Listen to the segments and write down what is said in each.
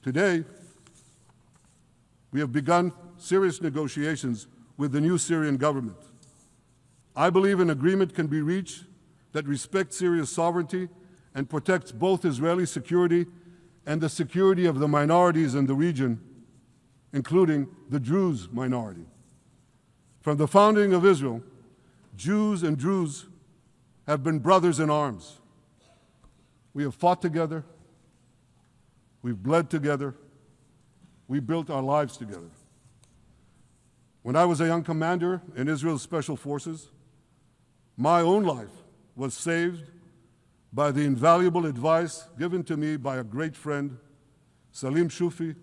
Today, we have begun serious negotiations with the new Syrian government. I believe an agreement can be reached that respects Syria's sovereignty and protects both Israeli security and the security of the minorities in the region, including the Druze minority. From the founding of Israel, Jews and Druze have been brothers in arms. We have fought together, we've bled together, we built our lives together. When I was a young commander in Israel's Special Forces, my own life was saved by the invaluable advice given to me by a great friend, Salim Shufi,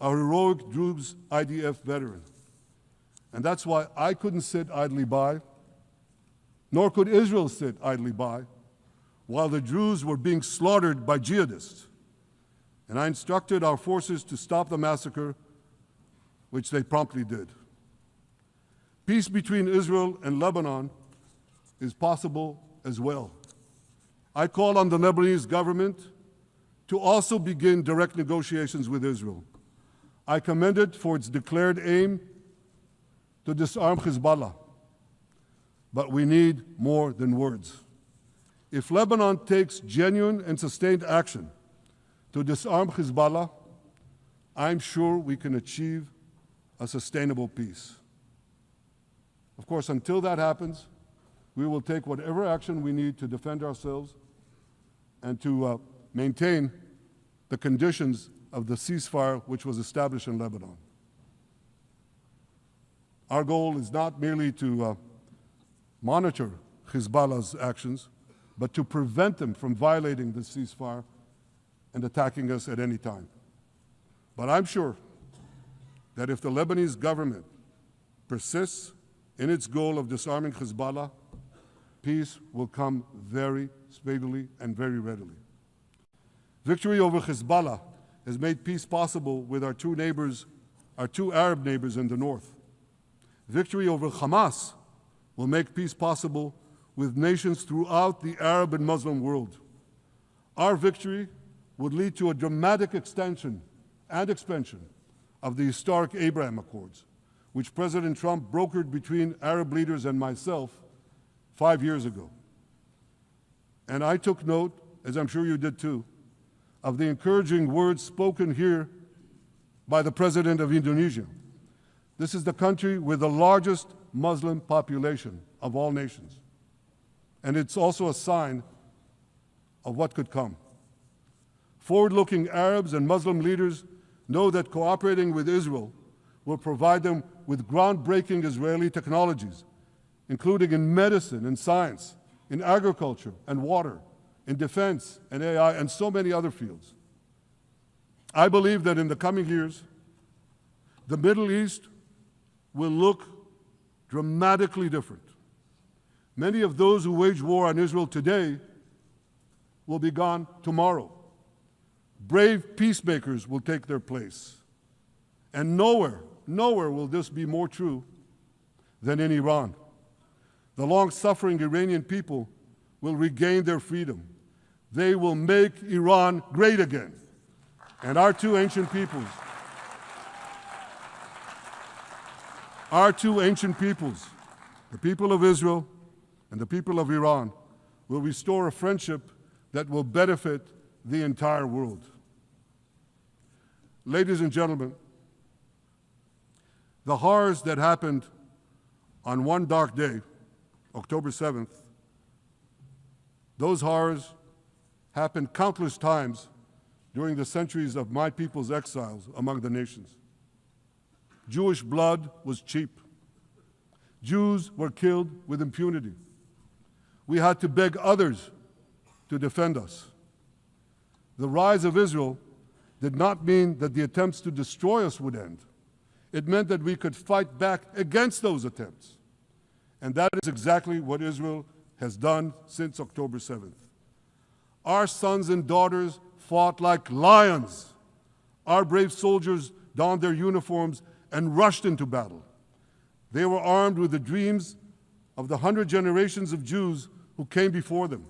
a heroic Druze IDF veteran. And that's why I couldn't sit idly by, nor could Israel sit idly by, while the Druze were being slaughtered by jihadists. And I instructed our forces to stop the massacre, which they promptly did. Peace between Israel and Lebanon is possible as well. I call on the Lebanese government to also begin direct negotiations with Israel. I commend it for its declared aim to disarm Hezbollah. But we need more than words. If Lebanon takes genuine and sustained action to disarm Hezbollah, I'm sure we can achieve a sustainable peace. Of course, until that happens, we will take whatever action we need to defend ourselves and to maintain the conditions of the ceasefire which was established in Lebanon. Our goal is not merely to monitor Hezbollah's actions, but to prevent them from violating the ceasefire and attacking us at any time. But I'm sure that if the Lebanese government persists in its goal of disarming Hezbollah, peace will come very speedily and very readily. Victory over Hezbollah has made peace possible with our two Arab neighbors in the north. Victory over Hamas will make peace possible with nations throughout the Arab and Muslim world. Our victory would lead to a dramatic extension and expansion of the historic Abraham Accords, which President Trump brokered between Arab leaders and myself 5 years ago. And I took note, as I'm sure you did too, of the encouraging words spoken here by the President of Indonesia. This is the country with the largest Muslim population of all nations. And it's also a sign of what could come. Forward-looking Arabs and Muslim leaders know that cooperating with Israel will provide them with groundbreaking Israeli technologies, including in medicine and science, in agriculture and water, in defense and AI, and so many other fields. I believe that in the coming years, the Middle East will look dramatically different. Many of those who wage war on Israel today will be gone tomorrow. Brave peacemakers will take their place. And nowhere will this be more true than in Iran. The long-suffering Iranian people will regain their freedom. They will make Iran great again. And our two ancient peoples, the people of Israel and the people of Iran, will restore a friendship that will benefit the entire world. Ladies and gentlemen, the horrors that happened on one dark day, October 7th, those horrors happened countless times during the centuries of my people's exiles among the nations. Jewish blood was cheap. Jews were killed with impunity. We had to beg others to defend us. The rise of Israel did not mean that the attempts to destroy us would end. It meant that we could fight back against those attempts. And that is exactly what Israel has done since October 7th. Our sons and daughters fought like lions. Our brave soldiers donned their uniforms and rushed into battle. They were armed with the dreams of the 100 generations of Jews who came before them.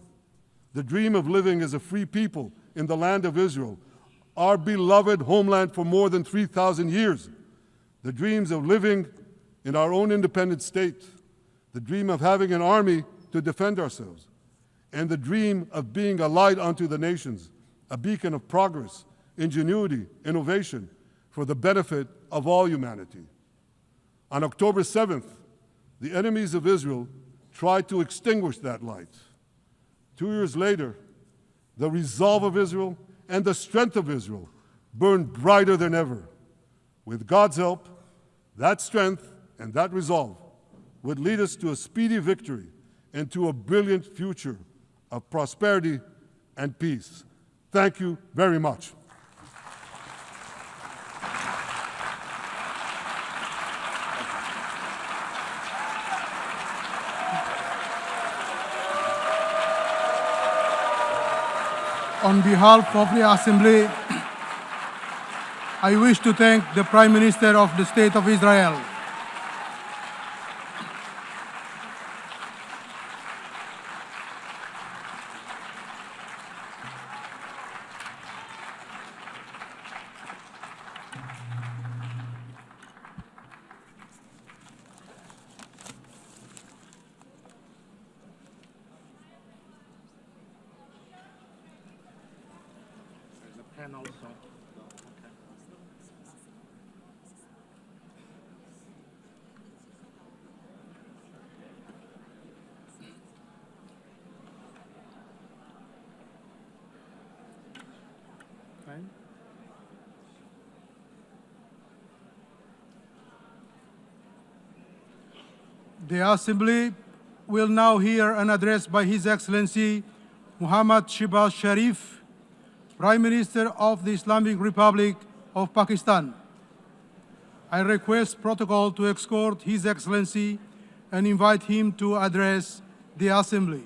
The dream of living as a free people in the land of Israel, our beloved homeland for more than 3,000 years, the dreams of living in our own independent state, the dream of having an army to defend ourselves, and the dream of being a light unto the nations, a beacon of progress, ingenuity, innovation, for the benefit of all humanity. On October 7th, the enemies of Israel tried to extinguish that light. 2 years later, the resolve of Israel and the strength of Israel burned brighter than ever. With God's help, that strength and that resolve would lead us to a speedy victory and to a brilliant future of prosperity and peace. Thank you very much. On behalf of the Assembly, I wish to thank the Prime Minister of the State of Israel. The Assembly will now hear an address by His Excellency Muhammad Shehbaz Sharif, Prime Minister of the Islamic Republic of Pakistan. I request protocol to escort His Excellency and invite him to address the Assembly.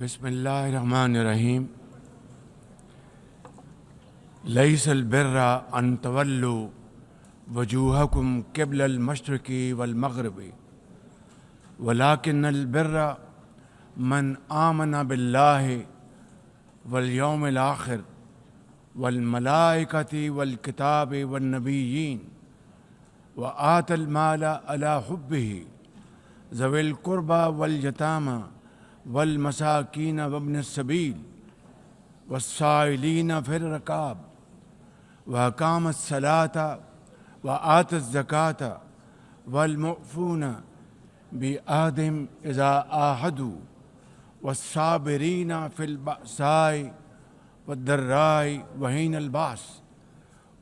बिस्मिल्लाहिर्रहमानिर्रहीम लैसल बिर्रा अन तवल्लु वजूहकुम क़िबलल मशरिक़ी वल मग़रिबी वलाकिन्नल बिर्रा मन आमना बिल्लाहि वल यौमिल आखिर وآتى المال على حبه ذوي القربى واليتامى والمساكين وابن السبيل والسائلين في الركاب وأقام الصلاة وآتى الزكاة والمؤفون بعهدهم إذا عاهدوا والصابرين في البأساء والضراء وحين البأس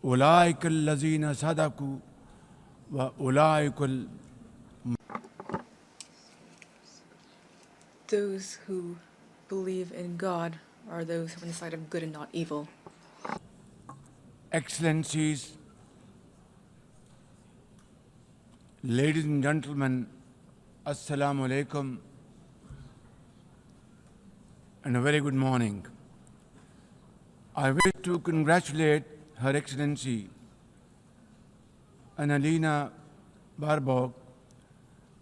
أولئك الذين صدقوا وأولئك Those who believe in God are those who are on the side of good and not evil. Excellencies, ladies and gentlemen, Assalamu alaikum and a very good morning. I wish to congratulate Her Excellency Annalena Baerbock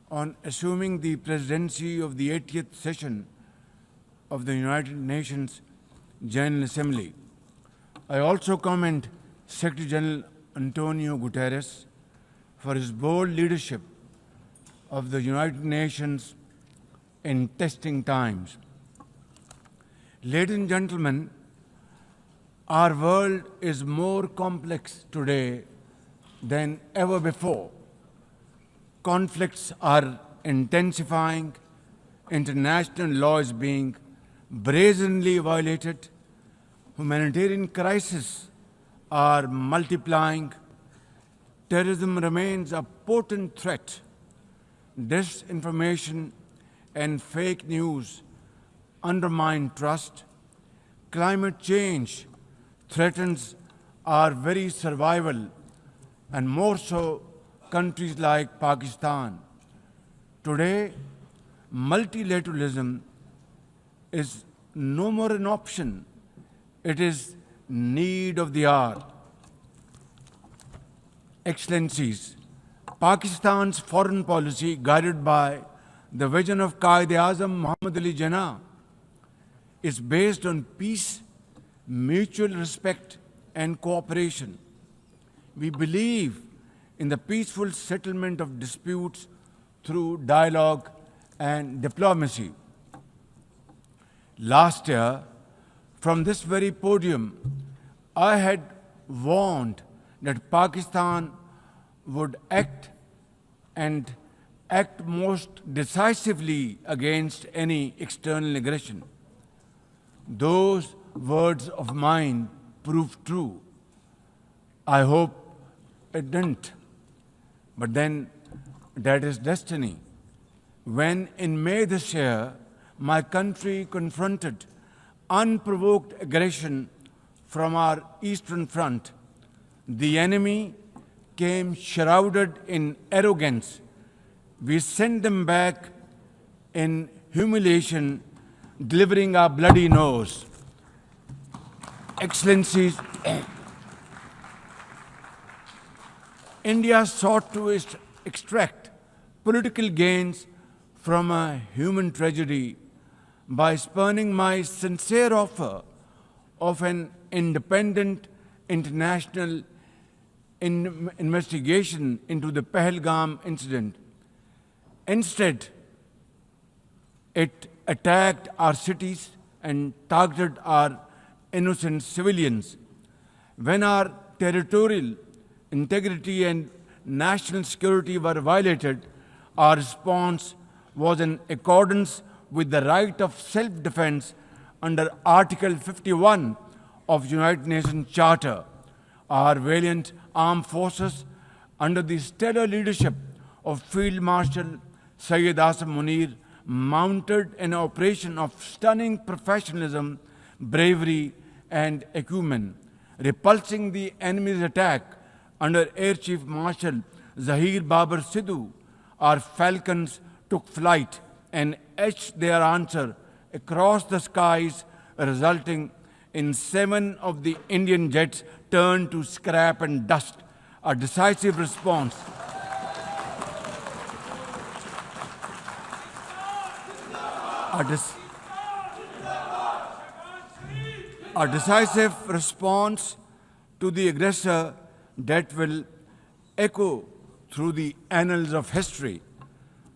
on assuming the presidency of the 80th session of the United Nations General Assembly. I also commend Secretary General Antonio Guterres for his bold leadership of the United Nations in testing times. Ladies and gentlemen, our world is more complex today than ever before. Conflicts are intensifying, international law is being brazenly violated, humanitarian crises are multiplying, terrorism remains a potent threat, disinformation and fake news undermine trust, climate change threatens our very survival, and more so countries like Pakistan. Today, multilateralism is no more an option. It is need of the hour. Excellencies, Pakistan's foreign policy, guided by the vision of Quaid-e-Azam Muhammad Ali Jinnah, is based on peace, mutual respect, and cooperation. We believe in the peaceful settlement of disputes through dialogue and diplomacy. Last year, from this very podium, I had warned that Pakistan would act most decisively against any external aggression. Those words of mine proved true. I hope it didn't. But then that is destiny. When in May this year, my country confronted unprovoked aggression from our eastern front, the enemy came shrouded in arrogance. We sent them back in humiliation, delivering our bloody nose. Excellencies, India sought to extract political gains from a human tragedy by spurning my sincere offer of an independent international investigation into the Pahalgam incident. Instead, it attacked our cities and targeted our innocent civilians. When our territorial integrity and national security were violated, our response was in accordance with the right of self-defense under Article 51 of United Nations Charter. Our valiant armed forces, under the stellar leadership of Field Marshal Syed Asim Munir, mounted an operation of stunning professionalism, bravery, and acumen, repulsing the enemy's attack under Air Chief Marshal Zahir Babar Sidhu. Our falcons took flight and etched their answer across the skies, resulting in 7 of the Indian jets turned to scrap and dust. A decisive response. A decisive response to the aggressor that will echo through the annals of history,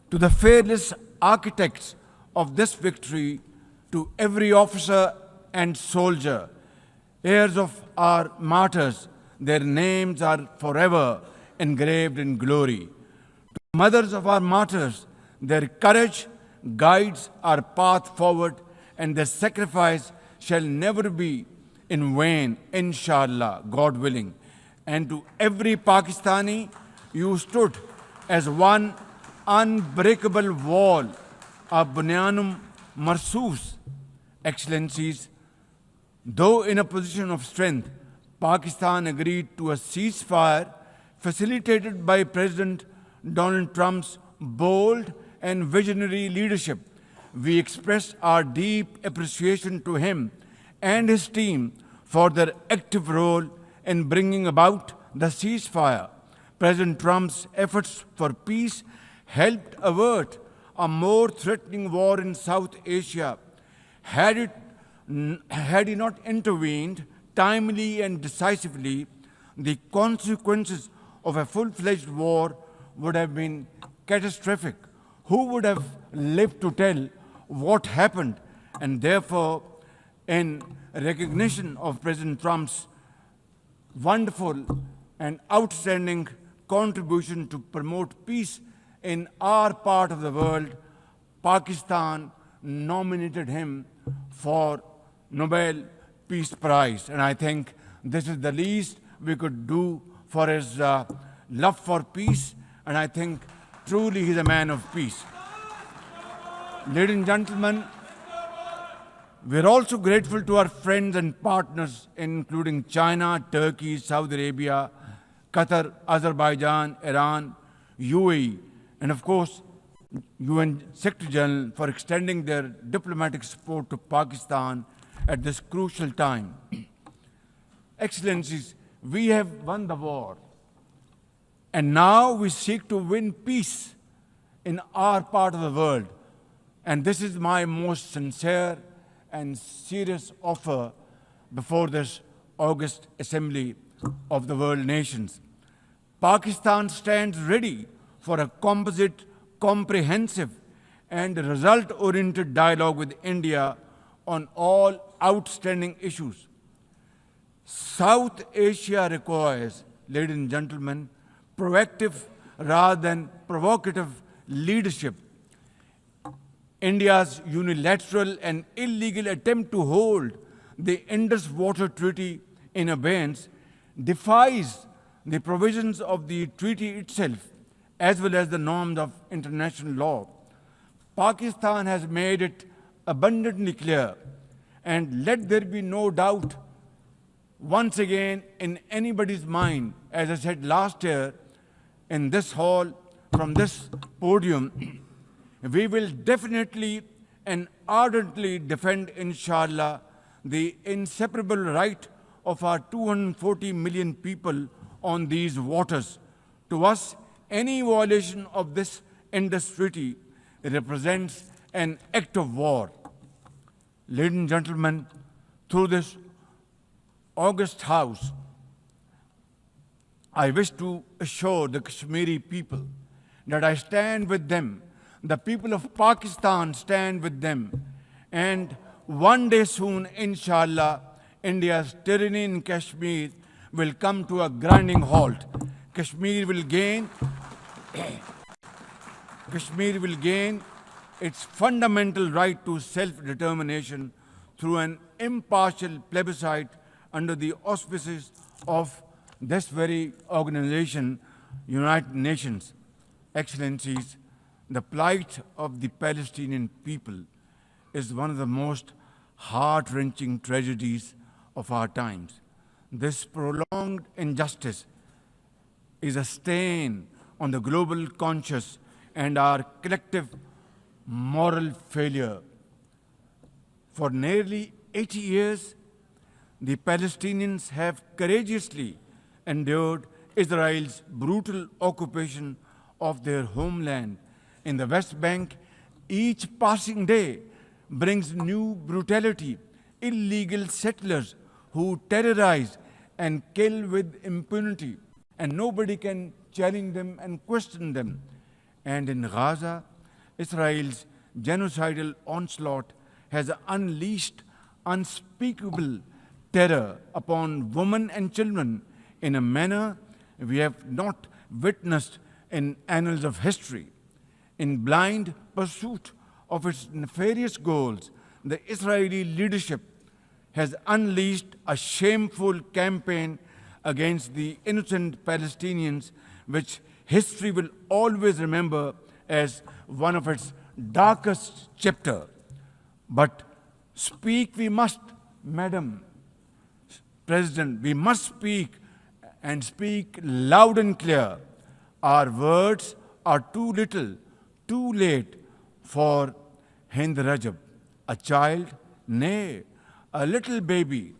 to the fearless architects of this victory, to every officer and soldier, heirs of our martyrs, their names are forever engraved in glory. To mothers of our martyrs, their courage guides our path forward, and their sacrifice shall never be in vain, inshallah, God willing. And to every Pakistani, you stood as one unbreakable wall, a bunyanum marsus. Excellencies, though in a position of strength, Pakistan agreed to a ceasefire facilitated by President Donald Trump's bold and visionary leadership. We express our deep appreciation to him and his team for their active role in bringing about the ceasefire. President Trump's efforts for peace helped avert a more threatening war in South Asia. Had he not intervened timely and decisively, the consequences of a full-fledged war would have been catastrophic. Who would have lived to tell what happened? And therefore, in recognition of President Trump's wonderful and outstanding contribution to promote peace in our part of the world, Pakistan nominated him for Nobel Peace Prize. And I think this is the least we could do for his love for peace. And I think truly he's a man of peace. Ladies and gentlemen, we're also grateful to our friends and partners, including China, Turkey, Saudi Arabia, Qatar, Azerbaijan, Iran, UAE, and of course, UN Secretary General for extending their diplomatic support to Pakistan at this crucial time. Excellencies, we have won the war, and now we seek to win peace in our part of the world. And this is my most sincere and serious offer before this August Assembly of the World Nations. Pakistan stands ready for a composite, comprehensive, and result-oriented dialogue with India on all outstanding issues. South Asia requires, ladies and gentlemen, proactive rather than provocative leadership. India's unilateral and illegal attempt to hold the Indus Water Treaty in abeyance defies the provisions of the treaty itself, as well as the norms of international law. Pakistan has made it abundantly clear, and let there be no doubt once again in anybody's mind, as I said last year in this hall, from this podium, we will definitely and ardently defend, inshallah, the inseparable right of our 240 million people on these waters. To us, any violation of this Indus Treaty represents an act of war. Ladies and gentlemen, through this august House, I wish to assure the Kashmiri people that I stand with them. The people of Pakistan stand with them. And one day soon, inshallah, India's tyranny in Kashmir will come to a grinding halt. Kashmir will gain its fundamental right to self-determination through an impartial plebiscite under the auspices of this very organization, United Nations. Excellencies, the plight of the Palestinian people is one of the most heart-wrenching tragedies of our times. This prolonged injustice is a stain on the global conscience and our collective moral failure. For nearly 80 years, the Palestinians have courageously endured Israel's brutal occupation of their homeland in the West Bank. Each passing day brings new brutality, illegal settlers who terrorize and kill with impunity, and nobody can challenge them and question them. And in Gaza, Israel's genocidal onslaught has unleashed unspeakable terror upon women and children in a manner we have not witnessed in annals of history. In blind pursuit of its nefarious goals, the Israeli leadership has unleashed a shameful campaign against the innocent Palestinians, which history will always remember as one of its darkest chapters. But speak we must, Madam President, we must speak and speak loud and clear. Our words are too little, too late for Hind Rajab, a child, nay, a little baby.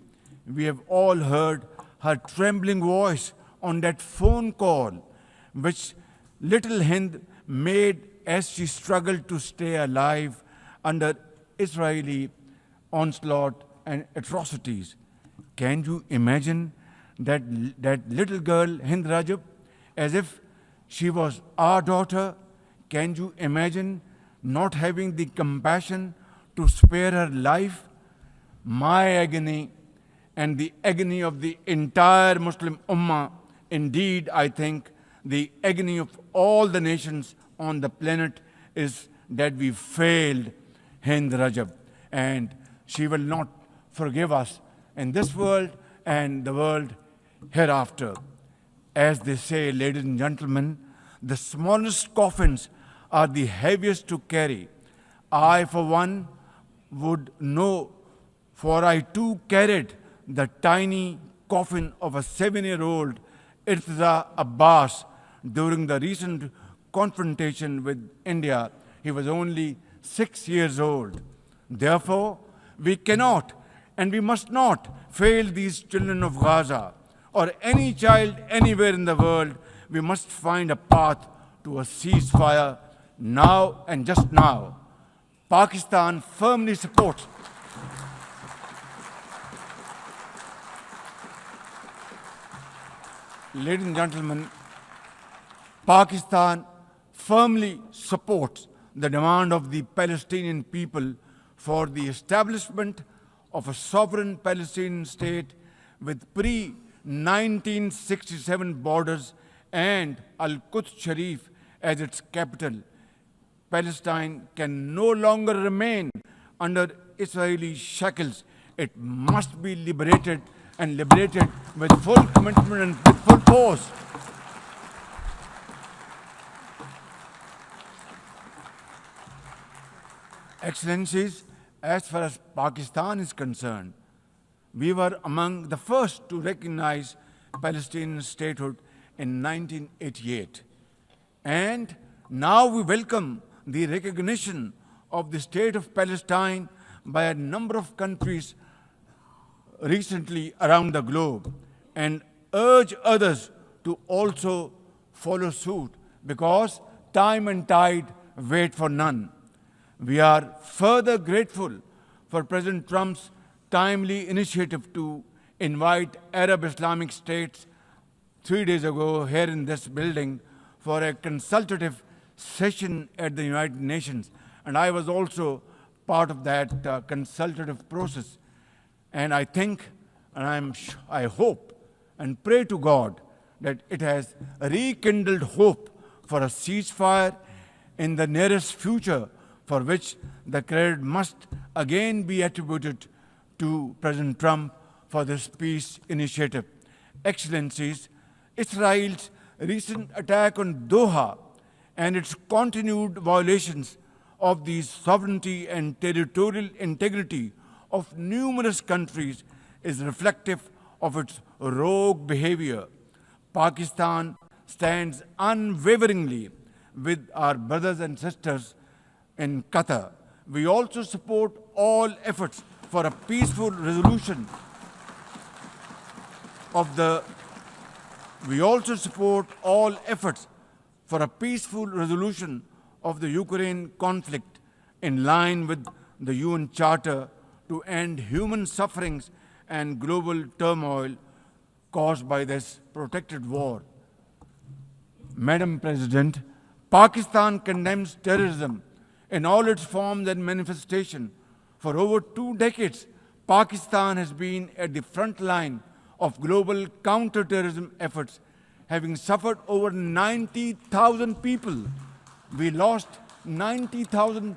We have all heard her trembling voice on that phone call, which little Hind made as she struggled to stay alive under Israeli onslaught and atrocities. Can you imagine that little girl, Hind Rajab, as if she was our daughter? Can you imagine not having the compassion to spare her life? My agony and the agony of the entire Muslim Ummah, indeed, I think, the agony of all the nations on the planet is that we failed Hind Rajab, and she will not forgive us in this world and the world hereafter. As they say, ladies and gentlemen, the smallest coffins are the heaviest to carry. I, for one, would know, for I too carried the tiny coffin of a 7-year-old Irtiza Abbas during the recent confrontation with India. He was only 6 years old. Therefore, we cannot and we must not fail these children of Gaza or any child anywhere in the world. We must find a path to a ceasefire now and just now. Pakistan firmly supports Ladies and gentlemen, Pakistan firmly supports the demand of the Palestinian people for the establishment of a sovereign Palestinian state with pre-1967 borders and Al-Quds Sharif as its capital. Palestine can no longer remain under Israeli shackles. It must be liberated, and liberated with full commitment and with full force. Excellencies, as far as Pakistan is concerned, we were among the first to recognize Palestinian statehood in 1988. And now we welcome the recognition of the state of Palestine by a number of countries recently around the globe, and urge others to also follow suit, because time and tide wait for none. We are further grateful for President Trump's timely initiative to invite Arab Islamic states 3 days ago here in this building for a consultative session at the United Nations. And I was also part of that consultative process. And I think, and I hope and pray to God that it has rekindled hope for a ceasefire in the nearest future, for which the credit must again be attributed to President Trump for this peace initiative. Excellencies, Israel's recent attack on Doha and its continued violations of the sovereignty and territorial integrity of numerous countries is reflective of its rogue behavior. Pakistan stands unwaveringly with our brothers and sisters in Qatar. We also support all efforts for a peaceful resolution of the Ukraine conflict in line with the UN Charter to end human sufferings and global turmoil caused by this protracted war. Madam President, Pakistan condemns terrorism in all its forms and manifestation. For over 2 decades, Pakistan has been at the front line of global counter-terrorism efforts, having suffered over 90,000 people. We lost 90,000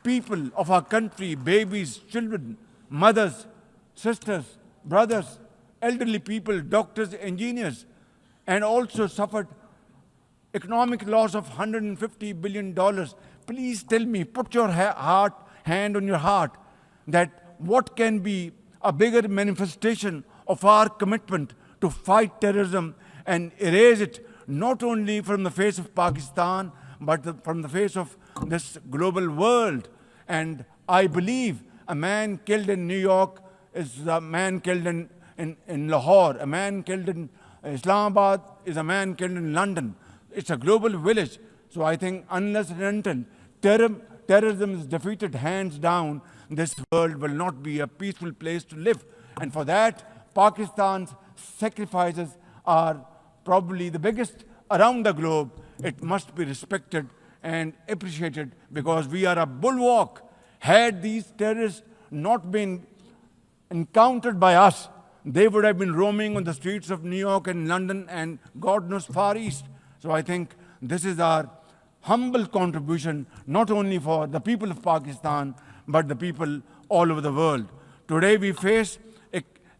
people of our country, babies, children, mothers, sisters, brothers, elderly people, doctors, engineers, and also suffered economic loss of $150 billion. Please tell me, put your hand on your heart, that what can be a bigger manifestation of our commitment to fight terrorism and erase it not only from the face of Pakistan, but from the face of this global world. And I believe a man killed in New York is a man killed in Lahore, a man killed in Islamabad is a man killed in London. It's a global village. So I think unless and until terrorism is defeated hands down, this world will not be a peaceful place to live. And for that, Pakistan's sacrifices are probably the biggest around the globe. It must be respected and appreciated because we are a bulwark. Had these terrorists not been encountered by us, they would have been roaming on the streets of New York and London and God knows Far East. So I think this is our humble contribution, not only for the people of Pakistan, but the people all over the world. Today we face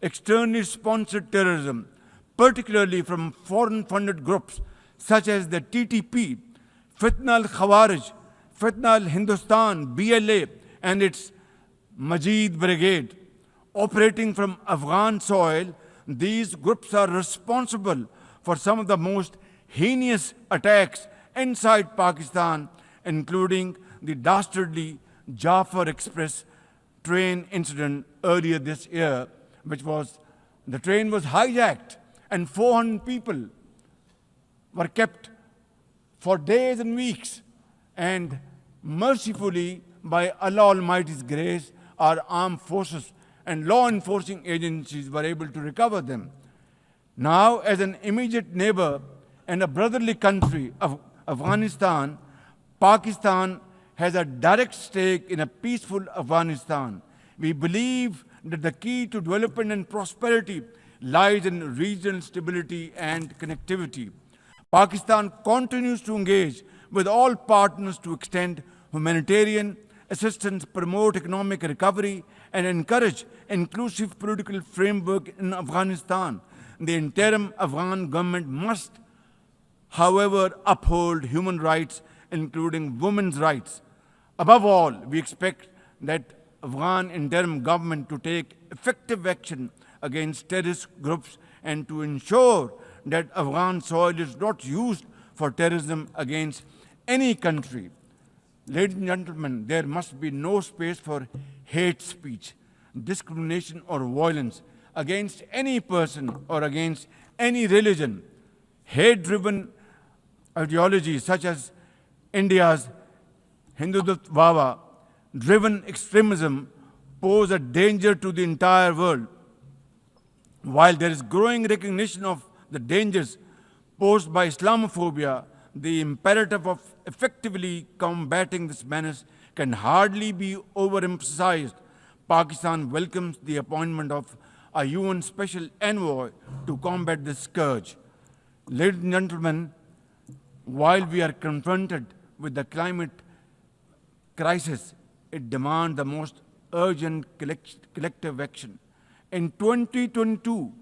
externally sponsored terrorism, particularly from foreign-funded groups such as the TTP, Fitna al-Khawarij, Fitna al-Hindustan, BLA, and its Majid Brigade. Operating from Afghan soil, these groups are responsible for some of the most heinous attacks inside Pakistan, including the dastardly Jafar Express train incident earlier this year, which was, the train was hijacked and 400 people were kept for days and weeks. And mercifully, by Allah Almighty's grace, our armed forces and law enforcing agencies were able to recover them. Now, as an immediate neighbor and a brotherly country of Afghanistan, Pakistan has a direct stake in a peaceful Afghanistan. We believe that the key to development and prosperity lies in regional stability and connectivity. Pakistan continues to engage with all partners to extend humanitarian assistance, promote economic recovery, and encourage inclusive political framework in Afghanistan. The interim Afghan government must, however, uphold human rights, including women's rights. Above all, we expect that Afghan interim government to take effective action against terrorist groups and to ensure that Afghan soil is not used for terrorism against any country. Ladies and gentlemen, there must be no space for hate speech, discrimination, or violence against any person or against any religion. Hate-driven ideologies such as India's Hindutva-driven extremism pose a danger to the entire world. While there is growing recognition of the dangers posed by Islamophobia, the imperative of effectively combating this menace can hardly be overemphasized. Pakistan welcomes the appointment of a UN Special Envoy to combat this scourge. Ladies and gentlemen, while we are confronted with the climate crisis, it demands the most urgent collective action. In 2022,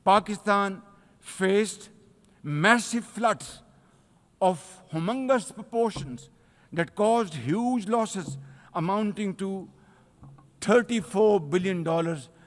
Pakistan faced massive floods of humongous proportions that caused huge losses amounting to $34 billion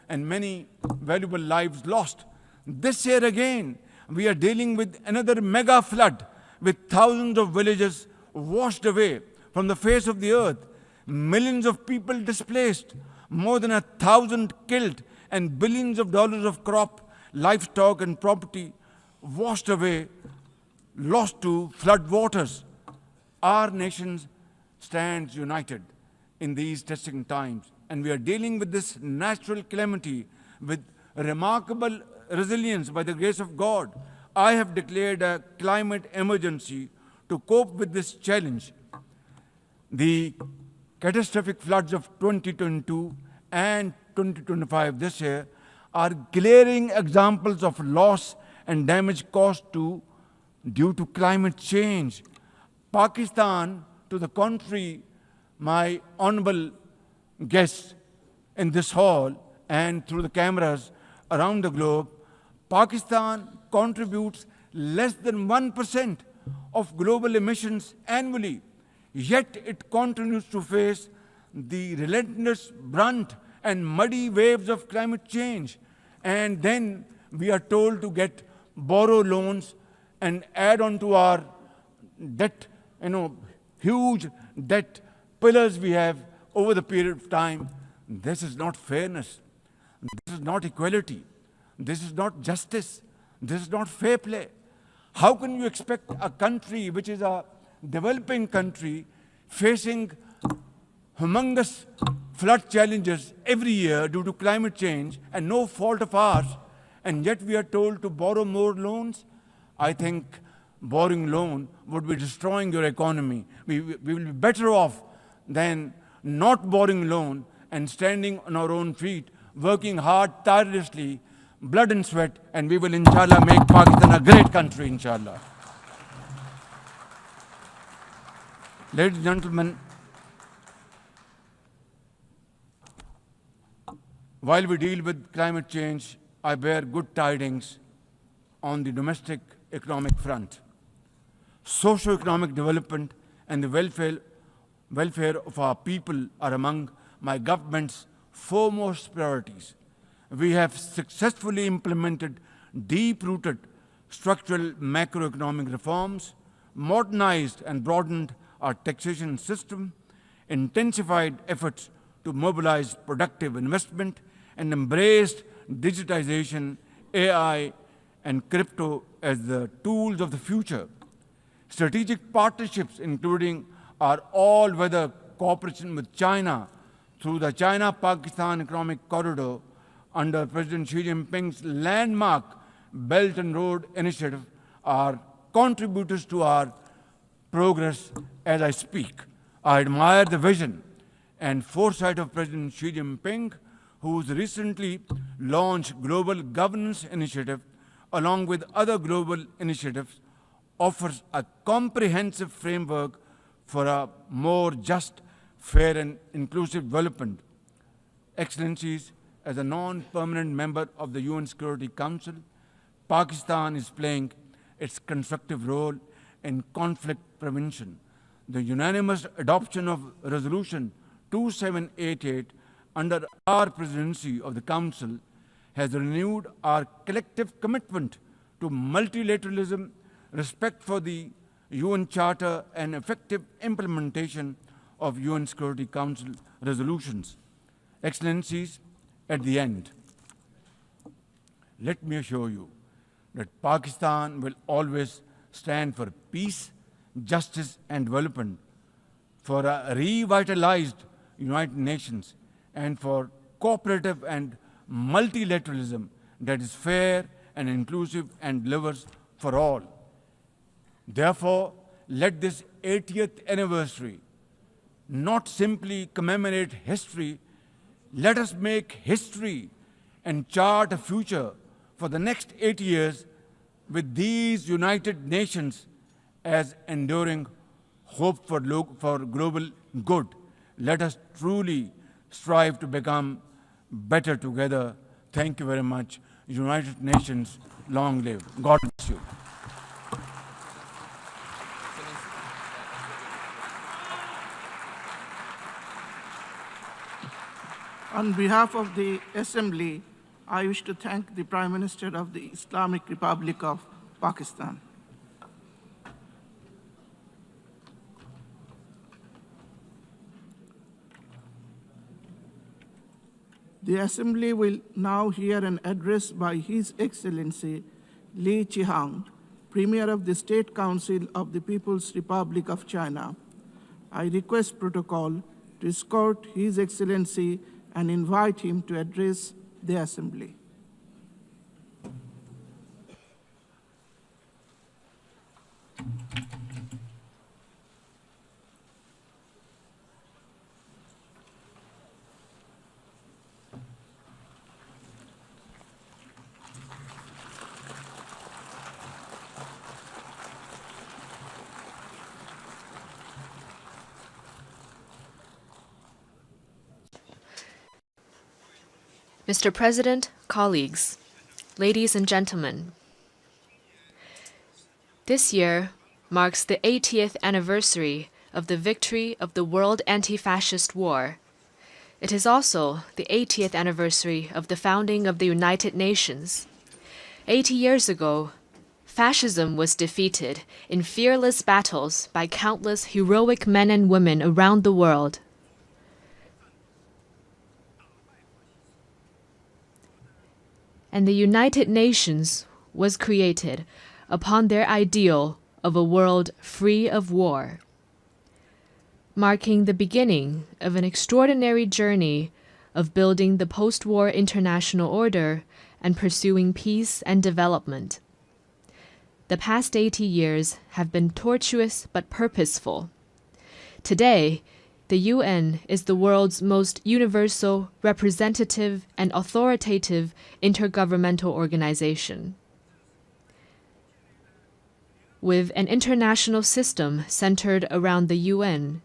and many valuable lives lost. This year again, we are dealing with another mega flood with thousands of villages washed away from the face of the earth, millions of people displaced, more than 1,000 killed, and billions of dollars of crop, livestock, and property washed away, lost to flood waters. Our nation stands united in these testing times, and we are dealing with this natural calamity with remarkable resilience by the grace of God. I have declared a climate emergency to cope with this challenge. The catastrophic floods of 2022 and 2025 this year are glaring examples of loss and damage caused due to climate change. Pakistan, to the contrary, my honorable guests in this hall and through the cameras around the globe, Pakistan contributes less than 1% of global emissions annually, yet it continues to face the relentless brunt and muddy waves of climate change. And then we are told to borrow loans and add on to our debt, huge debt pillars we have over the period of time. This is not fairness. This is not equality. This is not justice. This is not fair play. How can you expect a country which is a developing country facing humongous flood challenges every year due to climate change and no fault of ours, and yet we are told to borrow more loans? I think borrowing loan would be destroying your economy. We will be better off than not borrowing loan and standing on our own feet, working hard, tirelessly, blood and sweat, and we will, inshallah, make Pakistan a great country, inshallah. Ladies and gentlemen, while we deal with climate change, I bear good tidings on the domestic economic front. Socio-economic development and the welfare of our people are among my government's foremost priorities. We have successfully implemented deep-rooted structural macroeconomic reforms, modernized and broadened our taxation system, intensified efforts to mobilize productive investment, and embraced digitization, AI, and crypto as the tools of the future. Strategic partnerships, including our all-weather cooperation with China through the China-Pakistan Economic Corridor under President Xi Jinping's landmark Belt and Road Initiative, are contributors to our progress as I speak. I admire the vision and foresight of President Xi Jinping, whose recently launched Global Governance Initiative, along with other global initiatives, offers a comprehensive framework for a more just, fair, and inclusive development. Excellencies, as a non-permanent member of the UN Security Council, Pakistan is playing its constructive role in conflict prevention. The unanimous adoption of Resolution 2788 under our presidency of the Council has renewed our collective commitment to multilateralism, respect for the UN Charter, and effective implementation of UN Security Council resolutions. Excellencies, at the end, let me assure you that Pakistan will always stand for peace, justice, and development, for a revitalized United Nations, and for cooperative and multilateralism that is fair and inclusive and delivers for all. Therefore, let this 80th anniversary not simply commemorate history, let us make history and chart a future for the next 80 years with these United Nations as enduring hope for global good. Let us truly strive to become better together. Thank you very much. United Nations, long live. God bless you. On behalf of the Assembly, I wish to thank the Prime Minister of the Islamic Republic of Pakistan. The Assembly will now hear an address by His Excellency Li Qihang, Premier of the State Council of the People's Republic of China. I request protocol to escort His Excellency and invite him to address the Assembly. Mr. President, colleagues, ladies and gentlemen, this year marks the 80th anniversary of the victory of the World Anti-Fascist War. It is also the 80th anniversary of the founding of the United Nations. 80 years ago, fascism was defeated in fearless battles by countless heroic men and women around the world. And the United Nations was created upon their ideal of a world free of war, marking the beginning of an extraordinary journey of building the post-war international order and pursuing peace and development. The past 80 years have been tortuous but purposeful. Today, the UN is the world's most universal, representative, and authoritative intergovernmental organization. With an international system centered around the UN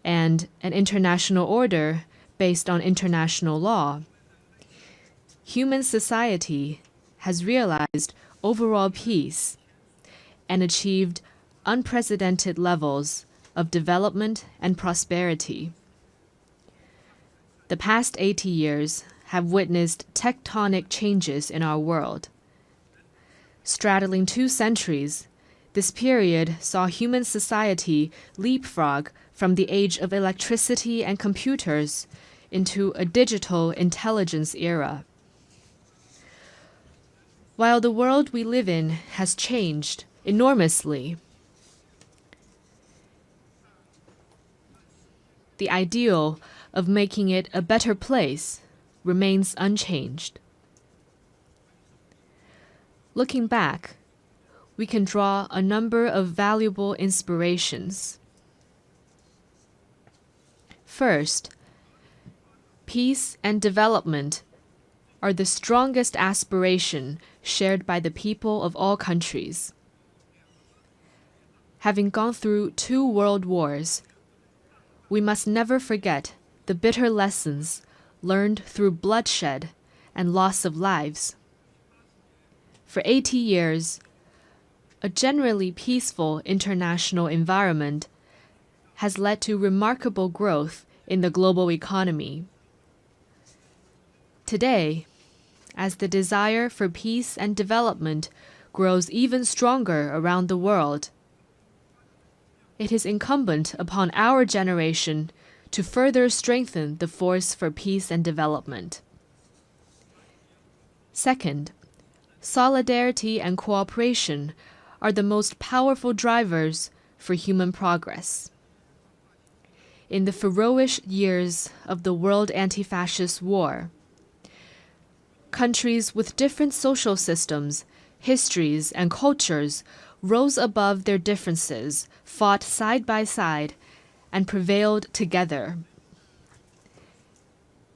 and an international order based on international law, human society has realized overall peace and achieved unprecedented levels of development and prosperity. The past 80 years have witnessed tectonic changes in our world. Straddling 2 centuries, this period saw human society leapfrog from the age of electricity and computers into a digital intelligence era. While the world we live in has changed enormously, the ideal of making it a better place remains unchanged. Looking back, we can draw a number of valuable inspirations. First, peace and development are the strongest aspiration shared by the people of all countries. Having gone through 2 world wars, we must never forget the bitter lessons learned through bloodshed and loss of lives. For 80 years, a generally peaceful international environment has led to remarkable growth in the global economy. Today, as the desire for peace and development grows even stronger around the world, it is incumbent upon our generation to further strengthen the force for peace and development. Second, solidarity and cooperation are the most powerful drivers for human progress. In the ferocious years of the World Anti-Fascist War, countries with different social systems, histories, and cultures rose above their differences, fought side by side, and prevailed together.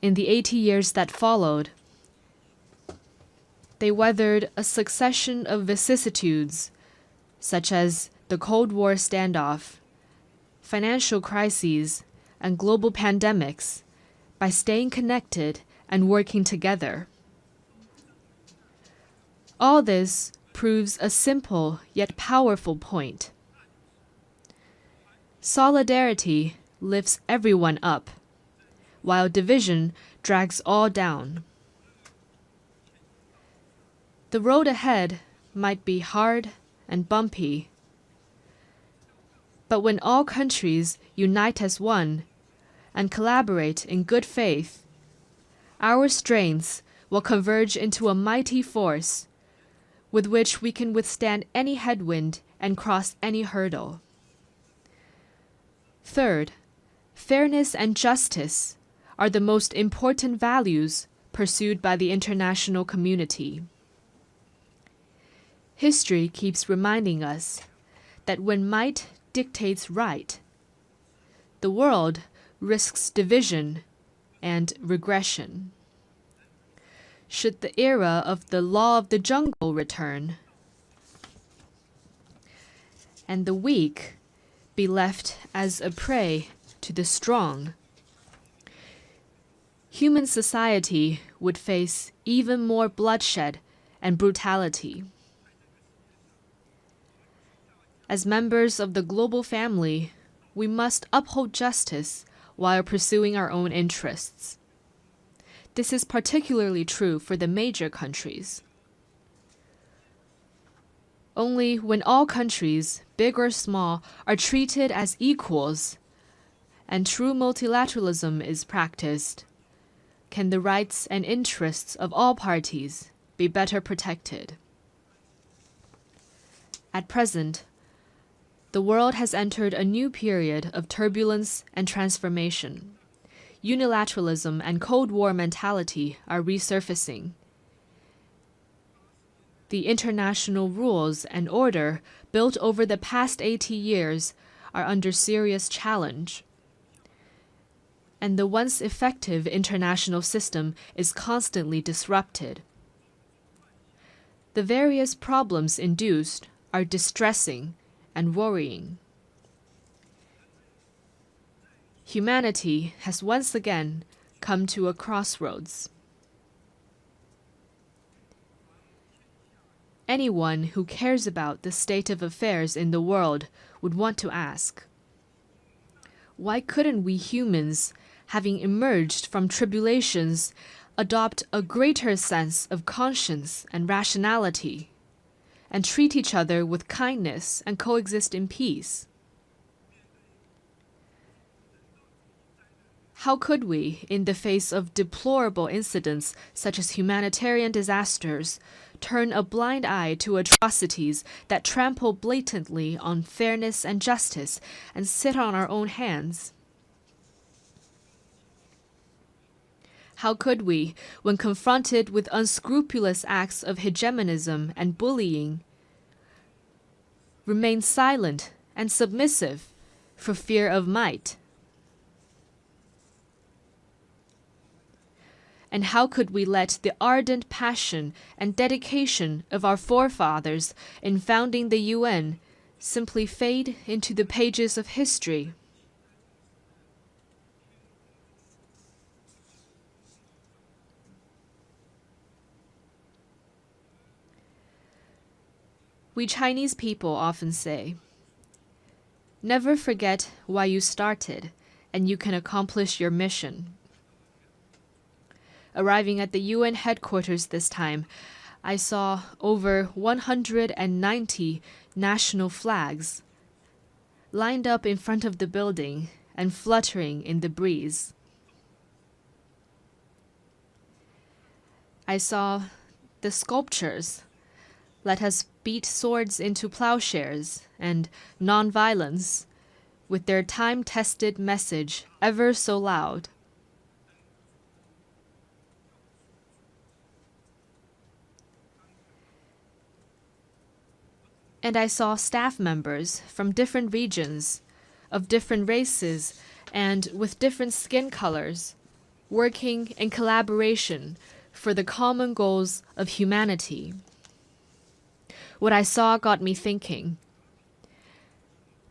In the 80 years that followed, they weathered a succession of vicissitudes, such as the Cold War standoff, financial crises, and global pandemics, by staying connected and working together. All this proves a simple yet powerful point. Solidarity lifts everyone up, while division drags all down. The road ahead might be hard and bumpy, but when all countries unite as one and collaborate in good faith, our strengths will converge into a mighty force with which we can withstand any headwind and cross any hurdle. Third, fairness and justice are the most important values pursued by the international community. History keeps reminding us that when might dictates right, the world risks division and regression. Should the era of the law of the jungle return, and the weak be left as a prey to the strong, human society would face even more bloodshed and brutality. As members of the global family, we must uphold justice while pursuing our own interests. This is particularly true for the major countries. Only when all countries, big or small, are treated as equals and true multilateralism is practiced, can the rights and interests of all parties be better protected. At present, the world has entered a new period of turbulence and transformation. Unilateralism and Cold War mentality are resurfacing. The international rules and order built over the past 80 years are under serious challenge. And the once effective international system is constantly disrupted. The various problems induced are distressing and worrying. Humanity has once again come to a crossroads. Anyone who cares about the state of affairs in the world would want to ask, why couldn't we humans, having emerged from tribulations, adopt a greater sense of conscience and rationality, and treat each other with kindness and coexist in peace? How could we, in the face of deplorable incidents such as humanitarian disasters, turn a blind eye to atrocities that trample blatantly on fairness and justice and sit on our own hands? How could we, when confronted with unscrupulous acts of hegemonism and bullying, remain silent and submissive for fear of might? And how could we let the ardent passion and dedication of our forefathers in founding the UN simply fade into the pages of history? We Chinese people often say, "Never forget why you started, and you can accomplish your mission." Arriving at the UN headquarters this time, I saw over 190 national flags lined up in front of the building and fluttering in the breeze. I saw the sculptures, "Let us beat swords into plowshares," and "Nonviolence," with their time-tested message ever so loud. And I saw staff members from different regions, of different races, and with different skin colors, working in collaboration for the common goals of humanity. What I saw got me thinking.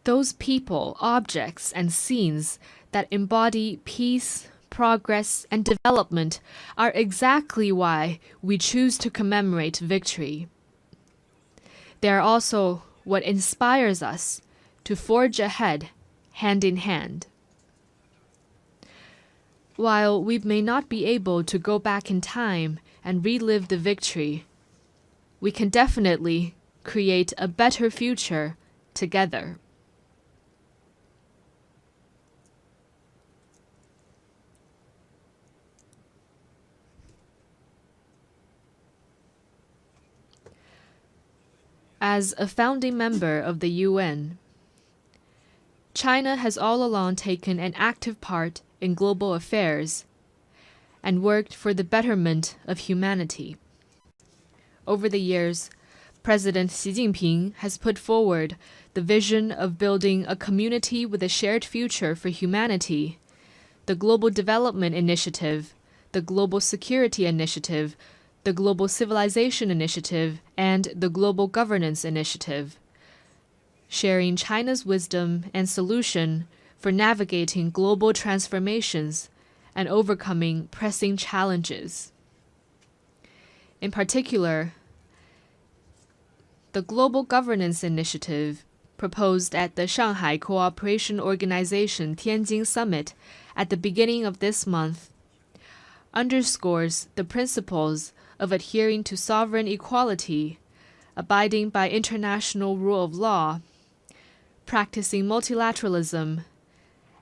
Those people, objects, and scenes that embody peace, progress, and development are exactly why we choose to commemorate victory. They are also what inspires us to forge ahead, hand in hand. While we may not be able to go back in time and relive the victory, we can definitely create a better future together. As a founding member of the UN, China has all along taken an active part in global affairs and worked for the betterment of humanity. Over the years, President Xi Jinping has put forward the vision of building a community with a shared future for humanity, the Global Development Initiative, the Global Security Initiative, the Global Civilization Initiative, and the Global Governance Initiative, sharing China's wisdom and solution for navigating global transformations and overcoming pressing challenges. In particular, the Global Governance Initiative proposed at the Shanghai Cooperation Organization Tianjin Summit at the beginning of this month underscores the principles of adhering to sovereign equality, abiding by international rule of law, practicing multilateralism,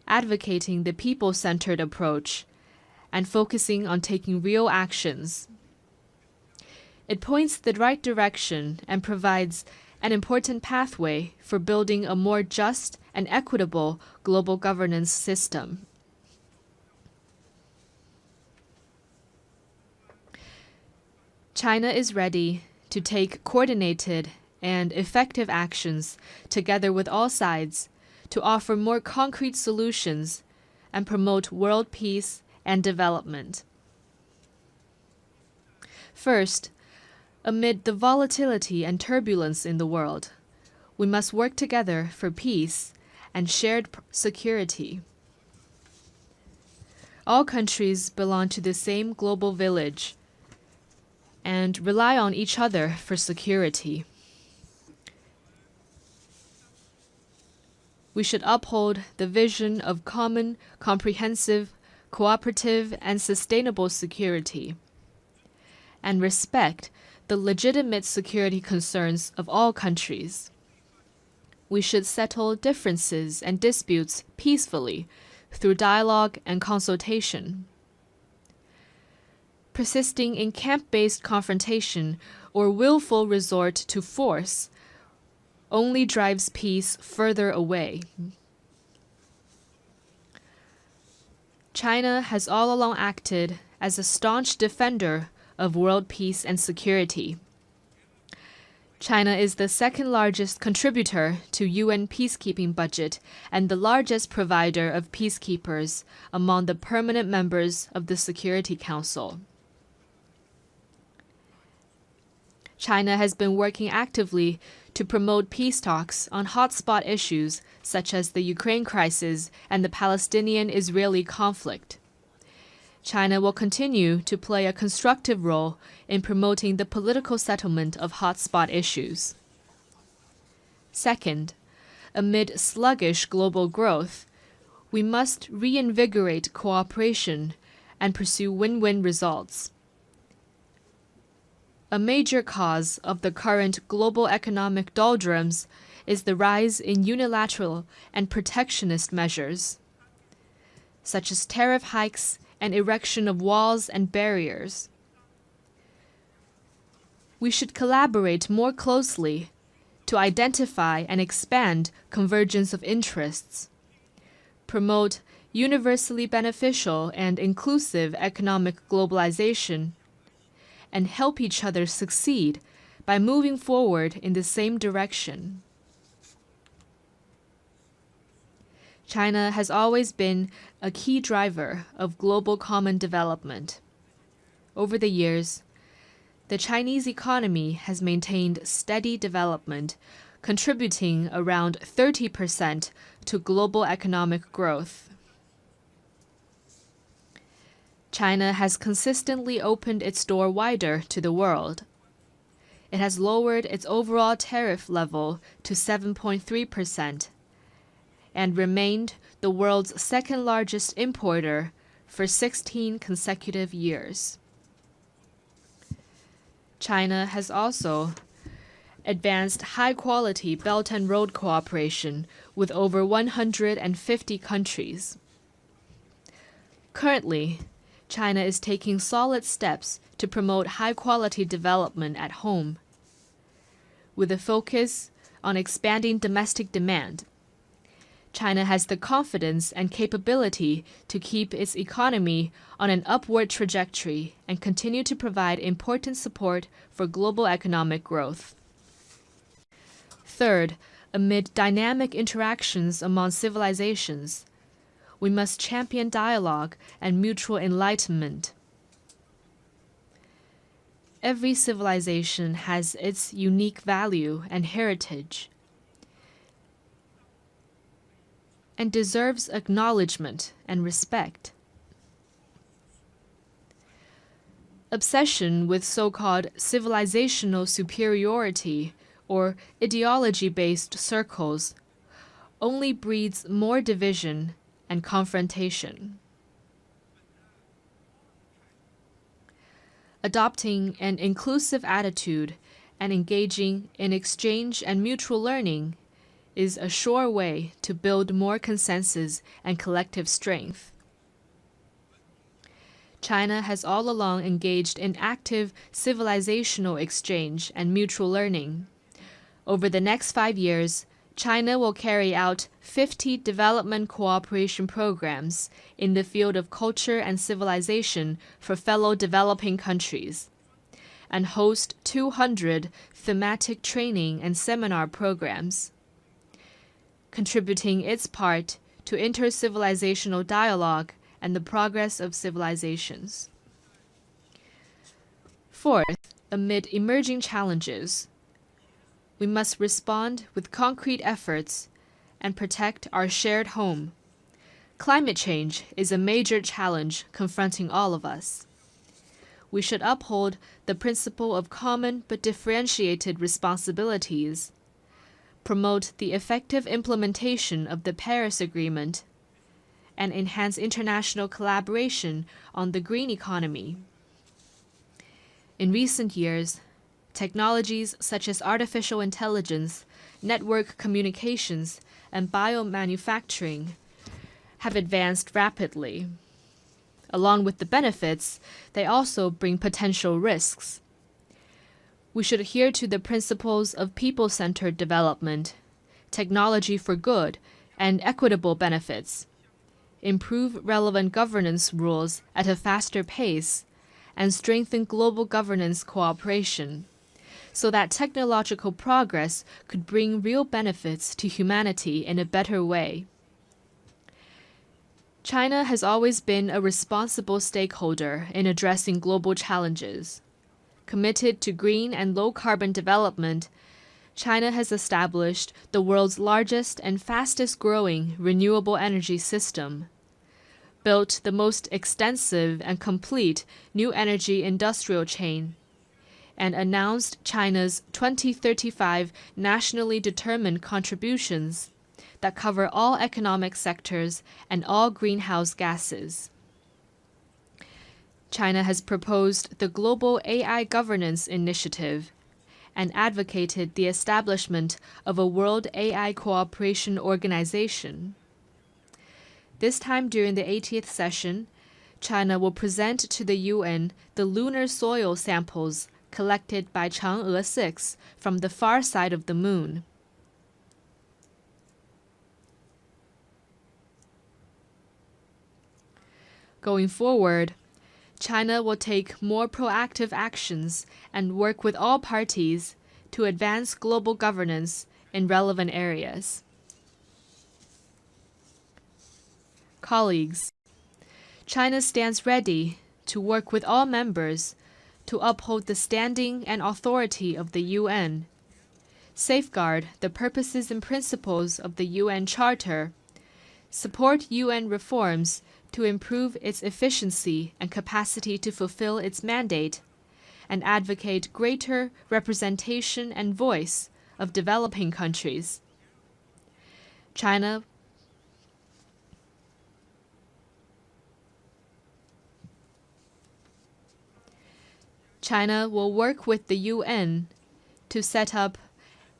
advocating the people-centered approach, and focusing on taking real actions. It points the right direction and provides an important pathway for building a more just and equitable global governance system. China is ready to take coordinated and effective actions together with all sides to offer more concrete solutions and promote world peace and development. First, amid the volatility and turbulence in the world, we must work together for peace and shared security. All countries belong to the same global village and rely on each other for security. We should uphold the vision of common, comprehensive, cooperative, and sustainable security, and respect the legitimate security concerns of all countries. We should settle differences and disputes peacefully through dialogue and consultation. Persisting in camp-based confrontation or willful resort to force only drives peace further away. China has all along acted as a staunch defender of world peace and security. China is the second largest contributor to UN peacekeeping budget and the largest provider of peacekeepers among the permanent members of the Security Council. China has been working actively to promote peace talks on hotspot issues such as the Ukraine crisis and the Palestinian-Israeli conflict. China will continue to play a constructive role in promoting the political settlement of hotspot issues. Second, amid sluggish global growth, we must reinvigorate cooperation and pursue win-win results. A major cause of the current global economic doldrums is the rise in unilateral and protectionist measures, such as tariff hikes and erection of walls and barriers. We should collaborate more closely to identify and expand convergence of interests, promote universally beneficial and inclusive economic globalization, and help each other succeed by moving forward in the same direction. China has always been a key driver of global common development. Over the years, the Chinese economy has maintained steady development, contributing around 30% to global economic growth. China has consistently opened its door wider to the world. It has lowered its overall tariff level to 7.3% and remained the world's second largest importer for 16 consecutive years. China has also advanced high-quality Belt and Road cooperation with over 150 countries. Currently, China is taking solid steps to promote high-quality development at home, with a focus on expanding domestic demand. China has the confidence and capability to keep its economy on an upward trajectory and continue to provide important support for global economic growth. Third, amid dynamic interactions among civilizations, we must champion dialogue and mutual enlightenment. Every civilization has its unique value and heritage, and deserves acknowledgement and respect. obsession with so-called civilizational superiority or ideology-based circles only breeds more division and confrontation. Adopting an inclusive attitude and engaging in exchange and mutual learning is a sure way to build more consensus and collective strength. China has all along engaged in active civilizational exchange and mutual learning. Over the next 5 years, China will carry out 50 development cooperation programs in the field of culture and civilization for fellow developing countries, and host 200 thematic training and seminar programs, contributing its part to inter-civilizational dialogue and the progress of civilizations. Fourth, amid emerging challenges, we must respond with concrete efforts and protect our shared home. Climate change is a major challenge confronting all of us. We should uphold the principle of common but differentiated responsibilities, promote the effective implementation of the Paris Agreement, and enhance international collaboration on the green economy. In recent years, technologies such as artificial intelligence, network communications, and biomanufacturing have advanced rapidly. Along with the benefits, they also bring potential risks. We should adhere to the principles of people-centered development, technology for good, and equitable benefits, improve relevant governance rules at a faster pace, and strengthen global governance cooperation, so that technological progress could bring real benefits to humanity in a better way. China has always been a responsible stakeholder in addressing global challenges. Committed to green and low-carbon development, China has established the world's largest and fastest-growing renewable energy system, built the most extensive and complete new energy industrial chain, and announced China's 2035 nationally determined contributions that cover all economic sectors and all greenhouse gases. China has proposed the Global AI Governance Initiative and advocated the establishment of a World AI Cooperation Organization. This time during the 80th session, China will present to the UN the lunar soil samples collected by Chang'e 6 from the far side of the moon. Going forward, China will take more proactive actions and work with all parties to advance global governance in relevant areas. Colleagues, China stands ready to work with all members to uphold the standing and authority of the UN, safeguard the purposes and principles of the UN Charter, support UN reforms to improve its efficiency and capacity to fulfill its mandate, and advocate greater representation and voice of developing countries. China will work with the UN to set up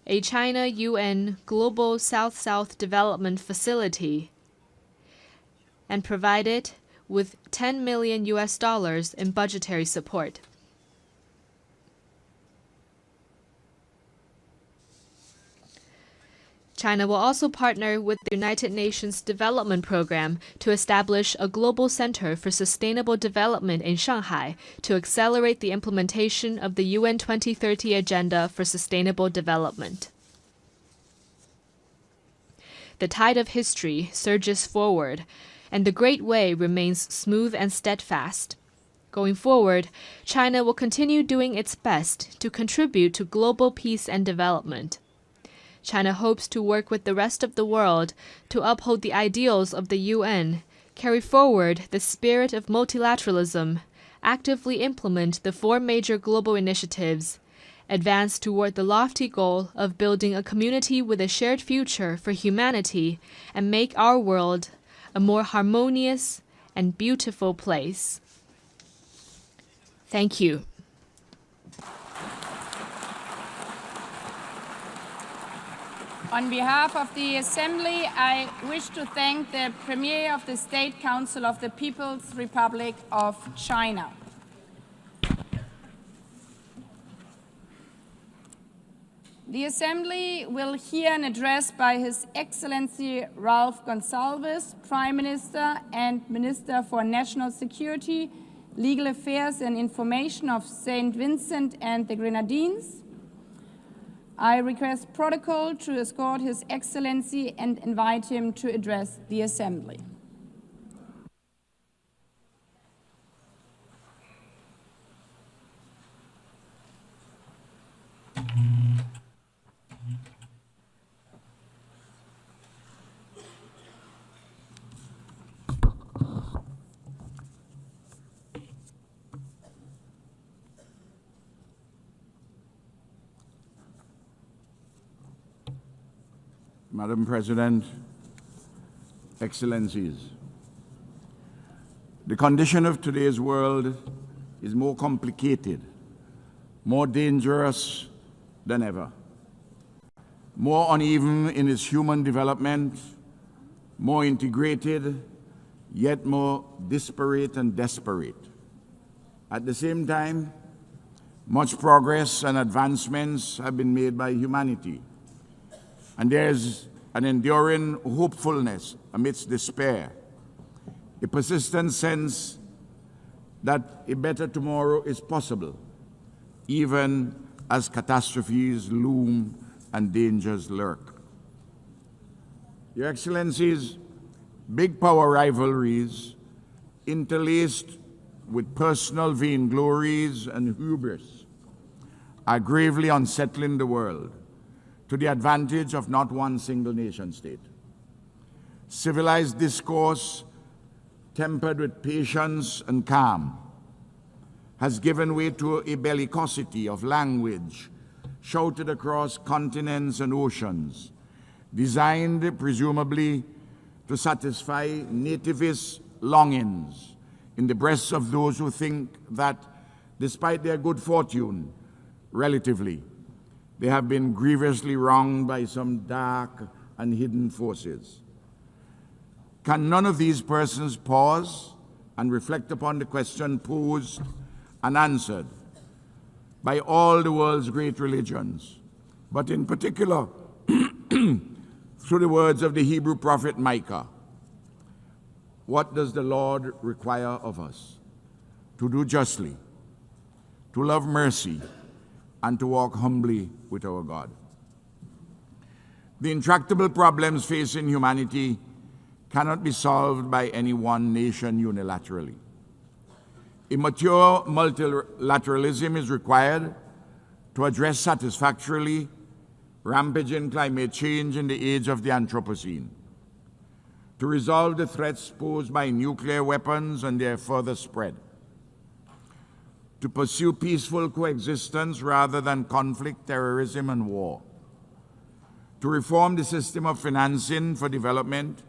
a China-UN Global South-South Development Facility and provide it with $10 million in budgetary support. China will also partner with the United Nations Development Program to establish a global center for sustainable development in Shanghai to accelerate the implementation of the UN 2030 Agenda for Sustainable Development. The tide of history surges forward, and the Great Way remains smooth and steadfast. Going forward, China will continue doing its best to contribute to global peace and development. China hopes to work with the rest of the world to uphold the ideals of the UN, carry forward the spirit of multilateralism, actively implement the 4 major global initiatives, advance toward the lofty goal of building a community with a shared future for humanity, and make our world a more harmonious and beautiful place. Thank you. On behalf of the Assembly, I wish to thank the Premier of the State Council of the People's Republic of China. The Assembly will hear an address by His Excellency Ralph Gonsalves, Prime Minister and Minister for National Security, Legal Affairs and Information of St. Vincent and the Grenadines. I request protocol to escort His Excellency and invite him to address the Assembly. Madam President, Excellencies, the condition of today's world is more complicated, more dangerous than ever, more uneven in its human development, more integrated, yet more disparate and desperate. At the same time, much progress and advancements have been made by humanity, and there's an enduring hopefulness amidst despair, a persistent sense that a better tomorrow is possible, even as catastrophes loom and dangers lurk. Your Excellencies, big power rivalries interlaced with personal vainglories and hubris are gravely unsettling the world, to the advantage of not one single nation state. Civilized discourse, tempered with patience and calm, has given way to a bellicosity of language shouted across continents and oceans, designed presumably to satisfy nativist longings in the breasts of those who think that, despite their good fortune, relatively, they have been grievously wronged by some dark and hidden forces. Can none of these persons pause and reflect upon the question posed and answered by all the world's great religions, but in particular through the words of the Hebrew prophet Micah? What does the Lord require of us? To do justly, to love mercy, and to walk humbly with our God. The intractable problems facing humanity cannot be solved by any one nation unilaterally. A mature multilateralism is required to address satisfactorily rampaging climate change in the age of the Anthropocene, to resolve the threats posed by nuclear weapons and their further spread, to pursue peaceful coexistence rather than conflict, terrorism, and war, to reform the system of financing for development,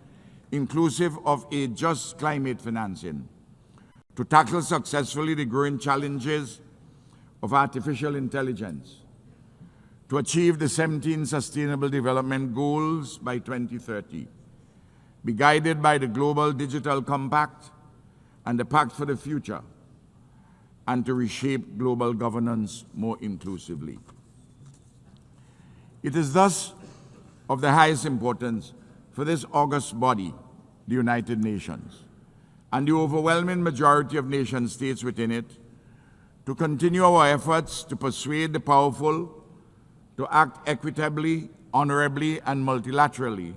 inclusive of a just climate financing, to tackle successfully the growing challenges of artificial intelligence, to achieve the 17 Sustainable Development Goals by 2030, be guided by the Global Digital Compact and the Pact for the Future, and to reshape global governance more inclusively. It is thus of the highest importance for this august body, the United Nations, and the overwhelming majority of nation states within it, to continue our efforts to persuade the powerful to act equitably, honorably, and multilaterally,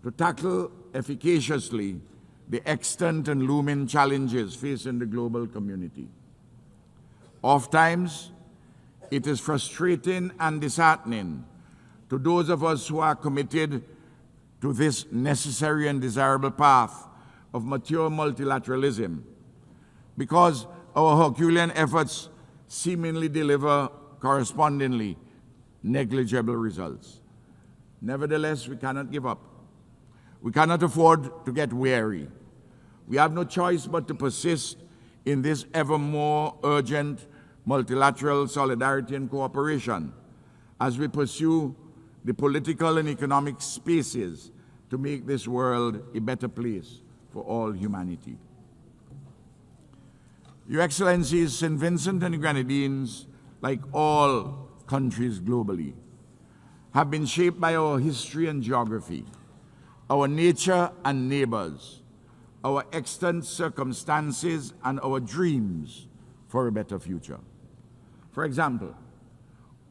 to tackle efficaciously the extant and looming challenges facing the global community. Oftentimes, it is frustrating and disheartening to those of us who are committed to this necessary and desirable path of mature multilateralism, because our Herculean efforts seemingly deliver correspondingly negligible results. Nevertheless, we cannot give up. We cannot afford to get weary. We have no choice but to persist in this ever more urgent multilateral solidarity and cooperation as we pursue the political and economic spaces to make this world a better place for all humanity. Your Excellencies, St. Vincent and the Grenadines, like all countries globally, have been shaped by our history and geography, our nature and neighbors, our extant circumstances and our dreams for a better future. For example,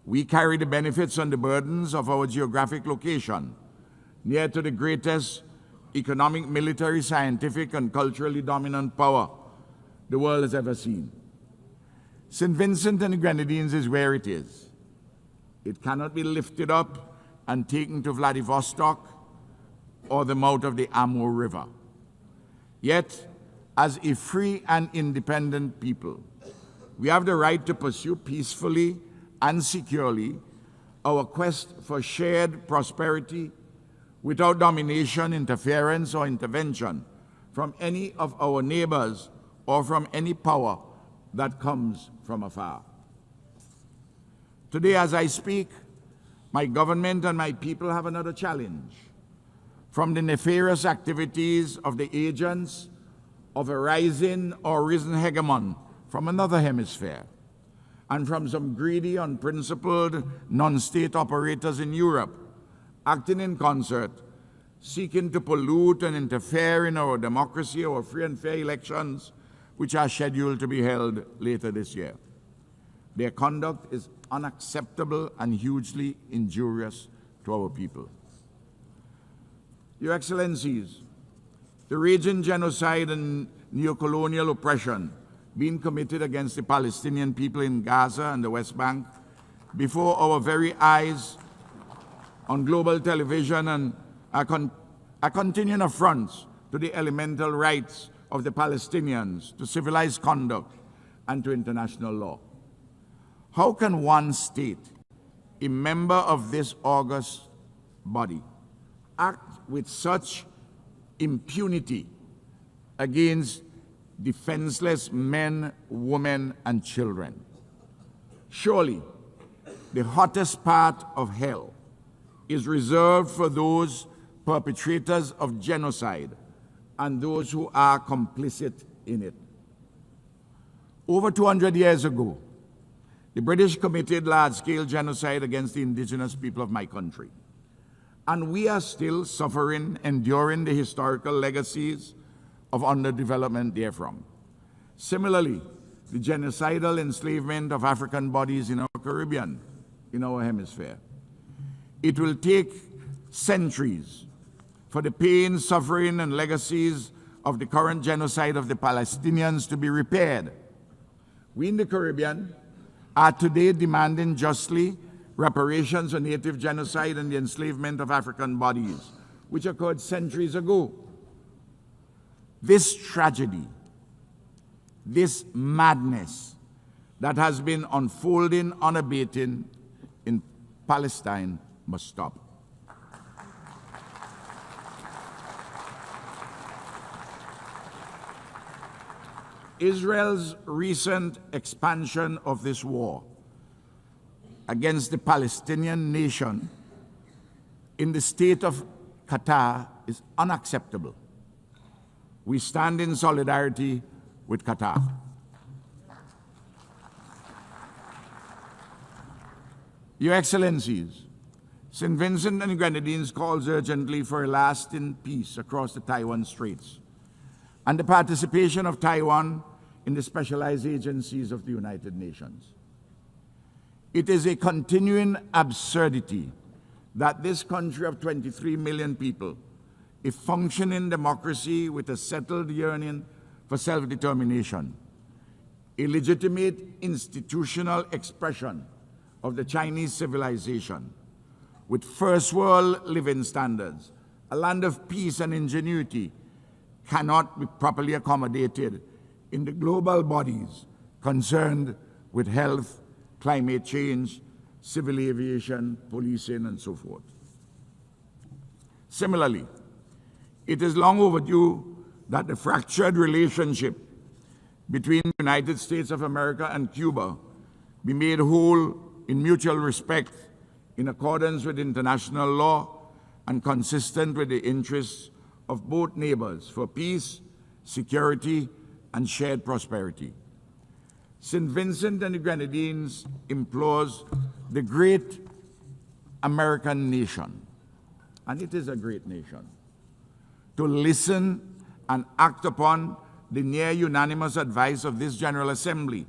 we carry the benefits and the burdens of our geographic location, near to the greatest economic, military, scientific, and culturally dominant power the world has ever seen. St. Vincent and the Grenadines is where it is. It cannot be lifted up and taken to Vladivostok or the mouth of the Amur River. Yet, as a free and independent people, we have the right to pursue peacefully and securely our quest for shared prosperity without domination, interference, or intervention from any of our neighbors or from any power that comes from afar. Today, as I speak, my government and my people have another challenge. From the nefarious activities of the agents of a rising or risen hegemon from another hemisphere, and from some greedy, unprincipled, non-state operators in Europe, acting in concert, seeking to pollute and interfere in our democracy, our free and fair elections, which are scheduled to be held later this year. Their conduct is unacceptable and hugely injurious to our people. Your Excellencies, the raging genocide and neocolonial oppression being committed against the Palestinian people in Gaza and the West Bank before our very eyes on global television and are continuing affronts to the elemental rights of the Palestinians, to civilized conduct, and to international law. How can one state, a member of this august body, act with such impunity against defenseless men, women, and children? Surely, the hottest part of hell is reserved for those perpetrators of genocide and those who are complicit in it. Over 200 years ago, the British committed large-scale genocide against the indigenous people of my country. And we are still suffering, enduring the historical legacies of underdevelopment therefrom. Similarly, the genocidal enslavement of African bodies in our Caribbean, in our hemisphere. It will take centuries for the pain, suffering, and legacies of the current genocide of the Palestinians to be repaired. We in the Caribbean are today demanding justly reparations for native genocide and the enslavement of African bodies, which occurred centuries ago. This tragedy, this madness that has been unfolding unabated in Palestine must stop. Israel's recent expansion of this war against the Palestinian nation in the state of Qatar is unacceptable. We stand in solidarity with Qatar. Your Excellencies, St. Vincent and the Grenadines calls urgently for a lasting peace across the Taiwan Straits and the participation of Taiwan in the specialized agencies of the United Nations. It is a continuing absurdity that this country of 23 million people, a functioning democracy with a settled yearning for self-determination, a legitimate institutional expression of the Chinese civilization, with first world living standards, a land of peace and ingenuity, cannot be properly accommodated in the global bodies concerned with health, climate change, civil aviation, policing, and so forth. Similarly, it is long overdue that the fractured relationship between the United States of America and Cuba be made whole in mutual respect, in accordance with international law and consistent with the interests of both neighbors for peace, security, and shared prosperity. St. Vincent and the Grenadines implores the great American nation, and it is a great nation, to listen and act upon the near unanimous advice of this General Assembly,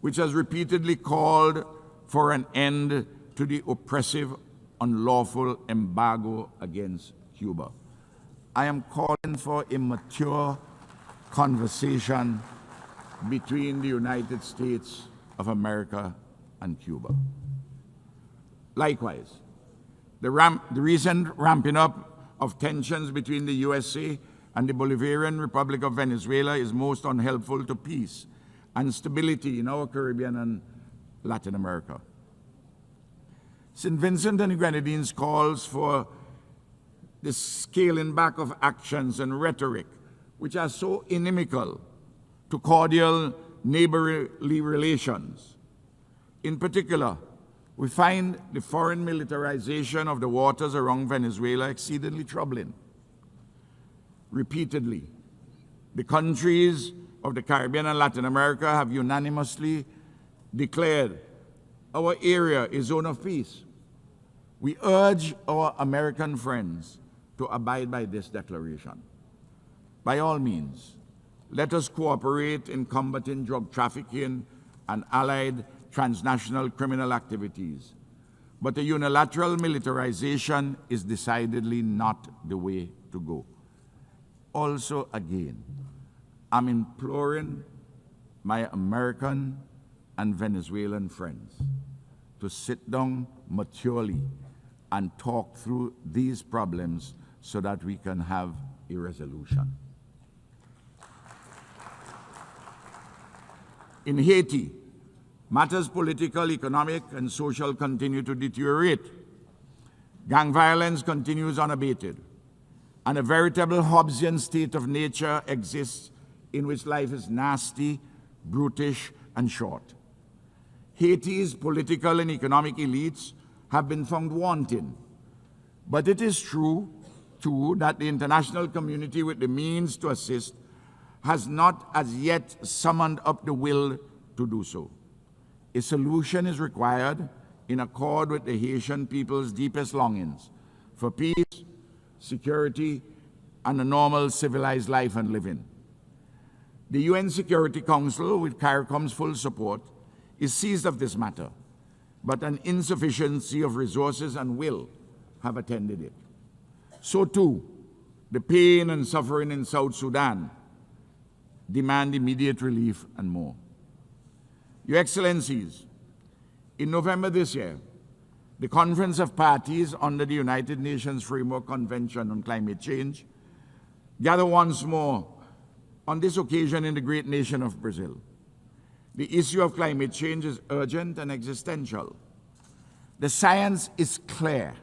which has repeatedly called for an end to the oppressive, unlawful embargo against Cuba. I am calling for a mature conversation between the United States of America and Cuba. Likewise, the recent ramping up of tensions between the USA and the Bolivarian Republic of Venezuela is most unhelpful to peace and stability in our Caribbean and Latin America. St. Vincent and the Grenadines calls for the scaling back of actions and rhetoric which are so inimical to cordial neighborly relations. In particular, we find the foreign militarization of the waters around Venezuela exceedingly troubling. Repeatedly, the countries of the Caribbean and Latin America have unanimously declared our area a zone of peace. We urge our American friends to abide by this declaration. By all means, let us cooperate in combating drug trafficking and allied transnational criminal activities. But a unilateral militarization is decidedly not the way to go. Also, again, I'm imploring my American and Venezuelan friends to sit down maturely and talk through these problems so that we can have a resolution. In Haiti, matters political, economic, and social continue to deteriorate. Gang violence continues unabated, and a veritable Hobbesian state of nature exists in which life is nasty, brutish, and short. Haiti's political and economic elites have been found wanting, but it is true, too, that the international community with the means to assist has not as yet summoned up the will to do so. A solution is required in accord with the Haitian people's deepest longings for peace, security, and a normal civilized life and living. The UN Security Council, with CARICOM's full support, is seized of this matter, but an insufficiency of resources and will have attended it. So too, the pain and suffering in South Sudan demand immediate relief and more. Your Excellencies, in November this year, the Conference of Parties under the United Nations Framework Convention on Climate Change gathered once more, on this occasion in the great nation of Brazil. The issue of climate change is urgent and existential. The science is clear,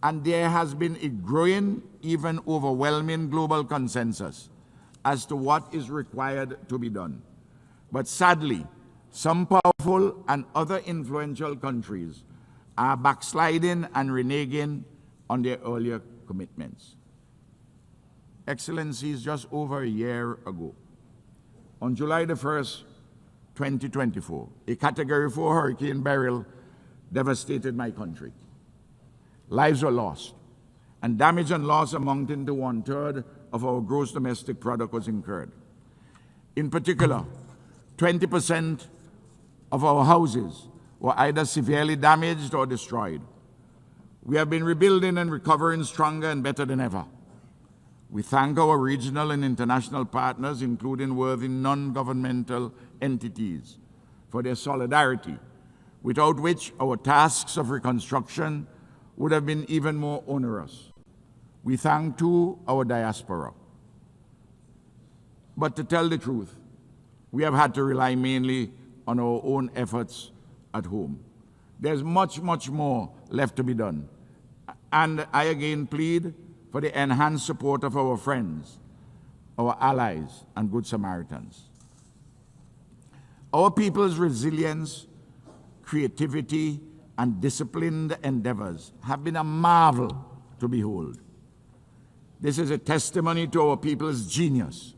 and there has been a growing, even overwhelming global consensus as to what is required to be done. But sadly, some powerful and other influential countries are backsliding and reneging on their earlier commitments. Excellencies, just over a year ago, on July the 1st, 2024, a Category 4 Hurricane Beryl devastated my country. Lives were lost, and damage and loss amounting to 1/3 of our gross domestic product was incurred. In particular, 20% of our houses were either severely damaged or destroyed. We have been rebuilding and recovering stronger and better than ever. We thank our regional and international partners, including worthy non-governmental entities, for their solidarity, without which our tasks of reconstruction would have been even more onerous. We thank, too, our diaspora. But to tell the truth, we have had to rely mainly on our own efforts at home. There's much, much more left to be done. And I again plead for the enhanced support of our friends, our allies, and Good Samaritans. Our people's resilience, creativity, and disciplined endeavors have been a marvel to behold. This is a testimony to our people's genius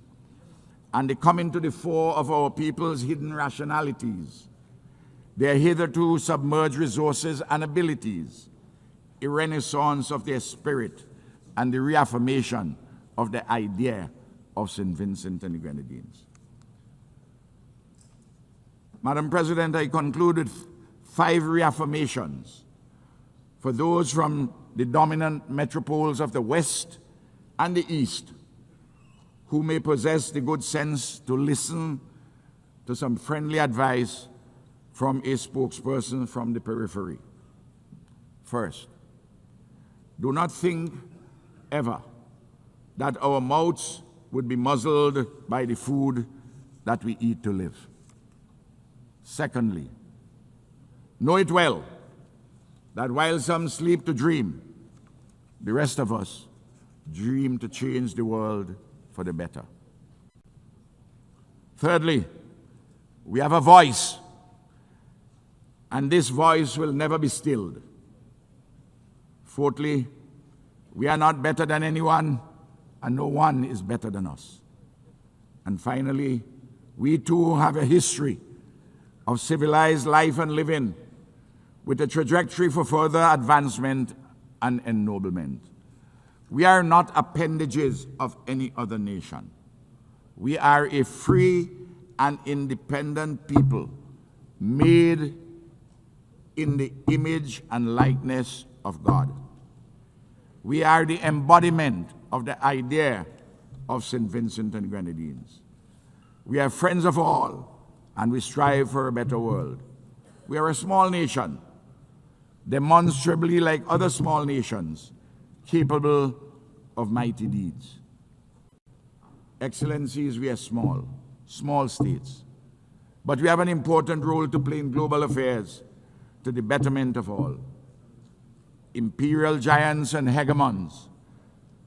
and the coming to the fore of our people's hidden rationalities, their hitherto submerged resources and abilities, a renaissance of their spirit, and the reaffirmation of the idea of St. Vincent and the Grenadines. Madam President, I concluded 5 reaffirmations for those from the dominant metropoles of the West and the East who may possess the good sense to listen to some friendly advice from a spokesperson from the periphery. First, do not think ever that our mouths would be muzzled by the food that we eat to live. Secondly, know it well that while some sleep to dream, the rest of us dream to change the world for the better. Thirdly, we have a voice, and this voice will never be stilled. Fourthly, we are not better than anyone, and no one is better than us. And finally, we too have a history of civilized life and living with a trajectory for further advancement and ennoblement. We are not appendages of any other nation. We are a free and independent people made in the image and likeness of God. We are the embodiment of the idea of St. Vincent and Grenadines. We are friends of all, and we strive for a better world. We are a small nation, demonstrably like other small nations, capable of mighty deeds. Excellencies, we are small states, but we have an important role to play in global affairs to the betterment of all. Imperial giants and hegemons,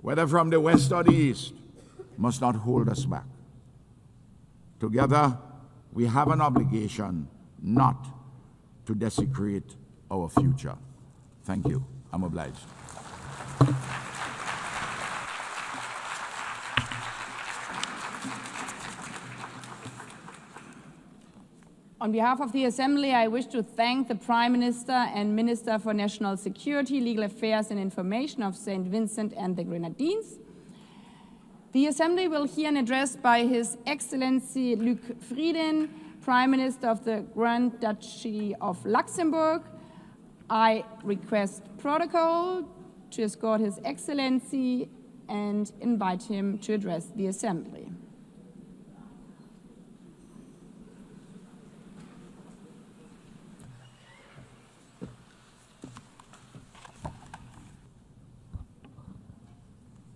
whether from the West or the East, must not hold us back. Together, we have an obligation not to desecrate our future. Thank you. I'm obliged. On behalf of the Assembly, I wish to thank the Prime Minister and Minister for National Security, Legal Affairs and Information of St. Vincent and the Grenadines. The Assembly will hear an address by His Excellency Luc Frieden, Prime Minister of the Grand Duchy of Luxembourg. I request protocol to escort His Excellency and invite him to address the Assembly.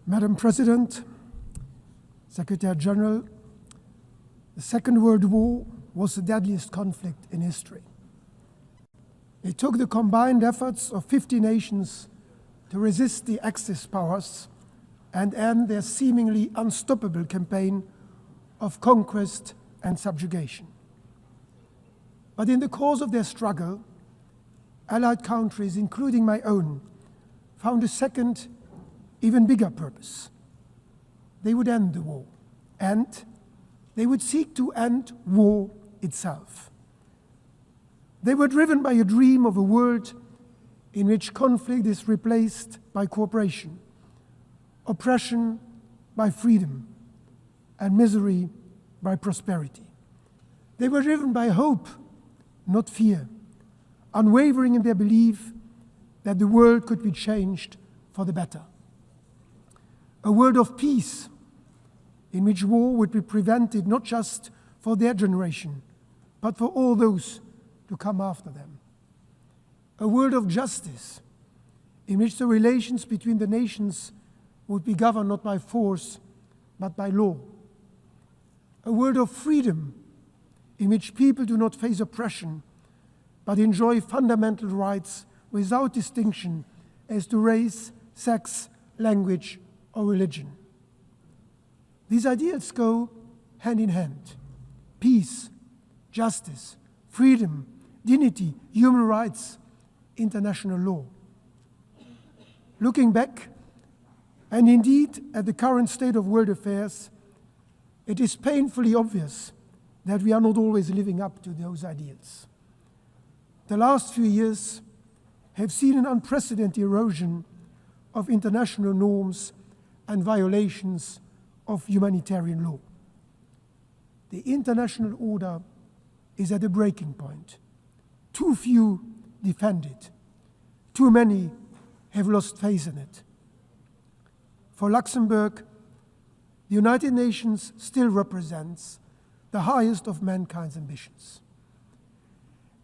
Madam President, Secretary General, the Second World War was the deadliest conflict in history. It took the combined efforts of 50 nations to resist the Axis powers and end their seemingly unstoppable campaign of conquest and subjugation. But in the course of their struggle, Allied countries, including my own, found a second, even bigger purpose. They would end the war, and they would seek to end war itself. They were driven by a dream of a world in which conflict is replaced by cooperation, oppression by freedom, and misery by prosperity. They were driven by hope, not fear, unwavering in their belief that the world could be changed for the better. A world of peace in which war would be prevented not just for their generation, but for all those to come after them. A world of justice in which the relations between the nations would be governed not by force, but by law. A world of freedom in which people do not face oppression, but enjoy fundamental rights without distinction as to race, sex, language, or religion. These ideals go hand in hand. Peace, justice, freedom, dignity, human rights, international law. Looking back, and indeed at the current state of world affairs, it is painfully obvious that we are not always living up to those ideals. The last few years have seen an unprecedented erosion of international norms and violations of humanitarian law. The international order is at a breaking point. Too few defend it. Too many have lost faith in it. For Luxembourg, the United Nations still represents the highest of mankind's ambitions.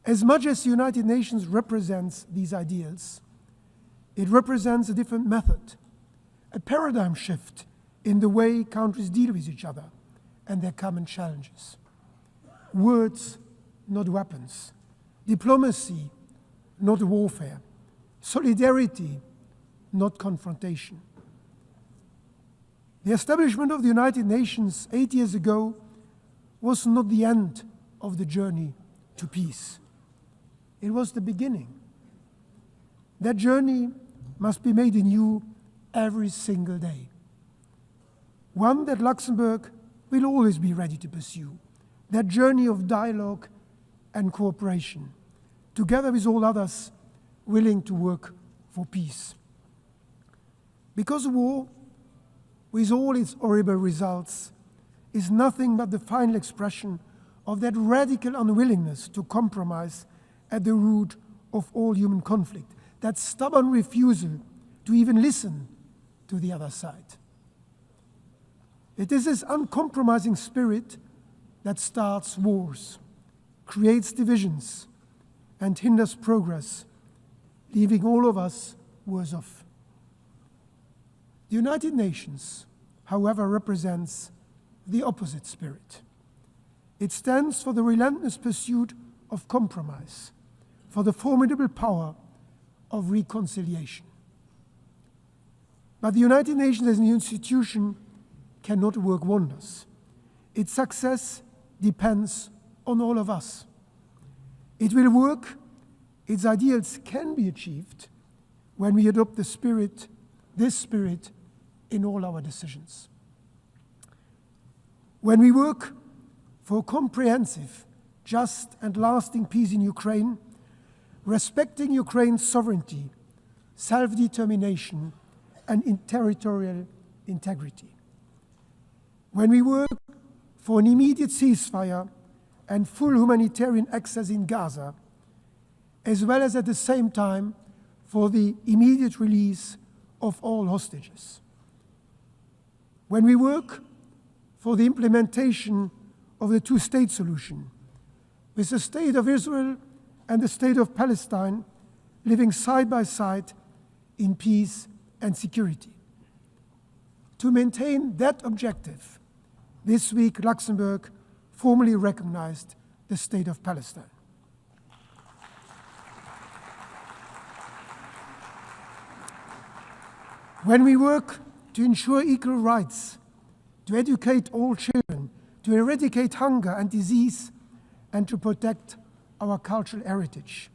As much as the United Nations represents these ideals, it represents a different method, a paradigm shift in the way countries deal with each other and their common challenges. Words, not weapons. Diplomacy, not warfare. Solidarity, not confrontation. The establishment of the United Nations 8 years ago was not the end of the journey to peace. It was the beginning. That journey must be made anew every single day. One that Luxembourg will always be ready to pursue. That journey of dialogue and cooperation, together with all others willing to work for peace. Because war, with all its horrible results, is nothing but the final expression of that radical unwillingness to compromise at the root of all human conflict, that stubborn refusal to even listen to the other side. It is this uncompromising spirit that starts wars, creates divisions, and hinders progress, leaving all of us worse off. The United Nations, however, represents the opposite spirit. It stands for the relentless pursuit of compromise, for the formidable power of reconciliation. But the United Nations as an institution cannot work wonders. Its success depends on all of us. It will work, its ideals can be achieved when we adopt this spirit in all our decisions. When we work for comprehensive, just and lasting peace in Ukraine, respecting Ukraine's sovereignty, self-determination, and territorial integrity. When we work for an immediate ceasefire and full humanitarian access in Gaza, as well as at the same time for the immediate release of all hostages. When we work for the implementation of the two-state solution, with the State of Israel and the State of Palestine living side by side in peace and security. To maintain that objective, this week Luxembourg formally recognized the State of Palestine. When we work to ensure equal rights, to educate all children, to eradicate hunger and disease, and to protect our cultural heritage.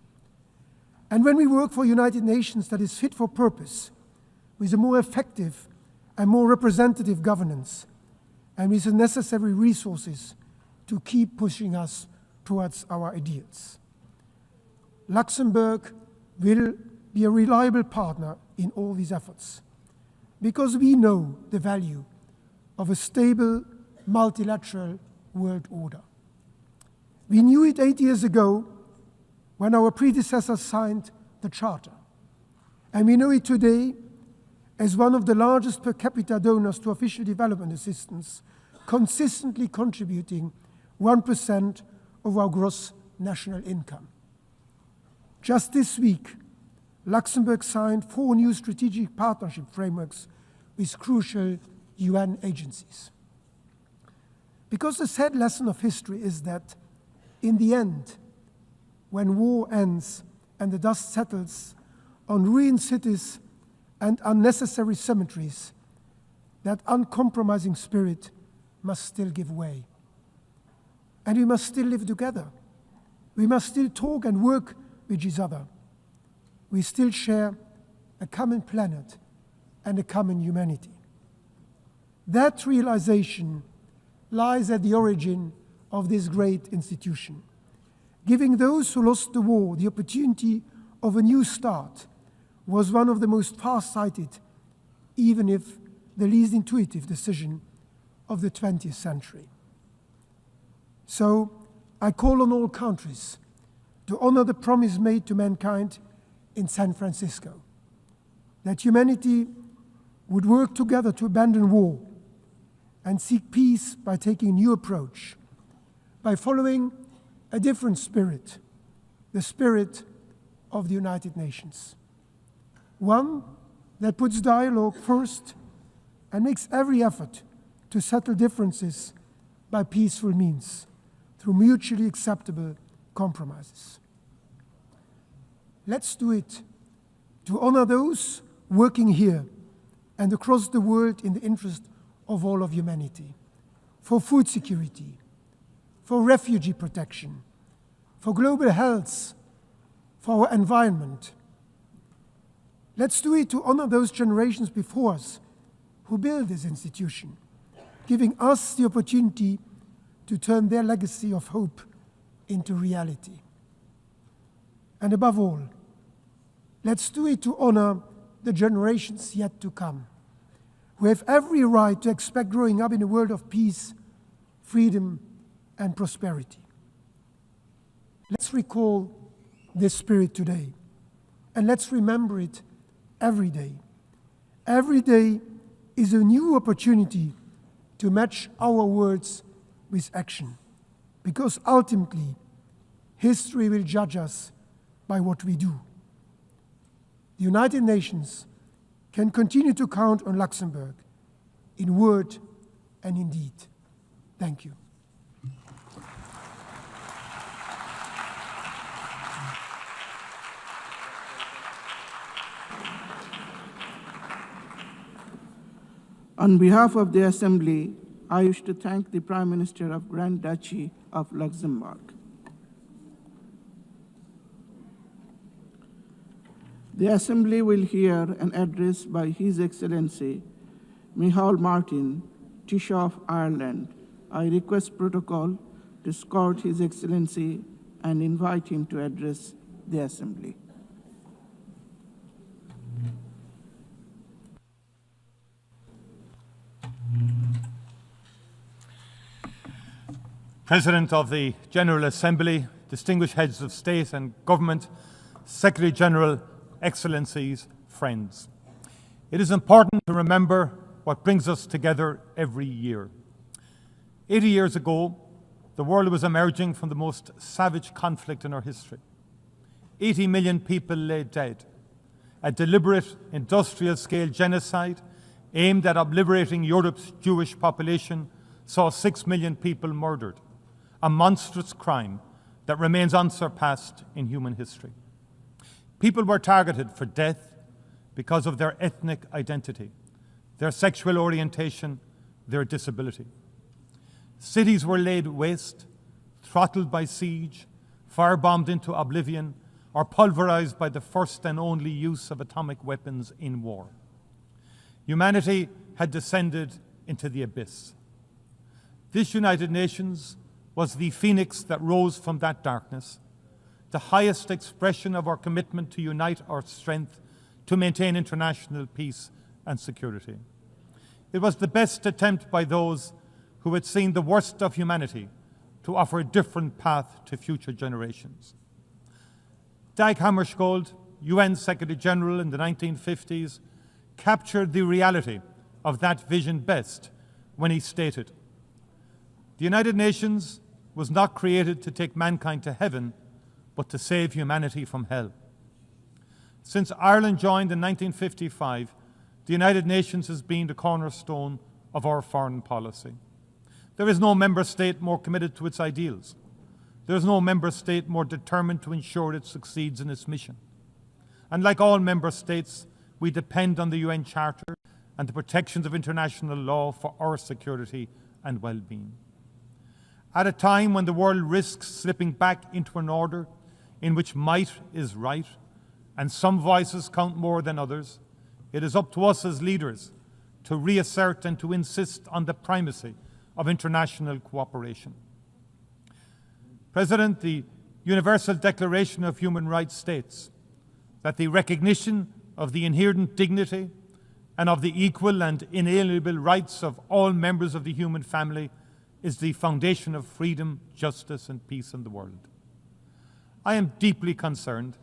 And when we work for a United Nations that is fit for purpose, with a more effective and more representative governance, and with the necessary resources to keep pushing us towards our ideals. Luxembourg will be a reliable partner in all these efforts, because we know the value of a stable, multilateral world order. We knew it 8 years ago when our predecessors signed the Charter. And we know it today as one of the largest per capita donors to official development assistance, consistently contributing 1% of our gross national income. Just this week, Luxembourg signed 4 new strategic partnership frameworks with crucial UN agencies. Because the sad lesson of history is that in the end, when war ends and the dust settles on ruined cities and unnecessary cemeteries, that uncompromising spirit must still give way. And we must still live together. We must still talk and work with each other. We still share a common planet and a common humanity. That realization lies at the origin of this great institution, giving those who lost the war the opportunity of a new start was one of the most far-sighted, even if the least intuitive decision of the 20th century. So I call on all countries to honor the promise made to mankind in San Francisco, that humanity would work together to abandon war and seek peace by taking a new approach, by following a different spirit, the spirit of the United Nations. One that puts dialogue first and makes every effort to settle differences by peaceful means, through mutually acceptable compromises. Let's do it to honor those working here and across the world in the interest of all of humanity, for food security, for refugee protection, for global health, for our environment. Let's do it to honor those generations before us who built this institution, giving us the opportunity to turn their legacy of hope into reality. And above all, let's do it to honor the generations yet to come, who have every right to expect growing up in a world of peace, freedom, and prosperity. Let's recall this spirit today, and let's remember it every day. Every day is a new opportunity to match our words with action, because ultimately, history will judge us by what we do. The United Nations can continue to count on Luxembourg in word and in deed. Thank you. On behalf of the Assembly, I wish to thank the Prime Minister of Grand Duchy of Luxembourg. The Assembly will hear an address by His Excellency Micheál Martin, Taoiseach of Ireland. I request protocol to escort His Excellency and invite him to address the Assembly. President of the General Assembly, distinguished heads of state and government, Secretary General, Excellencies, friends. It is important to remember what brings us together every year. 80 years ago, the world was emerging from the most savage conflict in our history. 80 million people lay dead. A deliberate industrial-scale genocide aimed at obliterating Europe's Jewish population saw 6 million people murdered, a monstrous crime that remains unsurpassed in human history. People were targeted for death because of their ethnic identity, their sexual orientation, their disability. Cities were laid waste, throttled by siege, firebombed into oblivion, or pulverized by the first and only use of atomic weapons in war. Humanity had descended into the abyss. This United Nations was the phoenix that rose from that darkness, the highest expression of our commitment to unite our strength to maintain international peace and security. It was the best attempt by those who had seen the worst of humanity to offer a different path to future generations. Dag Hammarskjöld, UN Secretary General in the 1950s, captured the reality of that vision best when he stated, "The United Nations was not created to take mankind to heaven, but to save humanity from hell." Since Ireland joined in 1955, the United Nations has been the cornerstone of our foreign policy. There is no member state more committed to its ideals. There is no member state more determined to ensure it succeeds in its mission. And like all member states, we depend on the UN Charter and the protections of international law for our security and well-being. At a time when the world risks slipping back into an order in which might is right and some voices count more than others, it is up to us as leaders to reassert and to insist on the primacy of international cooperation. President, the Universal Declaration of Human Rights states that the recognition of the inherent dignity and of the equal and inalienable rights of all members of the human family is the foundation of freedom, justice, and peace in the world. I am deeply concerned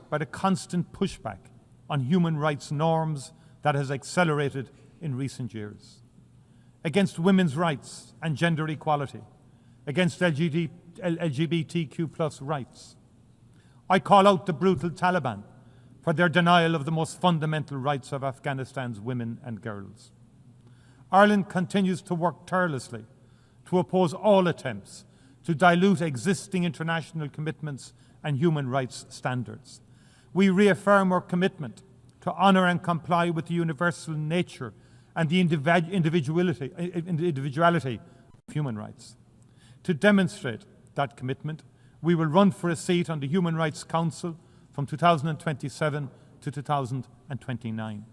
by the constant pushback on human rights norms that has accelerated in recent years, against women's rights and gender equality, against LGBTQ+ rights. I call out the brutal Taliban for their denial of the most fundamental rights of Afghanistan's women and girls. Ireland continues to work tirelessly to oppose all attempts to dilute existing international commitments and human rights standards. We reaffirm our commitment to honour and comply with the universal nature and the individuality of human rights. To demonstrate that commitment, we will run for a seat on the Human Rights Council from 2027 to 2029.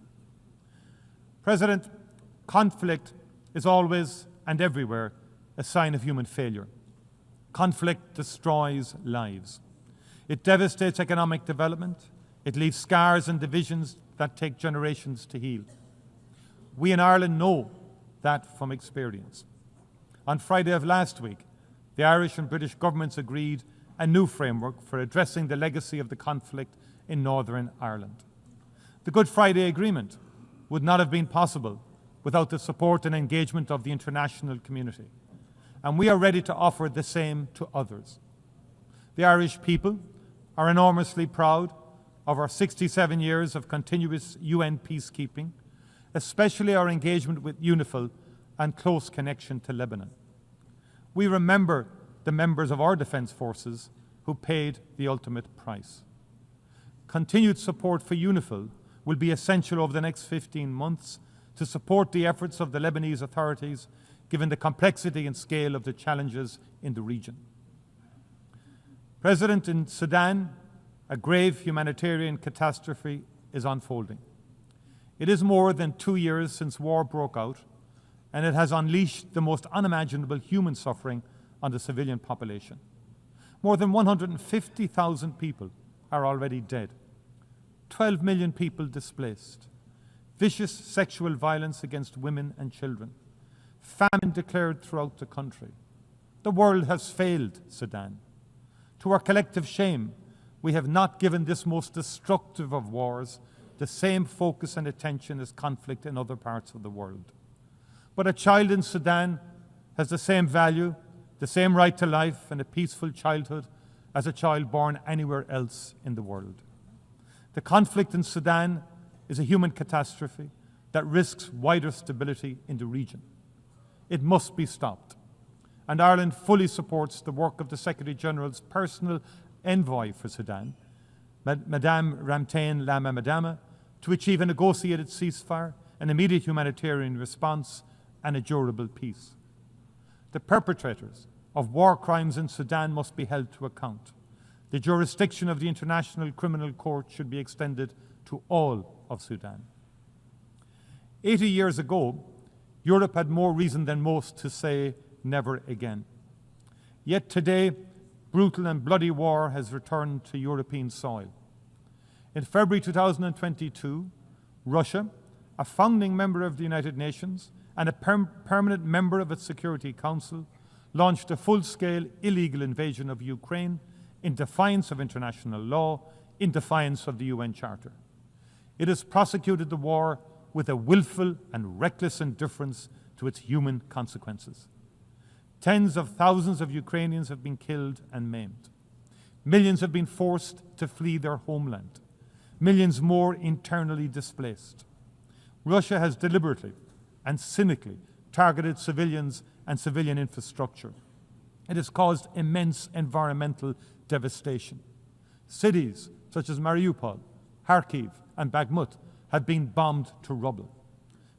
President, conflict is always and everywhere a sign of human failure. Conflict destroys lives. It devastates economic development. It leaves scars and divisions that take generations to heal. We in Ireland know that from experience. On Friday of last week, the Irish and British governments agreed a new framework for addressing the legacy of the conflict in Northern Ireland. The Good Friday Agreement would not have been possible without the support and engagement of the international community, and we are ready to offer the same to others. The Irish people are enormously proud of our 67 years of continuous UN peacekeeping, especially our engagement with UNIFIL and close connection to Lebanon. We remember the members of our defence forces who paid the ultimate price. Continued support for UNIFIL will be essential over the next 15 months to support the efforts of the Lebanese authorities, given the complexity and scale of the challenges in the region. President, in Sudan, a grave humanitarian catastrophe is unfolding. It is more than 2 years since war broke out, and it has unleashed the most unimaginable human suffering on the civilian population. More than 150,000 people are already dead. 12 million people displaced. Vicious sexual violence against women and children. Famine declared throughout the country. The world has failed Sudan. To our collective shame, we have not given this most destructive of wars the same focus and attention as conflict in other parts of the world. But a child in Sudan has the same value, the same right to life and a peaceful childhood as a child born anywhere else in the world. The conflict in Sudan is a human catastrophe that risks wider stability in the region. It must be stopped. And Ireland fully supports the work of the Secretary-General's personal envoy for Sudan, Madame Ramtane Lama-Madama, to achieve a negotiated ceasefire, an immediate humanitarian response, and a durable peace. The perpetrators of war crimes in Sudan must be held to account. The jurisdiction of the International Criminal Court should be extended to all of Sudan. 80 years ago, Europe had more reason than most to say never again. Yet today, brutal and bloody war has returned to European soil. In February 2022, Russia, a founding member of the United Nations and a permanent member of its Security Council, launched a full-scale illegal invasion of Ukraine in defiance of international law, in defiance of the UN Charter. It has prosecuted the war with a willful and reckless indifference to its human consequences. Tens of thousands of Ukrainians have been killed and maimed. Millions have been forced to flee their homeland. Millions more internally displaced. Russia has deliberately and cynically targeted civilians and civilian infrastructure. It has caused immense environmental devastation. Cities such as Mariupol, Kharkiv, and Bakhmut have been bombed to rubble.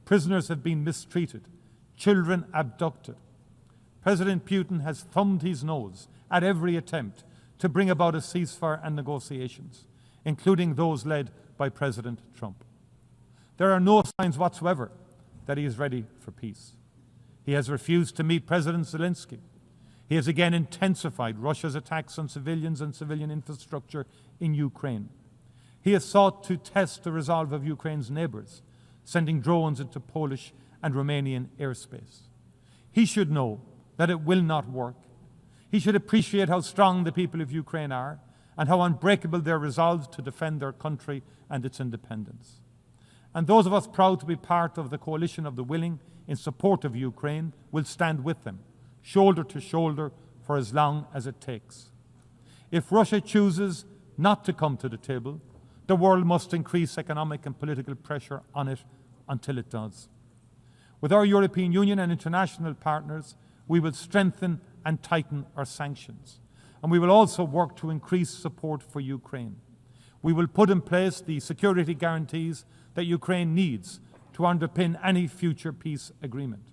Prisoners have been mistreated, children abducted. President Putin has thumbed his nose at every attempt to bring about a ceasefire and negotiations, including those led by President Trump. There are no signs whatsoever that he is ready for peace. He has refused to meet President Zelensky. He has again intensified Russia's attacks on civilians and civilian infrastructure in Ukraine. He has sought to test the resolve of Ukraine's neighbours, sending drones into Polish and Romanian airspace. He should know that it will not work. He should appreciate how strong the people of Ukraine are and how unbreakable their resolve to defend their country and its independence. And those of us proud to be part of the coalition of the willing in support of Ukraine will stand with them, shoulder to shoulder, for as long as it takes. If Russia chooses not to come to the table, the world must increase economic and political pressure on it until it does. With our European Union and international partners, we will strengthen and tighten our sanctions. And we will also work to increase support for Ukraine. We will put in place the security guarantees that Ukraine needs to underpin any future peace agreement.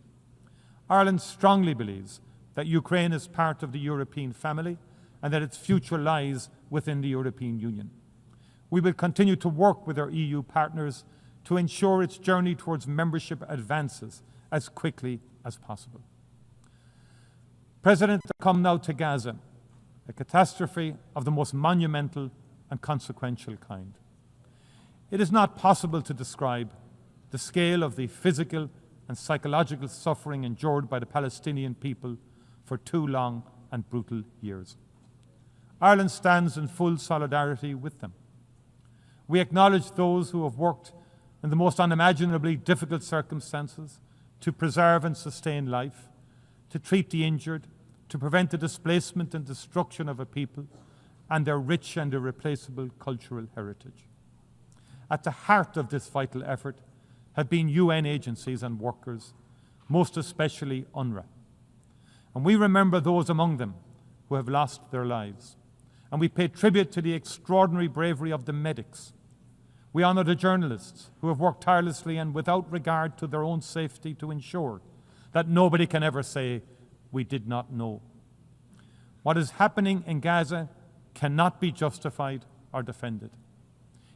Ireland strongly believes that Ukraine is part of the European family and that its future lies within the European Union. We will continue to work with our EU partners to ensure its journey towards membership advances as quickly as possible. President, I come now to Gaza, a catastrophe of the most monumental and consequential kind. It is not possible to describe the scale of the physical and psychological suffering endured by the Palestinian people for 2 long and brutal years. Ireland stands in full solidarity with them. We acknowledge those who have worked in the most unimaginably difficult circumstances to preserve and sustain life, to treat the injured, to prevent the displacement and destruction of a people and their rich and irreplaceable cultural heritage. At the heart of this vital effort have been UN agencies and workers, most especially UNRWA. And we remember those among them who have lost their lives. And we pay tribute to the extraordinary bravery of the medics. We honour the journalists who have worked tirelessly and without regard to their own safety to ensure that nobody can ever say, "We did not know." What is happening in Gaza cannot be justified or defended.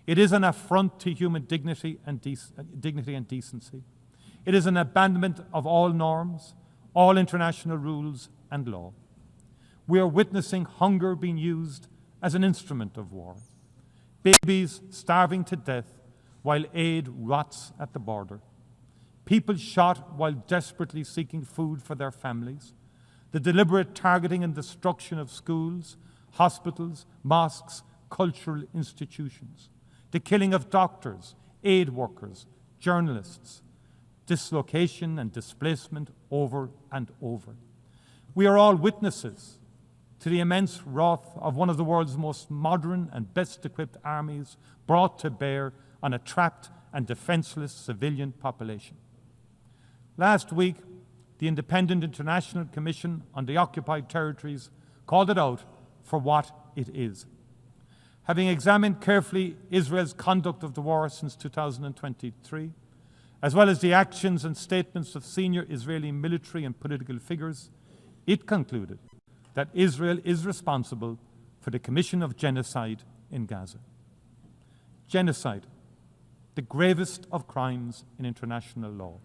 It is an affront to human dignity and decency. It is an abandonment of all norms, all international rules and law. We are witnessing hunger being used as an instrument of war. Babies starving to death while aid rots at the border. People shot while desperately seeking food for their families. The deliberate targeting and destruction of schools, hospitals, mosques, cultural institutions. The killing of doctors, aid workers, journalists. Dislocation and displacement over and over. We are all witnesses to the immense wrath of one of the world's most modern and best-equipped armies brought to bear on a trapped and defenseless civilian population. Last week, the Independent International Commission on the Occupied Territories called it out for what it is. Having examined carefully Israel's conduct of the war since 2023, as well as the actions and statements of senior Israeli military and political figures, it concluded that Israel is responsible for the commission of genocide in Gaza. Genocide, the gravest of crimes in international law.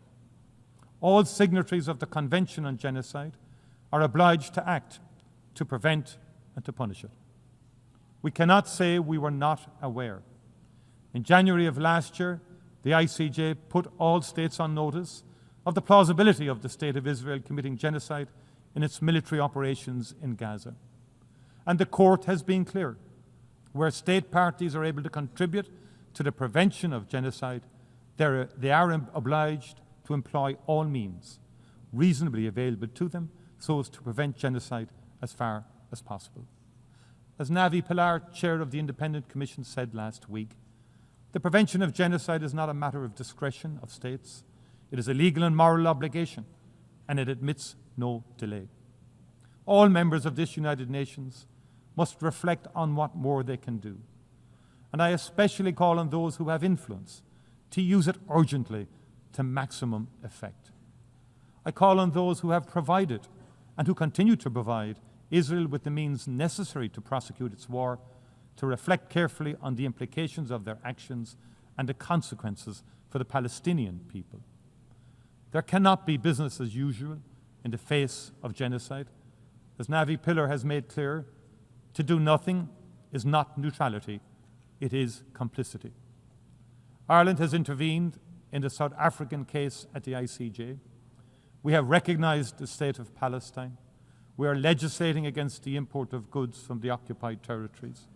All signatories of the Convention on Genocide are obliged to act to prevent and to punish it. We cannot say we were not aware. In January of last year, the ICJ put all states on notice of the plausibility of the State of Israel committing genocide in its military operations in Gaza. And the court has been clear. Where state parties are able to contribute to the prevention of genocide, they are obliged to employ all means reasonably available to them so as to prevent genocide as far as possible. As Navi Pilar, chair of the Independent Commission, said last week, the prevention of genocide is not a matter of discretion of states. It is a legal and moral obligation, and it admits no delay. all members of this United Nations must reflect on what more they can do. And I especially call on those who have influence to use it urgently to maximum effect. I call on those who have provided and who continue to provide Israel with the means necessary to prosecute its war to reflect carefully on the implications of their actions and the consequences for the Palestinian people. There cannot be business as usual in the face of genocide. As Navi Pillai has made clear, to do nothing is not neutrality, it is complicity. Ireland has intervened in the South African case at the ICJ. We have recognized the state of Palestine. We are legislating against the import of goods from the occupied territories.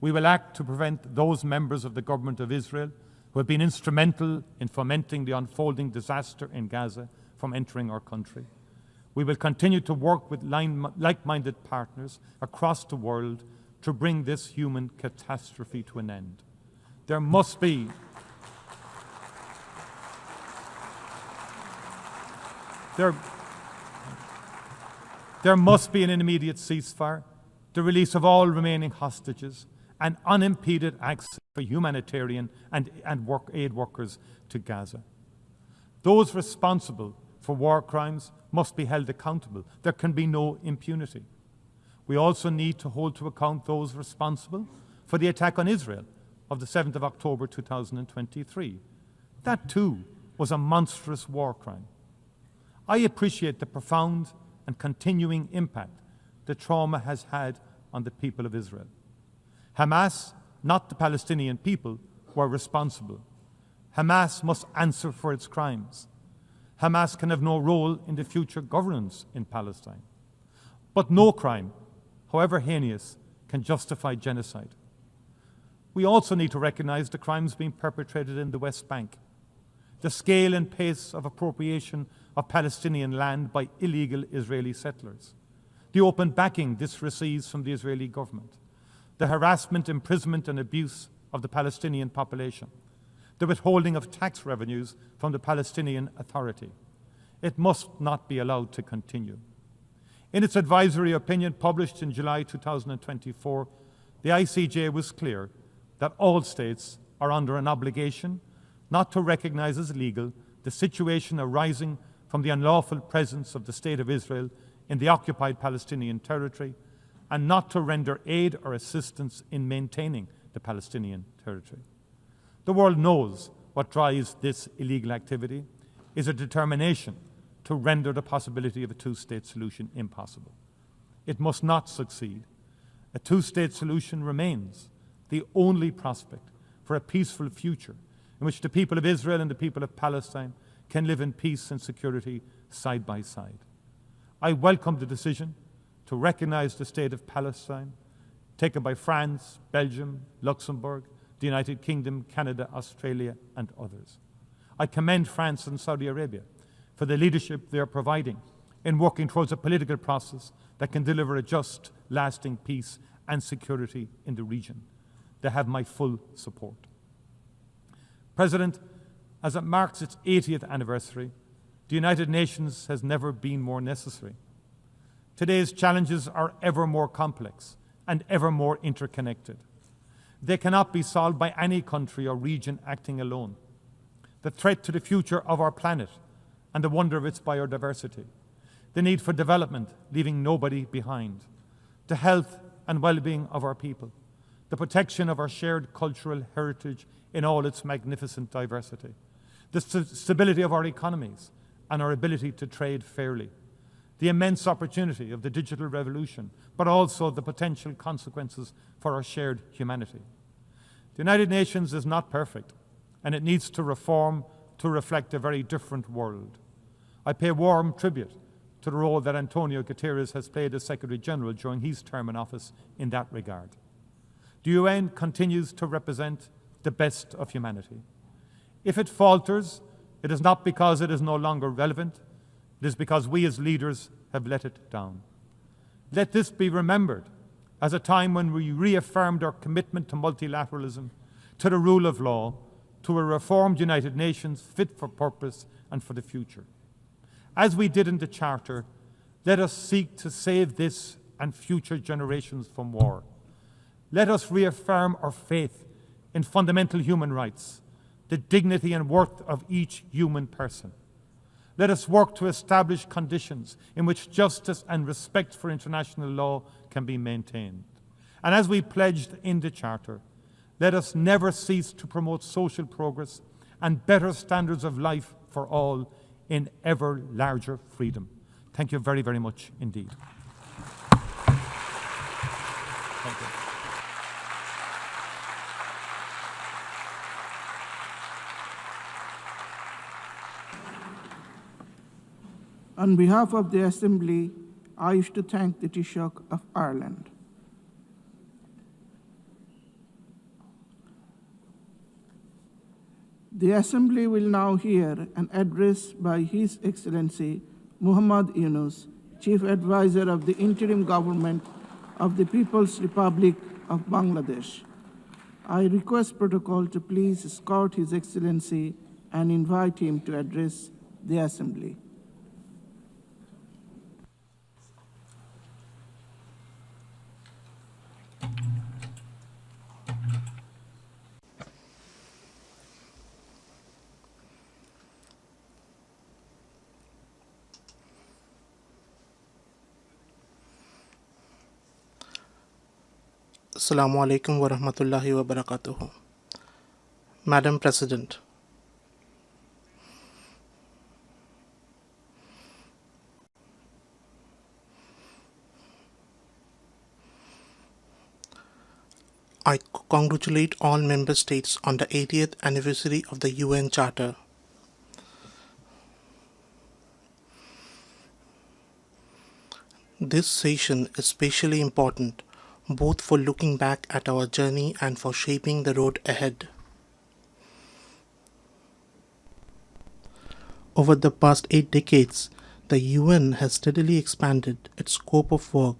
We will act to prevent those members of the government of Israel who have been instrumental in fomenting the unfolding disaster in Gaza from entering our country. We will continue to work with like-minded partners across the world to bring this human catastrophe to an end. There must be There must be an immediate ceasefire, the release of all remaining hostages, and unimpeded access for humanitarian and aid workers to Gaza. Those responsible for war crimes must be held accountable. There can be no impunity. We also need to hold to account those responsible for the attack on Israel of the 7th of October 2023. That too was a monstrous war crime. I appreciate the profound and continuing impact the trauma has had on the people of Israel. Hamas, not the Palestinian people, were responsible. Hamas must answer for its crimes. Hamas can have no role in the future governance in Palestine. But no crime, however heinous, can justify genocide. We also need to recognize the crimes being perpetrated in the West Bank. The scale and pace of appropriation of Palestinian land by illegal Israeli settlers. The open backing this receives from the Israeli government. The harassment, imprisonment and abuse of the Palestinian population. The withholding of tax revenues from the Palestinian Authority. It must not be allowed to continue. In its advisory opinion published in July 2024, the ICJ was clear that all states are under an obligation not to recognize as legal the situation arising from the unlawful presence of the State of Israel in the occupied Palestinian territory and not to render aid or assistance in maintaining the Palestinian territory. The world knows what drives this illegal activity is a determination to render the possibility of a two-state solution impossible. It must not succeed. A two-state solution remains the only prospect for a peaceful future in which the people of Israel and the people of Palestine can live in peace and security side by side. I welcome the decision to recognize the state of Palestine taken by France, Belgium, Luxembourg, the United Kingdom, Canada, Australia, and others. I commend France and Saudi Arabia for the leadership they are providing in working towards a political process that can deliver a just, lasting peace and security in the region. They have my full support. President, as it marks its 80th anniversary, the United Nations has never been more necessary. Today's challenges are ever more complex and ever more interconnected. They cannot be solved by any country or region acting alone. The threat to the future of our planet and the wonder of its biodiversity, the need for development, leaving nobody behind, the health and well-being of our people, the protection of our shared cultural heritage in all its magnificent diversity, the stability of our economies and our ability to trade fairly, the immense opportunity of the digital revolution, but also the potential consequences for our shared humanity. The United Nations is not perfect, and it needs to reform to reflect a very different world. I pay warm tribute to the role that Antonio Guterres has played as Secretary General during his term in office in that regard. The UN continues to represent the best of humanity. If it falters, it is not because it is no longer relevant, it is because we as leaders have let it down. Let this be remembered as a time when we reaffirmed our commitment to multilateralism, to the rule of law, to a reformed United Nations fit for purpose and for the future. As we did in the Charter, Let us seek to save this and future generations from war. Let us reaffirm our faith in fundamental human rights, the dignity and worth of each human person. Let us work to establish conditions in which justice and respect for international law can be maintained. And as we pledged in the Charter, let us never cease to promote social progress and better standards of life for all in ever larger freedom. Thank you very, very much indeed. Thank you. On behalf of the Assembly, I wish to thank the Taoiseach of Ireland. The Assembly will now hear an address by His Excellency Muhammad Yunus, Chief Advisor of the Interim Government of the People's Republic of Bangladesh. I request protocol to please escort His Excellency and invite him to address the Assembly. Assalamu alaikum wa rahmatullahi wa barakatuhu. Madam President, I congratulate all member states on the 80th anniversary of the UN Charter. This session is especially important both for looking back at our journey and for shaping the road ahead. Over the past 8 decades, the UN has steadily expanded its scope of work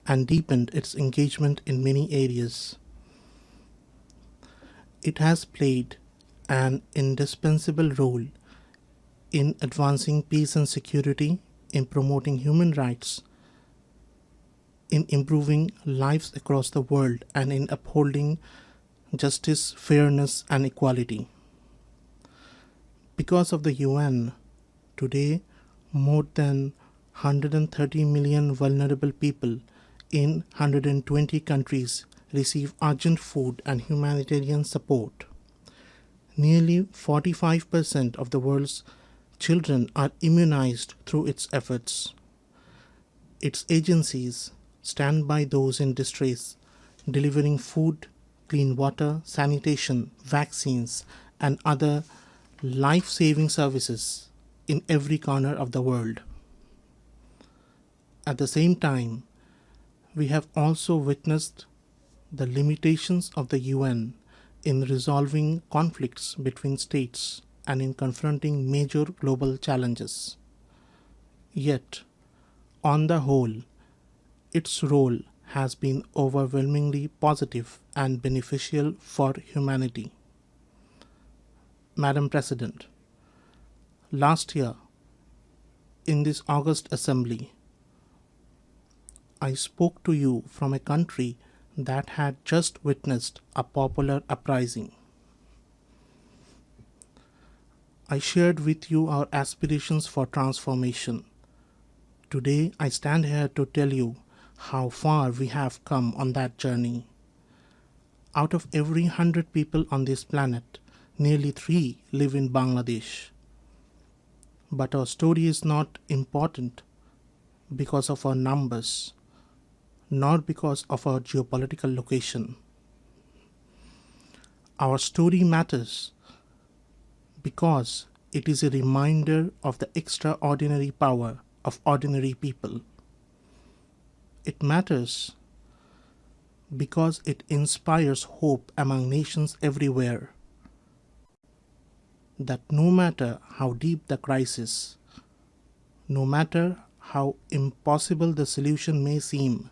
and deepened its engagement in many areas. It has played an indispensable role in advancing peace and security, in promoting human rights, in improving lives across the world, and in upholding justice, fairness, and equality. Because of the UN, today more than 130 million vulnerable people in 120 countries receive urgent food and humanitarian support. Nearly 45% of the world's children are immunized through its efforts. Its agencies stand by those in distress, delivering food, clean water, sanitation, vaccines, and other life-saving services in every corner of the world. At the same time, we have also witnessed the limitations of the UN in resolving conflicts between states and in confronting major global challenges. Yet, on the whole, its role has been overwhelmingly positive and beneficial for humanity. Madam President, last year, in this August Assembly, I spoke to you from a country that had just witnessed a popular uprising. I shared with you our aspirations for transformation. Today, I stand here to tell you how far we have come on that journey. Out of every 100 people on this planet, nearly 3 live in Bangladesh. But our story is not important because of our numbers, nor because of our geopolitical location. Our story matters because it is a reminder of the extraordinary power of ordinary people. It matters because it inspires hope among nations everywhere that no matter how deep the crisis, no matter how impossible the solution may seem,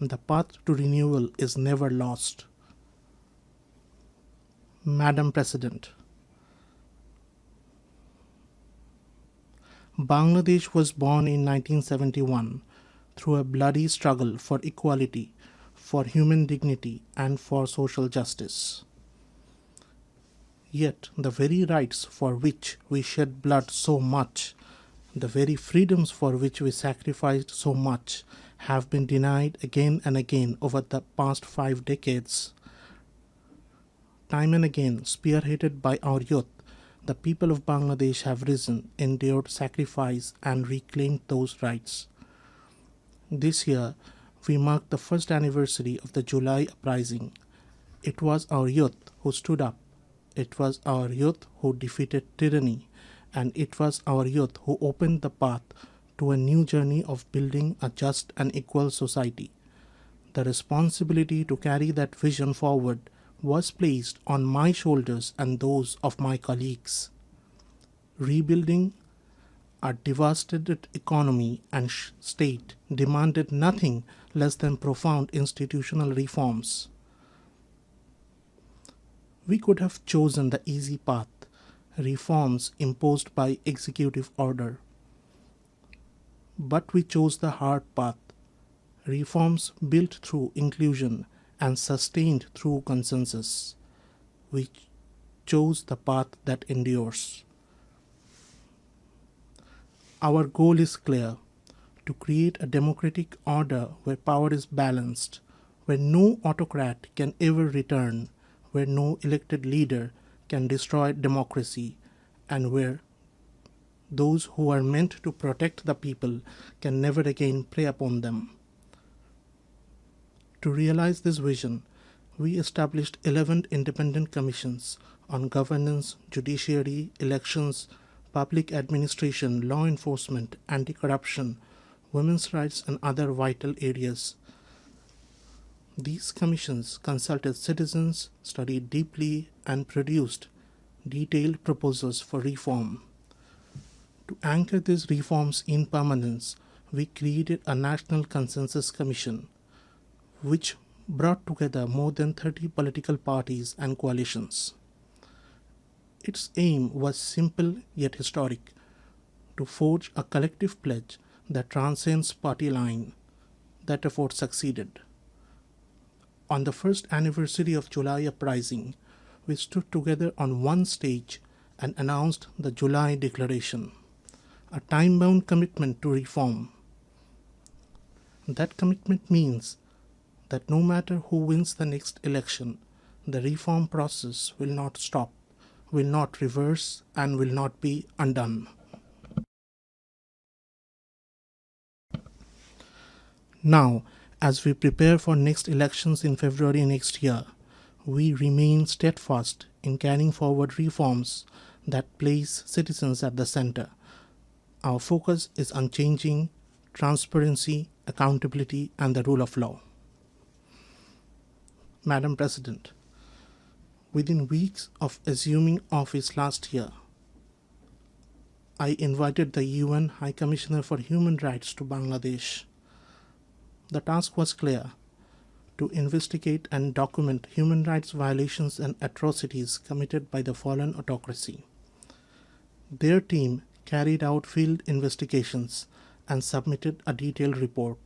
the path to renewal is never lost. Madam President, Bangladesh was born in 1971 through a bloody struggle for equality, for human dignity, and for social justice. Yet the very rights for which we shed blood so much, the very freedoms for which we sacrificed so much, have been denied again and again over the past 5 decades. Time and again, spearheaded by our youth, the people of Bangladesh have risen, endured sacrifice, and reclaimed those rights. This year, we mark the first anniversary of the July uprising. It was our youth who stood up. It was our youth who defeated tyranny. And it was our youth who opened the path to a new journey of building a just and equal society. The responsibility to carry that vision forward was placed on my shoulders and those of my colleagues. Rebuilding a devastated economy and state demanded nothing less than profound institutional reforms. We could have chosen the easy path, reforms imposed by executive order. But we chose the hard path, reforms built through inclusion and sustained through consensus. We chose the path that endures. Our goal is clear: to create a democratic order where power is balanced, where no autocrat can ever return, where no elected leader can destroy democracy, and where those who are meant to protect the people can never again prey upon them. To realize this vision, we established 11 independent commissions on governance, judiciary, elections, public administration, law enforcement, anti-corruption, women's rights, and other vital areas. These commissions consulted citizens, studied deeply, and produced detailed proposals for reform. To anchor these reforms in permanence, we created a National Consensus Commission, which brought together more than 30 political parties and coalitions. Its aim was simple yet historic: to forge a collective pledge that transcends party line. That effort succeeded. On the first anniversary of July uprising, we stood together on one stage and announced the July Declaration, a time-bound commitment to reform. That commitment means that no matter who wins the next election, the reform process will not stop, will not reverse, and will not be undone. Now, as we prepare for next elections in February next year, we remain steadfast in carrying forward reforms that place citizens at the center. Our focus is unchanging: transparency, accountability, and the rule of law. Madam President, within weeks of assuming office last year, I invited the UN High Commissioner for Human Rights to Bangladesh. The task was clear: to investigate and document human rights violations and atrocities committed by the fallen autocracy. Their team carried out field investigations and submitted a detailed report.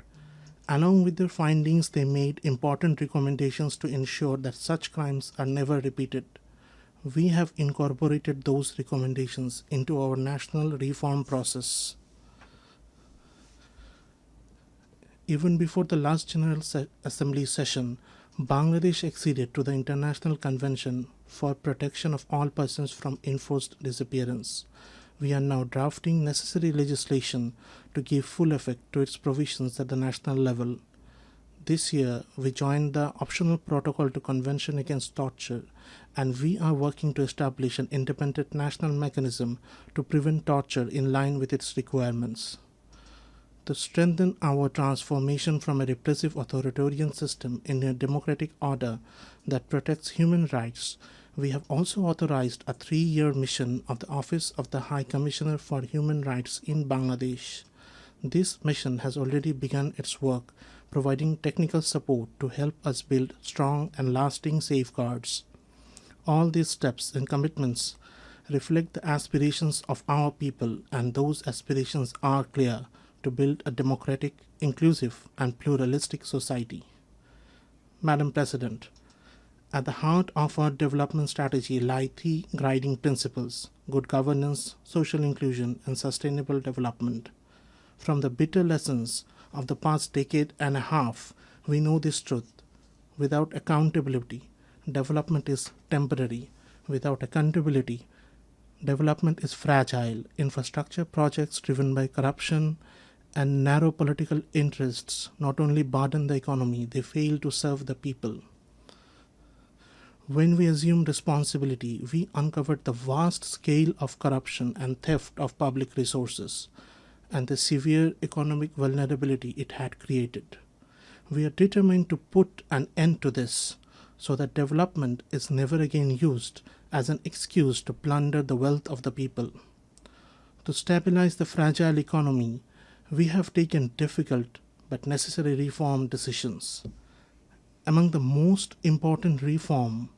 Along with their findings, they made important recommendations to ensure that such crimes are never repeated. We have incorporated those recommendations into our national reform process. Even before the last General Assembly session, Bangladesh acceded to the International Convention for Protection of All Persons from Enforced Disappearance. We are now drafting necessary legislation to give full effect to its provisions at the national level. This year, we joined the optional protocol to Convention Against Torture, and we are working to establish an independent national mechanism to prevent torture in line with its requirements. To strengthen our transformation from a repressive authoritarian system in a democratic order that protects human rights, we have also authorized a 3-year mission of the Office of the High Commissioner for Human Rights in Bangladesh. This mission has already begun its work, providing technical support to help us build strong and lasting safeguards. All these steps and commitments reflect the aspirations of our people, and those aspirations are clear: to build a democratic, inclusive, and pluralistic society. Madam President, at the heart of our development strategy lie three guiding principles: good governance, social inclusion, and sustainable development. From the bitter lessons of the past decade and a half, we know this truth. Without accountability, development is temporary. Without accountability, development is fragile. Infrastructure projects driven by corruption and narrow political interests not only burden the economy, they fail to serve the people. When we assumed responsibility, we uncovered the vast scale of corruption and theft of public resources and the severe economic vulnerability it had created. We are determined to put an end to this so that development is never again used as an excuse to plunder the wealth of the people. To stabilize the fragile economy, we have taken difficult but necessary reform decisions. Among the most important reform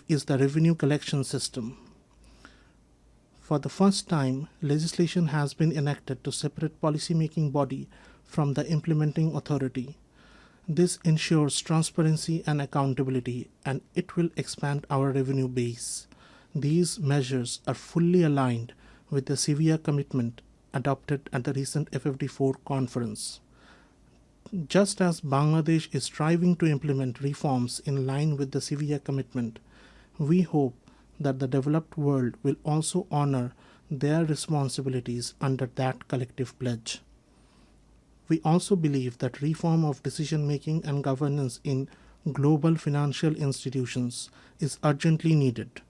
is the revenue collection system. For the first time, legislation has been enacted to separate policy-making body from the implementing authority. This ensures transparency and accountability, and it will expand our revenue base. These measures are fully aligned with the severe commitment adopted at the recent FFD4 conference. Just as Bangladesh is striving to implement reforms in line with the severe commitment, we hope that the developed world will also honor their responsibilities under that collective pledge. We also believe that reform of decision-making and governance in global financial institutions is urgently needed.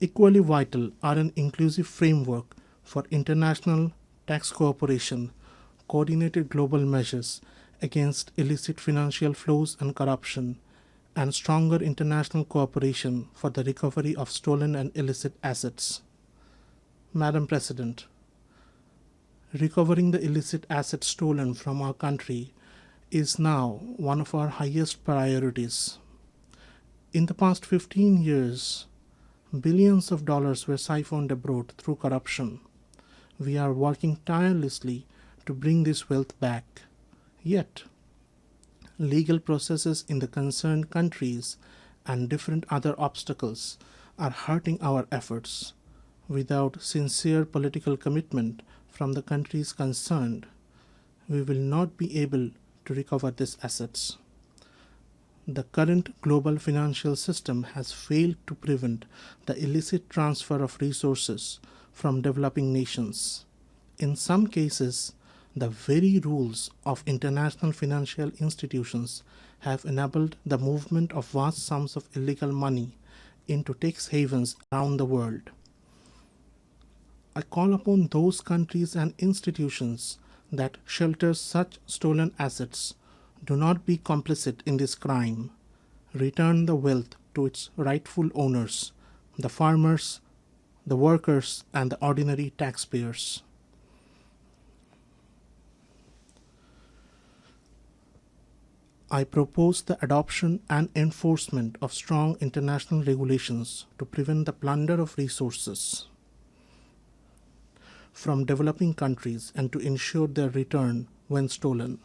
Equally vital are an inclusive framework for international tax cooperation, coordinated global measures against illicit financial flows and corruption, and stronger international cooperation for the recovery of stolen and illicit assets. Madam President, recovering the illicit assets stolen from our country is now one of our highest priorities. In the past 15 years, billions of dollars were siphoned abroad through corruption. We are working tirelessly to bring this wealth back. Yet, legal processes in the concerned countries and different other obstacles are hurting our efforts. Without sincere political commitment from the countries concerned, we will not be able to recover these assets. The current global financial system has failed to prevent the illicit transfer of resources from developing nations. In some cases, the very rules of international financial institutions have enabled the movement of vast sums of illegal money into tax havens around the world. I call upon those countries and institutions that shelter such stolen assets: do not be complicit in this crime. Return the wealth to its rightful owners, the farmers, the workers, and the ordinary taxpayers. I propose the adoption and enforcement of strong international regulations to prevent the plunder of resources from developing countries and to ensure their return when stolen.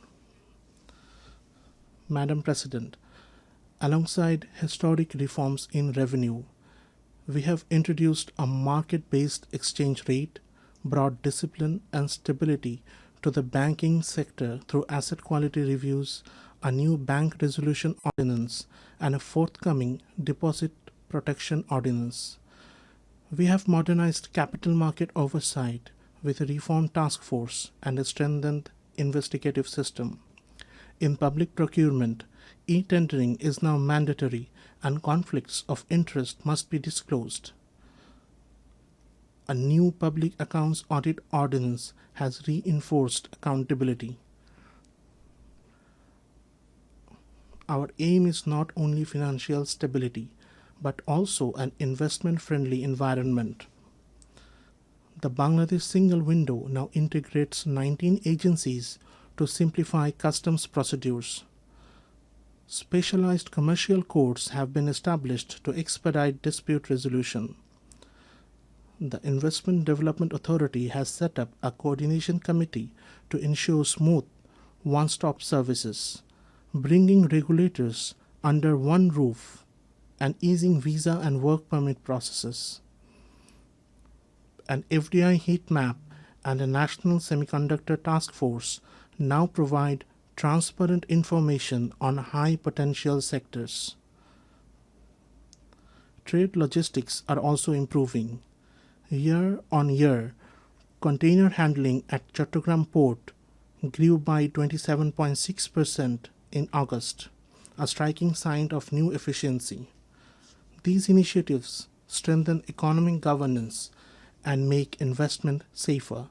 Madam President, alongside historic reforms in revenue, we have introduced a market-based exchange rate, brought discipline and stability to the banking sector through asset quality reviews, a new bank resolution ordinance, and a forthcoming deposit protection ordinance. We have modernized capital market oversight with a reformed task force and a strengthened investigative system. In public procurement, e-tendering is now mandatory and conflicts of interest must be disclosed. A new public accounts audit ordinance has reinforced accountability. Our aim is not only financial stability, but also an investment-friendly environment. The Bangladesh single window now integrates 19 agencies to simplify customs procedures. Specialized commercial courts have been established to expedite dispute resolution. the Investment Development Authority has set up a coordination committee to ensure smooth one-stop services, bringing regulators under one roof and easing visa and work permit processes. An FDI heat map and a national semiconductor task force now provide transparent information on high potential sectors. Trade logistics are also improving. Year on year, container handling at Chattogram port grew by 27.6% in August, a striking sign of new efficiency. These initiatives strengthen economic governance and make investment safer.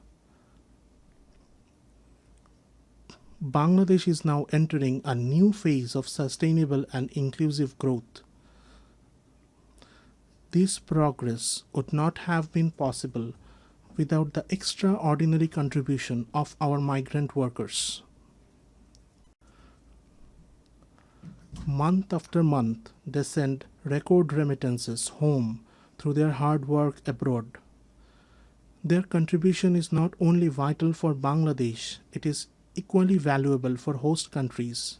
Bangladesh is now entering a new phase of sustainable and inclusive growth. This progress would not have been possible without the extraordinary contribution of our migrant workers. Month after month, they send record remittances home through their hard work abroad. Their contribution is not only vital for Bangladesh, it is equally valuable for host countries,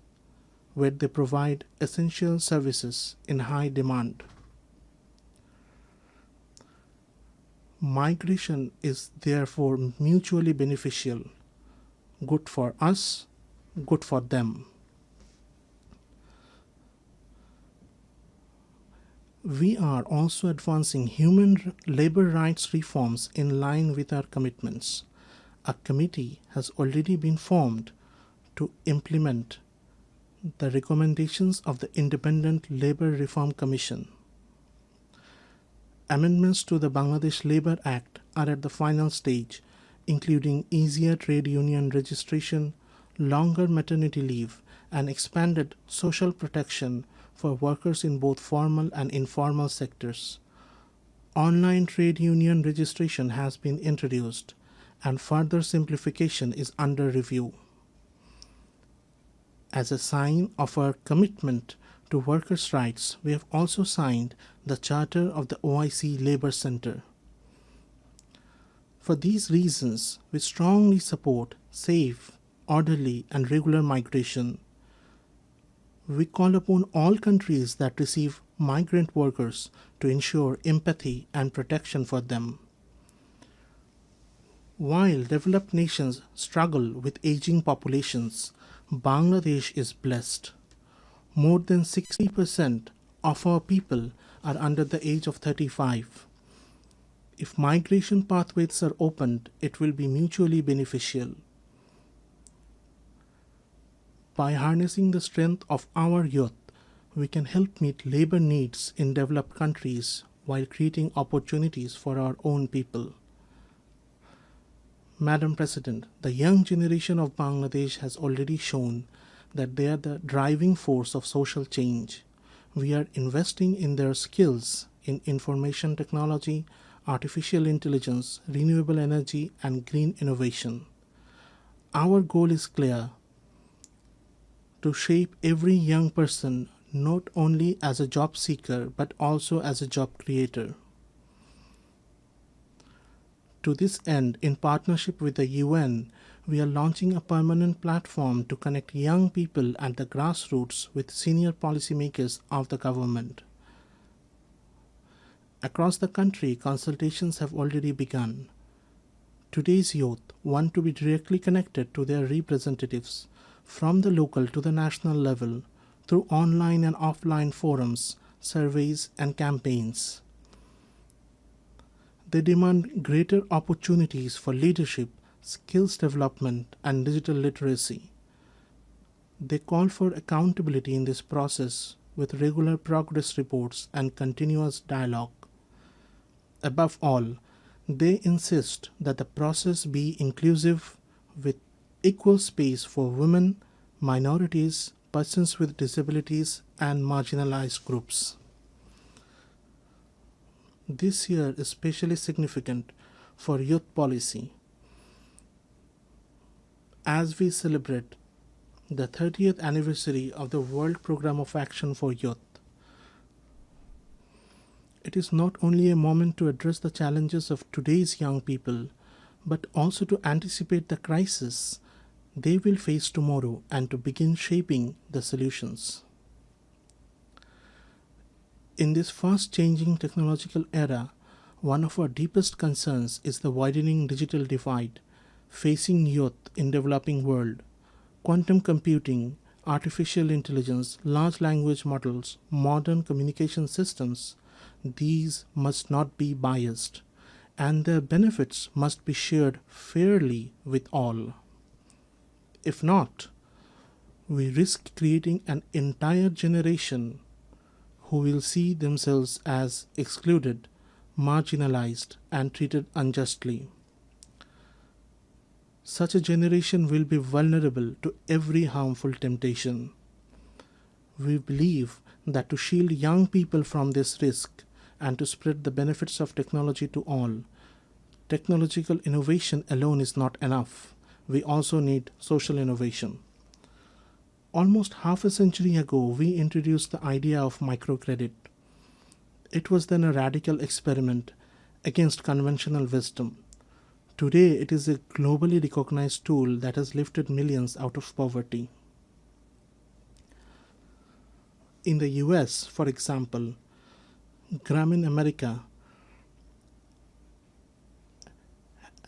where they provide essential services in high demand. Migration is therefore mutually beneficial, good for us, good for them. We are also advancing human labor rights reforms in line with our commitments. A committee has already been formed to implement the recommendations of the Independent Labor Reform Commission. Amendments to the Bangladesh Labour Act are at the final stage, including easier trade union registration, longer maternity leave, and expanded social protection for workers in both formal and informal sectors. Online trade union registration has been introduced, and further simplification is under review. As a sign of our commitment to workers' rights, we have also signed the Charter of the OIC Labour Center. For these reasons, we strongly support safe, orderly, and regular migration. We call upon all countries that receive migrant workers to ensure empathy and protection for them. While developed nations struggle with aging populations, Bangladesh is blessed. More than 60% of our people are under the age of 35. If migration pathways are opened, it will be mutually beneficial. By harnessing the strength of our youth, we can help meet labor needs in developed countries while creating opportunities for our own people. Madam President, the young generation of Bangladesh has already shown that they are the driving force of social change. We are investing in their skills in information technology, artificial intelligence, renewable energy, and green innovation. Our goal is clear: to shape every young person not only as a job seeker but also as a job creator. To this end, in partnership with the UN, we are launching a permanent platform to connect young people at the grassroots with senior policymakers of the government. Across the country, consultations have already begun. Today's youth want to be directly connected to their representatives from the local to the national level through online and offline forums, surveys, and campaigns. They demand greater opportunities for leadership, skills development, and digital literacy. They call for accountability in this process with regular progress reports and continuous dialogue. Above all, they insist that the process be inclusive with equal space for women, minorities, persons with disabilities, and marginalized groups. This year is especially significant for youth policy, as we celebrate the 30th anniversary of the World Programme of Action for Youth. It is not only a moment to address the challenges of today's young people, but also to anticipate the crisis they will face tomorrow and to begin shaping the solutions. In this fast-changing technological era, one of our deepest concerns is the widening digital divide facing youth in developing world. Quantum computing, artificial intelligence, large language models, modern communication systems, these must not be biased, and their benefits must be shared fairly with all. If not, we risk creating an entire generation who will see themselves as excluded, marginalized, and treated unjustly. Such a generation will be vulnerable to every harmful temptation. We believe that to shield young people from this risk and to spread the benefits of technology to all, technological innovation alone is not enough. We also need social innovation. Almost half a century ago, we introduced the idea of microcredit. It was then a radical experiment against conventional wisdom. Today, it is a globally recognized tool that has lifted millions out of poverty. In the US, for example, Grameen America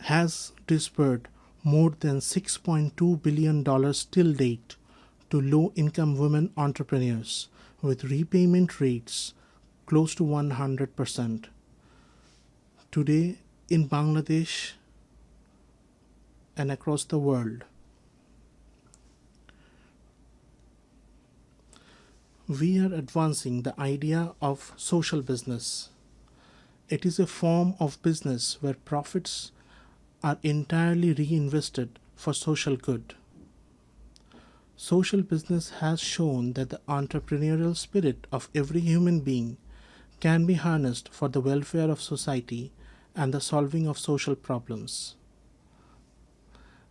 has disbursed more than $6.2 billion till date to low-income women entrepreneurs with repayment rates close to 100%. Today, in Bangladesh and across the world, we are advancing the idea of social business. It is a form of business where profits are entirely reinvested for social good. Social business has shown that the entrepreneurial spirit of every human being can be harnessed for the welfare of society and the solving of social problems.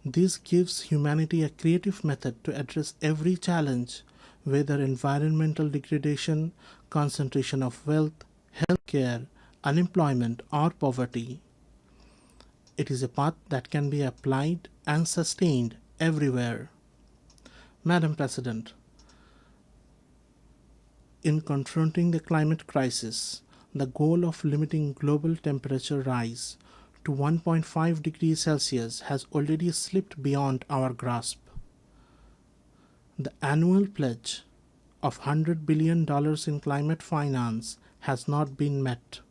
This gives humanity a creative method to address every challenge, whether environmental degradation, concentration of wealth, healthcare, unemployment, or poverty. It is a path that can be applied and sustained everywhere. Madam President, in confronting the climate crisis, the goal of limiting global temperature rise to 1.5 degrees Celsius has already slipped beyond our grasp. The annual pledge of $100 billion in climate finance has not been met.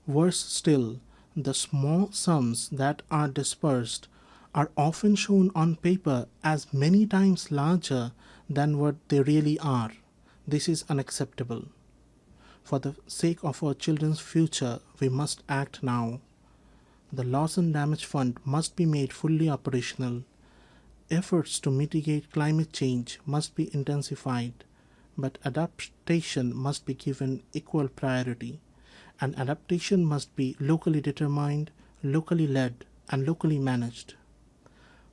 Worse still, the small sums that are dispersed are often shown on paper as many times larger than what they really are. This is unacceptable. For the sake of our children's future, we must act now. The Loss and Damage Fund must be made fully operational. Efforts to mitigate climate change must be intensified, but adaptation must be given equal priority. And adaptation must be locally determined, locally led, and locally managed.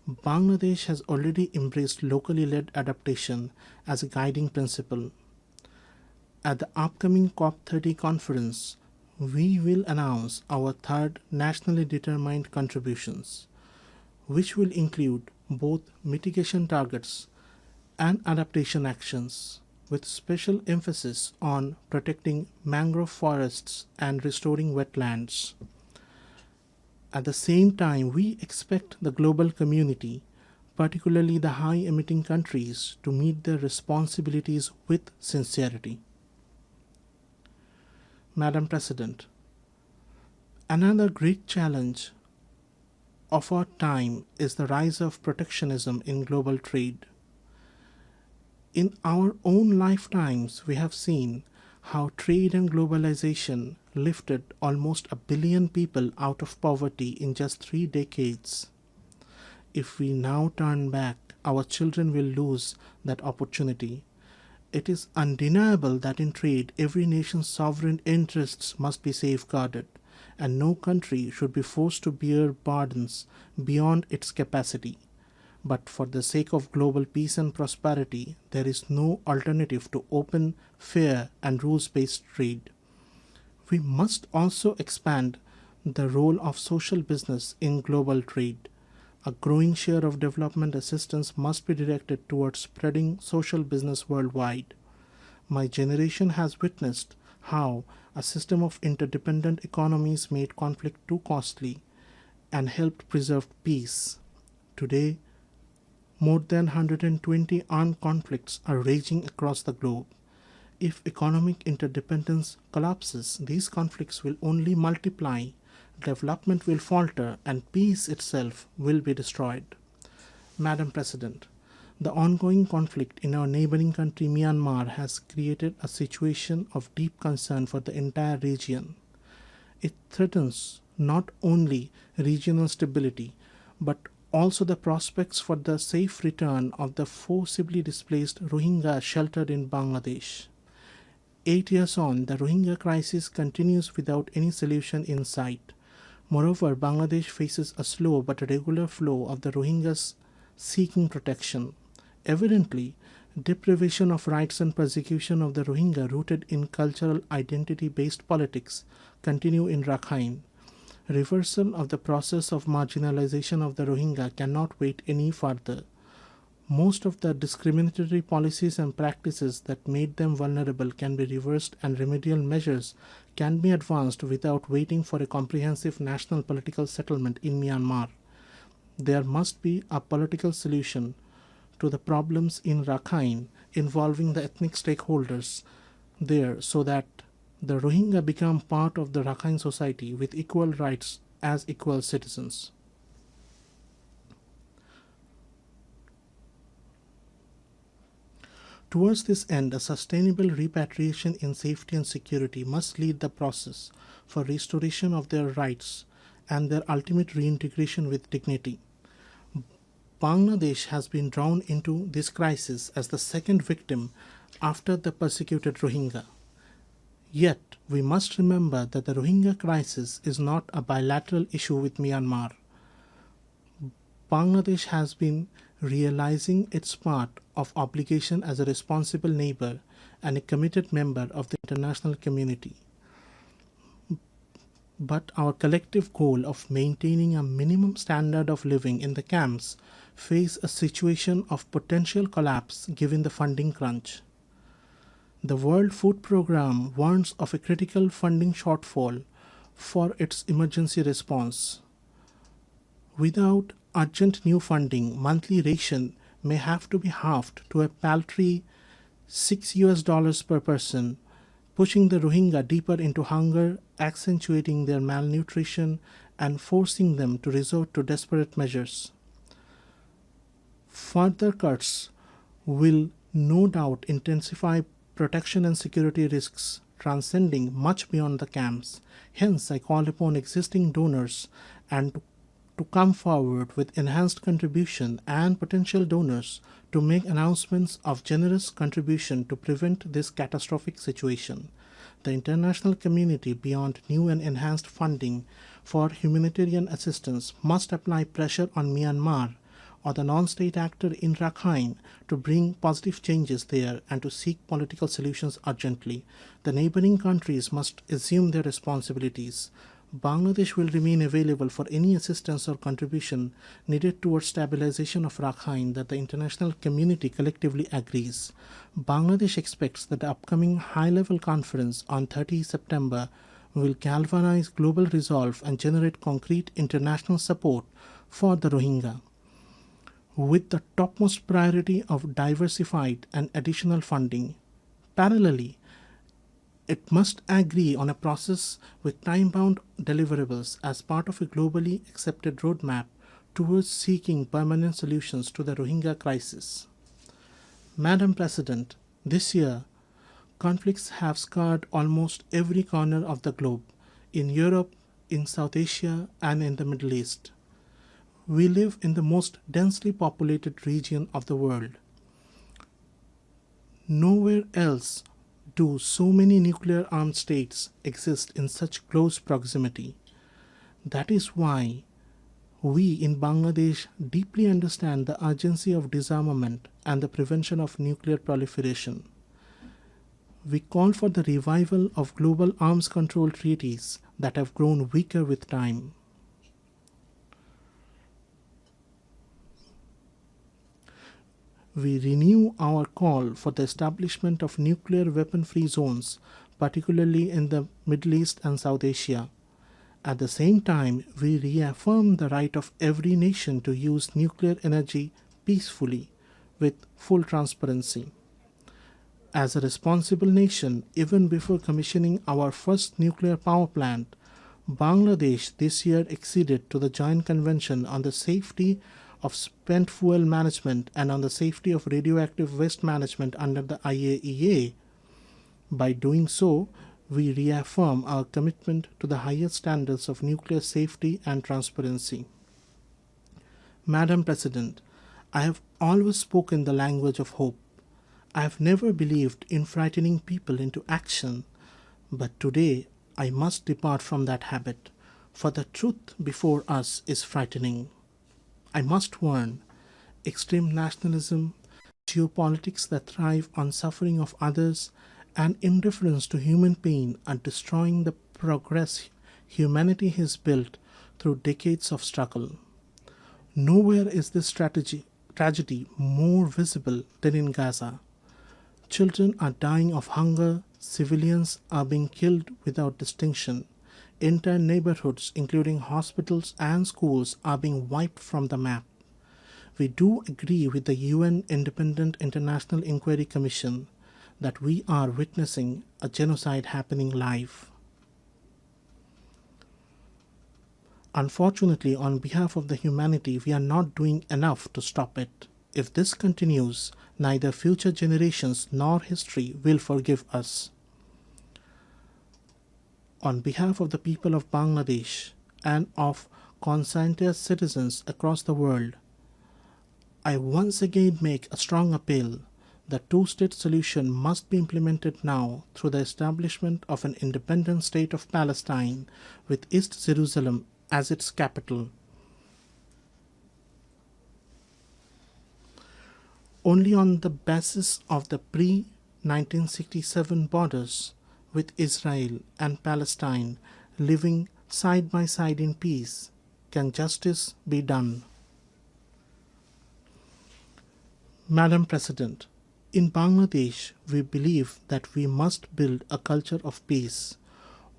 Bangladesh has already embraced locally led adaptation as a guiding principle. At the upcoming COP30 conference, we will announce our third nationally determined contributions, which will include both mitigation targets and adaptation actions, with special emphasis on protecting mangrove forests and restoring wetlands. At the same time, we expect the global community, particularly the high-emitting countries, to meet their responsibilities with sincerity. Madam President, another great challenge of our time is the rise of protectionism in global trade. In our own lifetimes, we have seen how trade and globalization lifted almost 1 billion people out of poverty in just 3 decades. If we now turn back, our children will lose that opportunity. It is undeniable that in trade, every nation's sovereign interests must be safeguarded, and no country should be forced to bear burdens beyond its capacity. But for the sake of global peace and prosperity, there is no alternative to open, fair, and rules-based trade. We must also expand the role of social business in global trade. A growing share of development assistance must be directed towards spreading social business worldwide. My generation has witnessed how a system of interdependent economies made conflict too costly and helped preserve peace. Today, more than 120 armed conflicts are raging across the globe. If economic interdependence collapses, these conflicts will only multiply, development will falter, and peace itself will be destroyed. Madam President, the ongoing conflict in our neighboring country Myanmar has created a situation of deep concern for the entire region. It threatens not only regional stability, but also the prospects for the safe return of the forcibly displaced Rohingya sheltered in Bangladesh. 8 years on, the Rohingya crisis continues without any solution in sight. Moreover, Bangladesh faces a slow but regular flow of the Rohingyas seeking protection. Evidently, deprivation of rights and persecution of the Rohingya rooted in cultural identity-based politics continue in Rakhine. Reversal of the process of marginalization of the Rohingya cannot wait any further. Most of the discriminatory policies and practices that made them vulnerable can be reversed, and remedial measures can be advanced without waiting for a comprehensive national political settlement in Myanmar. There must be a political solution to the problems in Rakhine involving the ethnic stakeholders there so that the Rohingya become part of the Rakhine society with equal rights as equal citizens. Towards this end, a sustainable repatriation in safety and security must lead the process for restoration of their rights and their ultimate reintegration with dignity. Bangladesh has been drawn into this crisis as the second victim after the persecuted Rohingya. Yet, we must remember that the Rohingya crisis is not a bilateral issue with Myanmar. Bangladesh has been realizing its part of obligation as a responsible neighbor and a committed member of the international community. But our collective goal of maintaining a minimum standard of living in the camps face a situation of potential collapse given the funding crunch. The World Food Programme warns of a critical funding shortfall for its emergency response. Without urgent new funding, monthly ration may have to be halved to a paltry $6 per person, pushing the Rohingya deeper into hunger, accentuating their malnutrition, and forcing them to resort to desperate measures. Further cuts will no doubt intensify protection and security risks, transcending much beyond the camps. Hence, I call upon existing donors and to come forward with enhanced contribution and potential donors to make announcements of generous contribution to prevent this catastrophic situation. The international community, beyond new and enhanced funding for humanitarian assistance, must apply pressure on Myanmar or the non-state actor in Rakhine to bring positive changes there and to seek political solutions urgently. The neighboring countries must assume their responsibilities. Bangladesh will remain available for any assistance or contribution needed towards stabilization of Rakhine that the international community collectively agrees. Bangladesh expects that the upcoming high-level conference on 30 September will galvanize global resolve and generate concrete international support for the Rohingya, with the topmost priority of diversified and additional funding. Parallelly, it must agree on a process with time-bound deliverables as part of a globally accepted roadmap towards seeking permanent solutions to the Rohingya crisis. Madam President, this year, conflicts have scarred almost every corner of the globe, in Europe, in South Asia, and in the Middle East. We live in the most densely populated region of the world. Nowhere else do so many nuclear armed states exist in such close proximity. That is why We in Bangladesh deeply understand the urgency of disarmament and the prevention of nuclear proliferation. We call for the revival of global arms control treaties that have grown weaker with time. We renew our call for the establishment of nuclear weapon-free zones, particularly in the Middle East and South Asia. At the same time, we reaffirm the right of every nation to use nuclear energy peacefully with full transparency. As a responsible nation, even before commissioning our first nuclear power plant, Bangladesh this year acceded to the Joint Convention on the Safety of Spent Fuel Management and on the Safety of Radioactive Waste Management under the IAEA. By doing so, we reaffirm our commitment to the highest standards of nuclear safety and transparency. Madam President, I have always spoken the language of hope. I have never believed in frightening people into action, but today I must depart from that habit, for the truth before us is frightening. I must warn, extreme nationalism, geopolitics that thrive on suffering of others, and indifference to human pain are destroying the progress humanity has built through decades of struggle. Nowhere is this tragedy more visible than in Gaza. Children are dying of hunger, civilians are being killed without distinction. Entire neighborhoods, including hospitals and schools, are being wiped from the map. We do agree with the UN Independent International Inquiry Commission that we are witnessing a genocide happening live. Unfortunately, on behalf of the humanity, we are not doing enough to stop it. If this continues, neither future generations nor history will forgive us. On behalf of the people of Bangladesh and of conscientious citizens across the world, I once again make a strong appeal. The two-state solution must be implemented now through the establishment of an independent state of Palestine with East Jerusalem as its capital. Only on the basis of the pre-1967 borders, with Israel and Palestine living side by side in peace, can justice be done. Madam President, in Bangladesh, we believe that we must build a culture of peace,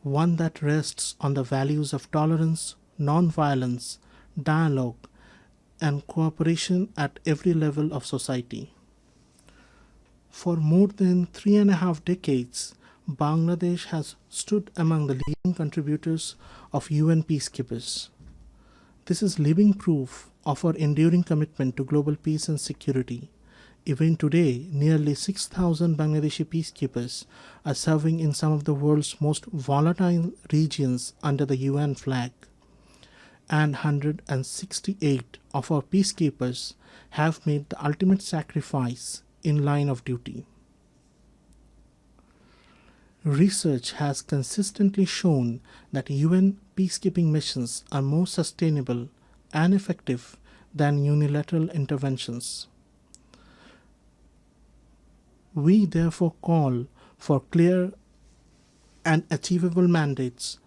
one that rests on the values of tolerance, non-violence, dialogue, and cooperation at every level of society. For more than 3.5 decades, Bangladesh has stood among the leading contributors of UN peacekeepers. This is living proof of our enduring commitment to global peace and security. Even today, nearly 6,000 Bangladeshi peacekeepers are serving in some of the world's most volatile regions under the UN flag. And 168 of our peacekeepers have made the ultimate sacrifice in line of duty. Research has consistently shown that UN peacekeeping missions are more sustainable and effective than unilateral interventions. We therefore call for clear and achievable mandates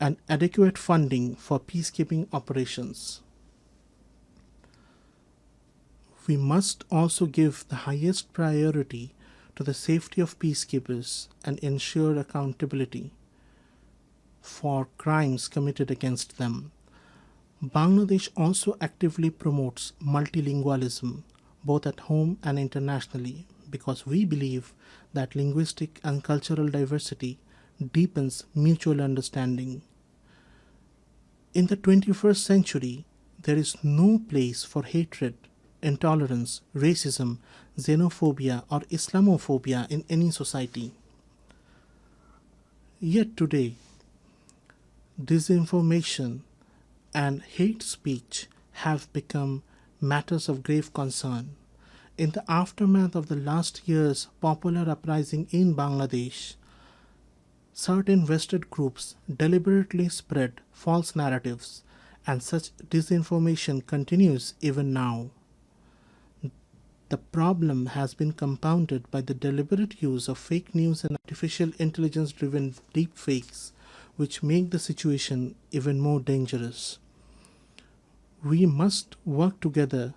and adequate funding for peacekeeping operations. We must also give the highest priority to the safety of peacekeepers and ensure accountability for crimes committed against them. Bangladesh also actively promotes multilingualism, both at home and internationally, because we believe that linguistic and cultural diversity deepens mutual understanding. In the 21st century, there is no place for hatred, intolerance, racism, xenophobia, or Islamophobia in any society. Yet today, disinformation and hate speech have become matters of grave concern. In the aftermath of the last year's popular uprising in Bangladesh, certain vested groups deliberately spread false narratives and such disinformation continues even now. The problem has been compounded by the deliberate use of fake news and artificial intelligence-driven deepfakes, which make the situation even more dangerous. We must work together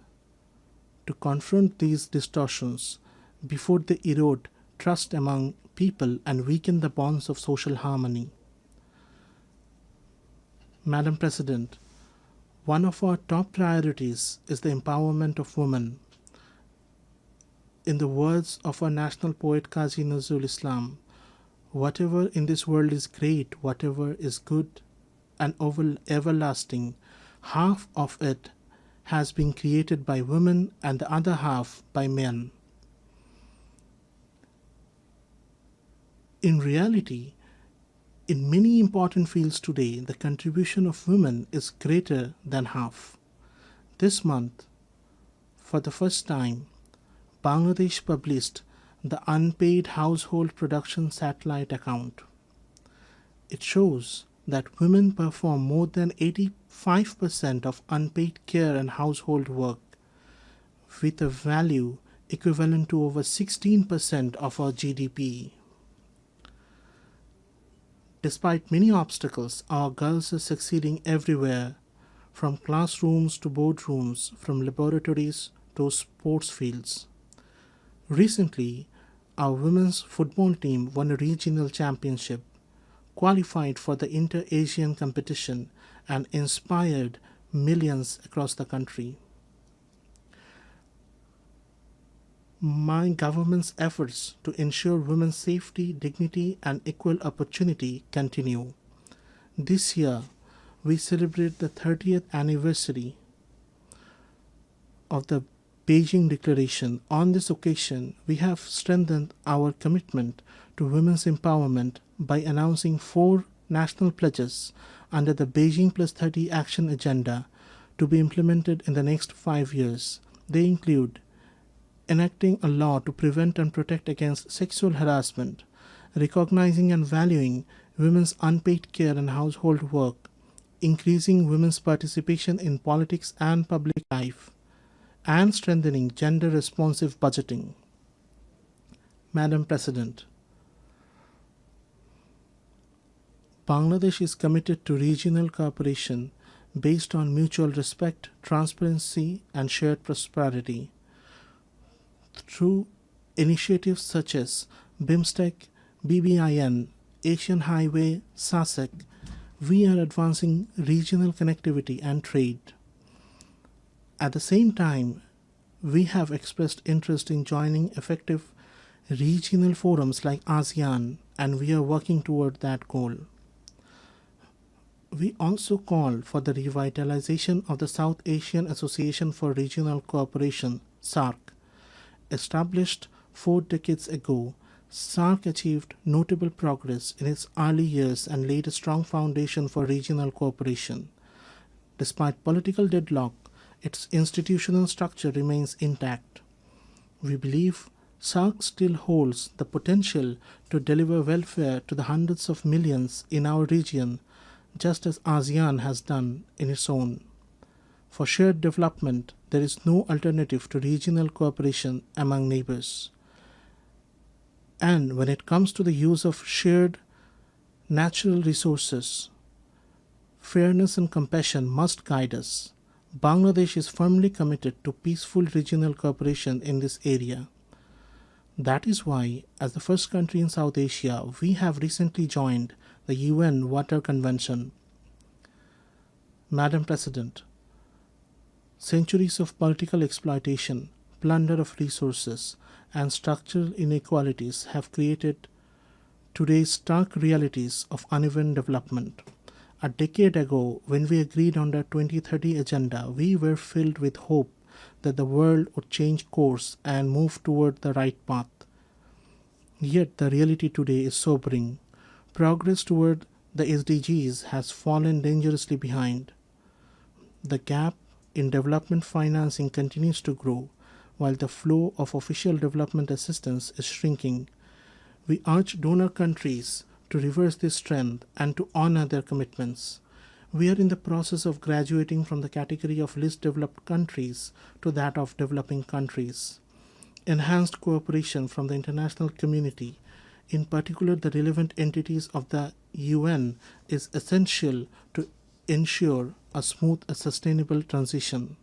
to confront these distortions before they erode trust among people and weaken the bonds of social harmony. Madam President, one of our top priorities is the empowerment of women. In the words of our national poet Qazi Nazrul Islam, whatever in this world is great, whatever is good and everlasting, half of it has been created by women and the other half by men. In reality, in many important fields today, the contribution of women is greater than half. This month, for the first time, Bangladesh published the Unpaid Household Production Satellite Account. It shows that women perform more than 85% of unpaid care and household work, with a value equivalent to over 16% of our GDP. Despite many obstacles, our girls are succeeding everywhere, from classrooms to boardrooms, from laboratories to sports fields. Recently, our women's football team won a regional championship, qualified for the Inter-Asian competition, and inspired millions across the country. My government's efforts to ensure women's safety, dignity, and equal opportunity continue. This year, we celebrate the 30th anniversary of the Beijing Declaration. On this occasion, we have strengthened our commitment to women's empowerment by announcing 4 national pledges under the Beijing Plus 30 Action Agenda to be implemented in the next 5 years. They include enacting a law to prevent and protect against sexual harassment, recognizing and valuing women's unpaid care and household work, increasing women's participation in politics and public life, and strengthening gender-responsive budgeting. Madam President, Bangladesh is committed to regional cooperation based on mutual respect, transparency, and shared prosperity. Through initiatives such as BIMSTEC, BBIN, Asian Highway, SASEC, we are advancing regional connectivity and trade. At the same time, we have expressed interest in joining effective regional forums like ASEAN, and we are working toward that goal. We also call for the revitalization of the South Asian Association for Regional Cooperation, SAARC. Established 4 decades ago, SAARC achieved notable progress in its early years and laid a strong foundation for regional cooperation. Despite political deadlock, its institutional structure remains intact. We believe SAARC still holds the potential to deliver welfare to the hundreds of millions in our region, just as ASEAN has done in its own. For shared development, there is no alternative to regional cooperation among neighbors. And when it comes to the use of shared natural resources, fairness and compassion must guide us. Bangladesh is firmly committed to peaceful regional cooperation in this area. That is why, as the first country in South Asia, we have recently joined the UN Water Convention. Madam President, centuries of political exploitation, plunder of resources, and structural inequalities have created today's stark realities of uneven development. A decade ago, when we agreed on the 2030 agenda, we were filled with hope that the world would change course and move toward the right path. Yet the reality today is sobering. Progress toward the SDGs has fallen dangerously behind. The gap in development financing continues to grow, while the flow of official development assistance is shrinking. We urge donor countries to reverse this trend and to honor their commitments. We are in the process of graduating from the category of least developed countries to that of developing countries. Enhanced cooperation from the international community, in particular the relevant entities of the UN, is essential to ensure a smooth and sustainable transition.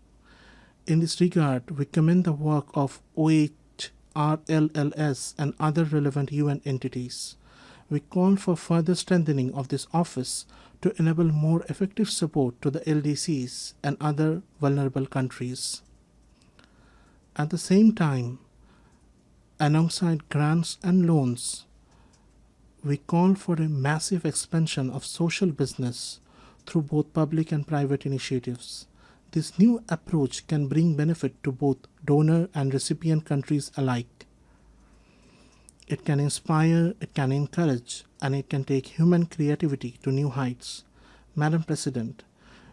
In this regard, we commend the work of OHRLLS and other relevant UN entities. We call for further strengthening of this office to enable more effective support to the LDCs and other vulnerable countries. At the same time, alongside grants and loans, we call for a massive expansion of social business through both public and private initiatives. This new approach can bring benefit to both donor and recipient countries alike. It can inspire, it can encourage, and it can take human creativity to new heights. Madam President,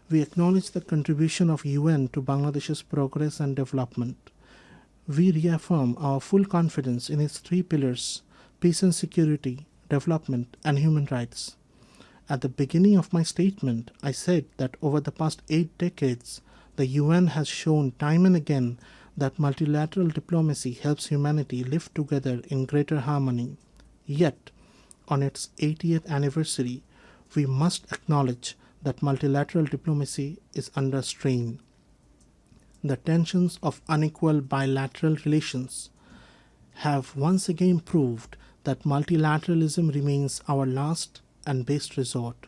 we acknowledge the contribution of UN to Bangladesh's progress and development. We reaffirm our full confidence in its three pillars: peace and security, development, and human rights. At the beginning of my statement, I said that over the past 8 decades, the UN has shown time and again that multilateral diplomacy helps humanity live together in greater harmony. Yet, on its 80th anniversary, we must acknowledge that multilateral diplomacy is under strain. The tensions of unequal bilateral relations have once again proved that multilateralism remains our last and best resort.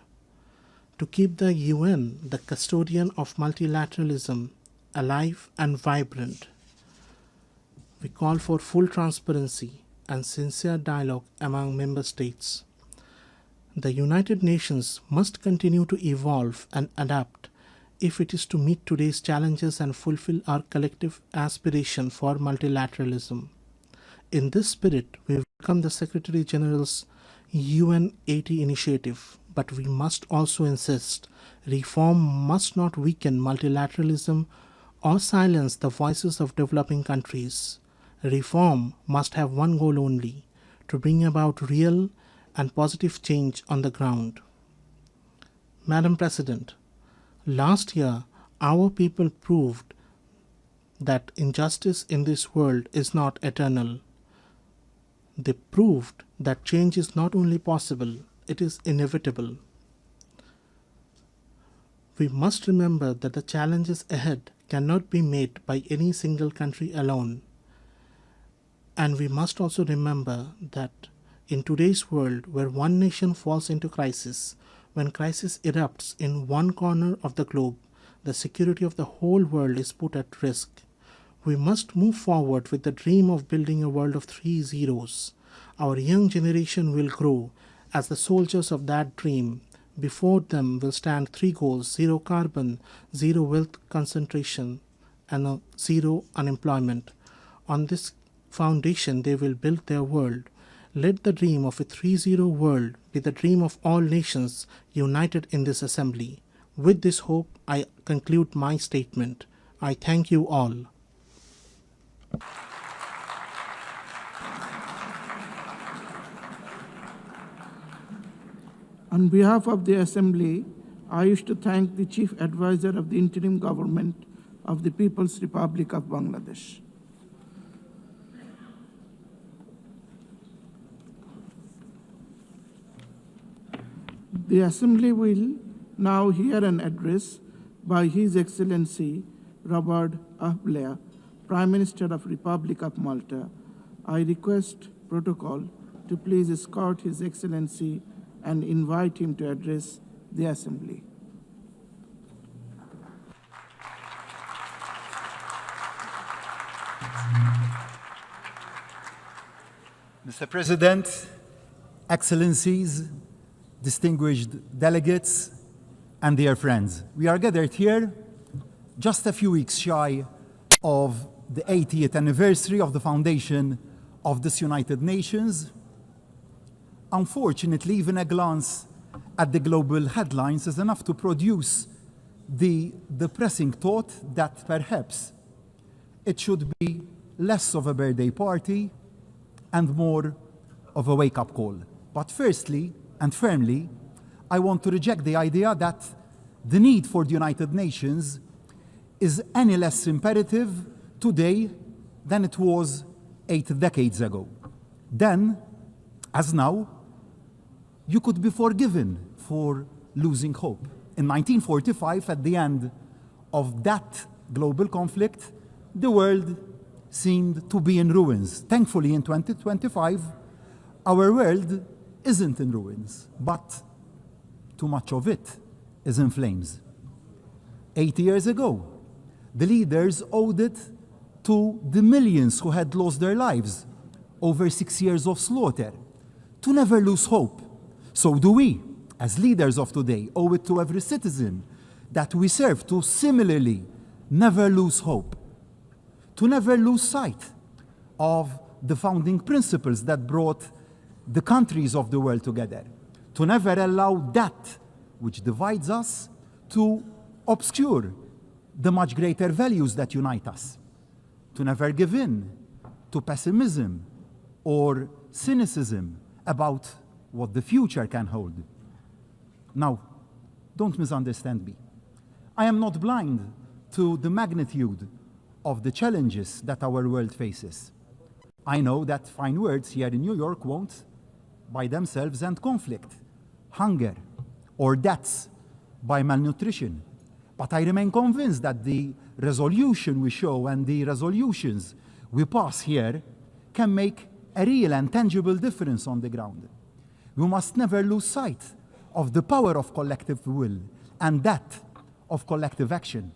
To keep the UN, the custodian of multilateralism, alive and vibrant, we call for full transparency and sincere dialogue among member states. The United Nations must continue to evolve and adapt if it is to meet today's challenges and fulfill our collective aspiration for multilateralism. In this spirit, we welcome the Secretary General's UN 80 initiative, but we must also insist reform must not weaken multilateralism or silence the voices of developing countries. Reform must have one goal only: to bring about real and positive change on the ground. Madam President, last year our people proved that injustice in this world is not eternal. They proved that change is not only possible, it is inevitable. We must remember that the challenges ahead cannot be met by any single country alone. And we must also remember that in today's world, where one nation falls into crisis, when crisis erupts in one corner of the globe, the security of the whole world is put at risk. We must move forward with the dream of building a world of 3 zeros. Our young generation will grow as the soldiers of that dream. Before them will stand 3 goals: zero carbon, zero wealth concentration, and zero unemployment. On this foundation, they will build their world. Let the dream of a 3-0 world be the dream of all nations united in this assembly. With this hope, I conclude my statement. I thank you all. On behalf of the Assembly, I wish to thank the Chief Advisor of the Interim Government of the People's Republic of Bangladesh. The Assembly will now hear an address by His Excellency Robert Blair, Prime Minister of Republic of Malta. I request protocol to please escort His Excellency and invite him to address the Assembly. Mr. President, Excellencies, distinguished delegates, and dear friends, we are gathered here just a few weeks shy of the 80th anniversary of the foundation of this United Nations. Unfortunately, even a glance at the global headlines is enough to produce the depressing thought that perhaps it should be less of a birthday party and more of a wake-up call. But firstly and firmly, I want to reject the idea that the need for the United Nations is any less imperative today than it was 8 decades ago. Then, as now, you could be forgiven for losing hope. In 1945, at the end of that global conflict, the world seemed to be in ruins. Thankfully, in 2025, our world isn't in ruins, but too much of it is in flames. 80 years ago, the leaders owed it to the millions who had lost their lives over 6 years of slaughter to never lose hope. So do we, as leaders of today, owe it to every citizen that we serve to similarly never lose hope, to never lose sight of the founding principles that brought the countries of the world together, to never allow that which divides us to obscure the much greater values that unite us, to never give in to pessimism or cynicism about what the future can hold. Now, don't misunderstand me. I am not blind to the magnitude of the challenges that our world faces. I know that fine words here in New York won't, by themselves, end conflict, hunger, or deaths by malnutrition. But I remain convinced that the resolution we show and the resolutions we pass here can make a real and tangible difference on the ground. We must never lose sight of the power of collective will and that of collective action.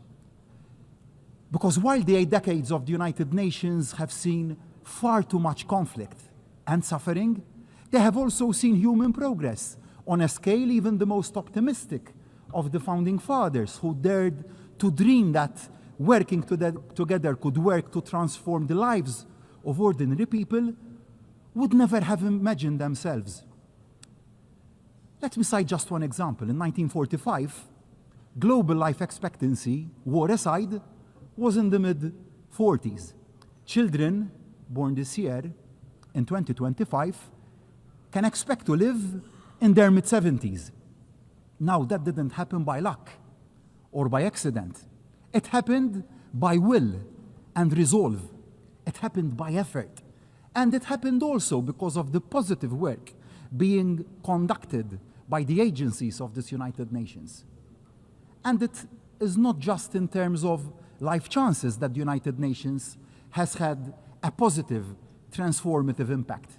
Because while the 8 decades of the United Nations have seen far too much conflict and suffering, they have also seen human progress on a scale even the most optimistic of the founding fathers, who dared to dream that working together could work to transform the lives of ordinary people, would never have imagined themselves. Let me cite just one example. In 1945, global life expectancy, war aside, was in the mid-40s. Children born this year, in 2025, can expect to live in their mid-70s. Now, that didn't happen by luck or by accident. It happened by will and resolve. It happened by effort. And it happened also because of the positive work being conducted by the agencies of this United Nations. And it is not just in terms of life chances that the United Nations has had a positive, transformative impact.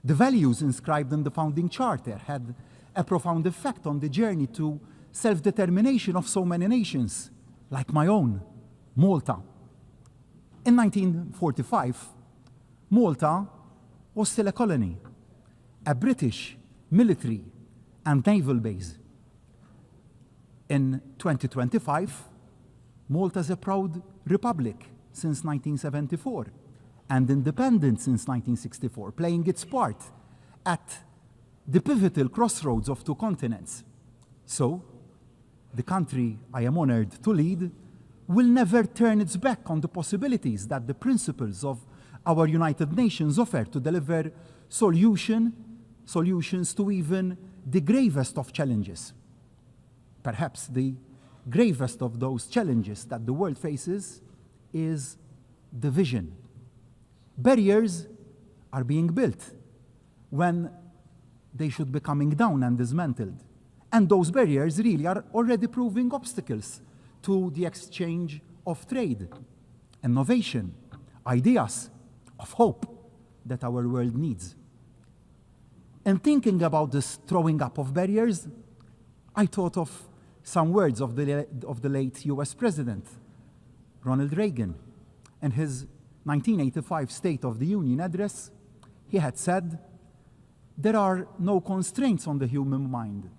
The values inscribed in the founding charter had a profound effect on the journey to self-determination of so many nations, like my own, Malta. In 1945, Malta was still a colony, a British military and naval base. In 2025, Malta is a proud republic since 1974 and independent since 1964, playing its part at the pivotal crossroads of 2 continents. So, the country I am honored to lead will never turn its back on the possibilities that the principles of our United Nations offer to deliver solutions to even the gravest of challenges. Perhaps the gravest of those challenges that the world faces is division. Barriers are being built when they should be coming down and dismantled. And those barriers really are already proving obstacles to the exchange of trade, innovation, ideas, of hope that our world needs. In thinking about this throwing up of barriers, I thought of some words of the late US President, Ronald Reagan. In his 1985 State of the Union address, he had said, "There are no constraints on the human mind,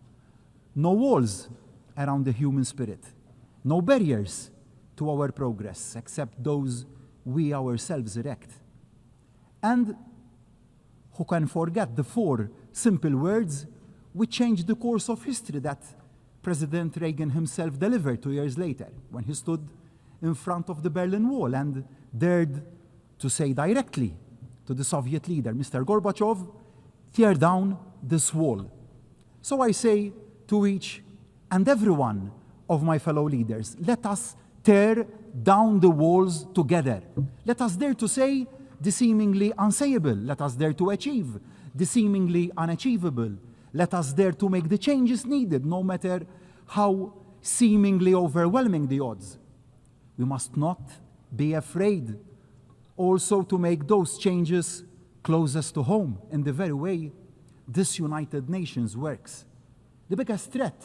no walls around the human spirit, no barriers to our progress except those we ourselves erect." And who can forget the 4 simple words which changed the course of history that President Reagan himself delivered 2 years later when he stood in front of the Berlin Wall and dared to say directly to the Soviet leader, Mr. Gorbachev, "Tear down this wall." So I say to each and every one of my fellow leaders. Let us tear down the walls together. Let us dare to say the seemingly unsayable. Let us dare to achieve the seemingly unachievable. Let us dare to make the changes needed, no matter how seemingly overwhelming the odds. We must not be afraid also to make those changes closest to home in the very way this United Nations works. The biggest threat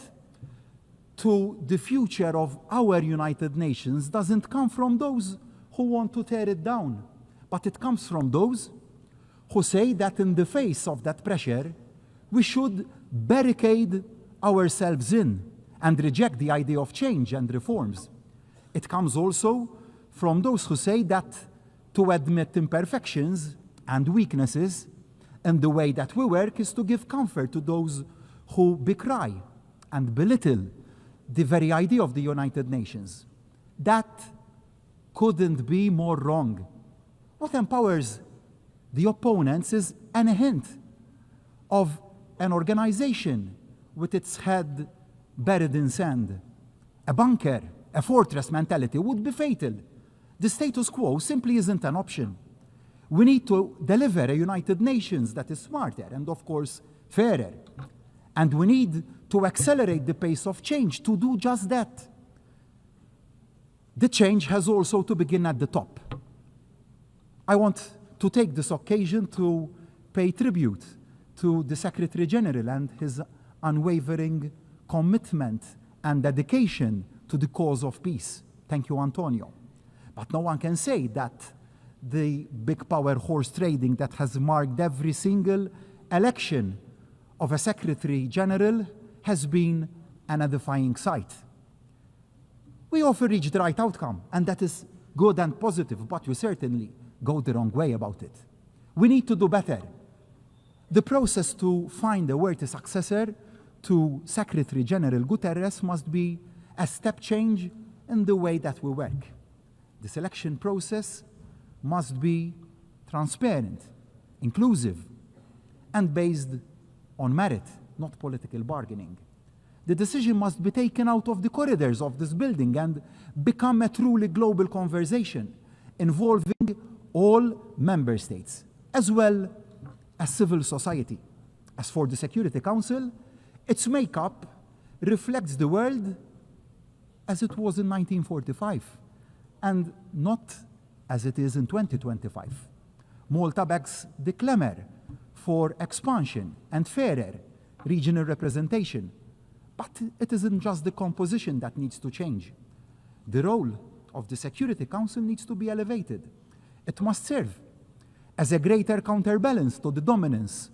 to the future of our United Nations doesn't come from those who want to tear it down, but it comes from those who say that in the face of that pressure, we should barricade ourselves in and reject the idea of change and reforms. It comes also from those who say that to admit imperfections and weaknesses in the way that we work is to give comfort to those who decry and belittle the very idea of the United Nations. That couldn't be more wrong. What empowers the opponents is a hint of an organization with its head buried in sand. A bunker, a fortress mentality would be fatal. The status quo simply isn't an option. We need to deliver a United Nations that is smarter and, of course, fairer. And we need to accelerate the pace of change to do just that. The change has also to begin at the top. I want to take this occasion to pay tribute to the Secretary General and his unwavering commitment and dedication to the cause of peace. Thank you, Antonio. But no one can say that the big power horse trading that has marked every single election of a Secretary General has been an edifying sight. We often reach the right outcome, and that is good and positive, but we certainly go the wrong way about it. We need to do better. The process to find a worthy successor to Secretary General Guterres must be a step change in the way that we work. The selection process must be transparent, inclusive, and based on merit, not political bargaining. The decision must be taken out of the corridors of this building and become a truly global conversation involving all member states, as well as civil society. As for the Security Council, its makeup reflects the world as it was in 1945 and not as it is in 2025. Malta begs the clamor for expansion and fairer regional representation. But it isn't just the composition that needs to change. The role of the Security Council needs to be elevated. It must serve as a greater counterbalance to the dominance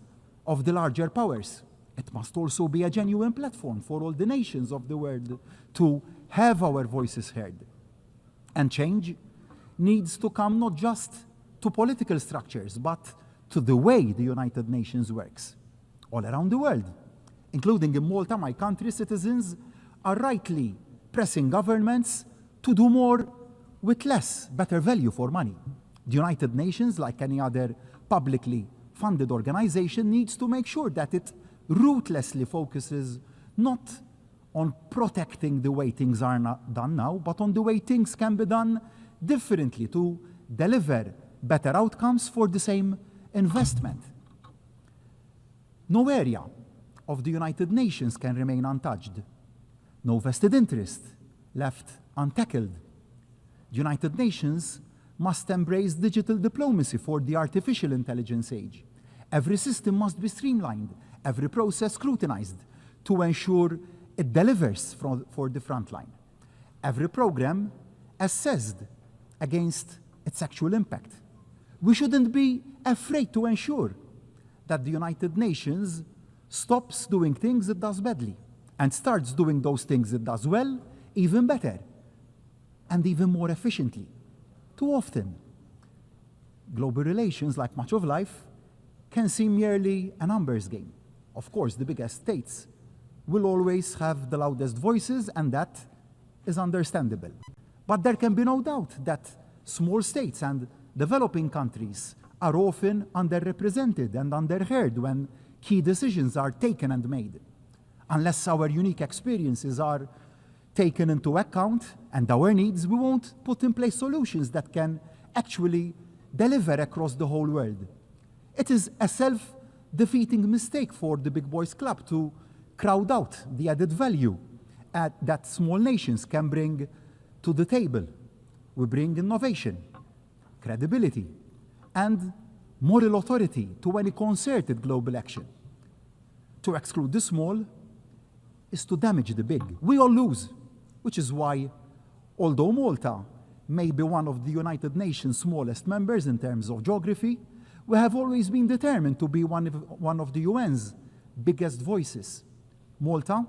of the larger powers. It must also be a genuine platform for all the nations of the world to have our voices heard. And change needs to come not just to political structures, but to the way the United Nations works. All around the world, including in Malta, my country, citizens are rightly pressing governments to do more with less, better value for money. The United Nations, like any other publicly funded organization, needs to make sure that it ruthlessly focuses not on protecting the way things are done now, but on the way things can be done differently to deliver better outcomes for the same investment. No area of the United Nations can remain untouched. No vested interest left untackled. The United Nations must embrace digital diplomacy for the artificial intelligence age. Every system must be streamlined, every process scrutinized to ensure it delivers for the front line. Every program assessed against its actual impact. We shouldn't be afraid to ensure that the United Nations stops doing things it does badly and starts doing those things it does well, even better, and even more efficiently. Too often, global relations, like much of life, can seem merely a numbers game. Of course, the biggest states will always have the loudest voices, and that is understandable. But there can be no doubt that small states and developing countries are often underrepresented and underheard when key decisions are taken and made. Unless our unique experiences are taken into account and our needs, we won't put in place solutions that can actually deliver across the whole world. It is a self-defeating mistake for the Big Boys Club to crowd out the added value that small nations can bring to the table. We bring innovation, credibility, and moral authority to any concerted global action. To exclude the small is to damage the big. We all lose, which is why, although Malta may be one of the United Nations' smallest members in terms of geography, we have always been determined to be one of the UN's biggest voices. Malta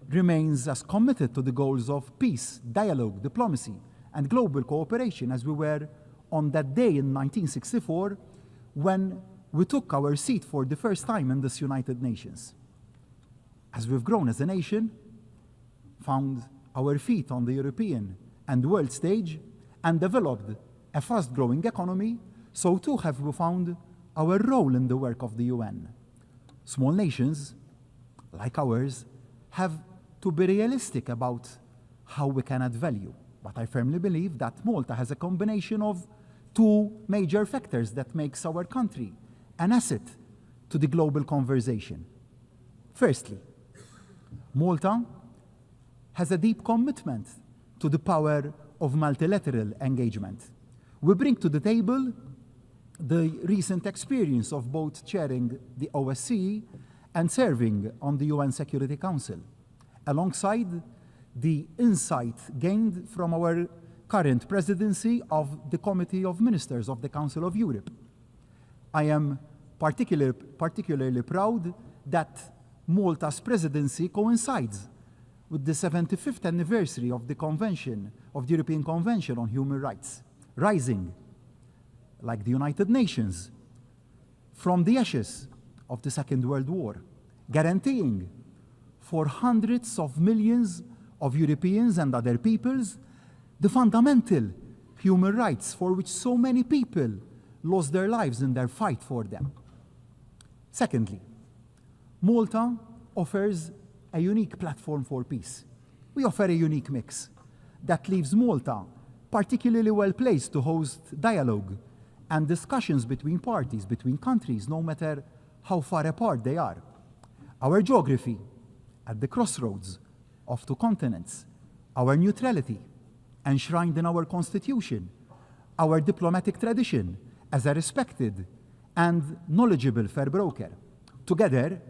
remains as committed to the goals of peace, dialogue, diplomacy, and global cooperation as we were on that day in 1964 when we took our seat for the first time in this United Nations. As we've grown as a nation, found our feet on the European and world stage, and developed a fast-growing economy, so too have we found our role in the work of the UN. Small nations, like ours, have to be realistic about how we can add value. But I firmly believe that Malta has a combination of two major factors that makes our country an asset to the global conversation. Firstly, Malta has a deep commitment to the power of multilateral engagement. We bring to the table the recent experience of both chairing the OSCE and serving on the UN Security Council, alongside the insight gained from our current presidency of the Committee of Ministers of the Council of Europe. I am particularly proud that Malta's presidency coincides with the 75th anniversary of the Convention, of the European Convention on Human Rights, rising, like the United Nations, from the ashes of the Second World War, guaranteeing for hundreds of millions of Europeans and other peoples the fundamental human rights for which so many people lost their lives in their fight for them. Secondly, Malta offers a unique platform for peace. We offer a unique mix that leaves Malta particularly well placed to host dialogue and discussions between parties, between countries, no matter how far apart they are. Our geography at the crossroads of two continents, our neutrality enshrined in our constitution, our diplomatic tradition as a respected and knowledgeable fair broker. Together,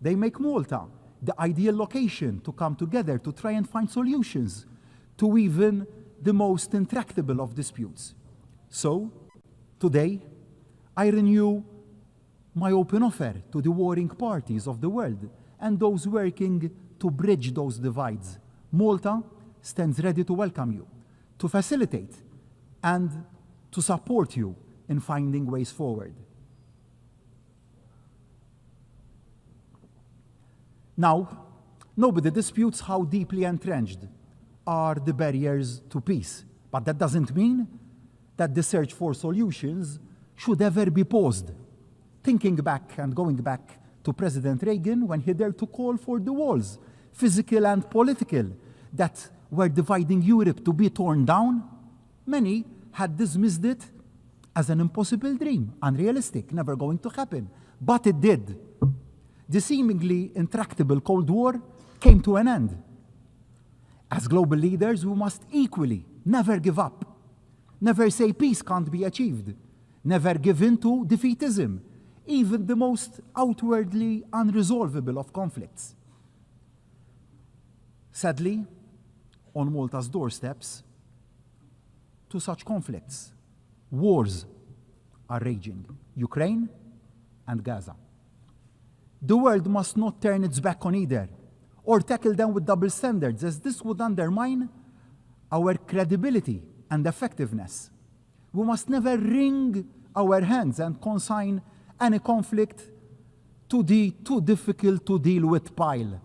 they make Malta the ideal location to come together to try and find solutions to even the most intractable of disputes. So, today, I renew my open offer to the warring parties of the world and those working to bridge those divides. Malta stands ready to welcome you, to facilitate, and to support you in finding ways forward. Now, nobody disputes how deeply entrenched are the barriers to peace, but that doesn't mean that the search for solutions should ever be paused. Thinking back and going back to President Reagan when he dared to call for the walls, physical and political, that were dividing Europe to be torn down, many had dismissed it as an impossible dream, unrealistic, never going to happen. But it did. The seemingly intractable Cold War came to an end. As global leaders, we must equally never give up, never say peace can't be achieved, never give in to defeatism, even the most outwardly unresolvable of conflicts. Sadly, on Malta's doorsteps, two such conflicts, wars, are raging: Ukraine and Gaza. The world must not turn its back on either, or tackle them with double standards, as this would undermine our credibility and effectiveness. We must never wring our hands and consign any conflict to the too difficult to deal with pile.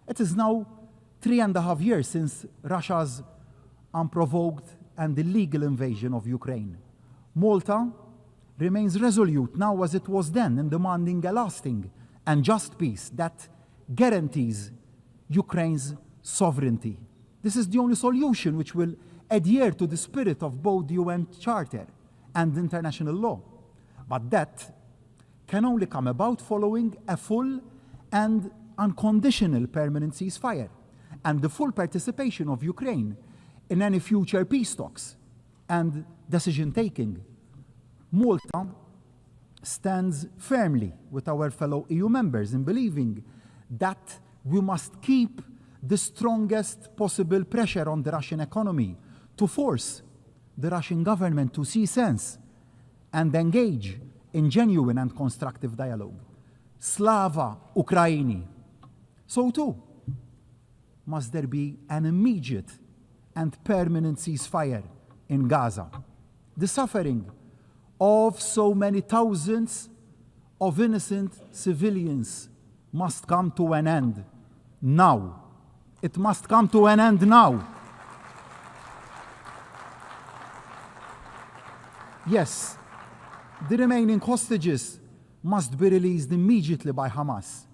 It is now 3.5 years since Russia's unprovoked and illegal invasion of Ukraine. Malta remains resolute now as it was then in demanding a lasting and just peace that guarantees Ukraine's sovereignty. This is the only solution which will adhere to the spirit of both the UN Charter and international law. But that can only come about following a full and unconditional permanent ceasefire and the full participation of Ukraine in any future peace talks and decision-taking. Malta stands firmly with our fellow EU members in believing that we must keep the strongest possible pressure on the Russian economy to force the Russian government to see sense and engage in genuine and constructive dialogue. Slava Ukraini. So too, must there be an immediate and permanent ceasefire in Gaza. The suffering of so many thousands of innocent civilians must come to an end now. It must come to an end now. Yes, the remaining hostages must be released immediately by Hamas.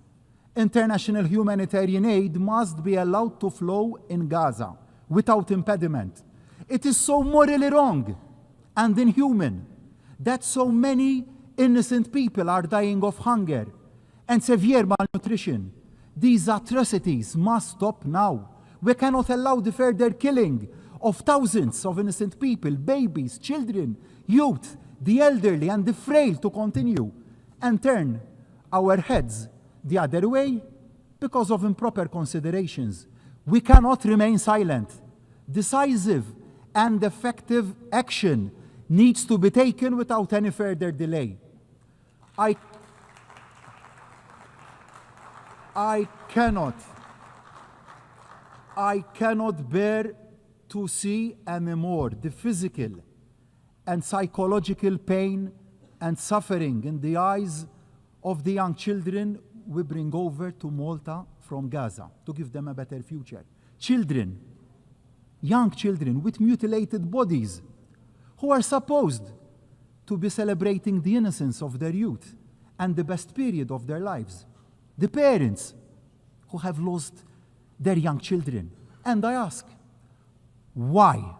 International humanitarian aid must be allowed to flow in Gaza without impediment. It is so morally wrong and inhuman that so many innocent people are dying of hunger and severe malnutrition. These atrocities must stop now. We cannot allow the further killing of thousands of innocent people, babies, children, youth, the elderly, and the frail to continue and turn our heads the other way because of improper considerations. We cannot remain silent. Decisive and effective action needs to be taken without any further delay. I cannot bear to see anymore the physical and psychological pain and suffering in the eyes of the young children we bring over to Malta from Gaza to give them a better future. Children, young children with mutilated bodies who are supposed to be celebrating the innocence of their youth and the best period of their lives. The parents who have lost their young children. And I ask, why?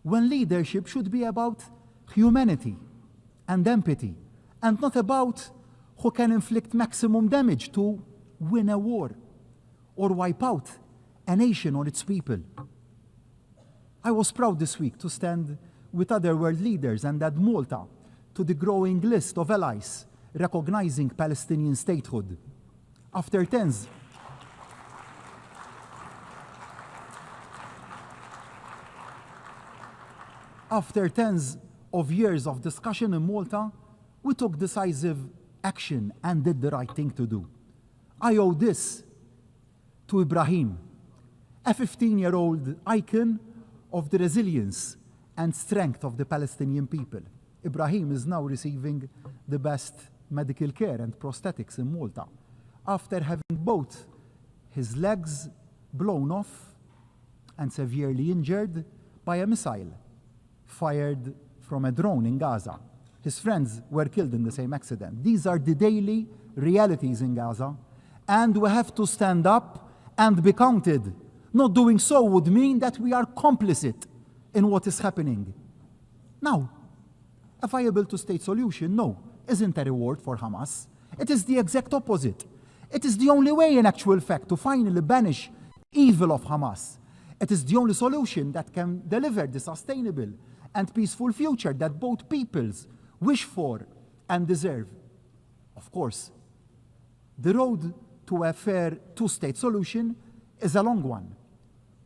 When leadership should be about humanity and empathy and not about who can inflict maximum damage to win a war or wipe out a nation or its people. I was proud this week to stand with other world leaders and add Malta to the growing list of allies recognizing Palestinian statehood. After tens of years of discussion in Malta, we took decisive action and did the right thing to do. I owe this to Ibrahim, a 15-year-old icon of the resilience and strength of the Palestinian people. Ibrahim is now receiving the best medical care and prosthetics in Malta after having both his legs blown off and severely injured by a missile fired from a drone in Gaza. His friends were killed in the same accident. These are the daily realities in Gaza, and we have to stand up and be counted. Not doing so would mean that we are complicit in what is happening. Now, a viable two-state solution, no, isn't a reward for Hamas. It is the exact opposite. It is the only way, in actual fact, to finally banish evil of Hamas. It is the only solution that can deliver the sustainable and peaceful future that both peoples wish for and deserve. Of course, the road to a fair two-state solution is a long one,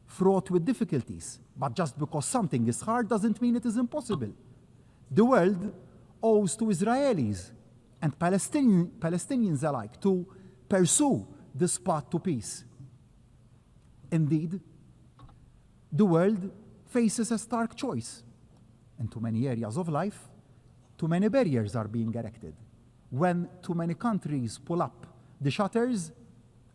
fraught with difficulties. But just because something is hard doesn't mean it is impossible. The world owes to Israelis and Palestinians alike to pursue this path to peace. Indeed, the world faces a stark choice. In too many areas of life, too many barriers are being erected. When too many countries pull up the shutters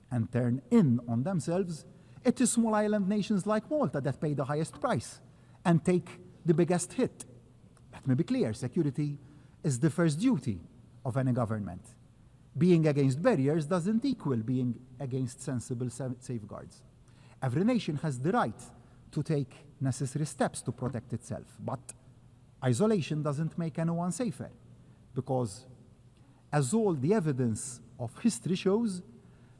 and turn in on themselves, it is small island nations like Malta that pay the highest price and take the biggest hit. Let me be clear, security is the first duty of any government. Being against barriers doesn't equal being against sensible safeguards. Every nation has the right to take necessary steps to protect itself, but isolation doesn't make anyone safer, because as all the evidence of history shows,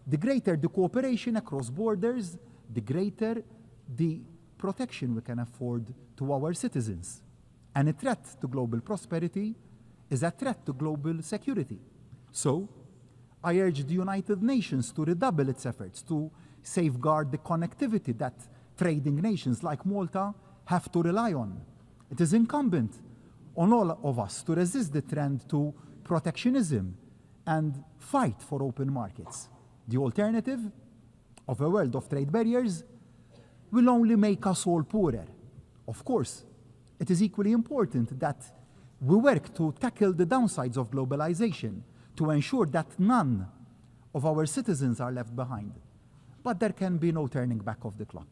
the greater the cooperation across borders, the greater the protection we can afford to our citizens. And a threat to global prosperity is a threat to global security. So, I urge the United Nations to redouble its efforts to safeguard the connectivity that trading nations like Malta have to rely on. It is incumbent on all of us to resist the trend to protectionism and fight for open markets. The alternative of a world of trade barriers will only make us all poorer. Of course, it is equally important that we work to tackle the downsides of globalization, to ensure that none of our citizens are left behind. But there can be no turning back of the clock.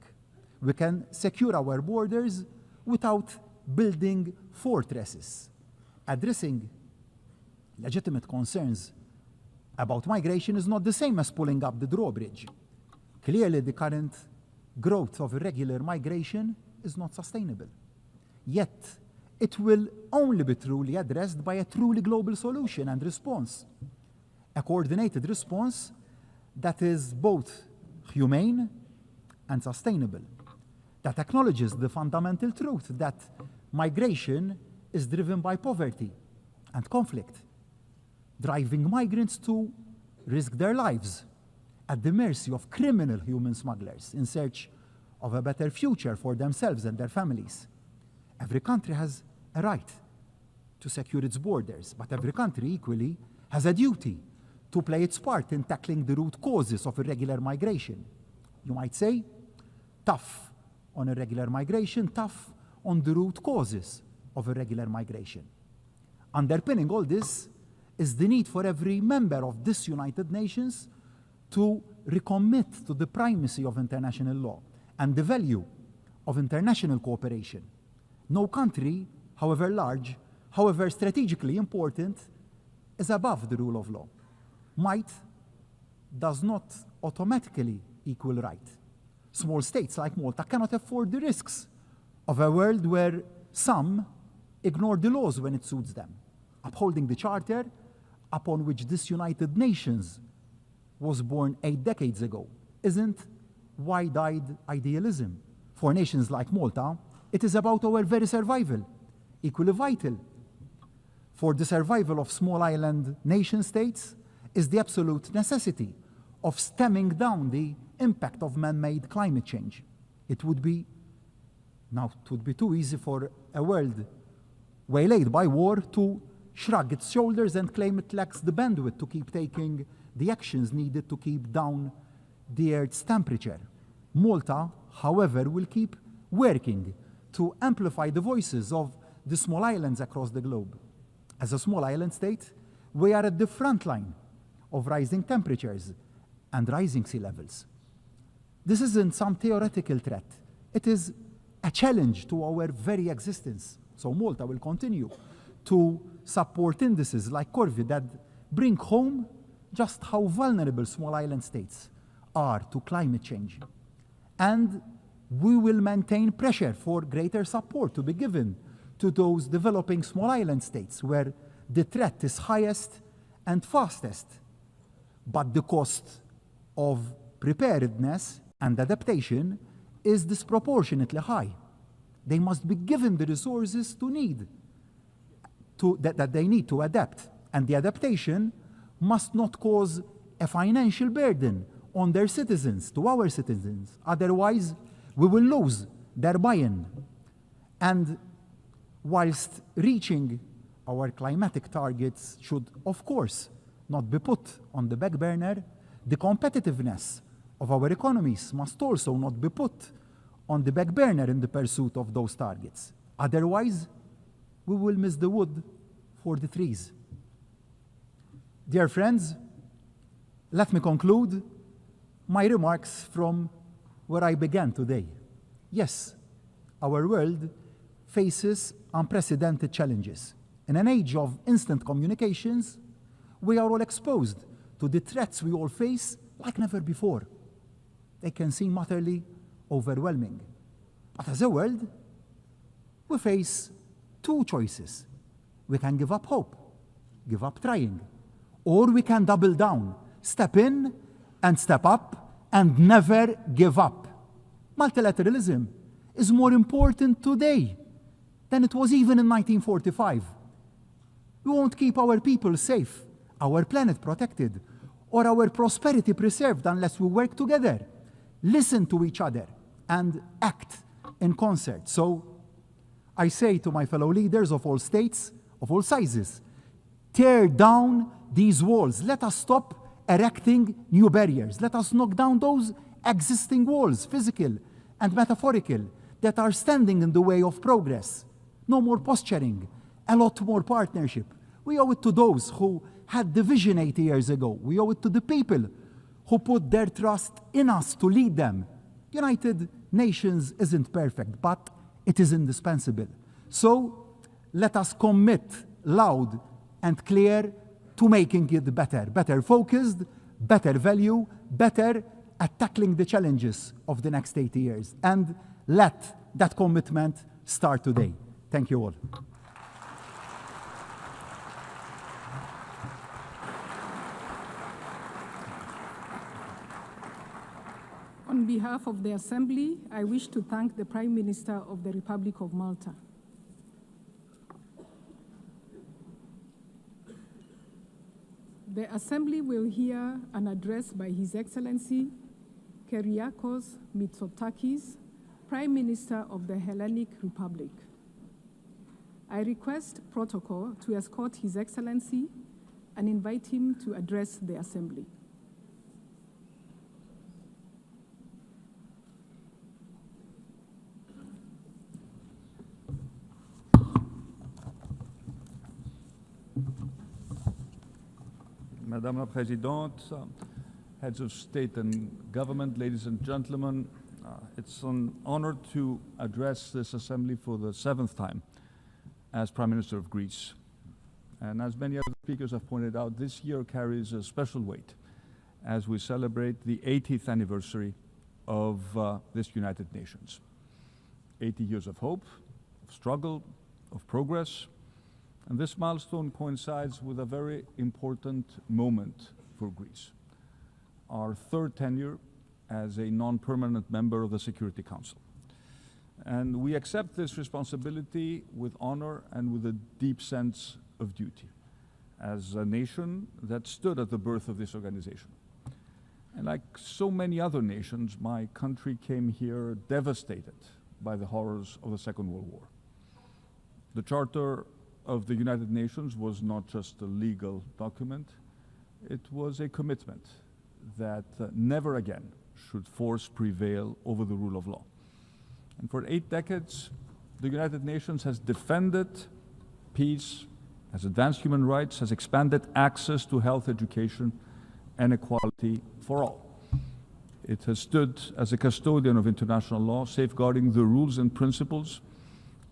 We can secure our borders without building fortresses. Addressing legitimate concerns about migration is not the same as pulling up the drawbridge. Clearly, the current growth of irregular migration is not sustainable. Yet, it will only be truly addressed by a truly global solution and response. A coordinated response that is both humane and sustainable, that acknowledges the fundamental truth that migration is driven by poverty and conflict, driving migrants to risk their lives at the mercy of criminal human smugglers in search of a better future for themselves and their families. Every country has a right to secure its borders, but every country equally has a duty to play its part in tackling the root causes of irregular migration. You might say, tough on irregular migration, tough on the root causes of irregular migration. Underpinning all this is the need for every member of this United Nations to recommit to the primacy of international law and the value of international cooperation. No country, however large, however strategically important, is above the rule of law. Might does not automatically equal right. Small states like Malta cannot afford the risks of a world where some ignore the laws when it suits them. Upholding the charter upon which this United Nations was born 8 decades ago isn't wide-eyed idealism. For nations like Malta, it is about our very survival, equally vital. For the survival of small island nation-states is the absolute necessity of stemming down the impact of man-made climate change. It would be too easy for a world waylaid by war to shrug its shoulders and claim it lacks the bandwidth to keep taking the actions needed to keep down the Earth's temperature. Malta, however, will keep working to amplify the voices of the small islands across the globe. As a small island state, we are at the front line of rising temperatures and rising sea levels. This isn't some theoretical threat. It is a challenge to our very existence. So Malta will continue to support indices like Corvi that bring home just how vulnerable small island states are to climate change. And we will maintain pressure for greater support to be given to those developing small island states where the threat is highest and fastest. But the cost of preparedness and adaptation is disproportionately high. They must be given the resources that they need to adapt. And the adaptation must not cause a financial burden on their citizens, to our citizens. Otherwise, we will lose their buy-in. And whilst reaching our climatic targets should, of course, not be put on the back burner, the competitiveness of our economies must also not be put on the back burner in the pursuit of those targets. Otherwise, we will miss the wood for the trees. Dear friends, let me conclude my remarks from where I began today. Yes, our world faces unprecedented challenges. In an age of instant communications, we are all exposed to the threats we all face like never before. They can seem utterly overwhelming. But as a world, we face two choices. We can give up hope, give up trying, or we can double down, step in and step up and never give up. Multilateralism is more important today than it was even in 1945. We won't keep our people safe, our planet protected, or our prosperity preserved unless we work together, listen to each other, and act in concert. So I say to my fellow leaders of all states, of all sizes, tear down these walls. Let us stop erecting new barriers. Let us knock down those existing walls, physical and metaphorical, that are standing in the way of progress. No more posturing, a lot more partnership. We owe it to those who had the vision 80 years ago. We owe it to the people who put their trust in us to lead them. United Nations isn't perfect, but it is indispensable. So let us commit loud and clear to making it better. Better focused, better value, better at tackling the challenges of the next 80 years. And let that commitment start today. Thank you all. On behalf of the Assembly, I wish to thank the Prime Minister of the Republic of Malta. The Assembly will hear an address by His Excellency Kyriakos Mitsotakis, Prime Minister of the Hellenic Republic. I request protocol to escort His Excellency and invite him to address the Assembly. Madame la Présidente, heads of state and government, ladies and gentlemen, it's an honor to address this assembly for the 7th time as Prime Minister of Greece. And as many other speakers have pointed out, this year carries a special weight as we celebrate the 80th anniversary of this United Nations. 80 years of hope, of struggle, of progress. And this milestone coincides with a very important moment for Greece, our 3rd tenure as a non-permanent member of the Security Council. And we accept this responsibility with honor and with a deep sense of duty as a nation that stood at the birth of this organization. And like so many other nations, my country came here devastated by the horrors of the Second World War. The Charter of the United Nations was not just a legal document, it was a commitment that never again should force prevail over the rule of law. And for 8 decades, the United Nations has defended peace, has advanced human rights, has expanded access to health, education, and equality for all. It has stood as a custodian of international law, safeguarding the rules and principles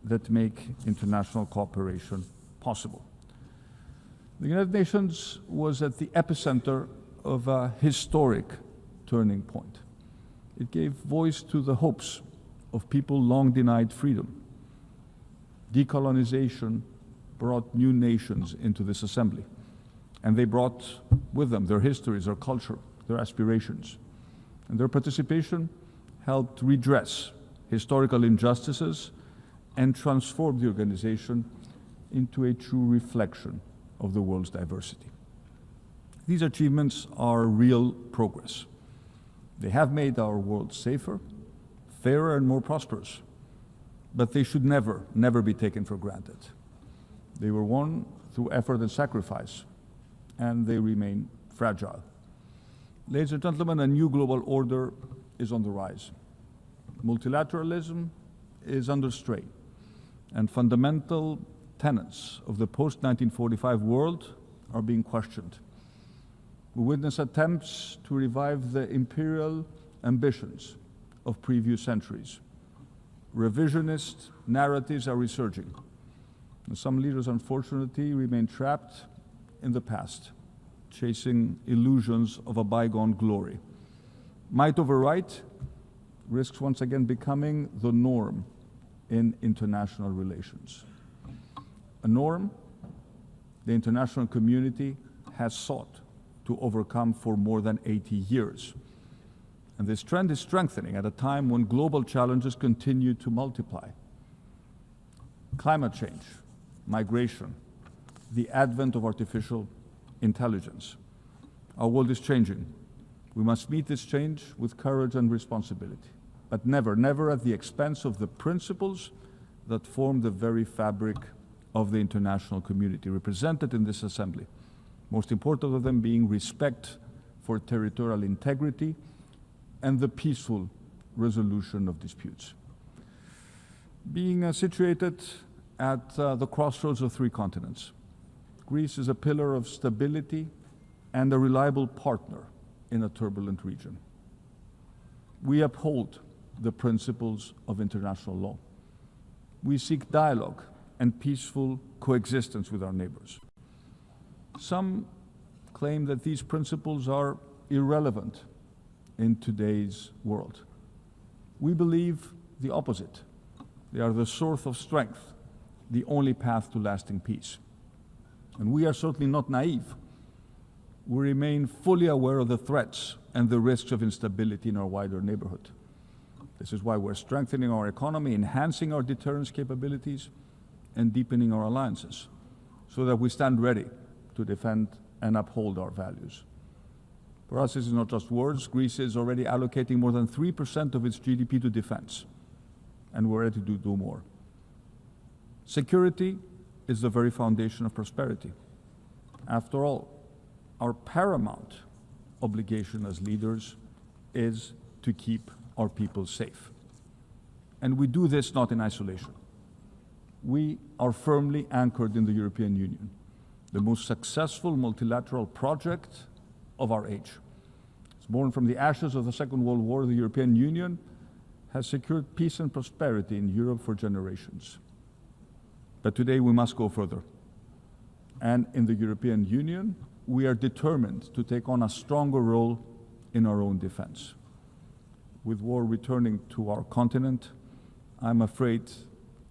that make international cooperation possible. The United Nations was at the epicenter of a historic turning point. It gave voice to the hopes of people long denied freedom. Decolonization brought new nations into this assembly, and they brought with them their histories, their culture, their aspirations. And their participation helped redress historical injustices and transform the organization into a true reflection of the world's diversity. These achievements are real progress. They have made our world safer, fairer, and more prosperous, but they should never, never be taken for granted. They were won through effort and sacrifice, and they remain fragile. Ladies and gentlemen, a new global order is on the rise. Multilateralism is under strain, and fundamental tenets of the post-1945 world are being questioned. We witness attempts to revive the imperial ambitions of previous centuries. Revisionist narratives are resurging, and some leaders, unfortunately, remain trapped in the past, chasing illusions of a bygone glory. Might over right, risks once again becoming the norm in international relations. A norm the international community has sought to overcome for more than 80 years. And this trend is strengthening at a time when global challenges continue to multiply. Climate change, migration, the advent of artificial intelligence. Our world is changing. We must meet this change with courage and responsibility, but never, never at the expense of the principles that form the very fabric of the international community represented in this assembly. Most important of them being respect for territorial integrity and the peaceful resolution of disputes. Being situated at the crossroads of three continents, Greece is a pillar of stability and a reliable partner in a turbulent region. We uphold the principles of international law. We seek dialogue and peaceful coexistence with our neighbors. Some claim that these principles are irrelevant in today's world. We believe the opposite. They are the source of strength, the only path to lasting peace. And we are certainly not naive. We remain fully aware of the threats and the risks of instability in our wider neighborhood. This is why we're strengthening our economy, enhancing our deterrence capabilities, and deepening our alliances, so that we stand ready to defend and uphold our values. For us, this is not just words. Greece is already allocating more than 3% of its GDP to defense, and we're ready to do more. Security is the very foundation of prosperity. After all, our paramount obligation as leaders is to keep our people safe. And we do this not in isolation. We are firmly anchored in the European Union, the most successful multilateral project of our age. It's born from the ashes of the Second World War. The European Union has secured peace and prosperity in Europe for generations. But today we must go further. And in the European Union, we are determined to take on a stronger role in our own defense. With war returning to our continent, I'm afraid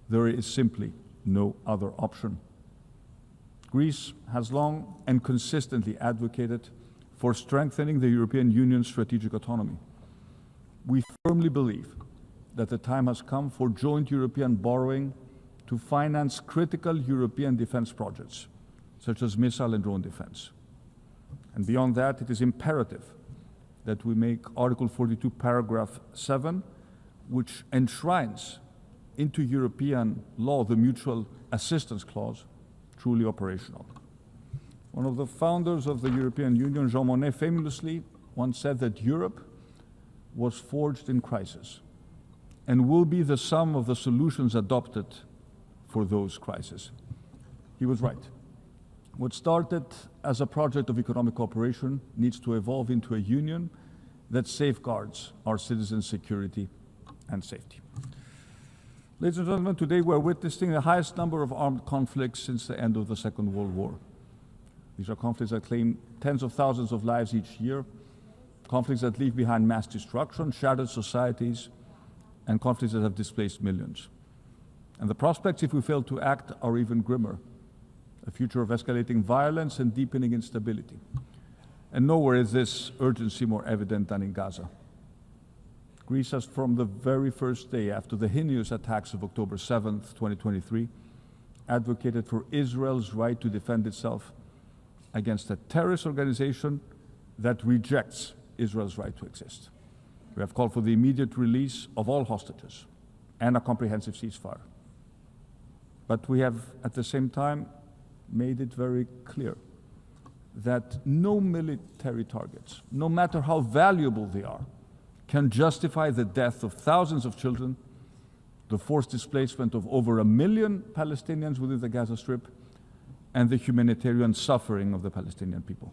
there is simply no other option. Greece has long and consistently advocated for strengthening the European Union's strategic autonomy. We firmly believe that the time has come for joint European borrowing to finance critical European defense projects, such as missile and drone defense. And beyond that, it is imperative that we make Article 42, paragraph 7, which enshrines into European law the mutual assistance clause, truly operational. One of the founders of the European Union, Jean Monnet, famously once said that Europe was forged in crisis and will be the sum of the solutions adopted for those crises. He was right. What started as a project of economic cooperation needs to evolve into a union that safeguards our citizens' security and safety. Ladies and gentlemen, today we're witnessing the highest number of armed conflicts since the end of the Second World War. These are conflicts that claim tens of thousands of lives each year, conflicts that leave behind mass destruction, shattered societies, and conflicts that have displaced millions. And the prospects, if we fail to act, are even grimmer. A future of escalating violence and deepening instability. And nowhere is this urgency more evident than in Gaza. Greece has, from the very first day after the heinous attacks of October 7th, 2023, advocated for Israel's right to defend itself against a terrorist organization that rejects Israel's right to exist. We have called for the immediate release of all hostages and a comprehensive ceasefire. But we have, at the same time, made it very clear that no military targets, no matter how valuable they are, can justify the death of thousands of children, the forced displacement of over 1 million Palestinians within the Gaza Strip, and the humanitarian suffering of the Palestinian people.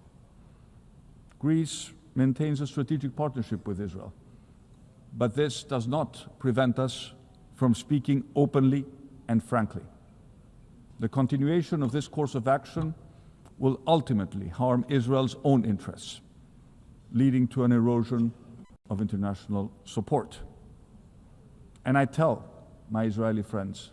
Greece maintains a strategic partnership with Israel, but this does not prevent us from speaking openly and frankly. The continuation of this course of action will ultimately harm Israel's own interests, leading to an erosion of international support And I tell my Israeli friends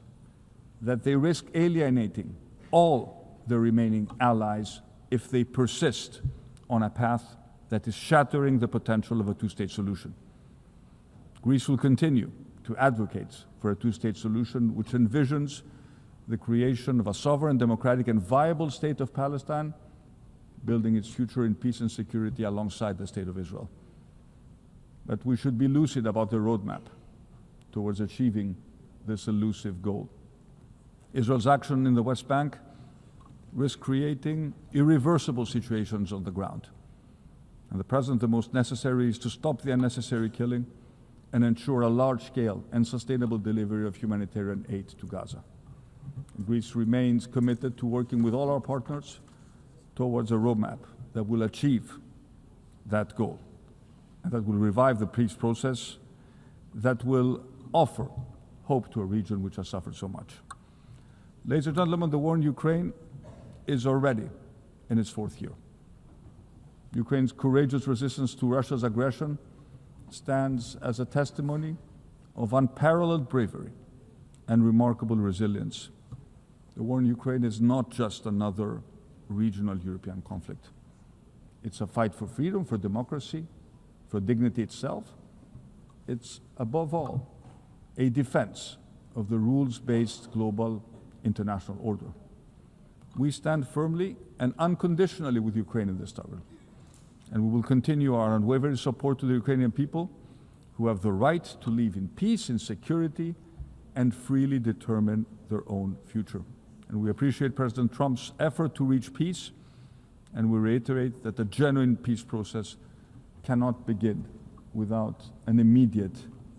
that they risk alienating all the remaining allies if they persist on a path that is shattering the potential of a two-state solution. Greece will continue to advocate for a two-state solution which envisions the creation of a sovereign, democratic, and viable state of Palestine, building its future in peace and security alongside the state of Israel. But we should be lucid about the roadmap towards achieving this elusive goal. Israel's action in the West Bank risks creating irreversible situations on the ground. And at present, the most necessary is to stop the unnecessary killing and ensure a large-scale and sustainable delivery of humanitarian aid to Gaza. Greece remains committed to working with all our partners towards a roadmap that will achieve that goal, and that will revive the peace process, that will offer hope to a region which has suffered so much. Ladies and gentlemen, the war in Ukraine is already in its fourth year. Ukraine's courageous resistance to Russia's aggression stands as a testimony of unparalleled bravery and remarkable resilience. The war in Ukraine is not just another regional European conflict. It's a fight for freedom, for democracy, for dignity itself. It's, above all, a defense of the rules-based global international order. We stand firmly and unconditionally with Ukraine in this struggle, and we will continue our unwavering support to the Ukrainian people who have the right to live in peace, in security, and freely determine their own future. And we appreciate President Trump's effort to reach peace, and we reiterate that the genuine peace process cannot begin without an immediate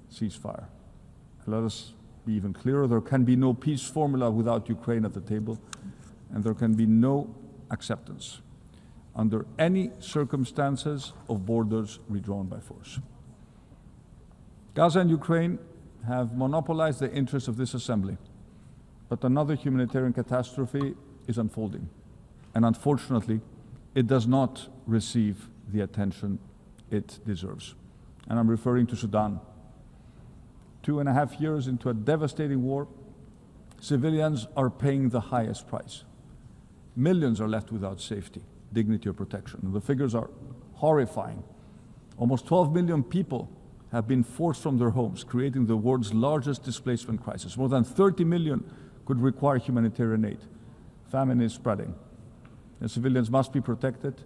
ceasefire. Let us be even clearer, there can be no peace formula without Ukraine at the table, and there can be no acceptance under any circumstances of borders redrawn by force. Gaza and Ukraine have monopolized the interests of this assembly, but another humanitarian catastrophe is unfolding, and unfortunately, it does not receive the attention it deserves. And I'm referring to Sudan. 2.5 years into a devastating war, civilians are paying the highest price. Millions are left without safety, dignity, or protection. The figures are horrifying. Almost 12 million people have been forced from their homes, creating the world's largest displacement crisis. More than 30 million could require humanitarian aid. Famine is spreading. The civilians must be protected.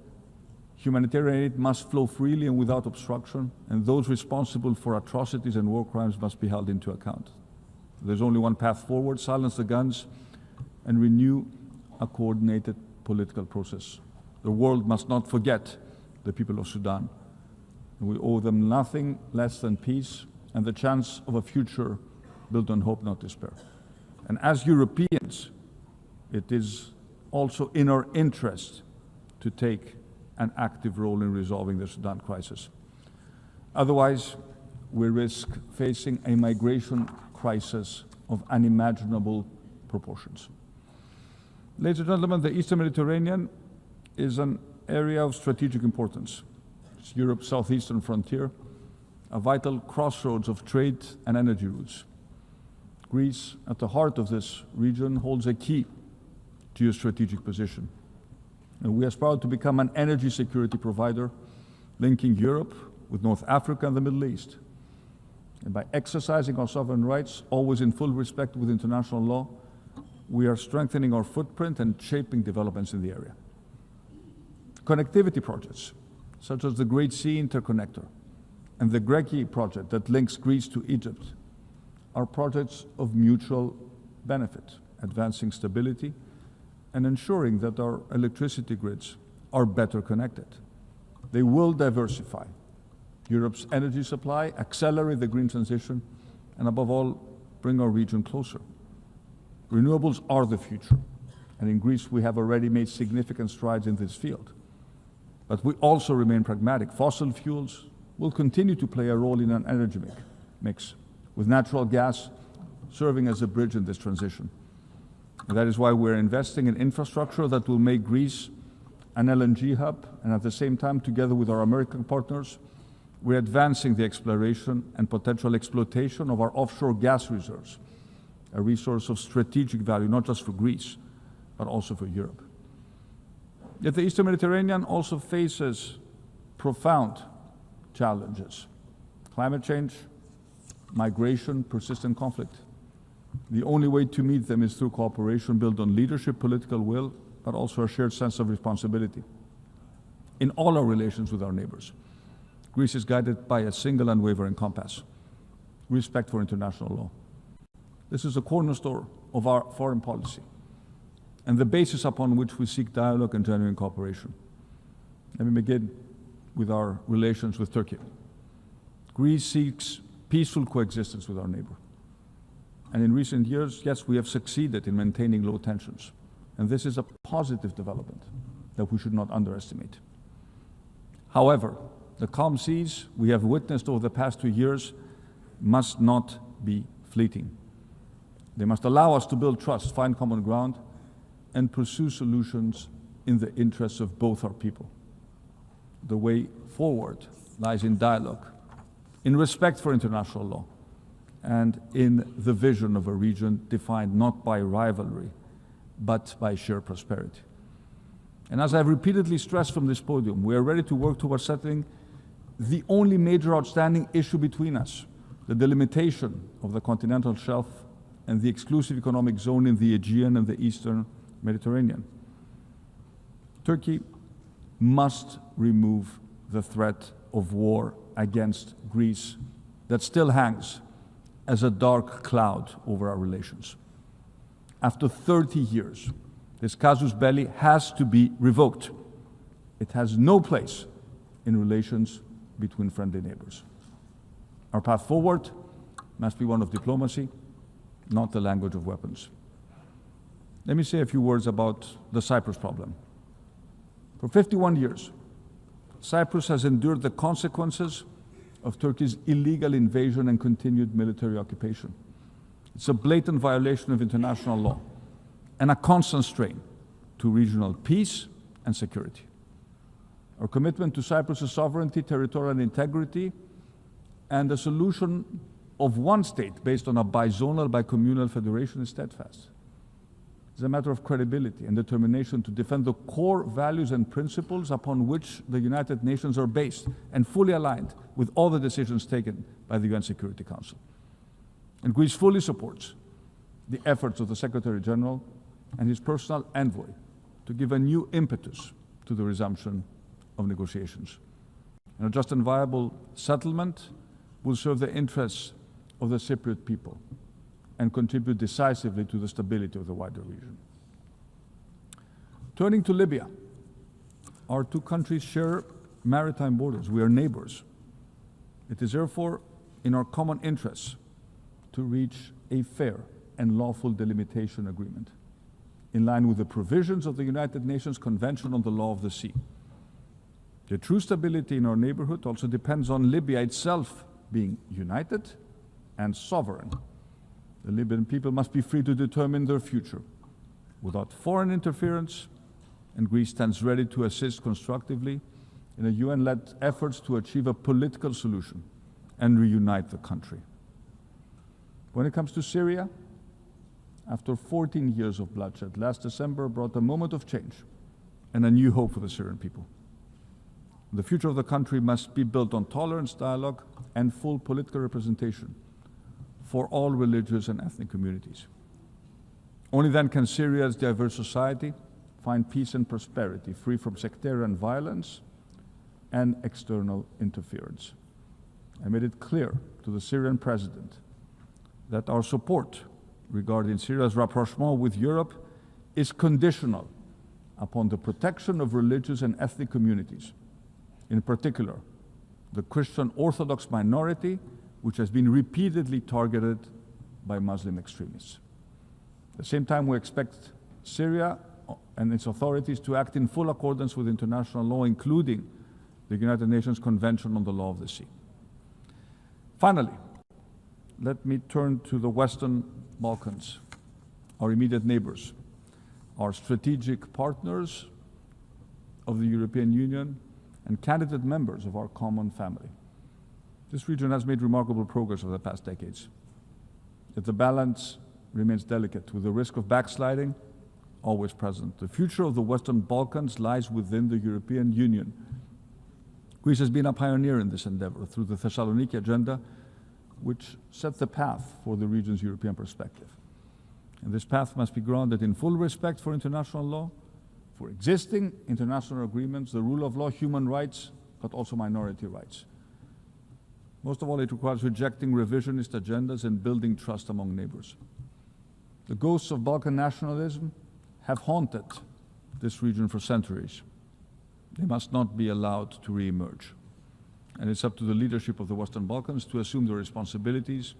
Humanitarian aid must flow freely and without obstruction, and those responsible for atrocities and war crimes must be held into account. There's only one path forward: silence the guns and renew a coordinated political process. The world must not forget the people of Sudan. We owe them nothing less than peace and the chance of a future built on hope, not despair. And as Europeans, it is also in our interest to take an active role in resolving the Sudan crisis. Otherwise, we risk facing a migration crisis of unimaginable proportions. Ladies and gentlemen, the Eastern Mediterranean is an area of strategic importance. It's Europe's southeastern frontier, a vital crossroads of trade and energy routes. Greece, at the heart of this region, holds a key geostrategic position. And we aspire to become an energy security provider, linking Europe with North Africa and the Middle East. And by exercising our sovereign rights, always in full respect with international law, we are strengthening our footprint and shaping developments in the area. Connectivity projects, such as the Great Sea Interconnector and the Greki project that links Greece to Egypt, are projects of mutual benefit, advancing stability and ensuring that our electricity grids are better connected. They will diversify Europe's energy supply, accelerate the green transition, and above all, bring our region closer. Renewables are the future, and in Greece we have already made significant strides in this field. But we also remain pragmatic. Fossil fuels will continue to play a role in an energy mix, with natural gas serving as a bridge in this transition. And that is why we're investing in infrastructure that will make Greece an LNG hub, and at the same time, together with our American partners, We're advancing the exploration and potential exploitation of our offshore gas reserves, a resource of strategic value, not just for Greece, but also for Europe. Yet the Eastern Mediterranean also faces profound challenges: climate change, migration, persistent conflict. The only way to meet them is through cooperation built on leadership, political will, but also a shared sense of responsibility. In all our relations with our neighbors, Greece is guided by a single unwavering compass: respect for international law. This is a cornerstone of our foreign policy and the basis upon which we seek dialogue and genuine cooperation. Let me begin with our relations with Turkey. Greece seeks peaceful coexistence with our neighbor. And in recent years, yes, we have succeeded in maintaining low tensions. And this is a positive development that we should not underestimate. However, the calm seas we have witnessed over the past 2 years must not be fleeting. They must allow us to build trust, find common ground, and pursue solutions in the interests of both our people. The way forward lies in dialogue, in respect for international law, and in the vision of a region defined not by rivalry, but by shared prosperity. And as I've repeatedly stressed from this podium, we are ready to work towards settling the only major outstanding issue between us: the delimitation of the continental shelf and the exclusive economic zone in the Aegean and the Eastern Mediterranean. Turkey must remove the threat of war against Greece that still hangs as a dark cloud over our relations. After 30 years, this casus belli has to be revoked. It has no place in relations between friendly neighbors. Our path forward must be one of diplomacy, not the language of weapons. Let me say a few words about the Cyprus problem. For 51 years, Cyprus has endured the consequences of Turkey's illegal invasion and continued military occupation. It's a blatant violation of international law and a constant strain to regional peace and security. Our commitment to Cyprus's sovereignty, territorial integrity, and a solution of one state based on a bizonal, bicommunal federation is steadfast. It's a matter of credibility and determination to defend the core values and principles upon which the United Nations are based and fully aligned with all the decisions taken by the UN Security Council. And Greece fully supports the efforts of the Secretary General and his personal envoy to give a new impetus to the resumption of negotiations. And a just and viable settlement will serve the interests of the Cypriot people and contribute decisively to the stability of the wider region. Turning to Libya, our two countries share maritime borders. We are neighbors. It is therefore in our common interests to reach a fair and lawful delimitation agreement in line with the provisions of the United Nations Convention on the Law of the Sea. The true stability in our neighborhood also depends on Libya itself being united and sovereign. The Libyan people must be free to determine their future without foreign interference, and Greece stands ready to assist constructively in a UN-led efforts to achieve a political solution and reunite the country. When it comes to Syria, after 14 years of bloodshed, last December brought a moment of change and a new hope for the Syrian people. The future of the country must be built on tolerance, dialogue, and full political representation for all religious and ethnic communities. Only then can Syria's diverse society find peace and prosperity, free from sectarian violence and external interference. I made it clear to the Syrian president that our support regarding Syria's rapprochement with Europe is conditional upon the protection of religious and ethnic communities, in particular, the Christian Orthodox minority, which has been repeatedly targeted by Muslim extremists. At the same time, we expect Syria and its authorities to act in full accordance with international law, including the United Nations Convention on the Law of the Sea. Finally, let me turn to the Western Balkans, our immediate neighbors, our strategic partners of the European Union, and candidate members of our common family. This region has made remarkable progress over the past decades. Yet the balance remains delicate, with the risk of backsliding always present. The future of the Western Balkans lies within the European Union. Greece has been a pioneer in this endeavor through the Thessaloniki Agenda, which set the path for the region's European perspective. And this path must be grounded in full respect for international law, for existing international agreements, the rule of law, human rights, but also minority rights. Most of all, it requires rejecting revisionist agendas and building trust among neighbors. The ghosts of Balkan nationalism have haunted this region for centuries. They must not be allowed to re-emerge. And it's up to the leadership of the Western Balkans to assume their responsibilities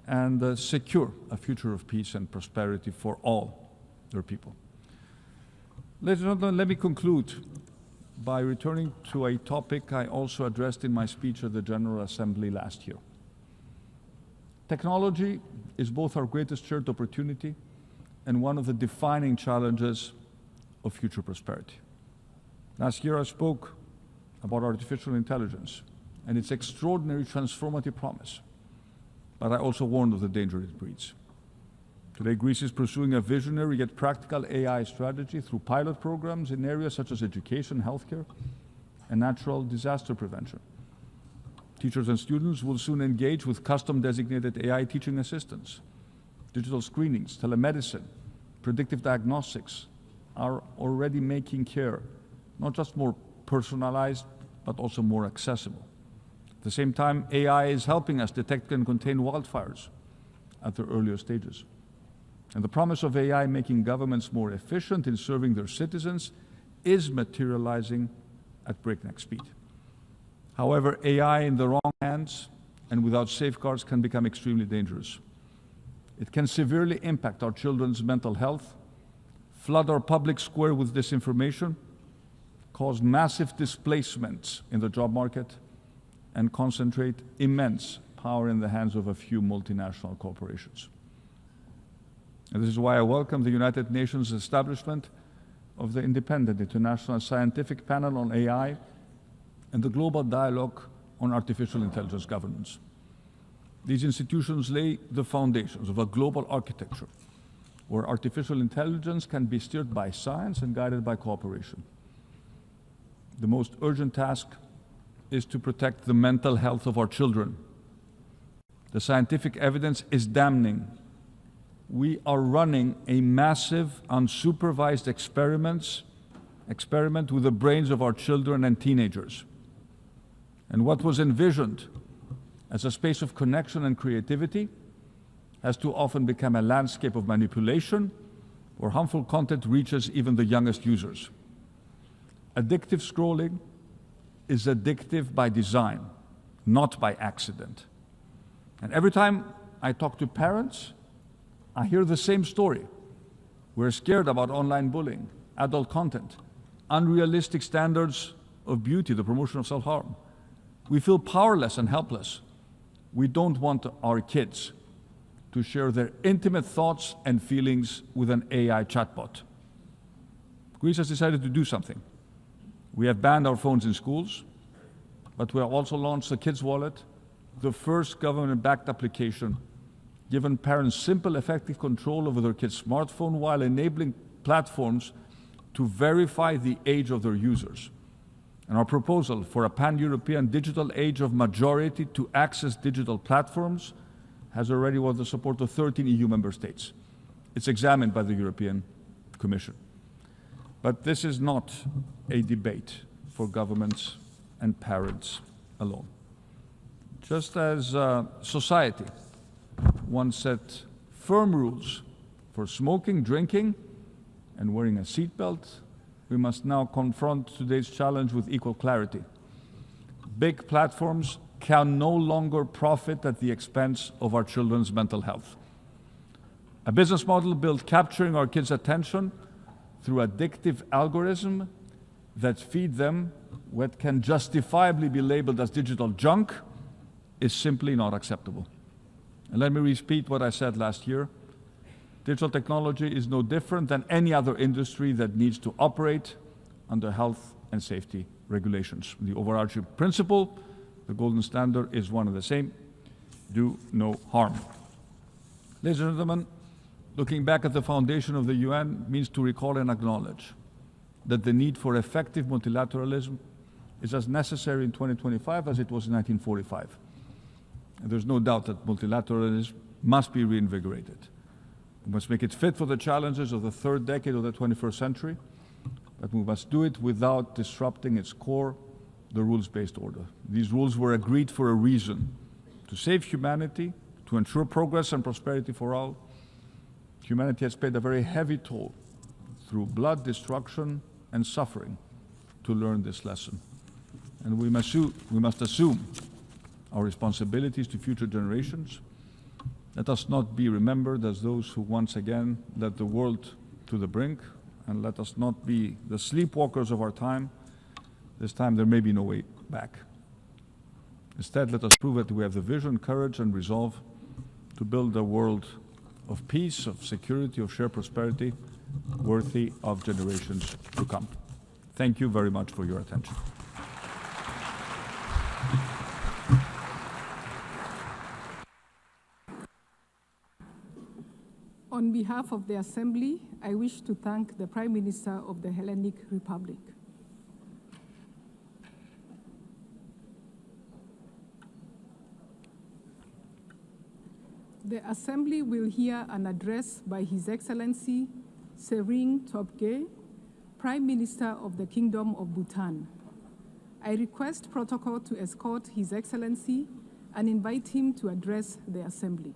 and secure a future of peace and prosperity for all their people. Ladies and gentlemen, let me conclude by returning to a topic I also addressed in my speech at the General Assembly last year. Technology is both our greatest shared opportunity and one of the defining challenges of future prosperity. Last year I spoke about artificial intelligence and its extraordinary transformative promise, but I also warned of the danger it breeds. Today, Greece is pursuing a visionary yet practical AI strategy through pilot programs in areas such as education, healthcare, and natural disaster prevention. Teachers and students will soon engage with custom-designated AI teaching assistants. Digital screenings, telemedicine, predictive diagnostics are already making care not just more personalized, but also more accessible. At the same time, AI is helping us detect and contain wildfires at their earlier stages. And the promise of AI making governments more efficient in serving their citizens is materializing at breakneck speed. However, AI in the wrong hands and without safeguards can become extremely dangerous. It can severely impact our children's mental health, flood our public square with disinformation, cause massive displacements in the job market, and concentrate immense power in the hands of a few multinational corporations. And this is why I welcome the United Nations establishment of the Independent International Scientific Panel on AI and the Global Dialogue on Artificial Intelligence Governance. These institutions lay the foundations of a global architecture where artificial intelligence can be steered by science and guided by cooperation. The most urgent task is to protect the mental health of our children. The scientific evidence is damning. We are running a massive, unsupervised experiment with the brains of our children and teenagers. And what was envisioned as a space of connection and creativity has too often become a landscape of manipulation where harmful content reaches even the youngest users. Addictive scrolling is addictive by design, not by accident. And every time I talk to parents, I hear the same story. We're scared about online bullying, adult content, unrealistic standards of beauty, the promotion of self-harm. We feel powerless and helpless. We don't want our kids to share their intimate thoughts and feelings with an AI chatbot. Greece has decided to do something. We have banned our phones in schools, but we have also launched the Kids Wallet, the first government-backed application giving parents simple, effective control over their kids' smartphone while enabling platforms to verify the age of their users. And our proposal for a pan-European digital age of majority to access digital platforms has already won the support of 13 EU member states. It's examined by the European Commission. But this is not a debate for governments and parents alone. Just as society once set firm rules for smoking, drinking, and wearing a seatbelt, we must now confront today's challenge with equal clarity. Big platforms can no longer profit at the expense of our children's mental health. A business model built capturing our kids' attention through addictive algorithms that feed them what can justifiably be labeled as digital junk is simply not acceptable. And let me repeat what I said last year. Digital technology is no different than any other industry that needs to operate under health and safety regulations. The overarching principle The golden standard is one and the same: do no harm. Ladies and gentlemen, looking back at the foundation of the UN means to recall and acknowledge that the need for effective multilateralism is as necessary in 2025 as it was in 1945. And there's no doubt that multilateralism must be reinvigorated. We must make it fit for the challenges of the third decade of the 21st century, but we must do it without disrupting its core, the rules-based order. These rules were agreed for a reason: to save humanity, to ensure progress and prosperity for all. Humanity has paid a very heavy toll through blood, destruction, and suffering to learn this lesson. And we must assume our responsibilities to future generations. Let us not be remembered as those who once again led the world to the brink, and let us not be the sleepwalkers of our time. This time there may be no way back. Instead, let us prove that we have the vision, courage, and resolve to build a world of peace, of security, of shared prosperity, worthy of generations to come. Thank you very much for your attention. On behalf of the Assembly, I wish to thank the Prime Minister of the Hellenic Republic. The Assembly will hear an address by His Excellency Tshering Tobgay, Prime Minister of the Kingdom of Bhutan. I request protocol to escort His Excellency and invite him to address the Assembly.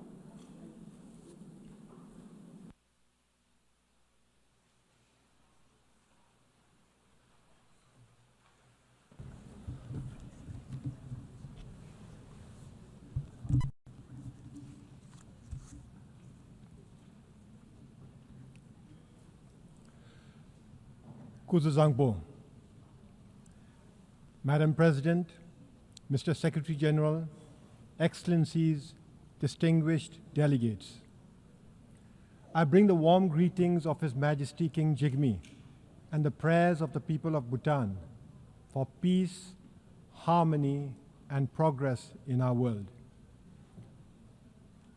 Kuzuzangpo. Madam President, Mr. Secretary General, Excellencies, distinguished delegates, I bring the warm greetings of His Majesty King Jigme and the prayers of the people of Bhutan for peace, harmony, and progress in our world.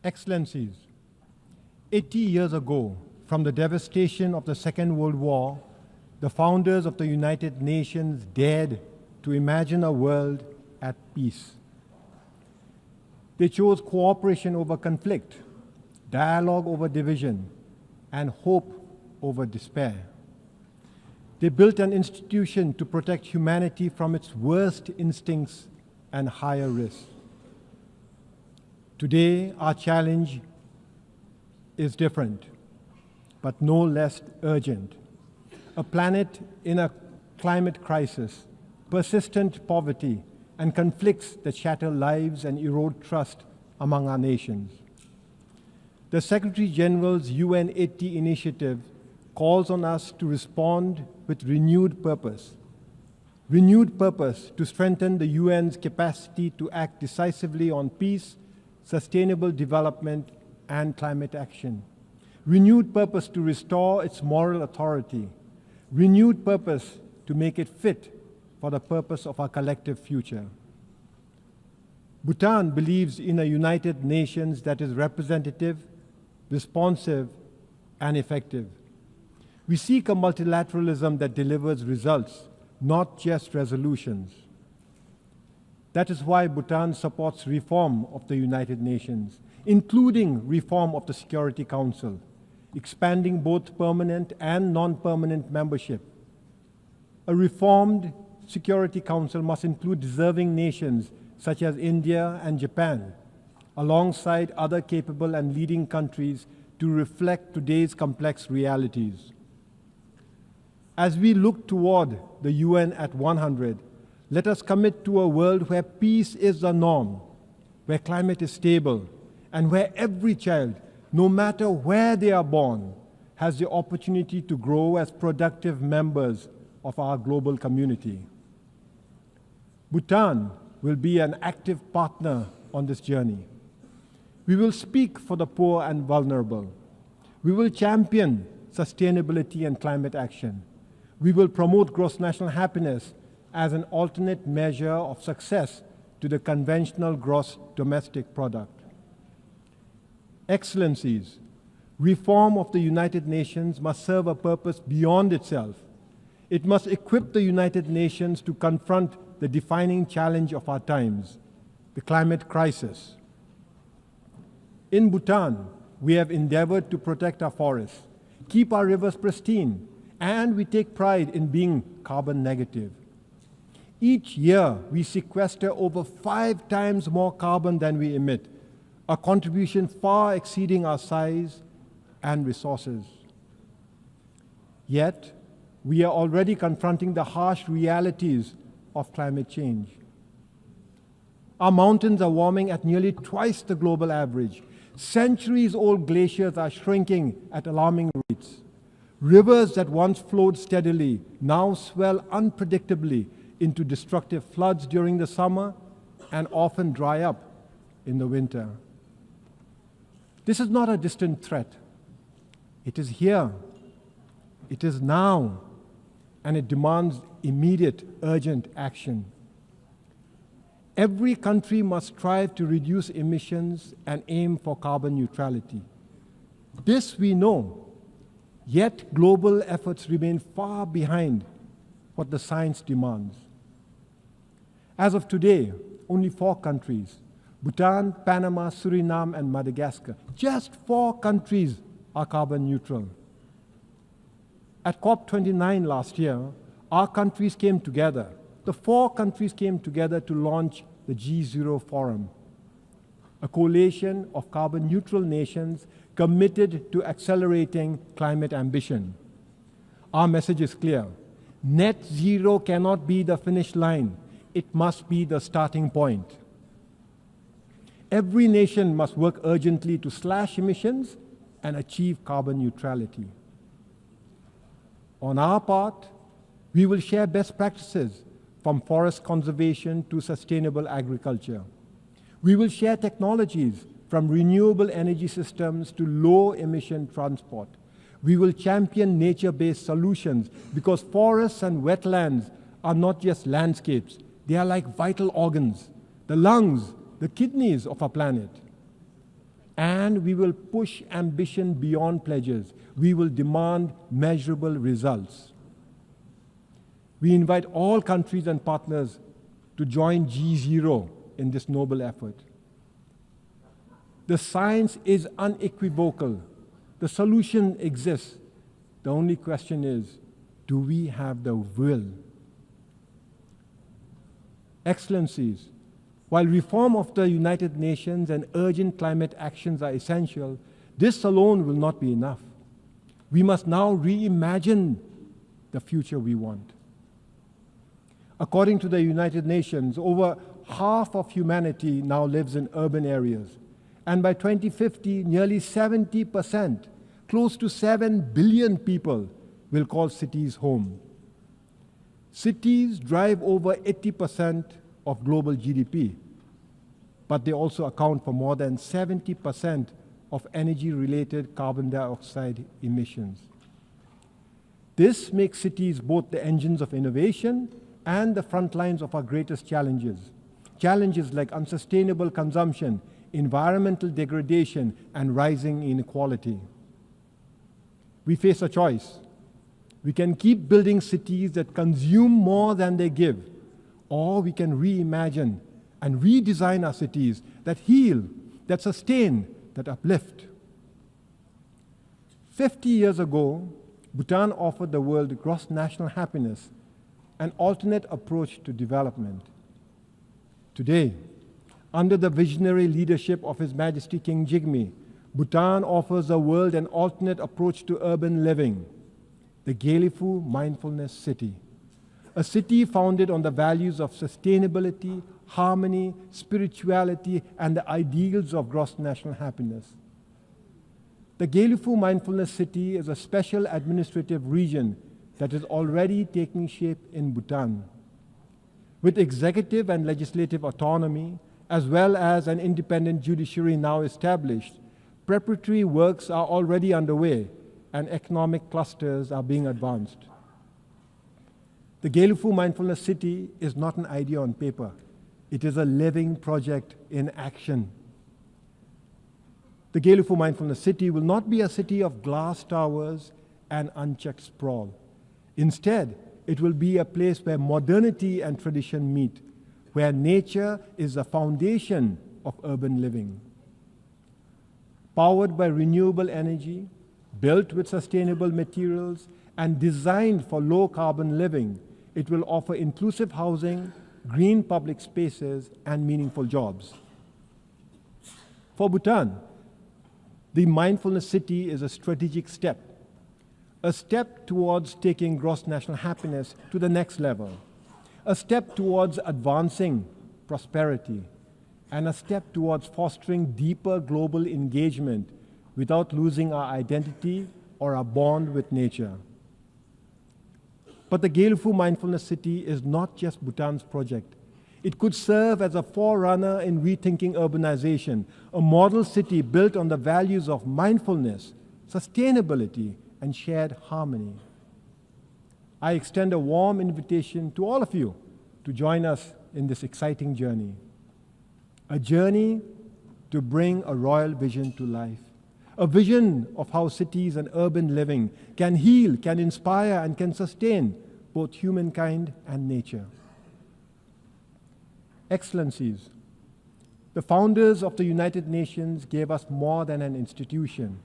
Excellencies, 80 years ago, from the devastation of the Second World War, the founders of the United Nations dared to imagine a world at peace. They chose cooperation over conflict, dialogue over division, and hope over despair. They built an institution to protect humanity from its worst instincts and higher risks. Today, our challenge is different, but no less urgent. A planet in a climate crisis, persistent poverty, and conflicts that shatter lives and erode trust among our nations. The Secretary General's UN 80 initiative calls on us to respond with renewed purpose to strengthen the UN's capacity to act decisively on peace, sustainable development, and climate action. Renewed purpose to restore its moral authority. Renewed purpose to make it fit for the purpose of our collective future. Bhutan believes in a United Nations that is representative, responsive, and effective. We seek a multilateralism that delivers results, not just resolutions. That is why Bhutan supports reform of the United Nations, including reform of the Security Council, expanding both permanent and non-permanent membership. A reformed Security Council must include deserving nations such as India and Japan, alongside other capable and leading countries to reflect today's complex realities. As we look toward the UN at 100, let us commit to a world where peace is the norm, where climate is stable, and where every child, no matter where they are born, has the opportunity to grow as productive members of our global community. Bhutan will be an active partner on this journey. We will speak for the poor and vulnerable. We will champion sustainability and climate action. We will promote gross national happiness as an alternate measure of success to the conventional gross domestic product. Excellencies, reform of the United Nations must serve a purpose beyond itself. It must equip the United Nations to confront the defining challenge of our times, the climate crisis. In Bhutan, we have endeavored to protect our forests, keep our rivers pristine, and we take pride in being carbon negative. Each year, we sequester over 5 times more carbon than we emit, a contribution far exceeding our size and resources. Yet, we are already confronting the harsh realities of climate change. Our mountains are warming at nearly twice the global average. Centuries-old glaciers are shrinking at alarming rates. Rivers that once flowed steadily now swell unpredictably into destructive floods during the summer and often dry up in the winter. This is not a distant threat. It is here. It is now. And it demands immediate, urgent action. Every country must strive to reduce emissions and aim for carbon neutrality. This we know, yet global efforts remain far behind what the science demands. As of today, only 4 countries, Bhutan, Panama, Suriname, and Madagascar, just 4 countries are carbon neutral. At COP29 last year, our countries came together. The 4 countries came together to launch the G0 Forum, a coalition of carbon-neutral nations committed to accelerating climate ambition. Our message is clear. Net zero cannot be the finish line. It must be the starting point. Every nation must work urgently to slash emissions and achieve carbon neutrality. On our part, we will share best practices from forest conservation to sustainable agriculture. We will share technologies from renewable energy systems to low-emission transport. We will champion nature-based solutions because forests and wetlands are not just landscapes. They are like vital organs, the lungs, the kidneys of our planet. And we will push ambition beyond pledges. We will demand measurable results. We invite all countries and partners to join G0 in this noble effort. The science is unequivocal. The solution exists. The only question is, do we have the will? Excellencies, while reform of the United Nations and urgent climate actions are essential, this alone will not be enough. We must now reimagine the future we want. According to the United Nations, over half of humanity now lives in urban areas. And by 2050, nearly 70%, close to 7 billion people, will call cities home. Cities drive over 80% of global GDP, but they also account for more than 70% of energy-related carbon dioxide emissions. This makes cities both the engines of innovation and the front lines of our greatest challenges. Challenges like unsustainable consumption, environmental degradation, and rising inequality. We face a choice. We can keep building cities that consume more than they give, or we can reimagine and redesign our cities that heal, that sustain, that uplift. 50 years ago, Bhutan offered the world gross national happiness, an alternate approach to development. Today, under the visionary leadership of His Majesty King Jigme, Bhutan offers the world an alternate approach to urban living, the Gyealfu Mindfulness City, a city founded on the values of sustainability, harmony, spirituality, and the ideals of gross national happiness. The Gyealfu Mindfulness City is a special administrative region that is already taking shape in Bhutan. With executive and legislative autonomy, as well as an independent judiciary now established, preparatory works are already underway and economic clusters are being advanced. The Gyealfu Mindfulness City is not an idea on paper. It is a living project in action. The Gelufu Mindfulness City will not be a city of glass towers and unchecked sprawl. Instead, it will be a place where modernity and tradition meet, where nature is the foundation of urban living. Powered by renewable energy, built with sustainable materials, and designed for low-carbon living, it will offer inclusive housing, green public spaces, and meaningful jobs. For Bhutan, the Mindfulness City is a strategic step, a step towards taking gross national happiness to the next level, a step towards advancing prosperity, and a step towards fostering deeper global engagement without losing our identity or our bond with nature. But the Gelufu Mindfulness City is not just Bhutan's project. It could serve as a forerunner in rethinking urbanization, a model city built on the values of mindfulness, sustainability, and shared harmony. I extend a warm invitation to all of you to join us in this exciting journey. A journey to bring a royal vision to life. A vision of how cities and urban living can heal, can inspire, and can sustain both humankind and nature. Excellencies, the founders of the United Nations gave us more than an institution.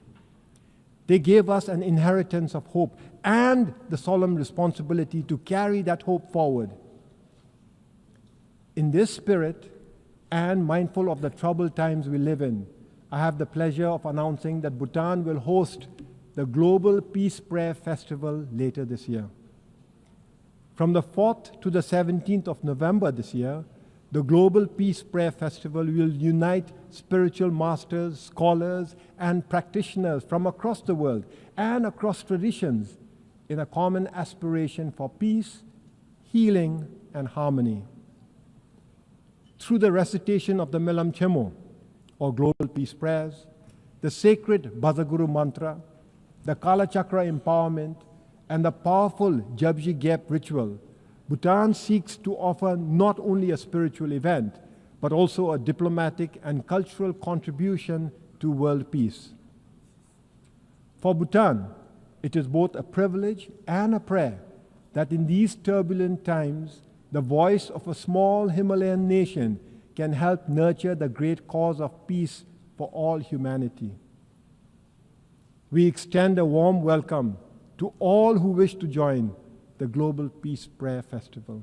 They gave us an inheritance of hope and the solemn responsibility to carry that hope forward. In this spirit, and mindful of the troubled times we live in, I have the pleasure of announcing that Bhutan will host the Global Peace Prayer Festival later this year. From the 4th to the 17th of November this year, the Global Peace Prayer Festival will unite spiritual masters, scholars, and practitioners from across the world and across traditions in a common aspiration for peace, healing, and harmony. Through the recitation of the Melam Chemo, or Global Peace Prayers, the sacred Bazaguru Mantra, the Kala Chakra Empowerment, and the powerful Jabji Gap ritual, Bhutan seeks to offer not only a spiritual event, but also a diplomatic and cultural contribution to world peace. For Bhutan, it is both a privilege and a prayer that in these turbulent times, the voice of a small Himalayan nation can help nurture the great cause of peace for all humanity. We extend a warm welcome to all who wish to join the Global Peace Prayer Festival.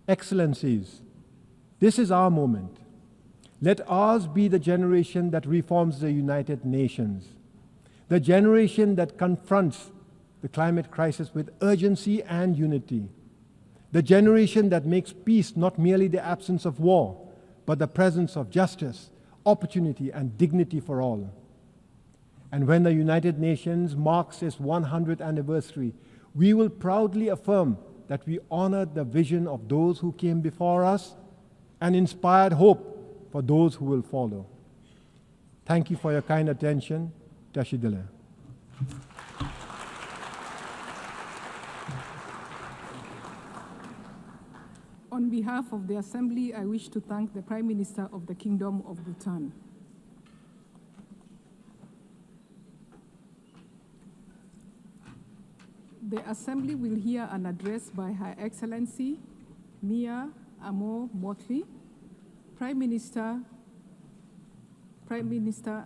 Excellencies, this is our moment. Let ours be the generation that reforms the United Nations, the generation that confronts the climate crisis with urgency and unity, the generation that makes peace not merely the absence of war, but the presence of justice, opportunity, and dignity for all. And when the United Nations marks its 100th anniversary, we will proudly affirm that we honored the vision of those who came before us and inspired hope for those who will follow. Thank you for your kind attention. Tashidele. On behalf of the Assembly, I wish to thank the Prime Minister of the Kingdom of Bhutan. The Assembly will hear an address by Her Excellency Mia Amo Motley, Prime Minister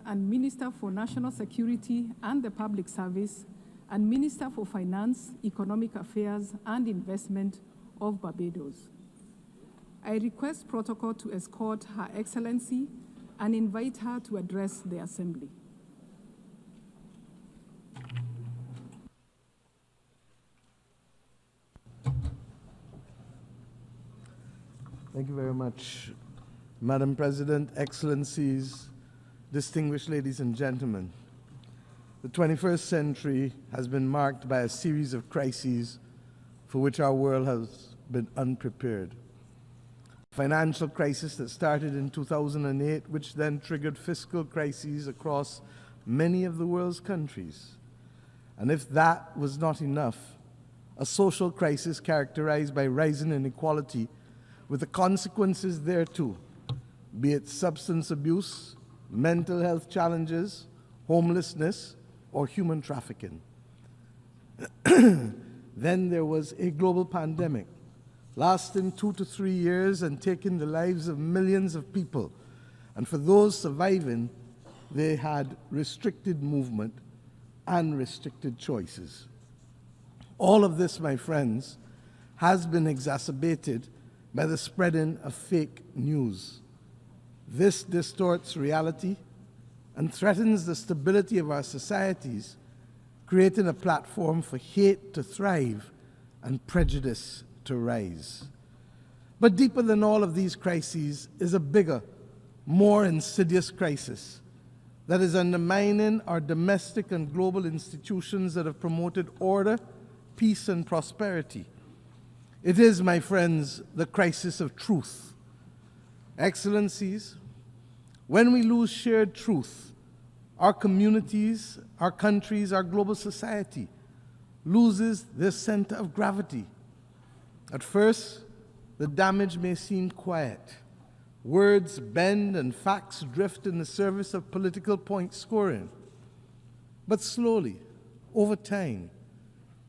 and Minister for National Security and the Public Service, and Minister for Finance, Economic Affairs and Investment of Barbados. I request protocol to escort Her Excellency and invite her to address the Assembly. Thank you very much, Madam President, Excellencies, distinguished ladies and gentlemen. The 21st century has been marked by a series of crises for which our world has been unprepared. Financial crisis that started in 2008, which then triggered fiscal crises across many of the world's countries. And if that was not enough, a social crisis characterized by rising inequality, with the consequences thereto, be it substance abuse, mental health challenges, homelessness, or human trafficking. Then there was a global pandemic, lasting 2 to 3 years and taking the lives of millions of people. And for those surviving, they had restricted movement and restricted choices. All of this, my friends, has been exacerbated by the spreading of fake news. This distorts reality and threatens the stability of our societies, creating a platform for hate to thrive and prejudice to rise. But deeper than all of these crises is a bigger, more insidious crisis that is undermining our domestic and global institutions that have promoted order, peace, and prosperity. It is, my friends, the crisis of truth. Excellencies, when we lose shared truth, our communities, our countries, our global society loses their center of gravity. At first, the damage may seem quiet. Words bend and facts drift in the service of political point scoring. But slowly, over time,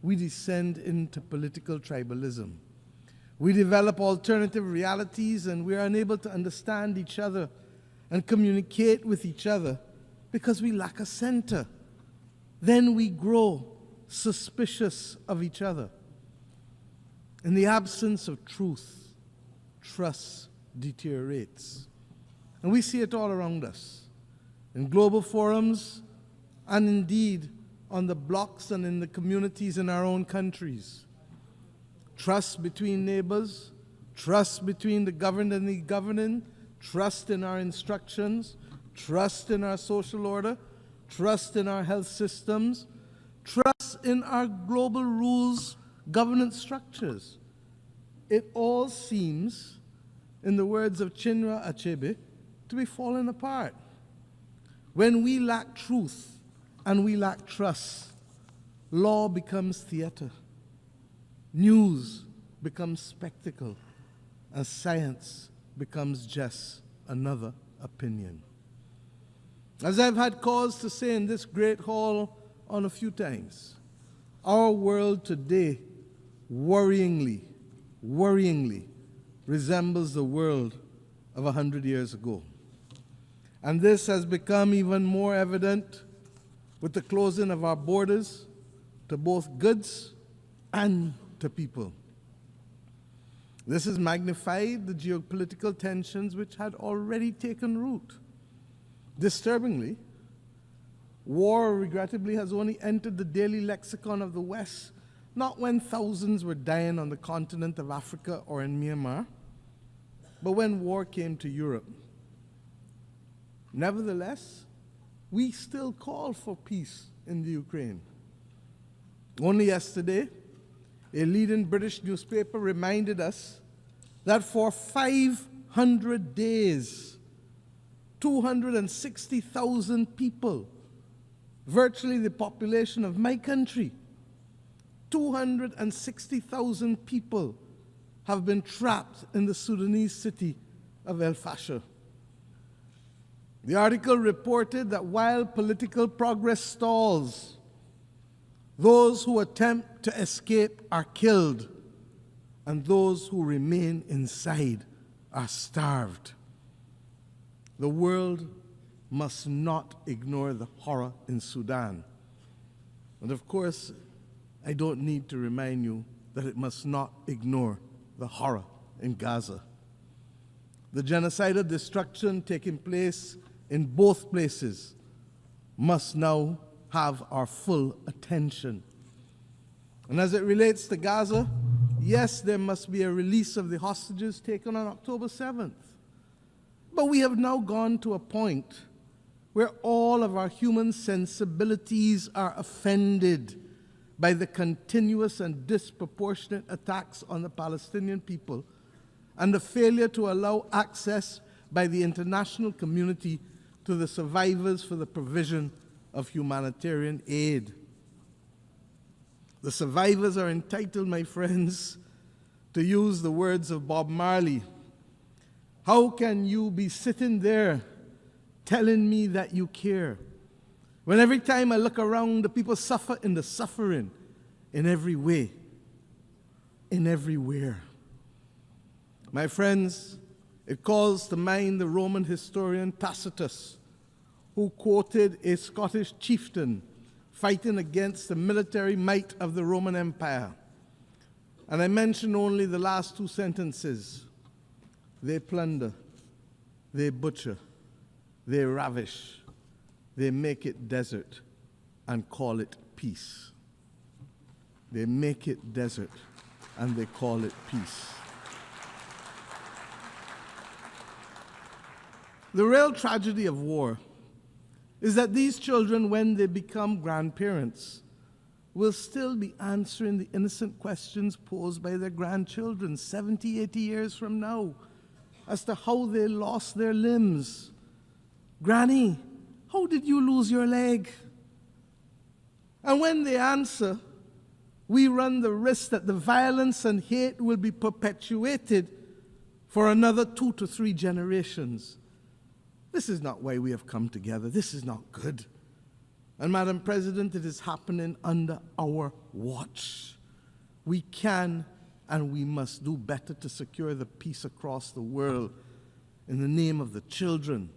we descend into political tribalism. We develop alternative realities and we are unable to understand each other and communicate with each other because we lack a center. Then we grow suspicious of each other. In the absence of truth, trust deteriorates. And we see it all around us, in global forums, and indeed on the blocks and in the communities in our own countries. Trust between neighbors, trust between the governed and the governing, trust in our instructions, trust in our social order, trust in our health systems, trust in our global rules, governance structures. It all seems, in the words of Chinua Achebe, to be falling apart. When we lack truth and we lack trust, law becomes theater, news becomes spectacle, and science becomes just another opinion. As I've had cause to say in this great hall on a few times, our world today worryingly resembles the world of 100 years ago. And this has become even more evident with the closing of our borders to both goods and to people. This has magnified the geopolitical tensions which had already taken root. Disturbingly, war, regrettably, has only entered the daily lexicon of the West, not when thousands were dying on the continent of Africa or in Myanmar, but when war came to Europe. Nevertheless, we still call for peace in the Ukraine. Only yesterday, a leading British newspaper reminded us that for 500 days, 260,000 people, virtually the population of my country, 260,000 people have been trapped in the Sudanese city of El Fasher. The article reported that while political progress stalls, those who attempt to escape are killed, and those who remain inside are starved. The world must not ignore the horror in Sudan. And of course, I don't need to remind you that it must not ignore the horror in Gaza. The genocidal destruction taking place in both places must now have our full attention. And as it relates to Gaza, yes, there must be a release of the hostages taken on October 7th. But we have now gone to a point where all of our human sensibilities are offended by the continuous and disproportionate attacks on the Palestinian people and the failure to allow access by the international community to the survivors for the provision of humanitarian aid. The survivors are entitled, my friends, To use the words of Bob Marley, how can you be sitting there telling me that you care, when every time I look around, the people suffer in the suffering in every way, in everywhere? My friends, it calls to mind the Roman historian Tacitus, who quoted a Scottish chieftain fighting against the military might of the Roman Empire. And I mention only the last two sentences. They plunder, they butcher, they ravish, they make it desert and call it peace. They make it desert and they call it peace. The real tragedy of war is that these children, when they become grandparents, will still be answering the innocent questions posed by their grandchildren 70, 80 years from now as to how they lost their limbs. Granny, how did you lose your leg? And when they answer, we run the risk that the violence and hate will be perpetuated for another 2 to 3 generations. This is not why we have come together. This is not good. And Madam President, it is happening under our watch. We can and we must do better to secure the peace across the world in the name of the children.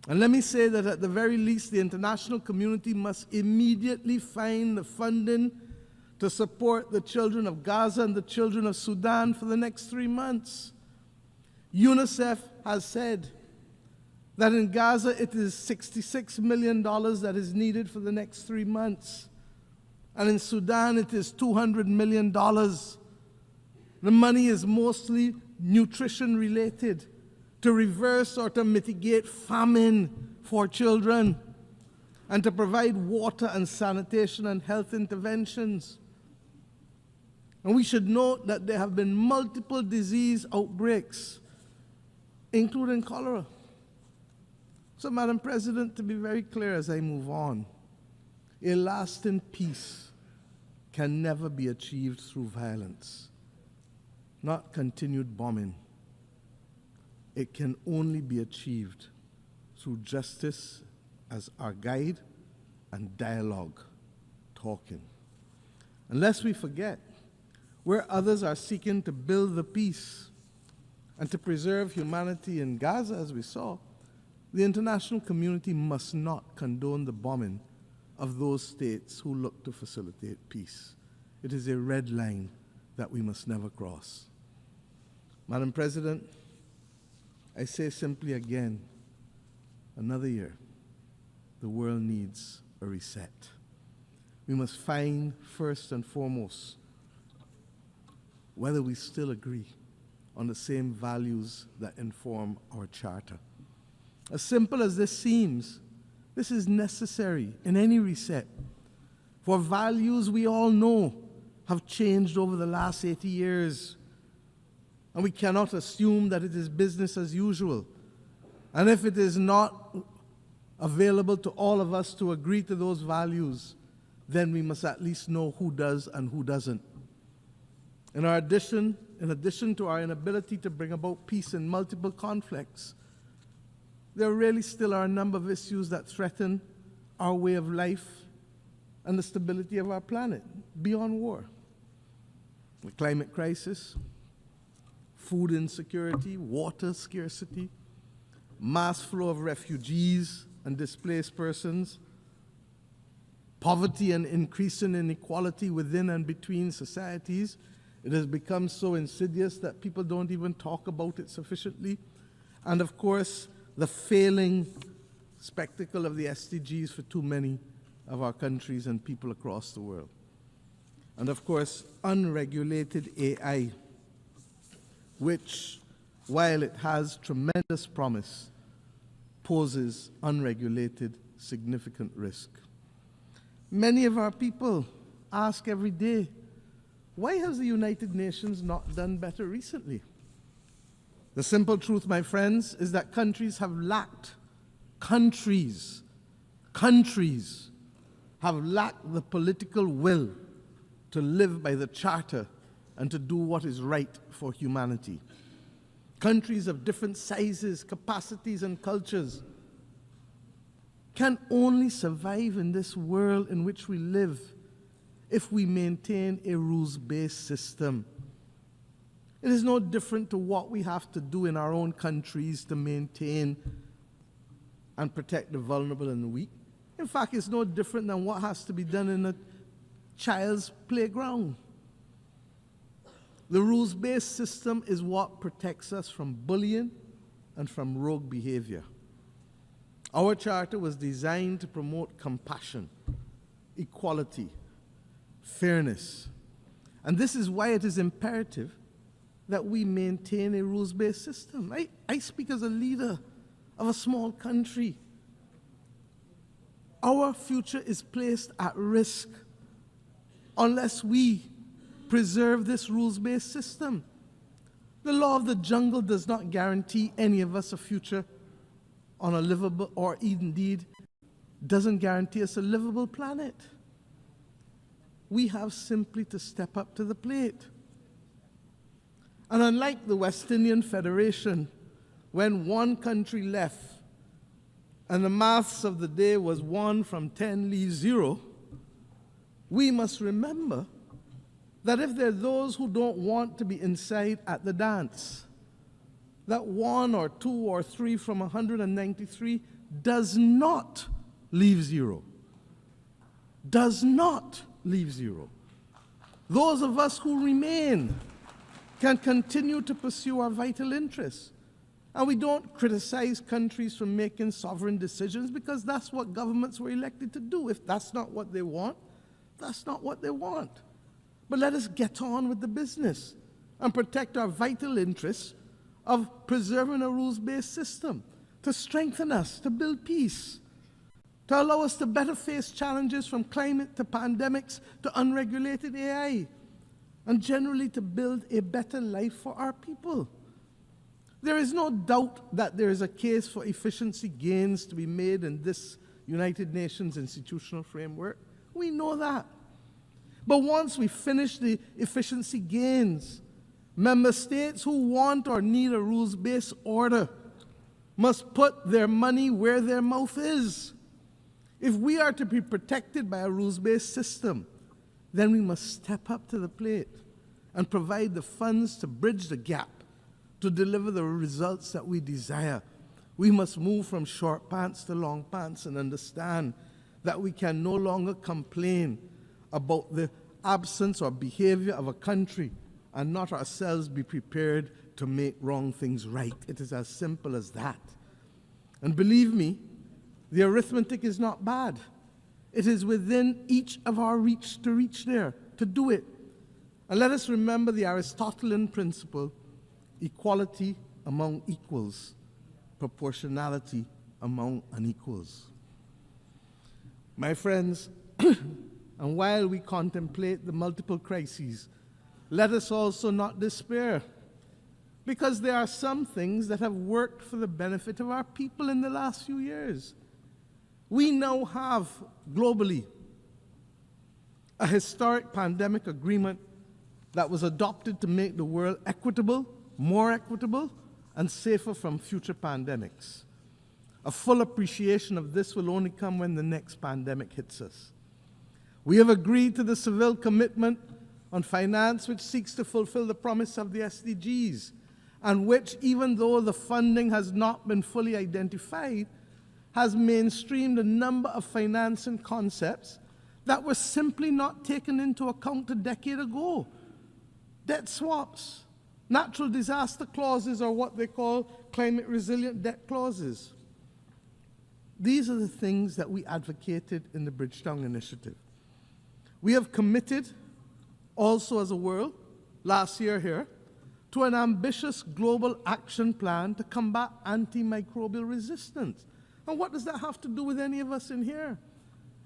And let me say that at the very least, the international community must immediately find the funding to support the children of Gaza and the children of Sudan for the next 3 months. UNICEF has said that in Gaza it is $66 million that is needed for the next 3 months. And in Sudan it is $200 million. The money is mostly nutrition related, to reverse or to mitigate famine for children, and to provide water and sanitation and health interventions. And we should note that there have been multiple disease outbreaks, including cholera. So, Madam President, to be very clear as I move on, a lasting peace can never be achieved through violence, not continued bombing. It can only be achieved through justice as our guide and dialogue, talking. Unless we forget, where others are seeking to build the peace and to preserve humanity in Gaza, as we saw, the international community must not condone the bombing of those states who look to facilitate peace. It is a red line that we must never cross. Madam President, I say simply again, another year, the world needs a reset. We must find, first and foremost, whether we still agree on the same values that inform our charter. As simple as this seems, this is necessary in any reset. For values we all know have changed over the last 80 years. And we cannot assume that it is business as usual. And if it is not available to all of us to agree to those values, then we must at least know who does and who doesn't. In addition to our inability to bring about peace in multiple conflicts, there really still are a number of issues that threaten our way of life and the stability of our planet beyond war. The climate crisis, food insecurity, water scarcity, mass flow of refugees and displaced persons, poverty and increasing inequality within and between societies. It has become so insidious that people don't even talk about it sufficiently. And of course, the failing spectacle of the SDGs for too many of our countries and people across the world. And of course, unregulated AI, which, while it has tremendous promise, poses unregulated significant risk. Many of our people ask every day, why has the United Nations not done better recently? The simple truth, my friends, is that countries have lacked the political will to live by the charter and to do what is right for humanity. Countries of different sizes, capacities, and cultures can only survive in this world in which we live if we maintain a rules-based system. It is no different to what we have to do in our own countries to maintain and protect the vulnerable and the weak. In fact, it's no different than what has to be done in a child's playground. The rules-based system is what protects us from bullying and from rogue behavior. Our charter was designed to promote compassion, equality, fairness. And this is why it is imperative that we maintain a rules-based system. I speak as a leader of a small country. Our future is placed at risk unless we preserve this rules-based system. The law of the jungle does not guarantee any of us a future on a livable, or indeed doesn't guarantee us a livable planet. We have simply to step up to the plate. And unlike the West Indian Federation, when one country left and the maths of the day was 1 from 10 leaves 0, we must remember that if there are those who don't want to be inside at the dance, that 1 or 2 or 3 from 193 does not leave 0. Does not leave 0. Those of us who remain can continue to pursue our vital interests. And we don't criticize countries for making sovereign decisions, because that's what governments were elected to do. If that's not what they want, that's not what they want. But let us get on with the business and protect our vital interests of preserving a rules-based system, to strengthen us, to build peace, to allow us to better face challenges from climate to pandemics to unregulated AI, and generally to build a better life for our people. There is no doubt that there is a case for efficiency gains to be made in this United Nations institutional framework. We know that. But once we finish the efficiency gains, member states who want or need a rules-based order must put their money where their mouth is. If we are to be protected by a rules-based system, then we must step up to the plate and provide the funds to bridge the gap to deliver the results that we desire. We must move from short pants to long pants and understand that we can no longer complain about the absence or behavior of a country and not ourselves be prepared to make wrong things right. It is as simple as that. And believe me, the arithmetic is not bad. It is within each of our reach to reach there, to do it. And let us remember the Aristotelian principle: equality among equals, proportionality among unequals. My friends, and while we contemplate the multiple crises, let us also not despair, because there are some things that have worked for the benefit of our people in the last few years. We now have, globally, a historic pandemic agreement that was adopted to make the world equitable, more equitable, and safer from future pandemics. A full appreciation of this will only come when the next pandemic hits us. We have agreed to the Seville Commitment on Finance, which seeks to fulfill the promise of the SDGs, and which, even though the funding has not been fully identified, has mainstreamed a number of financing concepts that were simply not taken into account a decade ago. Debt swaps, natural disaster clauses, or what they call climate resilient debt clauses. These are the things that we advocated in the Bridgetown Initiative. We have committed also as a world, last year here, to an ambitious global action plan to combat antimicrobial resistance. And what does that have to do with any of us in here?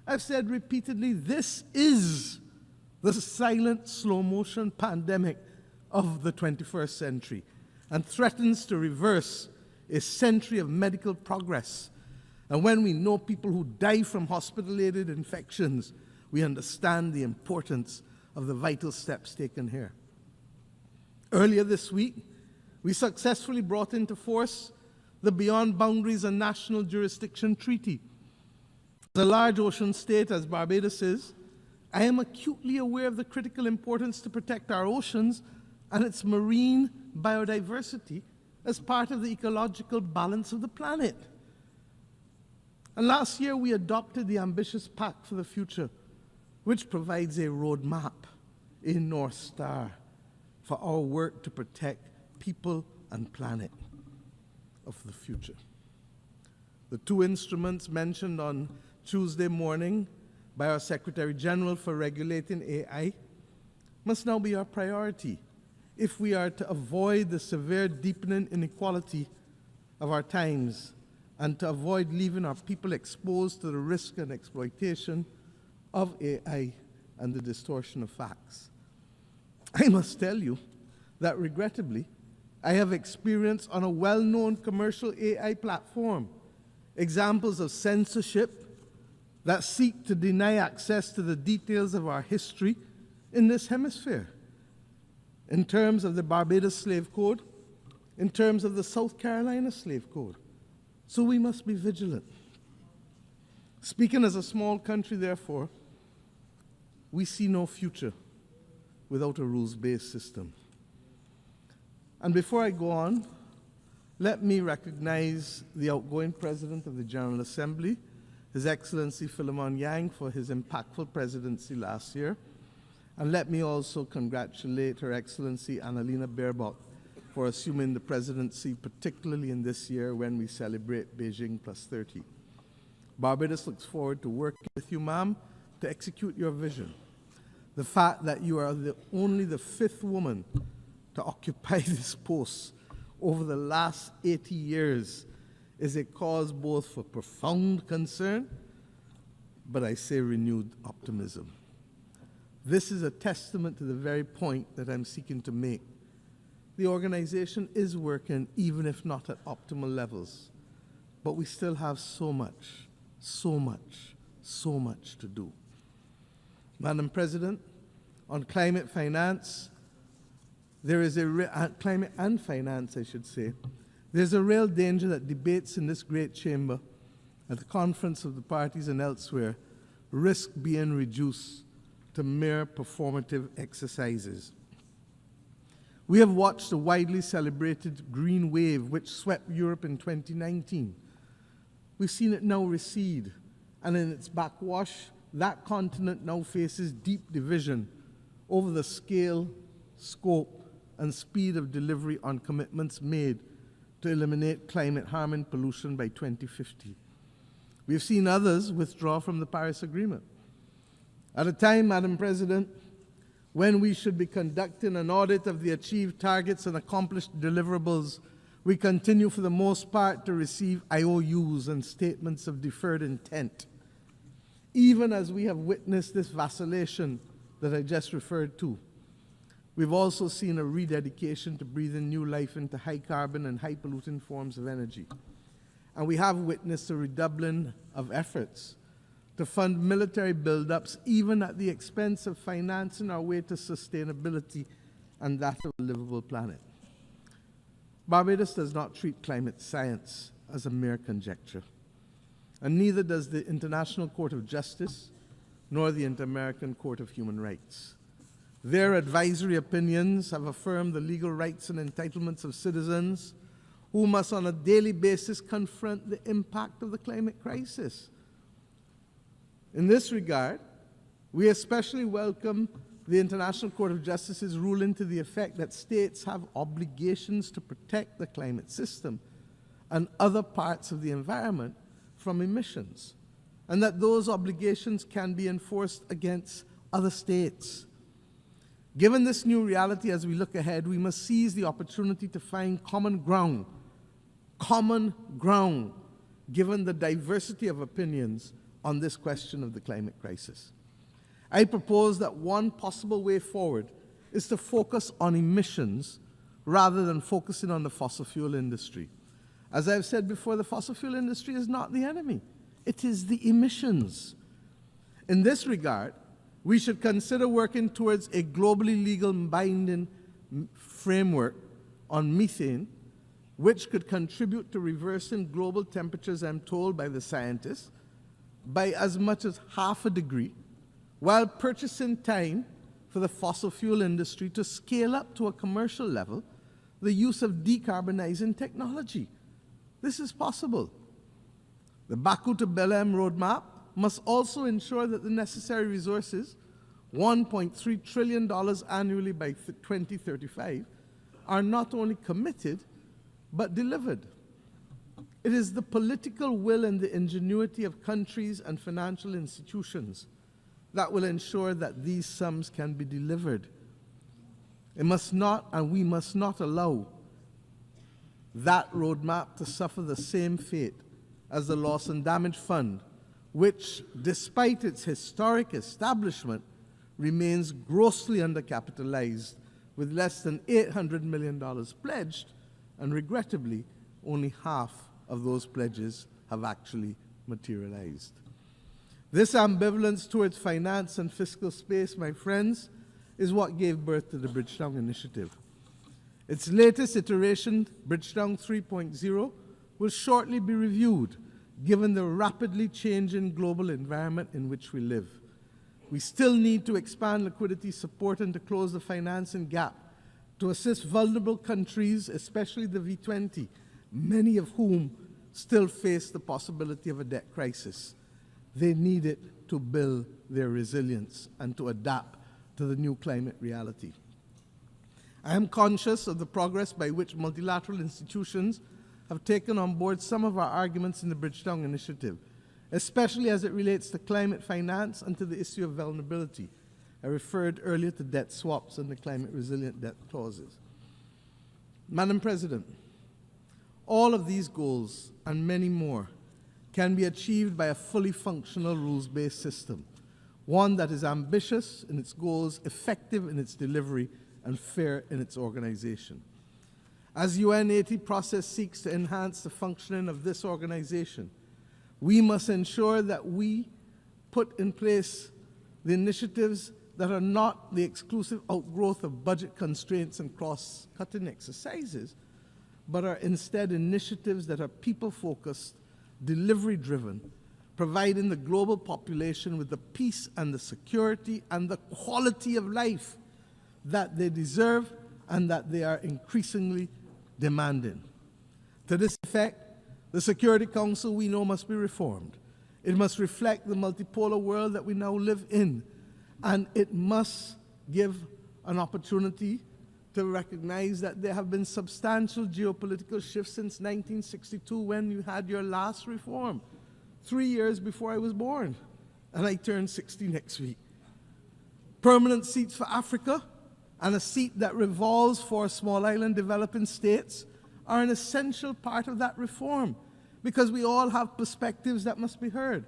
I've said repeatedly, this is the silent, slow-motion pandemic of the 21st century, and threatens to reverse a century of medical progress. And when we know people who die from hospital-aided infections, we understand the importance of the vital steps taken here. Earlier this week, we successfully brought into force the Beyond Boundaries and National Jurisdiction Treaty. As a large ocean state, as Barbados is, I am acutely aware of the critical importance to protect our oceans and its marine biodiversity as part of the ecological balance of the planet. And last year, we adopted the ambitious Pact for the Future, which provides a roadmap, a North Star, for our work to protect people and planet of the future. The two instruments mentioned on Tuesday morning by our Secretary General for regulating AI must now be our priority if we are to avoid the severe deepening inequality of our times and to avoid leaving our people exposed to the risk and exploitation of AI and the distortion of facts. I must tell you that regrettably, I have experienced on a well-known commercial AI platform examples of censorship that seek to deny access to the details of our history in this hemisphere, in terms of the Barbados Slave Code, in terms of the South Carolina Slave Code. So we must be vigilant. Speaking as a small country, therefore, we see no future without a rules-based system. And before I go on, let me recognize the outgoing President of the General Assembly, His Excellency Philemon Yang, for his impactful presidency last year. And let me also congratulate Her Excellency Annalena Baerbock for assuming the presidency, particularly in this year when we celebrate Beijing +30. Barbados looks forward to working with you, ma'am, to execute your vision. The fact that you are only the 5th woman to occupy this post over the last 80 years is a cause both for profound concern, but I say renewed optimism. This is a testament to the very point that I'm seeking to make. The organization is working, even if not at optimal levels, but we still have so much to do. Madam President, on climate finance, climate and finance, I should say, there's a real danger that debates in this great chamber, at the conference of the parties and elsewhere, risk being reduced to mere performative exercises. We have watched the widely celebrated green wave which swept Europe in 2019. We've seen it now recede, and in its backwash, that continent now faces deep division over the scale, scope, and speed of delivery on commitments made to eliminate climate-harming pollution by 2050. We've seen others withdraw from the Paris Agreement. At a time, Madam President, when we should be conducting an audit of the achieved targets and accomplished deliverables, we continue for the most part to receive IOUs and statements of deferred intent, even as we have witnessed this vacillation that I just referred to. We've also seen a rededication to breathing new life into high-carbon and high-polluting forms of energy. And we have witnessed a redoubling of efforts to fund military buildups, even at the expense of financing our way to sustainability and that of a livable planet. Barbados does not treat climate science as a mere conjecture, and neither does the International Court of Justice nor the Inter-American Court of Human Rights. Their advisory opinions have affirmed the legal rights and entitlements of citizens who must on a daily basis confront the impact of the climate crisis. In this regard, we especially welcome the International Court of Justice's ruling to the effect that states have obligations to protect the climate system and other parts of the environment from emissions, and that those obligations can be enforced against other states. Given this new reality as we look ahead, we must seize the opportunity to find common ground, given the diversity of opinions on this question of the climate crisis. I propose that one possible way forward is to focus on emissions rather than focusing on the fossil fuel industry. As I've said before, the fossil fuel industry is not the enemy. It is the emissions. In this regard, we should consider working towards a globally legal binding framework on methane, which could contribute to reversing global temperatures, I'm told by the scientists, by as much as 0.5 degrees, while purchasing time for the fossil fuel industry to scale up to a commercial level the use of decarbonizing technology. This is possible. The Baku to Belém roadmap must also ensure that the necessary resources, $1.3 trillion annually by 2035, are not only committed, but delivered. It is the political will and the ingenuity of countries and financial institutions that will ensure that these sums can be delivered. It must not, and we must not allow that roadmap to suffer the same fate as the Loss and Damage Fund, which, despite its historic establishment, remains grossly undercapitalized, with less than $800 million pledged, and regrettably, only half of those pledges have actually materialized. This ambivalence towards finance and fiscal space, my friends, is what gave birth to the Bridgetown Initiative. Its latest iteration, Bridgetown 3.0, will shortly be reviewed, given the rapidly changing global environment in which we live. We still need to expand liquidity support and to close the financing gap to assist vulnerable countries, especially the V20, many of whom still face the possibility of a debt crisis. They need it to build their resilience and to adapt to the new climate reality. I am conscious of the progress by which multilateral institutions have taken on board some of our arguments in the Bridgetown Initiative, especially as it relates to climate finance and to the issue of vulnerability. I referred earlier to debt swaps and the climate resilient debt clauses. Madam President, all of these goals and many more can be achieved by a fully functional rules-based system, one that is ambitious in its goals, effective in its delivery, and fair in its organization. As UN80 process seeks to enhance the functioning of this organization, we must ensure that we put in place the initiatives that are not the exclusive outgrowth of budget constraints and cross-cutting exercises, but are instead initiatives that are people-focused, delivery-driven, providing the global population with the peace and the security and the quality of life that they deserve and that they are increasingly demanding. To this effect, the Security Council, we know, must be reformed. It must reflect the multipolar world that we now live in, and it must give an opportunity to recognize that there have been substantial geopolitical shifts since 1962, when you had your last reform, 3 years before I was born, and I turn 60 next week. Permanent seats for Africa and a seat that revolves for small island developing states are an essential part of that reform, because we all have perspectives that must be heard.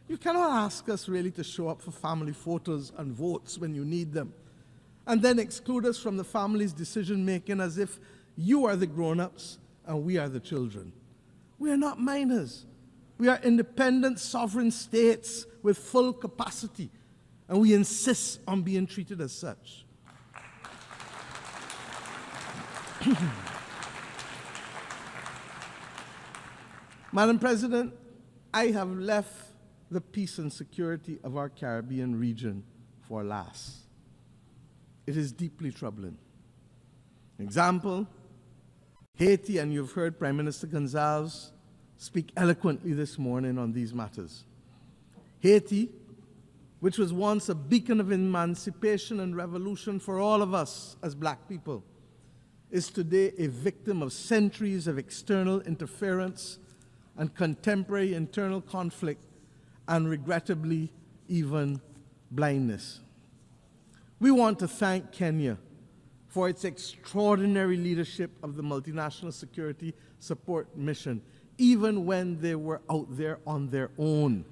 You cannot ask us really to show up for family photos and votes when you need them, and then exclude us from the family's decision-making as if you are the grown-ups and we are the children. We are not minors. We are independent, sovereign states with full capacity, and we insist on being treated as such. Madam President, I have left the peace and security of our Caribbean region for last. It is deeply troubling. Example, Haiti, and you've heard Prime Minister Gonzalez speak eloquently this morning on these matters. Haiti, which was once a beacon of emancipation and revolution for all of us as black people, is today a victim of centuries of external interference and contemporary internal conflict, and regrettably, even blindness. We want to thank Kenya for its extraordinary leadership of the multinational security support mission, even when they were out there on their own.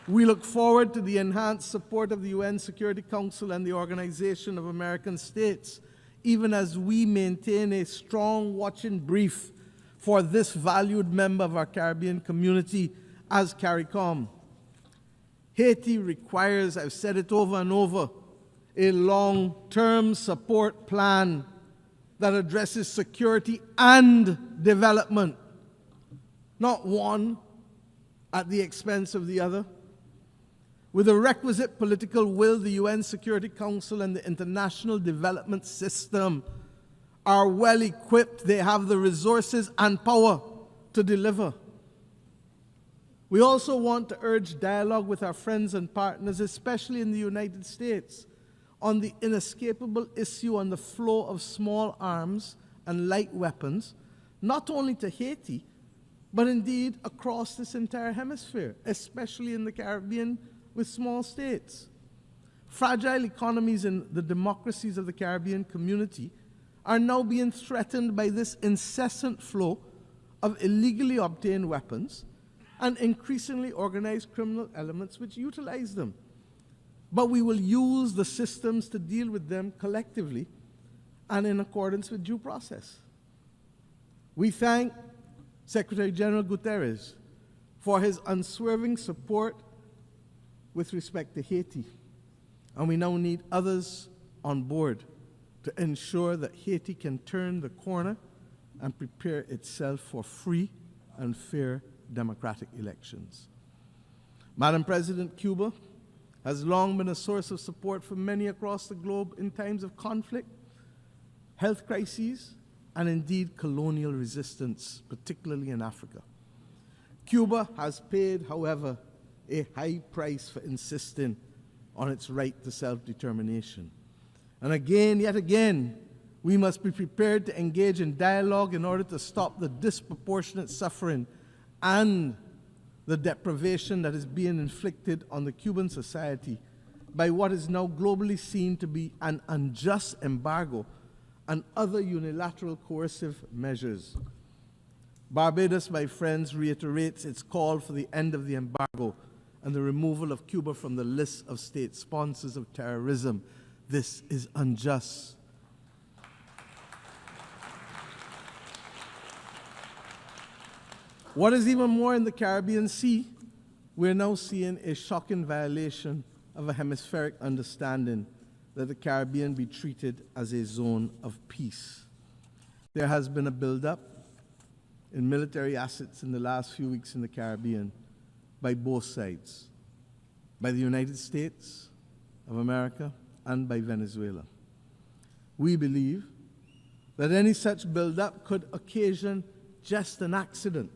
We look forward to the enhanced support of the UN Security Council and the Organization of American States, even as we maintain a strong watching brief for this valued member of our Caribbean community as CARICOM. Haiti requires, I've said it over and over, a long-term support plan that addresses security and development, not one at the expense of the other. With the requisite political will, the UN Security Council and the international development system are well equipped. They have the resources and power to deliver. We also want to urge dialogue with our friends and partners, especially in the United States, on the inescapable issue on the flow of small arms and light weapons, not only to Haiti, but indeed across this entire hemisphere, especially in the Caribbean with small states. Fragile economies in the democracies of the Caribbean community are now being threatened by this incessant flow of illegally obtained weapons and increasingly organized criminal elements which utilize them. But we will use the systems to deal with them collectively and in accordance with due process. We thank Secretary General Guterres for his unswerving support with respect to Haiti, and we now need others on board to ensure that Haiti can turn the corner and prepare itself for free and fair democratic elections. Madam President, Cuba has long been a source of support for many across the globe in times of conflict, health crises, and indeed colonial resistance, particularly in Africa. Cuba has paid, however, a high price for insisting on its right to self-determination. And again, yet again, we must be prepared to engage in dialogue in order to stop the disproportionate suffering and the deprivation that is being inflicted on the Cuban society by what is now globally seen to be an unjust embargo and other unilateral coercive measures. Barbados, my friends, reiterates its call for the end of the embargo and the removal of Cuba from the list of state sponsors of terrorism. This is unjust. What is even more, in the Caribbean Sea, we're now seeing a shocking violation of a hemispheric understanding that the Caribbean be treated as a zone of peace. There has been a buildup in military assets in the last few weeks in the Caribbean by both sides, by the United States of America and by Venezuela. We believe that any such buildup could occasion just an accident.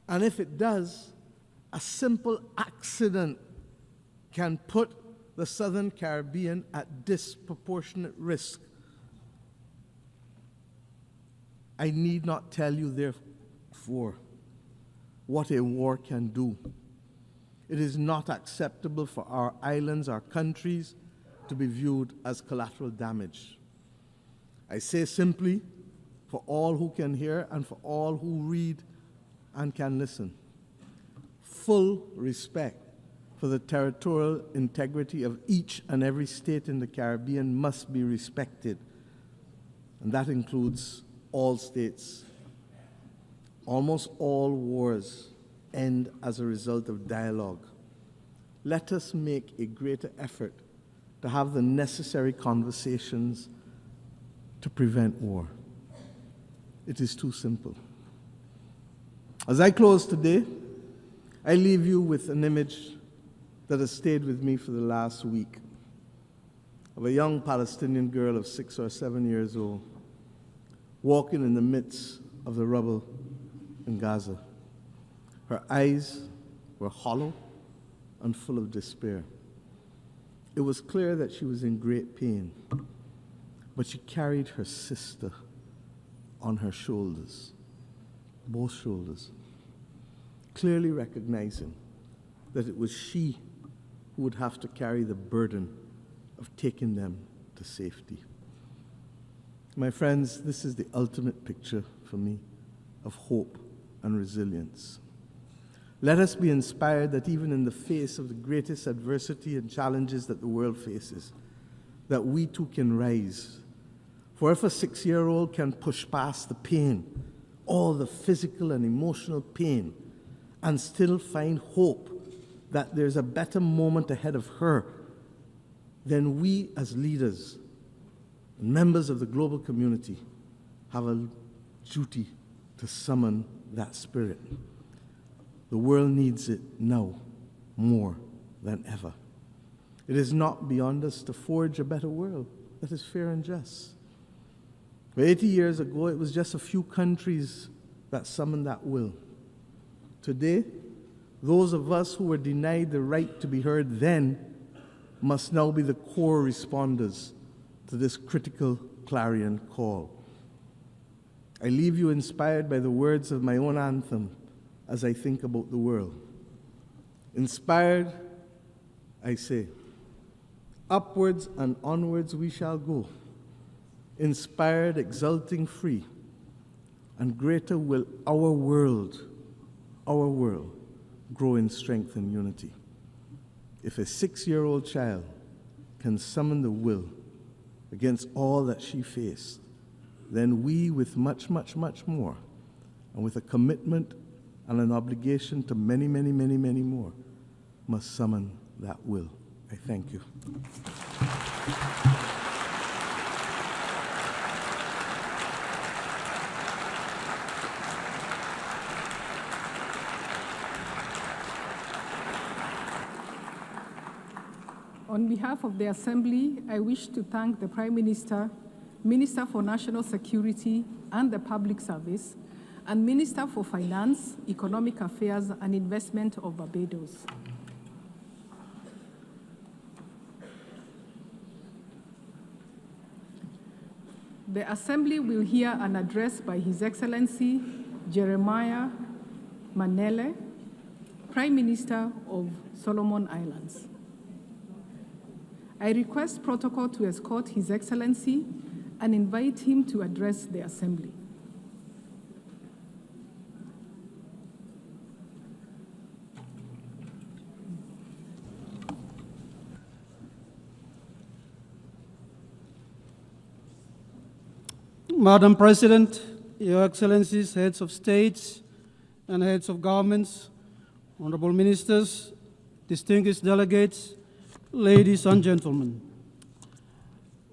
And if it does, a simple accident can put the Southern Caribbean at disproportionate risk. I need not tell you, therefore, what a war can do. It is not acceptable for our islands, our countries, to be viewed as collateral damage. I say simply, for all who can hear and for all who read and can listen, full respect for the territorial integrity of each and every state in the Caribbean must be respected, and that includes all states. Almost all wars end as a result of dialogue. Let us make a greater effort to have the necessary conversations to prevent war. It is too simple. As I close today, I leave you with an image that has stayed with me for the last week of a young Palestinian girl of 6 or 7 years old walking in the midst of the rubble in Gaza. Her eyes were hollow and full of despair. It was clear that she was in great pain, but she carried her sister on her shoulders, both shoulders, clearly recognizing that it was she who would have to carry the burden of taking them to safety. My friends, this is the ultimate picture for me of hope and resilience. Let us be inspired that even in the face of the greatest adversity and challenges that the world faces, that we too can rise. For if a 6-year-old can push past the pain, all the physical and emotional pain, and still find hope that there's a better moment ahead of her, then we as leaders and members of the global community have a duty to summon that spirit. The world needs it now more than ever. It is not beyond us to forge a better world that is fair and just. 80 years ago, it was just a few countries that summoned that will. Today, those of us who were denied the right to be heard then must now be the core responders to this critical clarion call. I leave you inspired by the words of my own anthem as I think about the world. Inspired, I say, upwards and onwards we shall go, inspired, exulting, free, and greater will our world grow in strength and unity. If a 6-year-old child can summon the will against all that she faced, then we, with much, much, much more, and with a commitment and an obligation to many, many, many, many more, must summon that will. I thank you. On behalf of the Assembly, I wish to thank the Prime Minister, Minister for National Security and the Public Service, and Minister for Finance, Economic Affairs and Investment of Barbados. The Assembly will hear an address by His Excellency Jeremiah Manele, Prime Minister of Solomon Islands. I request protocol to escort His Excellency and invite him to address the Assembly. Madam President, Your Excellencies, heads of states and heads of governments, honorable ministers, distinguished delegates, ladies and gentlemen.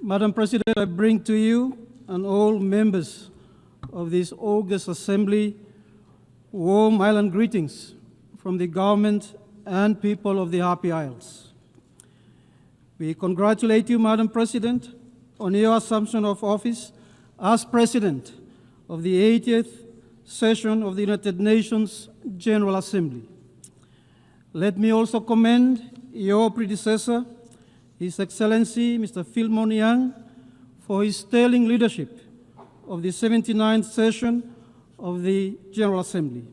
Madam President, I bring to you and all members of this august assembly warm island greetings from the government and people of the Happy Isles. We congratulate you, Madam President, on your assumption of office as President of the 80th session of the United Nations General Assembly. Let me also commend your predecessor, His Excellency Mr. Philemon Yang, for his sterling leadership of the 79th session of the General Assembly.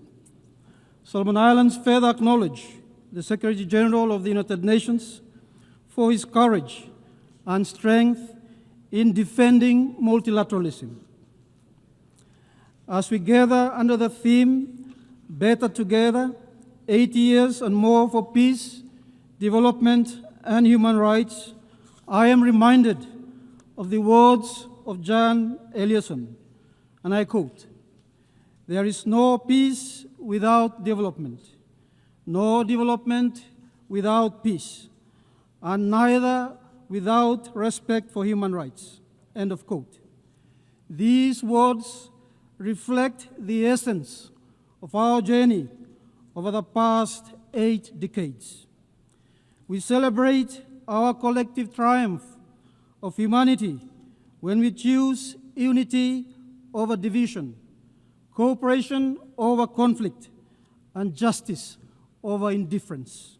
Solomon Islands further acknowledge the Secretary General of the United Nations for his courage and strength in defending multilateralism. As we gather under the theme, Better Together, 80 years and more for peace, development, and human rights, I am reminded of the words of John Ellison, and I quote, "There is no peace without development, no development without peace, and neither without respect for human rights," end of quote. These words reflect the essence of our journey over the past 8 decades. We celebrate our collective triumph of humanity when we choose unity over division, cooperation over conflict, and justice over indifference.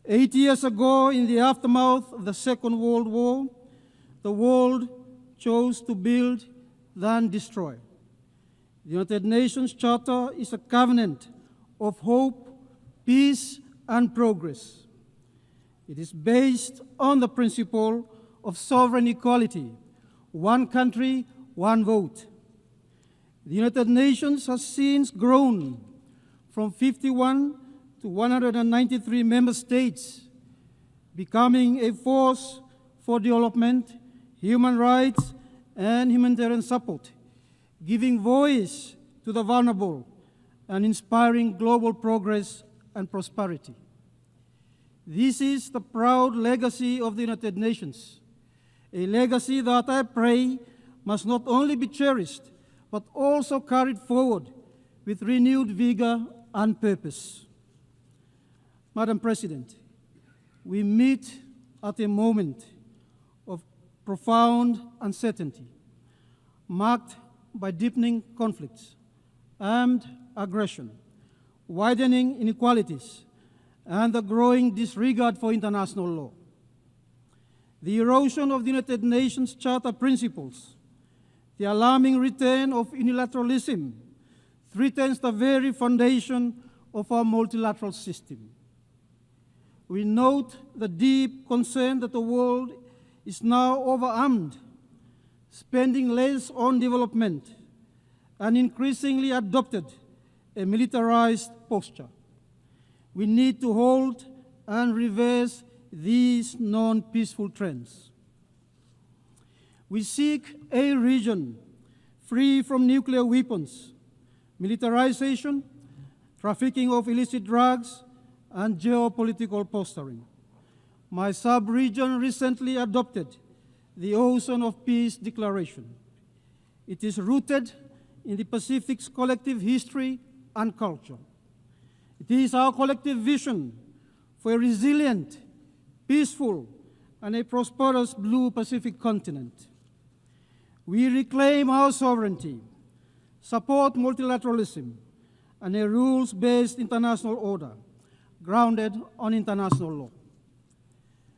80 years ago, in the aftermath of the Second World War, the world chose to build than destroy. The United Nations Charter is a covenant of hope, peace, and progress. It is based on the principle of sovereign equality, one country, one vote. The United Nations has since grown from 51 to 193 member states, becoming a force for development, human rights, and humanitarian support, giving voice to the vulnerable and inspiring global progress and prosperity. This is the proud legacy of the United Nations, a legacy that I pray must not only be cherished, but also carried forward with renewed vigor and purpose. Madam President, we meet at a moment of profound uncertainty, marked by deepening conflicts, armed aggression, widening inequalities, and the growing disregard for international law. The erosion of the United Nations Charter principles, the alarming return of unilateralism, threatens the very foundation of our multilateral system. We note the deep concern that the world is now overarmed, spending less on development, and increasingly adopted a militarized posture. We need to halt and reverse these non-peaceful trends. We seek a region free from nuclear weapons, militarization, trafficking of illicit drugs, and geopolitical posturing. My sub-region recently adopted the Ocean of Peace Declaration. It is rooted in the Pacific's collective history and culture. It is our collective vision for a resilient, peaceful, and a prosperous blue Pacific continent. We reclaim our sovereignty, support multilateralism, and a rules-based international order grounded on international law.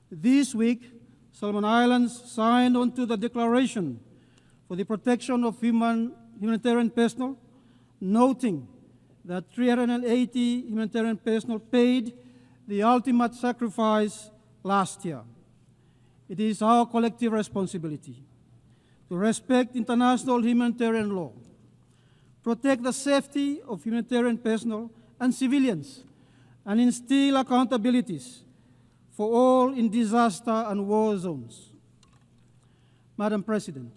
This week, Solomon Islands signed onto the Declaration for the Protection of Humanitarian Personnel, noting that 380 humanitarian personnel paid the ultimate sacrifice last year. It is our collective responsibility to respect international humanitarian law, protect the safety of humanitarian personnel and civilians, and instill accountabilities for all in disaster and war zones. Madam President,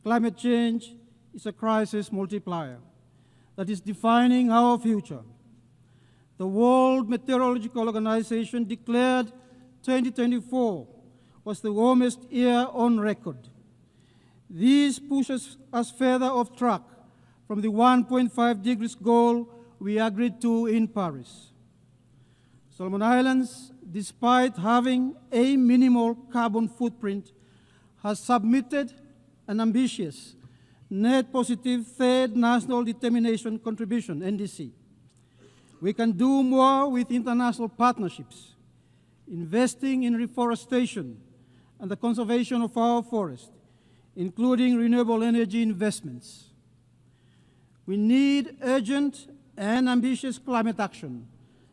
climate change is a crisis multiplier that is defining our future. The World Meteorological Organization declared 2024 was the warmest year on record. This pushes us further off track from the 1.5 degrees goal we agreed to in Paris. Solomon Islands, despite having a minimal carbon footprint, has submitted an ambitious net positive third national determination contribution, NDC. We can do more with international partnerships, investing in reforestation and the conservation of our forests, including renewable energy investments. We need urgent and ambitious climate action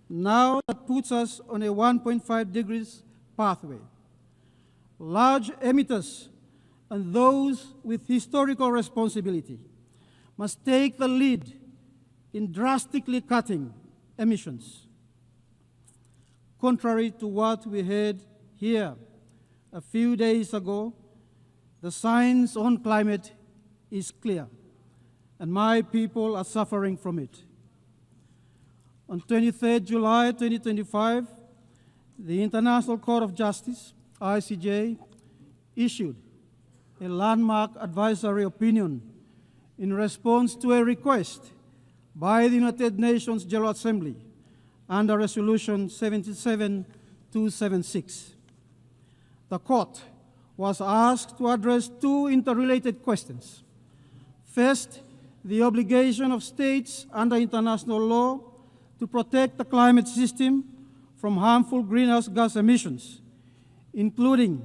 now that puts us on a 1.5 degrees pathway. Large emitters and those with historical responsibility must take the lead in drastically cutting emissions. Contrary to what we heard here a few days ago, the science on climate is clear, and my people are suffering from it. On 23 July 2025, the International Court of Justice, ICJ, issued a landmark advisory opinion in response to a request by the United Nations General Assembly under Resolution 77276. The court was asked to address two interrelated questions. First, the obligation of states under international law to protect the climate system from harmful greenhouse gas emissions, including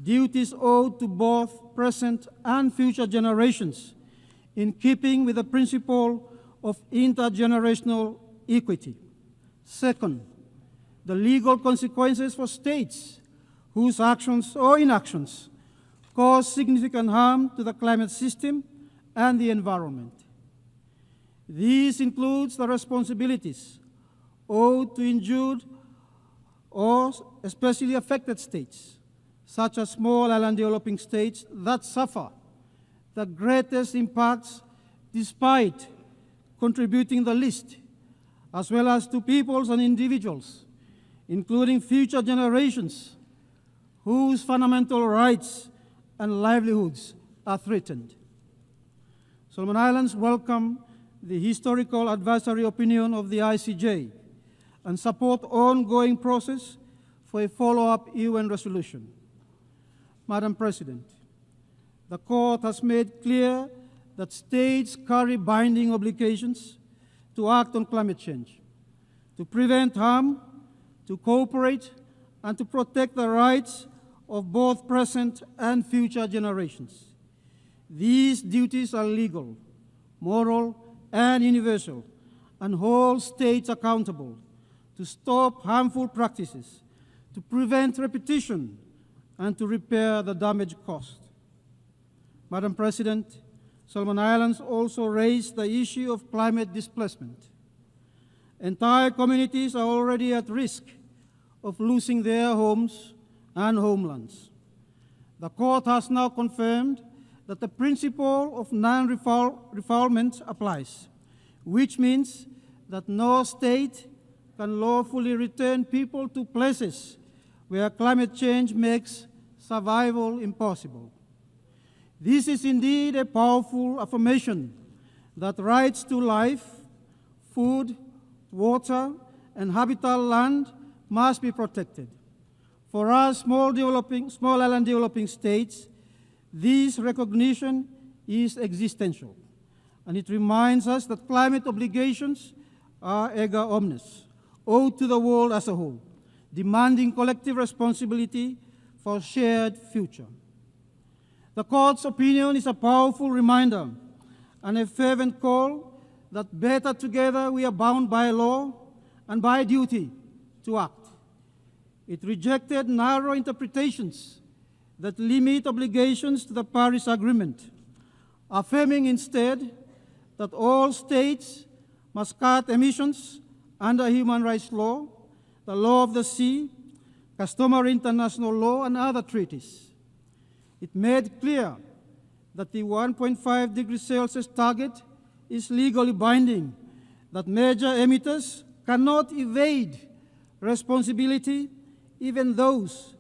duties owed to both present and future generations, in keeping with the principle of intergenerational equity. Second, the legal consequences for states whose actions or inactions cause significant harm to the climate system and the environment. This includes the responsibilities owed to injured or especially affected states, such as small island developing states that suffer the greatest impacts despite contributing the least, as well as to peoples and individuals, including future generations, whose fundamental rights and livelihoods are threatened. Solomon Islands welcome the historical advisory opinion of the ICJ and support ongoing process for a follow-up UN resolution. Madam President, the Court has made clear that states carry binding obligations to act on climate change, to prevent harm, to cooperate, and to protect the rights of both present and future generations. These duties are legal, moral, and universal, and hold states accountable to stop harmful practices, to prevent repetition, and to repair the damage caused. Madam President, Solomon Islands also raised the issue of climate displacement. Entire communities are already at risk of losing their homes and homelands. The Court has now confirmed that the principle of non-refoulement applies, which means that no state can lawfully return people to places where climate change makes survival impossible. This is indeed a powerful affirmation that rights to life, food, water, and habitable land must be protected. For us small island developing states, this recognition is existential, and it reminds us that climate obligations are erga omnes, owed to the world as a whole, demanding collective responsibility for a shared future. The Court's opinion is a powerful reminder and a fervent call that better together we are bound by law and by duty to act. It rejected narrow interpretations that limit obligations to the Paris Agreement, affirming instead that all states must cut emissions under human rights law, the law of the sea, customary international law, and other treaties. It made clear that the 1.5 degrees Celsius target is legally binding, that major emitters cannot evade responsibility, even those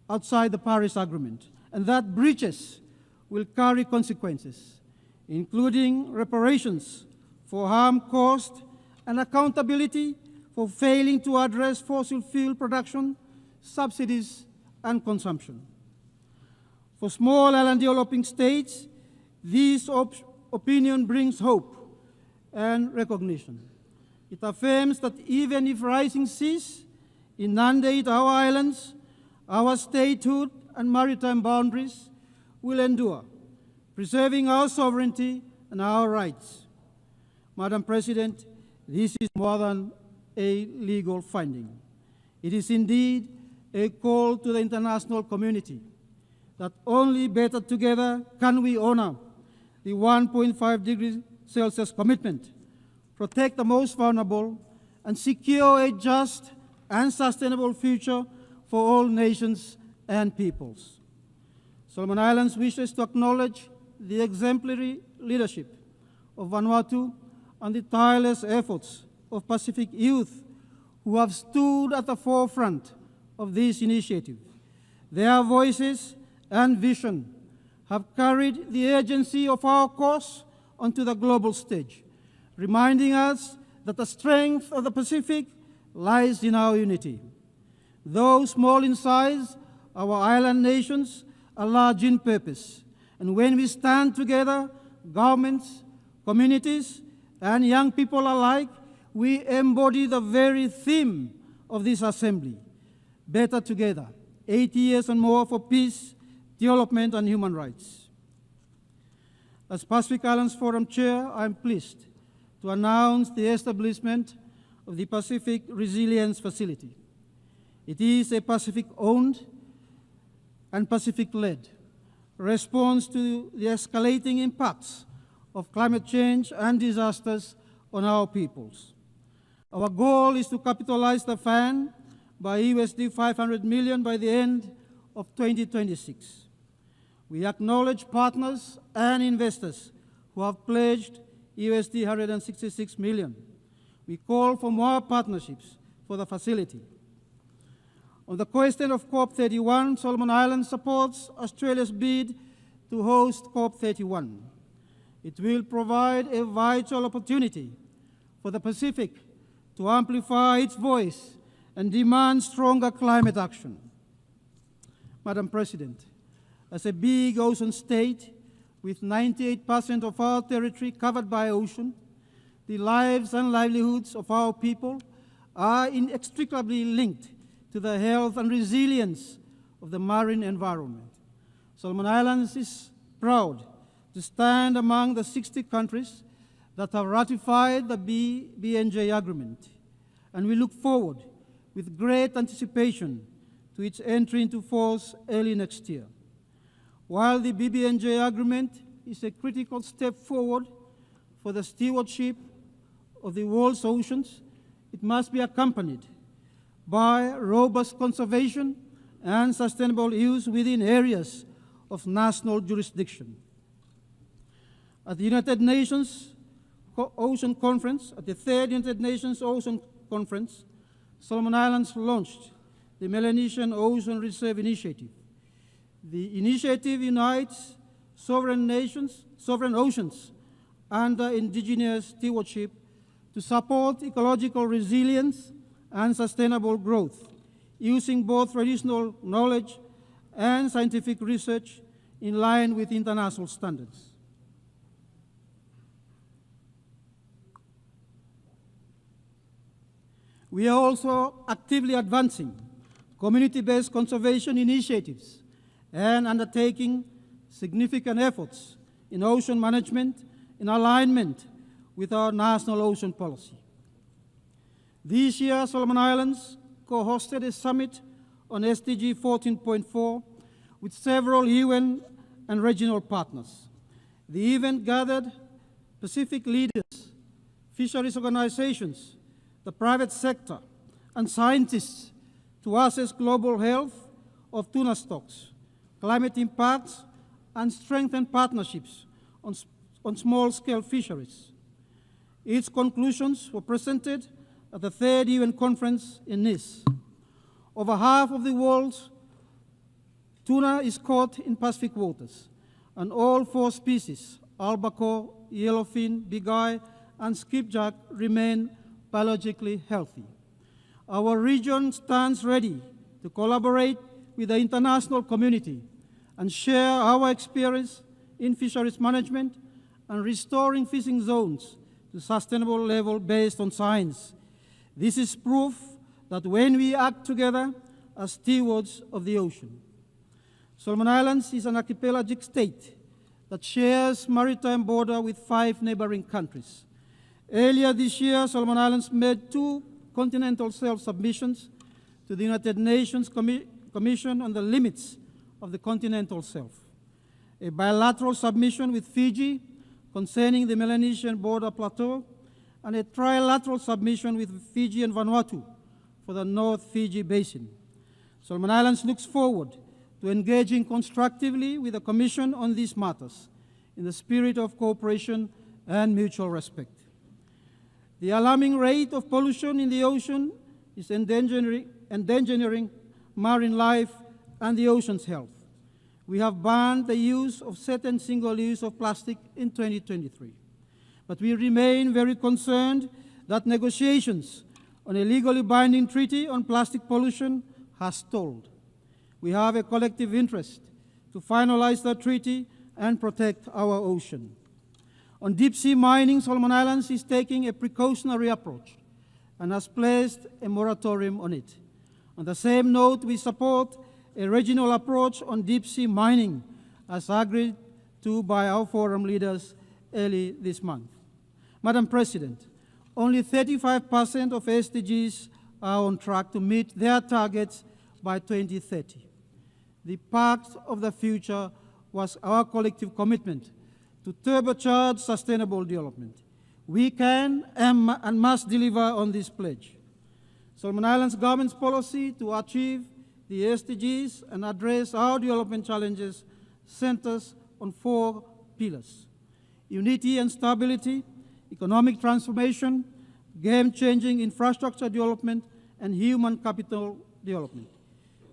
outside the Paris Agreement, and that breaches will carry consequences, including reparations for harm caused and accountability for failing to address fossil fuel production, subsidies, and consumption. For small island developing states, this opinion brings hope and recognition. It affirms that even if rising seas inundate our islands, our statehood and maritime boundaries will endure, preserving our sovereignty and our rights. Madam President, this is more than a legal finding. It is indeed a call to the international community that only better together can we honor the 1.5 degrees Celsius commitment, protect the most vulnerable, and secure a just and sustainable future for all nations and peoples. Solomon Islands wishes to acknowledge the exemplary leadership of Vanuatu and the tireless efforts of Pacific youth who have stood at the forefront of this initiative. Their voices and vision have carried the urgency of our cause onto the global stage, reminding us that the strength of the Pacific lies in our unity. Though small in size, our island nations are large in purpose, and when we stand together, governments, communities, and young people alike, we embody the very theme of this assembly: better together, 80 years and more for peace, development, and human rights. As Pacific Islands Forum Chair, I am pleased to announce the establishment of the Pacific Resilience Facility. It is a Pacific-owned and Pacific-led response to the escalating impacts of climate change and disasters on our peoples. Our goal is to capitalize the fund by USD 500 million by the end of 2026. We acknowledge partners and investors who have pledged USD 166 million. We call for more partnerships for the facility. On the question of COP31, Solomon Islands supports Australia's bid to host COP31. It will provide a vital opportunity for the Pacific to amplify its voice and demand stronger climate action. Madam President, as a big ocean state with 98% of our territory covered by ocean, the lives and livelihoods of our people are inextricably linked to the health and resilience of the marine environment. Solomon Islands is proud to stand among the 60 countries that have ratified the BNJ agreement, and we look forward with great anticipation to its entry into force early next year. While the BBNJ agreement is a critical step forward for the stewardship of the world's oceans, it must be accompanied by robust conservation and sustainable use within areas of national jurisdiction. At the United Nations Ocean Conference, at the third United Nations Ocean Conference, Solomon Islands launched the Melanesian Ocean Reserve Initiative. The initiative unites sovereign nations, sovereign oceans, under indigenous stewardship to support ecological resilience and sustainable growth, using both traditional knowledge and scientific research in line with international standards. We are also actively advancing community-based conservation initiatives and undertaking significant efforts in ocean management in alignment with our national ocean policy. This year, Solomon Islands co-hosted a summit on SDG 14.4 with several UN and regional partners. The event gathered Pacific leaders, fisheries organizations, the private sector, and scientists to assess global health of tuna stocks, climate impacts, and strengthen partnerships on small-scale fisheries. Its conclusions were presented at the third UN conference in Nice. Over half of the world's tuna is caught in Pacific waters, and all 4 species, albacore, yellowfin, bigeye, and skipjack, remain biologically healthy. Our region stands ready to collaborate with the international community and share our experience in fisheries management and restoring fishing zones to sustainable level based on science. This is proof that when we act together as stewards of the ocean. Solomon Islands is an archipelagic state that shares maritime border with 5 neighboring countries. Earlier this year, Solomon Islands made 2 continental self-submissions to the United Nations Commission on the Limits of the Continental Shelf, a bilateral submission with Fiji concerning the Melanesian border plateau, and a trilateral submission with Fiji and Vanuatu for the North Fiji Basin. Solomon Islands looks forward to engaging constructively with the Commission on these matters in the spirit of cooperation and mutual respect. The alarming rate of pollution in the ocean is endangering marine life and the ocean's health. We have banned the use of certain single-use of plastic in 2023. But we remain very concerned that negotiations on a legally binding treaty on plastic pollution has stalled. We have a collective interest to finalize that treaty and protect our ocean. On deep-sea mining, Solomon Islands is taking a precautionary approach and has placed a moratorium on it. On the same note, we support a regional approach on deep-sea mining as agreed to by our forum leaders early this month. Madam President, only 35% of SDGs are on track to meet their targets by 2030. The Pact of the Future was our collective commitment to turbocharge sustainable development. We can and must deliver on this pledge. Solomon Islands government's policy to achieve the SDGs and address our development challenges centers on 4 pillars: unity and stability, economic transformation, game-changing infrastructure development, and human capital development.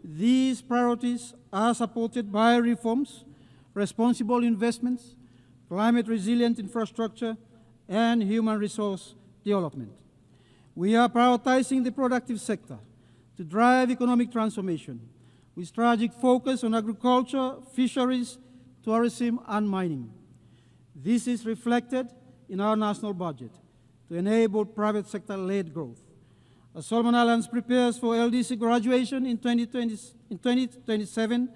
These priorities are supported by reforms, responsible investments, climate-resilient infrastructure, and human resource development. We are prioritizing the productive sector to drive economic transformation with strategic focus on agriculture, fisheries, tourism, and mining. This is reflected in our national budget to enable private sector-led growth. As Solomon Islands prepares for LDC graduation in 2027,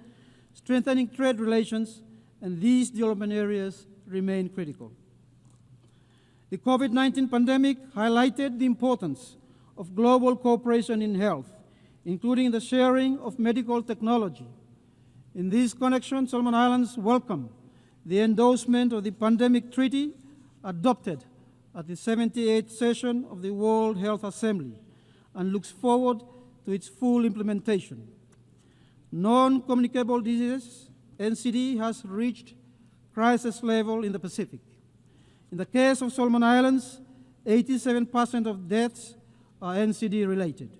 strengthening trade relations and these development areas remain critical. The COVID-19 pandemic highlighted the importance of global cooperation in health, including the sharing of medical technology. In this connection, Solomon Islands welcome the endorsement of the pandemic treaty adopted at the 78th session of the World Health Assembly and looks forward to its full implementation. Non-communicable diseases, NCD, has reached crisis level in the Pacific. In the case of Solomon Islands, 87% of deaths are NCD related.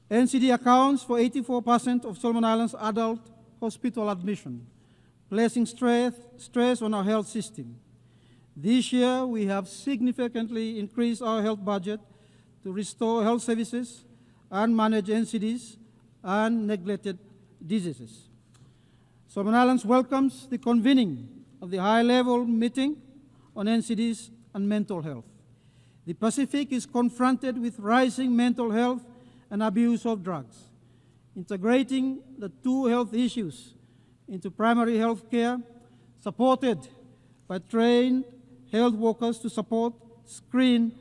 NCD accounts for 84% of Solomon Islands adult hospital admission, placing stress on our health system. This year, we have significantly increased our health budget to restore health services and manage NCDs and neglected diseases. Solomon Islands welcomes the convening of the high-level meeting on NCDs and mental health. The Pacific is confronted with rising mental health and abuse of drugs. Integrating the two health issues into primary health care, supported by trained health workers to support, screen,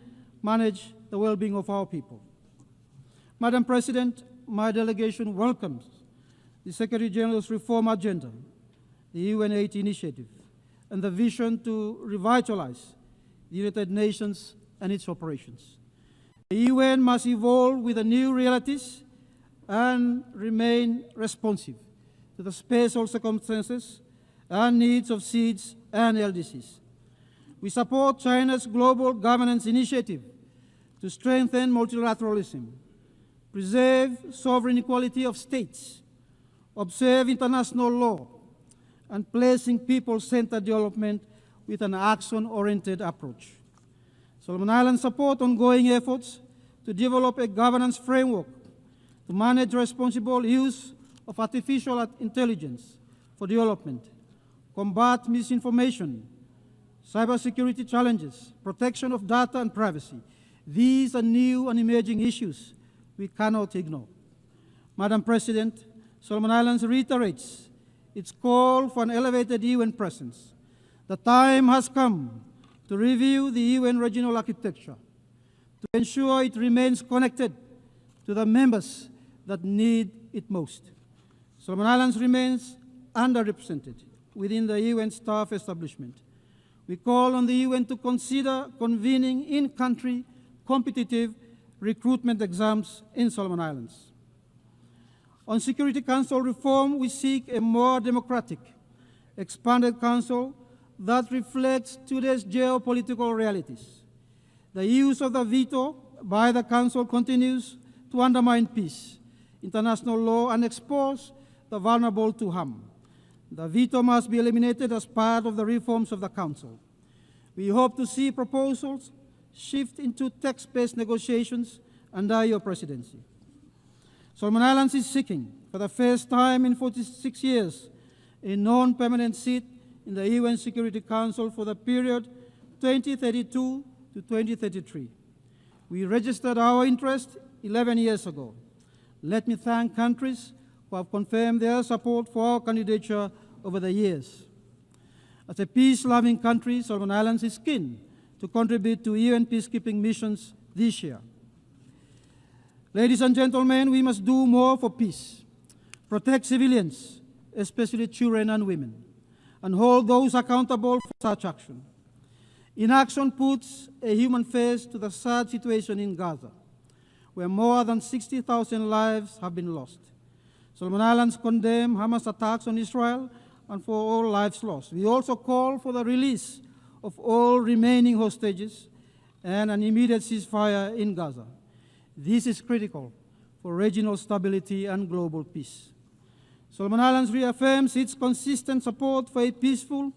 manage the well-being of our people. Madam President, my delegation welcomes the Secretary General's reform agenda, the UN-8 initiative, and the vision to revitalize the United Nations and its operations. The UN must evolve with the new realities and remain responsive to the special circumstances and needs of SEEDs and LDCs. We support China's global governance initiative to strengthen multilateralism, preserve sovereign equality of states, observe international law, and placing people-centered development with an action-oriented approach. Solomon Islands support ongoing efforts to develop a governance framework to manage responsible use of artificial intelligence for development, combat misinformation, cybersecurity challenges, protection of data and privacy. These are new and emerging issues we cannot ignore. Madam President, Solomon Islands reiterates its call for an elevated UN presence. The time has come to review the UN regional architecture to ensure it remains connected to the members that need it most. Solomon Islands remains underrepresented within the UN staff establishment. We call on the UN to consider convening in-country competitive recruitment exams in Solomon Islands. On Security Council reform, we seek a more democratic, expanded council that reflects today's geopolitical realities. The use of the veto by the Council continues to undermine peace, international law, and expose the vulnerable to harm. The veto must be eliminated as part of the reforms of the Council. We hope to see proposals shift into text-based negotiations under your presidency. Solomon Islands is seeking, for the first time in 46 years, a non-permanent seat in the UN Security Council for the period 2032 to 2033. We registered our interest 11 years ago. Let me thank countries who have confirmed their support for our candidature over the years. As a peace-loving country, Solomon Islands is keen to contribute to UN peacekeeping missions this year. Ladies and gentlemen, we must do more for peace, protect civilians, especially children and women, and hold those accountable for such action. Inaction puts a human face to the sad situation in Gaza, where more than 60,000 lives have been lost. Solomon Islands condemn Hamas attacks on Israel and for all lives lost. We also call for the release of all remaining hostages and an immediate ceasefire in Gaza. This is critical for regional stability and global peace. Solomon Islands reaffirms its consistent support for a peaceful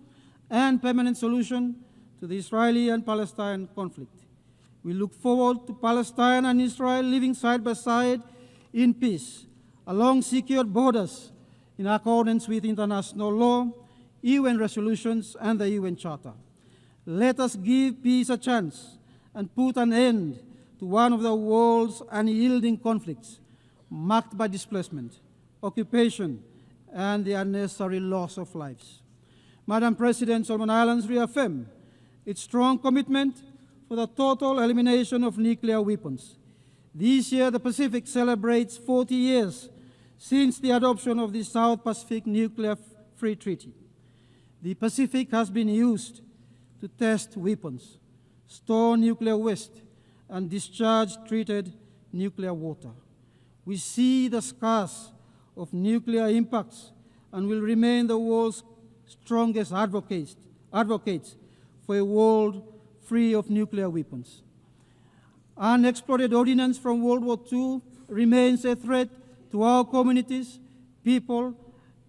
and permanent solution to the Israeli and Palestine conflict. We look forward to Palestine and Israel living side by side in peace, along secured borders, in accordance with international law, UN resolutions, and the UN Charter. Let us give peace a chance and put an end to one of the world's unyielding conflicts, marked by displacement, occupation, and the unnecessary loss of lives. Madam President, Solomon Islands reaffirm its strong commitment for the total elimination of nuclear weapons. This year, the Pacific celebrates 40 years since the adoption of the South Pacific Nuclear-Free Treaty. The Pacific has been used to test weapons, store nuclear waste, and discharge treated nuclear water. We see the scars of nuclear impacts and will remain the world's strongest advocates for a world free of nuclear weapons. Unexploded ordnance from World War II remains a threat to our communities, people,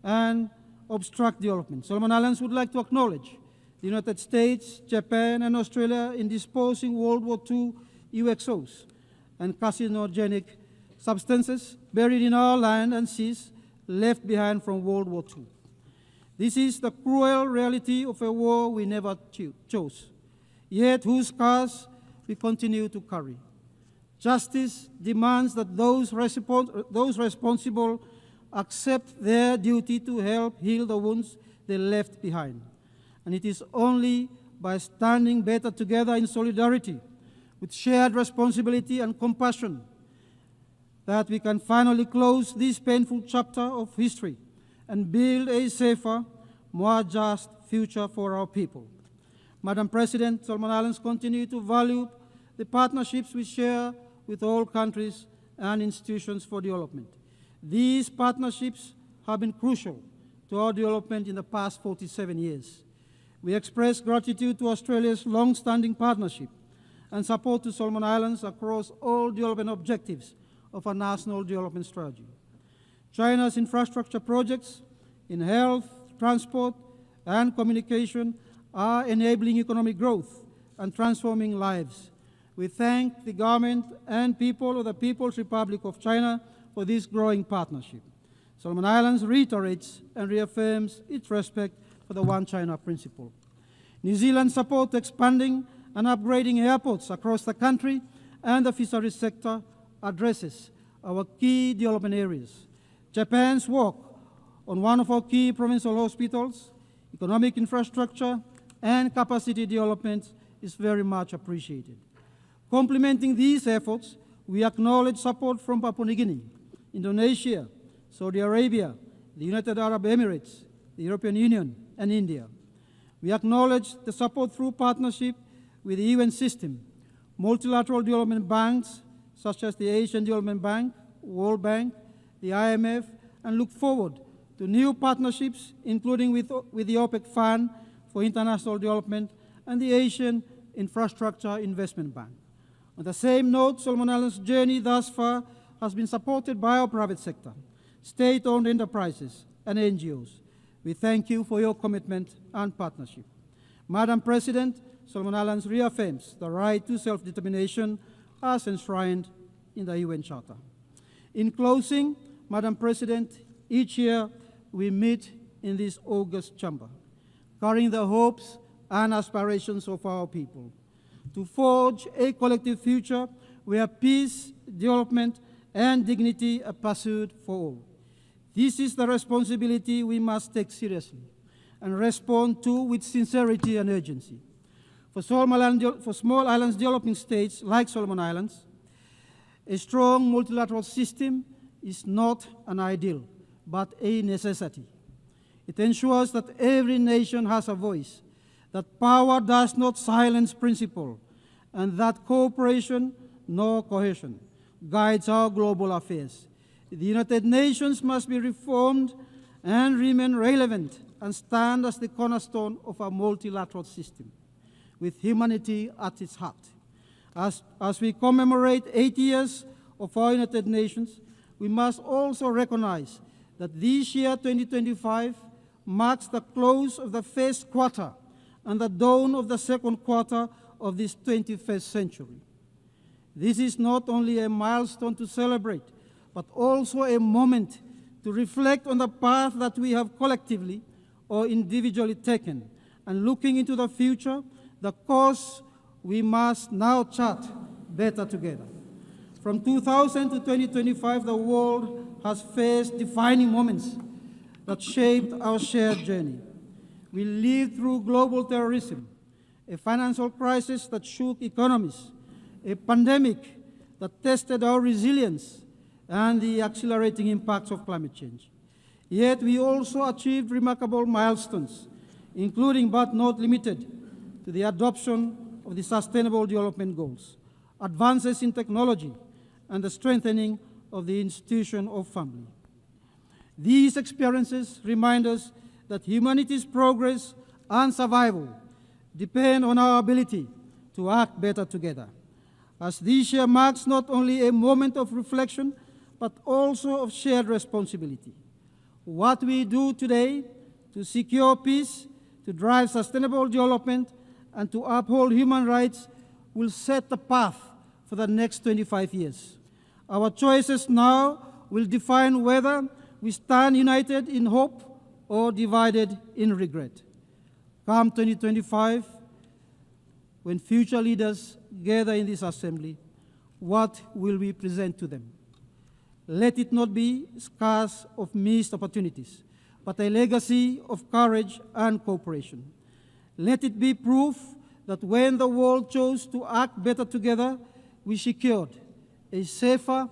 and obstruct development. Solomon Islands would like to acknowledge the United States, Japan, and Australia in disposing World War II UXOs and carcinogenic substances buried in our land and seas left behind from World War II. This is the cruel reality of a war we never chose, yet whose scars we continue to carry. Justice demands that those responsible accept their duty to help heal the wounds they left behind. And it is only by standing better together in solidarity, with shared responsibility and compassion, that we can finally close this painful chapter of history and build a safer, more just future for our people. Madam President, Solomon Islands continue to value the partnerships we share with all countries and institutions for development. These partnerships have been crucial to our development in the past 47 years. We express gratitude to Australia's long-standing partnership and support to Solomon Islands across all development objectives of our national development strategy. China's infrastructure projects in health, transport, and communication are enabling economic growth and transforming lives. We thank the government and people of the People's Republic of China for this growing partnership. Solomon Islands reiterates and reaffirms its respect for the One China principle. New Zealand supports expanding and upgrading airports across the country, and the fisheries sector addresses our key development areas. Japan's work on one of our key provincial hospitals, economic infrastructure, and capacity development is very much appreciated. Complementing these efforts, we acknowledge support from Papua New Guinea, Indonesia, Saudi Arabia, the United Arab Emirates, the European Union, and India. We acknowledge the support through partnership with the UN system, multilateral development banks such as the Asian Development Bank, World Bank, the IMF, and look forward to new partnerships, including with the OPEC Fund for International Development and the Asian Infrastructure Investment Bank. On the same note, Solomon Islands' journey thus far has been supported by our private sector, state-owned enterprises, and NGOs. We thank you for your commitment and partnership. Madam President, Solomon Islands reaffirms the right to self-determination as enshrined in the UN Charter. In closing, Madam President, each year we meet in this august chamber, carrying the hopes and aspirations of our people, to forge a collective future where peace, development, and dignity are pursued for all. This is the responsibility we must take seriously and respond to with sincerity and urgency. For small islands developing states like Solomon Islands, a strong multilateral system is not an ideal, but a necessity. It ensures that every nation has a voice, that power does not silence principle, and that cooperation nor cohesion guides our global affairs. The United Nations must be reformed and remain relevant and stand as the cornerstone of our multilateral system, with humanity at its heart. As we commemorate 8 years of our United Nations, we must also recognize that this year, 2025, marks the close of the first quarter and the dawn of the second quarter of this 21st century. This is not only a milestone to celebrate, but also a moment to reflect on the path that we have collectively or individually taken, and looking into the future, the course we must now chart better together. From 2000 to 2025, the world has faced defining moments that shaped our shared journey. We lived through global terrorism, a financial crisis that shook economies, a pandemic that tested our resilience, and the accelerating impacts of climate change. Yet we also achieved remarkable milestones, including but not limited to the adoption of the Sustainable Development Goals, advances in technology, and the strengthening of the institution of family. These experiences remind us that humanity's progress and survival depend on our ability to act better together. As this year marks not only a moment of reflection, but also of shared responsibility. What we do today to secure peace, to drive sustainable development, and to uphold human rights will set the path for the next 25 years. Our choices now will define whether we stand united in hope or divided in regret. Come 2025, when future leaders gather in this assembly, what will we present to them? Let it not be scars of missed opportunities, but a legacy of courage and cooperation. Let it be proof that when the world chose to act better together, we secured a safer,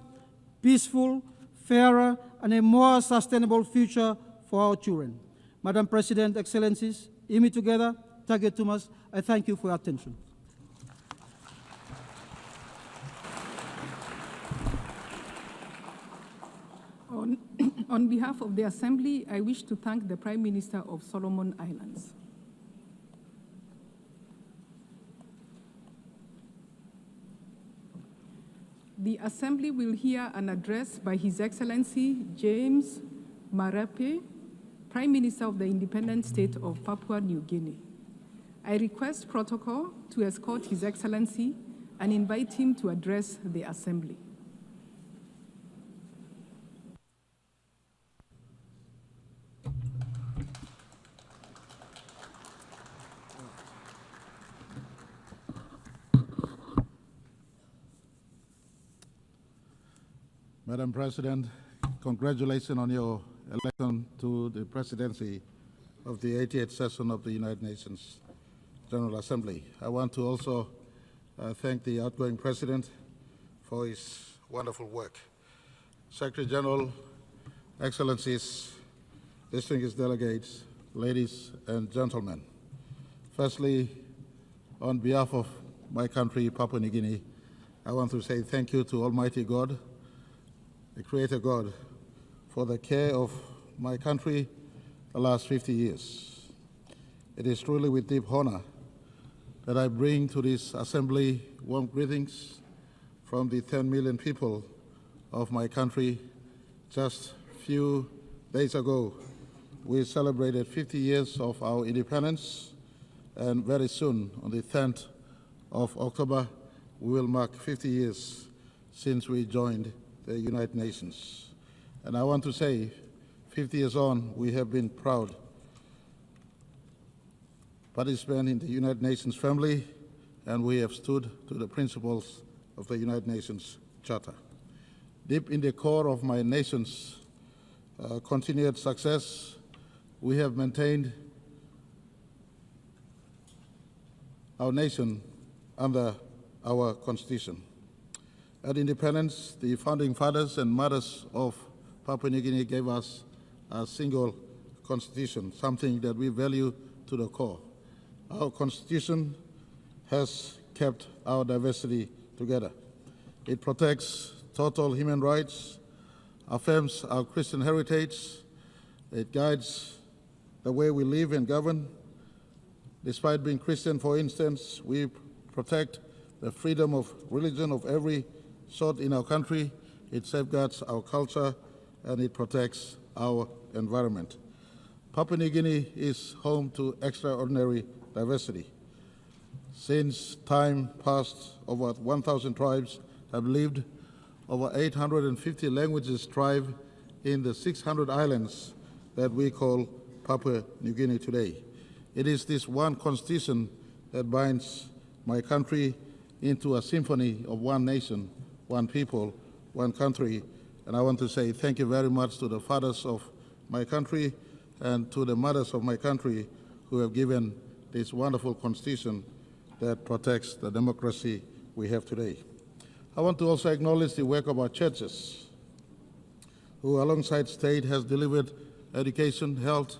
peaceful, fairer, and a more sustainable future for our children. Madam President, Excellencies, Imi together, Tage Tumas, I thank you for your attention. On behalf of the Assembly, I wish to thank the Prime Minister of Solomon Islands. The Assembly will hear an address by His Excellency James Marape, Prime Minister of the Independent State of Papua New Guinea. I request protocol to escort His Excellency and invite him to address the Assembly. Madam President, congratulations on your election to the presidency of the 88th session of the United Nations General Assembly. I want to also thank the outgoing president for his wonderful work. Secretary General, Excellencies, distinguished delegates, ladies and gentlemen. Firstly, on behalf of my country, Papua New Guinea, I want to say thank you to Almighty God, the Creator God, for the care of my country the last 50 years. It is truly with deep honor that I bring to this assembly warm greetings from the 10 million people of my country. Just a few days ago, we celebrated 50 years of our independence, and very soon, on the 10th of October, we will mark 50 years since we joined the United Nations. And I want to say, 50 years on, we have been proud participant in the United Nations family, and we have stood to the principles of the United Nations Charter. Deep in the core of my nation's continued success, we have maintained our nation under our Constitution. At independence, the founding fathers and mothers of Papua New Guinea gave us a single constitution, something that we value to the core. Our constitution has kept our diversity together. It protects total human rights, affirms our Christian heritage, it guides the way we live and govern. Despite being Christian, for instance, we protect the freedom of religion of every sort in our country, it safeguards our culture, and it protects our environment. Papua New Guinea is home to extraordinary diversity. Since time past, over 1,000 tribes have lived, over 850 languages thrive in the 600 islands that we call Papua New Guinea today. It is this one constitution that binds my country into a symphony of one nation, one people, one country. And I want to say thank you very much to the fathers of my country and to the mothers of my country who have given this wonderful constitution that protects the democracy we have today. I want to also acknowledge the work of our churches, who alongside state has delivered education, health,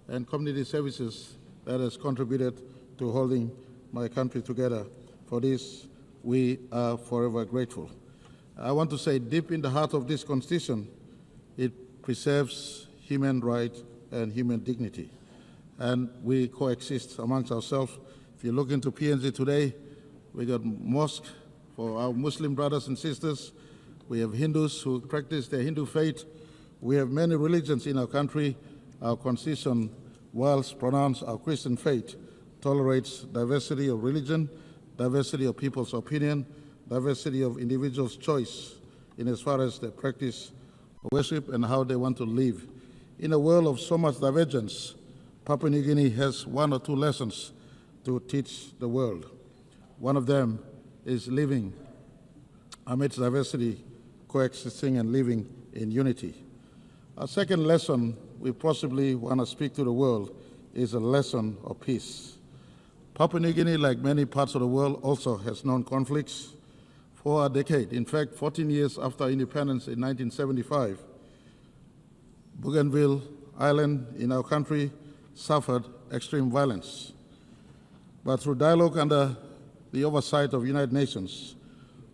and community services that has contributed to holding my country together. For this, we are forever grateful. I want to say deep in the heart of this Constitution, it preserves human rights and human dignity. And we coexist amongst ourselves. If you look into PNG today, we got mosques for our Muslim brothers and sisters. We have Hindus who practice their Hindu faith. We have many religions in our country. Our Constitution, whilst pronounced our Christian faith, tolerates diversity of religion, diversity of people's opinion, diversity of individuals' choice in as far as their practice of worship and how they want to live. In a world of so much divergence, Papua New Guinea has one or two lessons to teach the world. One of them is living amidst diversity, coexisting and living in unity. Our second lesson we possibly want to speak to the world is a lesson of peace. Papua New Guinea, like many parts of the world, also has known conflicts for a decade. In fact, 14 years after independence in 1975, Bougainville Island in our country suffered extreme violence. But through dialogue under the oversight of United Nations,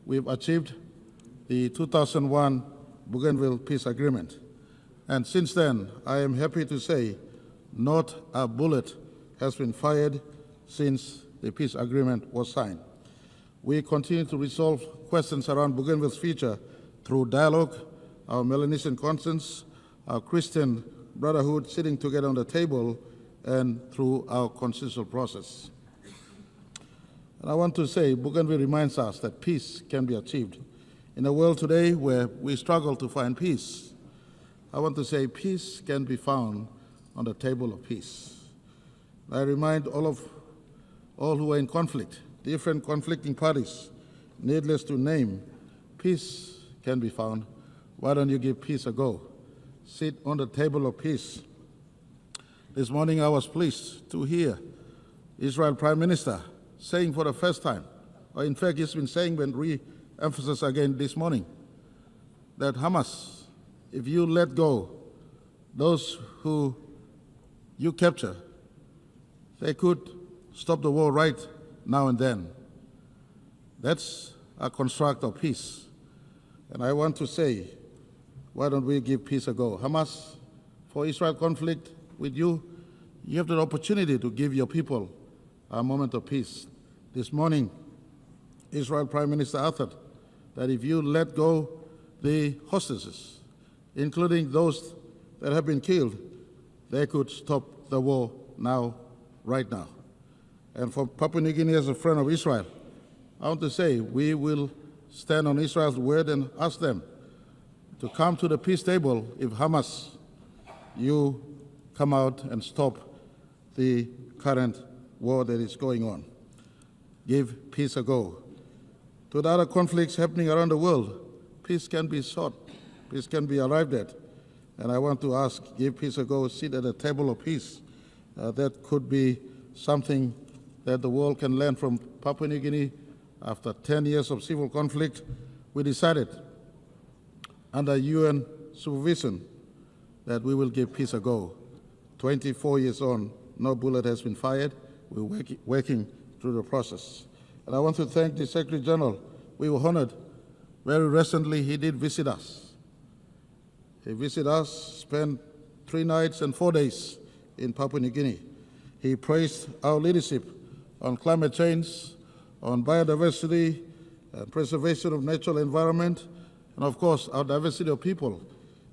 we've achieved the 2001 Bougainville Peace Agreement. And since then, I am happy to say not a bullet has been fired since the peace agreement was signed. We continue to resolve questions around Bougainville's future through dialogue, our Melanesian conscience, our Christian brotherhood sitting together on the table, and through our constitutional process. And I want to say Bougainville reminds us that peace can be achieved. In a world today where we struggle to find peace, I want to say peace can be found on the table of peace. I remind all who are in conflict, different conflicting parties, needless to name, peace can be found. Why don't you give peace a go? Sit on the table of peace. This morning I was pleased to hear Israel Prime Minister saying for the first time, or in fact he's been saying but re-emphasized again this morning, that Hamas, if you let go those who you capture, they could stop the war right now and then. That's a construct of peace. And I want to say, why don't we give peace a go? Hamas, for Israel conflict with you, you have the opportunity to give your people a moment of peace. This morning, Israel Prime Minister uttered that if you let go the hostages, including those that have been killed, they could stop the war now, right now. And for Papua New Guinea as a friend of Israel, I want to say we will stand on Israel's word and ask them to come to the peace table if Hamas, you come out and stop the current war that is going on. Give peace a go. To the other conflicts happening around the world, peace can be sought, peace can be arrived at. And I want to ask, give peace a go, sit at a table of peace. That could be something that the world can learn from Papua New Guinea. After 10 years of civil conflict, we decided under UN supervision that we will give peace a go. 24 years on, no bullet has been fired. We're working through the process. And I want to thank the Secretary General. We were honored. Very recently, he did visit us. He visited us, spent 3 nights and 4 days in Papua New Guinea. He praised our leadership on climate change, on biodiversity, preservation of natural environment, and of course, our diversity of people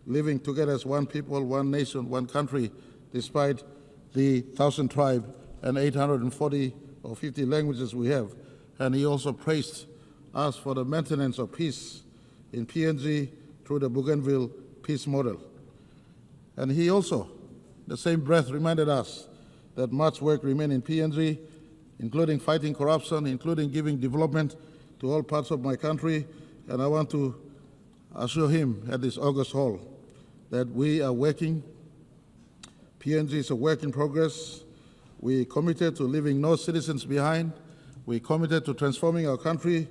living together as one people, one nation, one country, despite the 1,000 tribes and 840 or 50 languages we have. And he also praised us for the maintenance of peace in PNG through the Bougainville peace model. And he also, in the same breath, reminded us that much work remains in PNG, including fighting corruption, including giving development to all parts of my country. And I want to assure him at this August hall that we are working. PNG is a work in progress. We committed to leaving no citizens behind. We committed to transforming our country.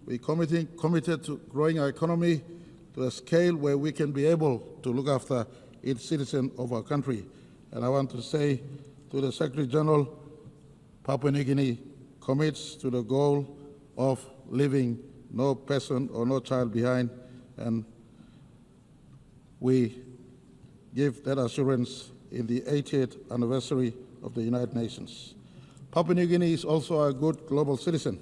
We committed to growing our economy to a scale where we can be able to look after each citizen of our country. And I want to say to the Secretary General, Papua New Guinea commits to the goal of leaving no person or no child behind, and we give that assurance in the 80th anniversary of the United Nations. Papua New Guinea is also a good global citizen.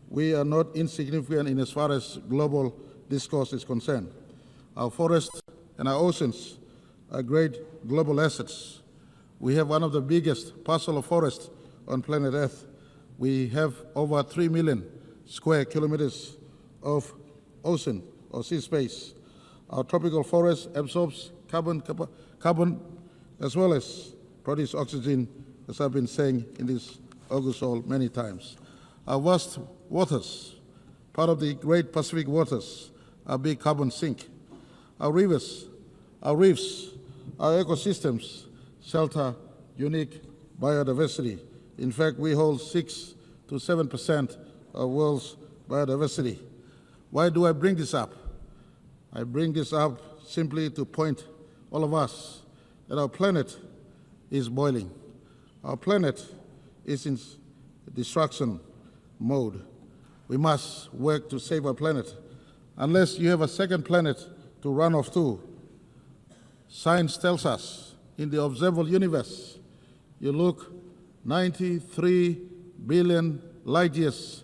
We are not insignificant in as far as global discourse is concerned. Our forests and our oceans are great global assets. We have one of the biggest parcel of forest on planet Earth. We have over 3 million square kilometers of ocean or sea space. Our tropical forest absorbs carbon as well as produce oxygen, as I've been saying in this August hall many times. Our vast waters, part of the great Pacific waters, are big carbon sink. Our rivers, our reefs, our ecosystems shelter unique biodiversity. In fact, we hold 6 to 7% of world's biodiversity. Why do I bring this up? I bring this up simply to point all of us that our planet is boiling. Our planet is in destruction mode. We must work to save our planet. Unless you have a second planet to run off to, science tells us in the observable universe, you look 93 billion light years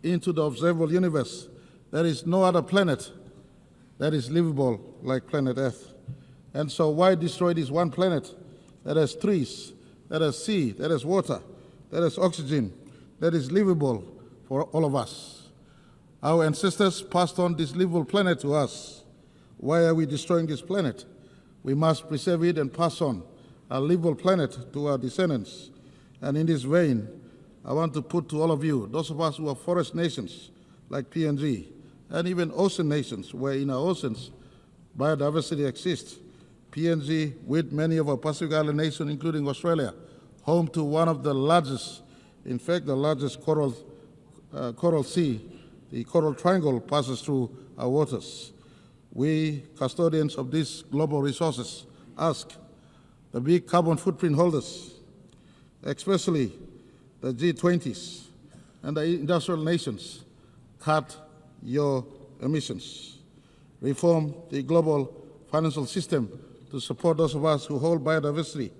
into the observable universe, there is no other planet that is livable like planet Earth. And so why destroy this one planet that has trees, that has sea, that has water, that has oxygen, that is livable for all of us? Our ancestors passed on this livable planet to us. Why are we destroying this planet? We must preserve it and pass on a livable planet to our descendants. And in this vein, I want to put to all of you, those of us who are forest nations like PNG, and even ocean nations, where in our oceans biodiversity exists. PNG, with many of our Pacific Island nations, including Australia, home to one of the largest, in fact, the largest coral sea. The Coral Triangle passes through our waters. We, custodians of these global resources, ask the big carbon footprint holders, especially the G20s and the industrial nations, cut your emissions. Reform the global financial system to support those of us who hold biodiversity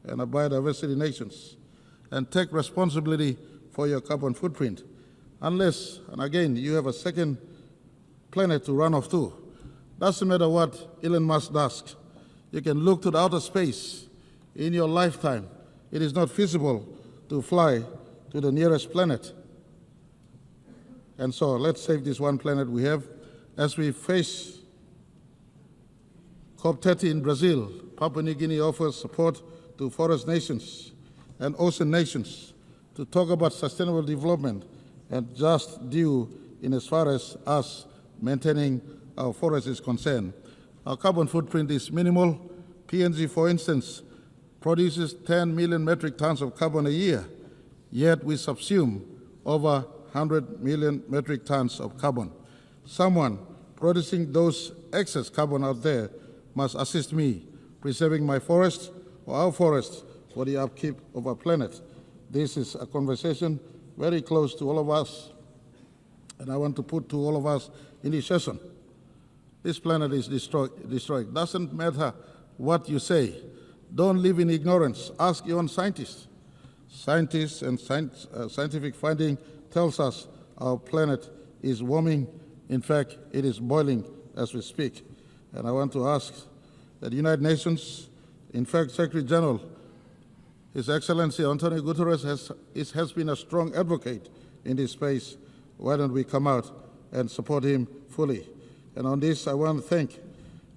and are biodiversity nations, and take responsibility for your carbon footprint. Unless, and again, you have a second planet to run off to. Doesn't matter what Elon Musk does. You can look to the outer space. In your lifetime, it is not feasible to fly to the nearest planet. And so let's save this one planet we have. As we face COP30 in Brazil, Papua New Guinea offers support to forest nations and ocean nations to talk about sustainable development and just due in as far as us maintaining our forests is concerned. Our carbon footprint is minimal. PNG, for instance, produces 10 million metric tons of carbon a year, yet we subsume over 100 million metric tons of carbon. Someone producing those excess carbon out there must assist me preserving my forest or our forest for the upkeep of our planet. This is a conversation very close to all of us, and I want to put to all of us in this session. This planet is destroyed. Doesn't matter what you say. Don't live in ignorance. Ask your own scientists. Scientists and scientific finding tells us our planet is warming. In fact, it is boiling as we speak. And I want to ask that the United Nations, in fact, Secretary General, His Excellency Antonio Guterres has been a strong advocate in this space. Why don't we come out and support him fully? And on this, I want to thank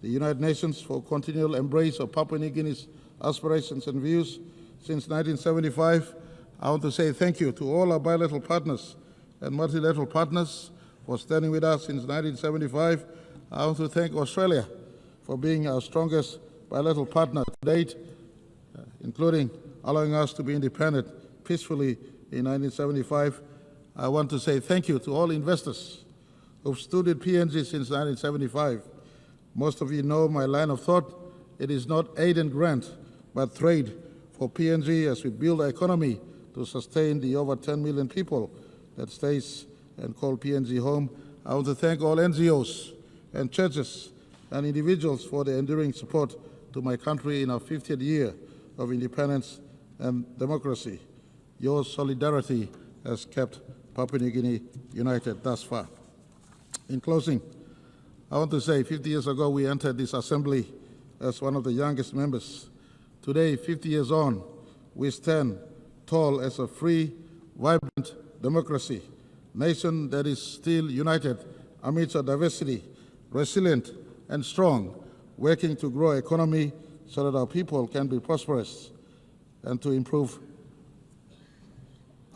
the United Nations for continual embrace of Papua New Guinea's aspirations and views since 1975. I want to say thank you to all our bilateral partners and multilateral partners for standing with us since 1975. I want to thank Australia for being our strongest bilateral partner to date, including allowing us to be independent peacefully in 1975. I want to say thank you to all investors who've stood with PNG since 1975. Most of you know my line of thought. It is not aid and grant, but trade for PNG as we build our economy to sustain the over 10 million people that stays and call PNG home. I want to thank all NGOs and churches and individuals for their enduring support to my country in our 50th year of independence and democracy. Your solidarity has kept Papua New Guinea united thus far. In closing, I want to say 50 years ago we entered this assembly as one of the youngest members. Today, 50 years on, we stand tall as a free, vibrant democracy, nation that is still united amidst our diversity, resilient and strong, working to grow our economy so that our people can be prosperous and to improve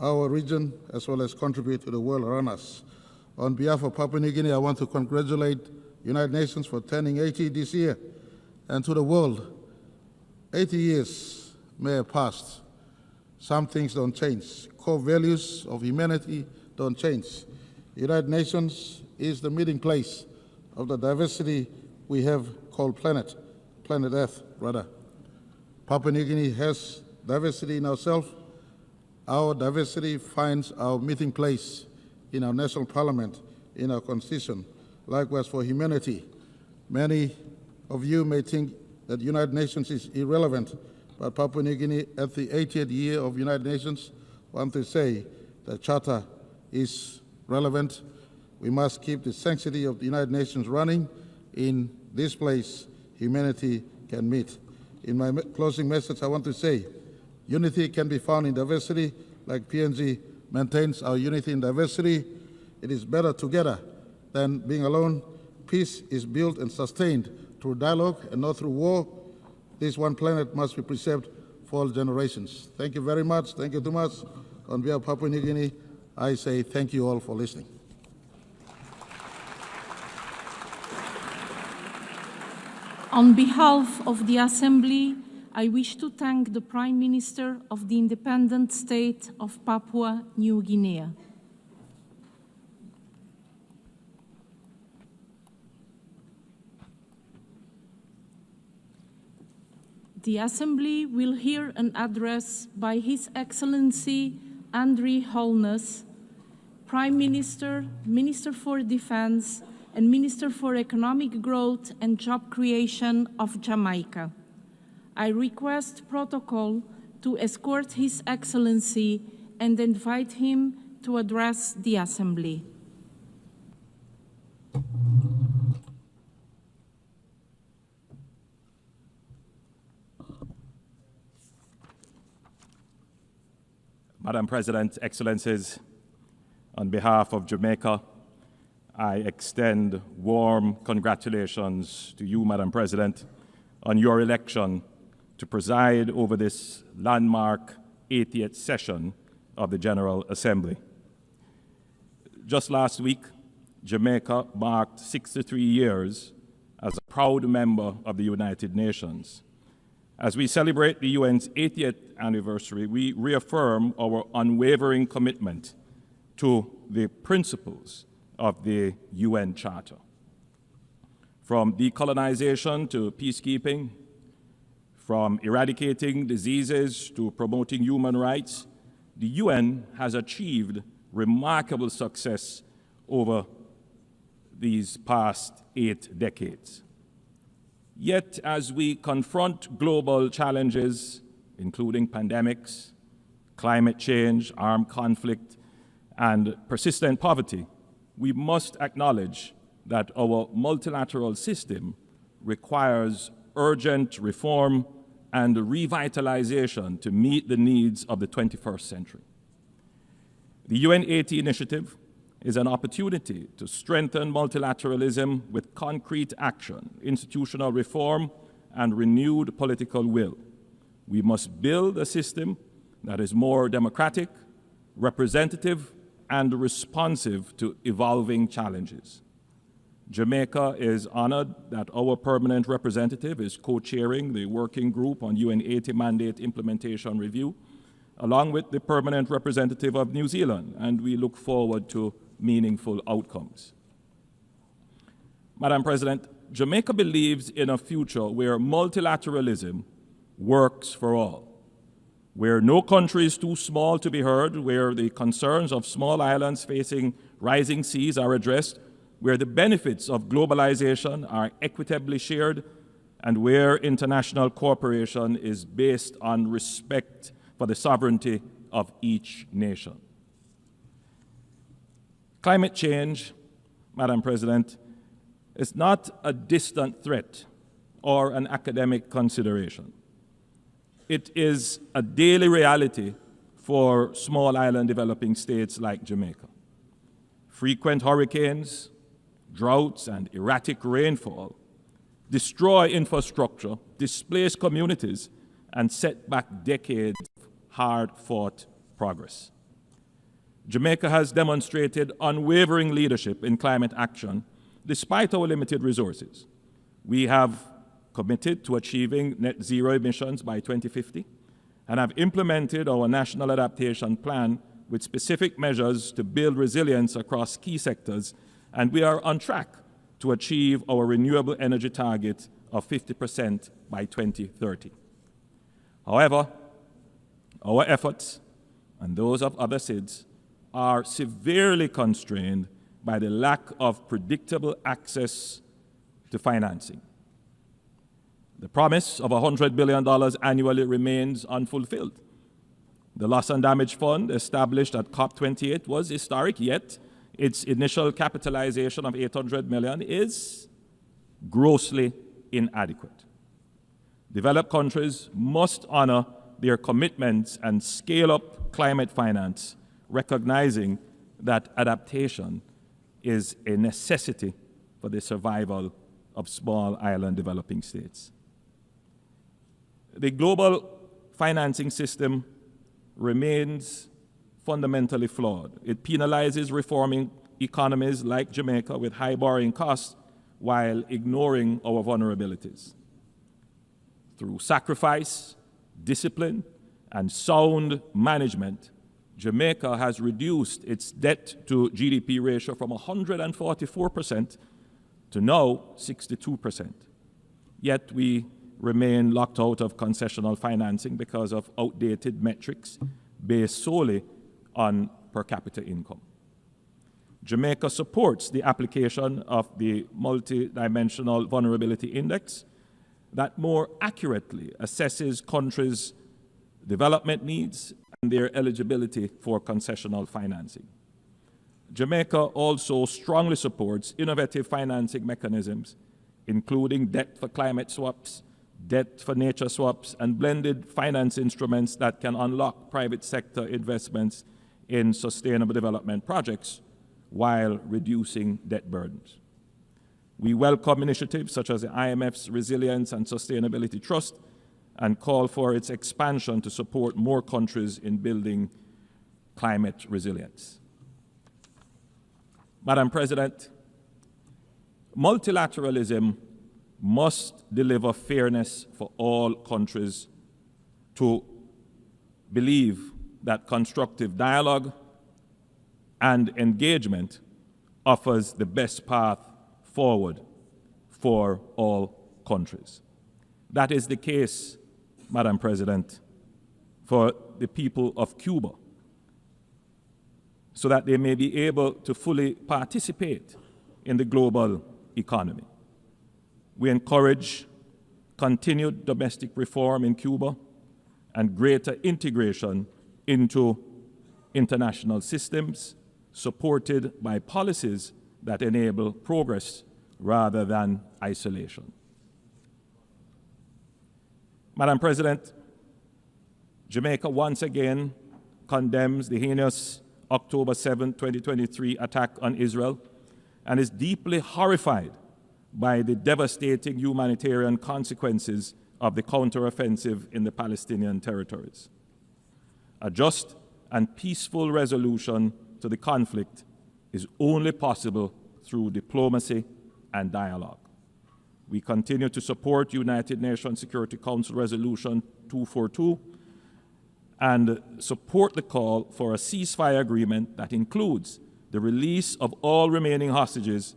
our region as well as contribute to the world around us. On behalf of Papua New Guinea, I want to congratulate United Nations for turning 80 this year, and to the world, 80 years may have passed. Some things don't change. Core values of humanity don't change. The United Nations is the meeting place of the diversity we have called planet Earth, rather. Papua New Guinea has diversity in ourselves. Our diversity finds our meeting place in our national parliament, in our constitution. Likewise for humanity. Many of you may think that the United Nations is irrelevant, but Papua New Guinea at the 80th year of United Nations want to say the Charter is relevant. We must keep the sanctity of the United Nations running. In this place, humanity can meet. In my closing message, I want to say, unity can be found in diversity, like PNG maintains our unity in diversity. It is better together than being alone. Peace is built and sustained through dialogue and not through war. This one planet must be preserved for all generations. Thank you very much. Thank you too much. On behalf of Papua New Guinea, I say thank you all for listening. On behalf of the Assembly, I wish to thank the Prime Minister of the independent state of Papua New Guinea. The Assembly will hear an address by His Excellency Andrew Holness, Prime Minister, Minister for Defense, and Minister for Economic Growth and Job Creation of Jamaica. I request protocol to escort His Excellency and invite him to address the Assembly. Madam President, Excellencies, on behalf of Jamaica, I extend warm congratulations to you, Madam President, on your election to preside over this landmark 80th session of the General Assembly. Just last week, Jamaica marked 63 years as a proud member of the United Nations. As we celebrate the UN's 80th anniversary, we reaffirm our unwavering commitment to the principles of the UN Charter. From decolonization to peacekeeping, from eradicating diseases to promoting human rights, the UN has achieved remarkable success over these past 8 decades. Yet, as we confront global challenges, including pandemics, climate change, armed conflict, and persistent poverty, we must acknowledge that our multilateral system requires urgent reform and revitalization to meet the needs of the 21st century. The UN80 initiative is an opportunity to strengthen multilateralism with concrete action, institutional reform, and renewed political will. We must build a system that is more democratic, representative, and responsive to evolving challenges. Jamaica is honored that our permanent representative is co-chairing the working group on UN80 mandate implementation review, along with the permanent representative of New Zealand, and we look forward to meaningful outcomes. Madam President, Jamaica believes in a future where multilateralism works for all, where no country is too small to be heard, where the concerns of small islands facing rising seas are addressed, where the benefits of globalization are equitably shared, and where international cooperation is based on respect for the sovereignty of each nation. Climate change, Madam President, is not a distant threat or an academic consideration. It is a daily reality for small island developing states like Jamaica. Frequent hurricanes, droughts, and erratic rainfall destroy infrastructure, displace communities, and set back decades of hard-fought progress. Jamaica has demonstrated unwavering leadership in climate action despite our limited resources. We have committed to achieving net zero emissions by 2050 and have implemented our national adaptation plan with specific measures to build resilience across key sectors, and we are on track to achieve our renewable energy target of 50% by 2030. However, our efforts and those of other SIDS are severely constrained by the lack of predictable access to financing. The promise of $100 billion annually remains unfulfilled. The Loss and Damage Fund, established at COP28, was historic, yet its initial capitalization of $800 million is grossly inadequate. Developed countries must honor their commitments and scale up climate finance, recognizing that adaptation is a necessity for the survival of small island developing states. The global financing system remains fundamentally flawed. It penalizes reforming economies like Jamaica with high borrowing costs while ignoring our vulnerabilities. Through sacrifice, discipline, and sound management, Jamaica has reduced its debt to GDP ratio from 144% to now 62%. Yet we remain locked out of concessional financing because of outdated metrics based solely on per capita income. Jamaica supports the application of the Multidimensional Vulnerability Index that more accurately assesses countries' development needs and their eligibility for concessional financing. Jamaica also strongly supports innovative financing mechanisms, including debt for climate swaps, debt for nature swaps, and blended finance instruments that can unlock private sector investments in sustainable development projects while reducing debt burdens. We welcome initiatives such as the IMF's Resilience and Sustainability Trust and call for its expansion to support more countries in building climate resilience. Madam President, multilateralism must deliver fairness for all countries to believe that constructive dialogue and engagement offers the best path forward for all countries. That is the case, Madam President, for the people of Cuba, so that they may be able to fully participate in the global economy. We encourage continued domestic reform in Cuba and greater integration into international systems supported by policies that enable progress rather than isolation. Madam President, Jamaica once again condemns the heinous October 7, 2023 attack on Israel and is deeply horrified by the devastating humanitarian consequences of the counteroffensive in the Palestinian territories. A just and peaceful resolution to the conflict is only possible through diplomacy and dialogue. We continue to support United Nations Security Council Resolution 242 and support the call for a ceasefire agreement that includes the release of all remaining hostages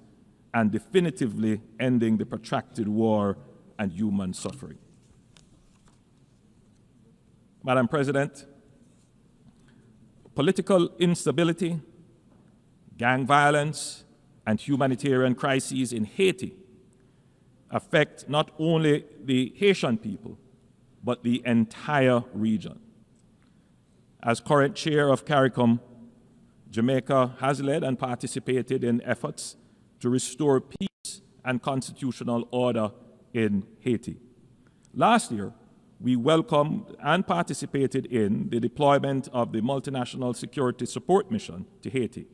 and definitively ending the protracted war and human suffering. Madam President, political instability, gang violence, and humanitarian crises in Haiti affect not only the Haitian people, but the entire region. As current chair of CARICOM, Jamaica has led and participated in efforts to restore peace and constitutional order in Haiti. Last year, we welcomed and participated in the deployment of the Multinational Security Support Mission to Haiti,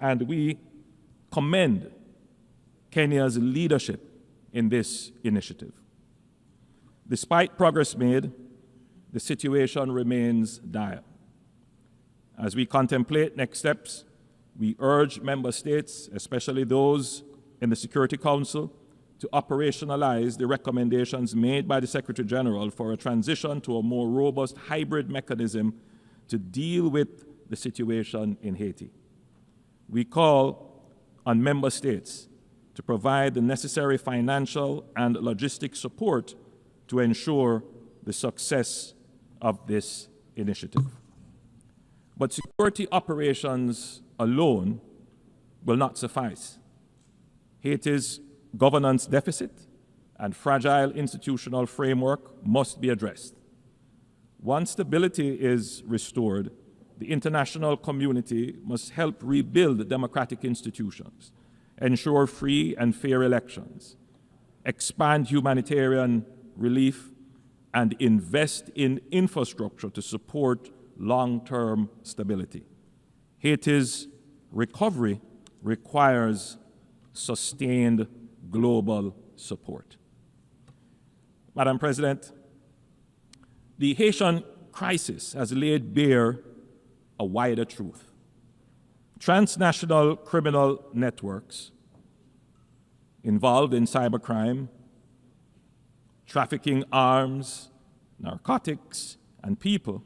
and we commend Kenya's leadership in this initiative. Despite progress made, the situation remains dire. As we contemplate next steps, we urge member states, especially those in the Security Council, to operationalize the recommendations made by the Secretary General for a transition to a more robust hybrid mechanism to deal with the situation in Haiti. We call on member states to provide the necessary financial and logistic support to ensure the success of this initiative. But security operations alone will not suffice. Haiti's governance deficit and fragile institutional framework must be addressed. Once stability is restored, the international community must help rebuild democratic institutions, ensure free and fair elections, expand humanitarian relief, and invest in infrastructure to support long-term stability. Haiti's recovery requires sustained global support. Madam President, the Haitian crisis has laid bare a wider truth. Transnational criminal networks involved in cybercrime, trafficking arms, narcotics, and people,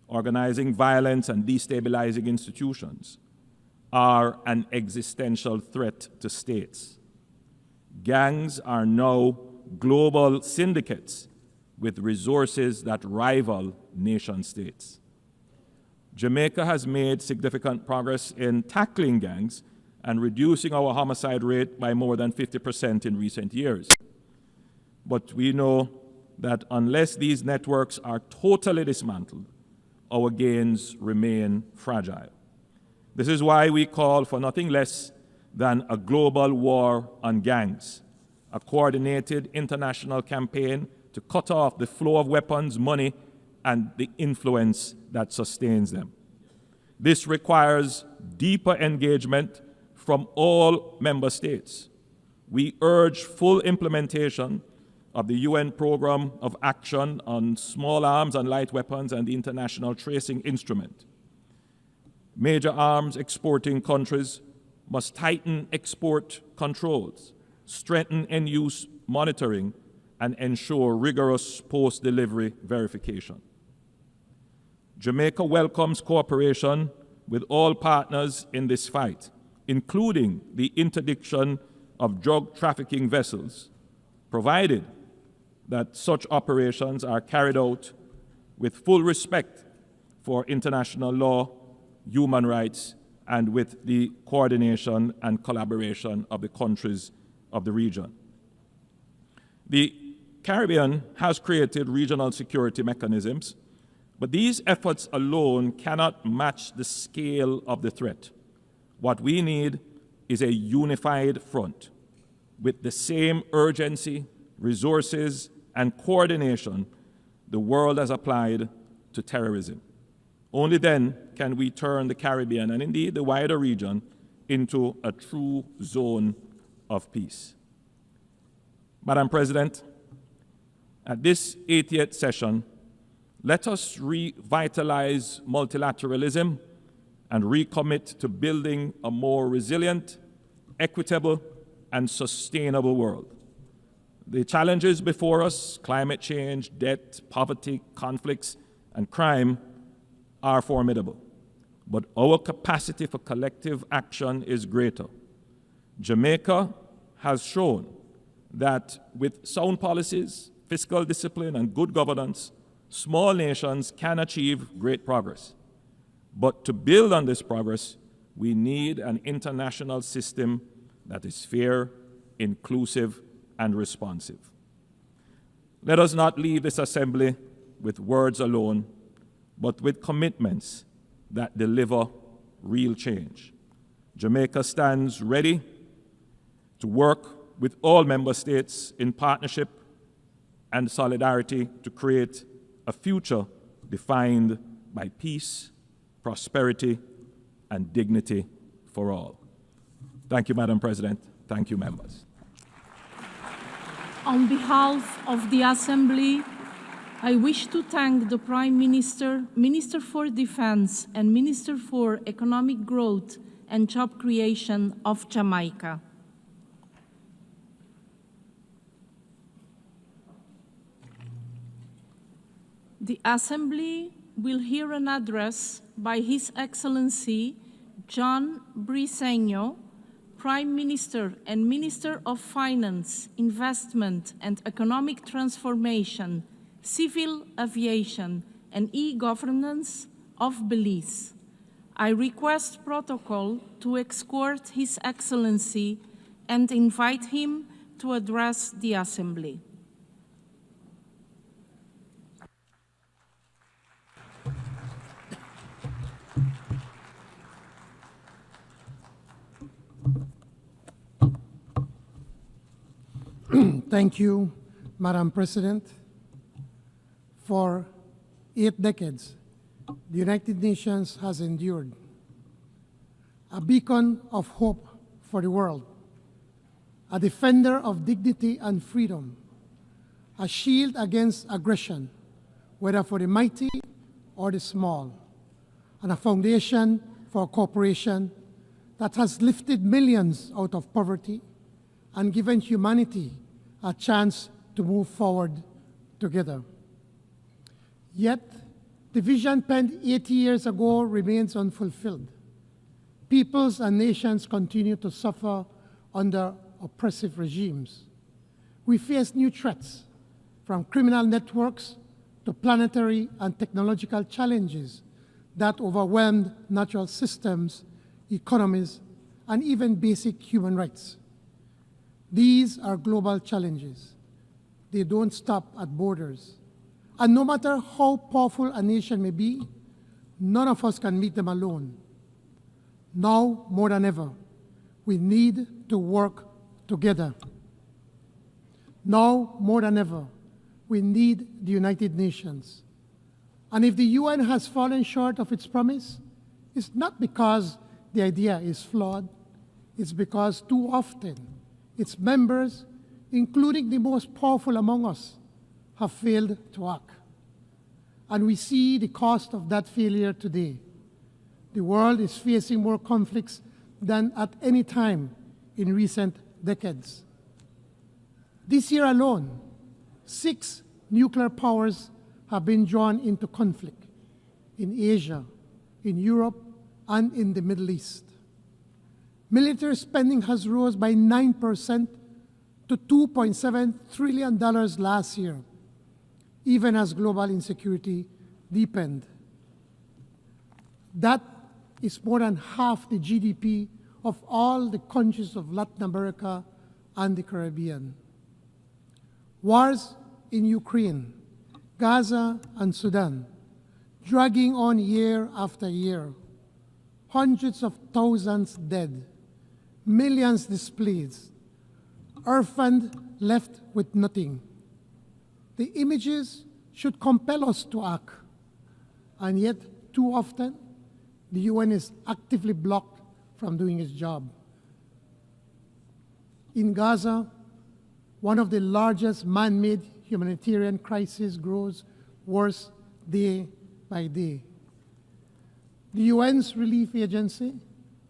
organizing violence and destabilizing institutions, are an existential threat to states. Gangs are now global syndicates with resources that rival nation states. Jamaica has made significant progress in tackling gangs and reducing our homicide rate by more than 50% in recent years. But we know that unless these networks are totally dismantled, our gains remain fragile. This is why we call for nothing less than a global war on gangs, a coordinated international campaign to cut off the flow of weapons, money, and the influence that sustains them. This requires deeper engagement from all member states. We urge full implementation of the UN Programme of Action on Small Arms and Light Weapons and the International Tracing Instrument. Major arms exporting countries must tighten export controls, strengthen end-use monitoring, and ensure rigorous post-delivery verification. Jamaica welcomes cooperation with all partners in this fight, including the interdiction of drug trafficking vessels, provided that such operations are carried out with full respect for international law, human rights, and with the coordination and collaboration of the countries of the region. The Caribbean has created regional security mechanisms, but these efforts alone cannot match the scale of the threat. What we need is a unified front with the same urgency, resources, and coordination the world has applied to terrorism. Only then can we turn the Caribbean, and indeed the wider region, into a true zone of peace. Madam President, at this 80th session, let us revitalize multilateralism and recommit to building a more resilient, equitable, and sustainable world. The challenges before us, climate change, debt, poverty, conflicts, and crime, are formidable. But our capacity for collective action is greater. Jamaica has shown that with sound policies, fiscal discipline, and good governance, small nations can achieve great progress. But to build on this progress, we need an international system that is fair, inclusive, and responsive. Let us not leave this assembly with words alone, but with commitments that deliver real change. Jamaica stands ready to work with all member states in partnership and solidarity to create a future defined by peace, prosperity, and dignity for all. Thank you, Madam President. Thank you, members. On behalf of the Assembly, I wish to thank the Prime Minister, Minister for Defense, and Minister for Economic Growth and Job Creation of Jamaica. The Assembly will hear an address by His Excellency John Briceño, Prime Minister and Minister of Finance, Investment and Economic Transformation, Civil Aviation and E-Governance of Belize. I request protocol to escort His Excellency and invite him to address the Assembly. Thank you, Madam President. For 8 decades, the United Nations has endured, a beacon of hope for the world, a defender of dignity and freedom, a shield against aggression, whether for the mighty or the small, and a foundation for cooperation that has lifted millions out of poverty and given humanity a chance to move forward together. Yet, the vision penned 80 years ago remains unfulfilled. Peoples and nations continue to suffer under oppressive regimes. We face new threats, from criminal networks to planetary and technological challenges that overwhelmed natural systems, economies, and even basic human rights. These are global challenges. They don't stop at borders. And no matter how powerful a nation may be, none of us can meet them alone. Now, more than ever, we need to work together. Now, more than ever, we need the United Nations. And if the UN has fallen short of its promise, it's not because the idea is flawed. It's because too often its members, including the most powerful among us, have failed to act. And we see the cost of that failure today. The world is facing more conflicts than at any time in recent decades. This year alone, 6 nuclear powers have been drawn into conflict in Asia, in Europe, and in the Middle East. Military spending has rose by 9% to $2.7 trillion last year, even as global insecurity deepened. That is more than half the GDP of all the countries of Latin America and the Caribbean. Wars in Ukraine, Gaza, and Sudan, dragging on year after year. hundreds of thousands dead, millions displaced, orphaned, left with nothing. The images should compel us to act, and yet too often the UN is actively blocked from doing its job. In Gaza, one of the largest man-made humanitarian crises grows worse day by day. The UN's relief agency,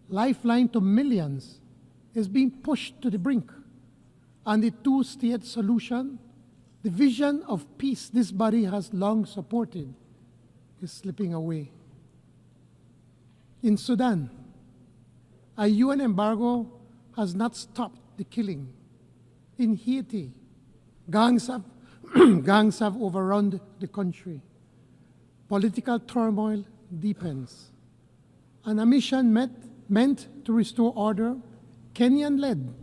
lifeline to millions, is being pushed to the brink, and the two-state solution, the vision of peace this body has long supported, is slipping away. In Sudan, a UN embargo has not stopped the killing. In Haiti, gangs have overrun the country. Political turmoil deepens. And a mission meant to restore order, Kenyan-led,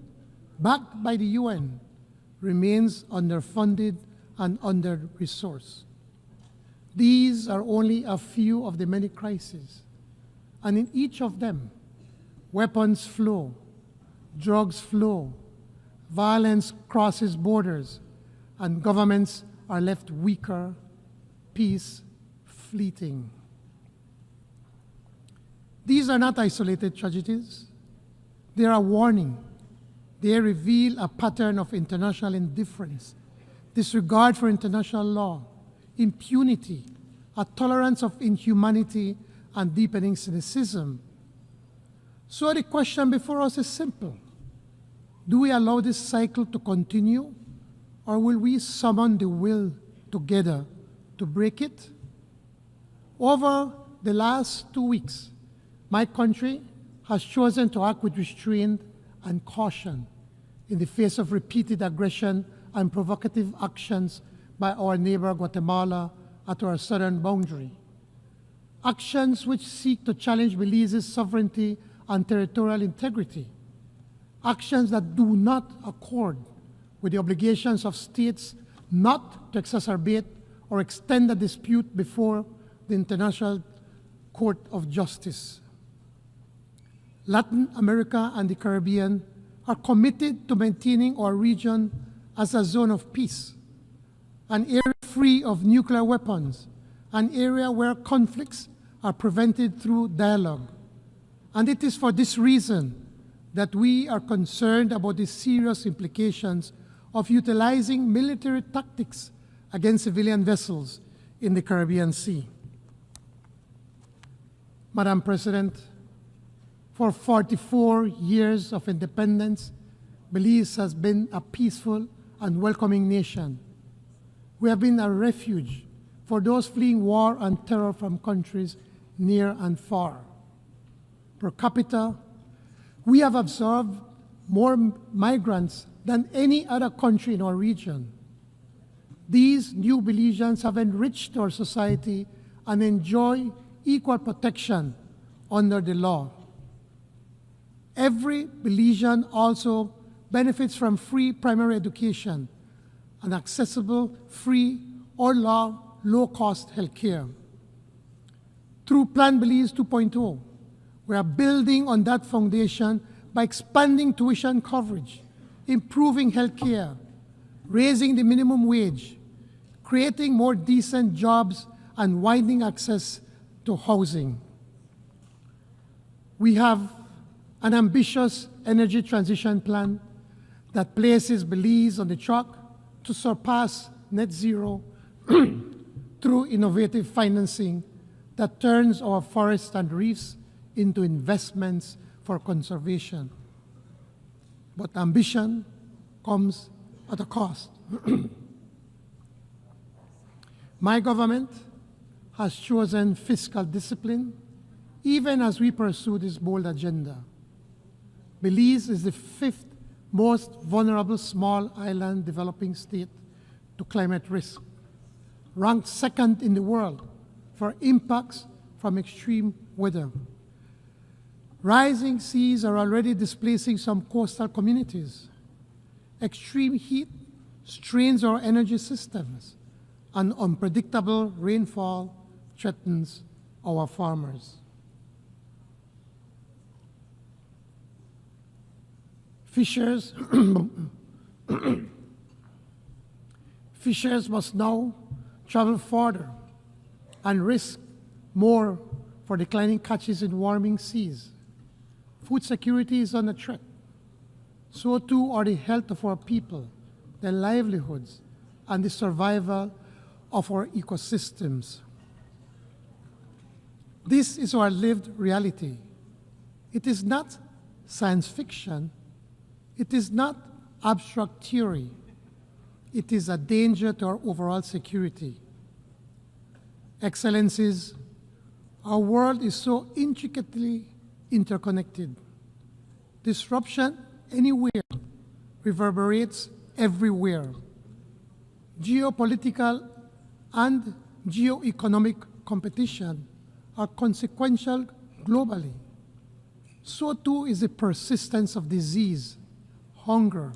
backed by the UN, remains underfunded and under-resourced. These are only a few of the many crises, and in each of them, weapons flow, drugs flow, violence crosses borders, and governments are left weaker, peace fleeting. These are not isolated tragedies. They are a warning. They reveal a pattern of international indifference, disregard for international law, impunity, a tolerance of inhumanity, and deepening cynicism. So the question before us is simple. Do we allow this cycle to continue, or will we summon the will together to break it? Over the last 2 weeks, my country has chosen to act with restraint and caution in the face of repeated aggression and provocative actions by our neighbor Guatemala at our southern boundary. Actions which seek to challenge Belize's sovereignty and territorial integrity. Actions that do not accord with the obligations of states not to exacerbate or extend a dispute before the International Court of Justice. Latin America and the Caribbean are committed to maintaining our region as a zone of peace, an area free of nuclear weapons, an area where conflicts are prevented through dialogue. And it is for this reason that we are concerned about the serious implications of utilizing military tactics against civilian vessels in the Caribbean Sea. Madam President, for 44 years of independence, Belize has been a peaceful and welcoming nation. We have been a refuge for those fleeing war and terror from countries near and far. Per capita, we have absorbed more migrants than any other country in our region. These new Belizeans have enriched our society and enjoy equal protection under the law. Every Belizean also benefits from free primary education and accessible, free, or low-cost health care. Through Plan Belize 2.0, we are building on that foundation by expanding tuition coverage, improving health care, raising the minimum wage, creating more decent jobs, and widening access to housing. We have an ambitious energy transition plan that places Belize on the track to surpass net zero through innovative financing that turns our forests and reefs into investments for conservation. But ambition comes at a cost. My government has chosen fiscal discipline even as we pursue this bold agenda. Belize is the 5th most vulnerable small island developing state to climate risk, ranked 2nd in the world for impacts from extreme weather. Rising seas are already displacing some coastal communities. Extreme heat strains our energy systems, and unpredictable rainfall threatens our farmers. Fishers, fishers must now travel farther and risk more for declining catches in warming seas. Food security is under threat. So too are the health of our people, their livelihoods, and the survival of our ecosystems. This is our lived reality. It is not science fiction. It is not abstract theory. It is a danger to our overall security. Excellencies, our world is so intricately interconnected. Disruption anywhere reverberates everywhere. Geopolitical and geoeconomic competition are consequential globally. So too is the persistence of disease, hunger,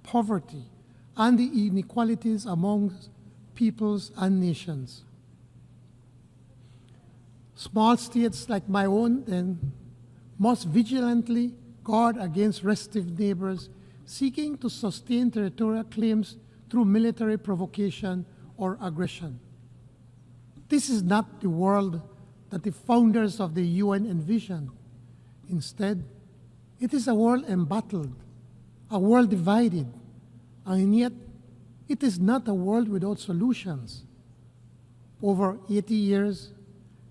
poverty, and the inequalities among peoples and nations. Small states like my own then must vigilantly guard against restive neighbors seeking to sustain territorial claims through military provocation or aggression. This is not the world that the founders of the UN envisioned. Instead, it is a world embattled, a world divided, and yet it is not a world without solutions. Over 80 years,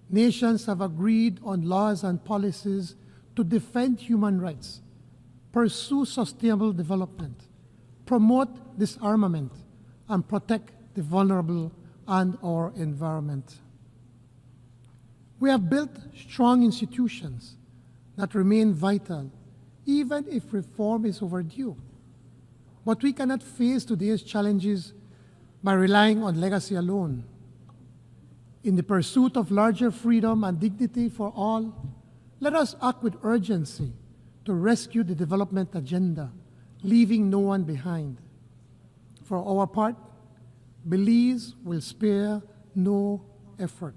nations have agreed on laws and policies to defend human rights, pursue sustainable development, promote disarmament, and protect the vulnerable and our environment. We have built strong institutions that remain vital, even if reform is overdue. But we cannot face today's challenges by relying on legacy alone. In the pursuit of larger freedom and dignity for all, let us act with urgency to rescue the development agenda, leaving no one behind. For our part, Belize will spare no effort.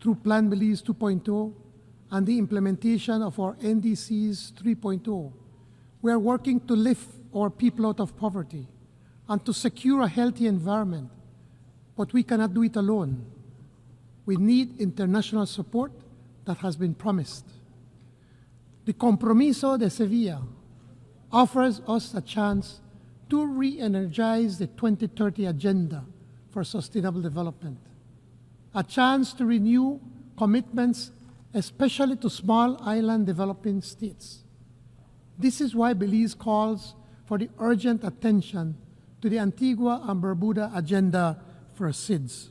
Through Plan Belize 2.0 and the implementation of our NDCs 3.0, we are working to lift our people out of poverty and to secure a healthy environment. But we cannot do it alone. We need international support that has been promised. The Compromiso de Sevilla offers us a chance to re-energize the 2030 Agenda for Sustainable Development, a chance to renew commitments, especially to small island developing states. This is why Belize calls for the urgent attention to the Antigua and Barbuda Agenda for SIDS.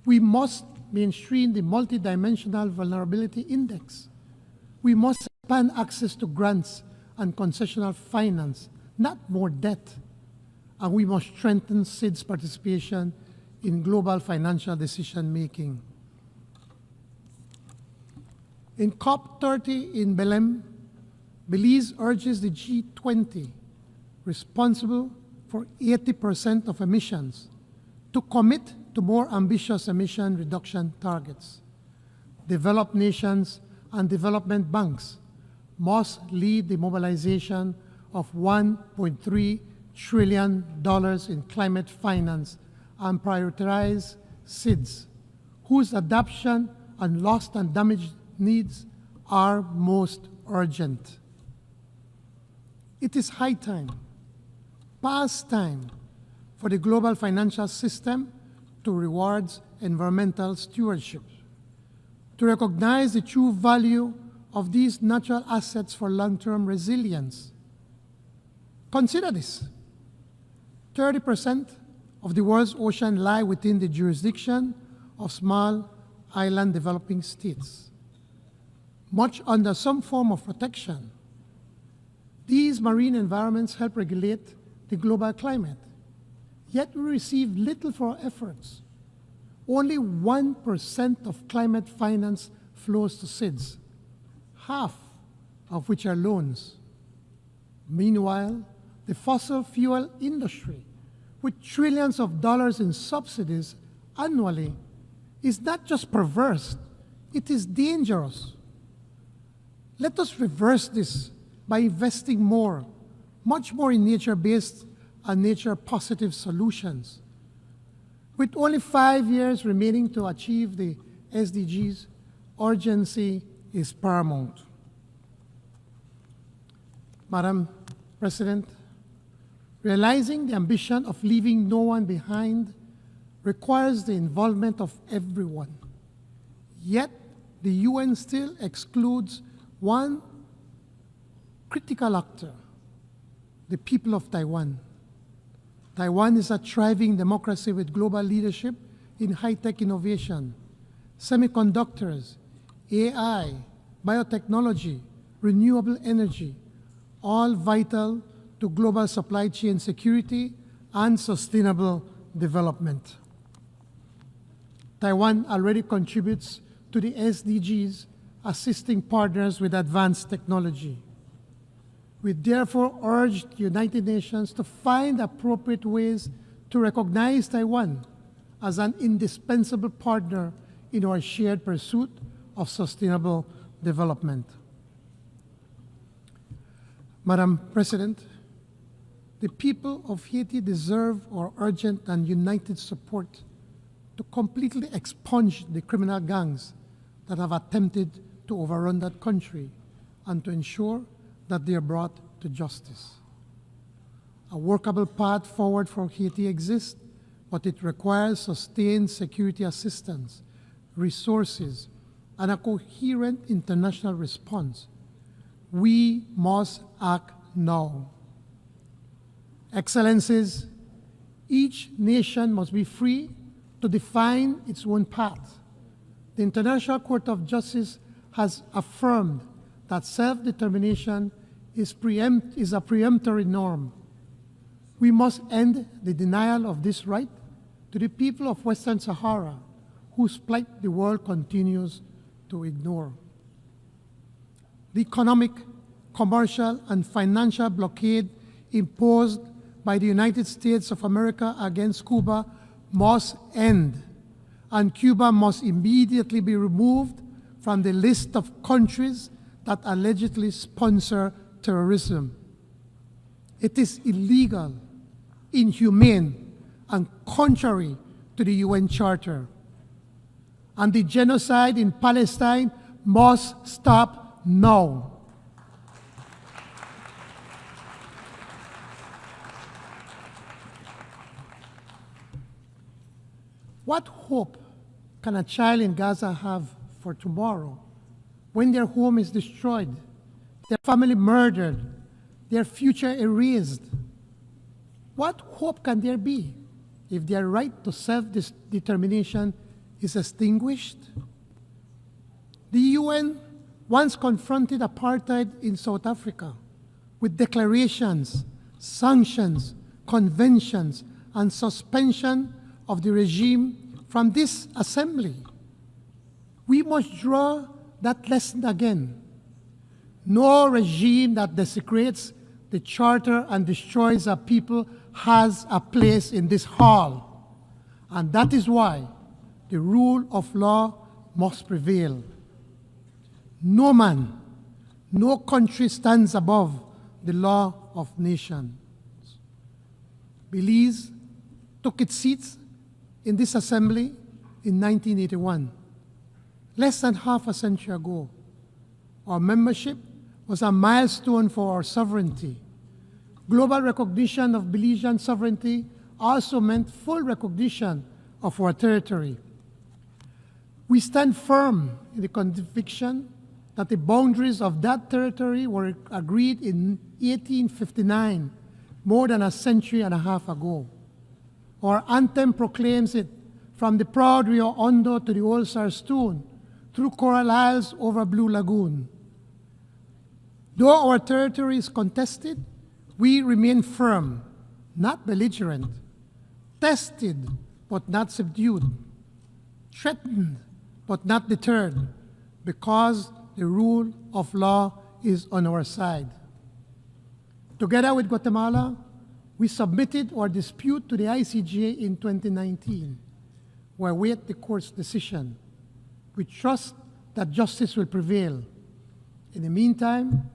We must mainstream the Multidimensional Vulnerability Index. We must expand access to grants and concessional finance, not more debt. And we must strengthen SIDS participation in global financial decision-making. In COP30 in Belém, Belize urges the G20, responsible for 80% of emissions, to commit to more ambitious emission reduction targets. Developed nations and development banks must lead the mobilization of $1.3 trillion in climate finance and prioritize SIDS, whose adoption and lost and damaged needs are most urgent. It is high time, past time, for the global financial system to reward environmental stewardship, to recognize the true value of these natural assets for long-term resilience. Consider this. 30% of the world's ocean lie within the jurisdiction of small island developing states, much under some form of protection. These marine environments help regulate the global climate, yet we receive little for our efforts. Only 1% of climate finance flows to SIDS, half of which are loans. Meanwhile, the fossil fuel industry, with trillions of dollars in subsidies annually, is not just perverse, it is dangerous. Let us reverse this by investing more, much more in nature-based and nature-positive solutions. With only 5 years remaining to achieve the SDGs, urgency is paramount. Madam President, realizing the ambition of leaving no one behind requires the involvement of everyone. Yet, the UN still excludes one critical actor, the people of Taiwan. Taiwan is a thriving democracy with global leadership in high-tech innovation, semiconductors, AI, biotechnology, renewable energy, all vital to global supply chain security and sustainable development. Taiwan already contributes to the SDGs, assisting partners with advanced technology. We therefore urge the United Nations to find appropriate ways to recognize Taiwan as an indispensable partner in our shared pursuit of sustainable development. Madam President, the people of Haiti deserve our urgent and united support to completely expunge the criminal gangs that have attempted to overrun that country and to ensure that they are brought to justice. A workable path forward for Haiti exists, but it requires sustained security assistance, resources, and a coherent international response. We must act now. Excellencies, each nation must be free to define its own path. The International Court of Justice has affirmed that self-determination is a preemptory norm. We must end the denial of this right to the people of Western Sahara, whose plight the world continues to ignore. The economic, commercial, and financial blockade imposed by the United States of America against Cuba must end, and Cuba must immediately be removed from the list of countries that allegedly sponsor terrorism. It is illegal, inhumane, and contrary to the UN Charter. And the genocide in Palestine must stop now. What hope can a child in Gaza have for tomorrow when their home is destroyed, their family murdered, their future erased? What hope can there be if their right to self-determination is extinguished? The UN once confronted apartheid in South Africa with declarations, sanctions, conventions, and suspension of the regime from this assembly. We must draw that lesson again. No regime that desecrates the Charter and destroys a people has a place in this hall. And that is why the rule of law must prevail. No man, no country stands above the law of nations. Belize took its seats in this assembly in 1981, less than half a century ago. Our membership was a milestone for our sovereignty. Global recognition of Belizean sovereignty also meant full recognition of our territory. We stand firm in the conviction that the boundaries of that territory were agreed in 1859, more than a century and a half ago. Our anthem proclaims it from the proud Rio Hondo to the Old Sarstoon, through Coral Isles over Blue Lagoon. Though our territory is contested, we remain firm, not belligerent, tested but not subdued, threatened but not deterred, because the rule of law is on our side. Together with Guatemala, we submitted our dispute to the ICJ in 2019. We await the court's decision. We trust that justice will prevail. In the meantime,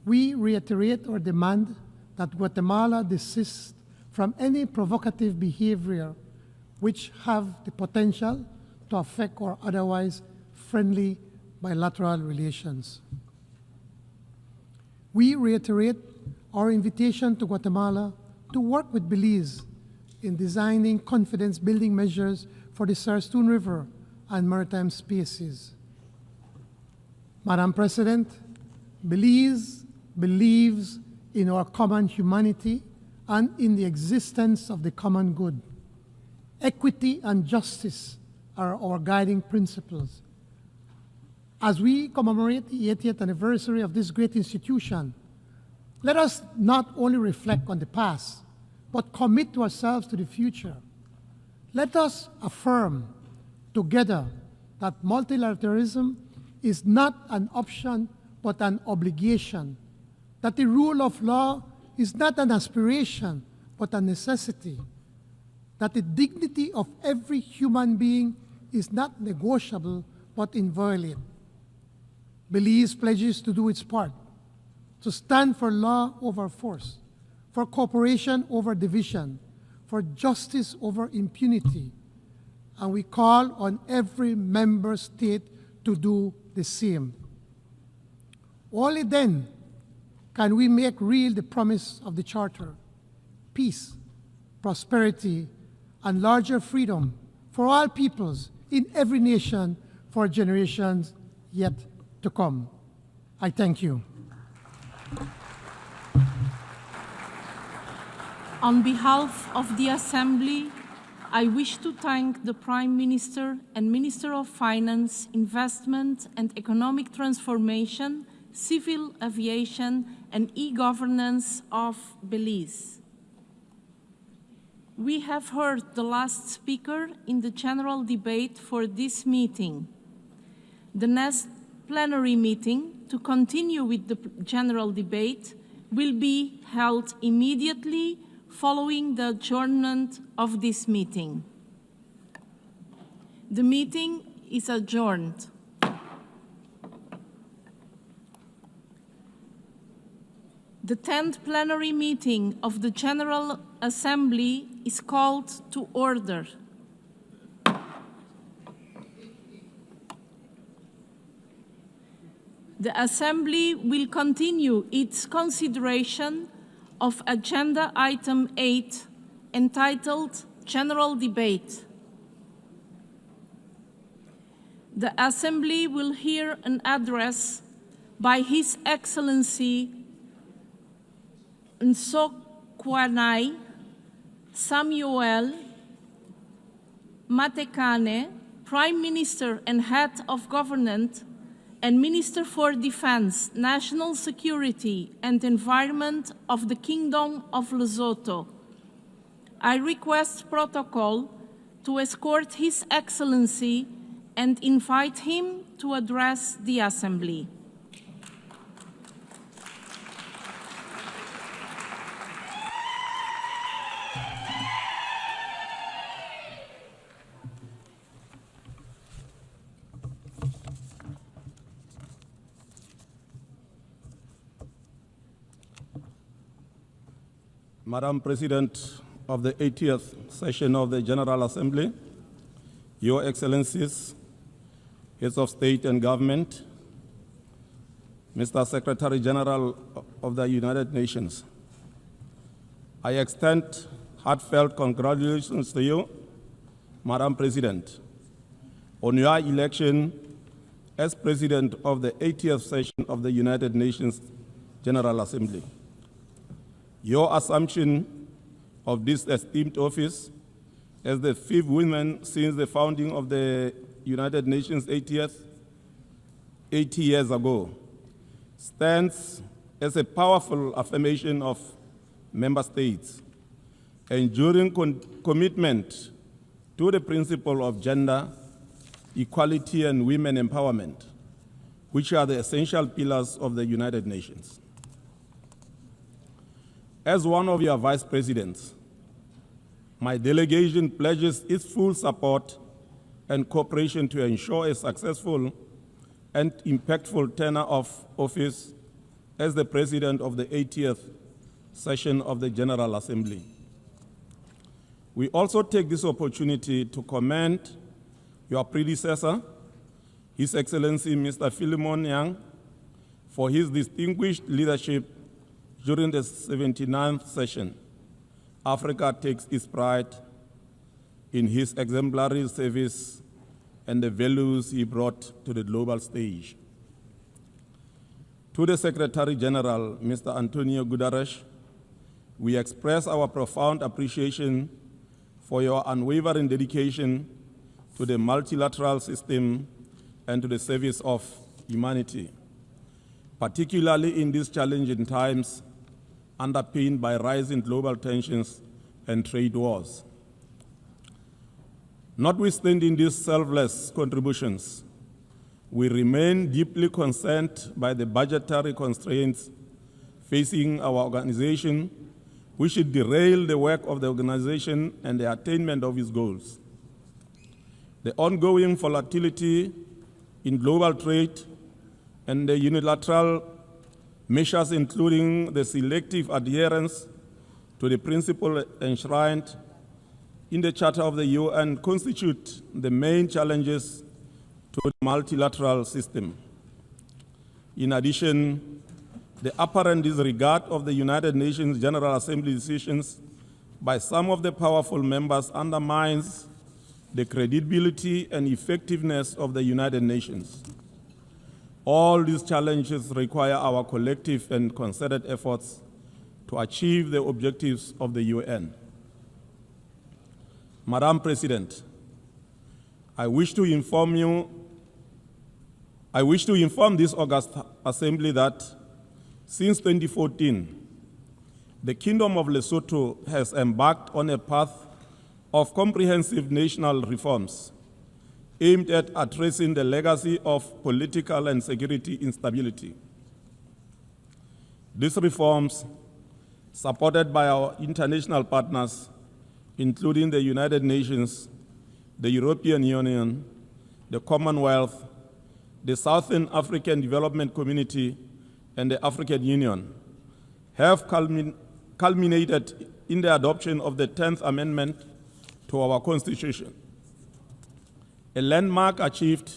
we reiterate our demand that Guatemala desist from any provocative behavior which have the potential to affect our otherwise friendly bilateral relations. We reiterate our invitation to Guatemala to work with Belize in designing confidence-building measures for the Sarstún River and maritime spaces. Madam President, Belize believes in our common humanity and in the existence of the common good. Equity and justice are our guiding principles. As we commemorate the 80th anniversary of this great institution, let us not only reflect on the past, but commit ourselves to the future. Let us affirm together that multilateralism is not an option, but an obligation, that the rule of law is not an aspiration, but a necessity, that the dignity of every human being is not negotiable, but inviolate. Belize pledges to do its part, to stand for law over force, for cooperation over division, for justice over impunity, and we call on every member state to do the same. Only then can we make real the promise of the Charter: peace, prosperity, and larger freedom for all peoples in every nation for generations yet to come. I thank you. On behalf of the Assembly, I wish to thank the Prime Minister and Minister of Finance, Investment and Economic Transformation, Civil Aviation and E-Governance of Belize. We have heard the last speaker in the general debate for this meeting. The next plenary meeting to continue with the general debate will be held immediately following the adjournment of this meeting. The meeting is adjourned. The 10th plenary meeting of the General Assembly is called to order. The Assembly will continue its consideration of Agenda Item 8, entitled General Debate. The Assembly will hear an address by His Excellency Nsokwanai Samuel Matekane, Prime Minister and Head of Government and Minister for Defense, National Security and Environment of the Kingdom of Lesotho. I request protocol to escort His Excellency and invite him to address the Assembly. Madam President of the 80th session of the General Assembly, Your Excellencies, Heads of State and Government, Mr. Secretary General of the United Nations, I extend heartfelt congratulations to you, Madam President, on your election as President of the 80th session of the United Nations General Assembly. Your assumption of this esteemed office as the 5th woman since the founding of the United Nations 80 years ago stands as a powerful affirmation of member states' enduring commitment to the principle of gender equality and women empowerment, which are the essential pillars of the United Nations. As one of your vice presidents, my delegation pledges its full support and cooperation to ensure a successful and impactful tenure of office as the President of the 80th session of the General Assembly. We also take this opportunity to commend your predecessor, His Excellency Mr. Philemon Yang, for his distinguished leadership during the 79th session. Africa takes its pride in his exemplary service and the values he brought to the global stage. To the Secretary General, Mr. Antonio Guterres, we express our profound appreciation for your unwavering dedication to the multilateral system and to the service of humanity, particularly in these challenging times underpinned by rising global tensions and trade wars. Notwithstanding these selfless contributions, we remain deeply concerned by the budgetary constraints facing our organization, which should derail the work of the organization and the attainment of its goals. The ongoing volatility in global trade and the unilateral measures, including the selective adherence to the principle enshrined in the Charter of the UN, constitute the main challenges to the multilateral system. In addition, the apparent disregard of the United Nations General Assembly decisions by some of the powerful members undermines the credibility and effectiveness of the United Nations. All these challenges require our collective and concerted efforts to achieve the objectives of the UN. Madam President, I wish to inform this August Assembly that since 2014, the Kingdom of Lesotho has embarked on a path of comprehensive national reforms aimed at addressing the legacy of political and security instability. These reforms, supported by our international partners, including the United Nations, the European Union, the Commonwealth, the Southern African Development Community, and the African Union, have culminated in the adoption of the 10th Amendment to our Constitution, a landmark achieved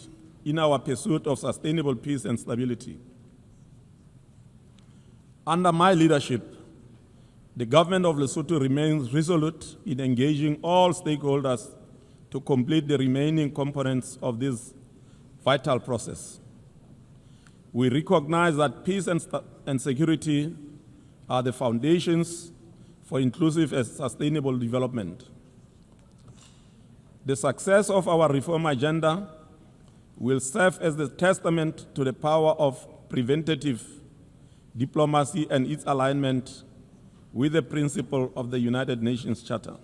in our pursuit of sustainable peace and stability. Under my leadership, the government of Lesotho remains resolute in engaging all stakeholders to complete the remaining components of this vital process. We recognize that peace and security are the foundations for inclusive and sustainable development. The success of our reform agenda will serve as the testament to the power of preventative diplomacy and its alignment with the principle of the United Nations Charter.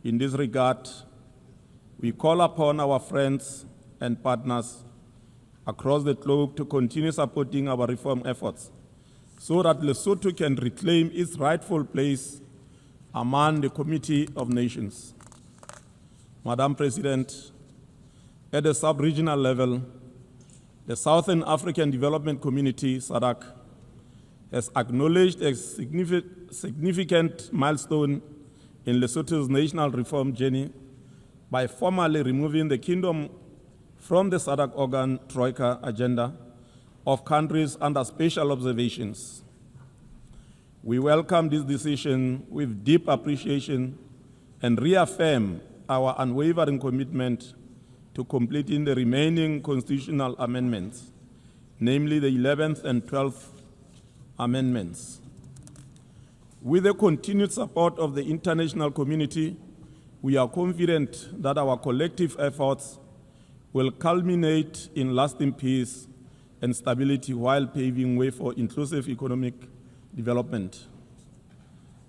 In this regard, we call upon our friends and partners across the globe to continue supporting our reform efforts so that Lesotho can reclaim its rightful place among the Committee of Nations. Madam President, at the sub-regional level, the Southern African Development Community, SADC, has acknowledged a significant milestone in Lesotho's national reform journey by formally removing the kingdom from the SADC organ Troika agenda of countries under special observations. We welcome this decision with deep appreciation and reaffirm our unwavering commitment to completing the remaining constitutional amendments, namely the 11th and 12th amendments. With the continued support of the international community, we are confident that our collective efforts will culminate in lasting peace and stability while paving way for inclusive economic development.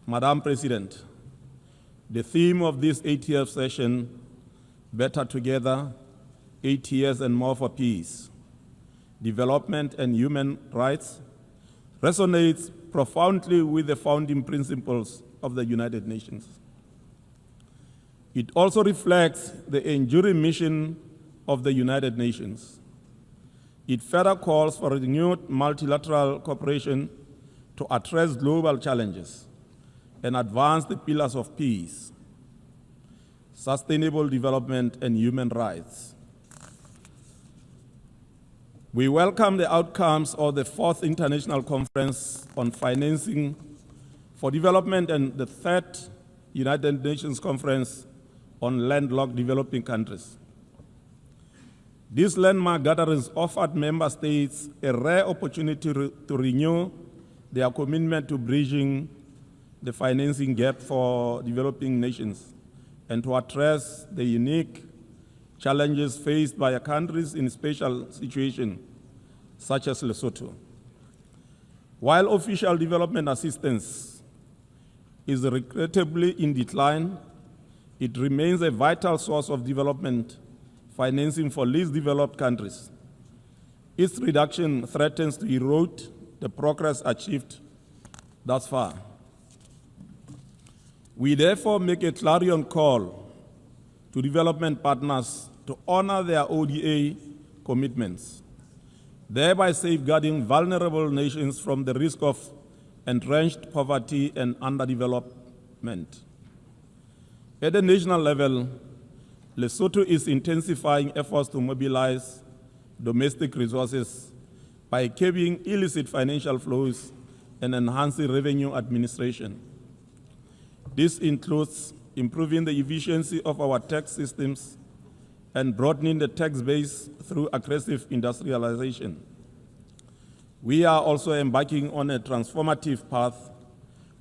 Madam President, the theme of this 80th session, Better Together, 8 years and more for peace, development and human rights, resonates profoundly with the founding principles of the United Nations. It also reflects the enduring mission of the United Nations. It further calls for renewed multilateral cooperation to address global challenges and advance the pillars of peace, sustainable development, and human rights. We welcome the outcomes of the 4th International Conference on Financing for Development and the 3rd United Nations Conference on Landlocked Developing Countries. These landmark gatherings offered member states a rare opportunity to renew their commitment to bridging the financing gap for developing nations and to address the unique challenges faced by countries in special situations, such as Lesotho. While official development assistance is regrettably in decline, it remains a vital source of development financing for least developed countries. Its reduction threatens to erode the progress achieved thus far. We therefore make a clarion call to development partners to honor their ODA commitments, thereby safeguarding vulnerable nations from the risk of entrenched poverty and underdevelopment. At the national level, Lesotho is intensifying efforts to mobilize domestic resources by curbing illicit financial flows and enhancing revenue administration. This includes improving the efficiency of our tax systems and broadening the tax base through aggressive industrialization. We are also embarking on a transformative path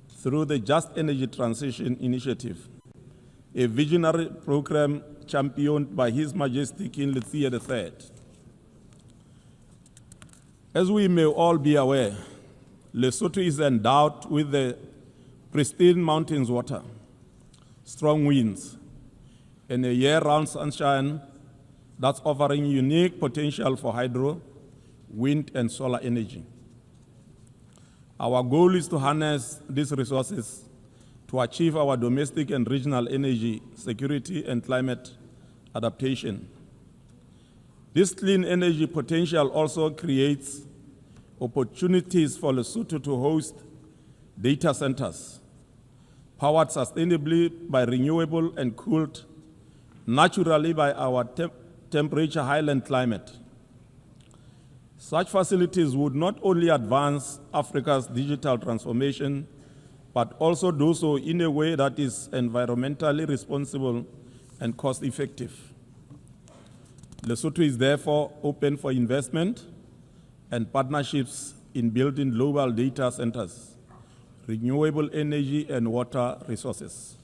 through the Just Energy Transition Initiative, a visionary program championed by His Majesty King Letsie III. As we may all be aware, Lesotho is endowed with the pristine mountains water, strong winds, and a year-round sunshine that's offering unique potential for hydro, wind, and solar energy. Our goal is to harness these resources to achieve our domestic and regional energy security and climate adaptation. This clean energy potential also creates opportunities for Lesotho to host data centers, powered sustainably by renewable and cooled naturally by our temperature highland climate. Such facilities would not only advance Africa's digital transformation, but also do so in a way that is environmentally responsible and cost-effective. Lesotho is therefore open for investment and partnerships in building global data centers, renewable energy, and water resources.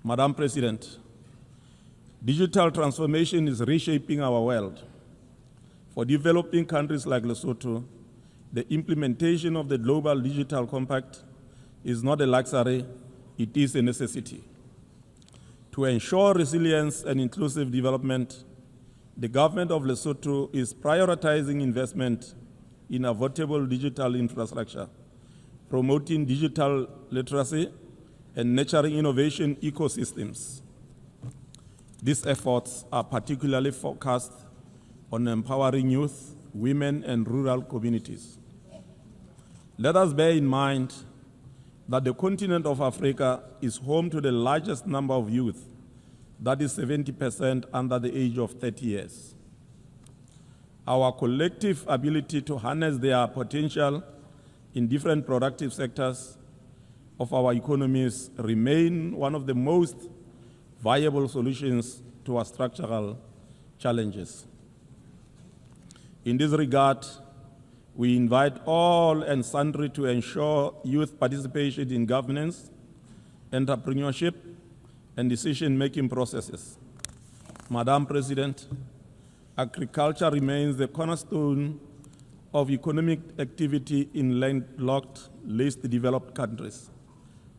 Madam President, digital transformation is reshaping our world. For developing countries like Lesotho, the implementation of the Global Digital Compact is not a luxury, it is a necessity. To ensure resilience and inclusive development, the government of Lesotho is prioritizing investment in affordable digital infrastructure, promoting digital literacy, and nurturing innovation ecosystems. These efforts are particularly focused on empowering youth, women, and rural communities. Let us bear in mind that the continent of Africa is home to the largest number of youth, that is 70% under the age of 30 years. Our collective ability to harness their potential in different productive sectors of our economies remain one of the most viable solutions to our structural challenges. In this regard, we invite all and sundry to ensure youth participation in governance, entrepreneurship, and decision-making processes. Madam President, agriculture remains the cornerstone of economic activity in landlocked, least developed countries.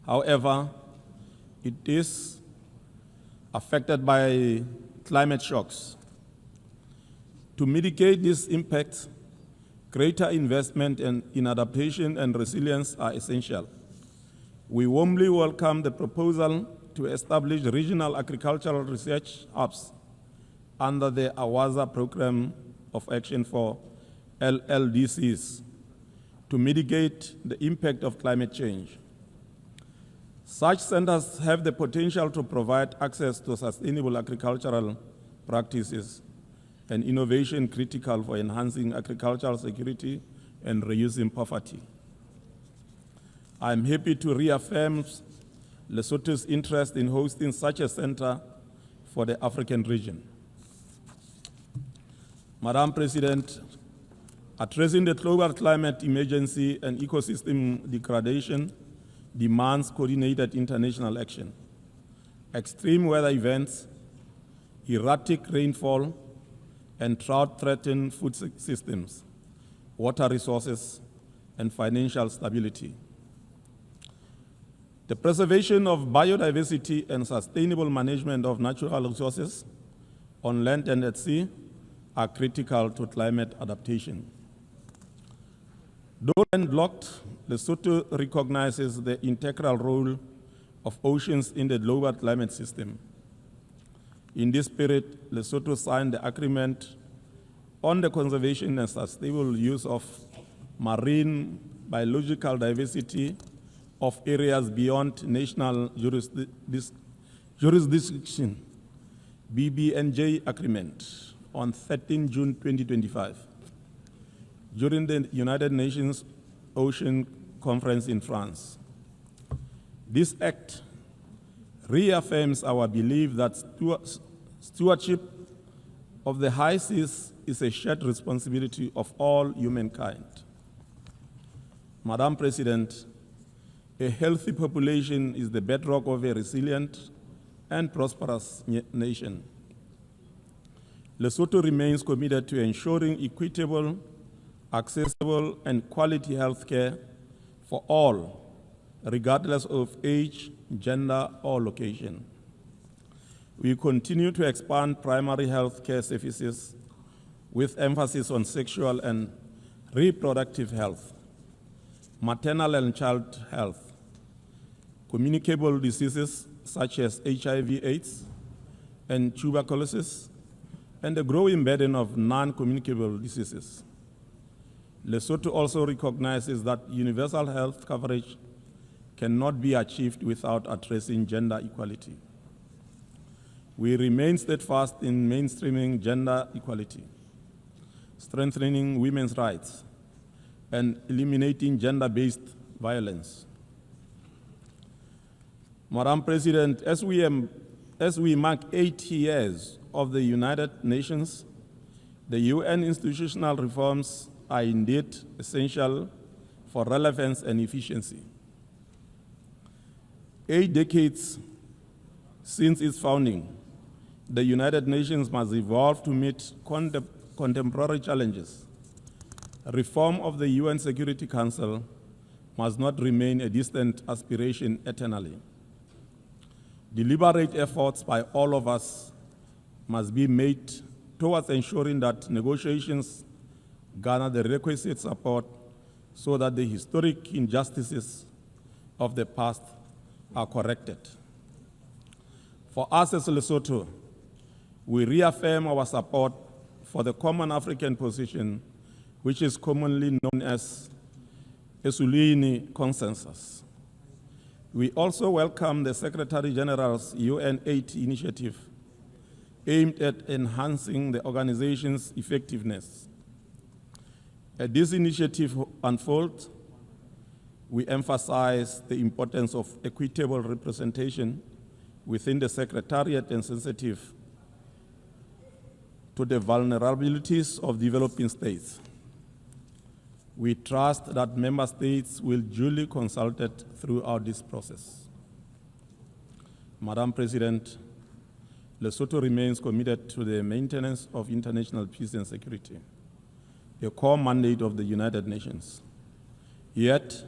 However, it is affected by climate shocks. To mitigate these impacts, greater investment in adaptation and resilience are essential. We warmly welcome the proposal to establish regional agricultural research hubs under the AWASA program of Action for LLDCs to mitigate the impact of climate change. Such centers have the potential to provide access to sustainable agricultural practices and innovation critical for enhancing agricultural security and reducing poverty. I am happy to reaffirm Lesotho's interest in hosting such a center for the African region. Madam President, addressing the global climate emergency and ecosystem degradation demands coordinated international action. Extreme weather events, erratic rainfall, and drought threaten food systems, water resources, and financial stability. The preservation of biodiversity and sustainable management of natural resources on land and at sea are critical to climate adaptation. Though landlocked, Lesotho recognizes the integral role of oceans in the global climate system. In this spirit, Lesotho signed the agreement on the conservation and sustainable use of marine biological diversity of areas beyond national jurisdiction, BBNJ agreement, on 13 June 2025, during the United Nations Ocean Conference in France. This act reaffirms our belief that stewardship of the high seas is a shared responsibility of all humankind. Madam President, a healthy population is the bedrock of a resilient and prosperous nation. Lesotho remains committed to ensuring equitable, accessible, and quality health care for all, regardless of age, gender, or location. We continue to expand primary health care services with emphasis on sexual and reproductive health, maternal and child health, communicable diseases such as HIV/AIDS and tuberculosis, and the growing burden of non-communicable diseases. Lesotho also recognizes that universal health coverage cannot be achieved without addressing gender equality. We remain steadfast in mainstreaming gender equality, strengthening women's rights, and eliminating gender-based violence. Madam President, as we mark 80 years of the United Nations, the UN institutional reforms are indeed essential for relevance and efficiency. 8 decades since its founding, the United Nations must evolve to meet contemporary challenges. Reform of the UN Security Council must not remain a distant aspiration eternally. Deliberate efforts by all of us must be made towards ensuring that negotiations garner the requisite support so that the historic injustices of the past are corrected. For us as Lesotho, we reaffirm our support for the common African position, which is commonly known as Esulini Consensus. We also welcome the Secretary General's UN 8 initiative aimed at enhancing the organization's effectiveness. As this initiative unfolds, we emphasize the importance of equitable representation within the Secretariat and sensitive to the vulnerabilities of developing states. We trust that member states will duly consulted throughout this process. Madam President, Lesotho remains committed to the maintenance of international peace and security, a core mandate of the United Nations. Yet,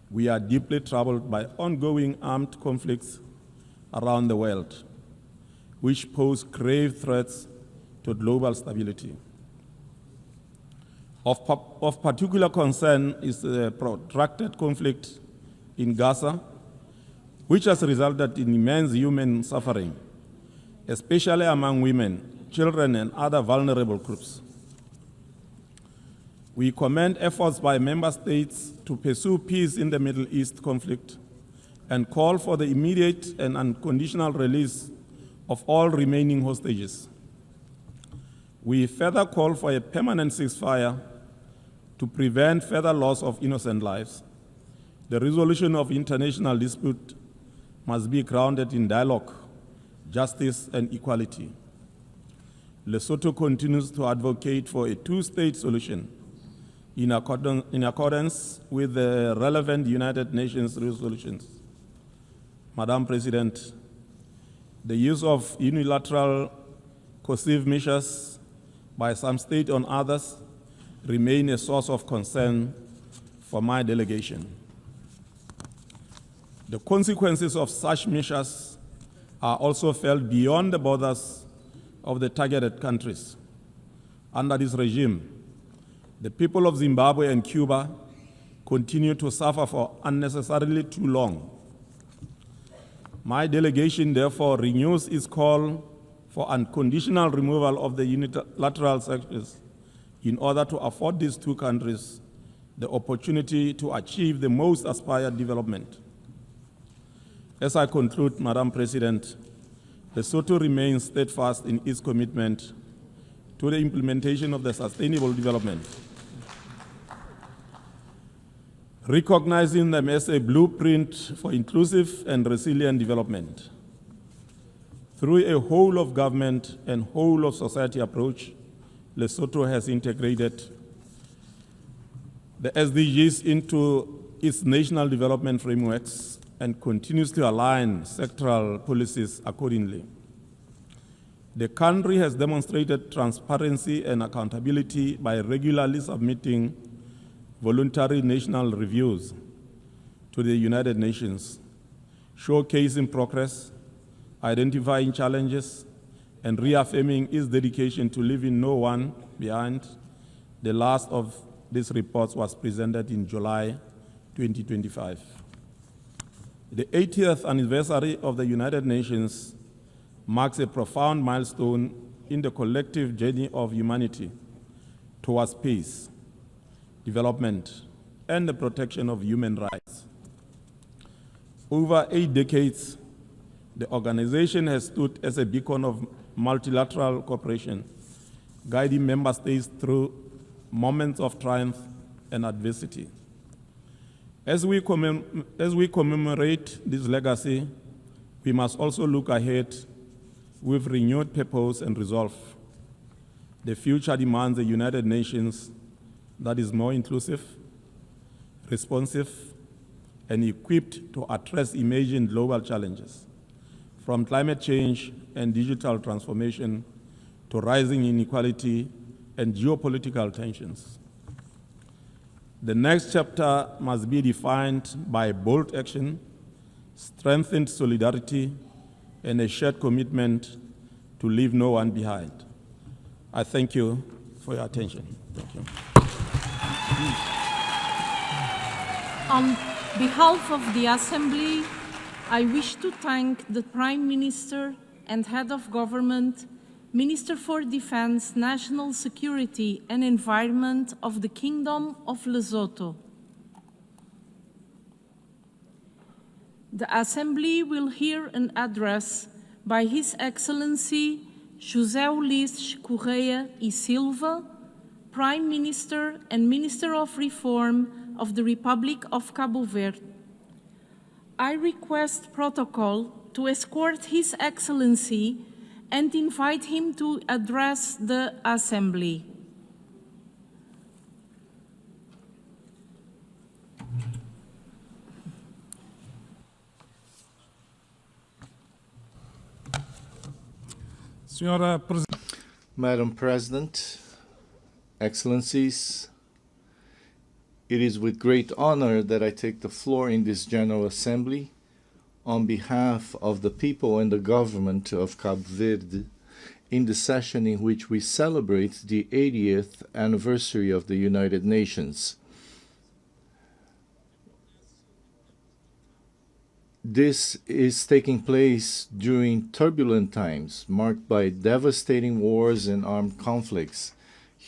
we are deeply troubled by ongoing armed conflicts around the world, which pose grave threats to global stability. Of particular concern is the protracted conflict in Gaza, which has resulted in immense human suffering, especially among women, children, and other vulnerable groups. We commend efforts by member states to pursue peace in the Middle East conflict and call for the immediate and unconditional release of all remaining hostages. We further call for a permanent ceasefire to prevent further loss of innocent lives. The resolution of international dispute must be grounded in dialogue, justice, and equality. Lesotho continues to advocate for a two-state solution in accordance with the relevant United Nations resolutions. Madam President, the use of unilateral coercive measures by some states on others remain a source of concern for my delegation. The consequences of such measures are also felt beyond the borders of the targeted countries. Under this regime, the people of Zimbabwe and Cuba continue to suffer for unnecessarily too long. My delegation therefore renews its call for unconditional removal of the unilateral sanctions in order to afford these two countries the opportunity to achieve the most aspired development. As I conclude, Madam President, Lesotho remains steadfast in its commitment to the implementation of the Sustainable Development, recognizing them as a blueprint for inclusive and resilient development. Through a whole of government and whole of society approach, Lesotho has integrated the SDGs into its national development frameworks and continues to align sectoral policies accordingly. The country has demonstrated transparency and accountability by regularly submitting voluntary national reviews to the United Nations, showcasing progress, identifying challenges, and reaffirming its dedication to leaving no one behind. The last of these reports was presented in July 2025. The 80th anniversary of the United Nations marks a profound milestone in the collective journey of humanity towards peace, development, and the protection of human rights. Over 8 decades, the organization has stood as a beacon of multilateral cooperation, guiding member states through moments of triumph and adversity. As we commemorate this legacy, we must also look ahead with renewed purpose and resolve. The future demands a United Nations that is more inclusive, responsive, and equipped to address emerging global challenges, from climate change and digital transformation to rising inequality and geopolitical tensions. The next chapter must be defined by bold action, strengthened solidarity, and a shared commitment to leave no one behind. I thank you for your attention. Thank you. On behalf of the Assembly, I wish to thank the Prime Minister and Head of Government, Minister for Defense, National Security and Environment of the Kingdom of Lesotho. The Assembly will hear an address by His Excellency José Ulisses Correia e Silva, Prime Minister and Minister of Reform of the Republic of Cabo Verde. I request protocol to escort His Excellency and invite him to address the Assembly. Madam President, Excellencies, it is with great honor that I take the floor in this General Assembly on behalf of the people and the government of Cabo Verde in the session in which we celebrate the 80th anniversary of the United Nations. This is taking place during turbulent times marked by devastating wars and armed conflicts,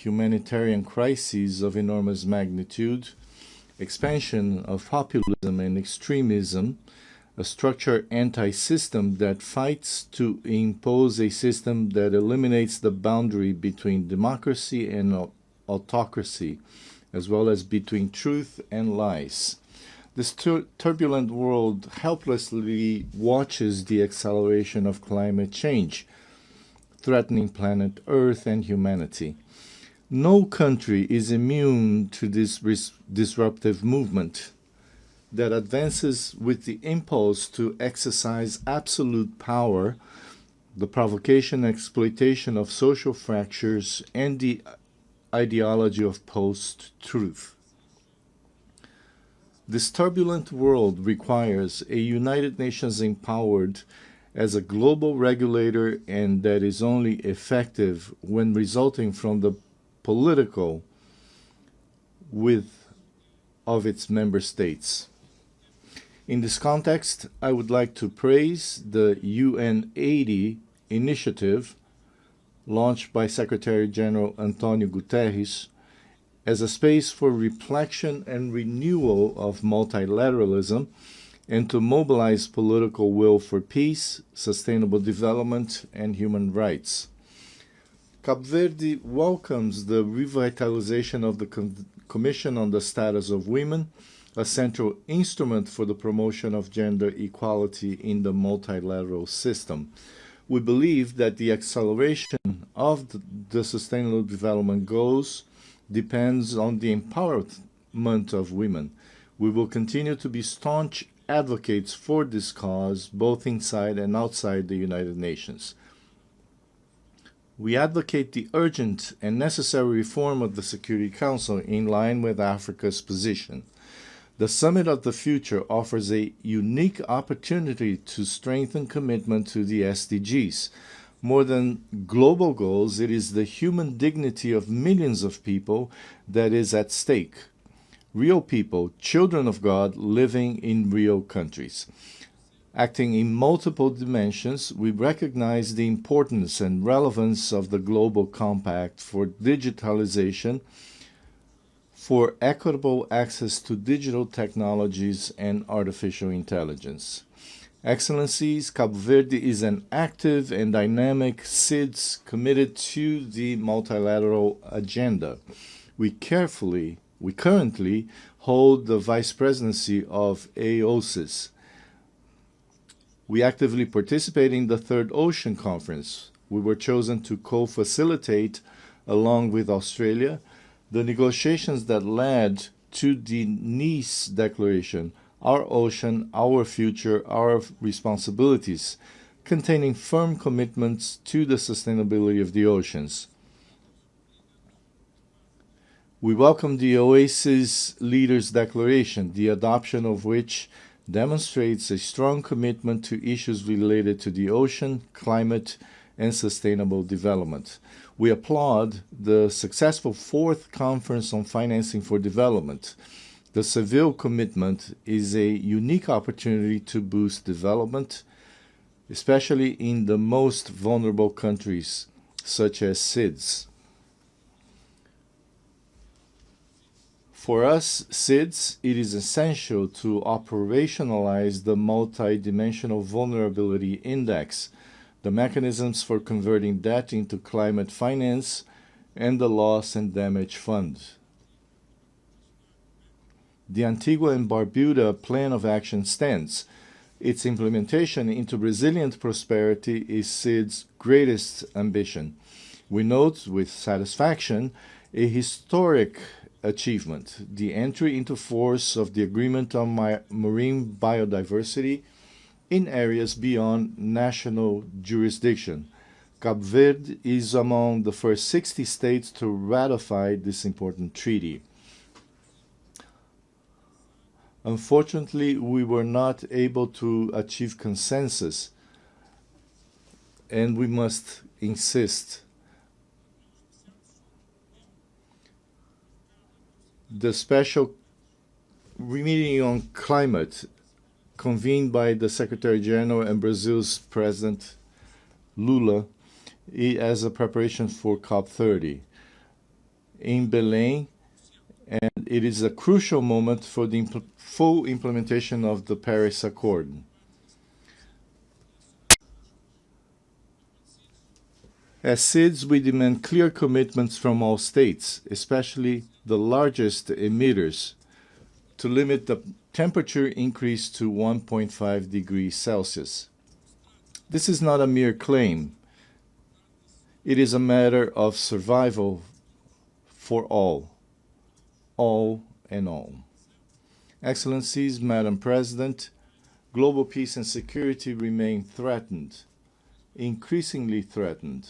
humanitarian crises of enormous magnitude, expansion of populism and extremism, a structured anti-system that fights to impose a system that eliminates the boundary between democracy and autocracy, as well as between truth and lies. This turbulent world helplessly watches the acceleration of climate change, threatening planet Earth and humanity. No country is immune to this disruptive movement that advances with the impulse to exercise absolute power, the provocation and exploitation of social fractures, and the ideology of post-truth. This turbulent world requires a United Nations empowered as a global regulator, and that is only effective when resulting from the political will of its member states. In this context, I would like to praise the UN 80 initiative launched by Secretary General Antonio Guterres as a space for reflection and renewal of multilateralism and to mobilize political will for peace, sustainable development, and human rights. Cabo Verde welcomes the revitalization of the Commission on the Status of Women, a central instrument for the promotion of gender equality in the multilateral system. We believe that the acceleration of the Sustainable Development Goals depends on the empowerment of women. We will continue to be staunch advocates for this cause, both inside and outside the United Nations. We advocate the urgent and necessary reform of the Security Council in line with Africa's position. The Summit of the Future offers a unique opportunity to strengthen commitment to the SDGs. More than global goals, it is the human dignity of millions of people that is at stake. Real people, children of God, living in real countries. Acting in multiple dimensions, we recognize the importance and relevance of the Global Compact for digitalization, for equitable access to digital technologies and artificial intelligence. Excellencies, Cabo Verde is an active and dynamic CIDS committed to the multilateral agenda. We currently hold the Vice Presidency of AOSIS. We actively participate in the Third Ocean Conference. We were chosen to co-facilitate, along with Australia, the negotiations that led to the Nice Declaration, Our Ocean, Our Future, Our Responsibilities, containing firm commitments to the sustainability of the oceans. We welcome the OASIS Leaders Declaration, the adoption of which demonstrates a strong commitment to issues related to the ocean, climate, and sustainable development. We applaud the successful fourth Conference on Financing for Development. The Seville commitment is a unique opportunity to boost development, especially in the most vulnerable countries, such as CIDS. For us, CIDS, it is essential to operationalize the Multidimensional Vulnerability Index, the mechanisms for converting debt into climate finance, and the Loss and Damage Fund. The Antigua and Barbuda Plan of Action stands. Its implementation into resilient prosperity is CIDS' greatest ambition. We note with satisfaction a historic achievement, the entry into force of the Agreement on Marine Biodiversity in areas beyond national jurisdiction. Cabo Verde is among the first 60 states to ratify this important treaty. Unfortunately, we were not able to achieve consensus, and we must insist. The special meeting on climate convened by the Secretary General and Brazil's President Lula as a preparation for COP30. in Belém, and it is a crucial moment for the full implementation of the Paris Accord. As SIDS, we demand clear commitments from all states, especially the largest emitters, to limit the temperature increase to 1.5 degrees Celsius. This is not a mere claim. It is a matter of survival for all and all. Excellencies, Madam President, global peace and security remain threatened, increasingly threatened.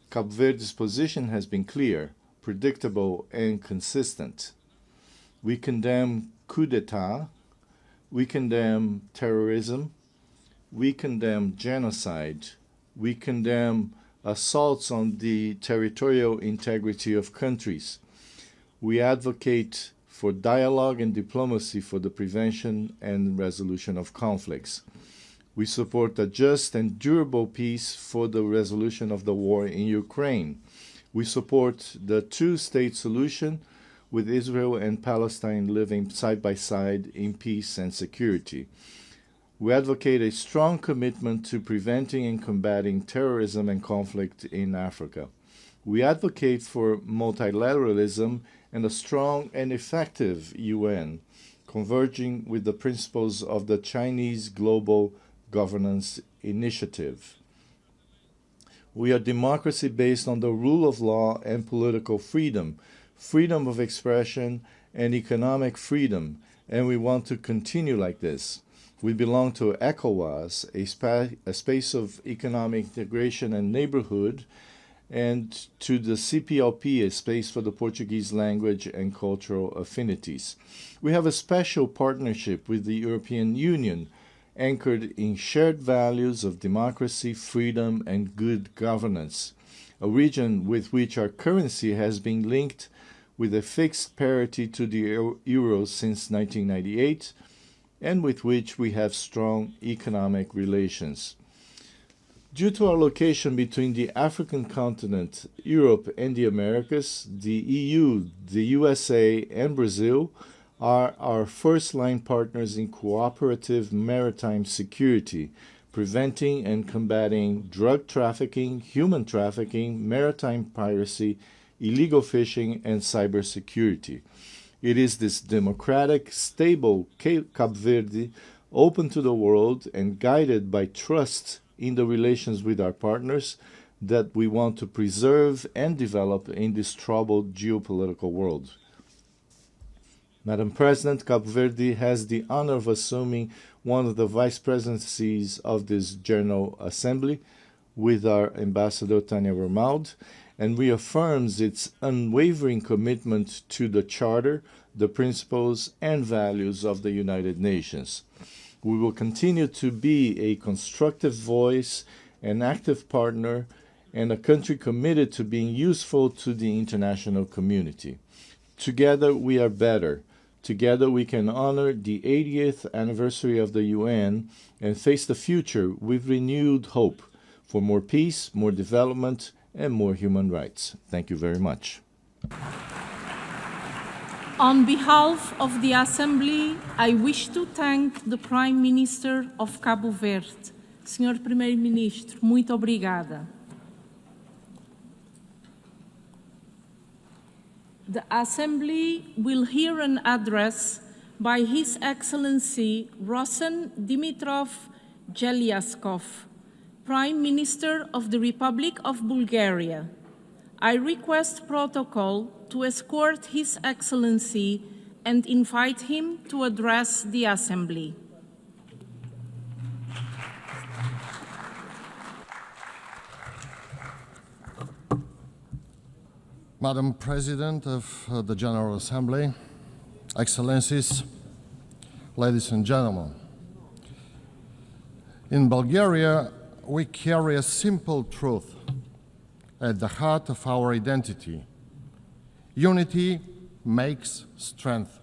Cabo Verde's position has been clear, predictable, and consistent. We condemn coup d'etat, we condemn terrorism, we condemn genocide, we condemn assaults on the territorial integrity of countries. We advocate for dialogue and diplomacy for the prevention and resolution of conflicts. We support a just and durable peace for the resolution of the war in Ukraine. We support the two-state solution with Israel and Palestine living side by side in peace and security. We advocate a strong commitment to preventing and combating terrorism and conflict in Africa. We advocate for multilateralism and a strong and effective UN, converging with the principles of the Chinese Global Governance Initiative. We are democracy based on the rule of law and political freedom, freedom of expression and economic freedom, and we want to continue like this. We belong to ECOWAS, a space of economic integration and neighborhood, and to the CPLP, a space for the Portuguese language and cultural affinities. We have a special partnership with the European Union, anchored in shared values of democracy, freedom, and good governance, a region with which our currency has been linked with a fixed parity to the euro since 1998, and with which we have strong economic relations. Due to our location between the African continent, Europe, and the Americas, the EU, the USA, and Brazil are our first-line partners in cooperative maritime security, preventing and combating drug trafficking, human trafficking, maritime piracy, illegal fishing, and cybersecurity. It is this democratic, stable Cabo Verde, open to the world and guided by trust in the relations with our partners, that we want to preserve and develop in this troubled geopolitical world. Madam President, Cabo Verde has the honor of assuming one of the vice presidencies of this General Assembly with our Ambassador Tânia Romaldo, and reaffirms its unwavering commitment to the Charter, the principles and values of the United Nations. We will continue to be a constructive voice, an active partner, and a country committed to being useful to the international community. Together we are better. Together we can honor the 80th anniversary of the UN and face the future with renewed hope for more peace, more development, and more human rights. Thank you very much. On behalf of the Assembly, I wish to thank the Prime Minister of Cabo Verde. Senhor Primeiro-Ministro, muito obrigada. The Assembly will hear an address by His Excellency Rosen Dimitrov Gelyaskov, Prime Minister of the Republic of Bulgaria. I request protocol to escort His Excellency and invite him to address the Assembly. Madam President of the General Assembly, Excellencies, ladies and gentlemen, in Bulgaria, we carry a simple truth at the heart of our identity. Unity makes strength.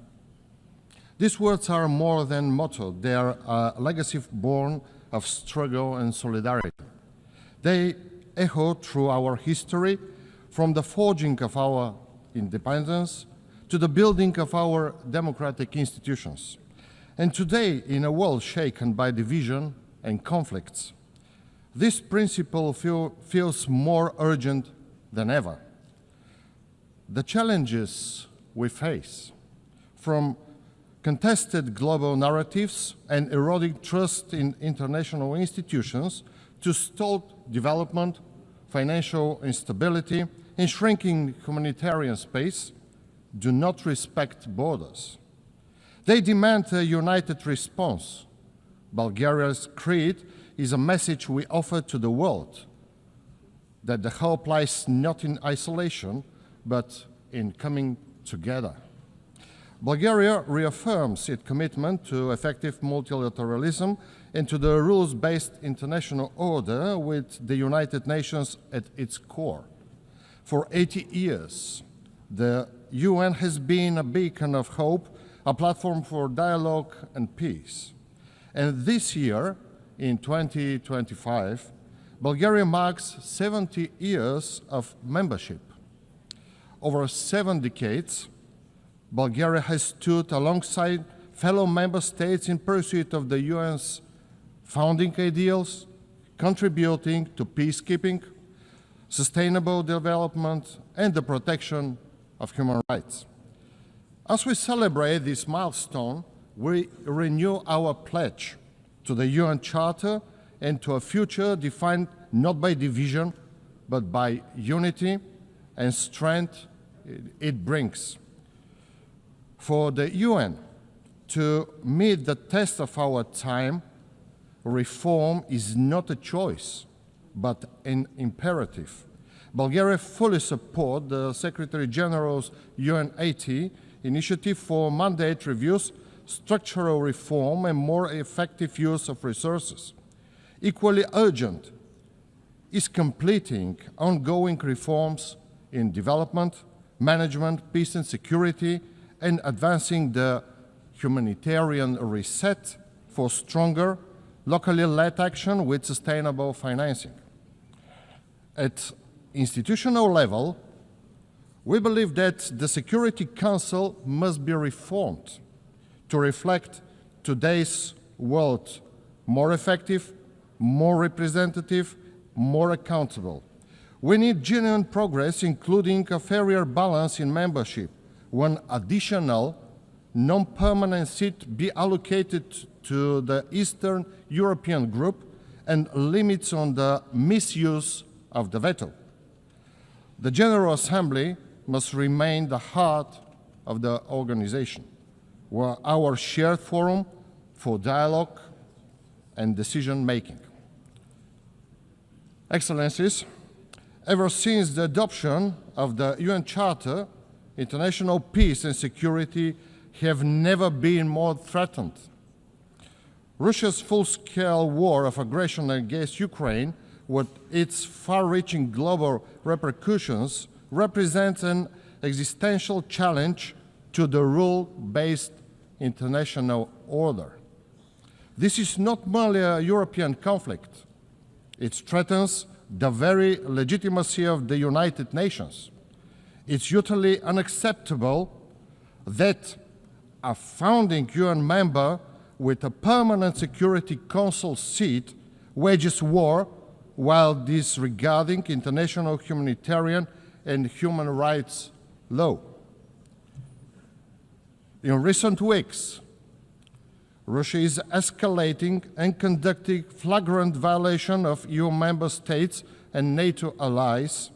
These words are more than motto. They are a legacy born of struggle and solidarity. They echo through our history, from the forging of our independence to the building of our democratic institutions. And today, in a world shaken by division and conflicts, this principle feels more urgent than ever. The challenges we face, from contested global narratives and eroding trust in international institutions to stalled development, financial instability, and shrinking humanitarian space, do not respect borders. They demand a united response. Bulgaria's creed is a message we offer to the world, that the hope lies not in isolation, but in coming together. Bulgaria reaffirms its commitment to effective multilateralism and to the rules-based international order with the United Nations at its core. For 80 years, the UN has been a beacon of hope, a platform for dialogue and peace. And this year, in 2025, Bulgaria marks 70 years of membership. Over 7 decades, Bulgaria has stood alongside fellow member states in pursuit of the UN's founding ideals, contributing to peacekeeping, sustainable development, and the protection of human rights. As we celebrate this milestone, we renew our pledge to the UN Charter and to a future defined not by division, but by unity and strength it brings. For the UN to meet the test of our time, reform is not a choice, but an imperative. Bulgaria fully supports the Secretary General's UN80 initiative for mandate reviews, structural reform, and more effective use of resources. Equally urgent is completing ongoing reforms in development, management, peace and security, and advancing the humanitarian reset for stronger, locally led action with sustainable financing. At institutional level, we believe that the Security Council must be reformed to reflect today's world more effective, more representative, more accountable. We need genuine progress, including a fairer balance in membership, one additional non-permanent seat be allocated to the Eastern European group, and limits on the misuse of the veto. The General Assembly must remain the heart of the organization, where our shared forum for dialogue and decision-making. Excellencies, ever since the adoption of the UN Charter, international peace and security have never been more threatened. Russia's full-scale war of aggression against Ukraine, with its far-reaching global repercussions, represents an existential challenge to the rule-based international order. This is not merely a European conflict. It threatens the very legitimacy of the United Nations. It's utterly unacceptable that a founding UN member with a permanent Security Council seat wages war while disregarding international humanitarian and human rights law. In recent weeks, Russia is escalating and conducting flagrant violation of EU member states and NATO allies'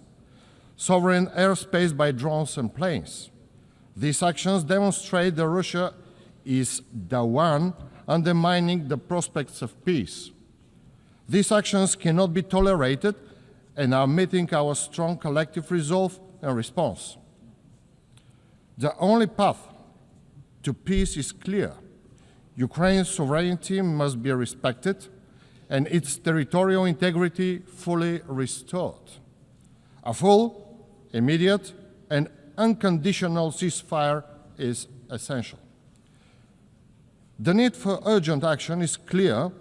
sovereign airspace by drones and planes. These actions demonstrate that Russia is the one undermining the prospects of peace. These actions cannot be tolerated and are meeting our strong collective resolve and response. The only path to peace is clear. Ukraine's sovereignty must be respected and its territorial integrity fully restored. A full, immediate, and unconditional ceasefire is essential. The need for urgent action is clear,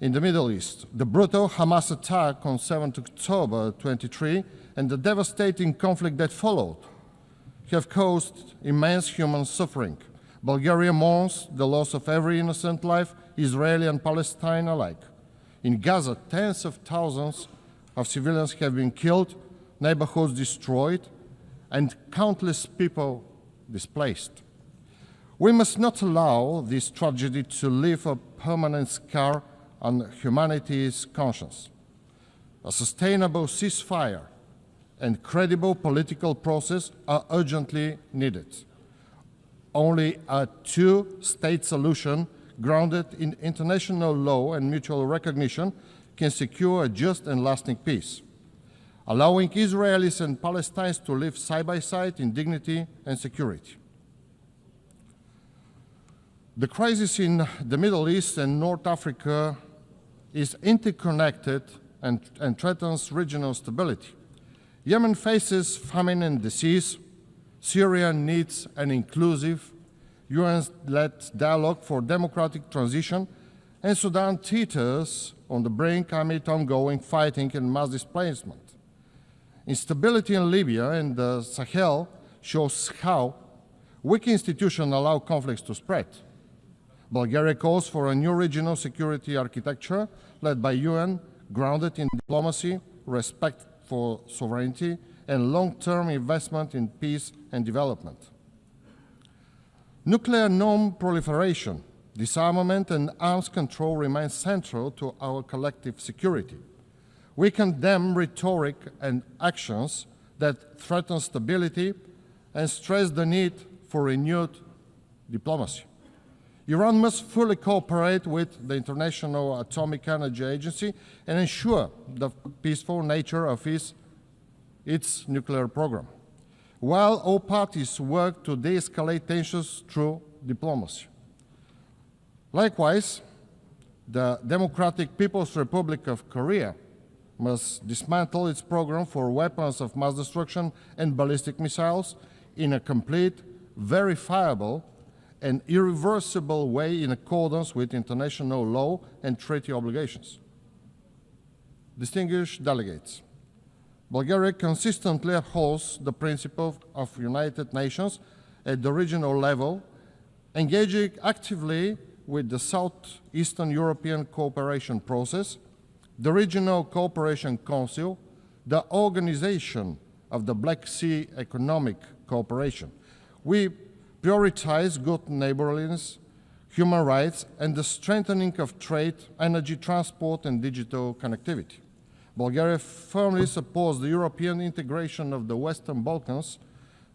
in the Middle East. The brutal Hamas attack on 7 October 23 and the devastating conflict that followed have caused immense human suffering. Bulgaria mourns the loss of every innocent life, Israeli and Palestine alike. In Gaza, tens of thousands of civilians have been killed, neighborhoods destroyed, and countless people displaced. We must not allow this tragedy to leave a permanent scar on humanity's conscience. A sustainable ceasefire and credible political process are urgently needed. Only a two-state solution grounded in international law and mutual recognition can secure a just and lasting peace, allowing Israelis and Palestinians to live side by side in dignity and security. The crisis in the Middle East and North Africa is interconnected and threatens regional stability. Yemen faces famine and disease. Syria needs an inclusive, UN-led dialogue for democratic transition, and Sudan teeters on the brink amid ongoing fighting and mass displacement. Instability in Libya and the Sahel shows how weak institutions allow conflicts to spread. Bulgaria calls for a new regional security architecture led by UN, grounded in diplomacy, respect for sovereignty, and long-term investment in peace and development. Nuclear non-proliferation, disarmament, and arms control remain central to our collective security. We condemn rhetoric and actions that threaten stability and stress the need for renewed diplomacy. Iran must fully cooperate with the International Atomic Energy Agency and ensure the peaceful nature of its nuclear program, while all parties work to de-escalate tensions through diplomacy. Likewise, the Democratic People's Republic of Korea must dismantle its program for weapons of mass destruction and ballistic missiles in a complete, verifiable, and irreversible way in accordance with international law and treaty obligations. Distinguished delegates, Bulgaria consistently upholds the principle of United Nations at the regional level, engaging actively with the Southeastern European Cooperation Process, the Regional Cooperation Council, the Organization of the Black Sea Economic Cooperation. We prioritize good neighborliness, human rights, and the strengthening of trade, energy, transport, and digital connectivity. Bulgaria firmly supports the European integration of the Western Balkans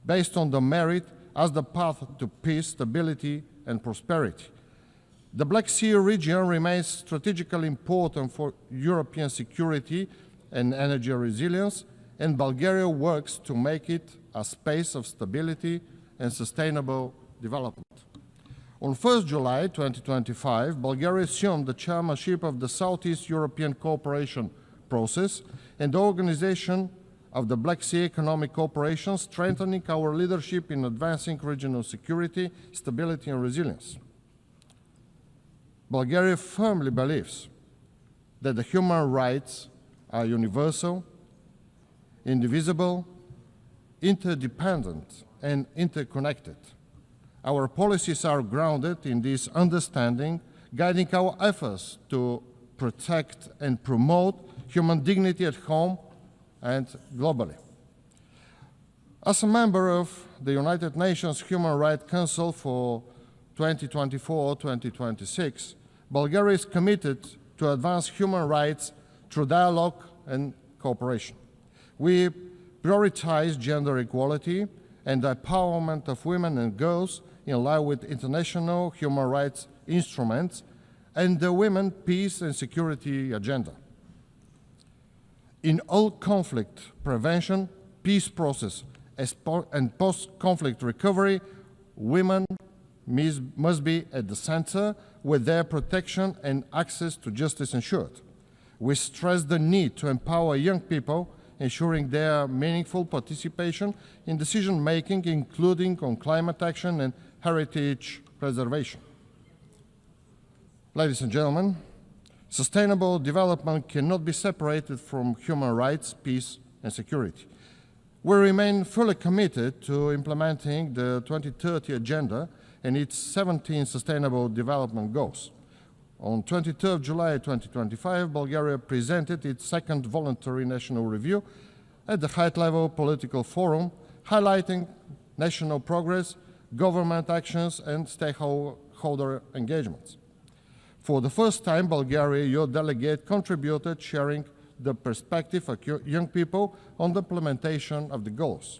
based on the merit as the path to peace, stability, and prosperity. The Black Sea region remains strategically important for European security and energy resilience, and Bulgaria works to make it a space of stability and sustainable development. On 1 July 2025, Bulgaria assumed the chairmanship of the Southeast European Cooperation Process and the organization of the Black Sea Economic Cooperation, strengthening our leadership in advancing regional security, stability, and resilience. Bulgaria firmly believes that the human rights are universal, indivisible, interdependent, and interconnected. Our policies are grounded in this understanding, guiding our efforts to protect and promote human dignity at home and globally. As a member of the United Nations Human Rights Council for 2024-2026, Bulgaria is committed to advance human rights through dialogue and cooperation. We prioritize gender equality and the empowerment of women and girls in line with international human rights instruments and the Women, Peace and Security Agenda. In all conflict prevention, peace process, and post-conflict recovery, women must be at the center with their protection and access to justice ensured. We stress the need to empower young people, ensuring their meaningful participation in decision-making, including on climate action and heritage preservation. Ladies and gentlemen, Sustainable development cannot be separated from human rights, peace, and security. We remain fully committed to implementing the 2030 Agenda and its 17 Sustainable Development Goals. On 23 July 2025, Bulgaria presented its second voluntary national review at the high-level political forum, highlighting national progress, government actions, and stakeholder engagements. For the first time, Bulgaria, your delegate, contributed, sharing the perspective of young people on the implementation of the goals.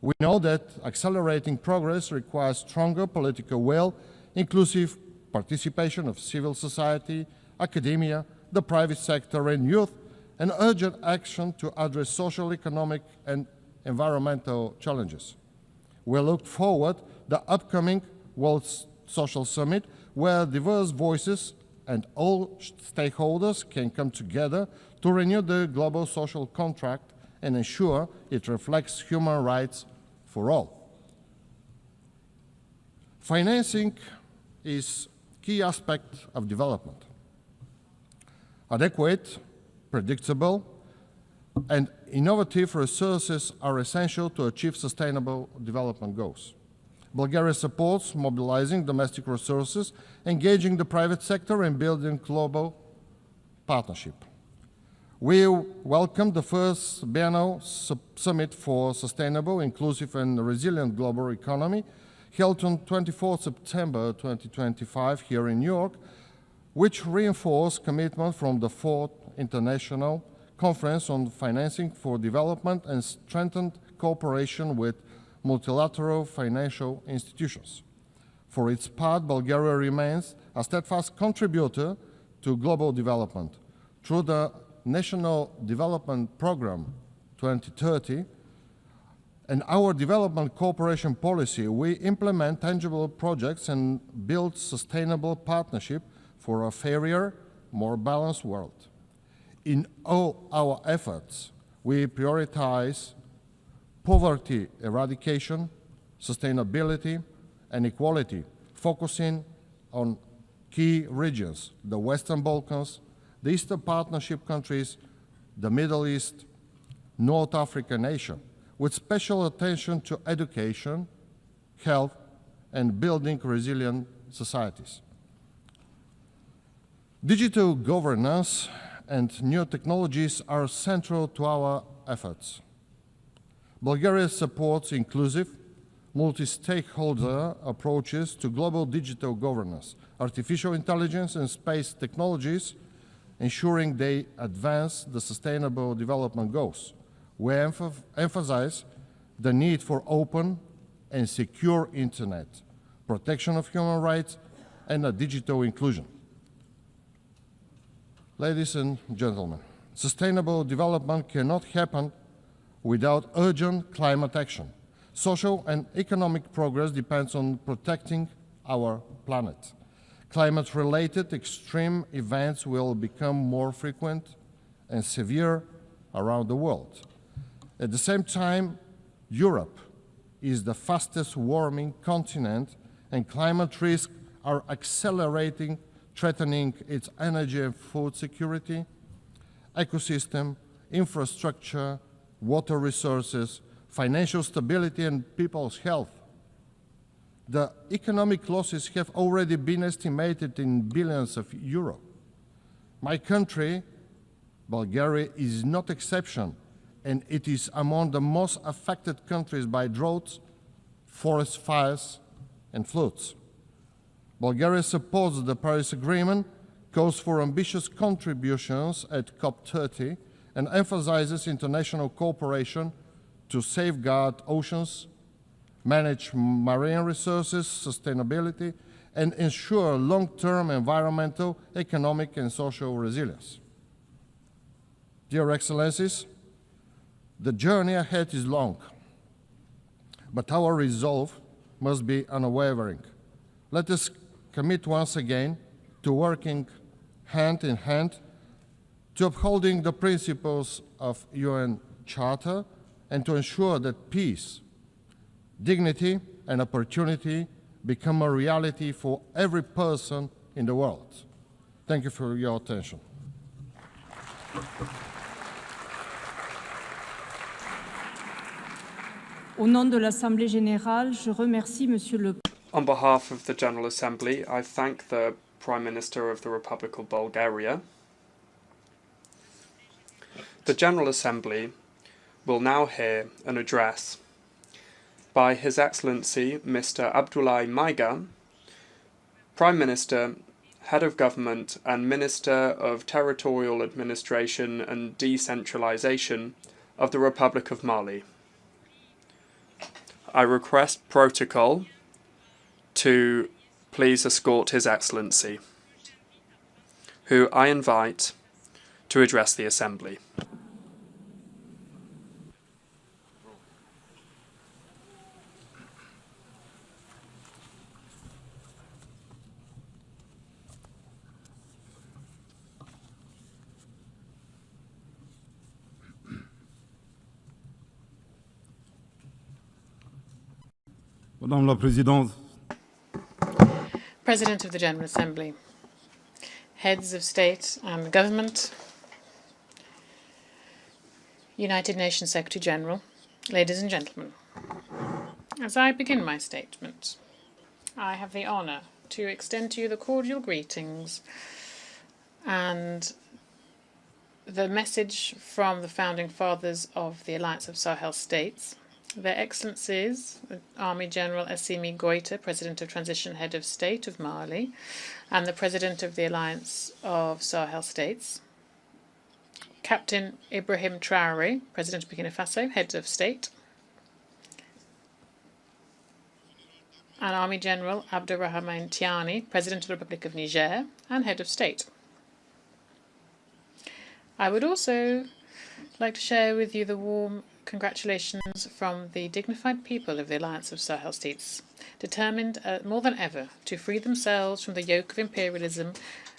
We know that accelerating progress requires stronger political will, inclusive participation of civil society, academia, the private sector, and youth, and urgent action to address social, economic, and environmental challenges. We look forward to the upcoming World Social Summit, where diverse voices and all stakeholders can come together to renew the global social contract and ensure it reflects human rights for all. Financing is a key aspect of development. Adequate, predictable, and innovative resources are essential to achieve sustainable development goals. Bulgaria supports mobilizing domestic resources, engaging the private sector, and building global partnership. We welcome the first biennial summit for sustainable, inclusive, and resilient global economy, held on 24 September 2025 here in New York, which reinforced commitment from the Fourth International Conference on Financing for Development and strengthened cooperation with multilateral financial institutions. For its part, Bulgaria remains a steadfast contributor to global development. Through the National Development Program 2030 and our development cooperation policy, we implement tangible projects and build sustainable partnership for a fairer, more balanced world. In all our efforts, we prioritize poverty eradication, sustainability, and equality, focusing on key regions, the Western Balkans, the Eastern Partnership countries, the Middle East, North Africa and Asia, with special attention to education, health, and building resilient societies. Digital governance and new technologies are central to our efforts. Bulgaria supports inclusive, multi-stakeholder approaches to global digital governance, artificial intelligence, and space technologies, ensuring they advance the Sustainable Development Goals. We emphasize the need for open and secure internet, protection of human rights, and a digital inclusion. Ladies and gentlemen, sustainable development cannot happen without urgent climate action. Social and economic progress depends on protecting our planet. Climate-related extreme events will become more frequent and severe around the world. At the same time, Europe is the fastest warming continent, and climate risks are accelerating, threatening its energy and food security, ecosystem, infrastructure, water resources, financial stability, and people's health. The economic losses have already been estimated in billions of euros. My country, Bulgaria, is not exception, and it is among the most affected countries by droughts, forest fires, and floods. Bulgaria supports the Paris Agreement, calls for ambitious contributions at COP30, and emphasizes international cooperation to safeguard oceans, manage marine resources, sustainability, and ensure long-term environmental, economic, and social resilience. Dear Excellencies, the journey ahead is long, but our resolve must be unwavering. Let us commit once again to working hand in hand to upholding the principles of UN Charter and to ensure that peace, dignity, and opportunity become a reality for every person in the world. Thank you for your attention. Au nom de l'Assemblée générale, je remercie Monsieur le On behalf of the General Assembly, I thank the Prime Minister of the Republic of Bulgaria. The General Assembly will now hear an address by His Excellency Mr. Abdullahi Maiga, Prime Minister, Head of Government and Minister of Territorial Administration and Decentralization of the Republic of Mali. I request protocol to please escort His Excellency, who I invite to address the Assembly. Madame la Présidente, President of the General Assembly, heads of state and government, United Nations Secretary General, ladies and gentlemen. As I begin my statement, I have the honour to extend to you the cordial greetings and the message from the founding fathers of the Alliance of Sahel States, Their Excellencies, Army General Assimi Goïta, President of Transition Head of State of Mali, and the President of the Alliance of Sahel States, Captain Ibrahim Traoré, President of Burkina Faso, Head of State, and Army General Abdurrahman Tiani, President of the Republic of Niger, and Head of State. I would also like to share with you the warm congratulations from the dignified people of the Alliance of Sahel States, determined more than ever to free themselves from the yoke of imperialism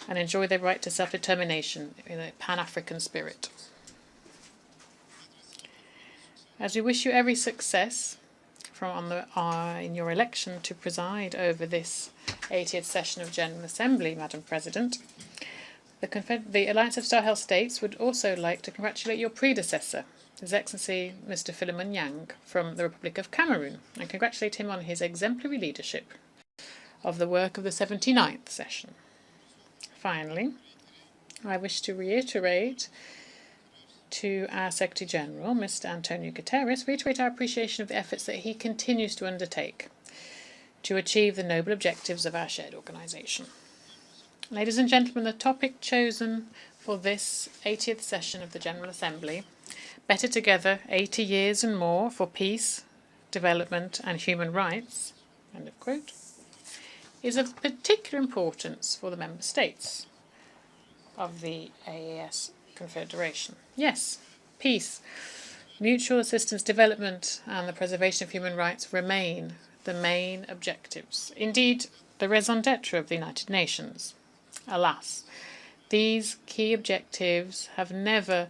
and enjoy their right to self-determination in a Pan-African spirit. As we wish you every success in your election to preside over this 80th session of General Assembly, Madam President, the Alliance of Sahel States would also like to congratulate your predecessor, His Excellency Mr. Philemon Yang from the Republic of Cameroon, and congratulate him on his exemplary leadership of the work of the 79th session. Finally, I wish to reiterate to our Secretary General, Mr. Antonio Guterres, our appreciation of the efforts that he continues to undertake to achieve the noble objectives of our shared organisation. Ladies and gentlemen, the topic chosen for this 80th session of the General Assembly, Better Together, 80 Years and More for Peace, Development and Human Rights, end of quote, is of particular importance for the Member States of the AES Confederation. Yes, peace, mutual assistance, development and the preservation of human rights remain the main objectives. Indeed, the raison d'etre of the United Nations. Alas, these key objectives have never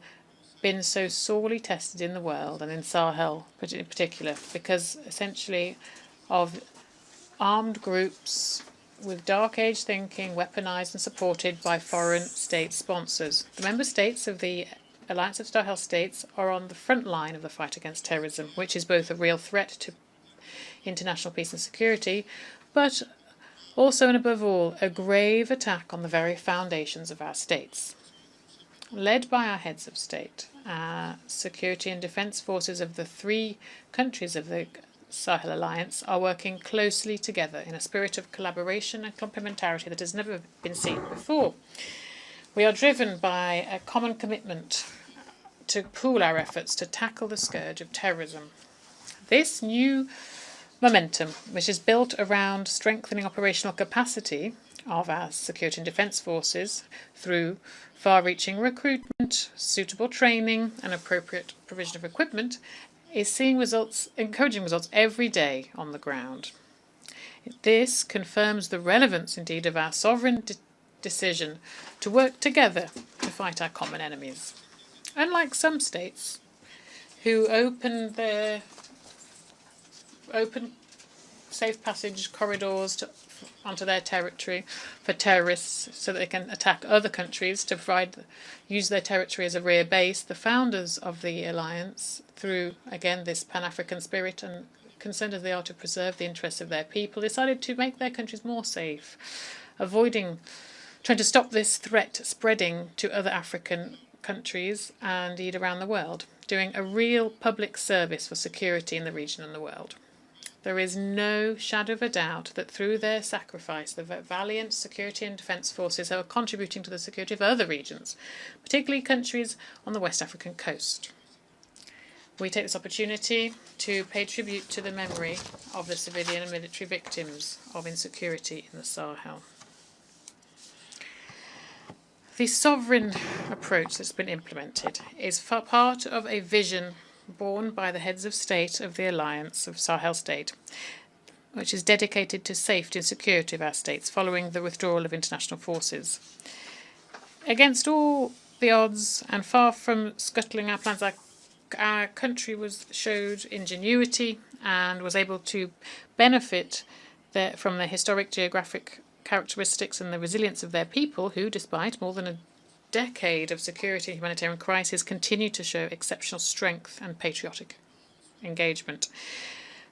been so sorely tested in the world, and in Sahel in particular, because essentially of armed groups with dark age thinking, weaponized and supported by foreign state sponsors. The member states of the Alliance of Sahel States are on the front line of the fight against terrorism, which is both a real threat to international peace and security, but also and above all, a grave attack on the very foundations of our states. Led by our heads of state, our security and defence forces of the 3 countries of the Sahel Alliance are working closely together in a spirit of collaboration and complementarity that has never been seen before. We are driven by a common commitment to pool our efforts to tackle the scourge of terrorism. This new momentum, which is built around strengthening operational capacity of our security and defence forces through far-reaching recruitment, suitable training and appropriate provision of equipment, is seeing encouraging results every day on the ground. This confirms the relevance, indeed, of our sovereign decision to work together to fight our common enemies. Unlike some states who open safe passage corridors onto their territory for terrorists so that they can attack other countries to use their territory as a rear base. The founders of the alliance, through, again, this Pan-African spirit and concerned as they are to preserve the interests of their people, decided to make their countries more safe, trying to stop this threat spreading to other African countries and indeed around the world, doing a real public service for security in the region and the world. There is no shadow of a doubt that through their sacrifice, the valiant security and defence forces are contributing to the security of other regions, particularly countries on the West African coast. We take this opportunity to pay tribute to the memory of the civilian and military victims of insecurity in the Sahel. The sovereign approach that's been implemented is part of a vision borne by the heads of state of the Alliance of Sahel State, which is dedicated to safety and security of our states following the withdrawal of international forces. Against all the odds and far from scuttling our plans, our country showed ingenuity and was able to benefit from the historic geographic characteristics and the resilience of their people who, despite more than a decade of security and humanitarian crisis, continue to show exceptional strength and patriotic engagement.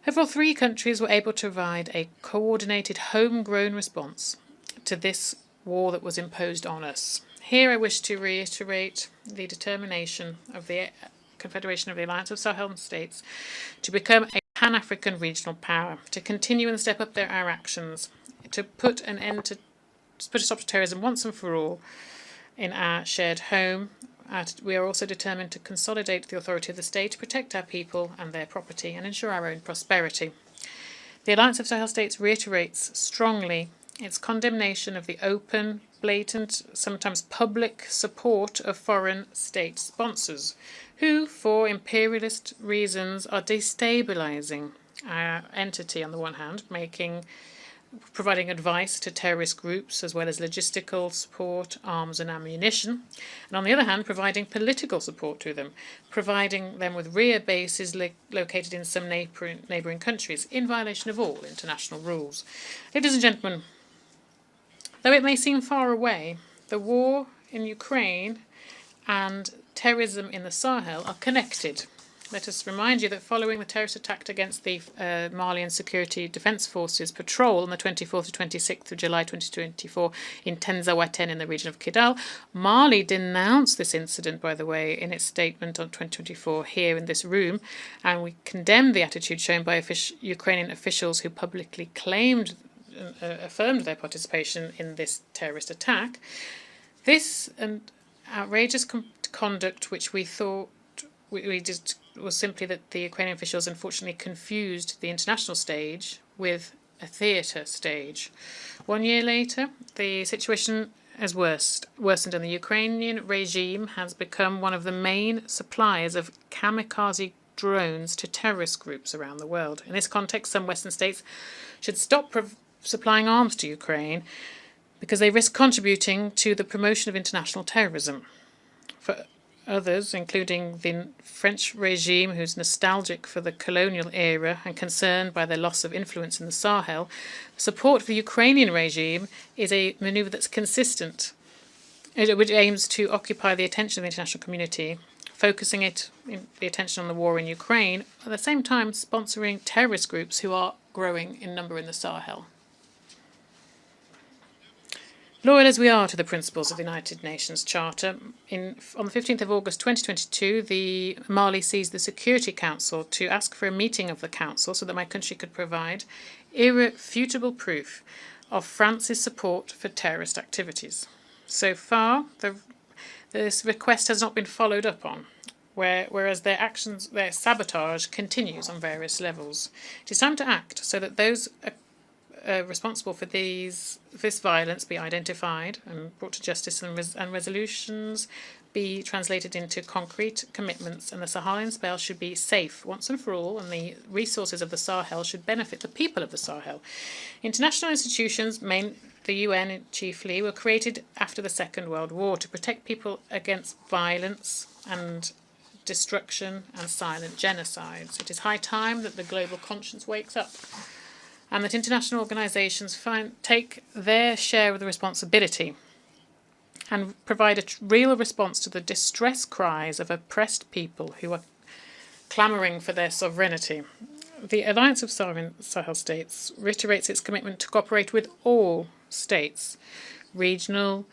Overall, 3 countries were able to provide a coordinated, homegrown response to this war that was imposed on us. Here I wish to reiterate the determination of the Confederation of the Alliance of Sahel States to become a Pan-African regional power, to continue and step up our actions, to put a stop to terrorism once and for all in our shared home. We are also determined to consolidate the authority of the state, to protect our people and their property, and ensure our own prosperity. The Alliance of Sahel States reiterates strongly its condemnation of the open, blatant, sometimes public support of foreign state sponsors, who, for imperialist reasons, are destabilizing our entity on the one hand, providing advice to terrorist groups as well as logistical support, arms and ammunition, and on the other hand providing political support to them, providing them with rear bases located in some neighbouring countries in violation of all international rules. Ladies and gentlemen, though it may seem far away, the war in Ukraine and terrorism in the Sahel are connected. Let us remind you that following the terrorist attack against the Malian Security Defence Forces patrol on the 24th to 26th of July 2024 in Tenzawaten in the region of Kidal, Mali denounced this incident, by the way, in its statement on 2024 here in this room, and we condemned the attitude shown by Ukrainian officials who publicly affirmed their participation in this terrorist attack. This outrageous conduct, which we thought was simply that the Ukrainian officials unfortunately confused the international stage with a theatre stage. 1 year later, the situation has worsened, and the Ukrainian regime has become one of the main suppliers of kamikaze drones to terrorist groups around the world. In this context, some Western states should stop supplying arms to Ukraine because they risk contributing to the promotion of international terrorism. For others, including the French regime, who's nostalgic for the colonial era and concerned by their loss of influence in the Sahel, support for the Ukrainian regime is a maneuver that's consistent, which aims to occupy the attention of the international community, focusing the attention on the war in Ukraine, at the same time sponsoring terrorist groups who are growing in number in the Sahel. Loyal as we are to the principles of the United Nations Charter, on the 15th of August 2022, Mali seized the Security Council to ask for a meeting of the Council so that my country could provide irrefutable proof of France's support for terrorist activities. So far, this request has not been followed up on, whereas their sabotage continues on various levels. It is time to act so that those responsible for this violence be identified and brought to justice, and resolutions be translated into concrete commitments, and the Sahelian spell should be safe once and for all, and the resources of the Sahel should benefit the people of the Sahel. International institutions, the UN chiefly, were created after the Second World War to protect people against violence and destruction and silent genocides. It is high time that the global conscience wakes up. and that international organisations take their share of the responsibility and provide a real response to the distress cries of oppressed people who are clamouring for their sovereignty. The Alliance of Sovereign Sahel States reiterates its commitment to cooperate with all states, regional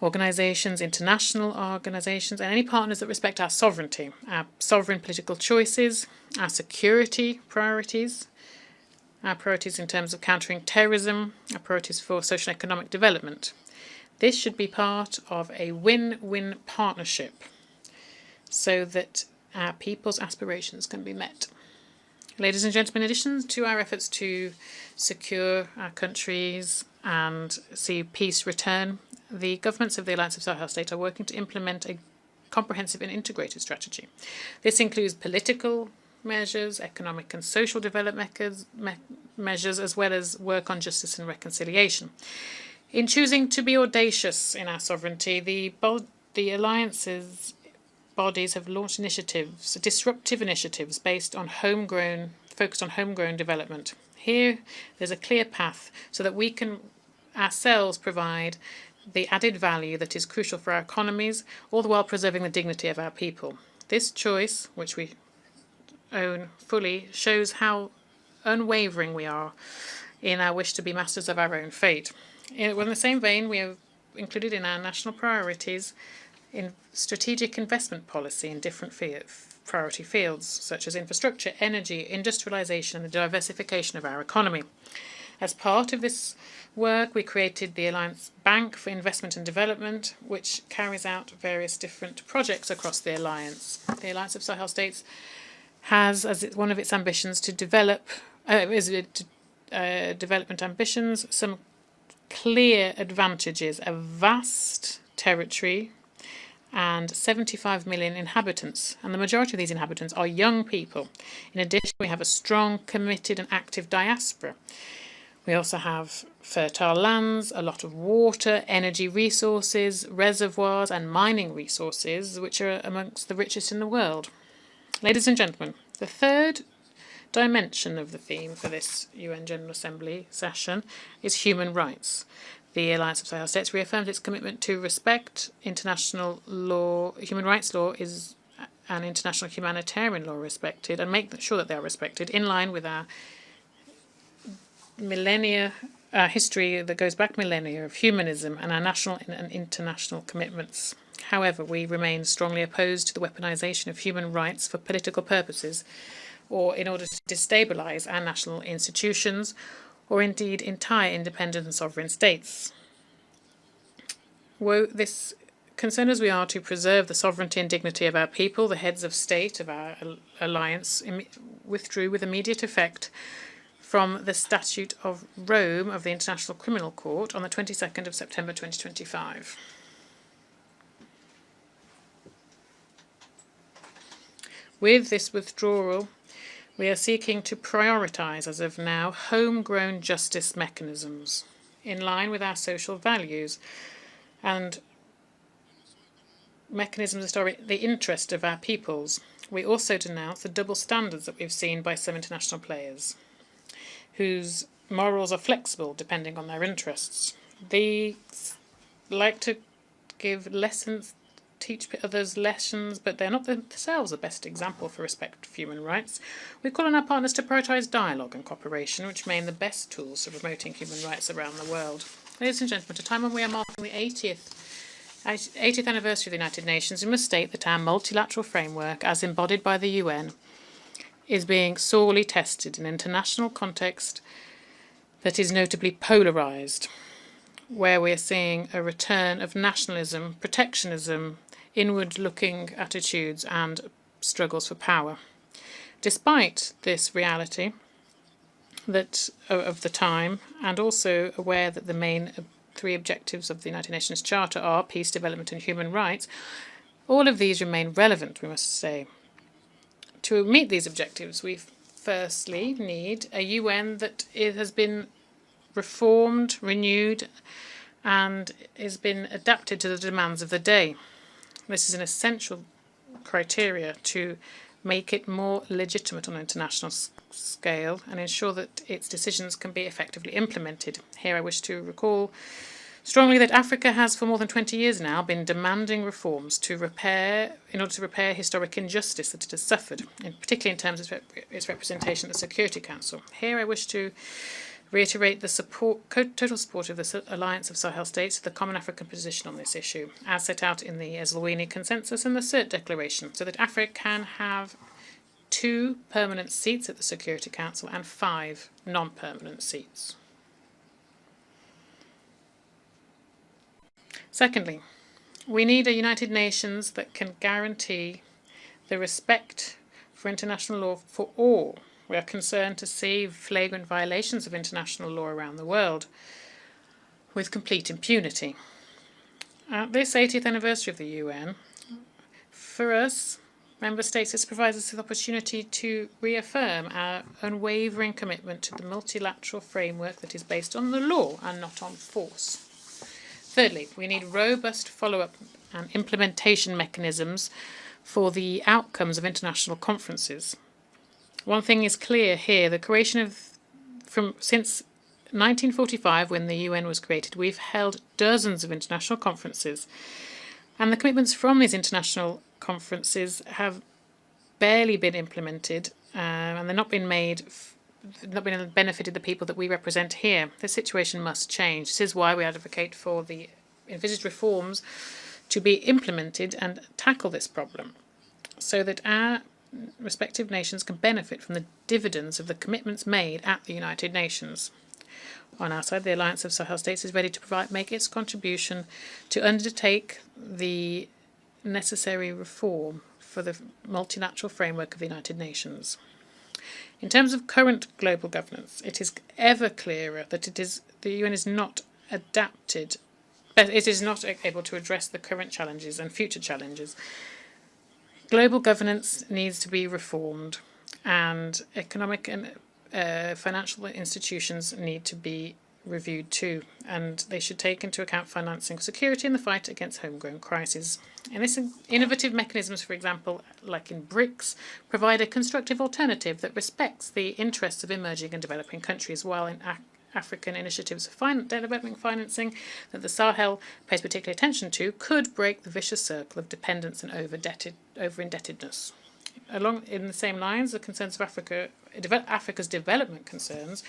organisations, international organisations, and any partners that respect our sovereignty, our sovereign political choices, our security priorities, our priorities in terms of countering terrorism, our priorities for social and economic development. This should be part of a win-win partnership so that our people's aspirations can be met. Ladies and gentlemen, in addition to our efforts to secure our countries and see peace return, the governments of the Alliance of Sahel States are working to implement a comprehensive and integrated strategy. This includes political measures, economic and social development measures, as well as work on justice and reconciliation. In choosing to be audacious in our sovereignty, the Alliance's bodies have launched initiatives, disruptive initiatives focused on homegrown development. Here, there's a clear path so that we can ourselves provide the added value that is crucial for our economies, all the while preserving the dignity of our people. This choice, which we own fully, shows how unwavering we are in our wish to be masters of our own fate. In the same vein, we have included in our national priorities in strategic investment policy in different priority fields, such as infrastructure, energy, industrialization, and the diversification of our economy. As part of this work, we created the Alliance Bank for Investment and Development, which carries out various different projects across the Alliance. The Alliance of Sahel States has as one of its ambitions to develop development ambitions some clear advantages: a vast territory and 75 million inhabitants, and the majority of these inhabitants are young people. In addition, we have a strong, committed and active diaspora. We also have fertile lands, a lot of water, energy resources, reservoirs and mining resources, which are amongst the richest in the world. Ladies and gentlemen, the third dimension of the theme for this UN General Assembly session is human rights. The Alliance of Sahel States reaffirms its commitment to respect international law. Human rights law is an international humanitarian law respected, and make sure that they are respected in line with our millennia history that goes back millennia of humanism and our national and international commitments. However, we remain strongly opposed to the weaponization of human rights for political purposes or in order to destabilize our national institutions or indeed entire independent and sovereign states. This concerned as we are to preserve the sovereignty and dignity of our people, the heads of state of our alliance withdrew with immediate effect from the Statute of Rome of the International Criminal Court on the 22nd of September 2025. With this withdrawal, we are seeking to prioritise, as of now, homegrown justice mechanisms in line with our social values and mechanisms that are in the interest of our peoples. We also denounce the double standards that we've seen by some international players, whose morals are flexible depending on their interests. They like to give lessons, teach others lessons, but they're not themselves the best example for respect for human rights. We call on our partners to prioritise dialogue and cooperation, which remain the best tools for promoting human rights around the world. Ladies and gentlemen, at a time when we are marking the 80th anniversary of the United Nations, we must state that our multilateral framework, as embodied by the UN, is being sorely tested in an international context that is notably polarised, where we are seeing a return of nationalism, protectionism, inward-looking attitudes and struggles for power. Despite this reality of the time, and also aware that the main three objectives of the United Nations Charter are peace, development and human rights, all of these remain relevant, we must say. To meet these objectives, we firstly need a UN that has been reformed, renewed, and has been adapted to the demands of the day. This is an essential criteria to make it more legitimate on an international scale, and ensure that its decisions can be effectively implemented. Here I wish to recall strongly that Africa has for more than 20 years now been demanding reforms in order to repair historic injustice that it has suffered, particularly in terms of its representation at the Security Council. Here I wish to reiterate the total support of the Alliance of Sahel States to the Common African position on this issue, as set out in the Eswatini Consensus and the CERT Declaration, so that Africa can have 2 permanent seats at the Security Council and 5 non-permanent seats. Secondly, we need a United Nations that can guarantee the respect for international law for all. We are concerned to see flagrant violations of international law around the world with complete impunity. At this 80th anniversary of the UN, for us, Member States, this provides us with the opportunity to reaffirm our unwavering commitment to the multilateral framework that is based on the law and not on force. Thirdly, we need robust follow-up and implementation mechanisms for the outcomes of international conferences. One thing is clear here, the creation since 1945, when the UN was created, we've held dozens of international conferences, and the commitments from these international conferences have barely been implemented, and they're not being benefited the people that we represent here. This situation must change. This is why we advocate for the envisaged reforms to be implemented and tackle this problem, so that our respective nations can benefit from the dividends of the commitments made at the United Nations. On our side, the Alliance of Sahel States is ready to make its contribution to undertake the necessary reform for the multilateral framework of the United Nations. In terms of current global governance, it is ever clearer that the UN is not adapted, it is not able to address the current challenges and future challenges. Global governance needs to be reformed, and economic and financial institutions need to be reviewed too, and they should take into account financing security in the fight against homegrown crises. And this innovative mechanisms, for example, like in BRICS, provide a constructive alternative that respects the interests of emerging and developing countries, while in African initiatives for development financing that the Sahel pays particular attention to could break the vicious circle of dependence and over-indebtedness. Along in the same lines, the concerns of Africa's development concerns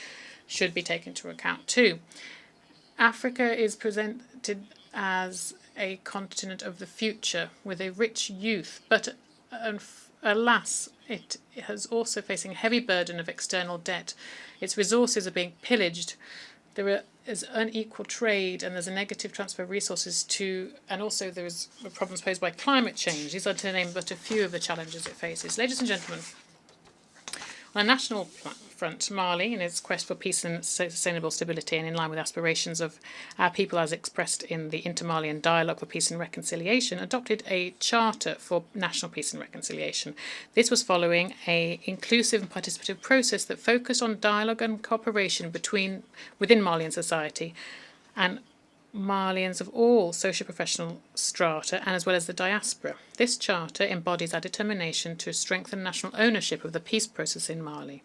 should be taken into account too. Africa is presented as a continent of the future with a rich youth, but alas, it is also facing a heavy burden of external debt. Its resources are being pillaged. There is unequal trade, and there's a negative transfer of resources and also there is problems posed by climate change. These are to name but a few of the challenges it faces. Ladies and gentlemen, on a national front, Mali, in its quest for peace and sustainable stability and in line with aspirations of our people as expressed in the Inter-Malian Dialogue for Peace and Reconciliation, adopted a charter for national peace and reconciliation. This was following an inclusive and participative process that focused on dialogue and cooperation within Malian society and Malians of all socio-professional strata, and as well as the diaspora. This charter embodies our determination to strengthen national ownership of the peace process in Mali.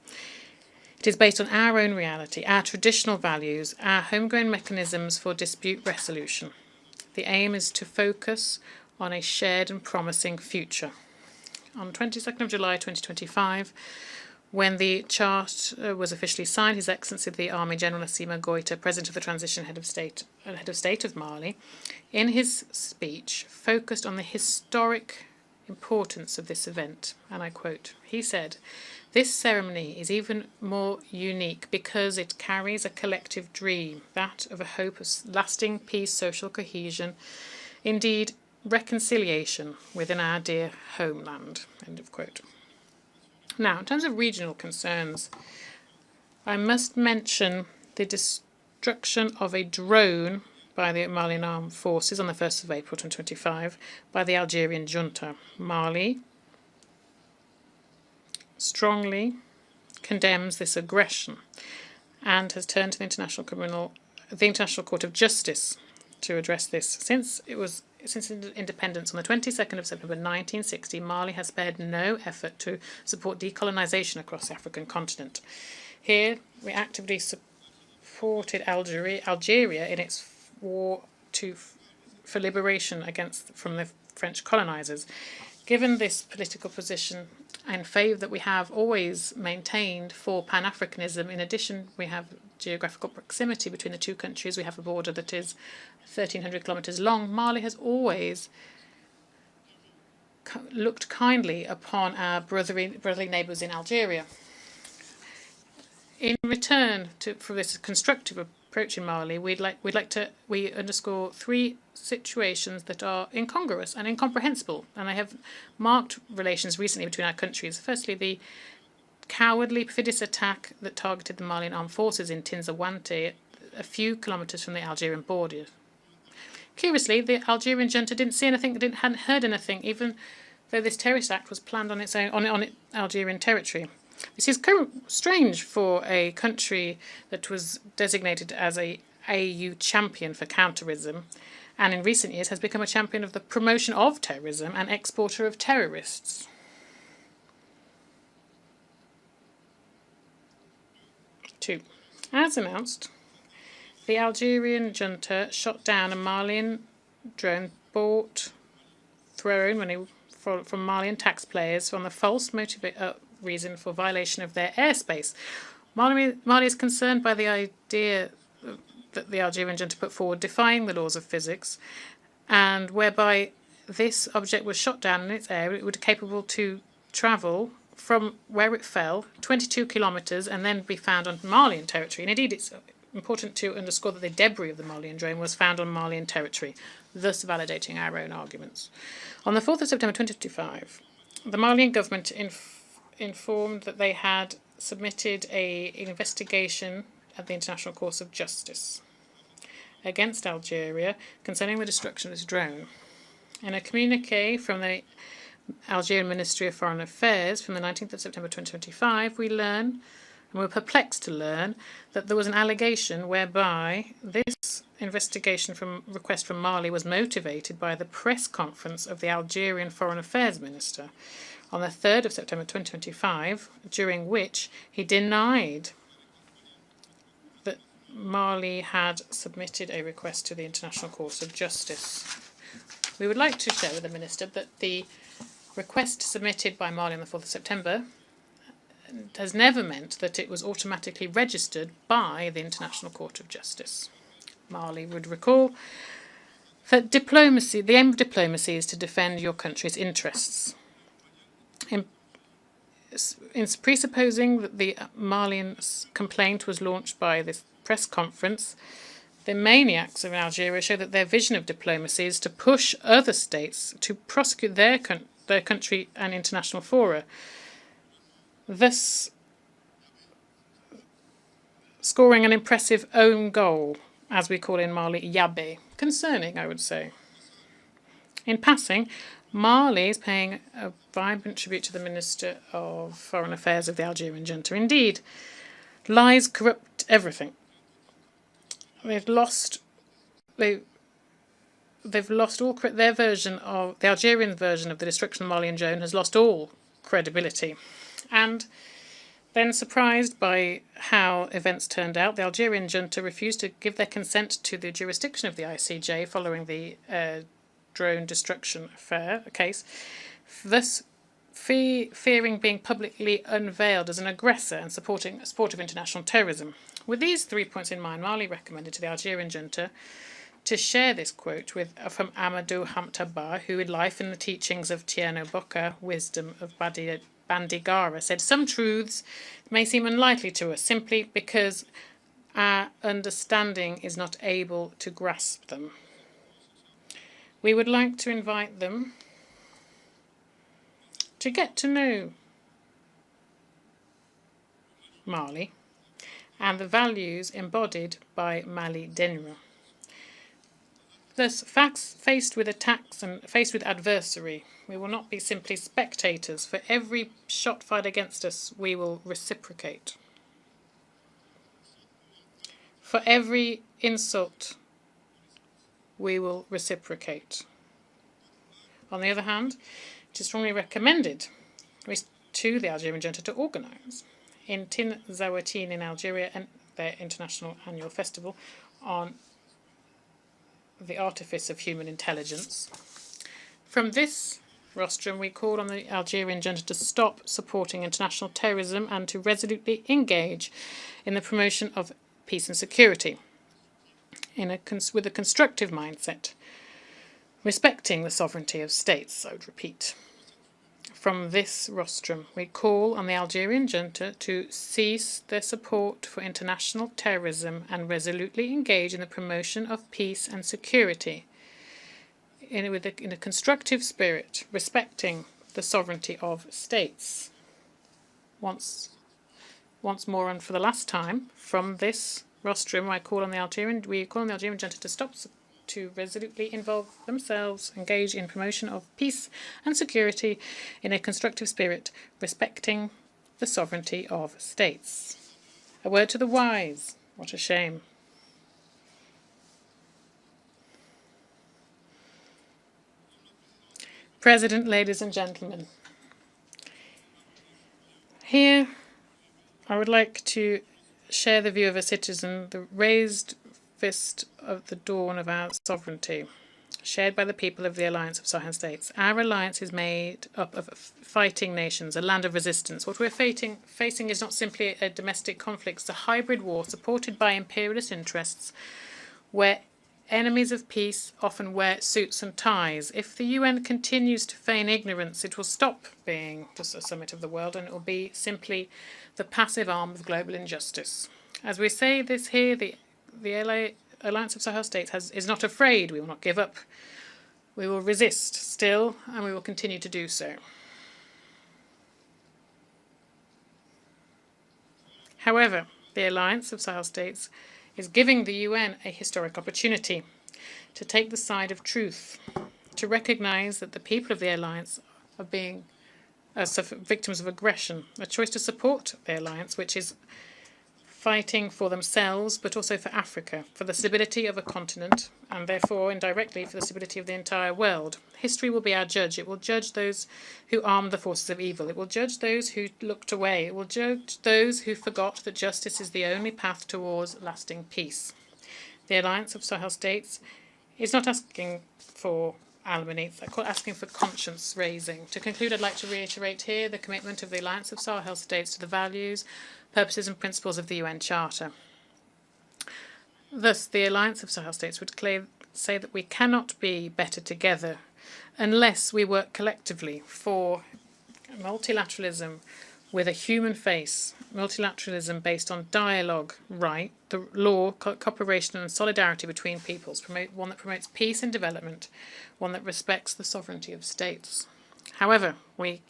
It is based on our own reality, our traditional values, our homegrown mechanisms for dispute resolution. The aim is to focus on a shared and promising future. On the 22nd of July 2025, when the charter was officially signed, His Excellency the Army General Assimi Goïta, President of the Transition Head of State of Mali, in his speech focused on the historic importance of this event, and I quote, he said, "This ceremony is even more unique because it carries a collective dream, that of a hope of lasting peace, social cohesion, indeed reconciliation within our dear homeland." End of quote. Now, in terms of regional concerns, I must mention the destruction of a drone by the Malian Armed Forces on the 1st of April 2025 by the Algerian junta. Mali strongly condemns this aggression and has turned to the International Court of Justice to address this. Since it was independence on the 22nd of September 1960, Mali has spared no effort to support decolonization across the African continent. Here, we actively supported Algeria in its war for liberation from the French colonizers. Given this political position and favour that we have always maintained for Pan-Africanism, in addition, we have geographical proximity between the two countries. We have a border that is 1,300 kilometres long. Mali has always looked kindly upon our brotherly neighbours in Algeria. In return for this constructive approach in Mali, we underscore three situations that are incongruous and incomprehensible, and they have marked relations recently between our countries. Firstly, the cowardly, perfidious attack that targeted the Malian armed forces in Tinzawante, a few kilometres from the Algerian border. Curiously, the Algerian junta didn't see anything, hadn't heard anything, even though this terrorist act was planned on its Algerian territory. This is strange for a country that was designated as a AU champion for counterterrorism, and in recent years has become a champion of the promotion of terrorism and exporter of terrorists. Two, as announced, the Algerian junta shot down a Malian drone thrown from Malian taxpayers on the false reason for violation of their airspace. Mali is concerned by the idea that the Algerian junta put forward, defying the laws of physics, and whereby this object was shot down in its air, it would be capable to travel from where it fell 22 kilometres and then be found on Malian territory. And indeed, it's important to underscore that the debris of the Malian drone was found on Malian territory, thus validating our own arguments. On the 4th of September 2025, the Malian government informed that they had submitted an investigation at the International Court of Justice against Algeria concerning the destruction of this drone. In a communiqué from the Algerian Ministry of Foreign Affairs from the 19th of September 2025, we learn, and we're perplexed to learn, that there was an allegation whereby this investigation request from Mali was motivated by the press conference of the Algerian Foreign Affairs Minister on the 3rd of September 2025, during which he denied that Mali had submitted a request to the International Court of Justice. We would like to share with the Minister that the request submitted by Mali on the 4th of September has never meant that it was automatically registered by the International Court of Justice. Mali would recall that the aim of diplomacy is to defend your country's interests. In presupposing that the Malian complaint was launched by this press conference, the maniacs of Algeria show that their vision of diplomacy is to push other states to prosecute their country and international fora, thus scoring an impressive own goal, as we call in Mali, Yabe. Concerning, I would say. In passing, Mali is paying a vibrant tribute to the Minister of Foreign Affairs of the Algerian junta. Indeed, lies corrupt everything. They've lost all their version of the Algerian version of the destruction of the Malian drone has lost all credibility. And then, surprised by how events turned out, the Algerian junta refused to give their consent to the jurisdiction of the ICJ following the drone destruction case, thus fearing being publicly unveiled as an aggressor and supporting support of international terrorism. With these 3 points in mind, Mali recommended to the Algerian junta to share this quote from Amadou Hamtaba, who in Life and the Teachings of Tierno Bocca, Wisdom of Bandigara, said, "Some truths may seem unlikely to us simply because our understanding is not able to grasp them. We would like to invite them to get to know Mali and the values embodied by Mali Denra. Thus, faced with attacks and faced with adversary, we will not be simply spectators. For every shot fired against us, we will reciprocate. For every insult, we will reciprocate. On the other hand, it is strongly recommended to the Algerian junta to organise in Tin Zawatin in Algeria and their international annual festival on the artifice of human intelligence. From this rostrum, we call on the Algerian junta to stop supporting international terrorism and to resolutely engage in the promotion of peace and security with a constructive mindset, respecting the sovereignty of states, I would repeat. From this rostrum, we call on the Algerian junta to cease their support for international terrorism and resolutely engage in the promotion of peace and security in a constructive spirit, respecting the sovereignty of states. Once more and for the last time, from this rostrum, we call on the Algerian junta to stop to resolutely involve themselves, engage in promotion of peace and security in a constructive spirit, respecting the sovereignty of states. A word to the wise. What a shame. President, ladies and gentlemen, here I would like to share the view of a citizen, the raised fist of the dawn of our sovereignty, shared by the people of the Alliance of Sahel States. Our alliance is made up of fighting nations, a land of resistance. What we're facing is not simply a domestic conflict, it's a hybrid war supported by imperialist interests where enemies of peace often wear suits and ties. If the UN continues to feign ignorance, it will stop being just a summit of the world and it will be simply the passive arm of global injustice. As we say this here, the Alliance of Sahel States is not afraid. We will not give up. We will resist still, and we will continue to do so. However, the Alliance of Sahel States is giving the UN a historic opportunity to take the side of truth, to recognise that the people of the Alliance are being victims of aggression, a choice to support the Alliance, which is fighting for themselves, but also for Africa, for the stability of a continent, and therefore indirectly for the stability of the entire world. History will be our judge. It will judge those who armed the forces of evil. It will judge those who looked away. It will judge those who forgot that justice is the only path towards lasting peace. The Alliance of Sahel States is not asking for alimony, it's asking for conscience raising. To conclude, I'd like to reiterate here the commitment of the Alliance of Sahel States to the values, purposes and principles of the UN Charter. Thus, the Alliance of Sahel States would say that we cannot be better together unless we work collectively for multilateralism with a human face, multilateralism based on dialogue, the law, cooperation and solidarity between peoples, one that promotes peace and development, one that respects the sovereignty of states. However, we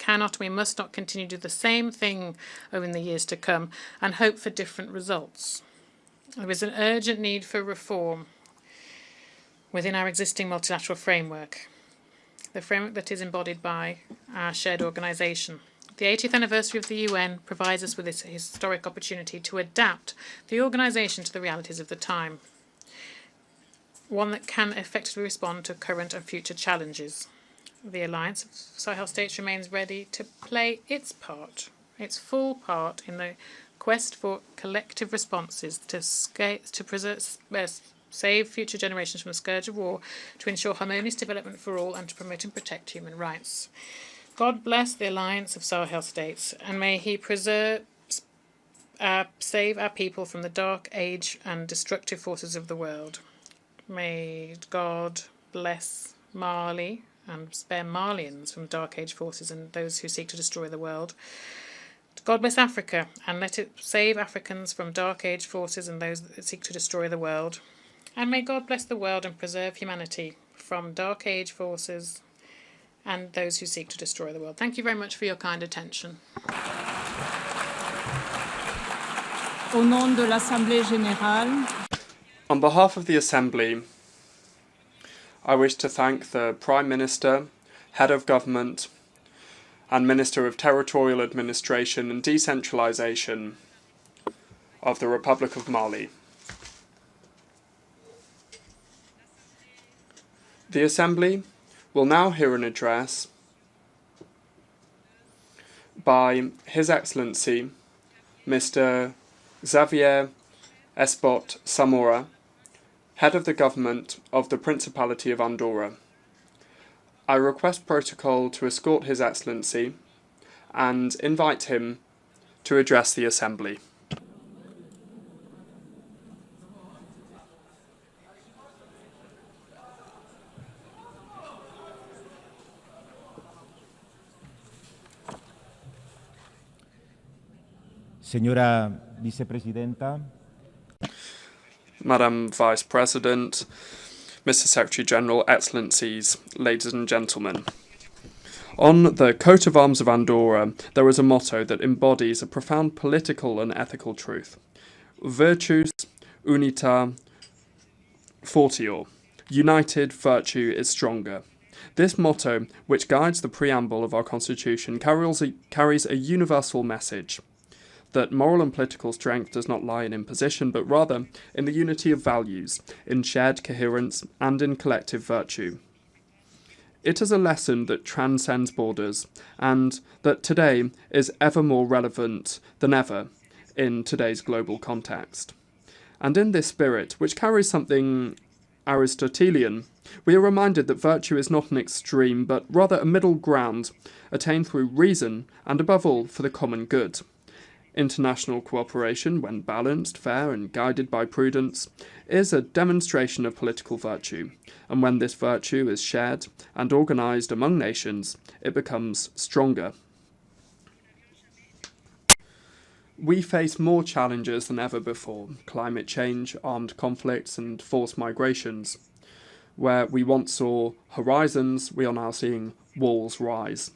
must not continue to do the same thing over the years to come and hope for different results. There is an urgent need for reform within our existing multilateral framework, the framework that is embodied by our shared organisation. The 80th anniversary of the UN provides us with this historic opportunity to adapt the organisation to the realities of the time, one that can effectively respond to current and future challenges. The Alliance of Sahel States remains ready to play its part, its full part in the quest for collective responses to save future generations from the scourge of war, to ensure harmonious development for all, and to promote and protect human rights. God bless the Alliance of Sahel States, and may He save our people from the dark age and destructive forces of the world. May God bless Mali and spare Malians from dark age forces and those who seek to destroy the world. God bless Africa, and let it save Africans from dark age forces and those that seek to destroy the world. And may God bless the world and preserve humanity from dark age forces and those who seek to destroy the world. Thank you very much for your kind attention. Au nom de l'Assemblée Générale. On behalf of the Assembly, I wish to thank the Prime Minister, Head of Government, and Minister of Territorial Administration and Decentralisation of the Republic of Mali. The Assembly will now hear an address by His Excellency Mr. Xavier Espot Zamora, Head of the Government of the Principality of Andorra. I request protocol to escort His Excellency and invite him to address the Assembly. Señora Vicepresidenta, Madam Vice President, Mr. Secretary General, Excellencies, ladies and gentlemen. On the coat of arms of Andorra, there is a motto that embodies a profound political and ethical truth. Virtus unita fortior. United, virtue is stronger. This motto, which guides the preamble of our Constitution, carries a universal message that moral and political strength does not lie in imposition, but rather in the unity of values, in shared coherence, and in collective virtue. It is a lesson that transcends borders, and that today is ever more relevant than ever in today's global context. And in this spirit, which carries something Aristotelian, we are reminded that virtue is not an extreme, but rather a middle ground, attained through reason, and above all, for the common good. International cooperation, when balanced, fair, and guided by prudence, is a demonstration of political virtue, and when this virtue is shared and organised among nations, it becomes stronger. We face more challenges than ever before: climate change, armed conflicts, and forced migrations. Where we once saw horizons, we are now seeing walls rise.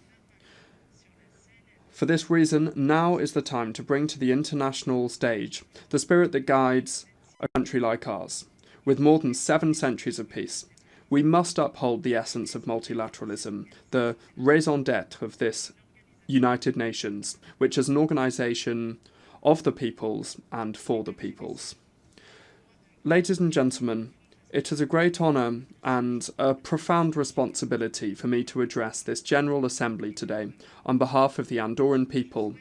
For this reason, now is the time to bring to the international stage the spirit that guides a country like ours. With more than 7 centuries of peace, we must uphold the essence of multilateralism, the raison d'etre of this United Nations, which is an organisation of the peoples and for the peoples. Ladies and gentlemen, it is a great honour and a profound responsibility for me to address this General Assembly today on behalf of the Andorran people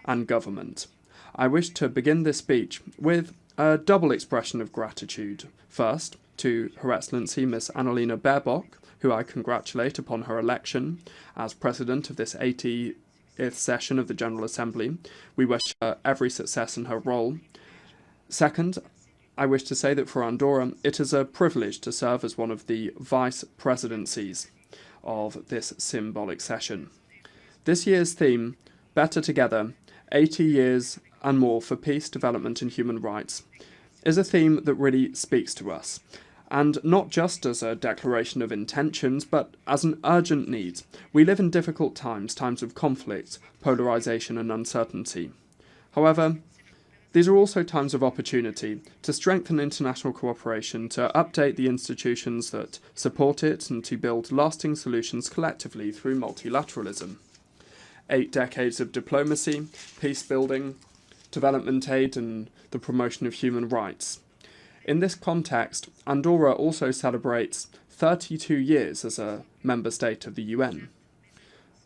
and government. I wish to begin this speech with a double expression of gratitude. First, to Her Excellency Miss Annalena Baerbock, who I congratulate upon her election as President of this 80th session of the General Assembly. We wish her every success in her role. Second, I wish to say that for Andorra, it is a privilege to serve as one of the vice presidencies of this symbolic session. This year's theme, Better Together, 80 years and more for peace, development and human rights, is a theme that really speaks to us, and not just as a declaration of intentions, but as an urgent need. We live in difficult times, times of conflict, polarisation and uncertainty. However, these are also times of opportunity to strengthen international cooperation, to update the institutions that support it, and to build lasting solutions collectively through multilateralism. 8 decades of diplomacy, peace building, development aid, and the promotion of human rights. In this context, Andorra also celebrates 32 years as a member state of the UN.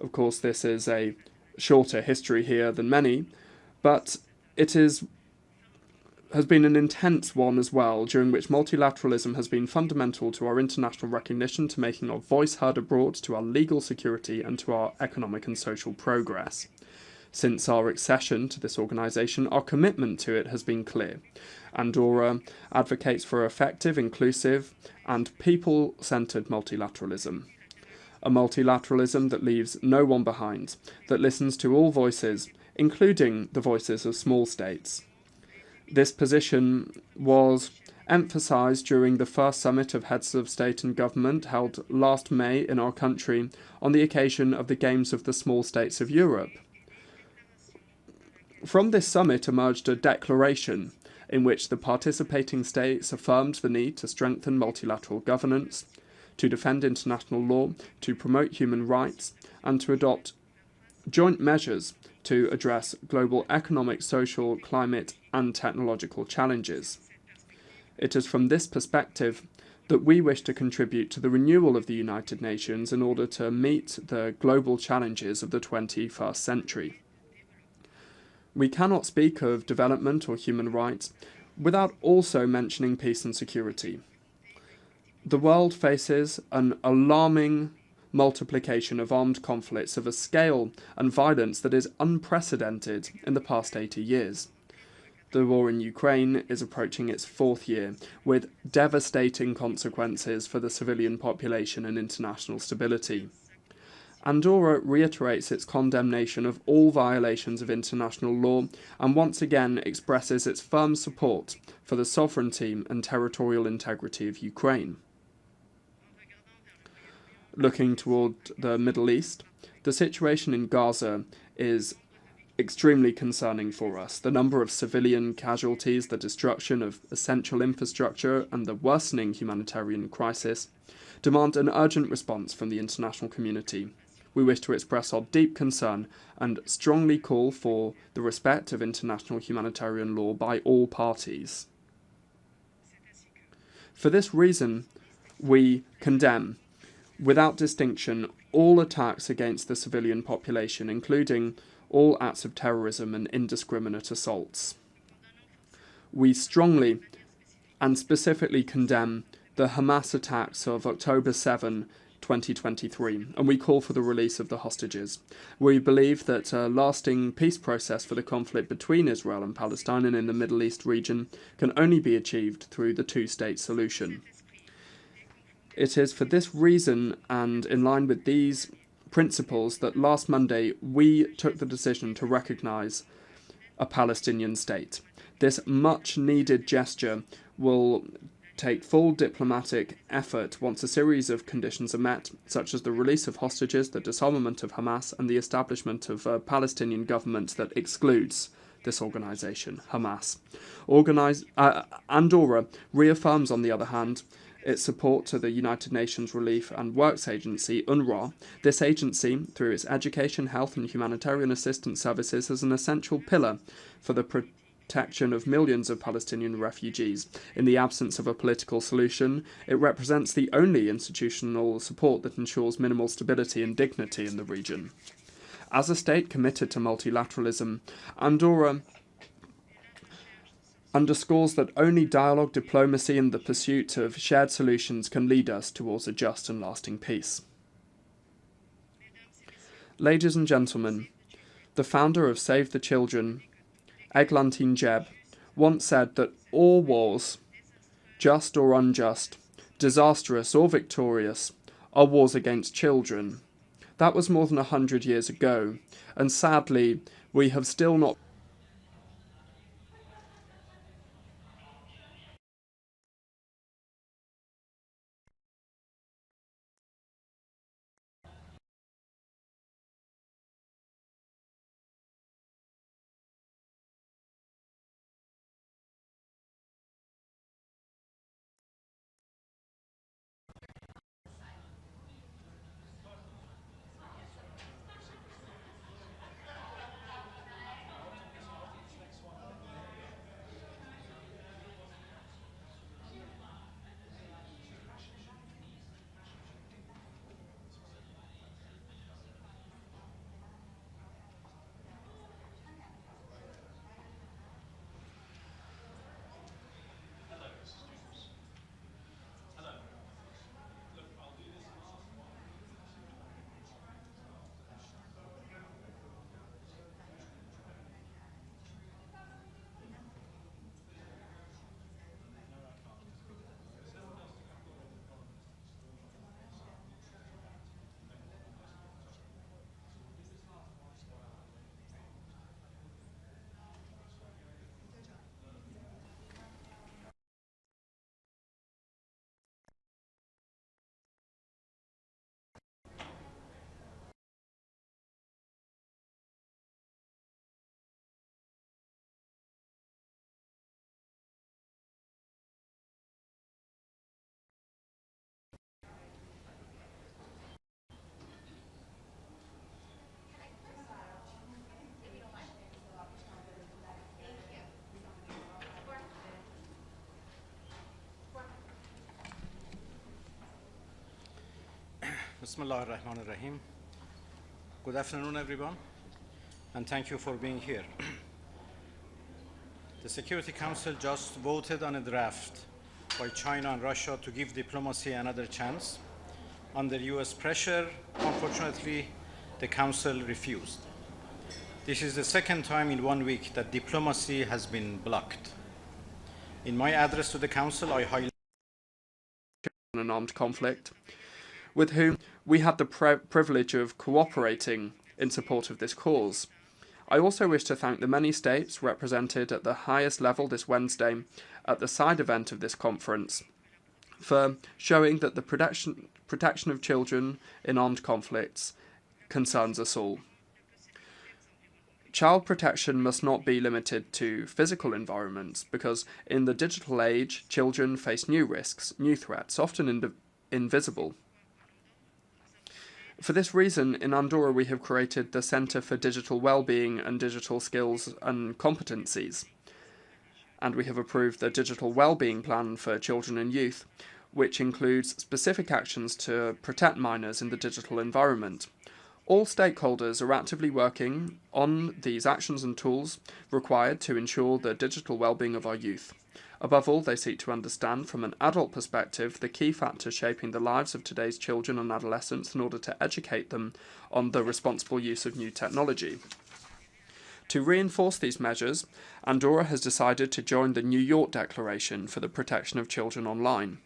Of course, this is a shorter history here than many, but it has been an intense one as well, during which multilateralism has been fundamental to our international recognition, to making our voice heard abroad, to our legal security, and to our economic and social progress. Since our accession to this organisation, our commitment to it has been clear. Andorra advocates for effective, inclusive, and people-centred multilateralism. A multilateralism that leaves no one behind, that listens to all voices, including the voices of small states. This position was emphasised during the first summit of heads of state and government held last May in our country on the occasion of the Games of the Small States of Europe. From this summit emerged a declaration in which the participating states affirmed the need to strengthen multilateral governance, to defend international law, to promote human rights, and to adopt joint measures to address global economic, social, climate, and technological challenges. It is from this perspective that we wish to contribute to the renewal of the United Nations in order to meet the global challenges of the 21st century. We cannot speak of development or human rights without also mentioning peace and security. The world faces an alarming multiplication of armed conflicts of a scale and violence that is unprecedented in the past 80 years. The war in Ukraine is approaching its 4th year, with devastating consequences for the civilian population and international stability. Andorra reiterates its condemnation of all violations of international law and once again expresses its firm support for the sovereignty and territorial integrity of Ukraine. Looking toward the Middle East, the situation in Gaza is extremely concerning for us. The number of civilian casualties, the destruction of essential infrastructure, and the worsening humanitarian crisis demand an urgent response from the international community. We wish to express our deep concern and strongly call for the respect of international humanitarian law by all parties. For this reason, we condemn, without distinction, all attacks against the civilian population, including all acts of terrorism and indiscriminate assaults. We strongly and specifically condemn the Hamas attacks of October 7, 2023, and we call for the release of the hostages. We believe that a lasting peace process for the conflict between Israel and Palestine and in the Middle East region can only be achieved through the two-state solution. It is for this reason and in line with these principles that last Monday we took the decision to recognise a Palestinian state. This much-needed gesture will take full diplomatic effort once a series of conditions are met, such as the release of hostages, the disarmament of Hamas, and the establishment of a Palestinian government that excludes this organisation, Hamas. Andorra reaffirms, on the other hand, its support to the United Nations Relief and Works Agency, UNRWA. This agency, through its education, health and humanitarian assistance services, is an essential pillar for the protection of millions of Palestinian refugees. In the absence of a political solution, it represents the only institutional support that ensures minimal stability and dignity in the region. As a state committed to multilateralism, Andorra underscores that only dialogue, diplomacy and the pursuit of shared solutions can lead us towards a just and lasting peace. Ladies and gentlemen, the founder of Save the Children, Eglantine Jebb, once said that all wars, just or unjust, disastrous or victorious, are wars against children. That was more than 100 years ago, and sadly, we have still not Bismillah ar-Rahman ar-Rahim. Good afternoon, everyone, and thank you for being here. The Security Council just voted on a draft by China and Russia to give diplomacy another chance. Under US pressure, unfortunately, the Council refused. This is the second time in 1 week that diplomacy has been blocked. In my address to the Council, I highlighted an armed conflict, with whom we had the privilege of cooperating in support of this cause. I also wish to thank the many states represented at the highest level this Wednesday at the side event of this conference for showing that the protection of children in armed conflicts concerns us all. Child protection must not be limited to physical environments, because in the digital age, children face new risks, new threats, often invisible. For this reason, in Andorra we have created the Centre for Digital Wellbeing and Digital Skills and Competencies, and we have approved the Digital Wellbeing Plan for Children and Youth, which includes specific actions to protect minors in the digital environment. All stakeholders are actively working on these actions and tools required to ensure the digital well-being of our youth. Above all, they seek to understand from an adult perspective the key factors shaping the lives of today's children and adolescents in order to educate them on the responsible use of new technology. To reinforce these measures, Andorra has decided to join the New York Declaration for the Protection of Children Online.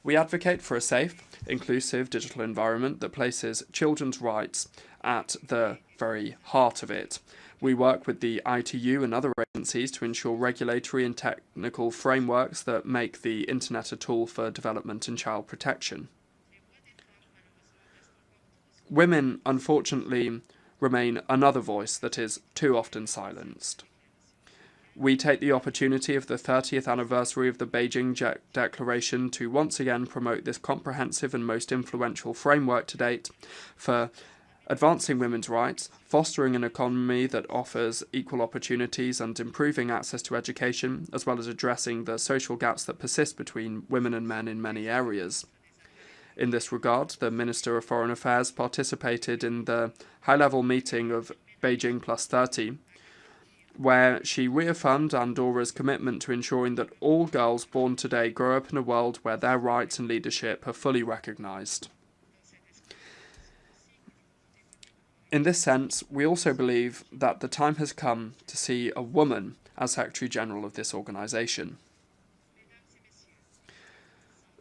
We advocate for a safe, inclusive digital environment that places children's rights at the very heart of it. We work with the ITU and other agencies to ensure regulatory and technical frameworks that make the Internet a tool for development and child protection. Women, unfortunately, remain another voice that is too often silenced. We take the opportunity of the 30th anniversary of the Beijing Declaration to once again promote this comprehensive and most influential framework to date for advancing women's rights, fostering an economy that offers equal opportunities and improving access to education, as well as addressing the social gaps that persist between women and men in many areas. In this regard, the Minister of Foreign Affairs participated in the high-level meeting of Beijing Plus 30, where she reaffirmed Andorra's commitment to ensuring that all girls born today grow up in a world where their rights and leadership are fully recognised. In this sense, we also believe that the time has come to see a woman as Secretary General of this organisation.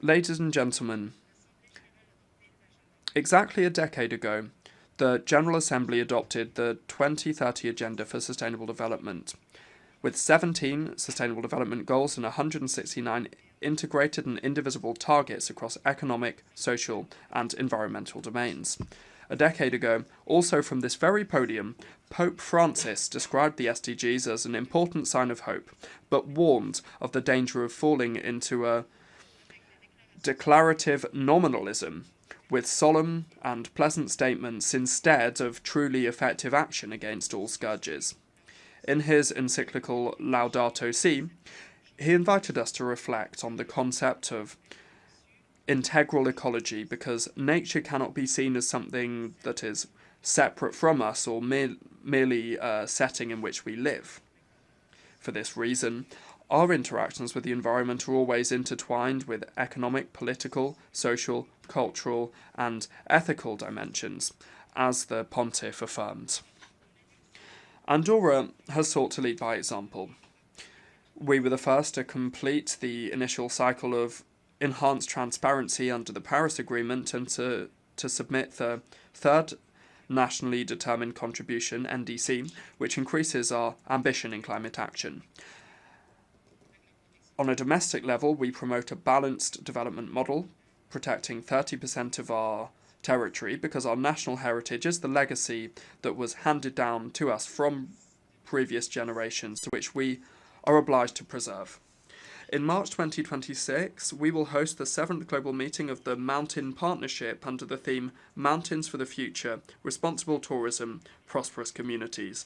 Ladies and gentlemen, exactly a decade ago, the General Assembly adopted the 2030 Agenda for Sustainable Development, with 17 Sustainable Development Goals and 169 integrated and indivisible targets across economic, social and environmental domains. A decade ago, also from this very podium, Pope Francis described the SDGs as an important sign of hope, but warned of the danger of falling into a declarative nominalism, with solemn and pleasant statements instead of truly effective action against all scourges. In his encyclical Laudato Si, he invited us to reflect on the concept of integral ecology, because nature cannot be seen as something that is separate from us or merely a setting in which we live. For this reason, our interactions with the environment are always intertwined with economic, political, social, cultural and ethical dimensions, as the Pontiff affirmed. Andorra has sought to lead by example. We were the first to complete the initial cycle of enhanced transparency under the Paris Agreement and to submit the third nationally determined contribution, NDC, which increases our ambition in climate action. On a domestic level, we promote a balanced development model, protecting 30% of our territory, because our national heritage is the legacy that was handed down to us from previous generations, to which we are obliged to preserve. In March 2026, we will host the 7th global meeting of the Mountain Partnership under the theme Mountains for the Future, Responsible Tourism, Prosperous Communities.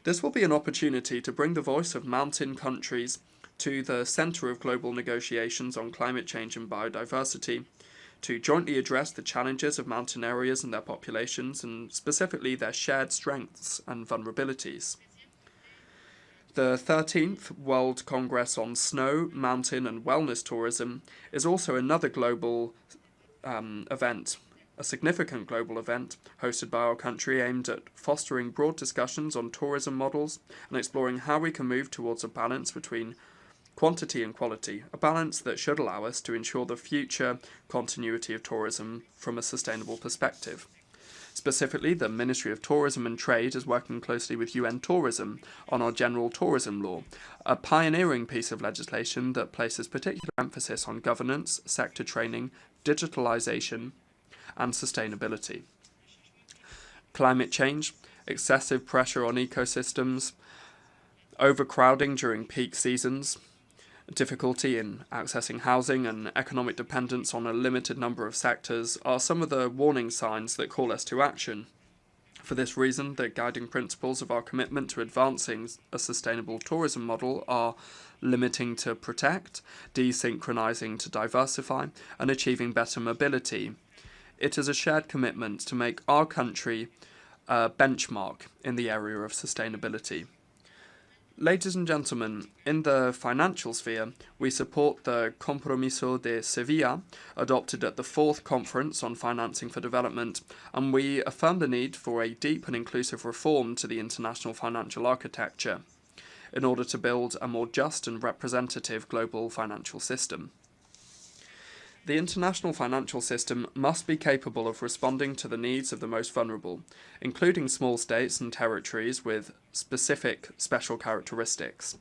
This will be an opportunity to bring the voice of mountain countries to the centre of global negotiations on climate change and biodiversity, to jointly address the challenges of mountain areas and their populations, and specifically their shared strengths and vulnerabilities. The 13th World Congress on Snow, Mountain and Wellness Tourism is also another global event, a significant global event hosted by our country aimed at fostering broad discussions on tourism models and exploring how we can move towards a balance between quantity and quality, a balance that should allow us to ensure the future continuity of tourism from a sustainable perspective. Specifically, the Ministry of Tourism and Trade is working closely with UN Tourism on our General Tourism Law, a pioneering piece of legislation that places particular emphasis on governance, sector training, digitalisation, and sustainability. Climate change, excessive pressure on ecosystems, overcrowding during peak seasons, difficulty in accessing housing and economic dependence on a limited number of sectors are some of the warning signs that call us to action. For this reason, the guiding principles of our commitment to advancing a sustainable tourism model are limiting to protect, desynchronizing to diversify, and achieving better mobility. It is a shared commitment to make our country a benchmark in the area of sustainability. Ladies and gentlemen, in the financial sphere, we support the Compromiso de Sevilla, adopted at the 4th Conference on Financing for Development, and we affirm the need for a deep and inclusive reform to the international financial architecture in order to build a more just and representative global financial system. The international financial system must be capable of responding to the needs of the most vulnerable, including small states and territories with specific special characteristics.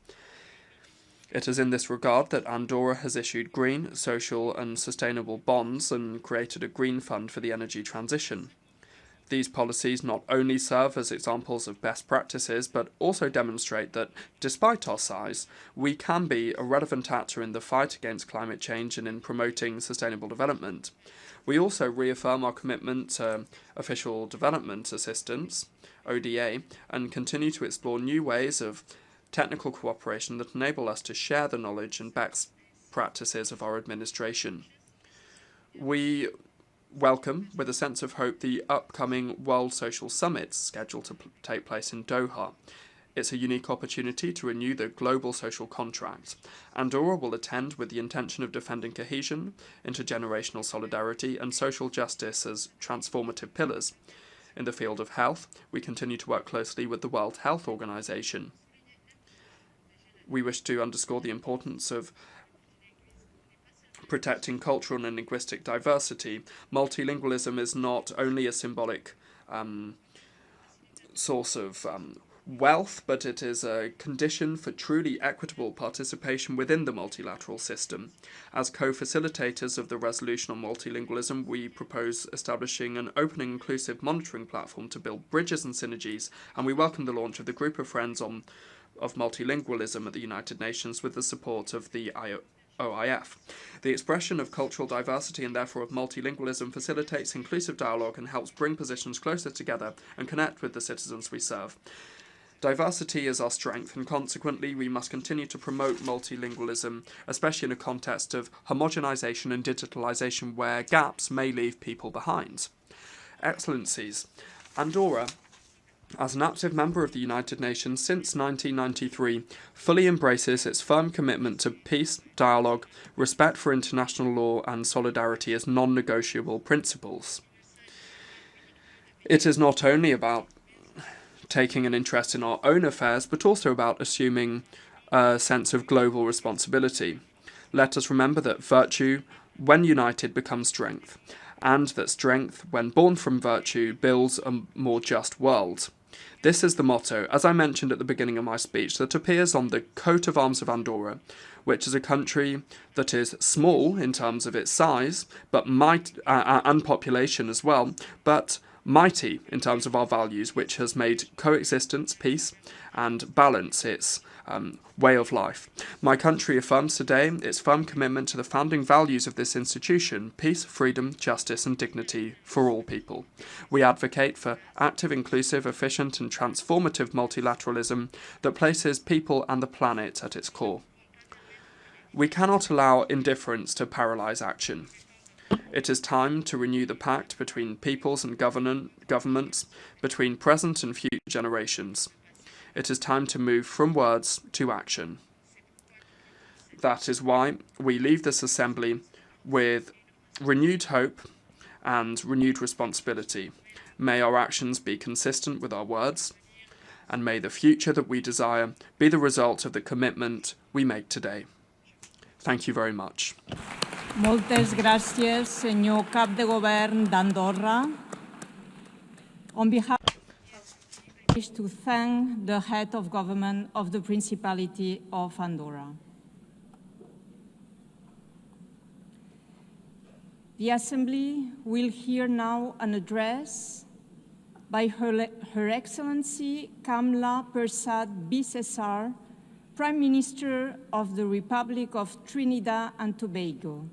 It is in this regard that Andorra has issued green, social and sustainable bonds and created a green fund for the energy transition. These policies not only serve as examples of best practices, but also demonstrate that, despite our size, we can be a relevant actor in the fight against climate change and in promoting sustainable development. We also reaffirm our commitment to official development assistance, ODA, and continue to explore new ways of technical cooperation that enable us to share the knowledge and best practices of our administration. We welcome, with a sense of hope, the upcoming World Social Summit scheduled to take place in Doha. It's a unique opportunity to renew the global social contract. Andorra will attend with the intention of defending cohesion, intergenerational solidarity, and social justice as transformative pillars. In the field of health, we continue to work closely with the World Health Organization. We wish to underscore the importance of protecting cultural and linguistic diversity. Multilingualism is not only a symbolic source of wealth, but it is a condition for truly equitable participation within the multilateral system. As co-facilitators of the resolution on multilingualism, we propose establishing an open and inclusive monitoring platform to build bridges and synergies, and we welcome the launch of the Group of Friends of Multilingualism at the United Nations with the support of the OIF. The expression of cultural diversity and therefore of multilingualism facilitates inclusive dialogue and helps bring positions closer together and connect with the citizens we serve. Diversity is our strength, and consequently we must continue to promote multilingualism, especially in a context of homogenization and digitalization where gaps may leave people behind. Excellencies, Andorra, as an active member of the United Nations since 1993, fully embraces its firm commitment to peace, dialogue, respect for international law and solidarity as non-negotiable principles. It is not only about taking an interest in our own affairs, but also about assuming a sense of global responsibility. Let us remember that virtue, when united, becomes strength, and that strength, when born from virtue, builds a more just world. This is the motto, as I mentioned at the beginning of my speech, that appears on the coat of arms of Andorra, which is a country that is small in terms of its size, but and population as well, but mighty in terms of our values, which has made coexistence, peace, and balance its way of life. My country affirms today its firm commitment to the founding values of this institution: peace, freedom, justice, and dignity for all people. We advocate for active, inclusive, efficient, and transformative multilateralism that places people and the planet at its core. We cannot allow indifference to paralyze action. It is time to renew the pact between peoples and governments, between present and future generations. It is time to move from words to action. That is why we leave this assembly with renewed hope and renewed responsibility. May our actions be consistent with our words, and may the future that we desire be the result of the commitment we make today. Thank you very much. Moltes gràcies, senyor cap de govern d'Andorra. On behalf I wish to thank the head of government of the Principality of Andorra. The Assembly will hear now an address by Her Excellency Kamla Persad Bissessar, Prime Minister of the Republic of Trinidad and Tobago.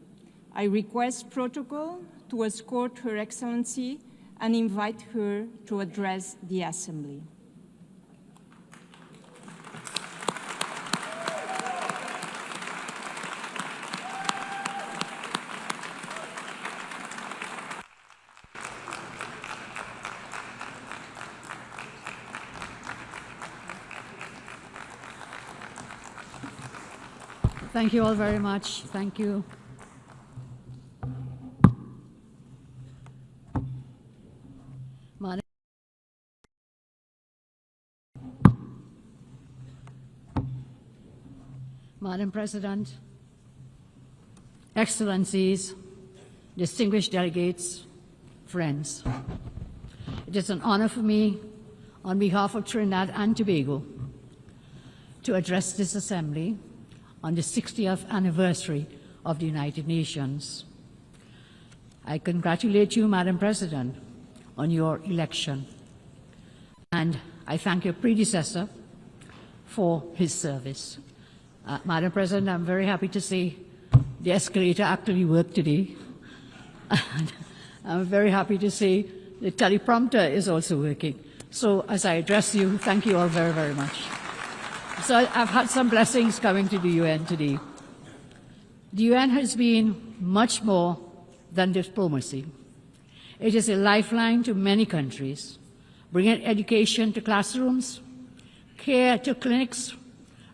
I request protocol to escort Her Excellency and invite her to address the Assembly. Thank you all very much. Thank you. Madam President, Excellencies, distinguished delegates, friends. It is an honor for me, on behalf of Trinidad and Tobago, to address this Assembly on the 60th anniversary of the United Nations. I congratulate you, Madam President, on your election, and I thank your predecessor for his service. Madam President, I'm very happy to see the escalator actually worked today. I'm very happy to see the teleprompter is also working. So as I address you, thank you all very, very much. So I've had some blessings coming to the UN today. The UN has been much more than diplomacy. It is a lifeline to many countries, bringing education to classrooms, care to clinics,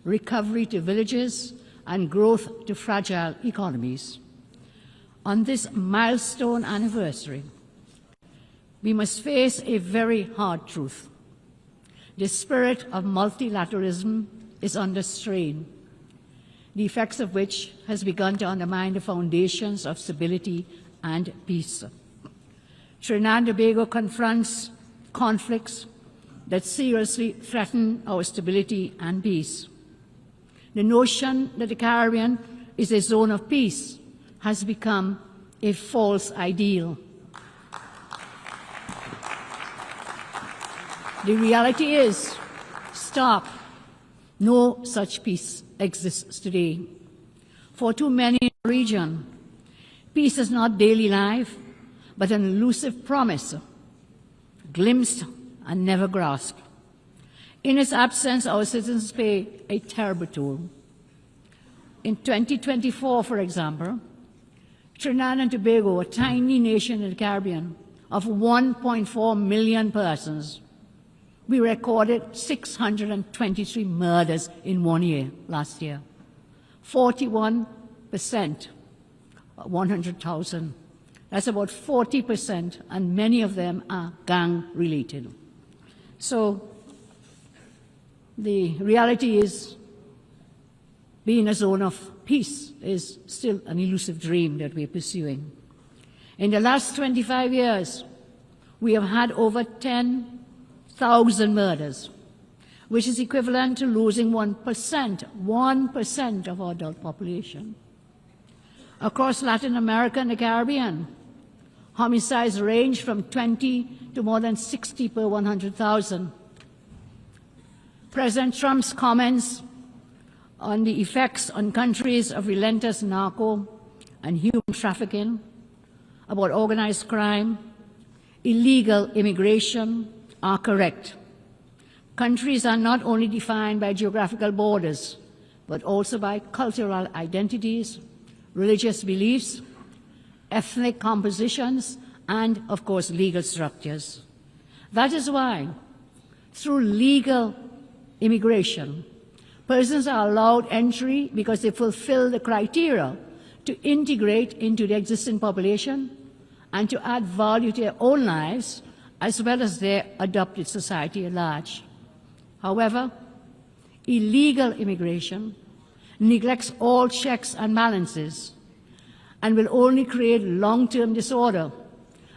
recovery to villages, and growth to fragile economies. On this milestone anniversary, we must face a very hard truth. The spirit of multilateralism is under strain, the effects of which has begun to undermine the foundations of stability and peace. Trinidad and Tobago confronts conflicts that seriously threaten our stability and peace. The notion that the Caribbean is a zone of peace has become a false ideal. The reality is stark. No such peace exists today. For too many in the region, peace is not daily life, but an elusive promise, glimpsed and never grasped. In its absence, our citizens pay a terrible toll. In 2024, for example, Trinidad and Tobago, a tiny nation in the Caribbean of 1.4 million persons, we recorded 623 murders in 1 year last year. 41%, 100,000. That's about 40%, and many of them are gang-related. So the reality is being a zone of peace is still an elusive dream that we're pursuing. In the last 25 years, we have had over 10,000 murders, which is equivalent to losing 1% of our adult population. Across Latin America and the Caribbean, homicides range from 20 to more than 60 per 100,000. President Trump's comments on the effects on countries of relentless narco and human trafficking, about organized crime, illegal immigration, are correct. Countries are not only defined by geographical borders, but also by cultural identities, religious beliefs, ethnic compositions, and, of course, legal structures. That is why, through legal immigration, persons are allowed entry because they fulfill the criteria to integrate into the existing population and to add value to their own lives as well as their adopted society at large. However, illegal immigration neglects all checks and balances and will only create long-term disorder,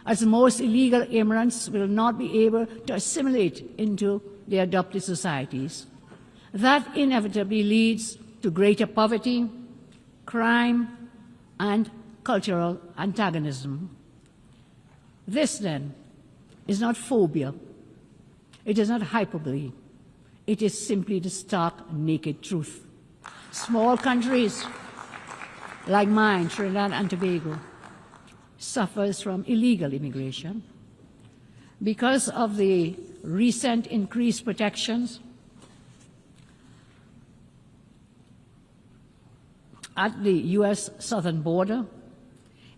as most illegal immigrants will not be able to assimilate into their adopted societies. That inevitably leads to greater poverty, crime, and cultural antagonism. This, then, is not phobia. It is not hyperbole. It is simply the stark, naked truth. Small countries like mine, Trinidad and Tobago, suffers from illegal immigration. Because of the recent increased protections at the U.S. southern border,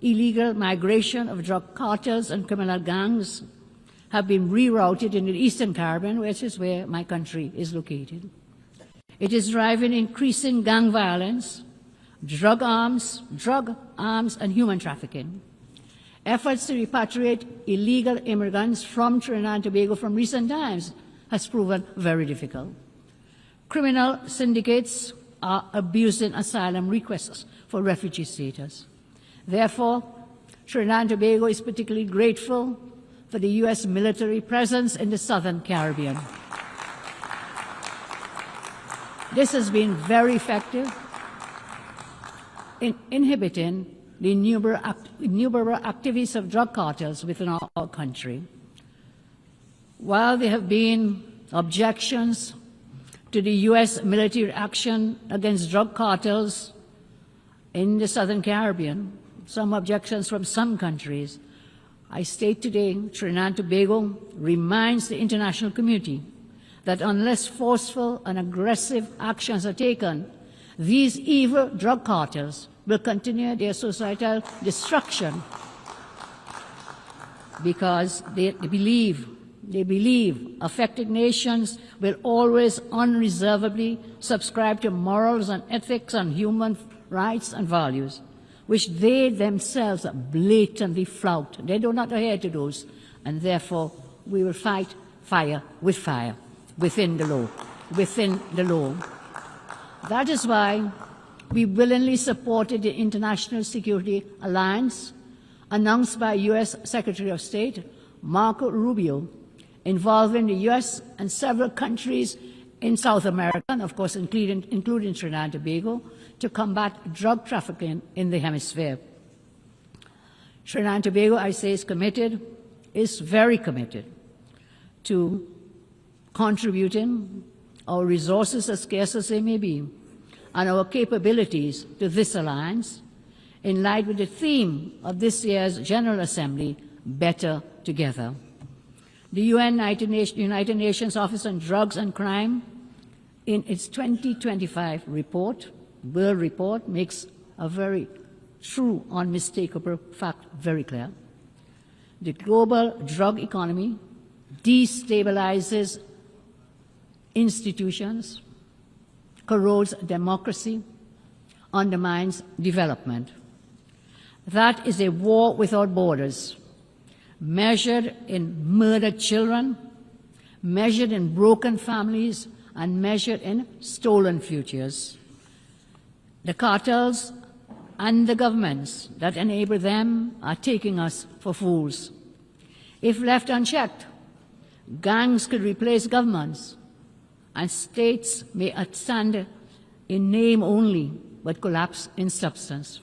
illegal migration of drug cartels and criminal gangs have been rerouted in the Eastern Caribbean, which is where my country is located. It is driving increasing gang violence, drug arms, and human trafficking. Efforts to repatriate illegal immigrants from Trinidad and Tobago from recent times has proven very difficult. Criminal syndicates are abusing asylum requests for refugee status. Therefore, Trinidad and Tobago is particularly grateful for the U.S. military presence in the Southern Caribbean. This has been very effective in inhibiting the innumerable activities of drug cartels within our country. While there have been objections to the U.S. military action against drug cartels in the Southern Caribbean, some objections from some countries, I state today Trinidad and Tobago reminds the international community that unless forceful and aggressive actions are taken, these evil drug cartels will continue their societal destruction because they believe affected nations will always unreservedly subscribe to morals and ethics and human rights and values, which they themselves blatantly flout. They do not adhere to those, and therefore we will fight fire with fire within the law. That is why we willingly supported the International Security Alliance announced by U.S. Secretary of State Marco Rubio, involving the U.S. and several countries in South America, and of course including Trinidad and Tobago, to combat drug trafficking in the hemisphere. Trinidad and Tobago, I say, is very committed to contributing our resources, as scarce as they may be, and our capabilities to this alliance, in line with the theme of this year's General Assembly, Better Together. The United Nations Office on Drugs and Crime, in its 2025 World Report, makes a very true, unmistakable fact very clear. The global drug economy destabilizes institutions, corrodes democracy, undermines development. That is a war without borders, measured in murdered children, measured in broken families, and measured in stolen futures. The cartels and the governments that enable them are taking us for fools. If left unchecked, gangs could replace governments, and states may stand in name only, but collapse in substance.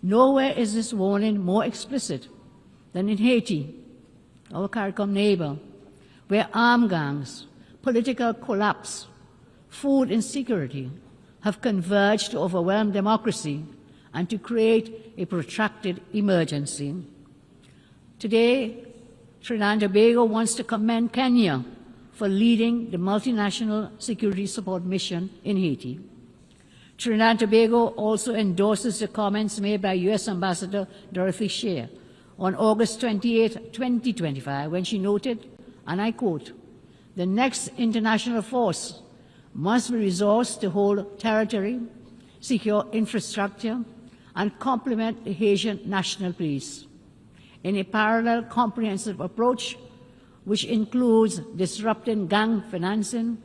Nowhere is this warning more explicit than in Haiti, our CARICOM neighbor, where armed gangs, political collapse, food insecurity have converged to overwhelm democracy and to create a protracted emergency. Today, Trinidad and Tobago wants to commend Kenya for leading the multinational security support mission in Haiti. Trinidad and Tobago also endorses the comments made by U.S. Ambassador Dorothy Shea on August 28, 2025, when she noted, and I quote, "The next international force must be resourced to hold territory, secure infrastructure, and complement the Haitian National Police in a parallel comprehensive approach which includes disrupting gang financing,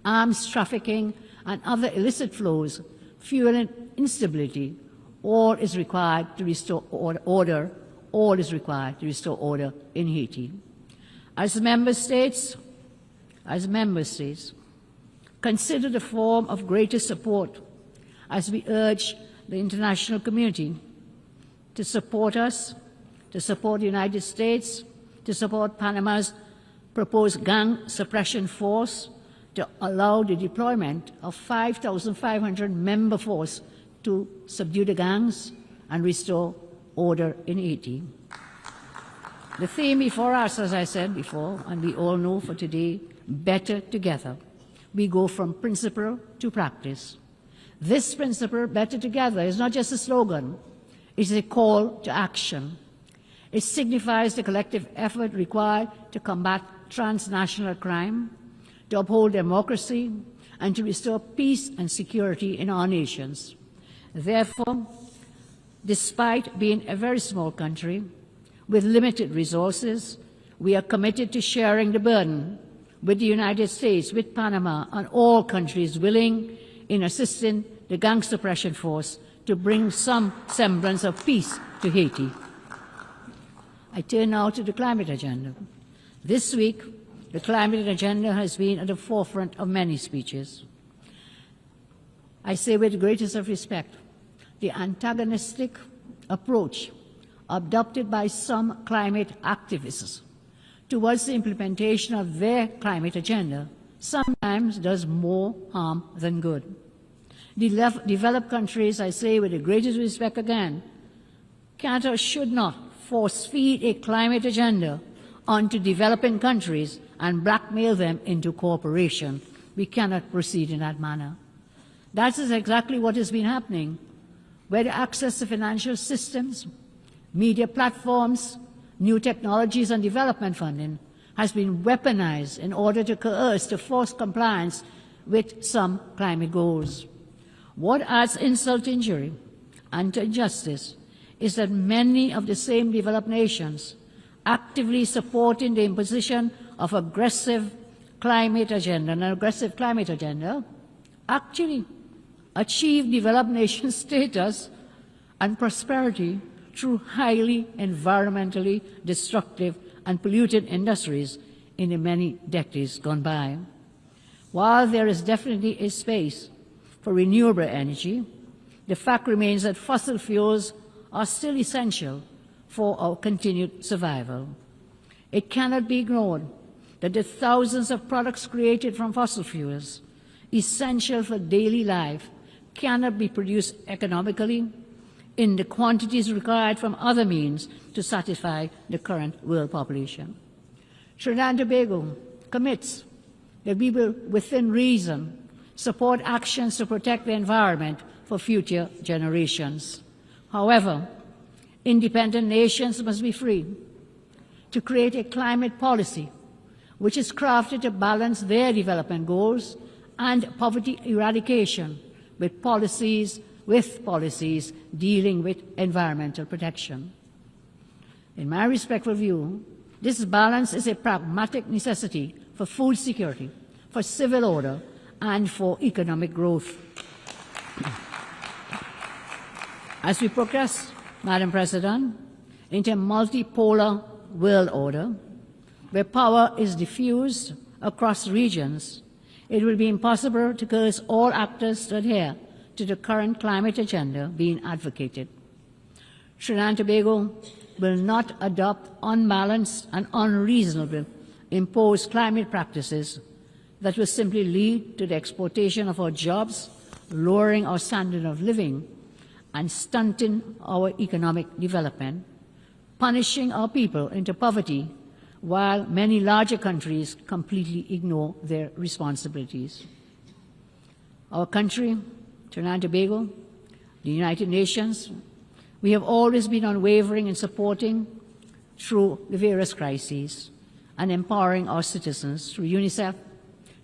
arms trafficking, and other illicit flows, fueling instability. All is required to restore order. All is required to restore order in Haiti. As member states, consider the form of greatest support as we urge the international community to support us, to support the United States, to support Panama's proposed gang suppression force, to allow the deployment of 5,500 member force to subdue the gangs and restore order in Haiti. The theme before us, as I said before, and we all know for today, better together. We go from principle to practice. This principle, better together, is not just a slogan, it is a call to action. It signifies the collective effort required to combat transnational crime, to uphold democracy, and to restore peace and security in our nations. Therefore, despite being a very small country with limited resources, we are committed to sharing the burden with the United States, with Panama, and all countries willing in assisting the gang suppression force to bring some semblance of peace to Haiti. I turn now to the climate agenda. This week, the climate agenda has been at the forefront of many speeches. I say with the greatest of respect, the antagonistic approach adopted by some climate activists towards the implementation of their climate agenda sometimes does more harm than good. Developed countries, I say with the greatest respect again, can't or should not force-feed a climate agenda onto developing countries and blackmail them into cooperation. We cannot proceed in that manner. That is exactly what has been happening, where the access to financial systems, media platforms, new technologies and development funding has been weaponized in order to coerce, to force compliance with some climate goals. What adds insult to injury and to injustice is that many of the same developed nations actively supporting the imposition of aggressive climate agenda, an aggressive climate agenda, actually achieve developed nation status and prosperity through highly environmentally destructive and polluted industries in the many decades gone by. While there is definitely a space for renewable energy, the fact remains that fossil fuels are still essential for our continued survival. It cannot be ignored that the thousands of products created from fossil fuels, essential for daily life, cannot be produced economically in the quantities required from other means to satisfy the current world population. Trinidad and Tobago commits that we will, within reason, support actions to protect the environment for future generations. However, independent nations must be free to create a climate policy which is crafted to balance their development goals and poverty eradication with policies dealing with environmental protection. In my respectful view, this balance is a pragmatic necessity for food security, for civil order, and for economic growth. As we progress, Madam President, into a multipolar world order, where power is diffused across regions, it will be impossible to coerce all actors to adhere to the current climate agenda being advocated. Trinidad and Tobago will not adopt unbalanced and unreasonable imposed climate practices that will simply lead to the exploitation of our jobs, lowering our standard of living, and stunting our economic development, punishing our people into poverty, while many larger countries completely ignore their responsibilities. Our country Trinidad and Tobago, the United Nations, we have always been unwavering in supporting through the various crises and empowering our citizens through UNICEF,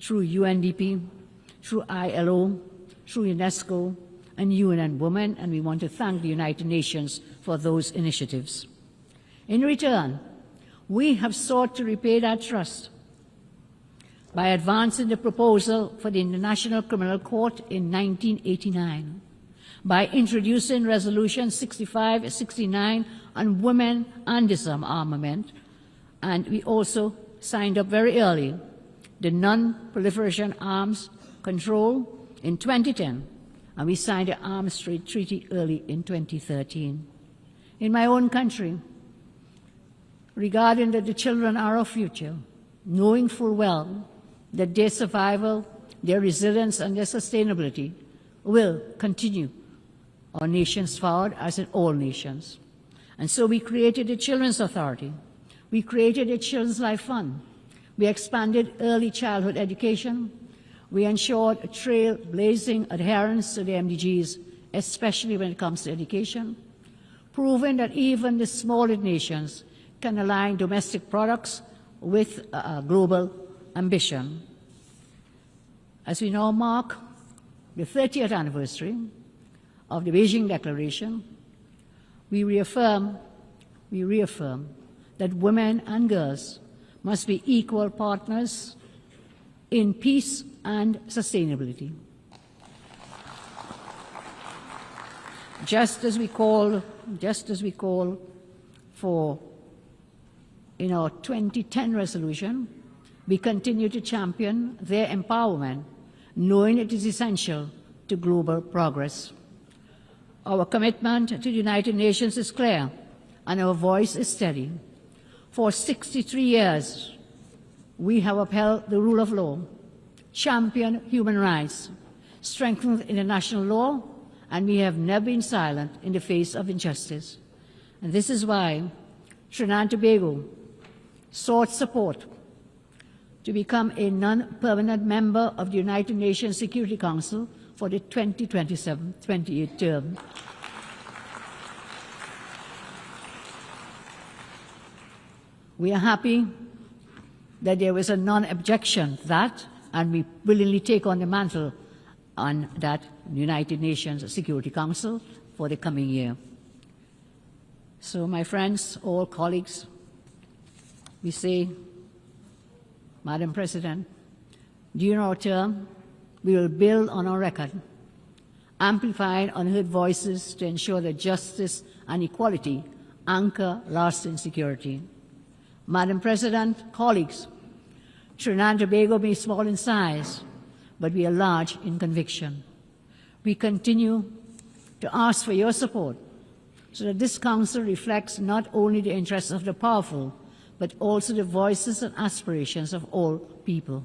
through UNDP, through ILO, through UNESCO, and UN Women, and we want to thank the United Nations for those initiatives. In return, we have sought to repay that trust by advancing the proposal for the International Criminal Court in 1989, by introducing Resolution 6569 on women and disarmament, and we also signed up very early the Non-Proliferation Arms Control in 2010, and we signed the Arms Trade Treaty early in 2013. In my own country, regarding that the children are our future, knowing full well that their survival, their resilience, and their sustainability will continue our nations forward, as in all nations. And so we created the Children's Authority. We created a Children's Life Fund. We expanded early childhood education. We ensured a trailblazing adherence to the MDGs, especially when it comes to education, proving that even the smallest nations can align domestic products with global ambition. As we now mark the 30th anniversary of the Beijing Declaration, we reaffirm that women and girls must be equal partners in peace and sustainability. Just as we call for in our 2010 resolution, we continue to champion their empowerment, knowing it is essential to global progress. Our commitment to the United Nations is clear, and our voice is steady. For 63 years, we have upheld the rule of law, championed human rights, strengthened international law, and we have never been silent in the face of injustice. And this is why Trinidad and Tobago sought support to become a non-permanent member of the United Nations Security Council for the 2027-28 term. We are happy that there was a non-objection to that, and we willingly take on the mantle on that United Nations Security Council for the coming year. So, my friends, all colleagues, we say, Madam President, during our term, we will build on our record, amplifying unheard voices to ensure that justice and equality anchor lasting security. Madam President, colleagues, Trinidad and Tobago may be small in size, but we are large in conviction. We continue to ask for your support so that this Council reflects not only the interests of the powerful, but also the voices and aspirations of all people.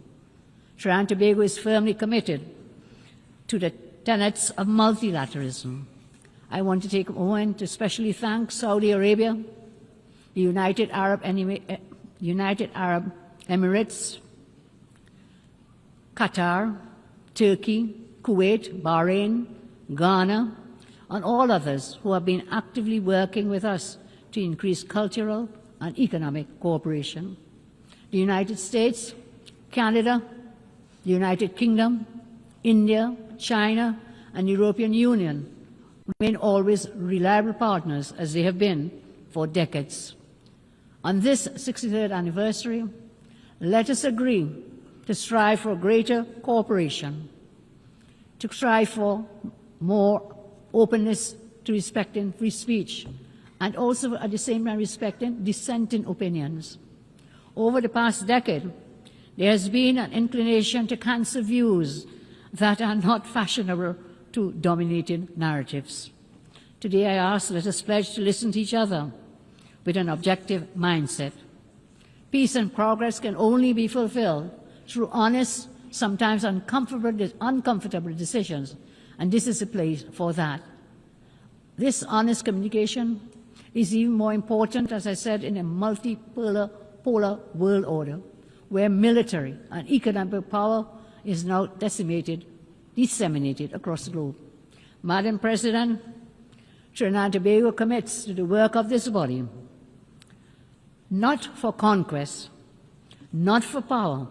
Trinidad and Tobago is firmly committed to the tenets of multilateralism. I want to take a moment to especially thank Saudi Arabia, the United Arab Emirates, Qatar, Turkey, Kuwait, Bahrain, Ghana, and all others who have been actively working with us to increase cultural and economic cooperation. The United States, Canada, the United Kingdom, India, China, and the European Union remain always reliable partners, as they have been for decades. On this 63rd anniversary, let us agree to strive for greater cooperation, to strive for more openness to respecting free speech, and also at the same time respecting dissenting opinions. Over the past decade, there has been an inclination to cancel views that are not fashionable to dominating narratives. Today I ask, let us pledge to listen to each other with an objective mindset. Peace and progress can only be fulfilled through honest, sometimes uncomfortable decisions, and this is a place for that. This honest communication is even more important, as I said, in a multipolar world order, where military and economic power is now disseminated across the globe. Madam President, Trinidad and Tobago commits to the work of this body, not for conquest, not for power,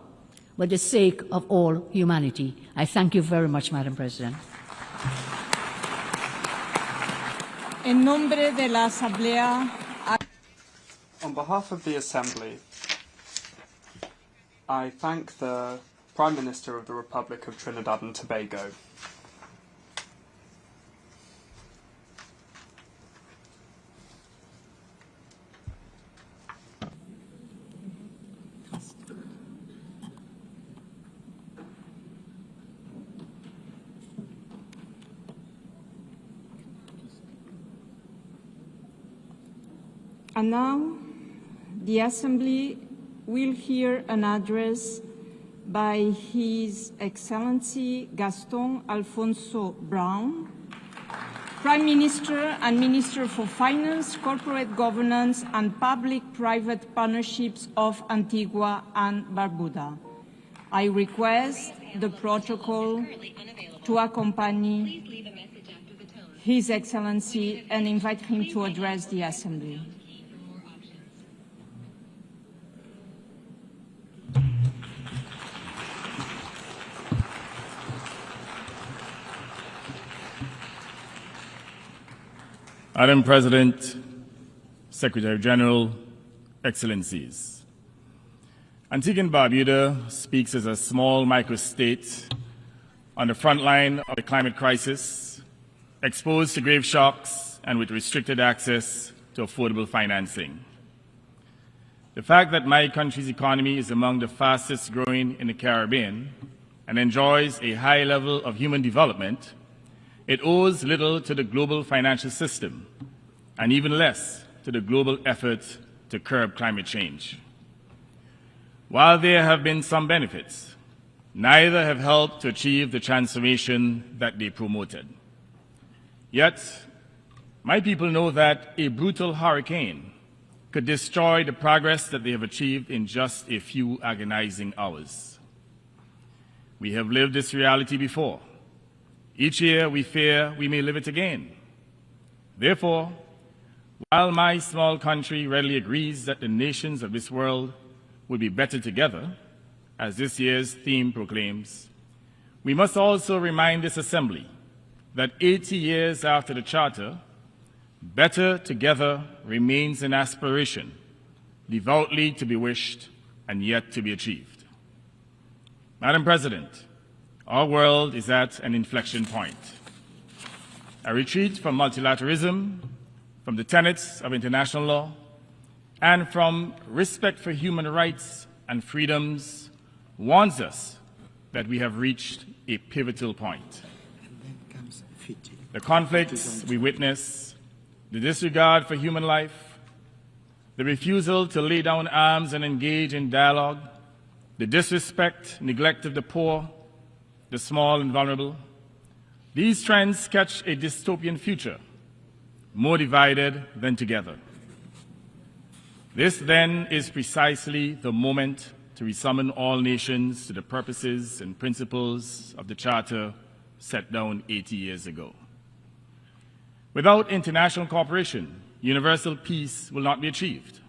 but the sake of all humanity. I thank you very much, Madam President. En nombre de la Asamblea, on behalf of the Assembly, I thank the Prime Minister of the Republic of Trinidad and Tobago. And now, the Assembly will hear an address by His Excellency Gaston Alfonso Brown, Prime Minister and Minister for Finance, Corporate Governance and Public-Private Partnerships of Antigua and Barbuda. I request the protocol to accompany His Excellency and invite him to address the Assembly. Madam President, Secretary General, Excellencies, Antigua and Barbuda speaks as a small microstate on the front line of the climate crisis, exposed to grave shocks and with restricted access to affordable financing. The fact that my country's economy is among the fastest growing in the Caribbean and enjoys a high level of human development, it owes little to the global financial system and even less to the global effort to curb climate change. While there have been some benefits, neither have helped to achieve the transformation that they promoted. Yet, my people know that a brutal hurricane could destroy the progress that they have achieved in just a few agonizing hours. We have lived this reality before. Each year we fear we may live it again. Therefore, while my small country readily agrees that the nations of this world would be better together, as this year's theme proclaims, we must also remind this Assembly that 80 years after the Charter, better together remains an aspiration, devoutly to be wished and yet to be achieved. Madam President, our world is at an inflection point. A retreat from multilateralism, from the tenets of international law, and from respect for human rights and freedoms warns us that we have reached a pivotal point. The conflicts we witness, the disregard for human life, the refusal to lay down arms and engage in dialogue, the disrespect, neglect of the poor, the small and vulnerable, these trends sketch a dystopian future, more divided than together. This, then, is precisely the moment to resummon all nations to the purposes and principles of the Charter set down 80 years ago. Without international cooperation, universal peace will not be achieved.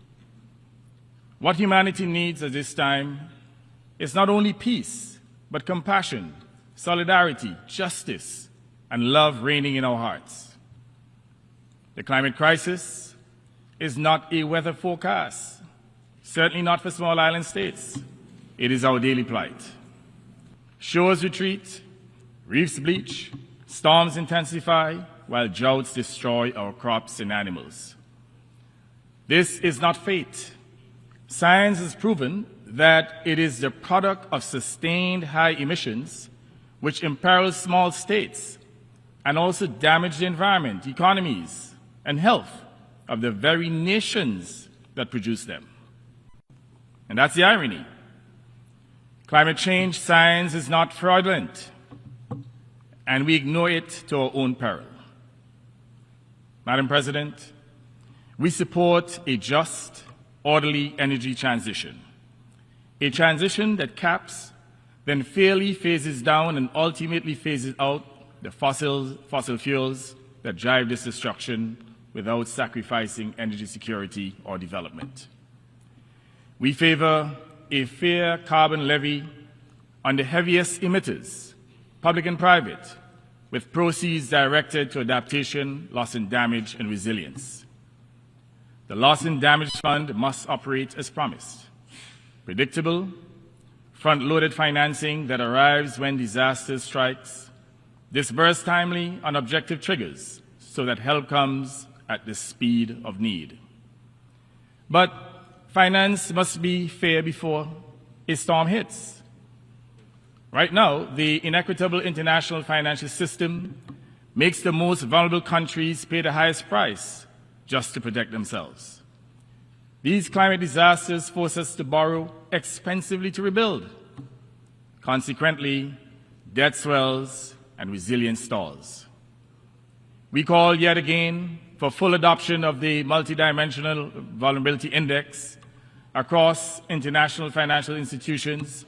What humanity needs at this time is not only peace, but compassion, solidarity, justice, and love reigning in our hearts. The climate crisis is not a weather forecast, certainly not for small island states. It is our daily plight. Shores retreat, reefs bleach, storms intensify, while droughts destroy our crops and animals. This is not fate. Science has proven that it is the product of sustained high emissions which imperil small states and also damage the environment, economies, and health of the very nations that produce them. And that's the irony. Climate change science is not fraudulent, and we ignore it to our own peril. Madam President, we support a just, orderly energy transition, a transition that caps, then fairly phases down and ultimately phases out the fossil fuels that drive this destruction without sacrificing energy security or development. We favor a fair carbon levy on the heaviest emitters, public and private, with proceeds directed to adaptation, loss and damage, and resilience. The Loss and Damage Fund must operate as promised. Predictable, front-loaded financing that arrives when disaster strikes, disbursed timely on objective triggers so that help comes at the speed of need. But finance must be fair before a storm hits. Right now, the inequitable international financial system makes the most vulnerable countries pay the highest price just to protect themselves. These climate disasters force us to borrow expensively to rebuild. Consequently, debt swells and resilience stalls. We call yet again for full adoption of the Multidimensional Vulnerability Index across international financial institutions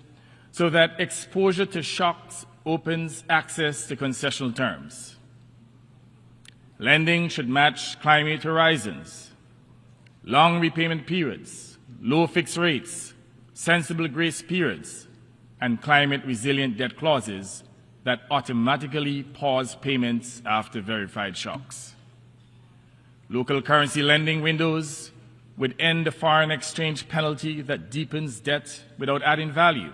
so that exposure to shocks opens access to concessional terms. Lending should match climate horizons, long repayment periods, low fixed rates, sensible grace periods, and climate-resilient debt clauses that automatically pause payments after verified shocks. Local currency lending windows would end the foreign exchange penalty that deepens debt without adding value.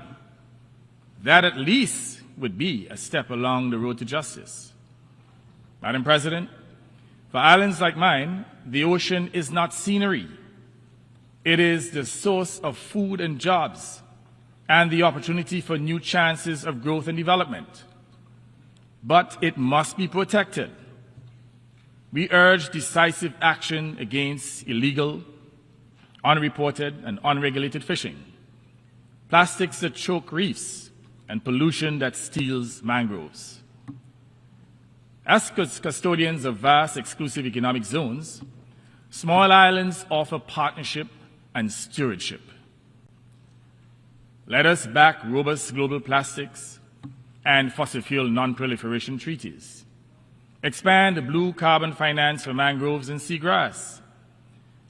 That at least would be a step along the road to justice. Madam President, for islands like mine, the ocean is not scenery. It is the source of food and jobs and the opportunity for new chances of growth and development. But it must be protected. We urge decisive action against illegal, unreported, and unregulated fishing, plastics that choke reefs, and pollution that steals mangroves. As custodians of vast exclusive economic zones, small islands offer partnership and stewardship. Let us back robust global plastics and fossil fuel non-proliferation treaties. Expand blue carbon finance for mangroves and seagrass,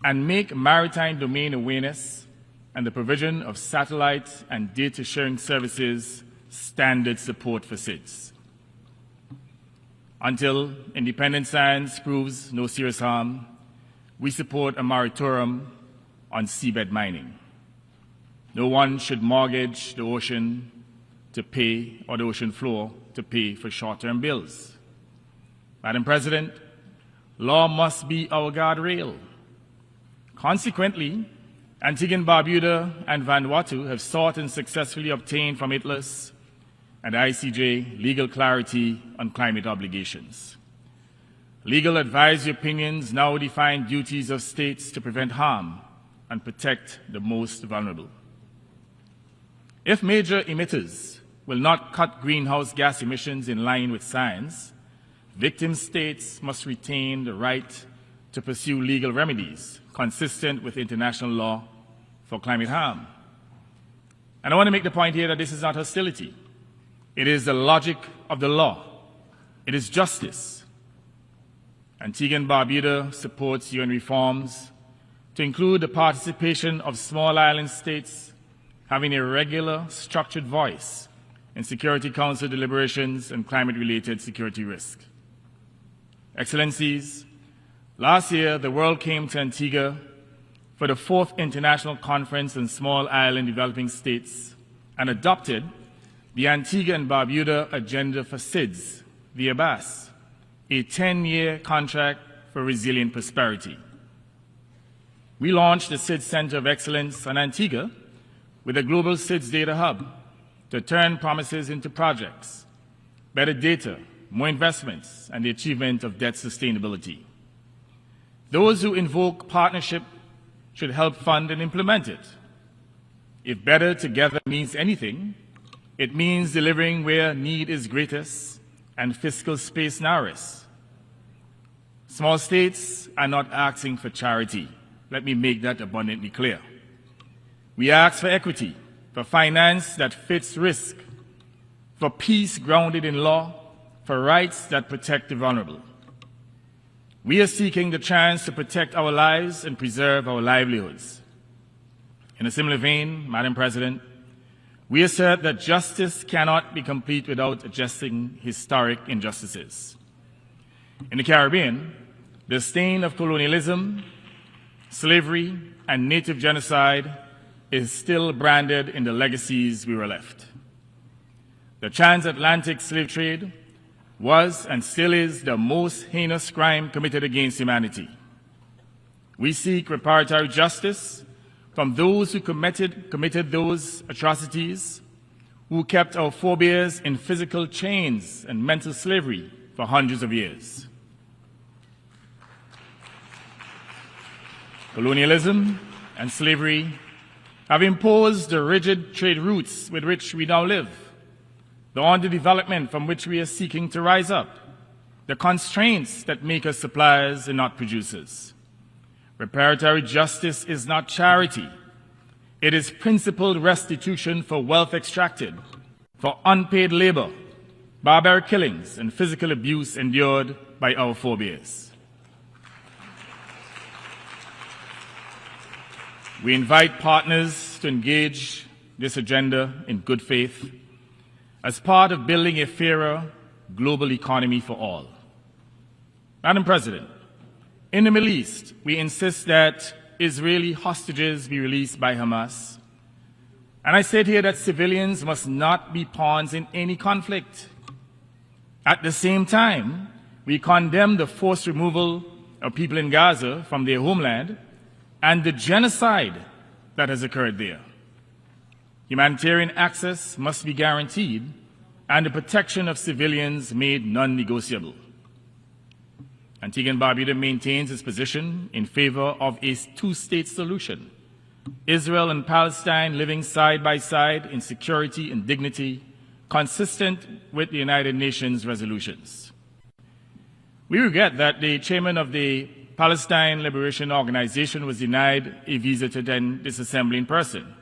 and make maritime domain awareness and the provision of satellite and data sharing services standard support for SIDS. Until independent science proves no serious harm, we support a moratorium on seabed mining. No one should mortgage the ocean to pay, or the ocean floor to pay for short-term bills. Madam President, law must be our guardrail. Consequently, Antigua and Barbuda and Vanuatu have sought and successfully obtained from ITLAS and ICJ legal clarity on climate obligations. Legal advisory opinions now define duties of states to prevent harm and protect the most vulnerable. If major emitters will not cut greenhouse gas emissions in line with science, victim states must retain the right to pursue legal remedies consistent with international law for climate harm. And I want to make the point here that this is not hostility. It is the logic of the law. It is justice. Antigua and Barbuda supports UN reforms to include the participation of small island states having a regular, structured voice in Security Council deliberations and climate-related security risk. Excellencies, last year the world came to Antigua for the 4th International Conference on Small Island Developing States and adopted the Antigua and Barbuda Agenda for SIDS, the ABAS, a 10-year contract for resilient prosperity. We launched the SIDS Center of Excellence on Antigua with a global SIDS data hub to turn promises into projects, better data, more investments, and the achievement of debt sustainability. Those who invoke partnership should help fund and implement it. If better together means anything, it means delivering where need is greatest and fiscal space narrowest. Small states are not asking for charity. Let me make that abundantly clear. We ask for equity, for finance that fits risk, for peace grounded in law, for rights that protect the vulnerable. We are seeking the chance to protect our lives and preserve our livelihoods. In a similar vein, Madam President, we assert that justice cannot be complete without addressing historic injustices. In the Caribbean, the stain of colonialism, slavery, and native genocide is still branded in the legacies we were left. The transatlantic slave trade was and still is the most heinous crime committed against humanity. We seek reparatory justice from those who committed those atrocities, who kept our forebears in physical chains and mental slavery for hundreds of years. Colonialism and slavery have imposed the rigid trade routes with which we now live, the underdevelopment from which we are seeking to rise up, the constraints that make us suppliers and not producers. Reparatory justice is not charity. It is principled restitution for wealth extracted, for unpaid labor, barbaric killings, and physical abuse endured by our forebears. We invite partners to engage this agenda in good faith as part of building a fairer global economy for all. Madam President, in the Middle East, we insist that Israeli hostages be released by Hamas. And I said here that civilians must not be pawns in any conflict. At the same time, we condemn the forced removal of people in Gaza from their homeland and the genocide that has occurred there. Humanitarian access must be guaranteed and the protection of civilians made non-negotiable. Antigua and Barbuda maintains its position in favor of a two-state solution, Israel and Palestine living side by side in security and dignity, consistent with the United Nations resolutions. We regret that the chairman of the Palestine Liberation Organization was denied a visa to attend this assembly in person.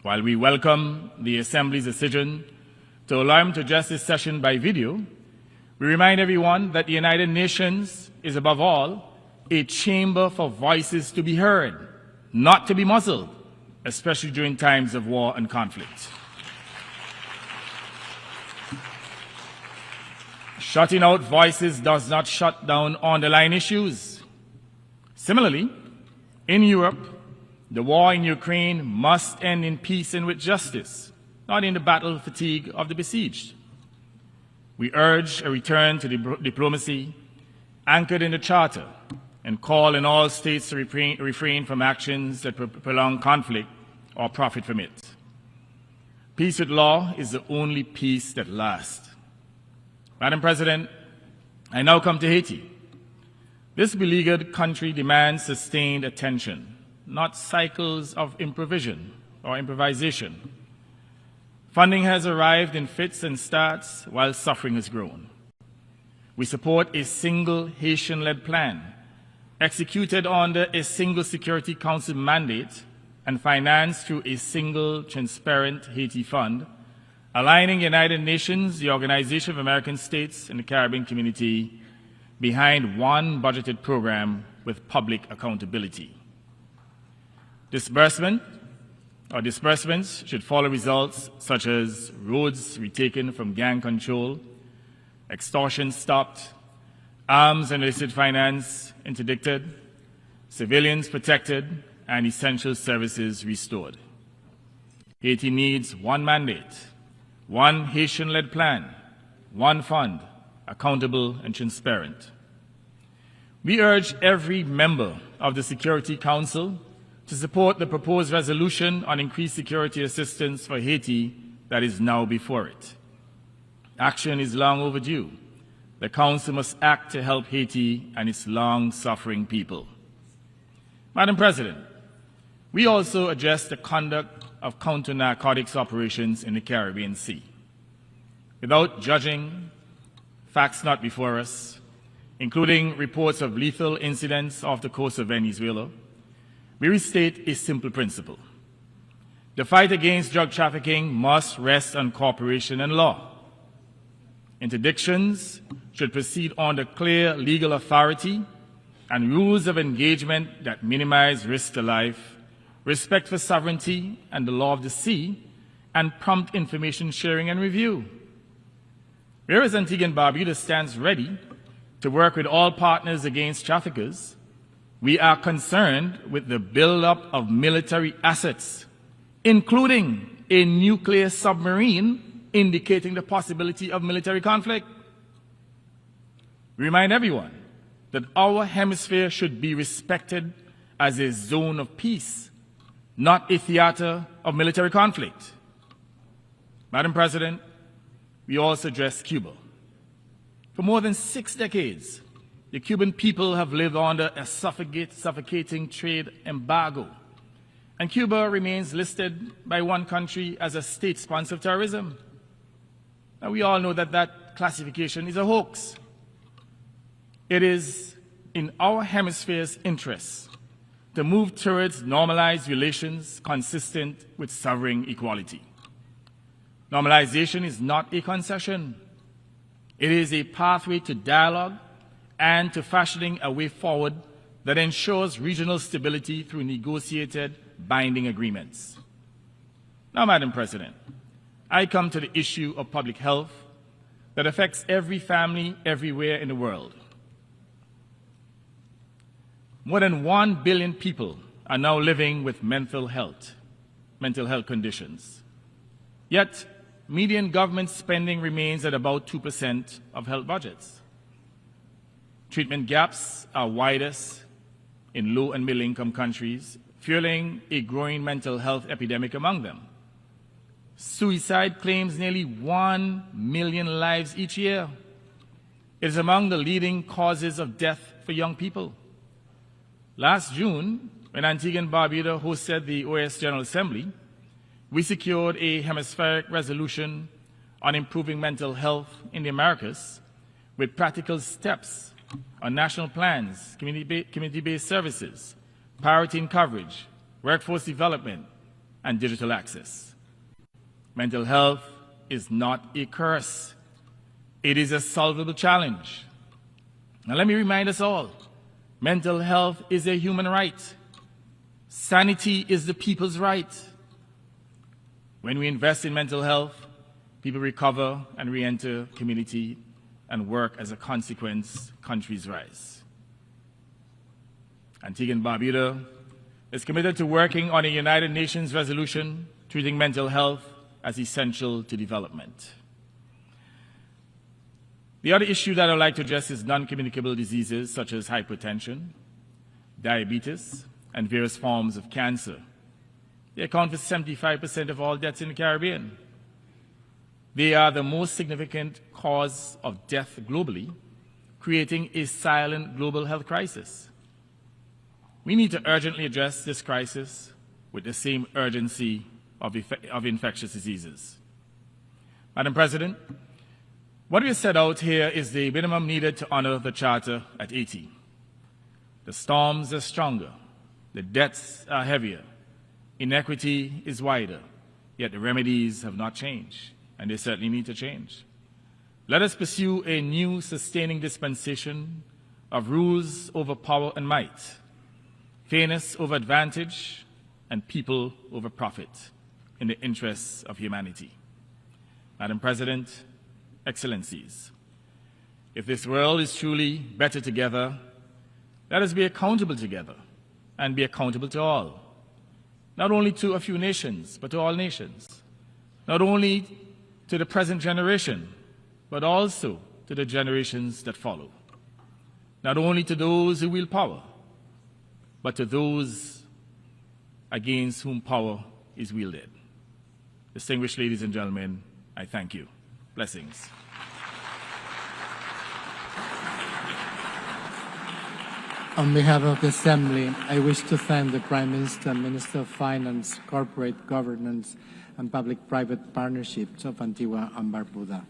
While we welcome the Assembly's decision to allow him to address this session by video, we remind everyone that the United Nations is, above all, a chamber for voices to be heard, not to be muzzled, especially during times of war and conflict. Shutting out voices does not shut down underlying issues. Similarly, in Europe, the war in Ukraine must end in peace and with justice, not in the battle fatigue of the besieged. We urge a return to diplomacy anchored in the Charter and call on all states to refrain from actions that prolong conflict or profit from it. Peace with law is the only peace that lasts. Madam President, I now come to Haiti. This beleaguered country demands sustained attention, not cycles of improvisation. Funding has arrived in fits and starts while suffering has grown. We support a single Haitian-led plan, executed under a single Security Council mandate and financed through a single transparent Haiti fund, aligning the United Nations, the Organization of American States, and the Caribbean community behind one budgeted program with public accountability. Disbursements should follow results such as roads retaken from gang control, extortion stopped, arms and illicit finance interdicted, civilians protected, and essential services restored. Haiti needs one mandate, one Haitian-led plan, one fund, accountable and transparent. We urge every member of the Security Council to support the proposed resolution on increased security assistance for Haiti that is now before it. Action is long overdue. The Council must act to help Haiti and its long-suffering people. Madam President, we also address the conduct of counter-narcotics operations in the Caribbean Sea. Without judging facts not before us, including reports of lethal incidents off the coast of Venezuela, we restate a simple principle. The fight against drug trafficking must rest on cooperation and law. Interdictions should proceed under clear legal authority and rules of engagement that minimize risk to life, respect for sovereignty and the law of the sea, and prompt information sharing and review. Whereas Antigua and Barbuda stands ready to work with all partners against traffickers, we are concerned with the buildup of military assets, including a nuclear submarine indicating the possibility of military conflict. We remind everyone that our hemisphere should be respected as a zone of peace, not a theater of military conflict. Madam President, we also address Cuba. For more than 6 decades, the Cuban people have lived under a suffocating trade embargo, and Cuba remains listed by one country as a state sponsor of terrorism. Now, we all know that that classification is a hoax. It is in our hemisphere's interests to move towards normalized relations consistent with sovereign equality. Normalization is not a concession. It is a pathway to dialogue and to fashioning a way forward that ensures regional stability through negotiated, binding agreements. Now, Madam President, I come to the issue of public health that affects every family everywhere in the world. More than 1 billion people are now living with mental health conditions. Yet, median government spending remains at about 2% of health budgets. Treatment gaps are widest in low and middle-income countries, fueling a growing mental health epidemic among them. Suicide claims nearly 1 million lives each year. It is among the leading causes of death for young people. Last June, when Antigua and Barbuda hosted the OAS General Assembly, we secured a hemispheric resolution on improving mental health in the Americas with practical steps on national plans, community-based services, priority in coverage, workforce development, and digital access. Mental health is not a curse. It is a solvable challenge. Now let me remind us all, mental health is a human right. Sanity is the people's right. When we invest in mental health, people recover and re-enter community and work. As a consequence, countries rise. Antigua and Barbuda is committed to working on a United Nations resolution treating mental health as essential to development. The other issue that I'd like to address is non-communicable diseases such as hypertension, diabetes, and various forms of cancer. They account for 75% of all deaths in the Caribbean. They are the most significant cause of death globally, creating a silent global health crisis. We need to urgently address this crisis with the same urgency of infectious diseases. Madam President, what we have set out here is the minimum needed to honor the Charter at 80. The storms are stronger, the deaths are heavier, inequity is wider, yet the remedies have not changed, and they certainly need to change. Let us pursue a new sustaining dispensation of rules over power and might, fairness over advantage, and people over profit in the interests of humanity. Madam President, Excellencies, if this world is truly better together, let us be accountable together and be accountable to all. Not only to a few nations, but to all nations. Not only to the present generation, but also to the generations that follow. Not only to those who wield power, but to those against whom power is wielded. Distinguished ladies and gentlemen, I thank you. Blessings. On behalf of the Assembly, I wish to thank the Prime Minister, Minister of Finance, Corporate Governance, and Public-Private Partnerships of Antigua and Barbuda.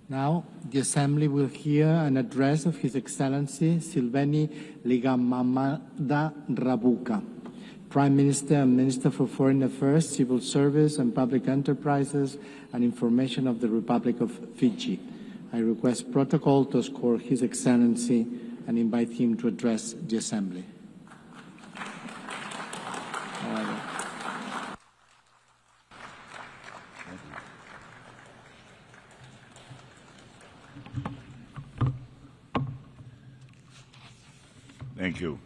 Now, the Assembly will hear an address of His Excellency Silveni Ligamamada Rabuka, Prime Minister and Minister for Foreign Affairs, Civil Service and Public Enterprises and Information of the Republic of Fiji. I request protocol to escort His Excellency and invite him to address the Assembly. Thank you.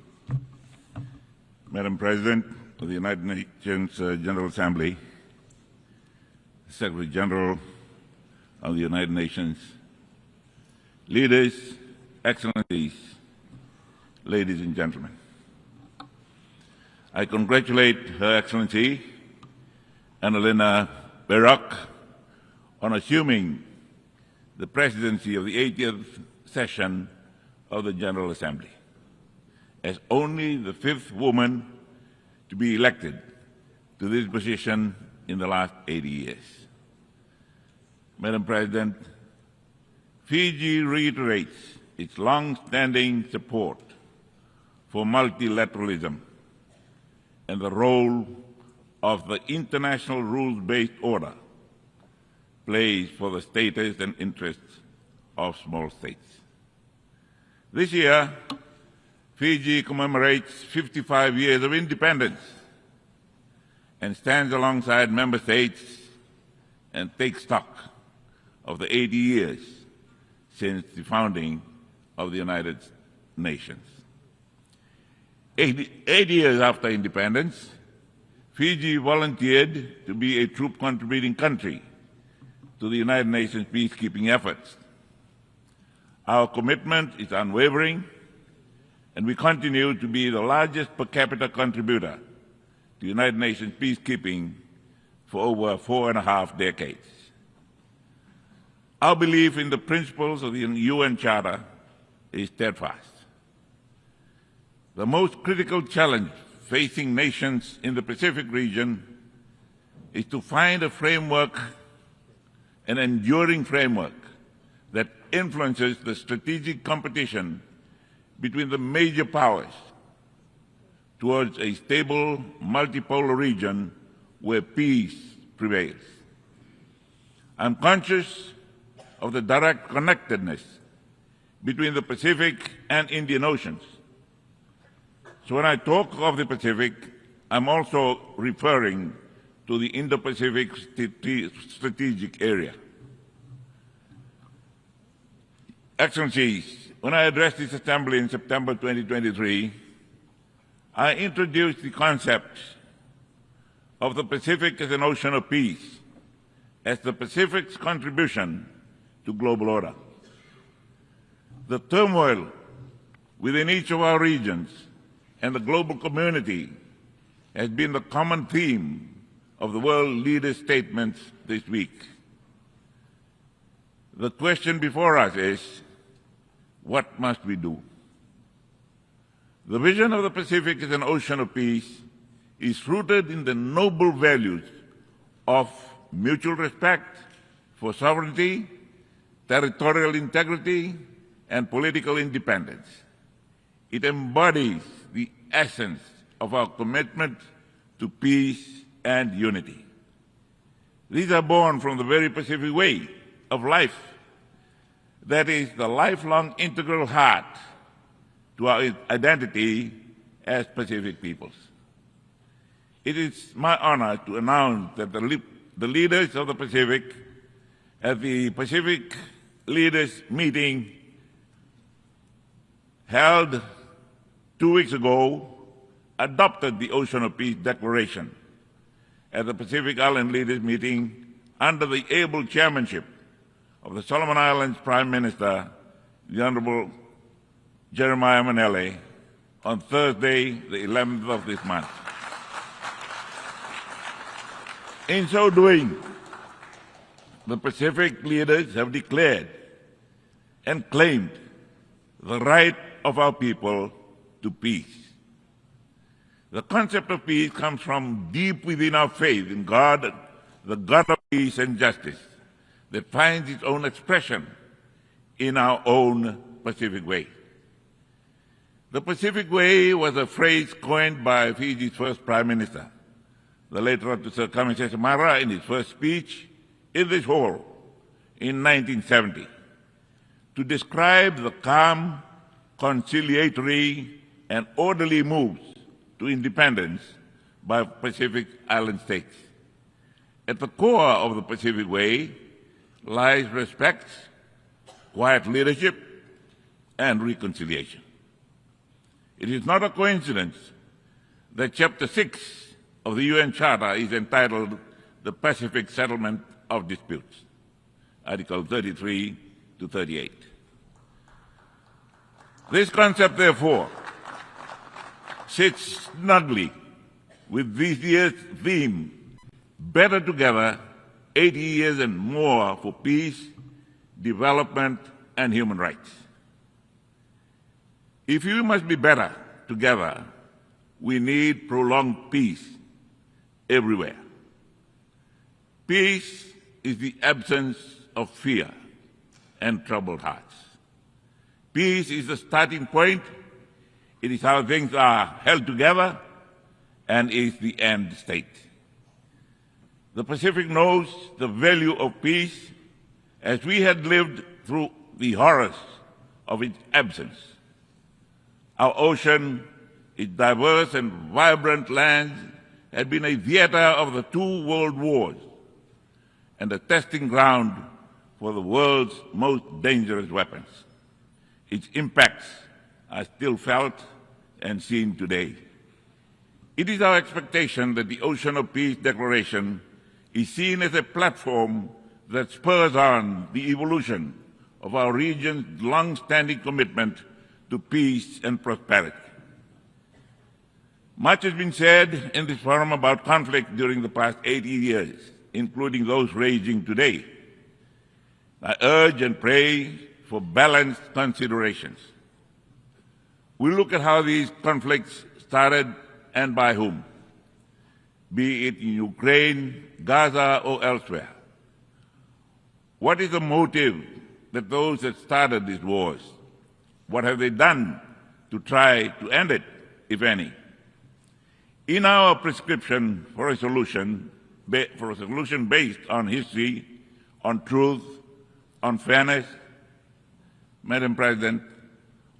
Madam President of the United Nations General Assembly, Secretary General of the United Nations, leaders, excellencies, ladies and gentlemen. I congratulate Her Excellency Annalena Baerbock on assuming the presidency of the 80th session of the General Assembly, as only the 5th woman to be elected to this position in the last 80 years. Madam President, Fiji reiterates its long-standing support for multilateralism and the role of the international rules-based order plays for the status and interests of small states. This year, Fiji commemorates 55 years of independence and stands alongside member states and takes stock of the 80 years since the founding of the United Nations. 80 years after independence, Fiji volunteered to be a troop contributing country to the United Nations peacekeeping efforts. Our commitment is unwavering, and we continue to be the largest per capita contributor to United Nations peacekeeping for over 4.5 decades. Our belief in the principles of the UN Charter is steadfast. The most critical challenge facing nations in the Pacific region is to find a framework, an enduring framework, that influences the strategic competition between the major powers towards a stable, multipolar region where peace prevails. I'm conscious of the direct connectedness between the Pacific and Indian Oceans. So when I talk of the Pacific, I'm also referring to the Indo-Pacific strategic area. Excellencies, when I addressed this Assembly in September 2023, I introduced the concept of the Pacific as an ocean of peace, as the Pacific's contribution to global order. The turmoil within each of our regions and the global community has been the common theme of the world leaders' statements this week. The question before us is, what must we do? The vision of the Pacific as an ocean of peace is rooted in the noble values of mutual respect for sovereignty, territorial integrity, and political independence. It embodies the essence of our commitment to peace and unity. These are born from the very Pacific way of life, that is the lifelong integral heart to our identity as Pacific peoples. It is my honor to announce that the leaders of the Pacific at the Pacific Leaders Meeting held 2 weeks ago adopted the Ocean of Peace Declaration at the Pacific Island Leaders Meeting under the able chairmanship of the Solomon Islands Prime Minister, the Honorable Jeremiah Manele, on Thursday, the 11th of this month. In so doing, the Pacific leaders have declared and claimed the right of our people to peace. The concept of peace comes from deep within our faith in God, the God of peace and justice, that finds its own expression in our own Pacific way. The Pacific Way was a phrase coined by Fiji's first Prime Minister, the late Sir Kamisesa Samara, in his first speech in this hall in 1970, to describe the calm, conciliatory, and orderly moves to independence by Pacific Island states. At the core of the Pacific Way lies respect, quiet leadership, and reconciliation. It is not a coincidence that Chapter 6 of the UN Charter is entitled the Pacific Settlement of Disputes, Article 33 to 38. This concept, therefore, sits snugly with this year's theme, Better Together, 80 years and more for peace, development, and human rights. If we must be better together, we need prolonged peace everywhere. Peace is the absence of fear and troubled hearts. Peace is the starting point. It is how things are held together and is the end state. The Pacific knows the value of peace as we had lived through the horrors of its absence. Our ocean, its diverse and vibrant lands, had been a theater of the two world wars and a testing ground for the world's most dangerous weapons. Its impacts are still felt and seen today. It is our expectation that the Ocean of Peace Declaration is seen as a platform that spurs on the evolution of our region's long-standing commitment to peace and prosperity. Much has been said in this forum about conflict during the past 80 years, including those raging today. I urge and pray for balanced considerations. We look at how these conflicts started and by whom, be it in Ukraine, Gaza, or elsewhere. What is the motive that those that started these wars? What have they done to try to end it, if any? In our prescription for a solution based on history, on truth, on fairness, Madam President,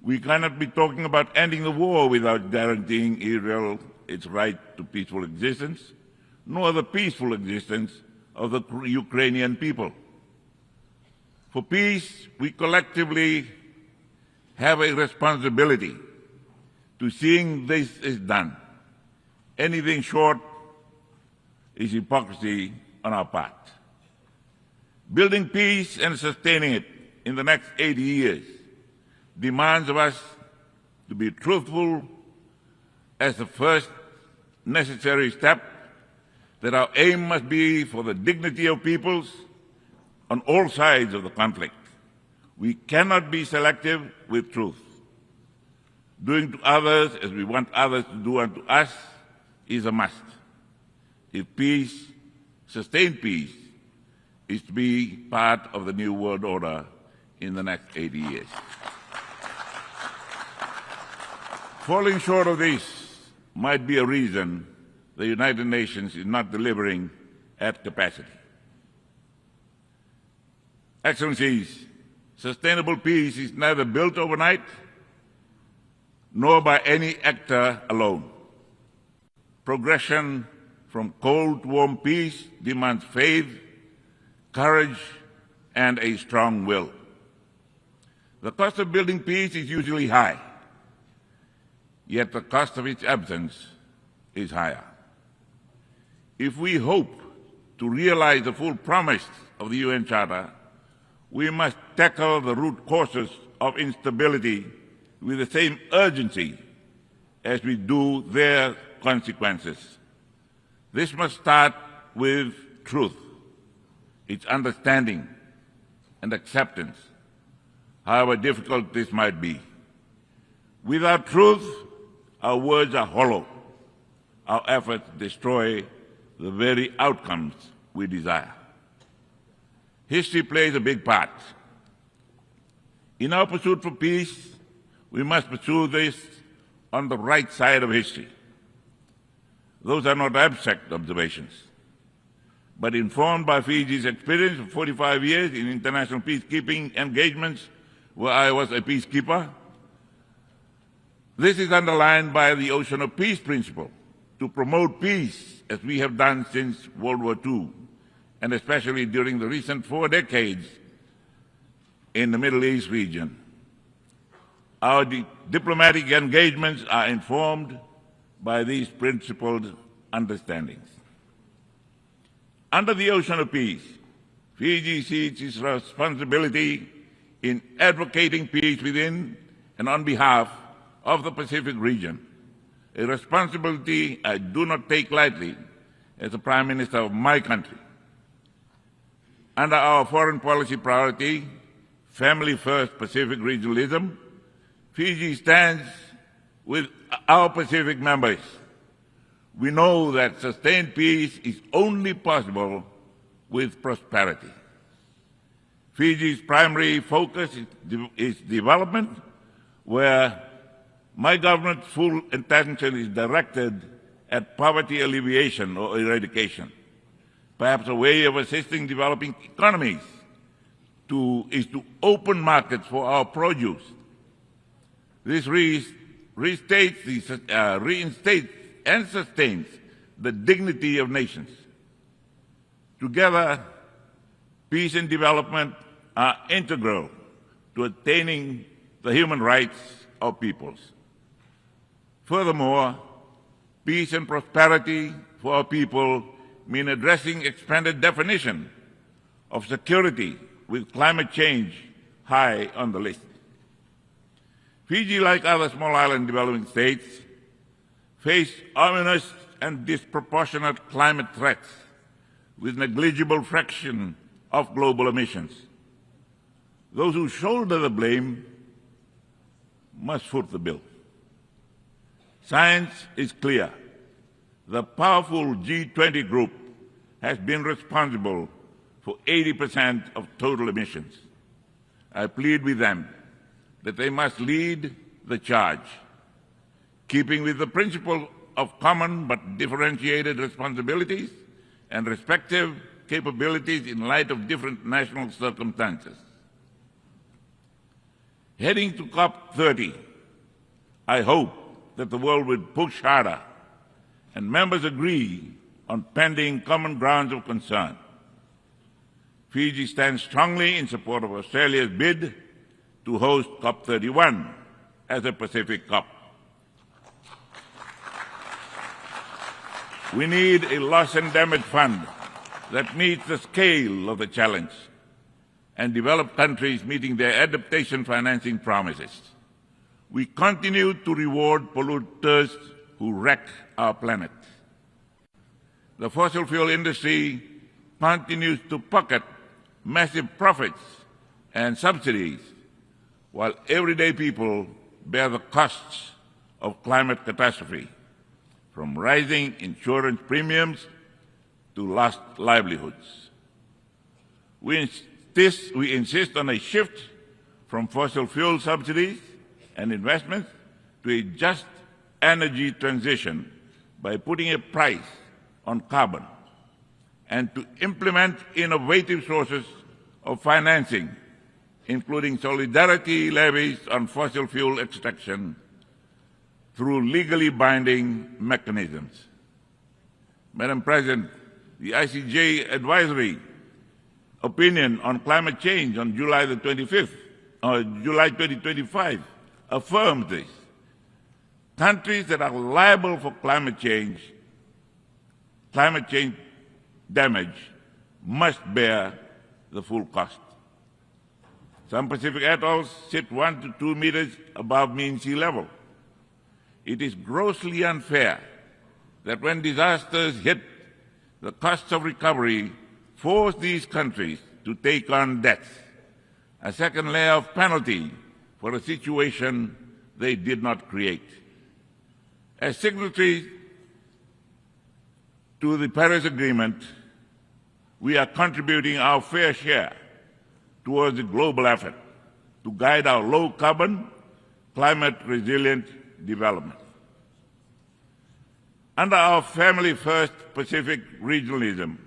we cannot be talking about ending the war without guaranteeing Israel its right to peaceful existence, nor the peaceful existence of the Ukrainian people. For peace, we collectively have a responsibility to seeing this is done. Anything short is hypocrisy on our part. Building peace and sustaining it in the next 80 years demands of us to be truthful as the first necessary step, that our aim must be for the dignity of peoples on all sides of the conflict. We cannot be selective with truth. Doing to others as we want others to do unto us is a must. If peace, sustained peace, is to be part of the new world order in the next 80 years. Falling short of this might be a reason the United Nations is not delivering at capacity. Excellencies, sustainable peace is neither built overnight nor by any actor alone. Progression from cold to warm peace demands faith, courage, and a strong will. The cost of building peace is usually high, yet the cost of its absence is higher. If we hope to realize the full promise of the UN Charter, we must tackle the root causes of instability with the same urgency as we do their consequences. This must start with truth, its understanding and acceptance, however difficult this might be. Without truth, our words are hollow. Our efforts destroy the very outcomes we desire. History plays a big part. In our pursuit for peace, we must pursue this on the right side of history. Those are not abstract observations, but informed by Fiji's experience of 45 years in international peacekeeping engagements where I was a peacekeeper. This is underlined by the Ocean of Peace principle to promote peace as we have done since World War II, and especially during the recent 4 decades in the Middle East region. Our diplomatic engagements are informed by these principled understandings. Under the Ocean of Peace, Fiji sees its responsibility in advocating peace within and on behalf of the Pacific region, a responsibility I do not take lightly as the Prime Minister of my country. Under our foreign policy priority, Family First Pacific Regionalism, Fiji stands with our Pacific members. We know that sustained peace is only possible with prosperity. Fiji's primary focus is development, where my government's full attention is directed at poverty alleviation or eradication. Perhaps a way of assisting developing economies is to open markets for our produce. This reinstates and sustains the dignity of nations. Together, peace and development are integral to attaining the human rights of peoples. Furthermore, peace and prosperity for our people mean addressing expanded definition of security with climate change high on the list. Fiji, like other small island developing states, face ominous and disproportionate climate threats with negligible fraction of global emissions. Those who shoulder the blame must foot the bill. Science is clear. The powerful G20 group has been responsible for 80% of total emissions. I plead with them that they must lead the charge, keeping with the principle of common but differentiated responsibilities and respective capabilities in light of different national circumstances. Heading to COP30, I hope that the world will push harder and members agree on pending common grounds of concern. Fiji stands strongly in support of Australia's bid to host COP31 as a Pacific COP. We need a loss and damage fund that meets the scale of the challenge and developed countries meeting their adaptation financing promises. We continue to reward polluters who wreck our planet. The fossil fuel industry continues to pocket massive profits and subsidies, while everyday people bear the costs of climate catastrophe, from rising insurance premiums to lost livelihoods. We insist on a shift from fossil fuel subsidies and investments to a just energy transition by putting a price on carbon and to implement innovative sources of financing, including solidarity levies on fossil fuel extraction through legally binding mechanisms. Madam President, the ICJ advisory opinion on climate change on July 2025 affirms this. Countries that are liable for climate change damage must bear the full cost. Some Pacific atolls sit 1 to 2 meters above mean sea level. It is grossly unfair that when disasters hit, the costs of recovery force these countries to take on debts, a second layer of penalty for a situation they did not create. As signatories to the Paris Agreement, we are contributing our fair share towards the global effort to guide our low-carbon, climate-resilient development. Under our family-first Pacific regionalism,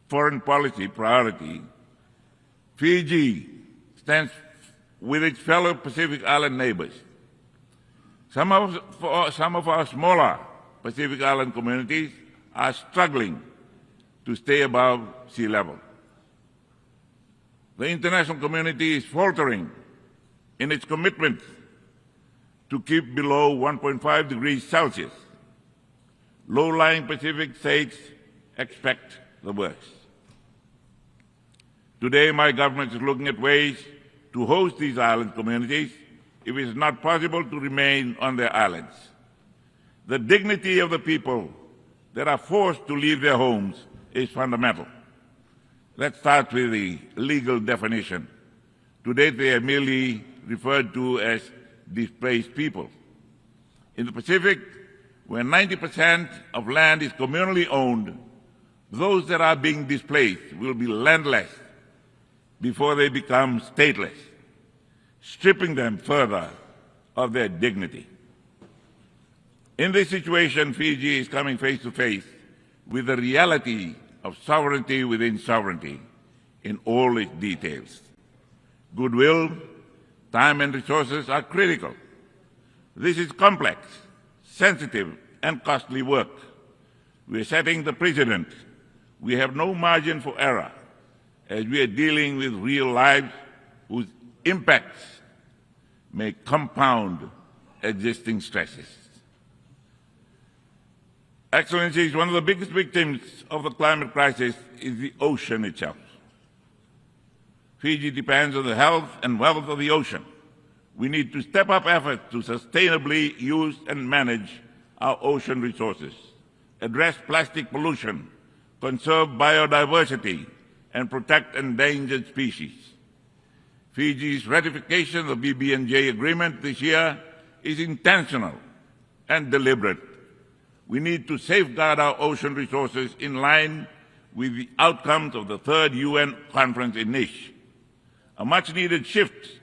foreign policy priority, Fiji stands with its fellow Pacific Island neighbors. Some of our smaller Pacific Island communities are struggling to stay above sea level. The international community is faltering in its commitment to keep below 1.5 degrees Celsius. Low-lying Pacific states expect the worst. Today, my government is looking at ways to host these island communities if it is not possible to remain on their islands. The dignity of the people that are forced to leave their homes is fundamental. Let's start with the legal definition. Today, they are merely referred to as displaced people. In the Pacific, where 90% of land is communally owned, those that are being displaced will be landless before they become stateless, stripping them further of their dignity. In this situation, Fiji is coming face to face with the reality of sovereignty within sovereignty in all its details. Goodwill, time and resources are critical. This is complex, sensitive and costly work. We are setting the precedent. We have no margin for error as we are dealing with real lives whose impacts may compound existing stresses. Excellencies, one of the biggest victims of the climate crisis is the ocean itself. Fiji depends on the health and wealth of the ocean. We need to step up efforts to sustainably use and manage our ocean resources, address plastic pollution, conserve biodiversity, and protect endangered species. Fiji's ratification of the BBNJ agreement this year is intentional and deliberate. We need to safeguard our ocean resources in line with the outcomes of the third UN conference in Nice. A much-needed shift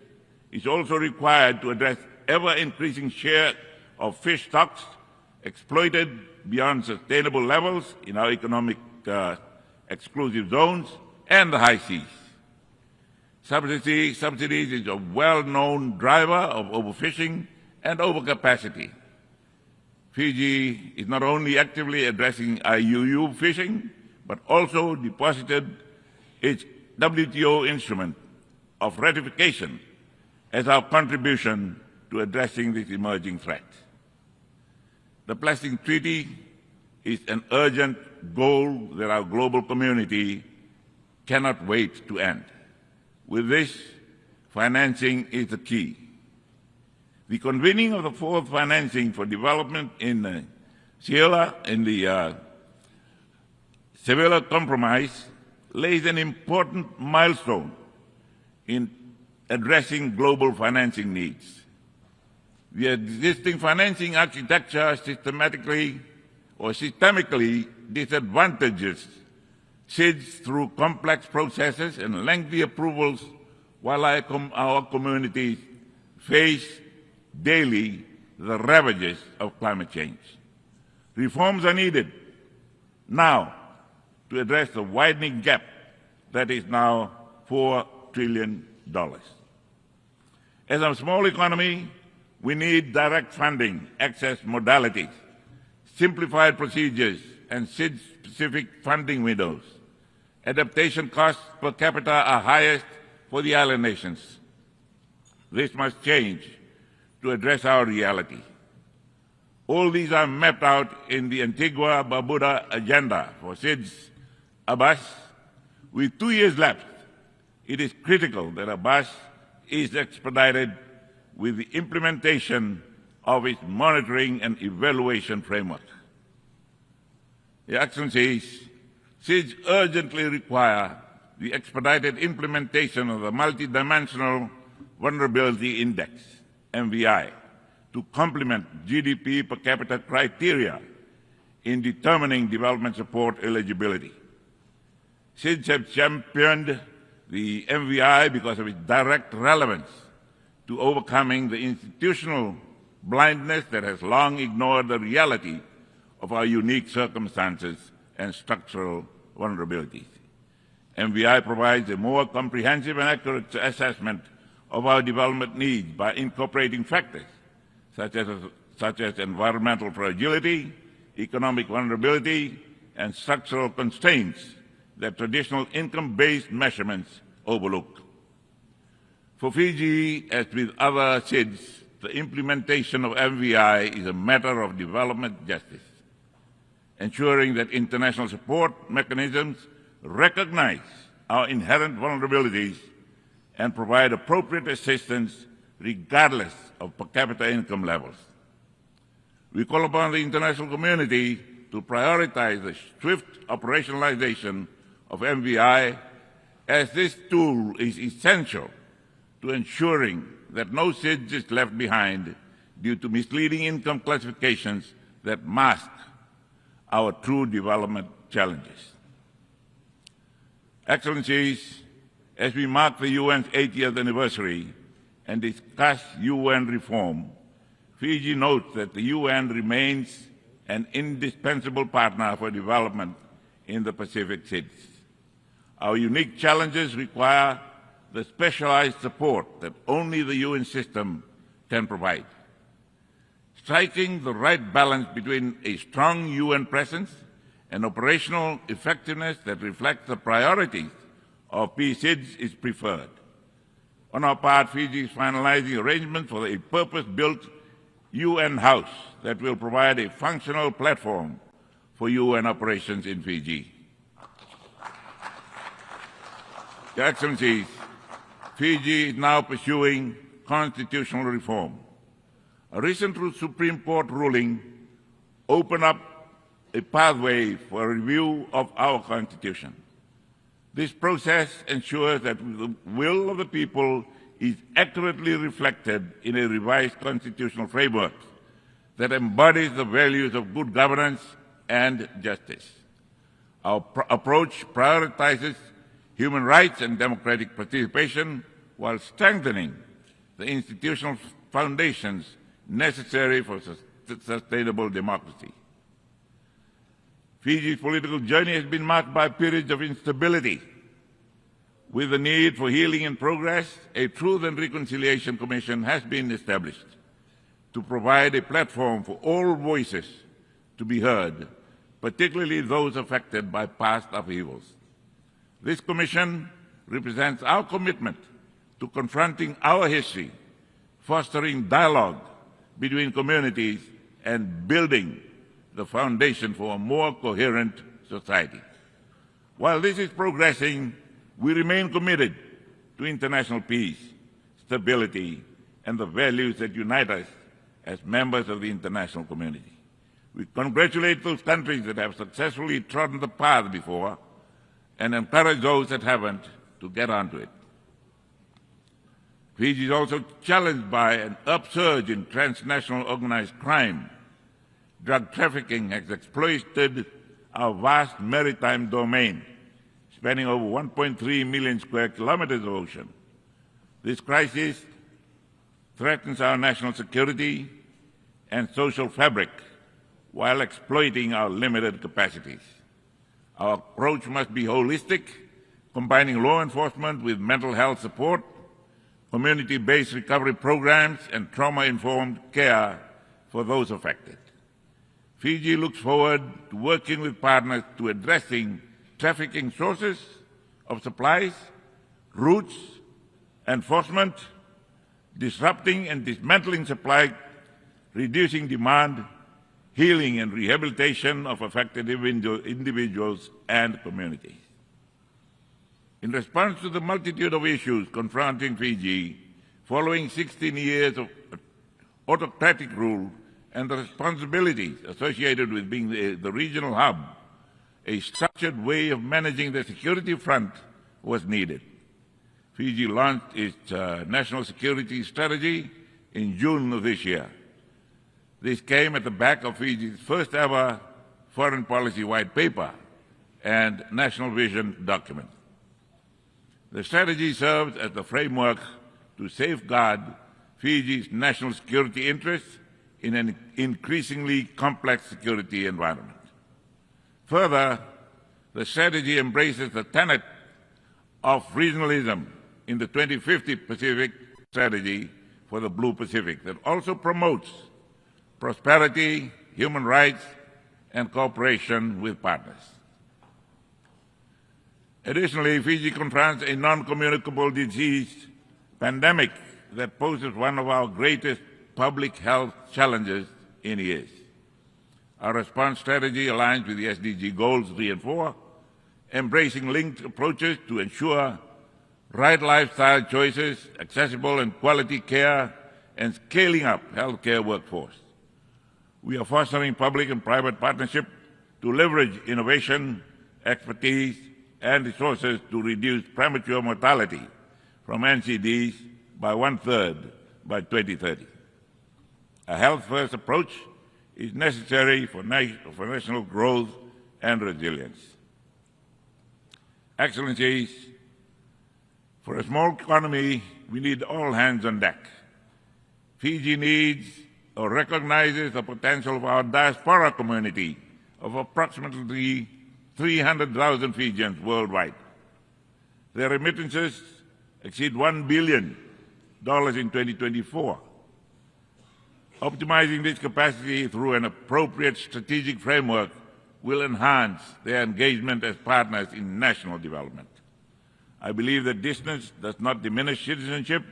is also required to address ever-increasing share of fish stocks exploited beyond sustainable levels in our economic exclusive zones and the high seas. Subsidies is a well-known driver of overfishing and overcapacity. Fiji is not only actively addressing IUU fishing, but also deposited its WTO instrument of ratification as our contribution to addressing this emerging threat. The Plastic Treaty is an urgent goal that our global community cannot wait to end. With this, financing is the key. The convening of the fourth financing for development in the Sevilla Compromise lays an important milestone in addressing global financing needs. The existing financing architecture systemically disadvantages SIDS through complex processes and lengthy approvals, while our communities face daily the ravages of climate change. Reforms are needed now to address the widening gap that is now $4 trillion. As a small economy, we need direct funding, access modalities, simplified procedures, and SID-specific funding windows. Adaptation costs per capita are highest for the island nations. This must change to address our reality. All these are mapped out in the Antigua-Barbuda agenda for SIDS ABAS. With 2 years left, it is critical that ABAS is expedited with the implementation of its monitoring and evaluation framework. Your Excellencies, SIDS urgently require the expedited implementation of the Multidimensional Vulnerability Index, MVI, to complement GDP per capita criteria in determining development support eligibility. SIDS have championed the MVI because of its direct relevance to overcoming the institutional blindness that has long ignored the reality of our unique circumstances and structural vulnerabilities. MVI provides a more comprehensive and accurate assessment of our development needs by incorporating factors such as environmental fragility, economic vulnerability, and structural constraints that traditional income-based measurements overlook. For Fiji, as with other SIDS, the implementation of MVI is a matter of development justice, ensuring that international support mechanisms recognize our inherent vulnerabilities and provide appropriate assistance regardless of per capita income levels. We call upon the international community to prioritize the swift operationalization of MVI, as this tool is essential to ensuring that no SIDS is left behind due to misleading income classifications that mask our true development challenges. Excellencies, as we mark the UN's 80th anniversary and discuss UN reform, Fiji notes that the UN remains an indispensable partner for development in the Pacific SIDS. Our unique challenges require the specialized support that only the UN system can provide. Striking the right balance between a strong UN presence and operational effectiveness that reflects the priorities of PSIDS is preferred. On our part, Fiji is finalizing arrangements for a purpose-built UN house that will provide a functional platform for UN operations in Fiji. Your Excellencies, Fiji is now pursuing constitutional reform. A recent Supreme Court ruling opened up a pathway for a review of our Constitution. This process ensures that the will of the people is accurately reflected in a revised constitutional framework that embodies the values of good governance and justice. Our approach prioritizes human rights and democratic participation while strengthening the institutional foundations necessary for sustainable democracy. Fiji's political journey has been marked by periods of instability. With the need for healing and progress, a Truth and Reconciliation Commission has been established to provide a platform for all voices to be heard, particularly those affected by past upheavals. This commission represents our commitment to confronting our history, fostering dialogue between communities, and building the foundation for a more coherent society. While this is progressing, we remain committed to international peace, stability, and the values that unite us as members of the international community. We congratulate those countries that have successfully trodden the path before and encourage those that haven't to get onto it. Fiji is also challenged by an upsurge in transnational organized crime. Drug trafficking has exploited our vast maritime domain, spanning over 1.3 million square kilometers of ocean. This crisis threatens our national security and social fabric while exploiting our limited capacities. Our approach must be holistic, combining law enforcement with mental health support, community-based recovery programs, and trauma-informed care for those affected. Fiji looks forward to working with partners to addressing trafficking sources of supplies, routes, enforcement, disrupting and dismantling supply, reducing demand, healing and rehabilitation of affected individuals and communities. In response to the multitude of issues confronting Fiji, following 16 years of autocratic rule and the responsibilities associated with being the regional hub, a structured way of managing the security front was needed. Fiji launched its national security strategy in June of this year. This came at the back of Fiji's first ever foreign policy white paper and national vision document. The strategy serves as the framework to safeguard Fiji's national security interests in an increasingly complex security environment. Further, the strategy embraces the tenet of regionalism in the 2050 Pacific strategy for the Blue Pacific that also promotes prosperity, human rights, and cooperation with partners. Additionally, Fiji confronts a non-communicable disease pandemic that poses one of our greatest public health challenges in years. Our response strategy aligns with the SDG goals 3 and 4, embracing linked approaches to ensure right lifestyle choices, accessible and quality care, and scaling up healthcare workforce. We are fostering public and private partnership to leverage innovation, expertise, and resources to reduce premature mortality from NCDs by 1/3 by 2030. A health-first approach is necessary for national growth and resilience. Excellencies, for a small economy, we need all hands on deck. Fiji needs or recognizes the potential of our diaspora community of approximately 300,000 Fijians worldwide. Their remittances exceed $1 billion in 2024. Optimizing this capacity through an appropriate strategic framework will enhance their engagement as partners in national development. I believe that distance does not diminish citizenship,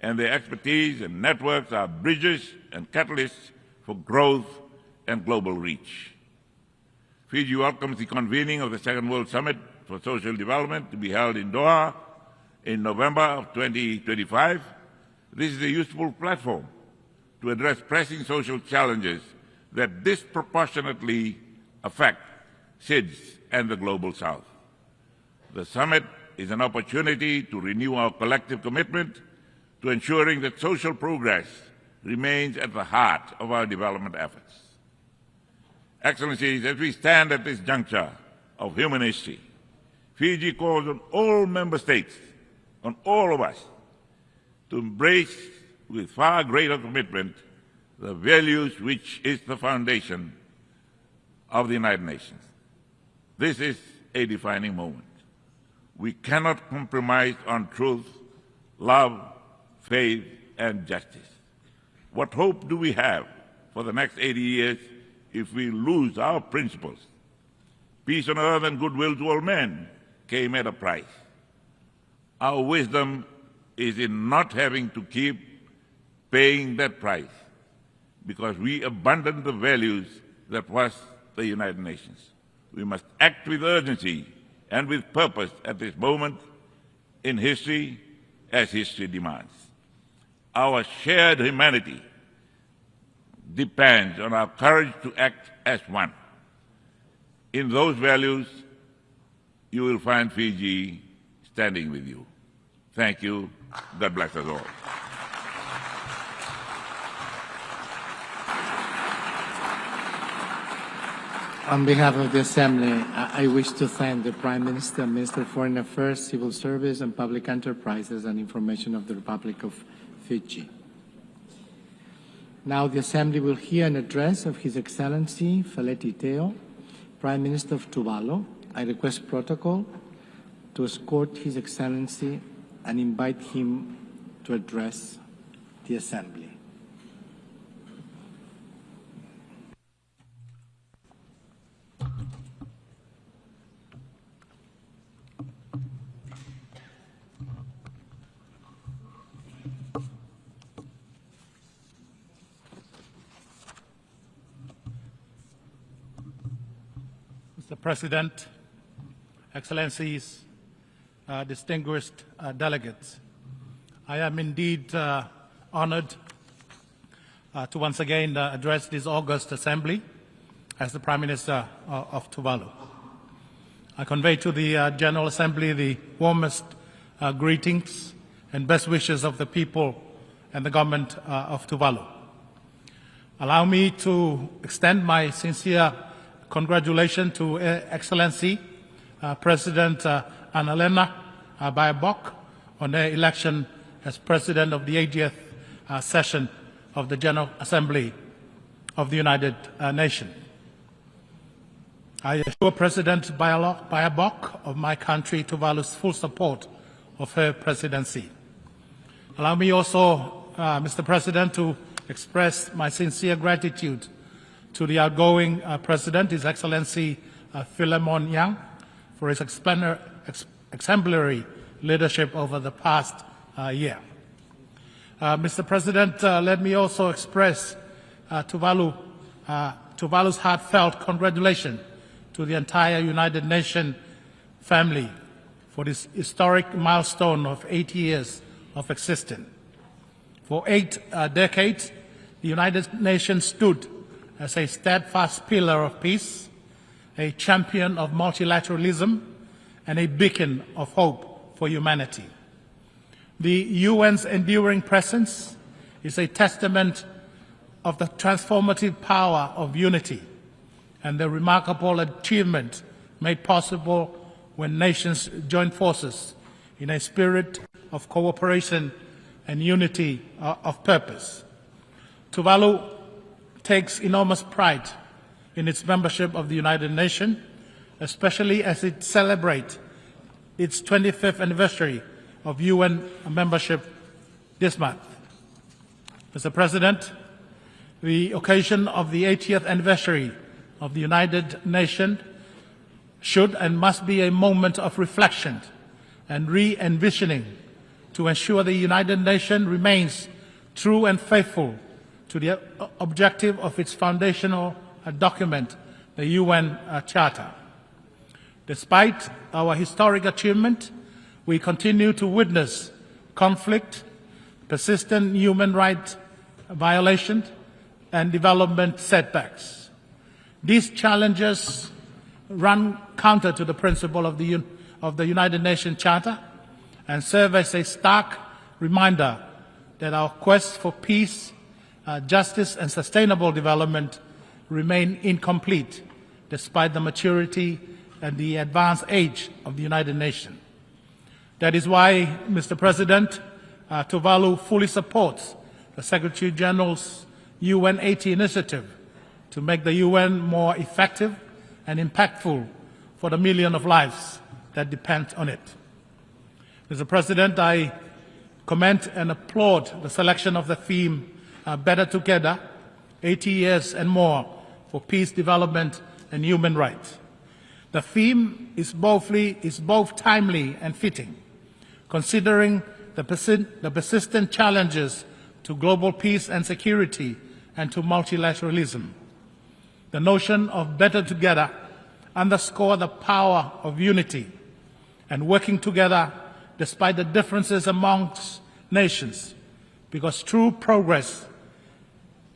and their expertise and networks are bridges and catalysts for growth and global reach. Fiji welcomes the convening of the Second World Summit for Social Development to be held in Doha in November of 2025. This is a useful platform to address pressing social challenges that disproportionately affect SIDS and the Global South. The summit is an opportunity to renew our collective commitment to ensuring that social progress remains at the heart of our development efforts. Excellencies, as we stand at this juncture of human history, Fiji calls on all member states, on all of us, to embrace with far greater commitment the values which is the foundation of the United Nations. This is a defining moment. We cannot compromise on truth, love, faith, and justice. What hope do we have for the next 80 years if we lose our principles? Peace on earth and goodwill to all men came at a price. Our wisdom is in not having to keep paying that price because we abandoned the values that was the United Nations. We must act with urgency and with purpose at this moment in history as history demands. Our shared humanity depends on our courage to act as one. In those values, you will find Fiji standing with you. Thank you. God bless us all. On behalf of the Assembly, I wish to thank the Prime Minister, Minister of Foreign Affairs, Civil Service and Public Enterprises and Information of the Republic of Fiji. Now the Assembly will hear an address of His Excellency Feleti Teo, Prime Minister of Tuvalu. I request protocol to escort His Excellency and invite him to address the Assembly. Mr. President, Excellencies, distinguished delegates, I am indeed honored to once again address this august Assembly as the Prime Minister of Tuvalu. I convey to the General Assembly the warmest greetings and best wishes of the people and the government of Tuvalu. Allow me to extend my sincere congratulations to Excellency President Annalena Baerbock on their election as President of the 80th session of the General Assembly of the United Nations. I assure President Bayabok of my country, Tuvalu's full support of her presidency. Allow me also, Mr. President, to express my sincere gratitude to the outgoing President, His Excellency Philemon Yang, for his exemplary leadership over the past year. Mr. President, let me also express Tuvalu's heartfelt congratulations to the entire United Nations family for this historic milestone of 8 years of existence. For 8 decades, the United Nations stood as a steadfast pillar of peace, a champion of multilateralism, and a beacon of hope for humanity. The UN's enduring presence is a testament of the transformative power of unity and the remarkable achievement made possible when nations join forces in a spirit of cooperation and unity of purpose. Tuvalu takes enormous pride in its membership of the United Nations, especially as it celebrates its 25th anniversary of UN membership this month. Mr. President, the occasion of the 80th anniversary of the United Nations should and must be a moment of reflection and re-envisioning to ensure the United Nations remains true and faithful to the objective of its foundational document, the UN Charter. Despite our historic achievement, we continue to witness conflict, persistent human rights violations, and development setbacks. These challenges run counter to the principle of the United Nations Charter and serve as a stark reminder that our quest for peace, justice, and sustainable development remain incomplete despite the maturity and the advanced age of the United Nations. That is why, Mr. President, Tuvalu fully supports the Secretary General's UN 80 initiative to make the UN more effective and impactful for the millions of lives that depend on it. Mr. President, I commend and applaud the selection of the theme Better Together, 80 years and more for peace, development, and human rights. The theme is both timely and fitting, considering the persistent challenges to global peace and security and to multilateralism. The notion of better together underscores the power of unity and working together despite the differences amongst nations, because true progress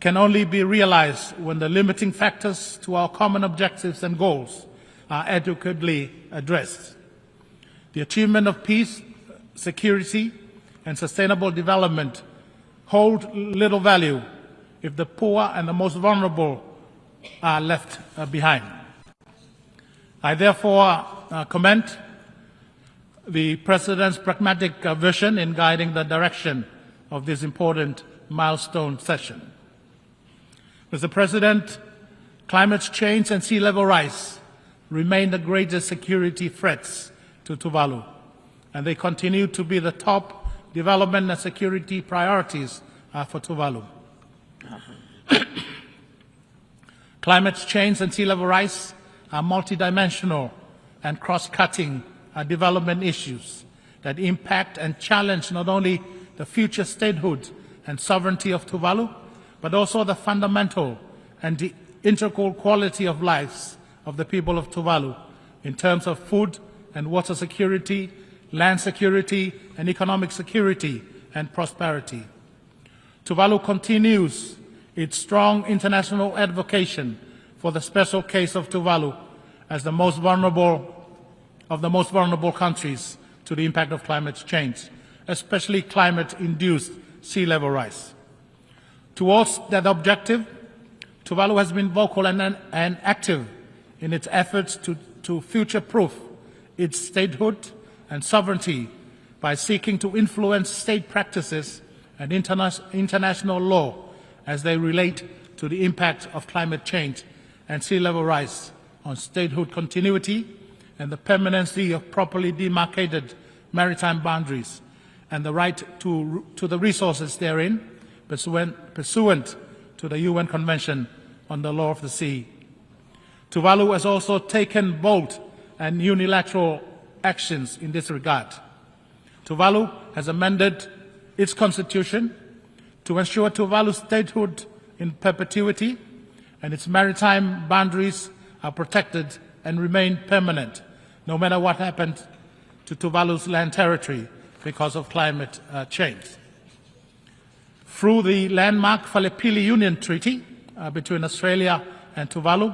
can only be realized when the limiting factors to our common objectives and goals are adequately addressed. The achievement of peace, security, and sustainable development hold little value if the poor and the most vulnerable are left behind. I therefore commend the President's pragmatic vision in guiding the direction of this important milestone session. Mr. President, climate change and sea level rise remain the greatest security threats to Tuvalu, and they continue to be the top development and security priorities for Tuvalu. Climate change and sea level rise are multidimensional and cross-cutting development issues that impact and challenge not only the future statehood and sovereignty of Tuvalu, but also the fundamental and the integral quality of lives of the people of Tuvalu in terms of food and water security, land security, and economic security and prosperity. Tuvalu continues its strong international advocacy for the special case of Tuvalu as the most vulnerable of the most vulnerable countries to the impact of climate change, especially climate-induced sea level rise. Towards that objective, Tuvalu has been vocal and active in its efforts to future-proof its statehood and sovereignty by seeking to influence state practices and international law as they relate to the impact of climate change and sea level rise on statehood continuity and the permanency of properly demarcated maritime boundaries and the right to the resources therein pursuant to the UN Convention on the Law of the Sea. Tuvalu has also taken bold and unilateral actions in this regard. Tuvalu has amended its constitution to ensure Tuvalu's statehood in perpetuity and its maritime boundaries are protected and remain permanent, no matter what happens to Tuvalu's land territory because of climate change. Through the landmark Falipili Union Treaty between Australia and Tuvalu,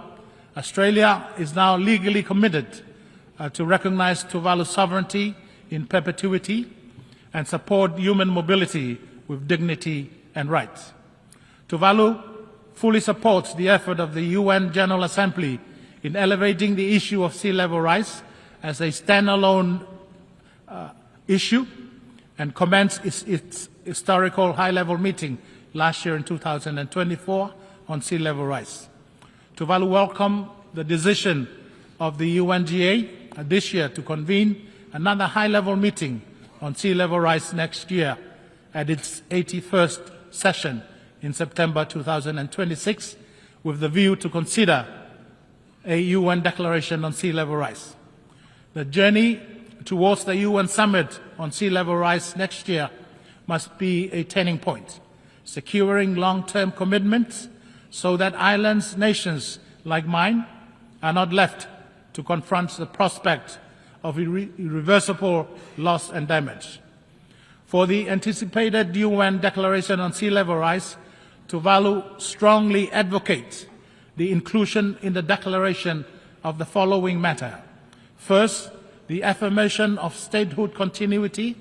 Australia is now legally committed to recognize Tuvalu's sovereignty in perpetuity and support human mobility with dignity and rights. Tuvalu fully supports the effort of the UN General Assembly in elevating the issue of sea level rise as a standalone issue and commenced its historical high-level meeting last year in 2024 on sea level rise. Tuvalu welcomed the decision of the UNGA this year to convene another high-level meeting on sea level rise next year at its 81st session in September 2026, with the view to consider a UN declaration on sea level rise. The journey towards the UN summit on sea level rise next year must be a turning point, securing long-term commitments so that islands, nations like mine are not left to confront the prospect of irreversible loss and damage. For the anticipated UN Declaration on Sea Level Rise, Tuvalu strongly advocates the inclusion in the declaration of the following matter. First, the affirmation of statehood continuity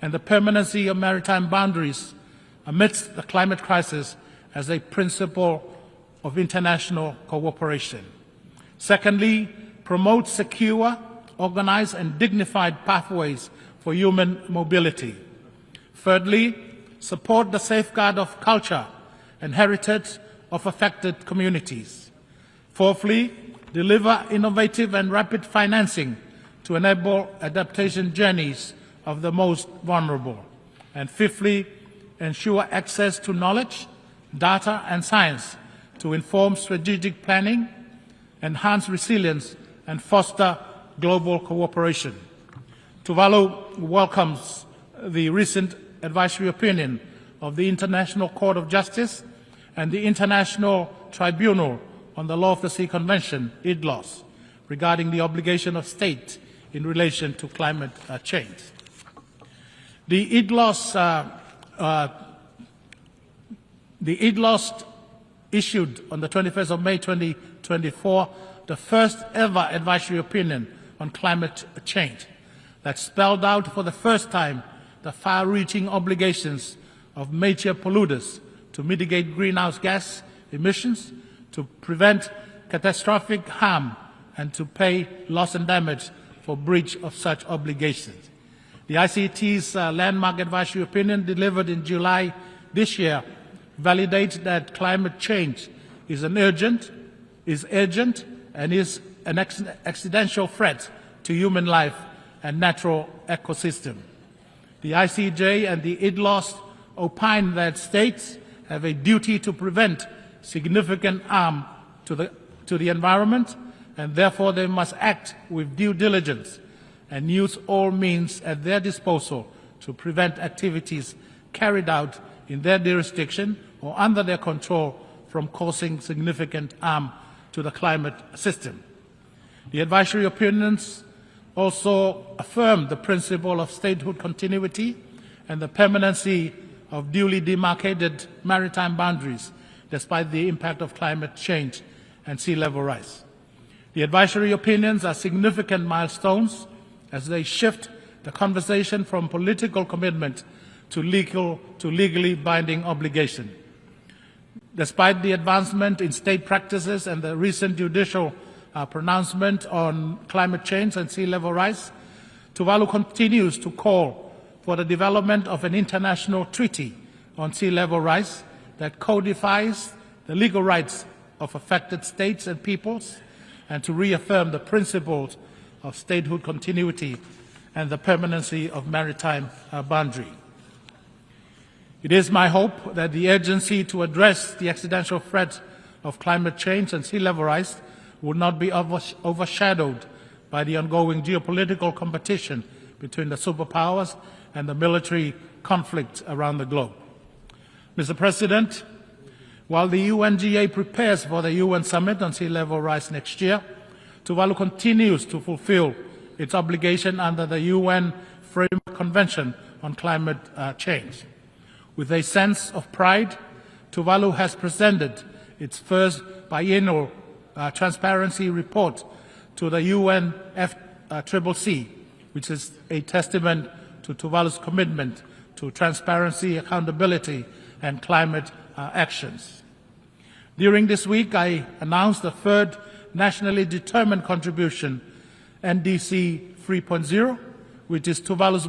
and the permanency of maritime boundaries amidst the climate crisis as a principle of international cooperation. Secondly, promote secure, organized and dignified pathways for human mobility. Thirdly, support the safeguard of culture and heritage of affected communities. Fourthly, deliver innovative and rapid financing to enable adaptation journeys of the most vulnerable. And fifthly, ensure access to knowledge, data and science to inform strategic planning, enhance resilience and foster global cooperation. Tuvalu welcomes the recent advisory opinion of the International Court of Justice and the International Tribunal on the Law of the Sea Convention, IDLOS, regarding the obligation of states in relation to climate change. The IDLOS issued on the 21st of May 2024 the first ever advisory opinion on climate change that spelled out for the first time the far-reaching obligations of major polluters to mitigate greenhouse gas emissions, to prevent catastrophic harm, and to pay loss and damage for breach of such obligations. The ICT's landmark advisory opinion delivered in July this year validates that climate change is urgent and is an existential threat to human life and natural ecosystem. The ICJ and the IDLOS opine that states have a duty to prevent significant harm to the environment, and therefore they must act with due diligence and use all means at their disposal to prevent activities carried out in their jurisdiction or under their control from causing significant harm to the climate system. The advisory opinions also affirm the principle of statehood continuity and the permanency of duly demarcated maritime boundaries despite the impact of climate change and sea level rise. The advisory opinions are significant milestones as they shift the conversation from political commitment to legally binding obligation. Despite the advancement in state practices and the recent judicial pronouncement on climate change and sea level rise, Tuvalu continues to call for the development of an international treaty on sea level rise that codifies the legal rights of affected states and peoples, and to reaffirm the principles of statehood continuity and the permanency of maritime boundary. It is my hope that the urgency to address the existential threat of climate change and sea level rise will not be overshadowed by the ongoing geopolitical competition between the superpowers and the military conflict around the globe. Mr. President, while the UNGA prepares for the UN Summit on Sea Level Rise next year, Tuvalu continues to fulfill its obligation under the UN Framework Convention on Climate Change. With a sense of pride, Tuvalu has presented its first biennial transparency report to the UNFCCC, which is a testament to Tuvalu's commitment to transparency, accountability, and climate actions. During this week, I announced the third nationally determined contribution, NDC 3.0, which is Tuvalu's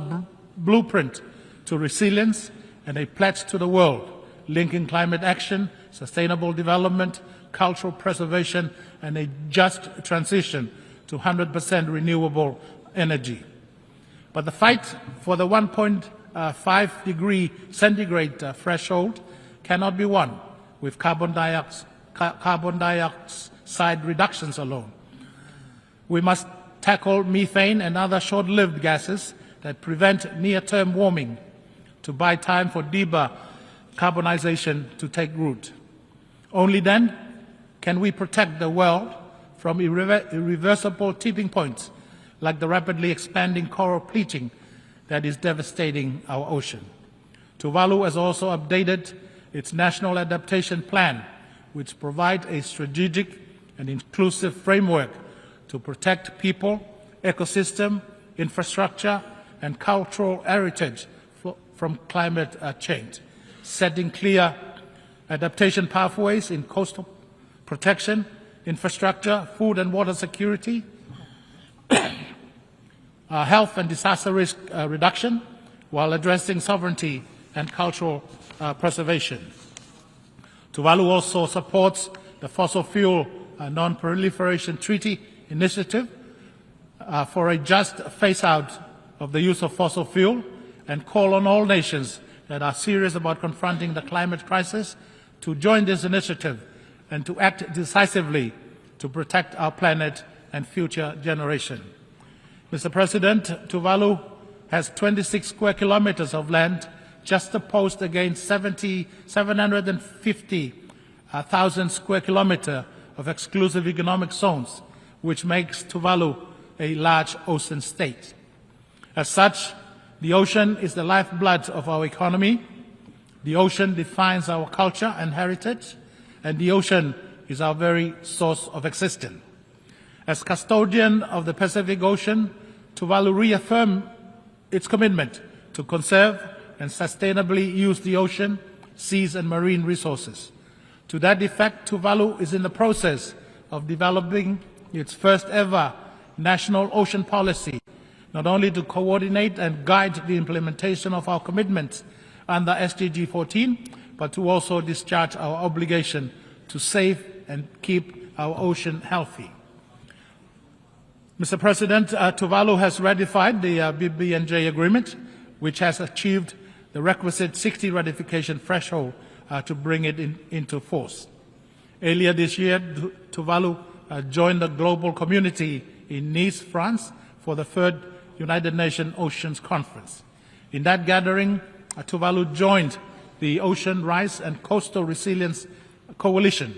blueprint to resilience and a pledge to the world, linking climate action, sustainable development, cultural preservation, and a just transition to 100% renewable energy. But the fight for the 1.5 degree centigrade threshold cannot be won with carbon dioxide reductions alone. We must tackle methane and other short-lived gases that prevent near-term warming to buy time for decarbonization to take root. Only then can we protect the world from irreversible tipping points like the rapidly expanding coral bleaching that is devastating our ocean. Tuvalu has also updated its National Adaptation Plan, which provides a strategic and inclusive framework to protect people, ecosystem, infrastructure, and cultural heritage from climate change, setting clear adaptation pathways in coastal protection, infrastructure, food and water security, health and disaster risk reduction, while addressing sovereignty and cultural preservation. Tuvalu also supports the Fossil Fuel Non-Proliferation Treaty Initiative for a just phase-out of the use of fossil fuel, and call on all nations that are serious about confronting the climate crisis to join this initiative and to act decisively to protect our planet and future generations. Mr. President, Tuvalu has 26 square kilometers of land just opposed against 750,000 square kilometers of exclusive economic zones, which makes Tuvalu a large ocean state. As such, the ocean is the lifeblood of our economy. The ocean defines our culture and heritage, and the ocean is our very source of existence. As custodian of the Pacific Ocean, Tuvalu reaffirmed its commitment to conserve and sustainably use the ocean, seas, and marine resources. To that effect, Tuvalu is in the process of developing its first ever national ocean policy, not only to coordinate and guide the implementation of our commitments under SDG 14, but to also discharge our obligation to save and keep our ocean healthy. Mr. President, Tuvalu has ratified the BBNJ agreement, which has achieved the requisite 60 ratification threshold to bring it into force. Earlier this year, Tuvalu joined the global community in Nice, France, for the third United Nations Oceans Conference. In that gathering, Tuvalu joined the Ocean Rise and Coastal Resilience Coalition,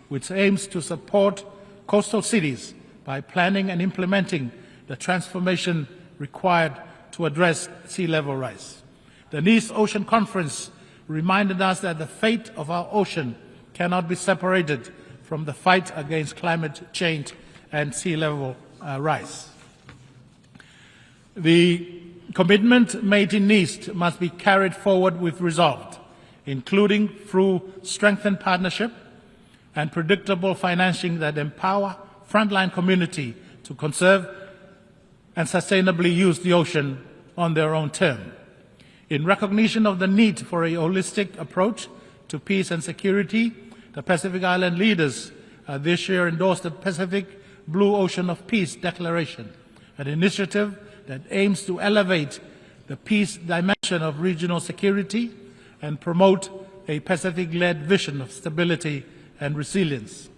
which aims to support coastal cities by planning and implementing the transformation required to address sea level rise. The Nice Ocean Conference reminded us that the fate of our ocean cannot be separated from the fight against climate change and sea level rise. The commitment made in Nice must be carried forward with resolve, including through strengthened partnership and predictable financing that empower frontline community to conserve and sustainably use the ocean on their own terms. In recognition of the need for a holistic approach to peace and security, the Pacific Island leaders this year endorsed the Pacific Blue Ocean of Peace Declaration, an initiative that aims to elevate the peace dimension of regional security and promote a Pacific-led vision of stability and resilience.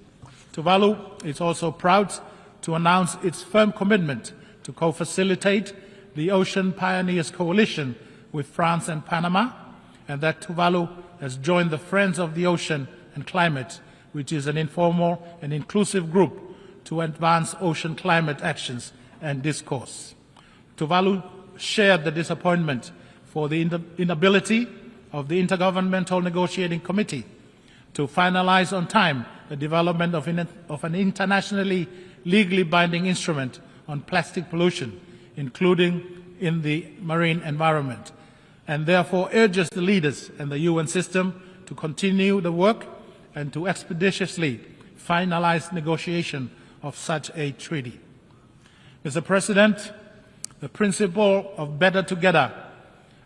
Tuvalu is also proud to announce its firm commitment to co-facilitate the Ocean Pioneers Coalition with France and Panama, and that Tuvalu has joined the Friends of the Ocean and Climate, which is an informal and inclusive group to advance ocean climate actions and discourse. Tuvalu shared the disappointment for the inability of the Intergovernmental Negotiating Committee to finalize on time the development of an internationally legally binding instrument on plastic pollution, including in the marine environment, and therefore urges the leaders and the UN system to continue the work and to expeditiously finalize negotiation of such a treaty. Mr. President, the principle of better together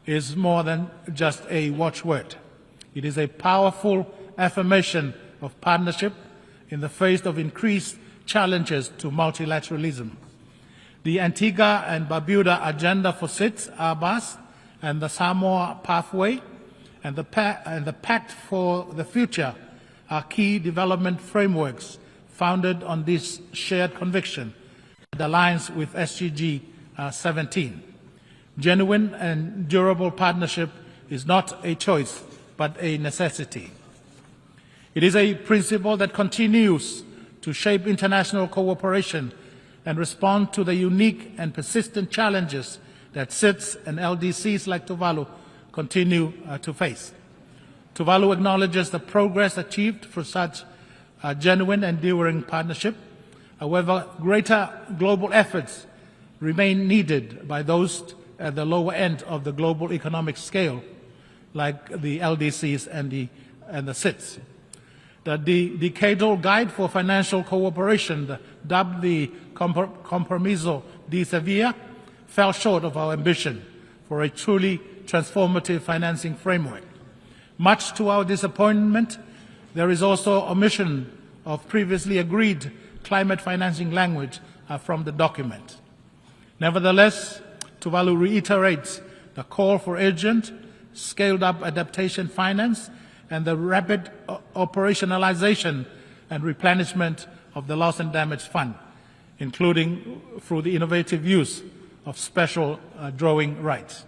is more than just a watchword. It is a powerful affirmation of partnership in the face of increased challenges to multilateralism. The Antigua and Barbuda Agenda for SIDS, ABAS, and the Samoa Pathway, and the Pact for the Future are key development frameworks founded on this shared conviction that aligns with SDG 17. Genuine and durable partnership is not a choice, but a necessity. It is a principle that continues to shape international cooperation and respond to the unique and persistent challenges that SIDS and LDCs like Tuvalu continue to face. Tuvalu acknowledges the progress achieved for such a genuine and enduring partnership. However, greater global efforts remain needed by those at the lower end of the global economic scale, like the LDCs and the SIDS. The Decadal Guide for Financial Cooperation, dubbed the Compromiso de Sevilla, fell short of our ambition for a truly transformative financing framework. Much to our disappointment, there is also omission of previously agreed climate financing language from the document. Nevertheless, Tuvalu reiterates the call for urgent, scaled-up adaptation finance and the rapid operationalization and replenishment of the Loss and Damage Fund, including through the innovative use of special drawing rights.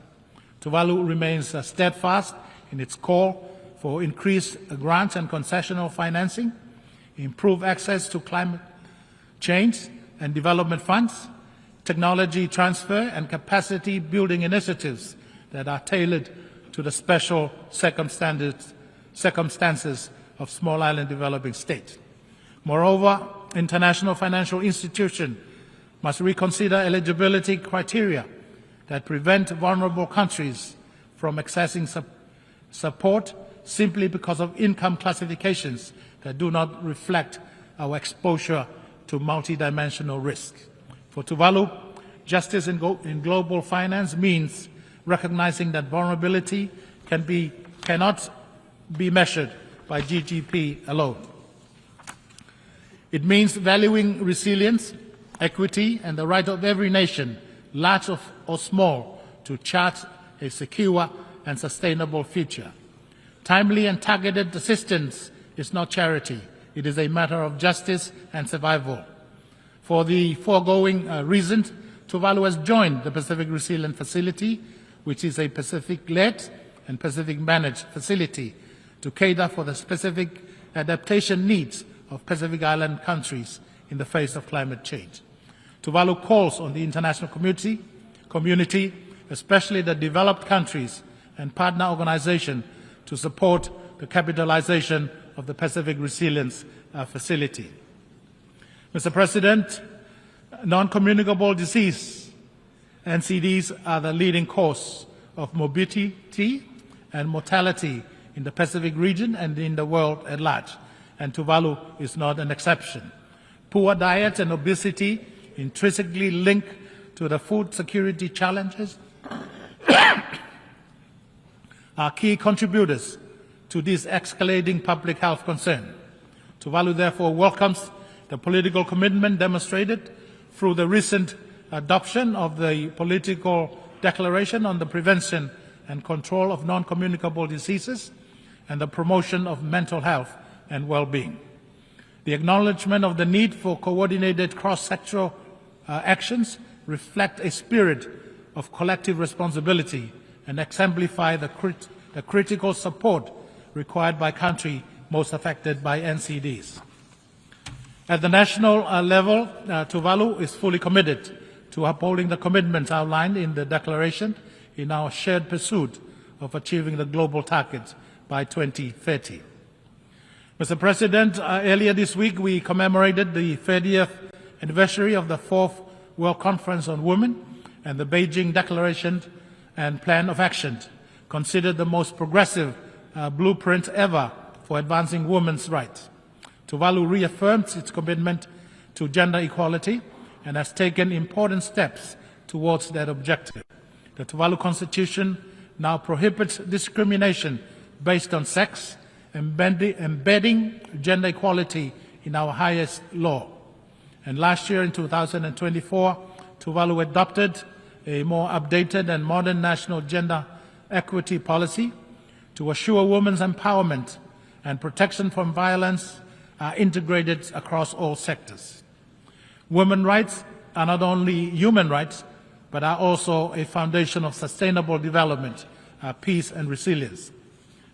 Tuvalu remains steadfast in its call for increased grants and concessional financing, improved access to climate change and development funds, technology transfer and capacity building initiatives that are tailored to the special circumstances of small island developing states. Moreover, international financial institutions must reconsider eligibility criteria that prevent vulnerable countries from accessing support simply because of income classifications that do not reflect our exposure to multidimensional risk. For Tuvalu, justice in global finance means recognizing that vulnerability cannot be measured by GDP alone. It means valuing resilience, equity, and the right of every nation, large or small, to chart a secure and sustainable future. Timely and targeted assistance is not charity. It is a matter of justice and survival. For the foregoing reasons, Tuvalu has joined the Pacific Resilience Facility, which is a Pacific-led and Pacific-managed facility to cater for the specific adaptation needs of Pacific Island countries in the face of climate change. Tuvalu calls on the international community, especially the developed countries and partner organizations, to support the capitalization of the Pacific Resilience Facility. Mr. President, non-communicable disease, NCDs, are the leading cause of morbidity and mortality in the Pacific region and in the world at large, and Tuvalu is not an exception. Poor diet and obesity intrinsically linked to the food security challenges are key contributors to this escalating public health concern. Tuvalu therefore welcomes the political commitment demonstrated through the recent adoption of the political declaration on the prevention and control of non-communicable diseases and the promotion of mental health and well-being. The acknowledgement of the need for coordinated cross-sectoral actions reflect a spirit of collective responsibility and exemplify the critical support required by countries most affected by NCDs. At the national level, Tuvalu is fully committed to upholding the commitments outlined in the declaration in our shared pursuit of achieving the global targets by 2030. Mr. President, earlier this week we commemorated the 30th anniversary of the 4th World Conference on Women and the Beijing Declaration and Plan of Action, considered the most progressive blueprint ever for advancing women's rights. Tuvalu reaffirms its commitment to gender equality and has taken important steps towards that objective. The Tuvalu Constitution now prohibits discrimination based on sex, embedding gender equality in our highest law. And last year, in 2024, Tuvalu adopted a more updated and modern national gender equity policy to assure women's empowerment and protection from violence are integrated across all sectors. Women's rights are not only human rights, but are also a foundation of sustainable development, peace and resilience.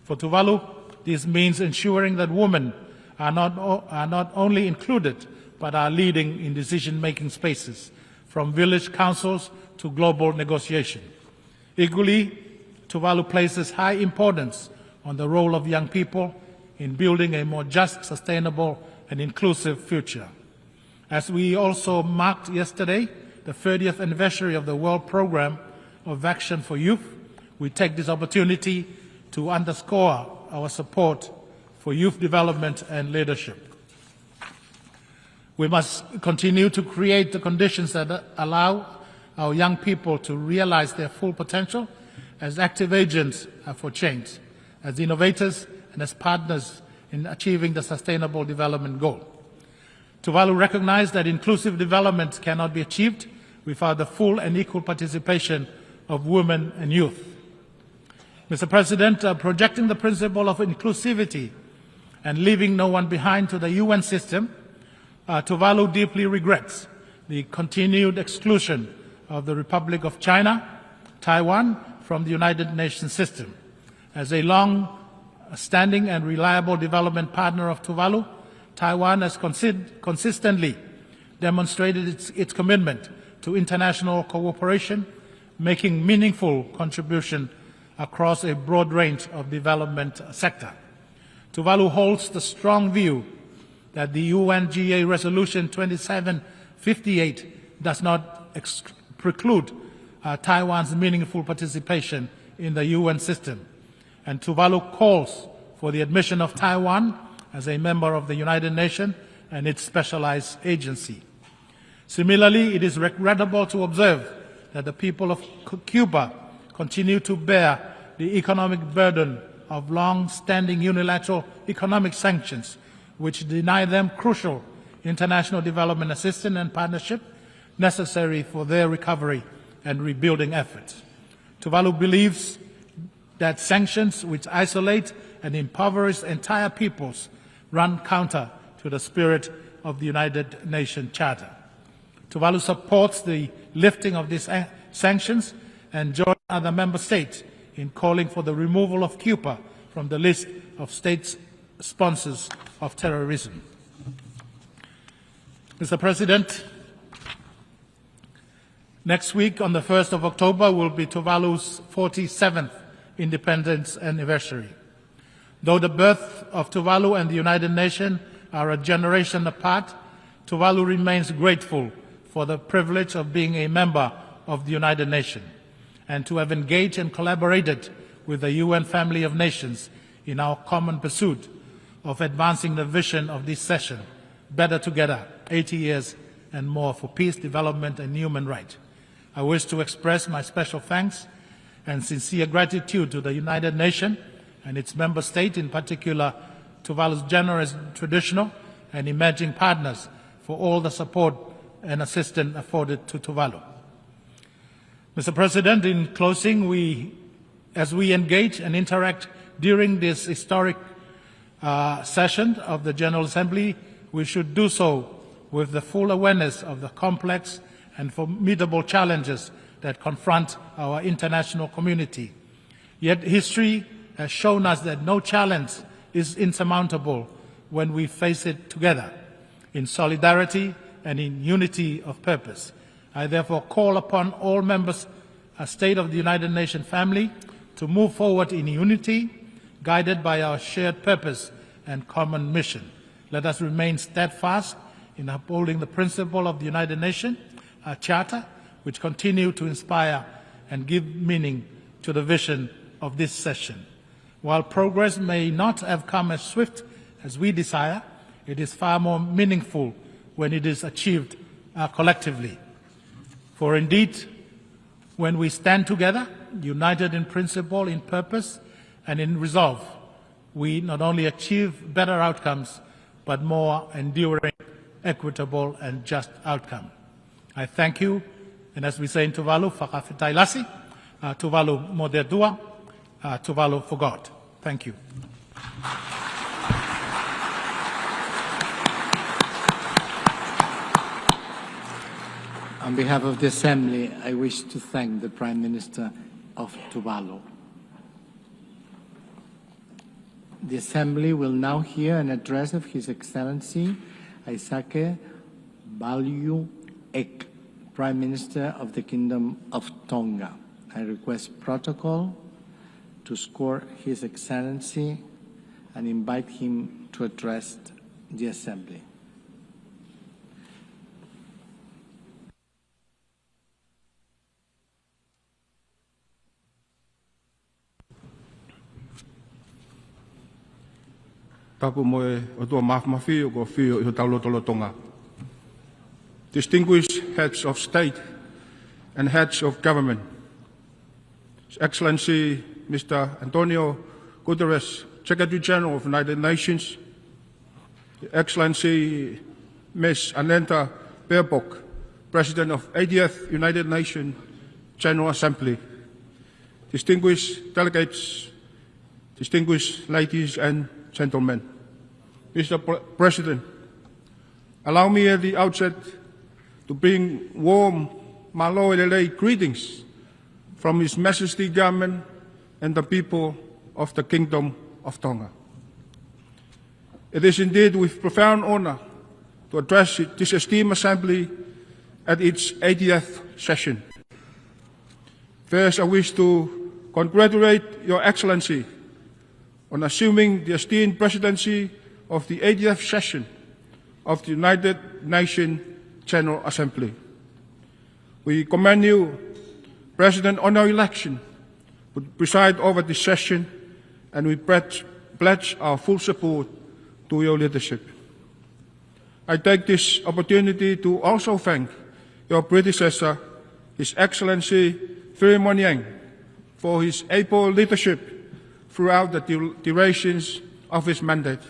For Tuvalu, this means ensuring that women are not only included, but are leading in decision-making spaces, from village councils to global negotiation. Equally, Tuvalu places high importance on the role of young people in building a more just, sustainable, and inclusive future. As we also marked yesterday, the 30th anniversary of the World Programme of Action for Youth, we take this opportunity to underscore our support for youth development and leadership. We must continue to create the conditions that allow our young people to realize their full potential as active agents for change, as innovators and as partners in achieving the Sustainable Development Goal. Tuvalu recognizes that inclusive development cannot be achieved without the full and equal participation of women and youth. Mr. President, projecting the principle of inclusivity and leaving no one behind to the UN system, Tuvalu deeply regrets the continued exclusion of the Republic of China, Taiwan, from the United Nations system. As a long-standing and reliable development partner of Tuvalu, Taiwan has consistently demonstrated its commitment to international cooperation, making meaningful contribution across a broad range of development sector. Tuvalu holds the strong view that the UNGA Resolution 2758 does not preclude Taiwan's meaningful participation in the UN system, and Tuvalu calls for the admission of Taiwan as a member of the United Nations and its specialized agency. Similarly, it is regrettable to observe that the people of Cuba continue to bear the economic burden of long-standing unilateral economic sanctions, which deny them crucial international development assistance and partnership necessary for their recovery and rebuilding efforts. Tuvalu believes that sanctions which isolate and impoverish entire peoples run counter to the spirit of the United Nations Charter. Tuvalu supports the lifting of these sanctions and joins other member states in calling for the removal of Cuba from the list of state sponsors of terrorism. Mr. President, next week on the 1st of October will be Tuvalu's 47th independence anniversary. Though the birth of Tuvalu and the United Nations are a generation apart, Tuvalu remains grateful for the privilege of being a member of the United Nations and to have engaged and collaborated with the UN family of nations in our common pursuit of advancing the vision of this session, Better Together, 80 years and more for peace, development and human rights. I wish to express my special thanks and sincere gratitude to the United Nations and its member states, in particular Tuvalu's generous traditional and emerging partners for all the support and assistance afforded to Tuvalu. Mr. President, in closing, as we engage and interact during this historic session of the General Assembly, we should do so with the full awareness of the complex and formidable challenges that confront our international community. Yet history has shown us that no challenge is insurmountable when we face it together, in solidarity and in unity of purpose. I therefore call upon all members of State of the United Nations family to move forward in unity, guided by our shared purpose and common mission. Let us remain steadfast in upholding the principle of the United Nations, our Charter, which continue to inspire and give meaning to the vision of this session. While progress may not have come as swift as we desire, it is far more meaningful when it is achieved collectively. For indeed, when we stand together, united in principle, in purpose, and in resolve, we not only achieve better outcomes, but more enduring, equitable, and just outcome. I thank you, and as we say in Tuvalu, whakawhetailasi, Tuvalu moderdua, Tuvalu for God. Thank you. On behalf of the Assembly, I wish to thank the Prime Minister of Tuvalu. The Assembly will now hear an address of His Excellency Isake Balyu Ek, Prime Minister of the Kingdom of Tonga. I request protocol to escort His Excellency and invite him to address the Assembly. Tapu moe o tua mafi o ko whio i Taulotolotonga. Distinguished heads of state and heads of government, His Excellency Mr. Antonio Guterres, Secretary General of the United Nations, His Excellency Ms. Annette Baerbock, President of 80th United Nations General Assembly, distinguished delegates, distinguished ladies and gentlemen. Mr. President, allow me at the outset to bring warm Maloelele greetings from His Majesty government and the people of the Kingdom of Tonga. It is indeed with profound honor to address this esteemed Assembly at its 80th session. First, I wish to congratulate Your Excellency on assuming the esteemed presidency of the 80th session of the United Nations General Assembly. We commend you, President, on our election, to preside over this session, and we pledge our full support to your leadership. I take this opportunity to also thank your predecessor, His Excellency Phiri Moniang, for his able leadership throughout the durations of his mandate.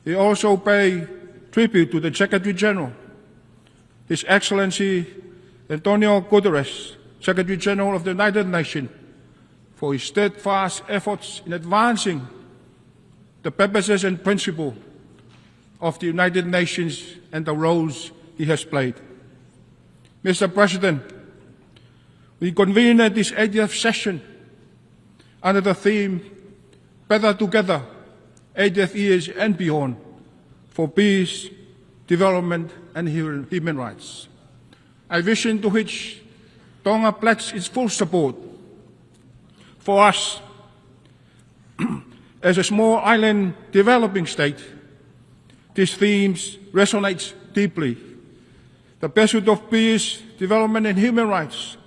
He also paid tribute to the Secretary General, His Excellency Antonio Guterres, Secretary General of the United Nations, for his steadfast efforts in advancing the purposes and principles of the United Nations and the roles he has played. Mr. President, we convene at this 80th session under the theme, Better Together, 80th years and beyond, for peace, development, and human rights. A vision to which Tonga pledges its full support. For us, as a small island developing state, these themes resonate deeply. The pursuit of peace, development, and human rights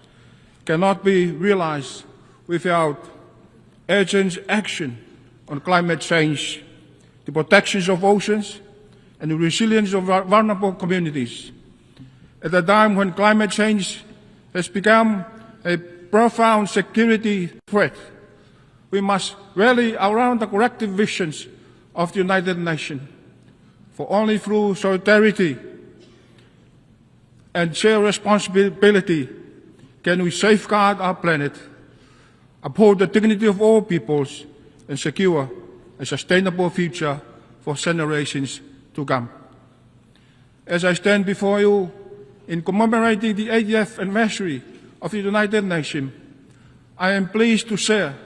cannot be realized without urgent action on climate change, the protection of oceans, and the resilience of vulnerable communities. At a time when climate change has become a profound security threat, we must rally around the collective visions of the United Nations. For only through solidarity and shared responsibility can we safeguard our planet, uphold the dignity of all peoples, and secure a sustainable future for generations to come. As I stand before you in commemorating the 80th anniversary of the United Nations, I am pleased to share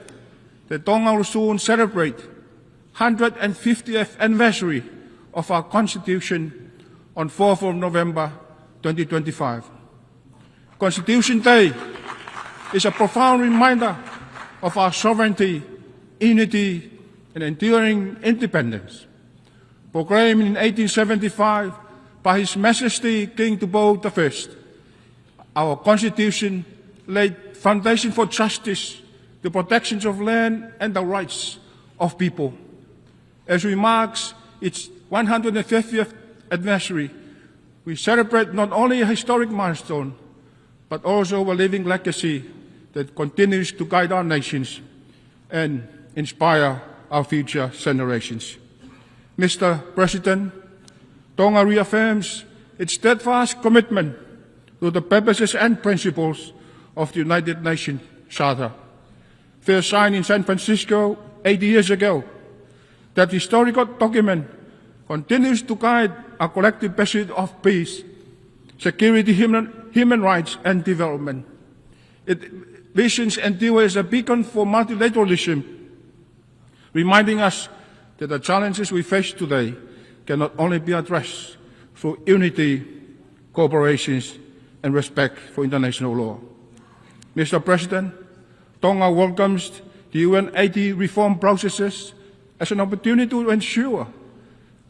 that Tonga will soon celebrate 150th anniversary of our Constitution on 4th of November 2025. Constitution Day is a profound reminder of our sovereignty, unity, and enduring independence. Proclaimed in 1875 by His Majesty King Tupou I, our Constitution laid foundation for justice, the protections of land, and the rights of people. As we mark its 150th anniversary, we celebrate not only a historic milestone, but also a living legacy that continues to guide our nations and inspire our future generations. Mr. President, Tonga reaffirms its steadfast commitment to the purposes and principles of the United Nations Charter, first signed in San Francisco 80 years ago. That historical document continues to guide our collective pursuit of peace, security, human rights, and development. It visions endure as a beacon for multilateralism, reminding us that the challenges we face today cannot only be addressed through unity, cooperation, and respect for international law. Mr. President, Tonga welcomes the UN 80 reform processes as an opportunity to ensure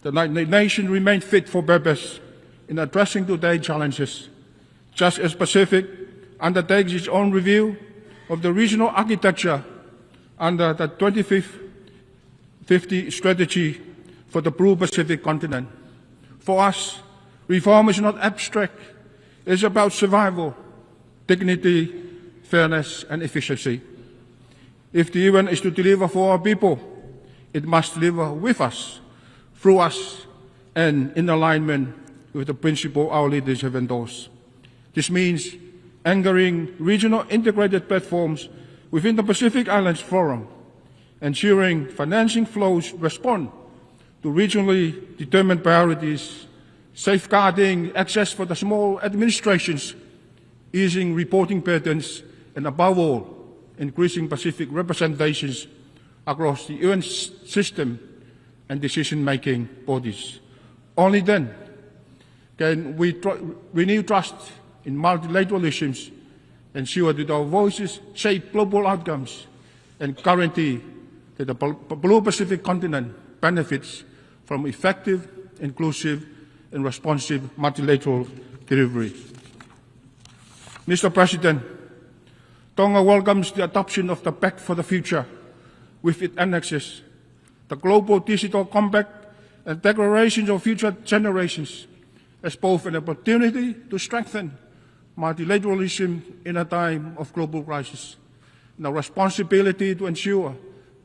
that the nation remains fit for purpose in addressing today's challenges, just as Pacific undertakes its own review of the regional architecture under the 2050 strategy for the Blue Pacific continent. For us, reform is not abstract. It is about survival, dignity, fairness, and efficiency. If the UN is to deliver for our people, it must deliver with us, through us, and in alignment with the principle our leaders have endorsed. This means anchoring regional integrated platforms within the Pacific Islands Forum, ensuring financing flows respond to regionally determined priorities, safeguarding access for the small administrations, easing reporting patterns, and above all, increasing Pacific representations across the UN system and decision-making bodies. Only then can we renew trust in multilateralism, ensure that our voices shape global outcomes, and guarantee that the Blue Pacific continent benefits from effective, inclusive, and responsive multilateral delivery. Mr. President, Tonga welcomes the adoption of the Pact for the Future with its annexes, the Global Digital Compact, and declarations of future generations as both an opportunity to strengthen multilateralism in a time of global crisis, and a responsibility to ensure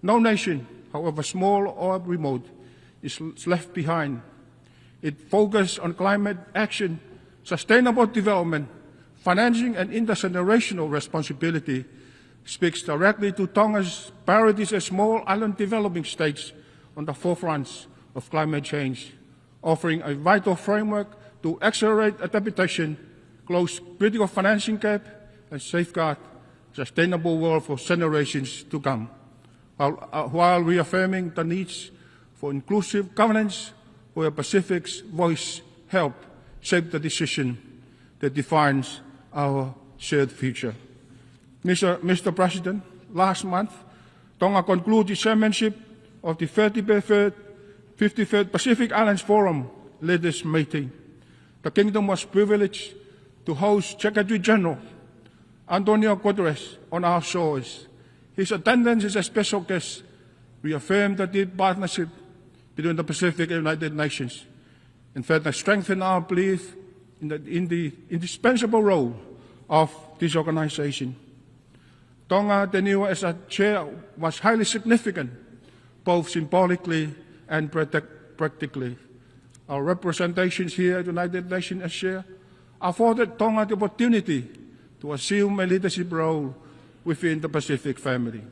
no nation, however small or remote, is left behind. It focuses on climate action, sustainable development, financing, and intergenerational responsibility, speaks directly to Tonga's priorities as small island developing states on the forefront of climate change, offering a vital framework to accelerate adaptation, close critical financing gap, and safeguard a sustainable world for generations to come, while reaffirming the needs for inclusive governance where Pacific's voice help shape the decision that defines our shared future. Mr. President, last month, Tonga concluded chairmanship of the 53rd Pacific Islands Forum Leaders Meeting. The Kingdom was privileged to host Secretary General Antonio Guterres on our shores. His attendance as a special guest reaffirmed the deep partnership between the Pacific and United Nations, and further strengthened our belief in the indispensable role of this organization. Tonga tenure as a chair was highly significant, both symbolically and practically. Our representations here at the United Nations as chair afforded Tonga the opportunity to assume a leadership role within the Pacific family,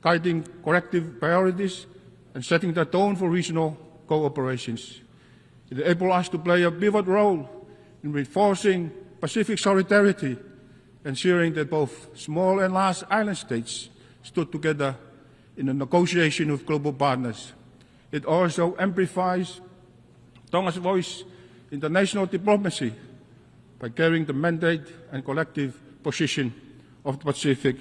guiding collective priorities and setting the tone for regional cooperations. It enabled us to play a pivotal role in reinforcing Pacific solidarity, ensuring that both small and large island states stood together in a negotiation with global partners. It also amplifies Tonga's voice in international diplomacy by carrying the mandate and collective position of the Pacific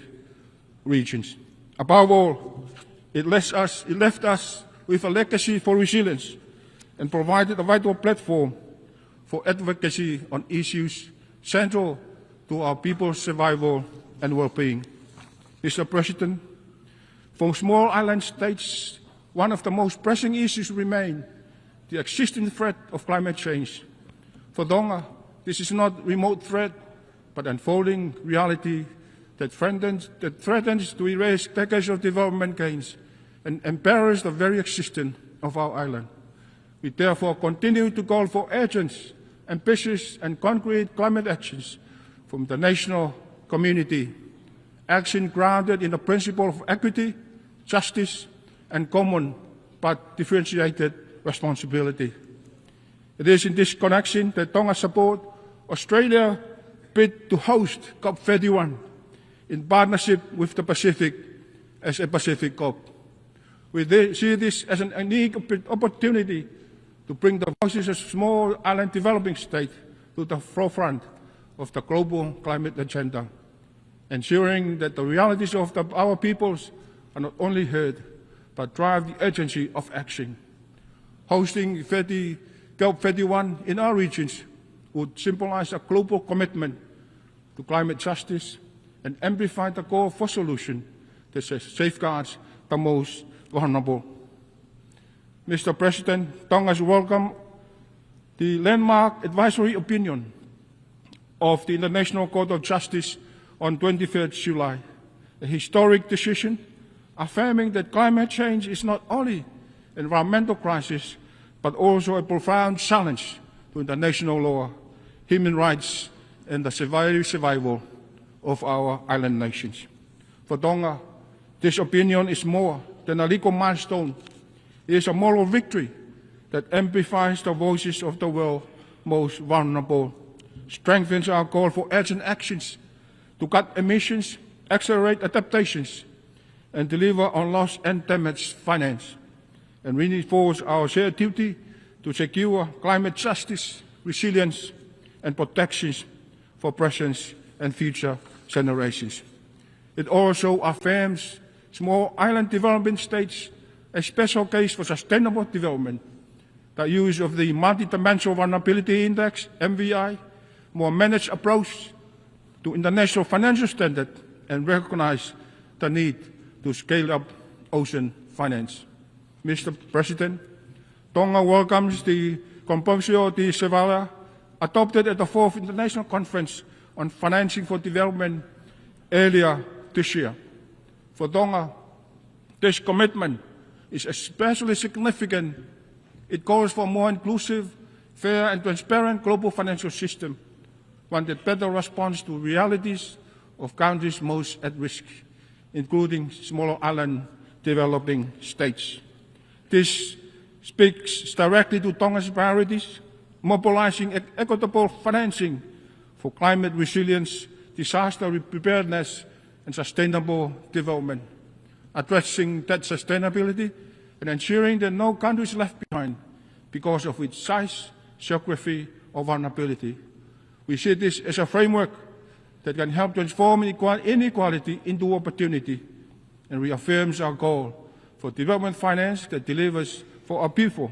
regions. Above all, it left us with a legacy for resilience and provided a vital platform for advocacy on issues central to our people's survival and well-being. Mr. President, for small island states, one of the most pressing issues remain the existing threat of climate change. For Tonga, this is not a remote threat, but unfolding reality that threatens to erase decades of development gains and imperils the very existence of our island. We therefore continue to call for urgent, ambitious and concrete climate actions from the national community, action grounded in the principle of equity, justice and common but differentiated responsibility. It is in this connection that Tonga support Australia bid to host COP31 in partnership with the Pacific as a Pacific COP. We see this as an unique opportunity to bring the voices of small island developing states to the forefront of the global climate agenda, ensuring that the realities of our peoples are not only heard, but drive the urgency of action. Hosting COP31 in our regions would symbolize a global commitment to climate justice and amplify the call for solutions that safeguards the most vulnerable. Mr. President, Tonga's welcome the landmark advisory opinion of the International Court of Justice on 23rd July, a historic decision affirming that climate change is not only an environmental crisis, but also a profound challenge to international law, human rights, and the survival of our island nations. For Tonga, this opinion is more than a legal milestone. It is a moral victory that amplifies the voices of the world's most vulnerable, strengthens our call for urgent actions to cut emissions, accelerate adaptations, and deliver on lost and damaged finance, and reinforce our shared duty to secure climate justice, resilience, and protections for present and future generations. It also affirms small island developing states a special case for sustainable development. The use of the Multidimensional Vulnerability Index, MVI, more managed approach to international financial standard, and recognize the need to scale up ocean finance. Mr. President, Tonga welcomes the Convention de Sevilla adopted at the 4th International Conference on Financing for Development earlier this year. For Tonga, this commitment is especially significant. It calls for a more inclusive, fair and transparent global financial system, one that better responds to realities of countries most at risk, including smaller island developing states. This speaks directly to Tonga's priorities, mobilizing equitable financing for climate resilience, disaster preparedness, and sustainable development, addressing that sustainability and ensuring that no country is left behind because of its size, geography, or vulnerability. We see this as a framework that can help transform inequality into opportunity and reaffirms our goal for development finance that delivers for our people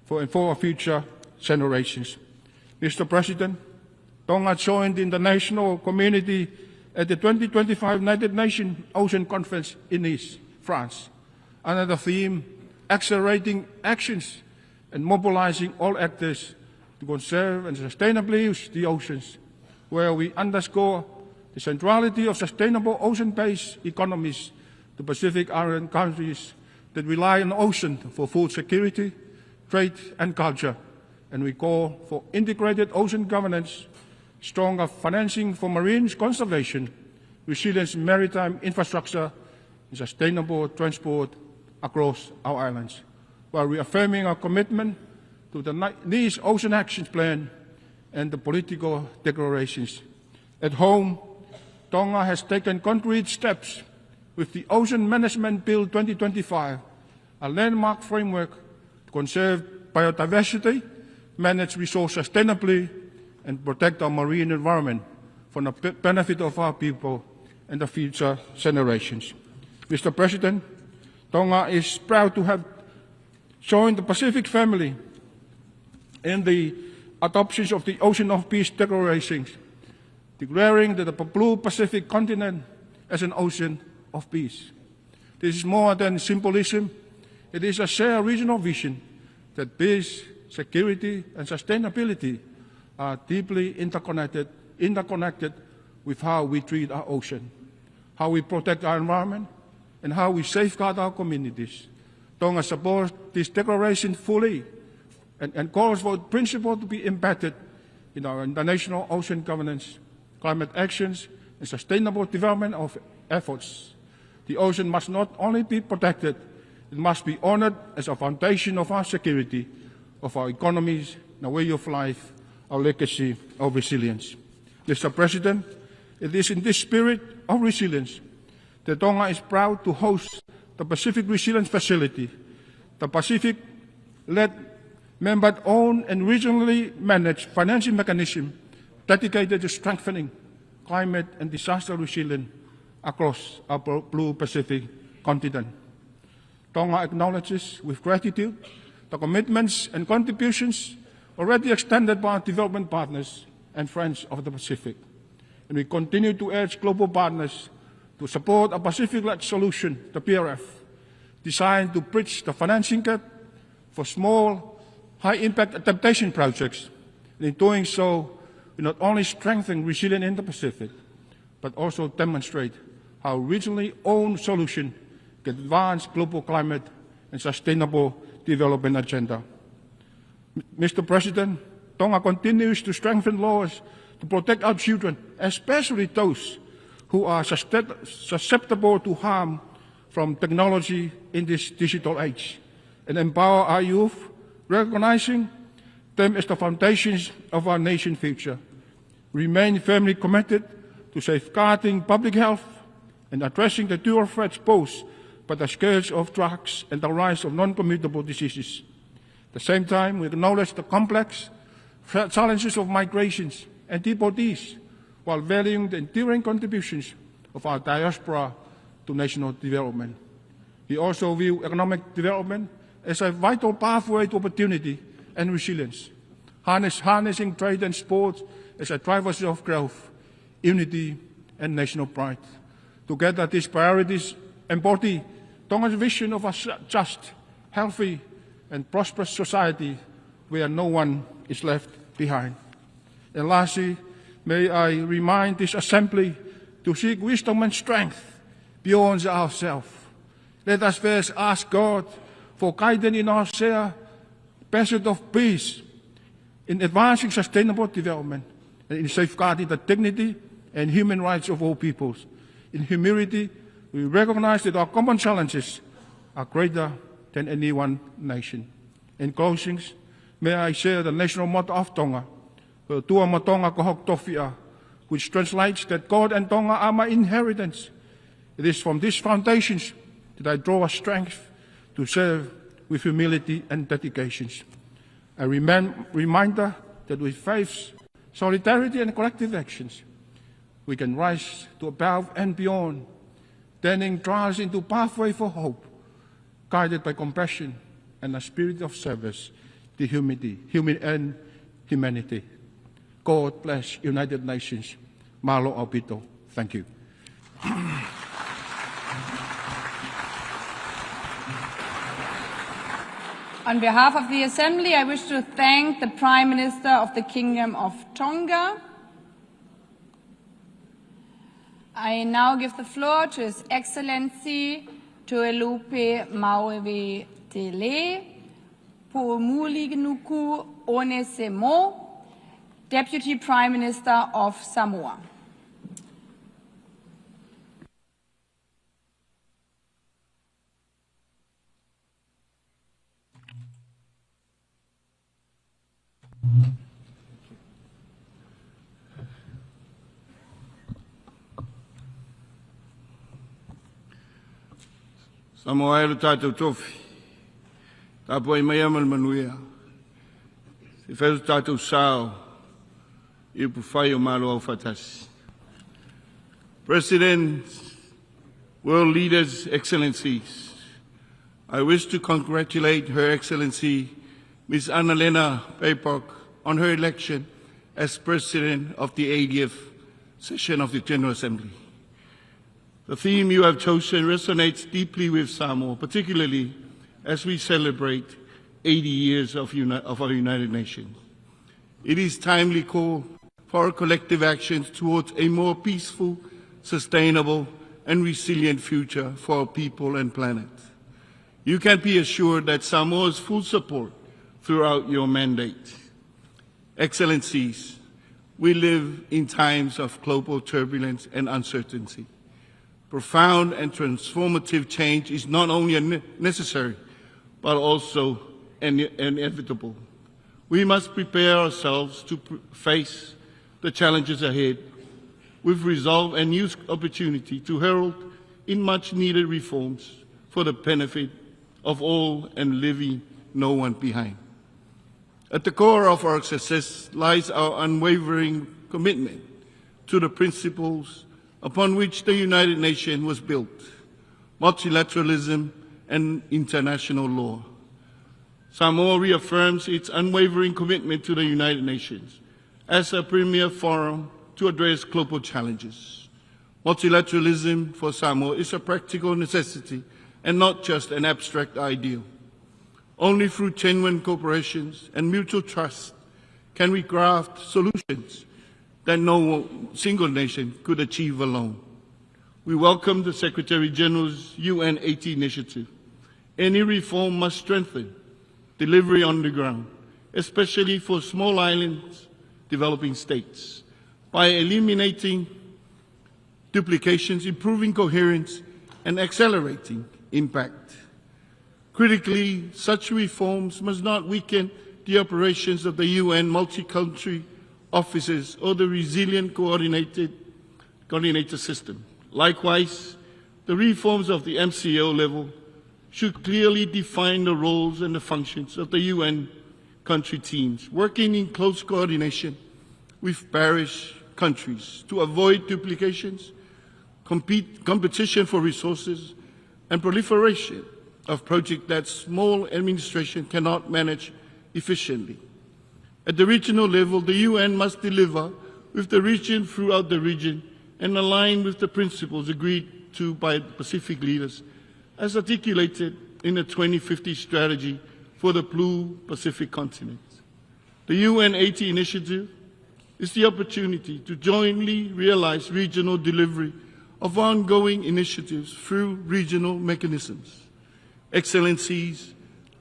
and for our future generations. Mr. President, Tonga joined the international community at the 2025 United Nations Ocean Conference in Nice, France, under the theme Accelerating Actions and Mobilizing All Actors to Conserve and Sustainably Use the Oceans, where we underscore the centrality of sustainable ocean-based economies to Pacific Island countries that rely on the ocean for food security, trade and culture, and we call for integrated ocean governance, stronger financing for marine conservation, resilient maritime infrastructure, and sustainable transport across our islands, while reaffirming our commitment to the Nice Ocean Action Plan and the political declarations. At home, Tonga has taken concrete steps with the Ocean Management Bill 2025, a landmark framework to conserve biodiversity, manage resources sustainably, and protect our marine environment for the benefit of our people and the future generations. Mr. President, Tonga is proud to have joined the Pacific family in the adoption of the Ocean of Peace declarations, declaring that the Blue Pacific continent as an ocean of peace. This is more than symbolism. It is a shared regional vision that peace, security, and sustainability are deeply interconnected with how we treat our ocean, how we protect our environment, and how we safeguard our communities. Tonga supports this declaration fully and calls for the principle to be embedded in our international ocean governance, climate actions, and sustainable development of efforts. The ocean must not only be protected, it must be honored as a foundation of our security, of our economies, our way of life, our legacy of resilience. Mr. President, it is in this spirit of resilience that Tonga is proud to host the Pacific Resilience Facility, the Pacific-led, member-owned and regionally managed financing mechanism dedicated to strengthening climate and disaster resilience across our Blue Pacific continent. Tonga acknowledges with gratitude the commitments and contributions already extended by our development partners and friends of the Pacific. And we continue to urge global partners to support a Pacific-led solution, the PRF, designed to bridge the financing gap for small, high-impact adaptation projects. And in doing so, we not only strengthen resilience in the Pacific, but also demonstrate how regionally owned solutions can advance global climate and sustainable development agenda. Mr. President, Tonga continues to strengthen laws to protect our children, especially those who are susceptible to harm from technology in this digital age, and empower our youth, recognizing them as the foundations of our nation's future. We remain firmly committed to safeguarding public health and addressing the dual threats posed by the scourge of drugs and the rise of non-communicable diseases. At the same time, we acknowledge the complex challenges of migrations and deportees, while valuing the enduring contributions of our diaspora to national development. We also view economic development as a vital pathway to opportunity and resilience, harnessing trade and sports as a drivers of growth, unity, and national pride. Together, these priorities embody Tonga's vision of a just, healthy, and prosperous society where no one is left behind. And lastly, may I remind this Assembly to seek wisdom and strength beyond ourselves. Let us first ask God for guidance in our shared pursuit of peace, in advancing sustainable development, and in safeguarding the dignity and human rights of all peoples. In humility, we recognize that our common challenges are greater than any one nation. In closing, may I share the national motto of Tonga, Tua ma Tonga ko hok tofia, which translates that God and Tonga are my inheritance. It is from these foundations that I draw a strength to serve with humility and dedication. A reminder that with faith, solidarity, and collective actions, we can rise to above and beyond, turning trials into pathway for hope, guided by compassion and a spirit of service to humanity. God bless United Nations. Malo Aupito. Thank you. On behalf of the Assembly, I wish to thank the Prime Minister of the Kingdom of Tonga. I now give the floor to His Excellency, Tuelupe Mauve Tele, Puumulinuku Onesemo, Deputy Prime Minister of Samoa. Samoa e tātou tofi, tāpua I mai amal manuia, se whairu tātou sāo, I upu whai o malo au whatasi. Presidents, world leaders, excellencies, I wish to congratulate Her Excellency Ms. Annalena Baerbock on her election as President of the 80th session of the General Assembly. The theme you have chosen resonates deeply with Samoa, particularly as we celebrate 80 years of our United Nations. It is timely call for our collective actions towards a more peaceful, sustainable, and resilient future for our people and planet. You can be assured that Samoa's full support throughout your mandate. Excellencies, we live in times of global turbulence and uncertainty. Profound and transformative change is not only necessary, but also inevitable. We must prepare ourselves to face the challenges ahead with resolve and use opportunity to herald in much-needed reforms for the benefit of all and leaving no one behind. At the core of our success lies our unwavering commitment to the principles upon which the United Nations was built, multilateralism and international law. Samoa reaffirms its unwavering commitment to the United Nations as a premier forum to address global challenges. Multilateralism for Samoa is a practical necessity and not just an abstract ideal. Only through genuine cooperations and mutual trust can we craft solutions that no single nation could achieve alone. We welcome the Secretary General's UN 80 initiative. Any reform must strengthen delivery on the ground, especially for small islands, developing states, by eliminating duplications, improving coherence, and accelerating impact. Critically, such reforms must not weaken the operations of the UN multi-country offices or the resilient coordinated system. Likewise, the reforms of the MCO level should clearly define the roles and the functions of the UN country teams, working in close coordination with parish countries to avoid duplications, competition for resources, and proliferation of projects that small administration cannot manage efficiently. At the regional level, the UN must deliver with the region throughout the region and align with the principles agreed to by Pacific leaders as articulated in the 2050 strategy for the Blue Pacific continent. The UN 80 initiative is the opportunity to jointly realize regional delivery of ongoing initiatives through regional mechanisms. Excellencies,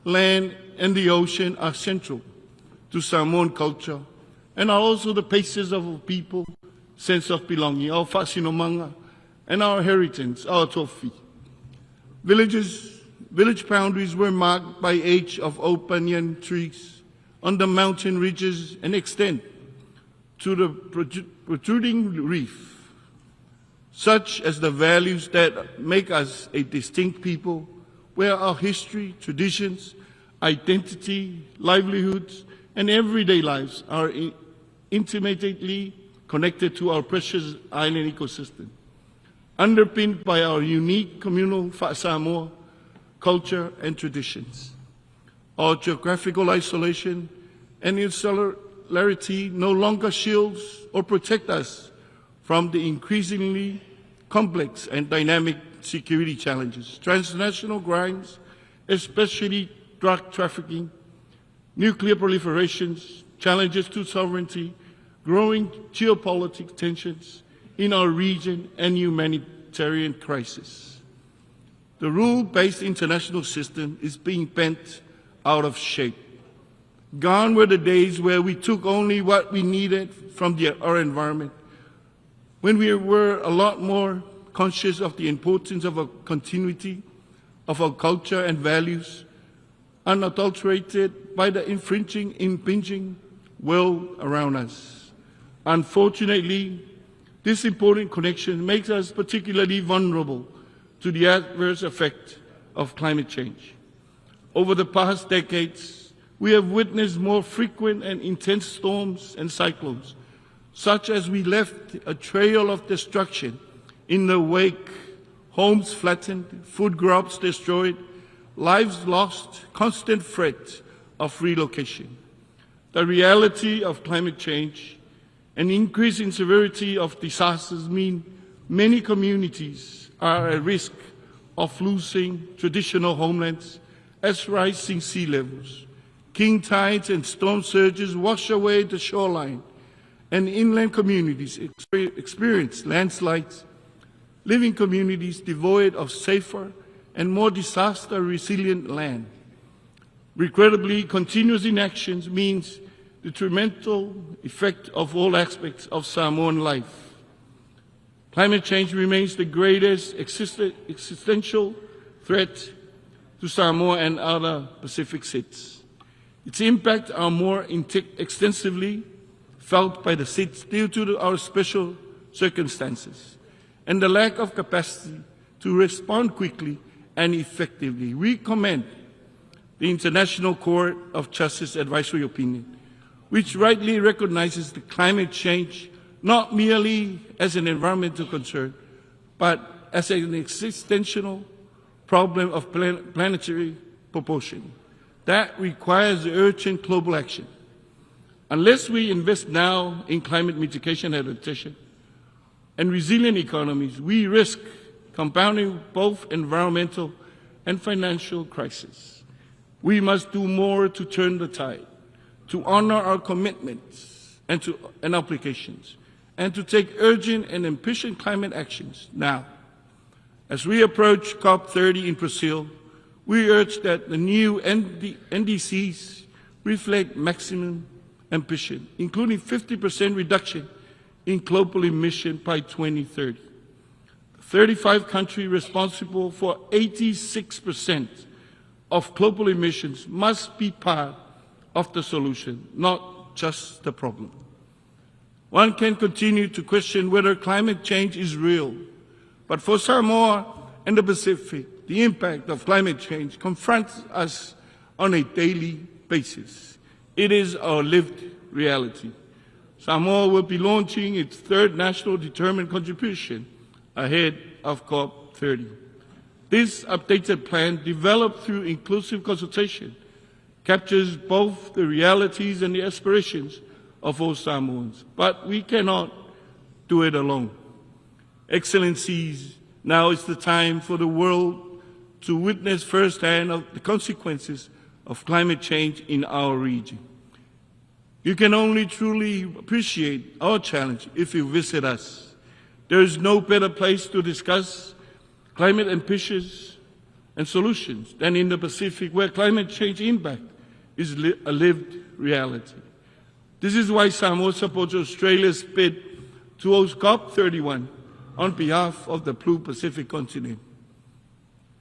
land and the ocean are central to Samoan culture and are also the basis of our people, sense of belonging, our whasinomanga, and our heritage, our tofi. Village boundaries were marked by age of oak banyan trees on the mountain ridges and extend to the protruding reef, such as the values that make us a distinct people, where our history, traditions, identity, livelihoods, and everyday lives are intimately connected to our precious island ecosystem, underpinned by our unique communal Samoa culture and traditions. Our geographical isolation and insularity no longer shields or protect us from the increasingly complex and dynamic security challenges, transnational crimes, especially drug trafficking, nuclear proliferations, challenges to sovereignty, growing geopolitical tensions in our region, and humanitarian crisis. The rule-based international system is being bent out of shape. Gone were the days where we took only what we needed from our environment, when we were a lot more conscious of the importance of a continuity of our culture and values, unadulterated by the impinging world around us. Unfortunately, this important connection makes us particularly vulnerable to the adverse effect of climate change. Over the past decades, we have witnessed more frequent and intense storms and cyclones, such as we left a trail of destruction in the wake, homes flattened, food crops destroyed, lives lost, constant threat of relocation. The reality of climate change and increase in severity of disasters mean many communities are at risk of losing traditional homelands as rising sea levels, king tides and storm surges wash away the shoreline, and inland communities experience landslides, living communities devoid of safer and more disaster-resilient land. Regrettably, continuous inaction means the detrimental effect of all aspects of Samoan life. Climate change remains the greatest existential threat to Samoa and other Pacific states. Its impact are more extensively felt by the states due to our special circumstances and the lack of capacity to respond quickly and effectively. We commend the International Court of Justice advisory opinion, which rightly recognizes the climate change not merely as an environmental concern, but as an existential problem of planetary proportion that requires urgent global action. Unless we invest now in climate mitigation and adaptation and resilient economies, we risk compounding both environmental and financial crises. We must do more to turn the tide, to honor our commitments and obligations, and to take urgent and ambitious climate actions now. As we approach COP30 in Brazil, we urge that the new NDCs reflect maximum ambition, including 50% reduction in global emission by 2030. 35 countries responsible for 86% of global emissions must be part of the solution, not just the problem. One can continue to question whether climate change is real, but for Samoa and the Pacific, the impact of climate change confronts us on a daily basis. It is our lived reality. Samoa will be launching its third national determined contribution ahead of COP30. This updated plan, developed through inclusive consultation, captures both the realities and the aspirations of all Samoans. But we cannot do it alone. Excellencies, now is the time for the world to witness firsthand of the consequences of climate change in our region. You can only truly appreciate our challenge if you visit us. There is no better place to discuss climate ambitions and solutions than in the Pacific, where climate change impact is a lived reality. This is why Samoa supports Australia's bid to host COP31 on behalf of the Blue Pacific continent.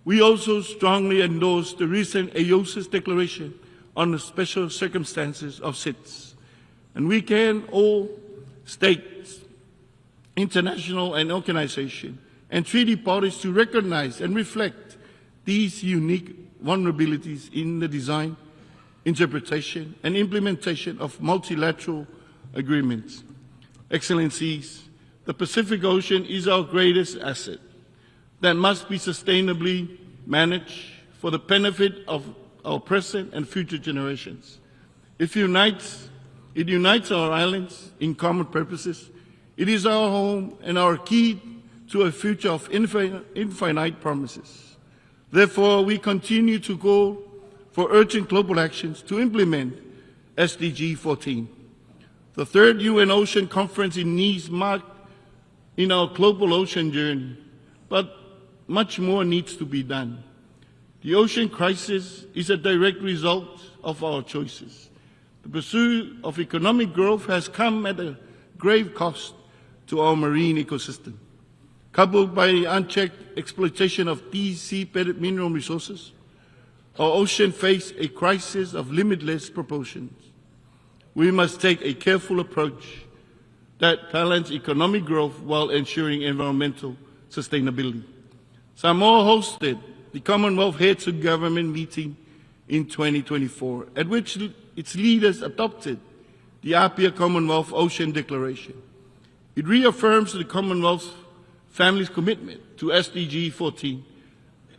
We also strongly endorse the recent AOSIS declaration on the special circumstances of SIDS. And we can all states, international and organizations, and treaty parties to recognize and reflect these unique vulnerabilities in the design, interpretation, and implementation of multilateral agreements. Excellencies, the Pacific Ocean is our greatest asset that must be sustainably managed for the benefit of our present and future generations. It unites our islands in common purposes. It is our home and our key to a future of infinite promises. Therefore, we continue to go for urgent global actions to implement SDG 14. The third UN Ocean Conference in Nice marked in our global ocean journey, but much more needs to be done. The ocean crisis is a direct result of our choices. The pursuit of economic growth has come at a grave cost to our marine ecosystem. Coupled by unchecked exploitation of these seabed mineral resources, our ocean face a crisis of limitless proportions. We must take a careful approach that balances economic growth while ensuring environmental sustainability. Samoa hosted the Commonwealth Heads of Government meeting in 2024, at which its leaders adopted the Apia Commonwealth Ocean Declaration. It reaffirms the Commonwealth family's commitment to SDG 14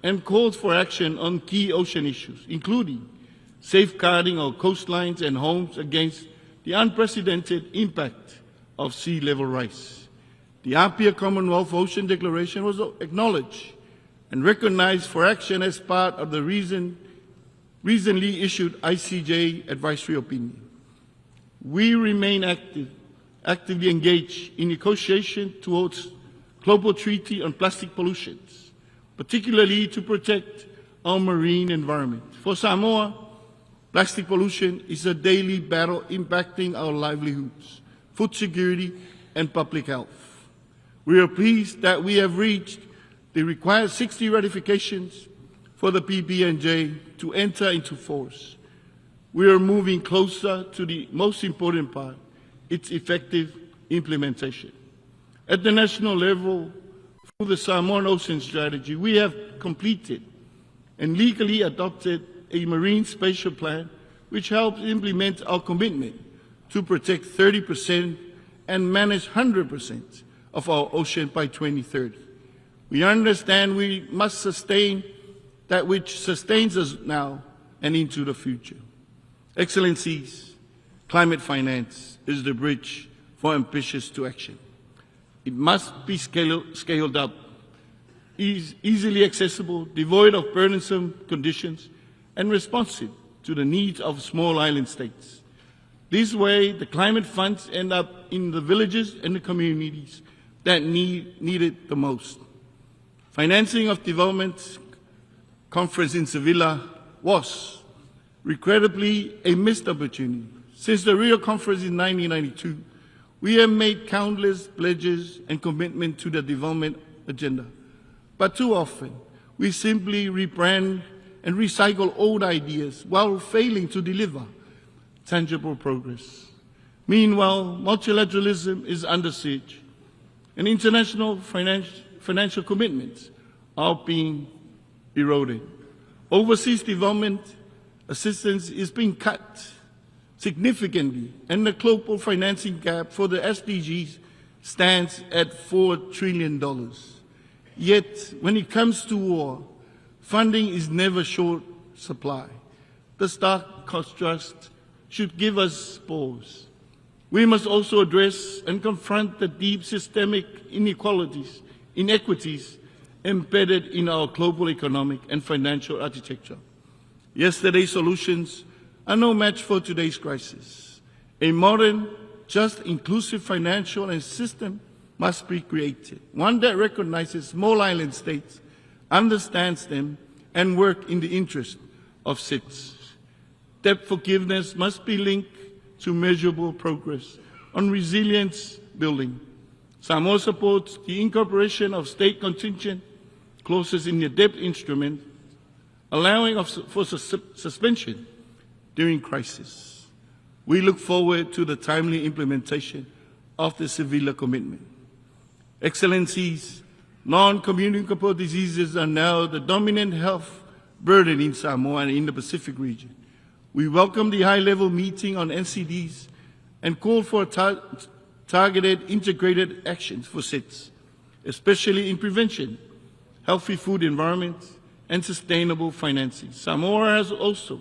and calls for action on key ocean issues, including safeguarding our coastlines and homes against the unprecedented impact of sea level rise. The Apia Commonwealth Ocean Declaration was acknowledged and recognized for action as part of the recently issued ICJ advisory opinion. We remain actively engaged in negotiation towards global treaty on plastic pollutions, particularly to protect our marine environment. For Samoa, plastic pollution is a daily battle impacting our livelihoods, food security, and public health. We are pleased that we have reached the required 60 ratifications for the PB&J to enter into force. We are moving closer to the most important part, its effective implementation. At the national level, through the Samoan Ocean Strategy, we have completed and legally adopted a marine spatial plan which helps implement our commitment to protect 30% and manage 100% of our ocean by 2030. We understand we must sustain that which sustains us now and into the future. Excellencies, climate finance is the bridge for ambitious to action. It must be scaled up, easily accessible, devoid of burdensome conditions, and responsive to the needs of small island states. This way, the climate funds end up in the villages and the communities that need it the most. Financing of Development Conference in Sevilla was, regrettably, a missed opportunity. Since the Rio Conference in 1992, we have made countless pledges and commitments to the development agenda. But too often, we simply rebrand and recycle old ideas while failing to deliver tangible progress. Meanwhile, multilateralism is under siege, and international financial commitments are being eroded. Overseas development assistance is being cut significantly, and the global financing gap for the SDGs stands at $4 trillion. Yet, when it comes to war, funding is never short supply. The stark contrast should give us pause. We must also address and confront the deep systemic inequities embedded in our global economic and financial architecture. Yesterday's solutions are no match for today's crisis. A modern, just, inclusive financial and system must be created, one that recognizes small island states, understands them, and works in the interest of citizens. Debt forgiveness must be linked to measurable progress on resilience building. Samoa supports the incorporation of state contingent clauses in the debt instrument, allowing for suspension during crisis. We look forward to the timely implementation of the Sevilla commitment. Excellencies, non-communicable diseases are now the dominant health burden in Samoa and in the Pacific region. We welcome the high-level meeting on NCDs and call for targeted, integrated actions for SIDS, especially in prevention, healthy food environments, and sustainable financing. Samoa has also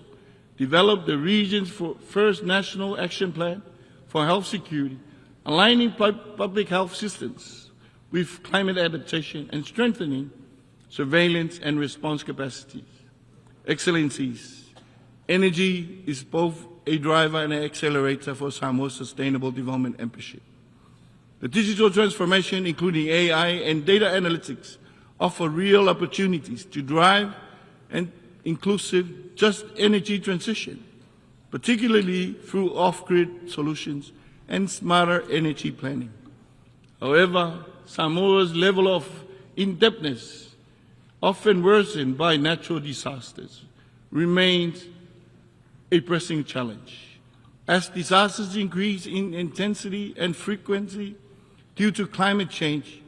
developed the region's first national action plan for health security, aligning public health systems with climate adaptation and strengthening surveillance and response capacities. Excellencies, energy is both a driver and an accelerator for Samoa's sustainable development ambition. The digital transformation, including AI and data analytics, offer real opportunities to drive an inclusive, just energy transition, particularly through off-grid solutions and smarter energy planning. However, Samoa's level of in-depthness, often worsened by natural disasters, remains a pressing challenge. As disasters increase in intensity and frequency due to climate change,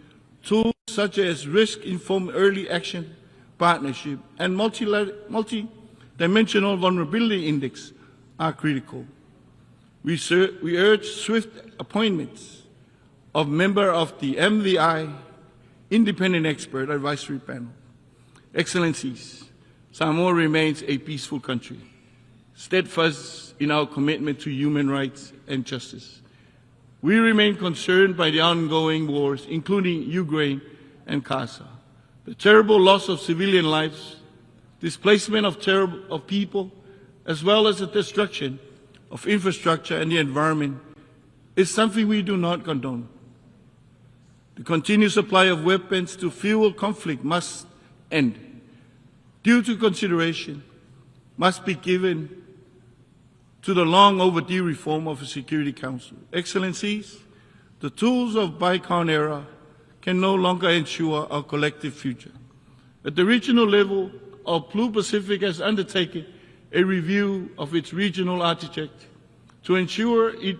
tools such as risk-informed early action, partnership, and multi-dimensional vulnerability index are critical. We urge swift appointments of members of the MVI Independent Expert Advisory Panel. Excellencies, Samoa remains a peaceful country, steadfast in our commitment to human rights and justice. We remain concerned by the ongoing wars, including Ukraine and Gaza, the terrible loss of civilian lives, displacement of people, as well as the destruction of infrastructure and the environment, is something we do not condone. The continued supply of weapons to fuel conflict must end. Due to consideration must be given to the long overdue reform of the Security Council. Excellencies, the tools of Bicon era can no longer ensure our collective future. At the regional level, our Blue Pacific has undertaken a review of its regional architecture to ensure it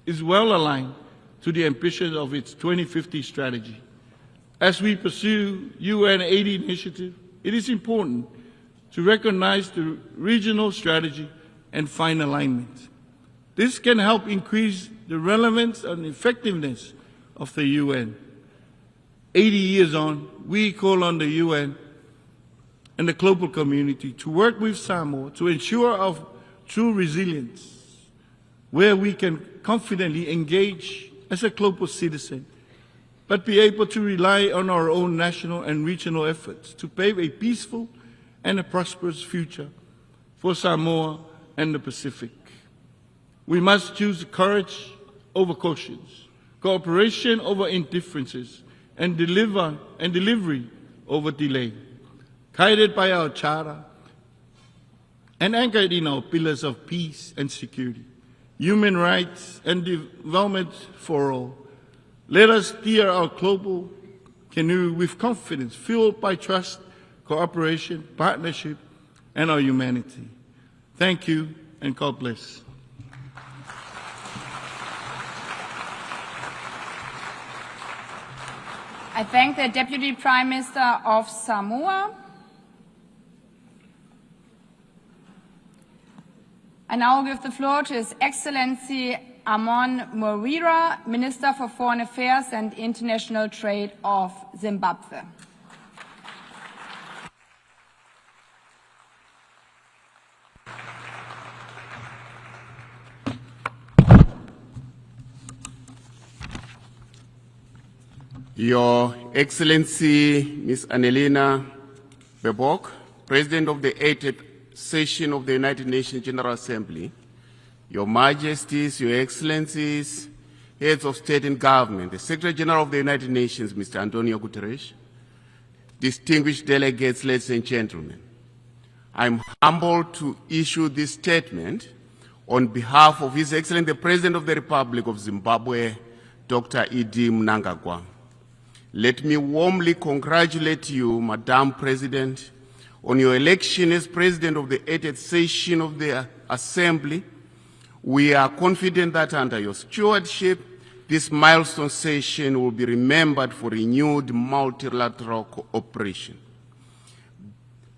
is well aligned to the ambitions of its 2050 strategy. As we pursue UN 80 initiative, it is important to recognize the regional strategy and find alignment. This can help increase the relevance and effectiveness of the UN. 80 years on, we call on the UN and the global community to work with Samoa to ensure our true resilience, where we can confidently engage as a global citizen, but be able to rely on our own national and regional efforts to pave a peaceful and a prosperous future for Samoa and the Pacific. We must choose courage over cautions, cooperation over indifferences, and delivery over delay, guided by our charter and anchored in our pillars of peace and security, human rights and development for all. Let us steer our global canoe with confidence, fueled by trust, cooperation, partnership, and our humanity. Thank you, and God bless. I thank the Deputy Prime Minister of Samoa. I now give the floor to His Excellency Amon Mawira, Minister for Foreign Affairs and International Trade of Zimbabwe. Your Excellency Ms. Annelina Baerbock, President of the 80th Session of the United Nations General Assembly, Your Majesties, Your Excellencies, Heads of State and Government, the Secretary General of the United Nations, Mr. Antonio Guterres, distinguished delegates, ladies and gentlemen, I'm humbled to issue this statement on behalf of His Excellency the President of the Republic of Zimbabwe, Dr. Idi Mnangagwa. Let me warmly congratulate you, Madam President, on your election as President of the 80th Session of the Assembly. We are confident that under your stewardship, this milestone session will be remembered for renewed multilateral cooperation.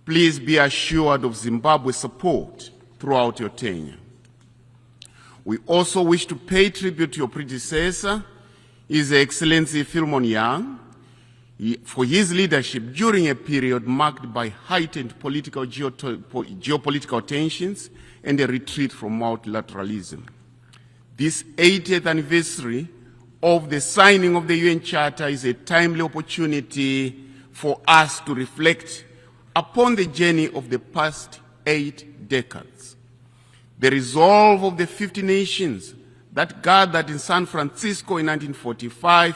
Please be assured of Zimbabwe's support throughout your tenure. We also wish to pay tribute to your predecessor, His Excellency Philemon Young, for his leadership during a period marked by heightened geopolitical tensions and a retreat from multilateralism. This 80th anniversary of the signing of the UN Charter is a timely opportunity for us to reflect upon the journey of the past 8 decades. The resolve of the 50 nations that gathered in San Francisco in 1945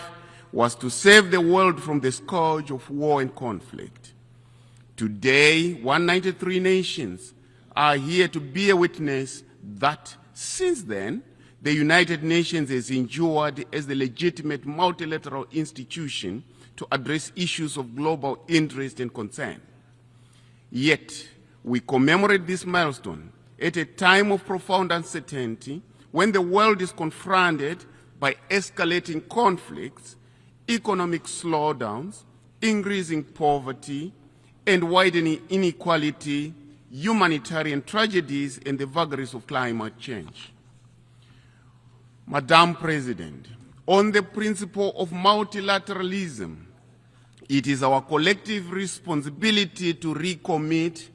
was to save the world from the scourge of war and conflict. Today, 193 nations are here to bear witness that since then, the United Nations has endured as the legitimate multilateral institution to address issues of global interest and concern. Yet, we commemorate this milestone at a time of profound uncertainty when the world is confronted by escalating conflicts, economic slowdowns, increasing poverty, and widening inequality, humanitarian tragedies, and the vagaries of climate change. Madam President, on the principle of multilateralism, it is our collective responsibility to recommit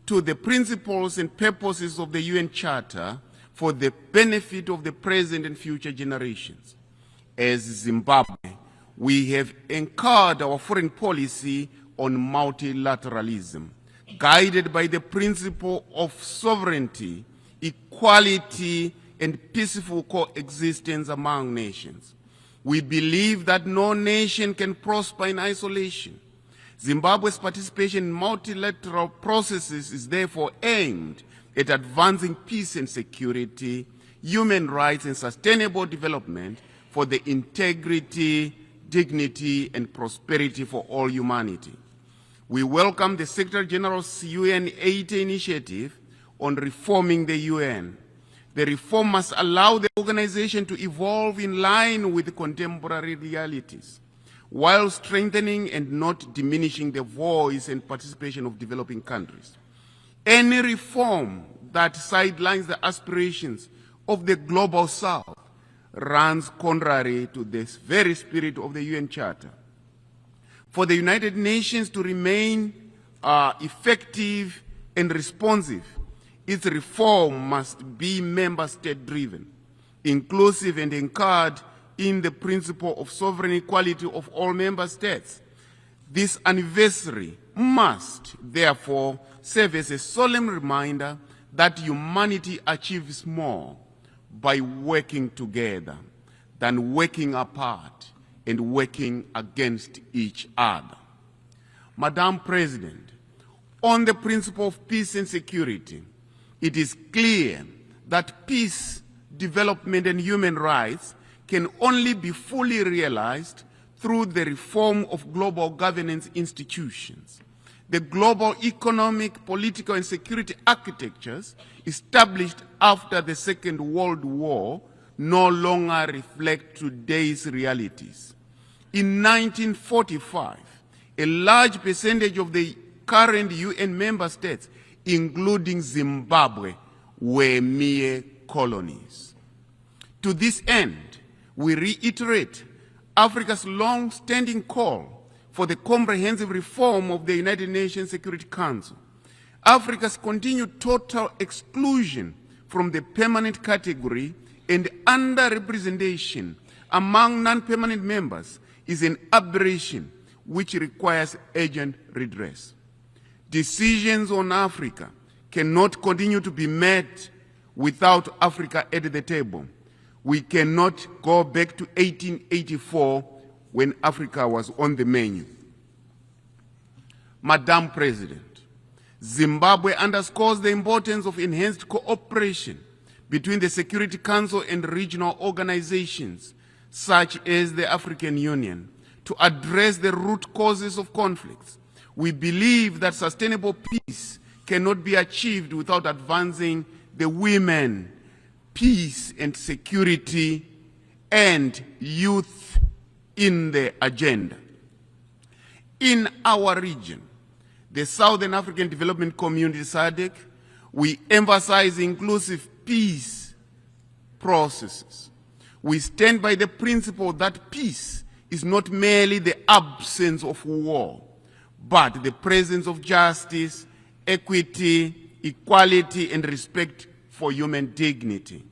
to the principles and purposes of the UN Charter for the benefit of the present and future generations. As Zimbabwe, we have anchored our foreign policy on multilateralism, guided by the principle of sovereignty, equality, and peaceful coexistence among nations. We believe that no nation can prosper in isolation. Zimbabwe's participation in multilateral processes is therefore aimed at advancing peace and security, human rights, and sustainable development for the integrity, dignity, and prosperity for all humanity. We welcome the Secretary General's UN 80 initiative on reforming the UN. The reform must allow the organization to evolve in line with contemporary realities, while strengthening and not diminishing the voice and participation of developing countries. Any reform that sidelines the aspirations of the global South runs contrary to this very spirit of the UN Charter. For the United Nations to remain effective and responsive, its reform must be member state driven, inclusive, and anchored in the principle of sovereign equality of all member states. This anniversary must, therefore, serve as a solemn reminder that humanity achieves more by working together than working apart and working against each other. Madam President, on the principle of peace and security, it is clear that peace, development, and human rights can only be fully realized through the reform of global governance institutions. The global economic, political, and security architectures established after the Second World War no longer reflect today's realities. In 1945, a large percentage of the current UN member states, including Zimbabwe, were mere colonies. To this end, we reiterate Africa's long-standing call for the comprehensive reform of the United Nations Security Council. Africa's continued total exclusion from the permanent category and underrepresentation among non-permanent members is an aberration which requires urgent redress. Decisions on Africa cannot continue to be made without Africa at the table. We cannot go back to 1884 when Africa was on the menu. Madam President, Zimbabwe underscores the importance of enhanced cooperation between the Security Council and regional organizations, such as the African Union, to address the root causes of conflicts. We believe that sustainable peace cannot be achieved without advancing the women, peace and security, and youth in the agenda. In our region, the Southern African Development Community, SADC, we emphasize inclusive peace processes. We stand by the principle that peace is not merely the absence of war, but the presence of justice, equity, equality, and respect for human dignity.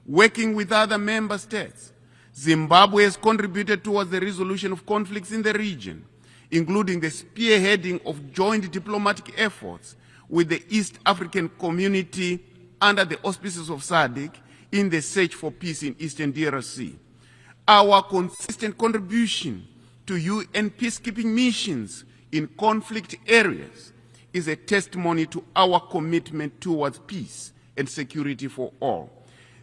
Working with other member states, Zimbabwe has contributed towards the resolution of conflicts in the region, including the spearheading of joint diplomatic efforts with the East African Community under the auspices of SADC in the search for peace in Eastern DRC. Our consistent contribution to UN peacekeeping missions in conflict areas is a testimony to our commitment towards peace and security for all.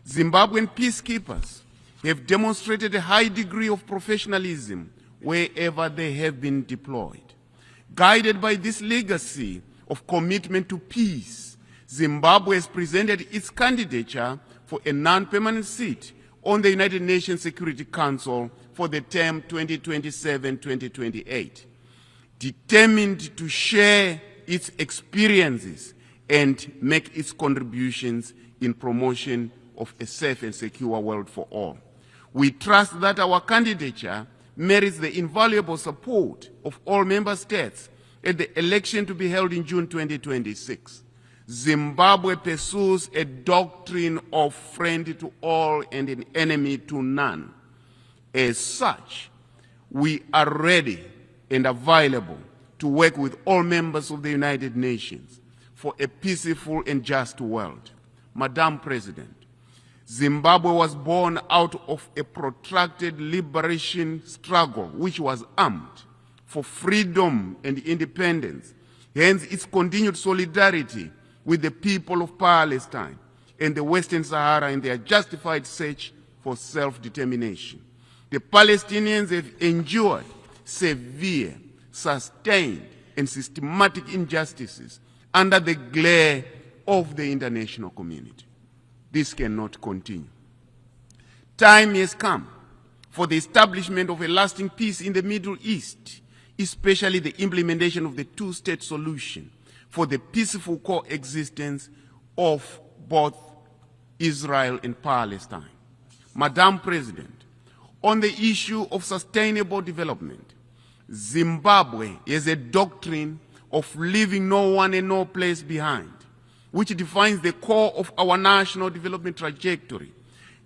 Zimbabwean peacekeepers have demonstrated a high degree of professionalism wherever they have been deployed. Guided by this legacy of commitment to peace, Zimbabwe has presented its candidature for a non-permanent seat on the United Nations Security Council for the term 2027-2028, determined to share its experiences and make its contributions in promotion of a safe and secure world for all. We trust that our candidature merits the invaluable support of all member states at the election to be held in June 2026. Zimbabwe pursues a doctrine of friend to all and an enemy to none. As such, we are ready and available to work with all members of the United Nations for a peaceful and just world. Madam President, Zimbabwe was born out of a protracted liberation struggle which was armed for freedom and independence, hence its continued solidarity with the people of Palestine and the Western Sahara in their justified search for self-determination. The Palestinians have endured severe, sustained, and systematic injustices under the glare of the international community. This cannot continue. Time has come for the establishment of a lasting peace in the Middle East, especially the implementation of the two-state solution for the peaceful coexistence of both Israel and Palestine. Madam President, on the issue of sustainable development, Zimbabwe has a doctrine of leaving no one and no place behind, which defines the core of our national development trajectory.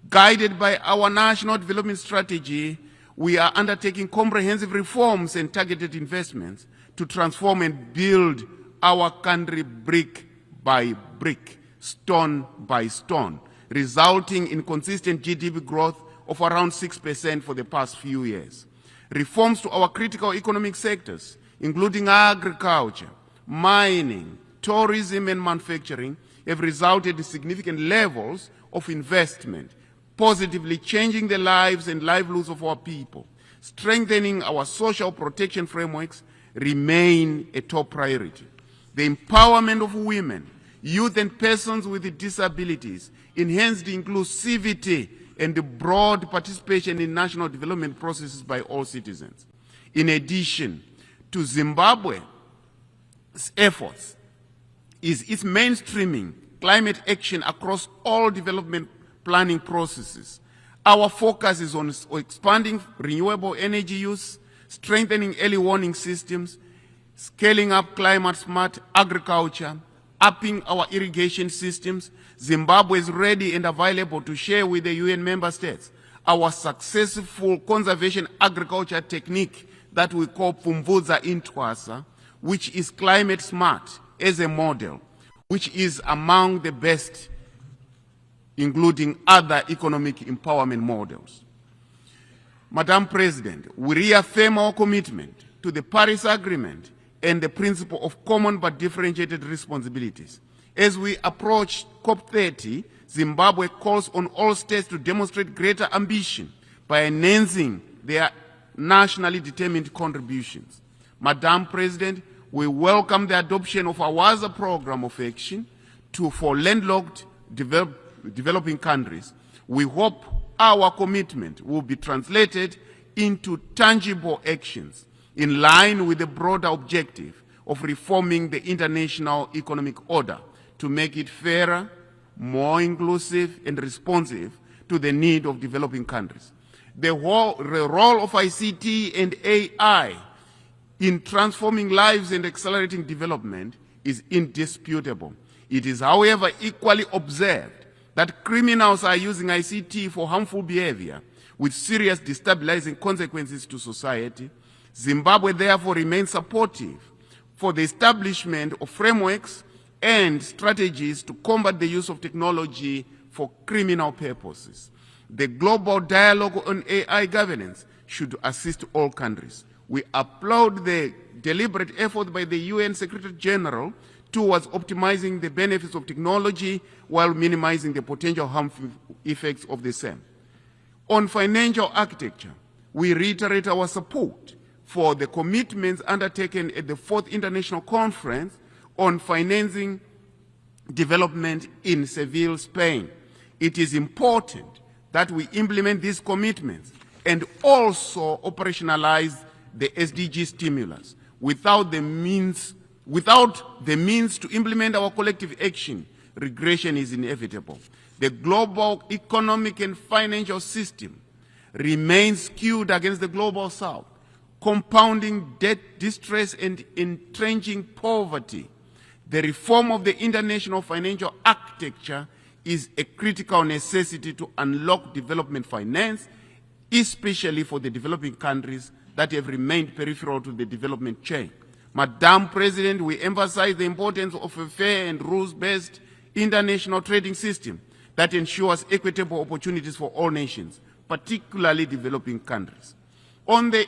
Guided by our national development strategy, we are undertaking comprehensive reforms and targeted investments to transform and build our country brick by brick, stone by stone, resulting in consistent GDP growth of around 6% for the past few years. Reforms to our critical economic sectors, including agriculture, mining, tourism, and manufacturing, have resulted in significant levels of investment, positively changing the lives and livelihoods of our people. Strengthening our social protection frameworks remain a top priority. The empowerment of women, youth, and persons with disabilities, enhanced inclusivity, and the broad participation in national development processes by all citizens. In addition to Zimbabwe's efforts, is its mainstreaming climate action across all development planning processes. Our focus is on expanding renewable energy use, strengthening early warning systems, scaling up climate-smart agriculture, upping our irrigation systems. Zimbabwe is ready and available to share with the UN member states our successful conservation agriculture technique that we call Pfumvudza Intwasa, which is climate-smart as a model, which is among the best, including other economic empowerment models. Madam President, we reaffirm our commitment to the Paris Agreement and the principle of common but differentiated responsibilities. As we approach COP30, Zimbabwe calls on all states to demonstrate greater ambition by enhancing their nationally determined contributions. Madam President, we welcome the adoption of our WAZA program of action for landlocked developing countries. We hope our commitment will be translated into tangible actions in line with the broader objective of reforming the international economic order to make it fairer, more inclusive, and responsive to the need of developing countries. The role of ICT and AI in transforming lives and accelerating development is indisputable. It is, however, equally observed that criminals are using ICT for harmful behavior with serious destabilizing consequences to society. Zimbabwe therefore remains supportive for the establishment of frameworks and strategies to combat the use of technology for criminal purposes. The global dialogue on AI governance should assist all countries. We applaud the deliberate effort by the UN Secretary General towards optimizing the benefits of technology while minimizing the potential harmful effects of the same. On financial architecture, we reiterate our support for the commitments undertaken at the 4th International Conference on Financing Development in Seville, Spain. It is important that we implement these commitments and also operationalize the SDG stimulus. Without the means to implement our collective action, regression is inevitable. The global economic and financial system remains skewed against the global south, compounding debt distress and entrenching poverty. The reform of the international financial architecture is a critical necessity to unlock development finance, especially for the developing countries that have remained peripheral to the development chain. Madam President, we emphasize the importance of a fair and rules-based international trading system that ensures equitable opportunities for all nations, particularly developing countries. On the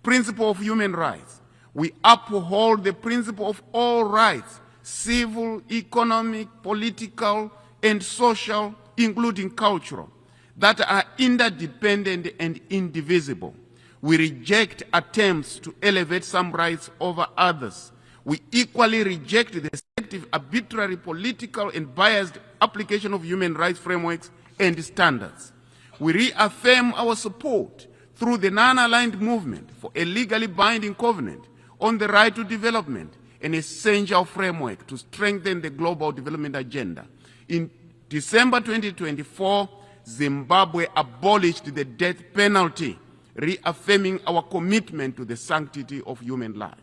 principle of human rights, we uphold the principle of all rights, civil, economic, political, and social, including cultural, that are interdependent and indivisible. We reject attempts to elevate some rights over others. We equally reject the selective, arbitrary, political, and biased application of human rights frameworks and standards. We reaffirm our support through the non-aligned movement for a legally binding covenant on the right to development, an essential framework to strengthen the global development agenda. In December 2024, Zimbabwe abolished the death penalty, reaffirming our commitment to the sanctity of human life.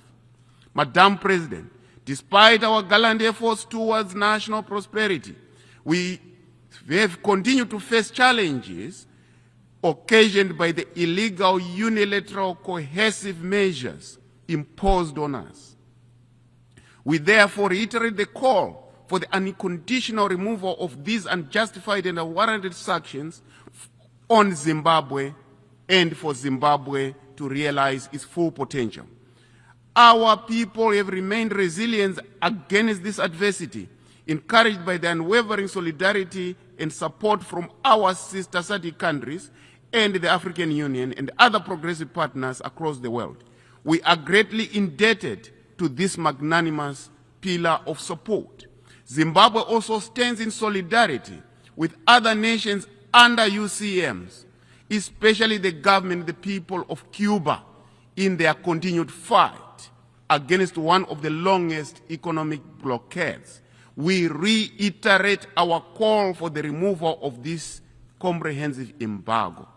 Madam President, despite our gallant efforts towards national prosperity, we have continued to face challenges occasioned by the illegal, unilateral, coercive measures imposed on us. We therefore reiterate the call for the unconditional removal of these unjustified and unwarranted sanctions on Zimbabwe and for Zimbabwe to realize its full potential. Our people have remained resilient against this adversity, encouraged by the unwavering solidarity and support from our sister SADC countries and the African Union and other progressive partners across the world. We are greatly indebted to this magnanimous pillar of support. Zimbabwe also stands in solidarity with other nations under UCMs, especially the government and the people of Cuba, in their continued fight against one of the longest economic blockades. We reiterate our call for the removal of this comprehensive embargo.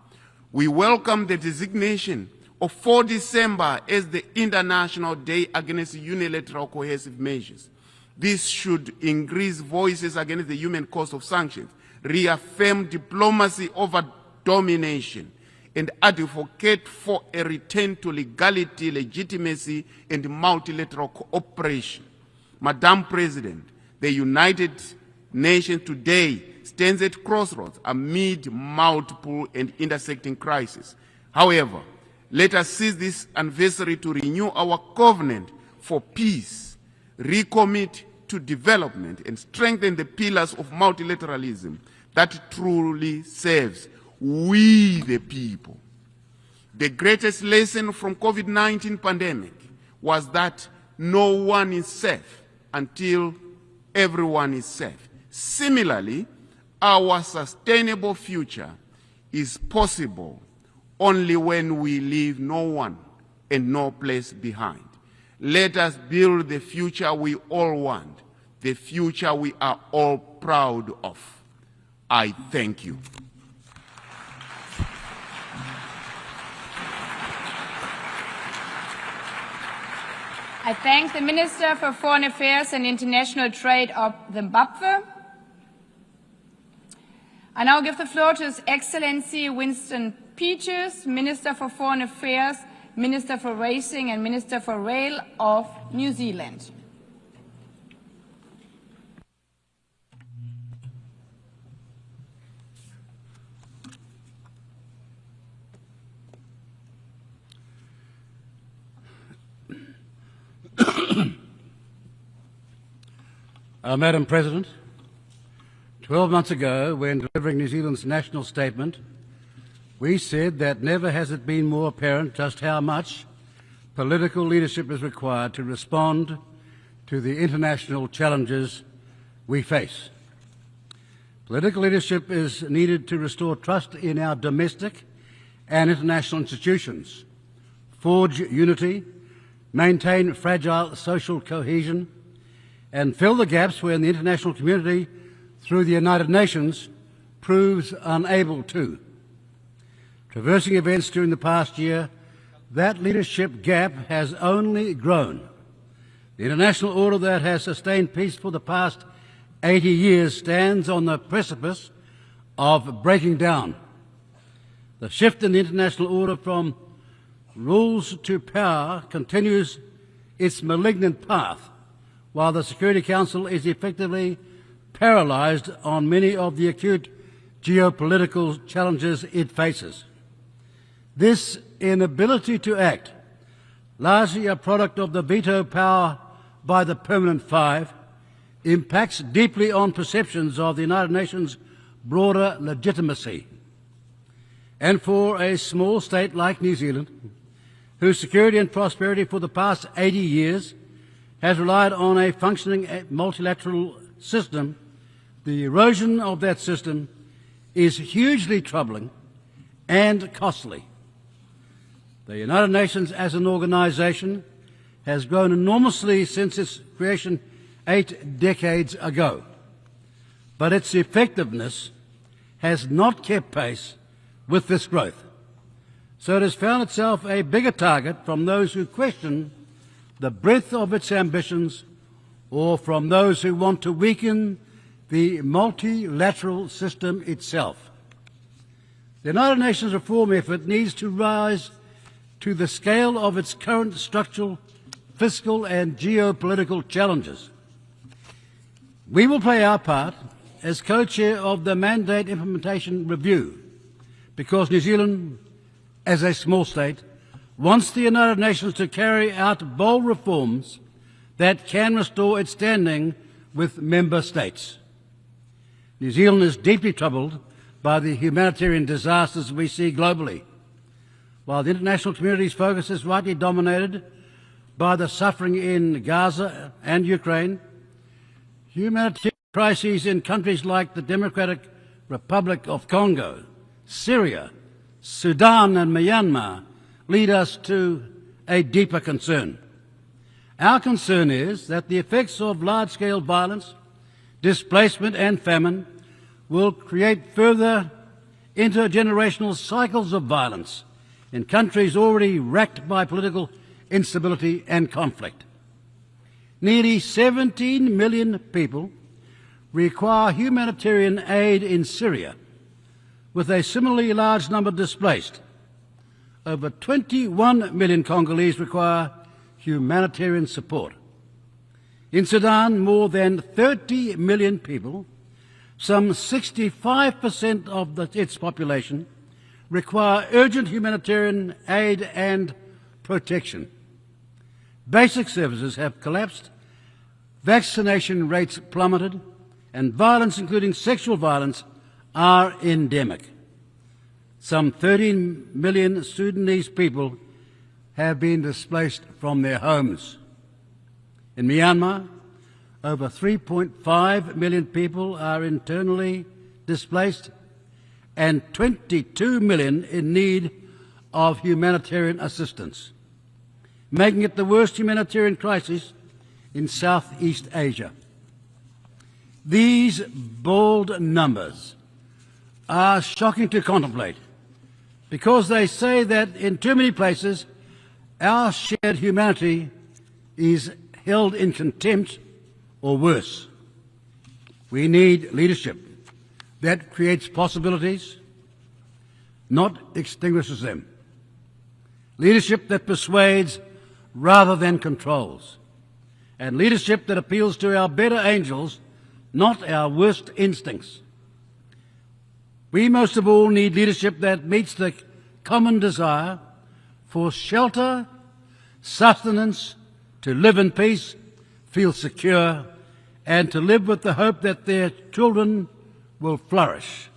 We welcome the designation of 4 December as the International Day Against Unilateral Coercive Measures. This should increase voices against the human cost of sanctions, reaffirm diplomacy over domination, and advocate for a return to legality, legitimacy, and multilateral cooperation. Madam President, the United Nations today stands at crossroads amid multiple and intersecting crises. However, let us seize this anniversary to renew our covenant for peace, recommit to development, and strengthen the pillars of multilateralism that truly serves we the people. The greatest lesson from COVID-19 pandemic was that no one is safe until everyone is safe. Similarly, our sustainable future is possible only when we leave no one and no place behind. Let us build the future we all want, the future we are all proud of. I thank you. I thank the Minister for Foreign Affairs and International Trade of Zimbabwe. I now give the floor to His Excellency Winston Peters, Minister for Foreign Affairs, Minister for Racing and Minister for Rail of New Zealand. Madam President, 12 months ago, when delivering New Zealand's national statement, we said that never has it been more apparent just how much political leadership is required to respond to the international challenges we face. Political leadership is needed to restore trust in our domestic and international institutions, forge unity, maintain fragile social cohesion, and fill the gaps when the international community, through the United Nations, proves unable to. Traversing events during the past year, that leadership gap has only grown. The international order that has sustained peace for the past 80 years stands on the precipice of breaking down. The shift in the international order from rules to power continues its malignant path, while the Security Council is effectively paralysed on many of the acute geopolitical challenges it faces. This inability to act, largely a product of the veto power by the Permanent Five, impacts deeply on perceptions of the United Nations' broader legitimacy. And for a small state like New Zealand, whose security and prosperity for the past 80 years has relied on a functioning multilateral system, the erosion of that system is hugely troubling and costly. The United Nations as an organisation has grown enormously since its creation 8 decades ago, but its effectiveness has not kept pace with this growth. So it has found itself a bigger target from those who question the breadth of its ambitions or from those who want to weaken the multilateral system itself. The United Nations reform effort needs to rise to the scale of its current structural, fiscal and geopolitical challenges. We will play our part as co-chair of the Mandate Implementation Review because New Zealand, as a small state, wants the United Nations to carry out bold reforms that can restore its standing with member states. New Zealand is deeply troubled by the humanitarian disasters we see globally. While the international community's focus is rightly dominated by the suffering in Gaza and Ukraine, humanitarian crises in countries like the Democratic Republic of Congo, Syria, Sudan and Myanmar lead us to a deeper concern. Our concern is that the effects of large-scale violence, displacement and famine will create further intergenerational cycles of violence in countries already racked by political instability and conflict. Nearly 17 million people require humanitarian aid in Syria, with a similarly large number displaced. Over 21 million Congolese require humanitarian support. In Sudan, more than 30 million people, some 65% of its population, require urgent humanitarian aid and protection. Basic services have collapsed, vaccination rates plummeted, and violence, including sexual violence, are endemic. Some 13 million Sudanese people have been displaced from their homes. In Myanmar, over 3.5 million people are internally displaced and 22 million in need of humanitarian assistance, making it the worst humanitarian crisis in Southeast Asia. These bold numbers are shocking to contemplate because they say that in too many places our shared humanity is held in contempt or worse. We need leadership that creates possibilities, not extinguishes them. Leadership that persuades rather than controls. And leadership that appeals to our better angels, not our worst instincts. We most of all need leadership that meets the common desire for shelter, sustenance, to live in peace, feel secure, and to live with the hope that their children will flourish.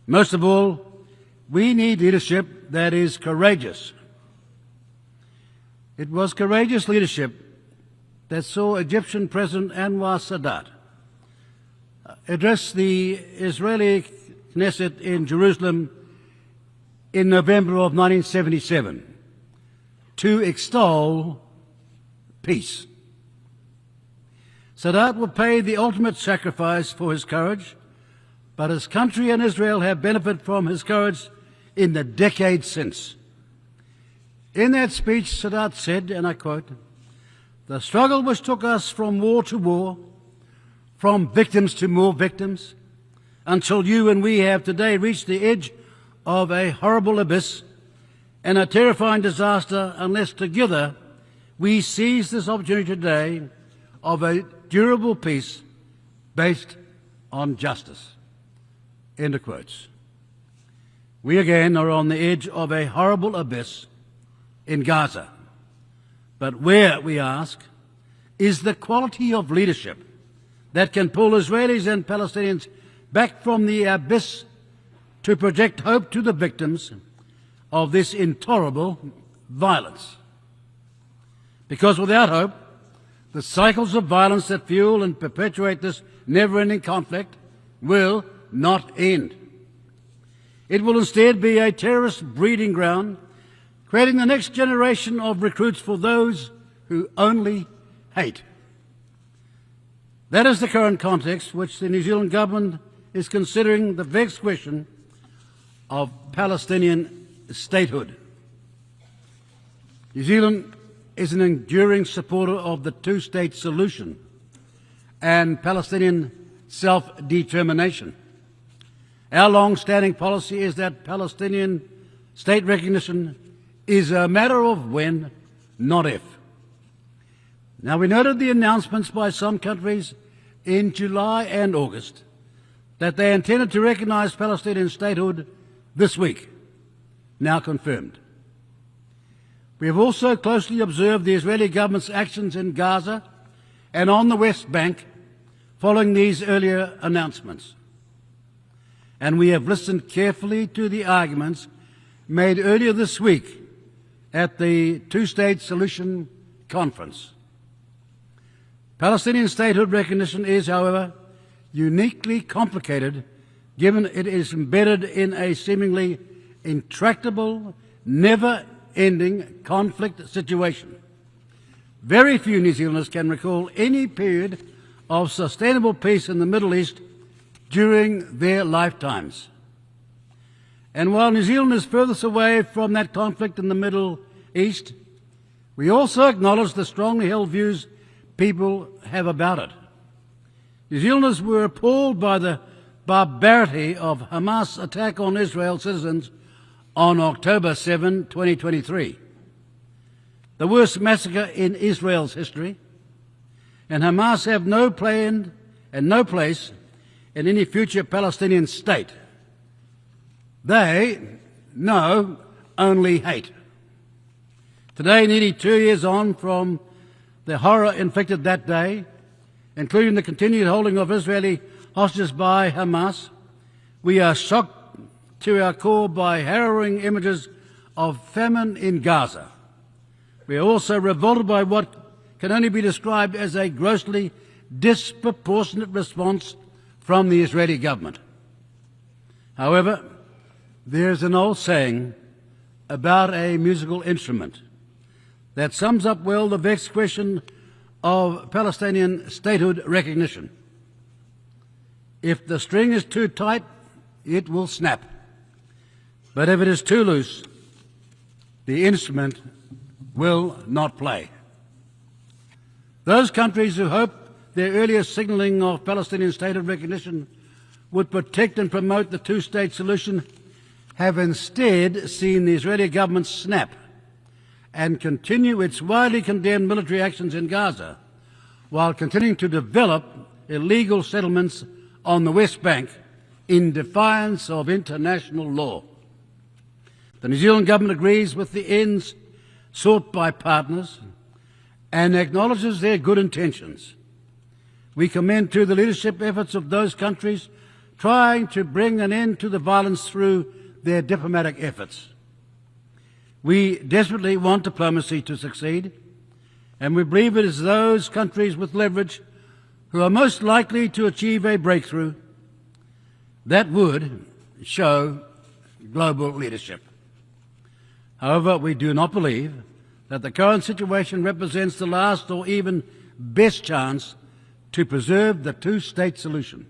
Most of all, we need leadership that is courageous. It was courageous leadership that saw Egyptian President Anwar Sadat address the Israeli Knesset in Jerusalem in November of 1977 to extol peace. Sadat will pay the ultimate sacrifice for his courage, but his country and Israel have benefited from his courage in the decades since. In that speech, Sadat said, and I quote, "The struggle which took us from war to war, from victims to more victims, until you and we have today reached the edge of a horrible abyss and a terrifying disaster unless together we seize this opportunity today of a durable peace based on justice." End of quotes. We again are on the edge of a horrible abyss in Gaza. But where, we ask, is the quality of leadership that can pull Israelis and Palestinians back from the abyss to project hope to the victims of this intolerable violence? Because without hope, the cycles of violence that fuel and perpetuate this never-ending conflict will not end. It will instead be a terrorist breeding ground, creating the next generation of recruits for those who only hate. That is the current context which the New Zealand government is considering the vexed question of Palestinian statehood. New Zealand is an enduring supporter of the two-state solution and Palestinian self-determination. Our long-standing policy is that Palestinian state recognition is a matter of when, not if. Now, we noted the announcements by some countries in July and August that they intended to recognise Palestinian statehood this week, now confirmed. We have also closely observed the Israeli government's actions in Gaza and on the West Bank following these earlier announcements. And we have listened carefully to the arguments made earlier this week at the Two-State Solution Conference. Palestinian statehood recognition is, however, uniquely complicated given it is embedded in a seemingly intractable, never-ending conflict situation. Very few New Zealanders can recall any period of sustainable peace in the Middle East during their lifetimes. And while New Zealand is furthest away from that conflict in the Middle East, we also acknowledge the strongly held views people have about it. New Zealanders were appalled by the barbarity of Hamas' attack on Israel citizens on October 7, 2023, the worst massacre in Israel's history, and Hamas have no plan and no place in any future Palestinian state. They know only hate. Today, nearly 2 years on from the horror inflicted that day, including the continued holding of Israeli hostages by Hamas, we are shocked to our core by harrowing images of famine in Gaza. We are also revolted by what can only be described as a grossly disproportionate response from the Israeli government. However, there is an old saying about a musical instrument that sums up well the vexed question of Palestinian statehood recognition. If the string is too tight, it will snap. But if it is too loose, the instrument will not play. Those countries who hope their earlier signalling of Palestinian statehood recognition would protect and promote the two-state solution have instead seen the Israeli government snap and continue its widely condemned military actions in Gaza, while continuing to develop illegal settlements on the West Bank in defiance of international law. The New Zealand government agrees with the ends sought by partners and acknowledges their good intentions. We commend to the leadership efforts of those countries trying to bring an end to the violence through their diplomatic efforts. We desperately want diplomacy to succeed, and we believe it is those countries with leverage who are most likely to achieve a breakthrough that would show global leadership. However, we do not believe that the current situation represents the last or even best chance to preserve the two-state solution.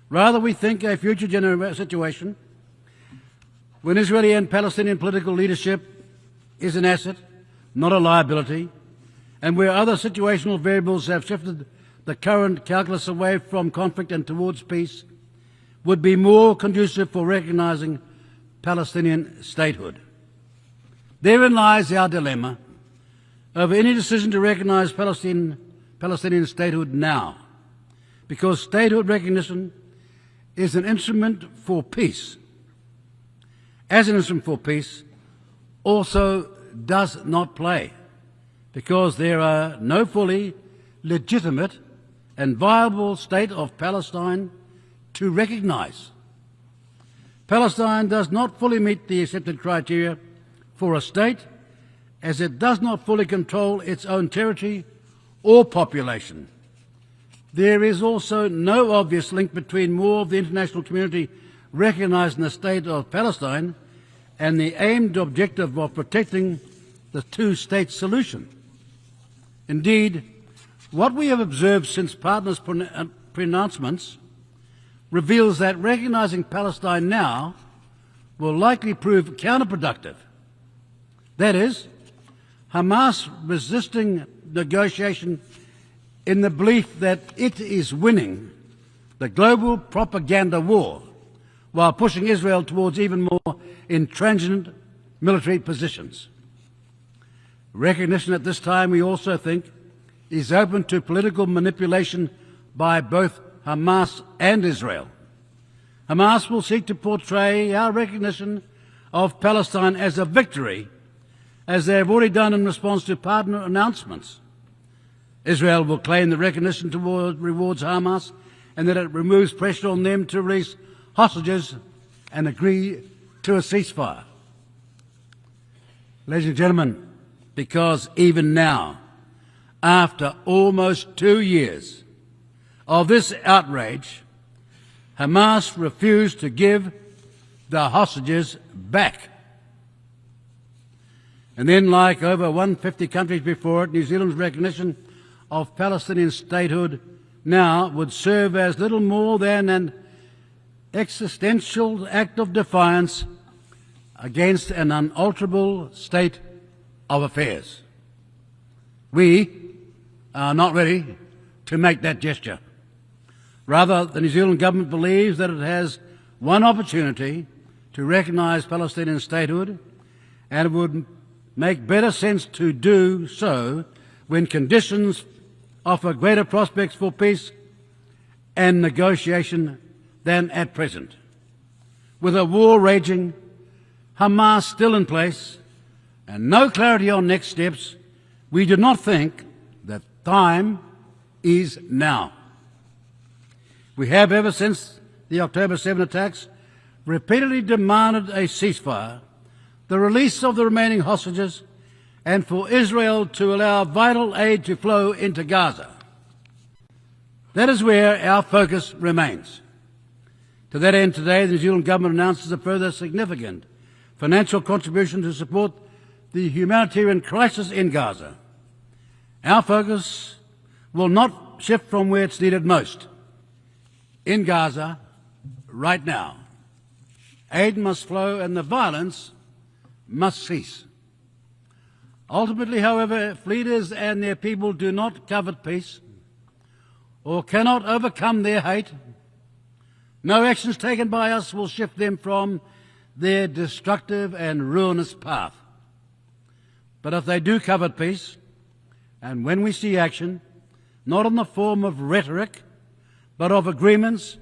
Rather, we think a future situation when Israeli and Palestinian political leadership is an asset, not a liability, and where other situational variables have shifted the current calculus away from conflict and towards peace, would be more conducive for recognizing Palestinian statehood. Therein lies our dilemma of any decision to recognize Palestinian statehood now, because statehood recognition is an instrument for peace. As an instrument for peace, also does not play, because there are no fully legitimate and viable state of Palestine to recognize. Palestine does not fully meet the accepted criteria for a state, as it does not fully control its own territory or population. There is also no obvious link between more of the international community recognizing the state of Palestine and the aimed objective of protecting the two-state solution. Indeed, what we have observed since partners' pronouncements reveals that recognizing Palestine now will likely prove counterproductive. That is, Hamas resisting negotiation in the belief that it is winning the global propaganda war while pushing Israel towards even more intransigent military positions. Recognition at this time, we also think, is open to political manipulation by both Hamas and Israel. Hamas will seek to portray our recognition of Palestine as a victory, as they have already done in response to partner announcements. Israel will claim the recognition rewards Hamas and that it removes pressure on them to release hostages and agree to a ceasefire. Ladies and gentlemen, because even now, after almost 2 years of this outrage, Hamas refused to give the hostages back. And then, like over 150 countries before it, New Zealand's recognition of Palestinian statehood now would serve as little more than an existential act of defiance against an unalterable state of affairs. We are not ready to make that gesture. Rather, the New Zealand government believes that it has one opportunity to recognise Palestinian statehood, and it would make better sense to do so when conditions offer greater prospects for peace and negotiation than at present. With a war raging, Hamas still in place, and no clarity on next steps, we do not think that time is now. We have, ever since the October 7 attacks, repeatedly demanded a ceasefire, the release of the remaining hostages, and for Israel to allow vital aid to flow into Gaza. That is where our focus remains. To that end, today, the New Zealand government announces a further significant financial contribution to support the humanitarian crisis in Gaza. Our focus will not shift from where it's needed most. In Gaza, right now, aid must flow and the violence must cease. Ultimately, however, if leaders and their people do not covet peace or cannot overcome their hate, no actions taken by us will shift them from their destructive and ruinous path. But if they do covet peace, and when we see action, not in the form of rhetoric, but of agreements,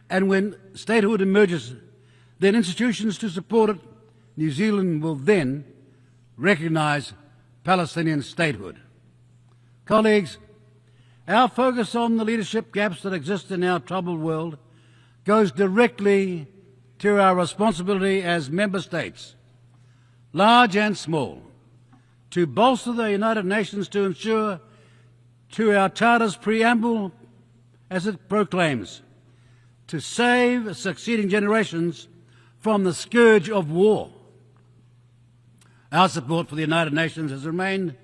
and when statehood emerges, then institutions to support it, New Zealand will then recognise Palestinian statehood. Colleagues, Our focus on the leadership gaps that exist in our troubled world goes directly to our responsibility as member states, large and small, to bolster the United Nations to ensure, to our Charter's preamble as it proclaims, to save succeeding generations from the scourge of war. Our support for the United Nations has remained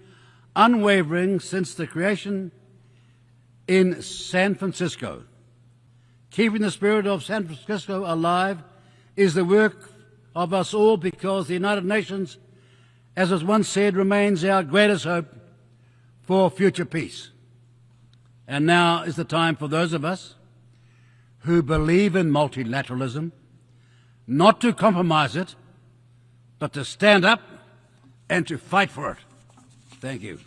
unwavering since the creation in San Francisco. Keeping the spirit of San Francisco alive is the work of us all, because the United Nations, as was once said, remains our greatest hope for future peace. And now is the time for those of us who believe in multilateralism not to compromise it, but to stand up and to fight for it. Thank you.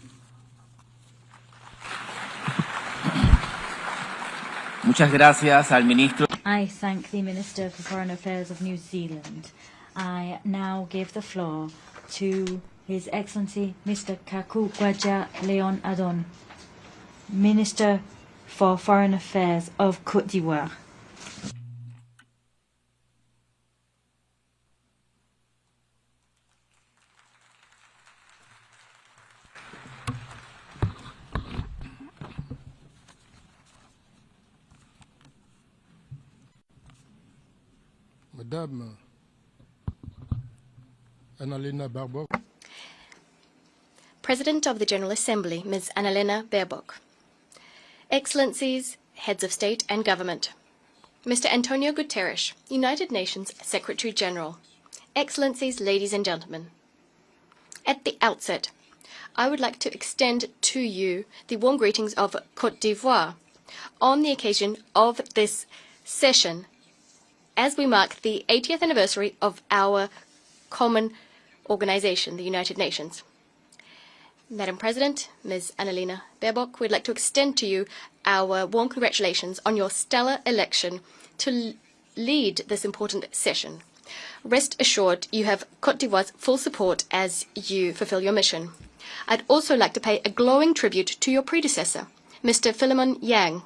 Muchas gracias al ministro. I thank the Minister for Foreign Affairs of New Zealand. I now give the floor to His Excellency Mr. Kaku Gwaja Leon Adon, Minister for Foreign Affairs of Côte d'Ivoire. Madame Annalena Baerbock. President of the General Assembly, Ms. Annalena Baerbock. Excellencies, Heads of State and Government. Mr. Antonio Guterres, United Nations Secretary General. Excellencies, ladies and gentlemen. At the outset, I would like to extend to you the warm greetings of Côte d'Ivoire on the occasion of this session, as we mark the 80th anniversary of our common organization, the United Nations. Madam President, Ms. Annalena Baerbock, we'd like to extend to you our warm congratulations on your stellar election to lead this important session. Rest assured, you have Côte d'Ivoire's full support as you fulfill your mission. I'd also like to pay a glowing tribute to your predecessor, Mr. Philemon Yang.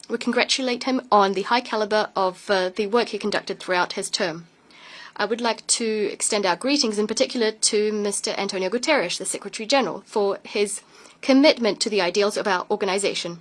We congratulate him on the high caliber of the work he conducted throughout his term. I would like to extend our greetings in particular to Mr. Antonio Guterres, the Secretary General, for his commitment to the ideals of our organization.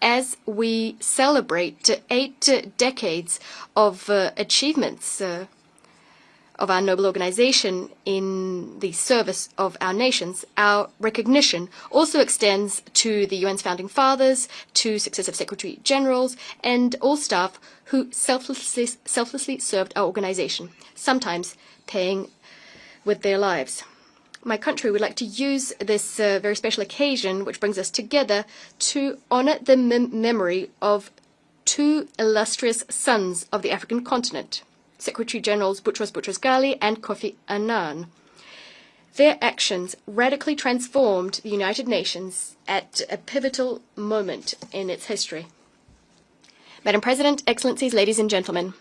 As we celebrate 8 decades of achievements of our noble organization in the service of our nations, our recognition also extends to the UN's founding fathers, to successive secretary generals, and all staff who selflessly served our organization, sometimes paying with their lives. My country would like to use this very special occasion, which brings us together, to honor the memory of 2 illustrious sons of the African continent, Secretary Generals Boutros Boutros-Ghali and Kofi Annan. Their actions radically transformed the United Nations at a pivotal moment in its history. Madam President, Excellencies, ladies and gentlemen,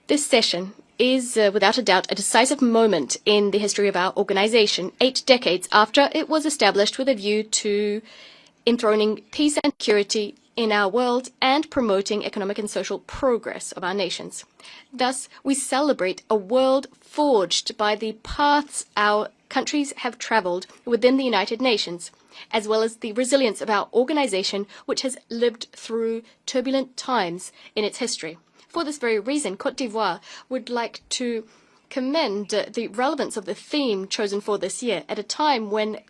this session is without a doubt a decisive moment in the history of our organization, 8 decades after it was established with a view to enthroning peace and security in our world and promoting economic and social progress of our nations. Thus, we celebrate a world forged by the paths our countries have traveled within the United Nations, as well as the resilience of our organization, which has lived through turbulent times in its history. For this very reason, Côte d'Ivoire would like to commend the relevance of the theme chosen for this year at a time when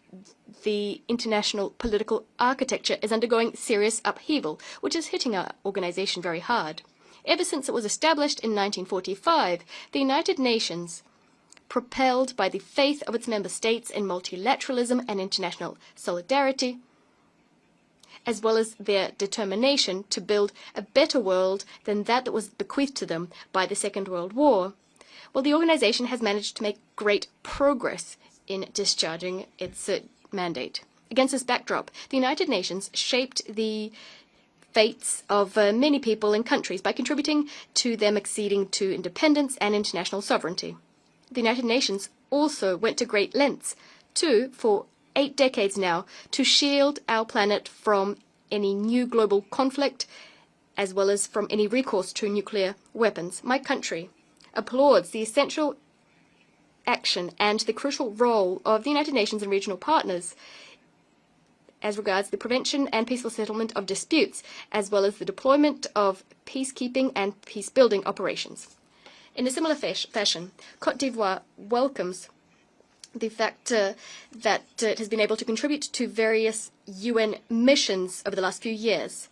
the international political architecture is undergoing serious upheaval, which is hitting our organization very hard. Ever since it was established in 1945, the United Nations, propelled by the faith of its member states in multilateralism and international solidarity, as well as their determination to build a better world than that was bequeathed to them by the Second World War, well, the organization has managed to make great progress in discharging its mandate. Against this backdrop, the United Nations shaped the fates of many people and countries by contributing to them acceding to independence and international sovereignty. The United Nations also went to great lengths to, for 8 decades now to shield our planet from any new global conflict, as well as from any recourse to nuclear weapons. My country applauds the essential action and the crucial role of the United Nations and regional partners as regards the prevention and peaceful settlement of disputes, as well as the deployment of peacekeeping and peace-building operations. In a similar fashion, Côte d'Ivoire welcomes the fact that it has been able to contribute to various UN missions over the last few years.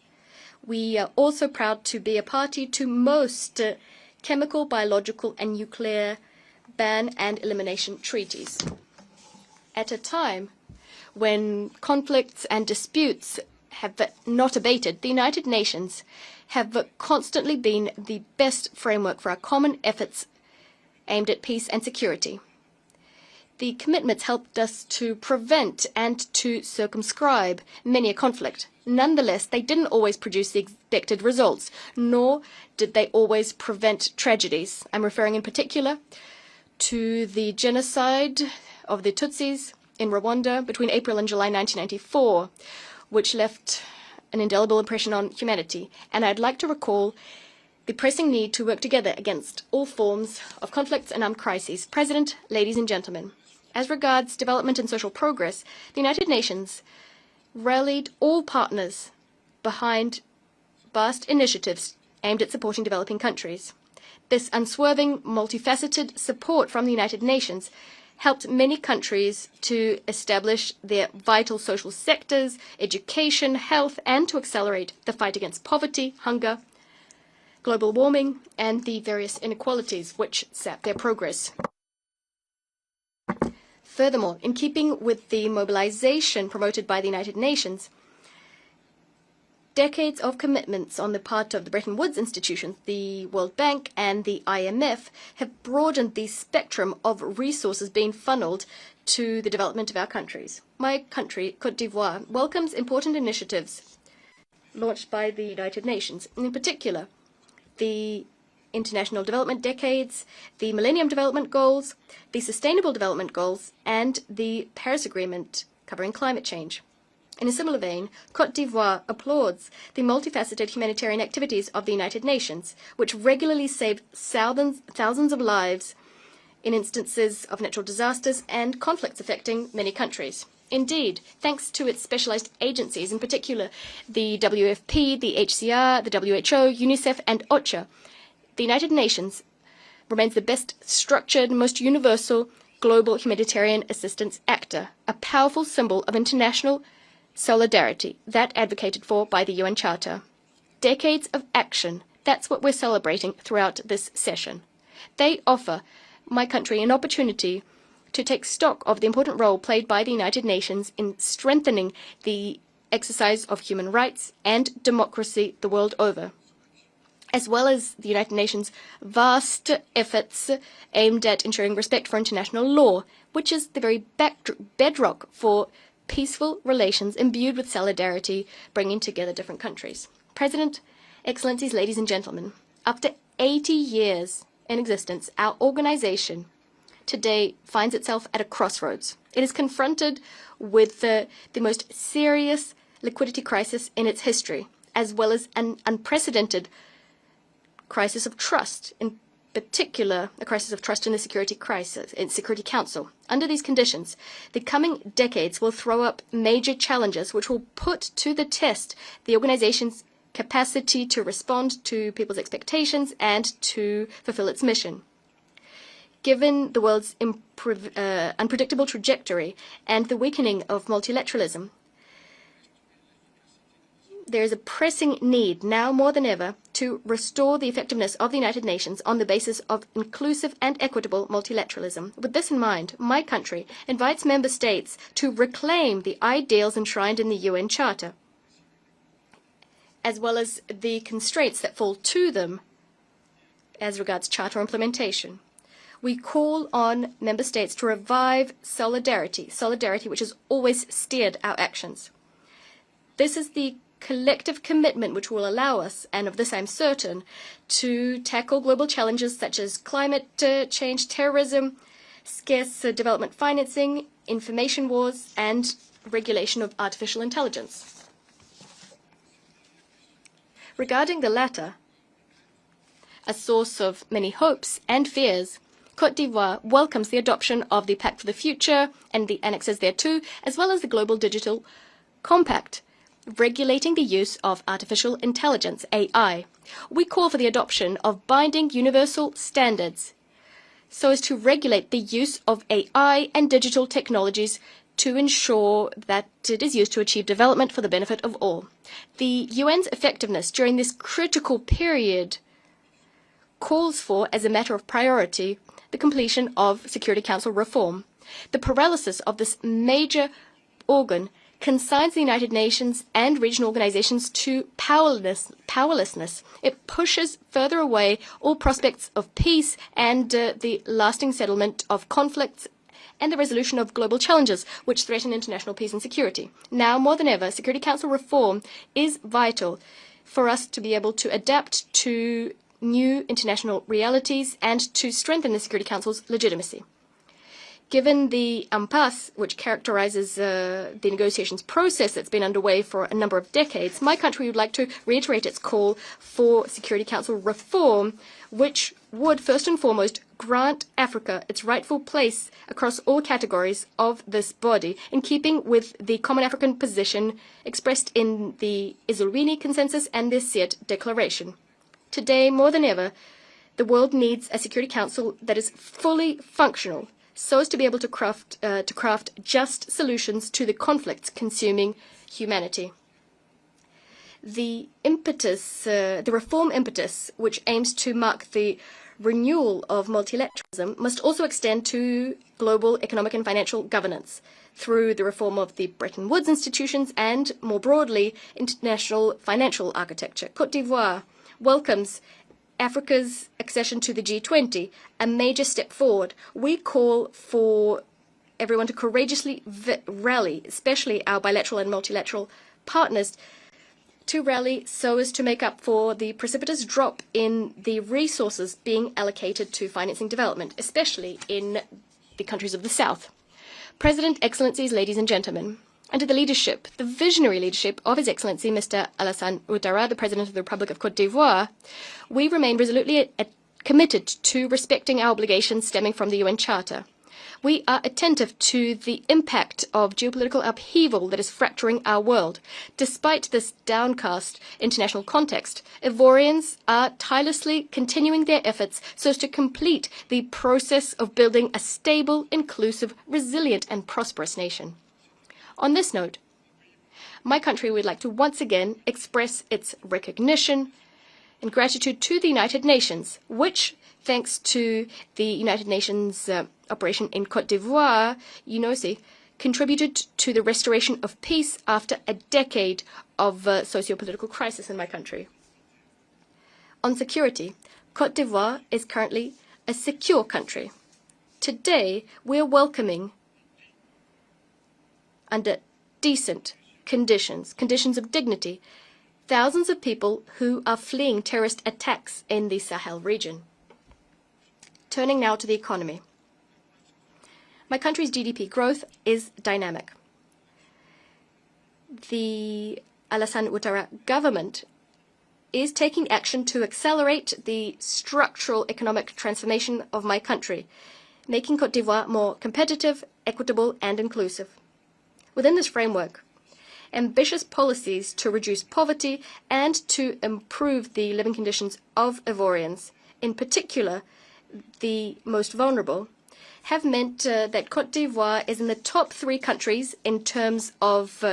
We are also proud to be a party to most chemical, biological, and nuclear ban and elimination treaties. At a time when conflicts and disputes have not abated, the United Nations have constantly been the best framework for our common efforts aimed at peace and security. The commitments helped us to prevent and to circumscribe many a conflict. Nonetheless, they didn't always produce the expected results, nor did they always prevent tragedies. I'm referring in particular to the genocide of the Tutsis in Rwanda between April and July 1994, which left an indelible impression on humanity. And I'd like to recall the pressing need to work together against all forms of conflicts and armed crises. President, ladies and gentlemen, as regards development and social progress, the United Nations rallied all partners behind vast initiatives aimed at supporting developing countries. This unswerving, multifaceted support from the United Nations helped many countries to establish their vital social sectors, education, health, and to accelerate the fight against poverty, hunger, global warming, and the various inequalities which sap their progress. Furthermore, in keeping with the mobilization promoted by the United Nations, decades of commitments on the part of the Bretton Woods institutions, the World Bank, and the IMF have broadened the spectrum of resources being funneled to the development of our countries. My country, Côte d'Ivoire, welcomes important initiatives launched by the United Nations, in particular the International Development Decades, the Millennium Development Goals, the Sustainable Development Goals, and the Paris Agreement covering climate change. In a similar vein, Côte d'Ivoire applauds the multifaceted humanitarian activities of the United Nations, which regularly save thousands of lives in instances of natural disasters and conflicts affecting many countries. Indeed, thanks to its specialized agencies, in particular the WFP, the HCR, the WHO, UNICEF, and OCHA, the United Nations remains the best structured, most universal global humanitarian assistance actor, a powerful symbol of international solidarity, that advocated for by the UN Charter. Decades of action, that's what we're celebrating throughout this session. They offer my country an opportunity to take stock of the important role played by the United Nations in strengthening the exercise of human rights and democracy the world over, as well as the United Nations' vast efforts aimed at ensuring respect for international law, which is the very bedrock for peaceful relations imbued with solidarity, bringing together different countries. President, Excellencies, ladies and gentlemen, after 80 years in existence, our organization today finds itself at a crossroads. It is confronted with the most serious liquidity crisis in its history, as well as an unprecedented crisis of trust, in particular a crisis of trust in the Security Council. Under these conditions, the coming decades will throw up major challenges which will put to the test the organization's capacity to respond to people's expectations and to fulfill its mission. Given the world's unpredictable trajectory and the weakening of multilateralism, there is a pressing need, now more than ever, to restore the effectiveness of the United Nations on the basis of inclusive and equitable multilateralism. With this in mind, my country invites member states to reclaim the ideals enshrined in the UN Charter, as well as the constraints that fall to them as regards Charter implementation. We call on member states to revive solidarity which has always steered our actions. This is the collective commitment which will allow us, and of this I'm certain, to tackle global challenges such as climate change, terrorism, scarce development financing, information wars, and regulation of artificial intelligence. Regarding the latter, a source of many hopes and fears, Côte d'Ivoire welcomes the adoption of the Pact for the Future and the annexes thereto, as well as the Global Digital Compact, regulating the use of artificial intelligence, AI. We call for the adoption of binding universal standards so as to regulate the use of AI and digital technologies to ensure that it is used to achieve development for the benefit of all. The UN's effectiveness during this critical period calls for, as a matter of priority, the completion of Security Council reform. The paralysis of this major organ consigns the United Nations and regional organizations to powerlessness. It pushes further away all prospects of peace and the lasting settlement of conflicts and the resolution of global challenges which threaten international peace and security. Now, more than ever, Security Council reform is vital for us to be able to adapt to new international realities and to strengthen the Security Council's legitimacy. Given the impasse which characterizes the negotiations process that's been underway for a number of decades, my country would like to reiterate its call for Security Council reform, which would first and foremost grant Africa its rightful place across all categories of this body, in keeping with the common African position expressed in the Isolini Consensus and the Siet Declaration. Today, more than ever, the world needs a Security Council that is fully functional, so as to be able to craft just solutions to the conflicts consuming humanity. The reform impetus, which aims to mark the renewal of multilateralism, must also extend to global economic and financial governance through the reform of the Bretton Woods institutions and, more broadly, international financial architecture. Côte d'Ivoire welcomes Africa's accession to the G20, a major step forward. We call for everyone to courageously rally, especially our bilateral and multilateral partners, to rally so as to make up for the precipitous drop in the resources being allocated to financing development, especially in the countries of the South. President, Excellencies, ladies and gentlemen, under the leadership, the visionary leadership of His Excellency Mr. Alassane Ouattara, the President of the Republic of Côte d'Ivoire, we remain resolutely committed to respecting our obligations stemming from the UN Charter. We are attentive to the impact of geopolitical upheaval that is fracturing our world. Despite this downcast international context, Ivorians are tirelessly continuing their efforts so as to complete the process of building a stable, inclusive, resilient, and prosperous nation. On this note, my country would like to once again express its recognition and gratitude to the United Nations, which, thanks to the United Nations operation in Côte d'Ivoire, UNOSI, contributed to the restoration of peace after a decade of socio-political crisis in my country. On security, Côte d'Ivoire is currently a secure country. Today, we are welcoming, under decent conditions of dignity, thousands of people who are fleeing terrorist attacks in the Sahel region. Turning now to the economy. My country's GDP growth is dynamic. The Alassane Ouattara government is taking action to accelerate the structural economic transformation of my country, making Côte d'Ivoire more competitive, equitable, and inclusive. Within this framework, ambitious policies to reduce poverty and to improve the living conditions of Ivorians, in particular the most vulnerable, have meant that Côte d'Ivoire is in the top 3 countries in terms of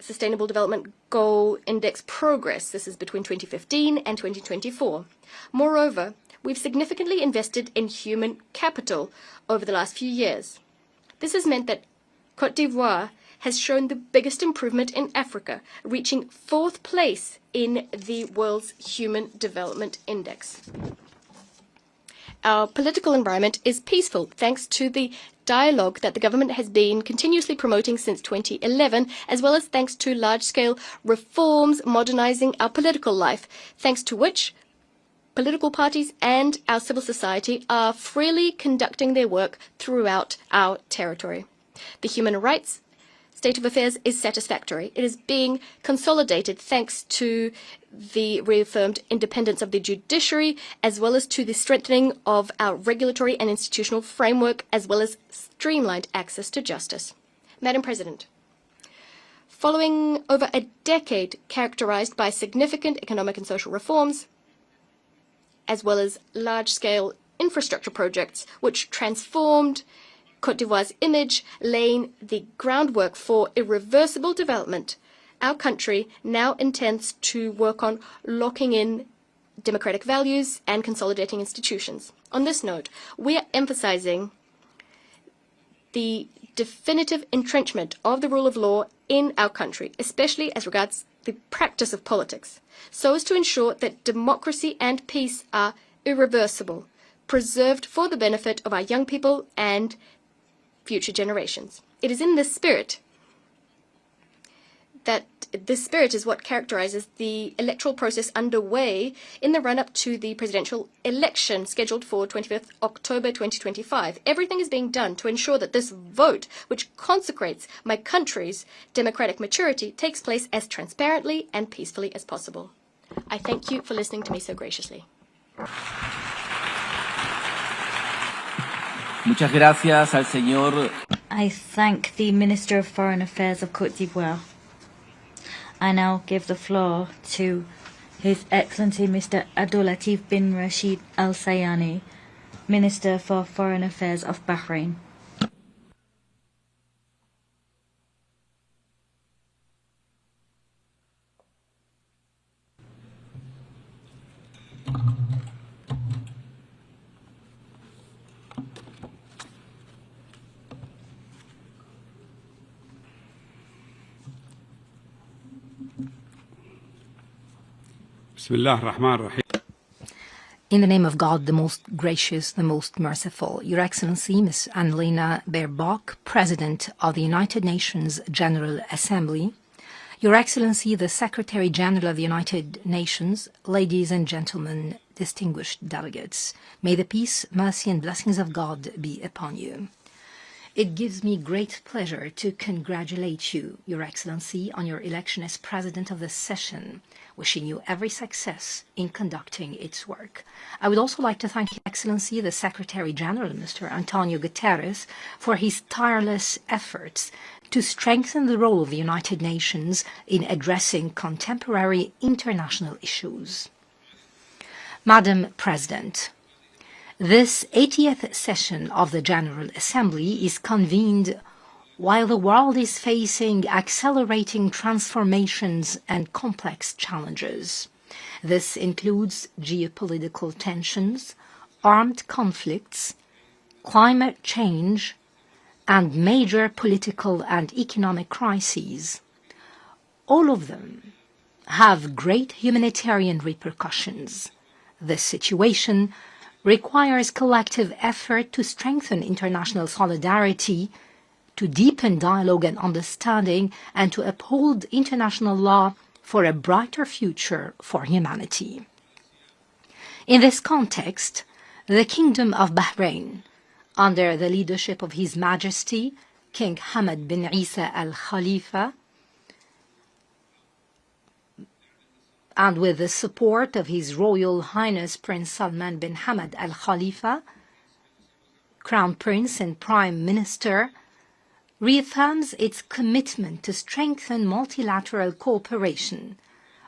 Sustainable Development Goal Index progress. This is between 2015 and 2024. Moreover, we've significantly invested in human capital over the last few years. This has meant that Côte d'Ivoire has shown the biggest improvement in Africa, reaching 4th place in the world's Human Development Index. Our political environment is peaceful thanks to the dialogue that the government has been continuously promoting since 2011, as well as thanks to large-scale reforms modernizing our political life, thanks to which political parties and our civil society are freely conducting their work throughout our territory. The human rights state of affairs is satisfactory. It is being consolidated thanks to the reaffirmed independence of the judiciary, as well as to the strengthening of our regulatory and institutional framework, as well as streamlined access to justice. Madam President, following over a decade characterized by significant economic and social reforms, as well as large-scale infrastructure projects which transformed Côte d'Ivoire's image, laying the groundwork for irreversible development, our country now intends to work on locking in democratic values and consolidating institutions. On this note, we are emphasizing the definitive entrenchment of the rule of law in our country, especially as regards the practice of politics, so as to ensure that democracy and peace are irreversible, preserved for the benefit of our young people and future generations. It is in this spirit that this spirit is what characterizes the electoral process underway in the run-up to the presidential election scheduled for 25th October 2025. Everything is being done to ensure that this vote, which consecrates my country's democratic maturity, takes place as transparently and peacefully as possible. I thank you for listening to me so graciously. Muchas gracias al señor. I thank the Minister of Foreign Affairs of Côte d'Ivoire. I now give the floor to His Excellency Mr. Abdulatif bin Rashid Al Sayani, Minister for Foreign Affairs of Bahrain. In the name of God, the most gracious, the most merciful, Your Excellency, Ms. Annalena Baerbock, President of the United Nations General Assembly, Your Excellency, the Secretary General of the United Nations, ladies and gentlemen, distinguished delegates, may the peace, mercy, and blessings of God be upon you. It gives me great pleasure to congratulate you, Your Excellency, on your election as President of this session, wishing you every success in conducting its work. I would also like to thank Your Excellency, the Secretary General, Mr. Antonio Guterres, for his tireless efforts to strengthen the role of the United Nations in addressing contemporary international issues. Madam President, this 80th session of the General Assembly is convened while the world is facing accelerating transformations and complex challenges. This includes geopolitical tensions, armed conflicts, climate change, and major political and economic crises. All of them have great humanitarian repercussions. This situation requires collective effort to strengthen international solidarity, to deepen dialogue and understanding, and to uphold international law for a brighter future for humanity. In this context, the Kingdom of Bahrain, under the leadership of His Majesty King Hamad bin Isa Al Khalifa, and with the support of His Royal Highness Prince Salman bin Hamad Al Khalifa, Crown Prince and Prime Minister, reaffirms its commitment to strengthen multilateral cooperation,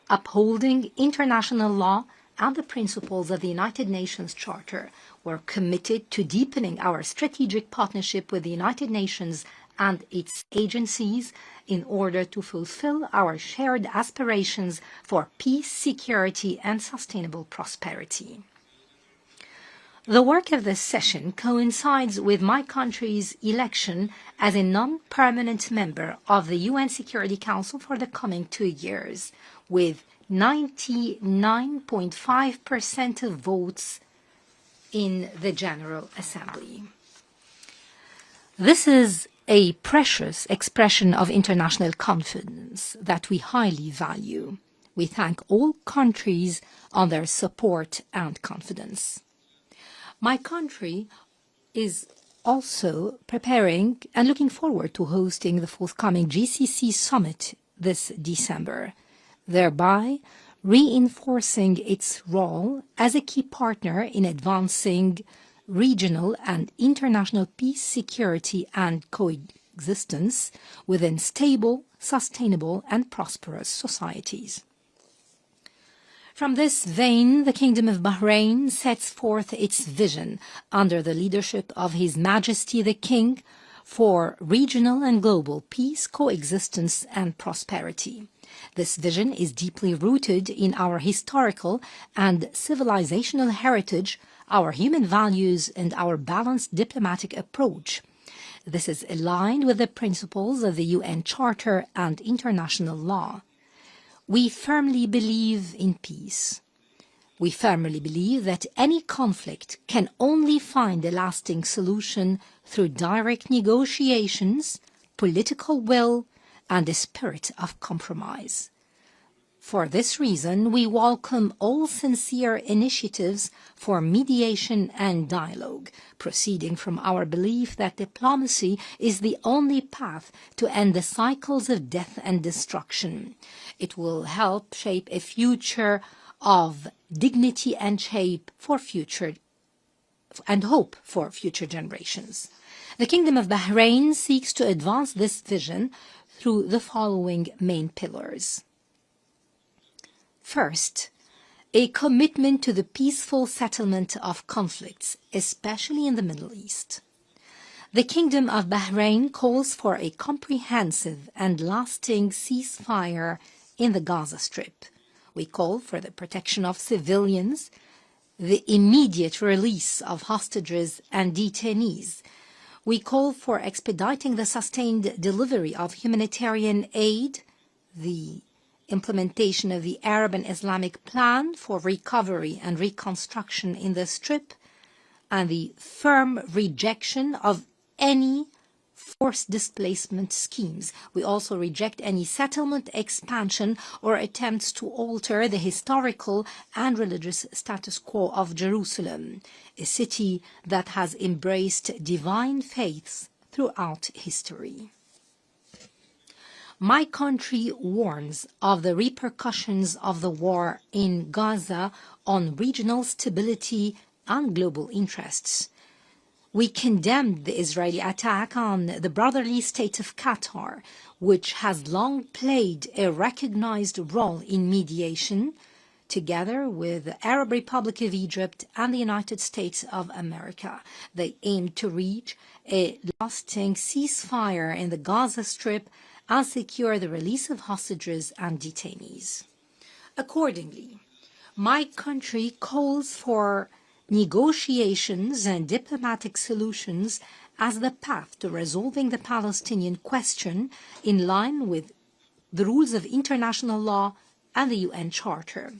upholding international law and the principles of the United Nations Charter. We're committed to deepening our strategic partnership with the United Nations and its agencies in order to fulfill our shared aspirations for peace, security, and sustainable prosperity. The work of this session coincides with my country's election as a non-permanent member of the UN Security Council for the coming 2 years, with 99.5% of votes in the General Assembly. This is a precious expression of international confidence that we highly value. We thank all countries on their support and confidence. My country is also preparing and looking forward to hosting the forthcoming GCC summit this December, thereby reinforcing its role as a key partner in advancing regional and international peace, security, and coexistence within stable, sustainable, and prosperous societies. From this vein, the Kingdom of Bahrain sets forth its vision under the leadership of His Majesty the King for regional and global peace, coexistence, and prosperity. This vision is deeply rooted in our historical and civilizational heritage, our human values, and our balanced diplomatic approach. This is aligned with the principles of the UN Charter and international law. We firmly believe in peace. We firmly believe that any conflict can only find a lasting solution through direct negotiations, political will, and a spirit of compromise. For this reason, we welcome all sincere initiatives for mediation and dialogue, proceeding from our belief that diplomacy is the only path to end the cycles of death and destruction. It will help shape a future of dignity and hope for future generations. The Kingdom of Bahrain seeks to advance this vision through the following main pillars. First, a commitment to the peaceful settlement of conflicts, especially in the Middle East. The Kingdom of Bahrain calls for a comprehensive and lasting ceasefire in the Gaza Strip. We call for the protection of civilians, the immediate release of hostages and detainees. We call for expediting the sustained delivery of humanitarian aid, the implementation of the Arab and Islamic Plan for recovery and reconstruction in the Strip, and the firm rejection of any forced displacement schemes. We also reject any settlement expansion or attempts to alter the historical and religious status quo of Jerusalem, a city that has embraced divine faiths throughout history. My country warns of the repercussions of the war in Gaza on regional stability and global interests. We condemned the Israeli attack on the brotherly state of Qatar, which has long played a recognized role in mediation, together with the Arab Republic of Egypt and the United States of America. They aim to reach a lasting ceasefire in the Gaza Strip and secure the release of hostages and detainees. Accordingly, my country calls for negotiations and diplomatic solutions as the path to resolving the Palestinian question in line with the rules of international law and the UN Charter.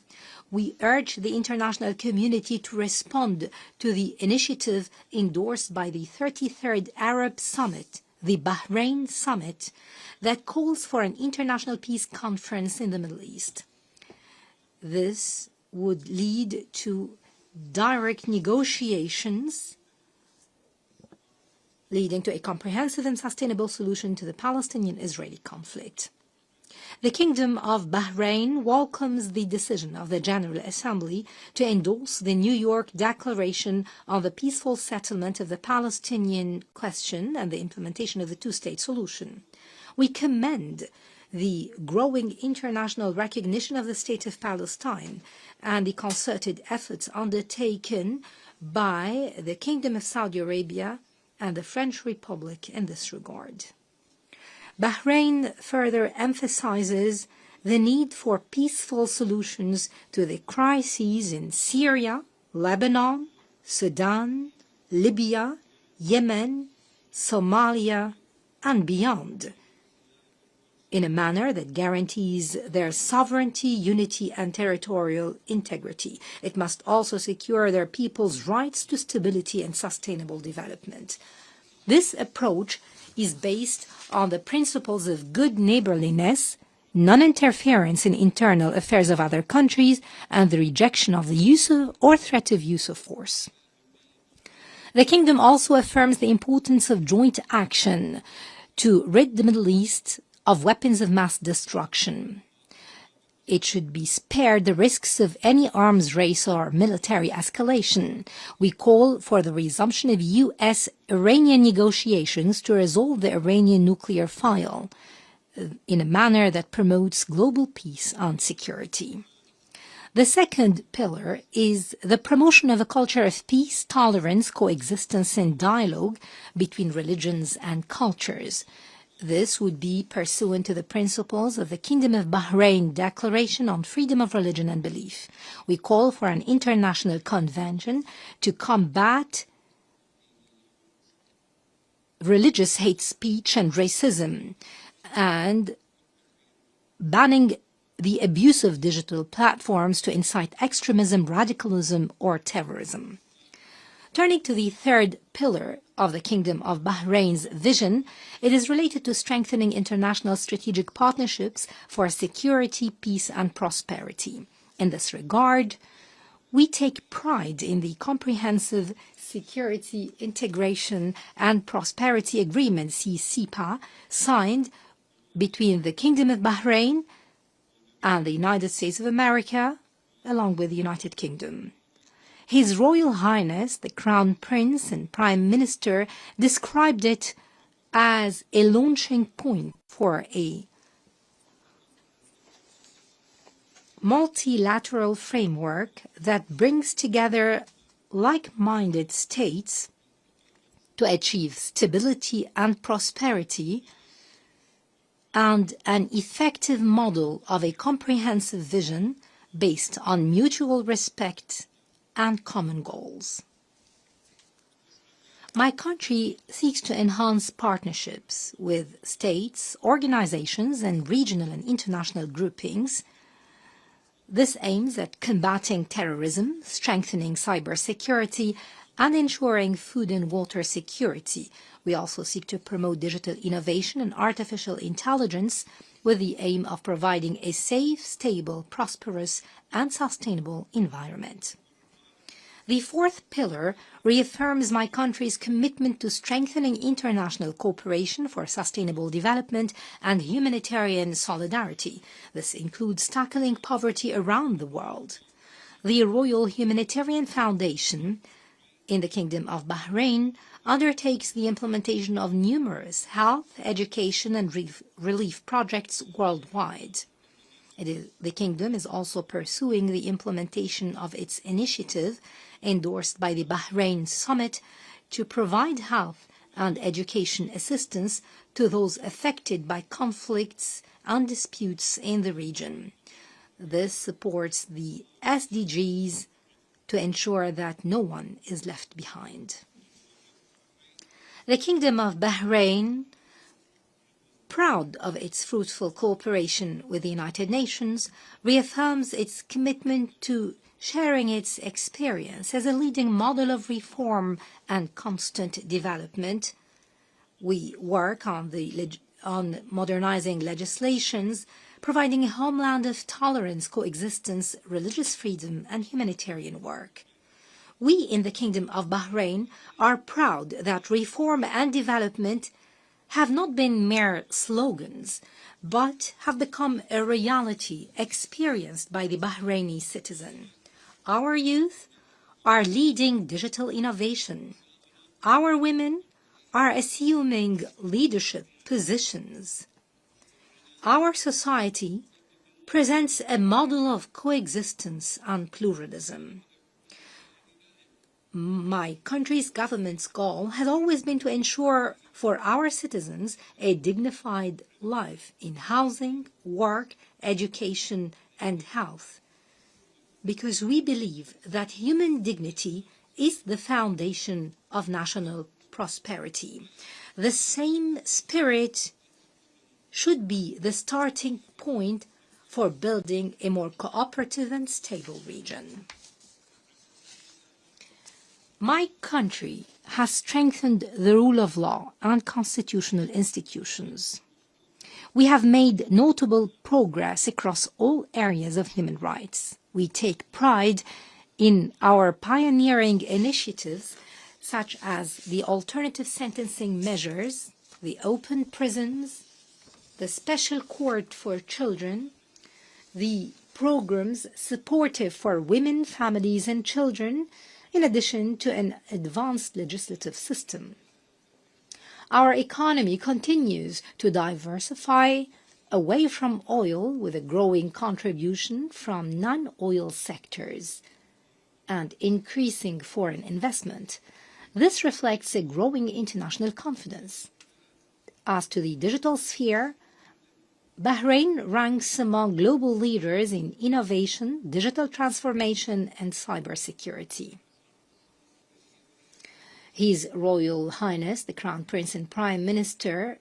We urge the international community to respond to the initiative endorsed by the 33rd Arab Summit, the Bahrain Summit, that calls for an international peace conference in the Middle East. This would lead to direct negotiations leading to a comprehensive and sustainable solution to the Palestinian-Israeli conflict. The Kingdom of Bahrain welcomes the decision of the General Assembly to endorse the New York Declaration on the peaceful settlement of the Palestinian question and the implementation of the two-state solution. We commend the growing international recognition of the State of Palestine and the concerted efforts undertaken by the Kingdom of Saudi Arabia and the French Republic in this regard. Bahrain further emphasizes the need for peaceful solutions to the crises in Syria, Lebanon, Sudan, Libya, Yemen, Somalia, and beyond, in a manner that guarantees their sovereignty, unity, and territorial integrity. It must also secure their people's rights to stability and sustainable development. This approach is based on the principles of good neighborliness, non-interference in internal affairs of other countries, and the rejection of the use of or threat of use of force. The Kingdom also affirms the importance of joint action to rid the Middle East of weapons of mass destruction. It should be spared the risks of any arms race or military escalation. We call for the resumption of U.S.-Iranian negotiations to resolve the Iranian nuclear file in a manner that promotes global peace and security. The second pillar is the promotion of a culture of peace, tolerance, coexistence, and dialogue between religions and cultures. This would be pursuant to the principles of the Kingdom of Bahrain Declaration on Freedom of Religion and Belief. We call for an international convention to combat religious hate speech and racism, and banning the abuse of digital platforms to incite extremism, radicalism, or terrorism. Turning to the third pillar of the Kingdom of Bahrain's vision, it is related to strengthening international strategic partnerships for security, peace, and prosperity. In this regard, we take pride in the comprehensive Security, Integration, and Prosperity Agreement, CCPA, signed between the Kingdom of Bahrain and the United States of America, along with the United Kingdom. His Royal Highness, the Crown Prince and Prime Minister, described it as a launching point for a multilateral framework that brings together like-minded states to achieve stability and prosperity, and an effective model of a comprehensive vision based on mutual respect and common goals. My country seeks to enhance partnerships with states, organizations, and regional and international groupings. This aims at combating terrorism, strengthening cybersecurity, and ensuring food and water security. We also seek to promote digital innovation and artificial intelligence with the aim of providing a safe, stable, prosperous, and sustainable environment. The fourth pillar reaffirms my country's commitment to strengthening international cooperation for sustainable development and humanitarian solidarity. This includes tackling poverty around the world. The Royal Humanitarian Foundation in the Kingdom of Bahrain undertakes the implementation of numerous health, education, and relief projects worldwide. The Kingdom is also pursuing the implementation of its initiative endorsed by the Bahrain Summit to provide health and education assistance to those affected by conflicts and disputes in the region. This supports the SDGs to ensure that no one is left behind. The Kingdom of Bahrain, proud of its fruitful cooperation with the United Nations, reaffirms its commitment to sharing its experience as a leading model of reform and constant development. We work on modernizing legislations, providing a homeland of tolerance, coexistence, religious freedom, and humanitarian work. We in the Kingdom of Bahrain are proud that reform and development have not been mere slogans, but have become a reality experienced by the Bahraini citizen. Our youth are leading digital innovation. Our women are assuming leadership positions. Our society presents a model of coexistence and pluralism. My country's government's goal has always been to ensure for our citizens a dignified life in housing, work, education, and health, because we believe that human dignity is the foundation of national prosperity. The same spirit should be the starting point for building a more cooperative and stable region. My country has strengthened the rule of law and constitutional institutions. We have made notable progress across all areas of human rights. We take pride in our pioneering initiatives such as the alternative sentencing measures, the open prisons, the special court for children, the programs supportive for women, families and children, in addition to an advanced legislative system. Our economy continues to diversify away from oil with a growing contribution from non-oil sectors and increasing foreign investment. This reflects a growing international confidence. As to the digital sphere, Bahrain ranks among global leaders in innovation, digital transformation, and cybersecurity. His Royal Highness, the Crown Prince and Prime Minister,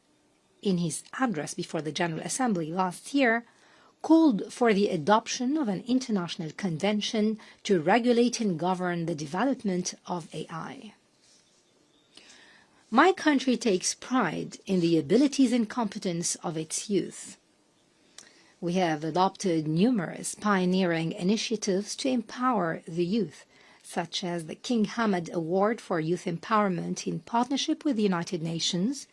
in his address before the General Assembly last year, called for the adoption of an international convention to regulate and govern the development of AI. My country takes pride in the abilities and competence of its youth. We have adopted numerous pioneering initiatives to empower the youth, such as the King Hamad Award for Youth Empowerment in partnership with the United Nations,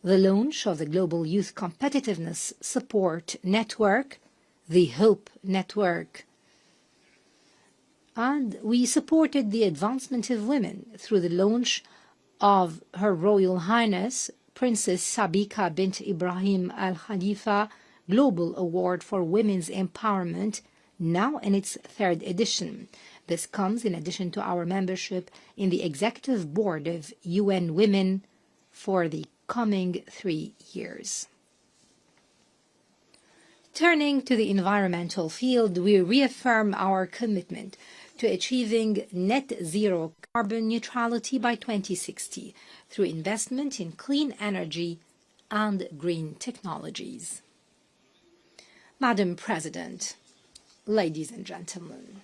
the launch of the Global Youth Competitiveness Support Network, the HOPE Network, and we supported the advancement of women through the launch of Her Royal Highness Princess Sabika bint Ibrahim Al Khalifa Global Award for Women's Empowerment, now in its 3rd edition. This comes in addition to our membership in the Executive Board of UN Women for the coming 3 years. Turning to the environmental field, we reaffirm our commitment to achieving net zero carbon neutrality by 2060 through investment in clean energy and green technologies. Madam President, ladies and gentlemen,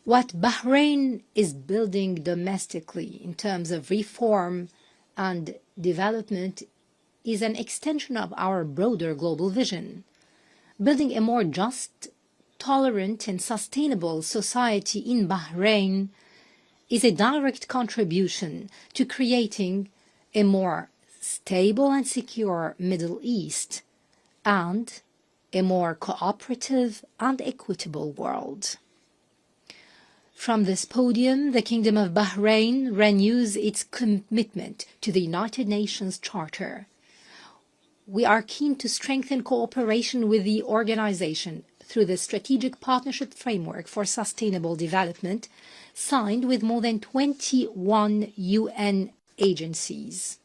what Bahrain is building domestically in terms of reform and development is an extension of our broader global vision. Building a more just, tolerant and sustainable society in Bahrain is a direct contribution to creating a more stable and secure Middle East and a more cooperative and equitable world. From this podium, the Kingdom of Bahrain renews its commitment to the United Nations Charter. We are keen to strengthen cooperation with the organization through the Strategic Partnership Framework for Sustainable Development, signed with more than 21 UN agencies.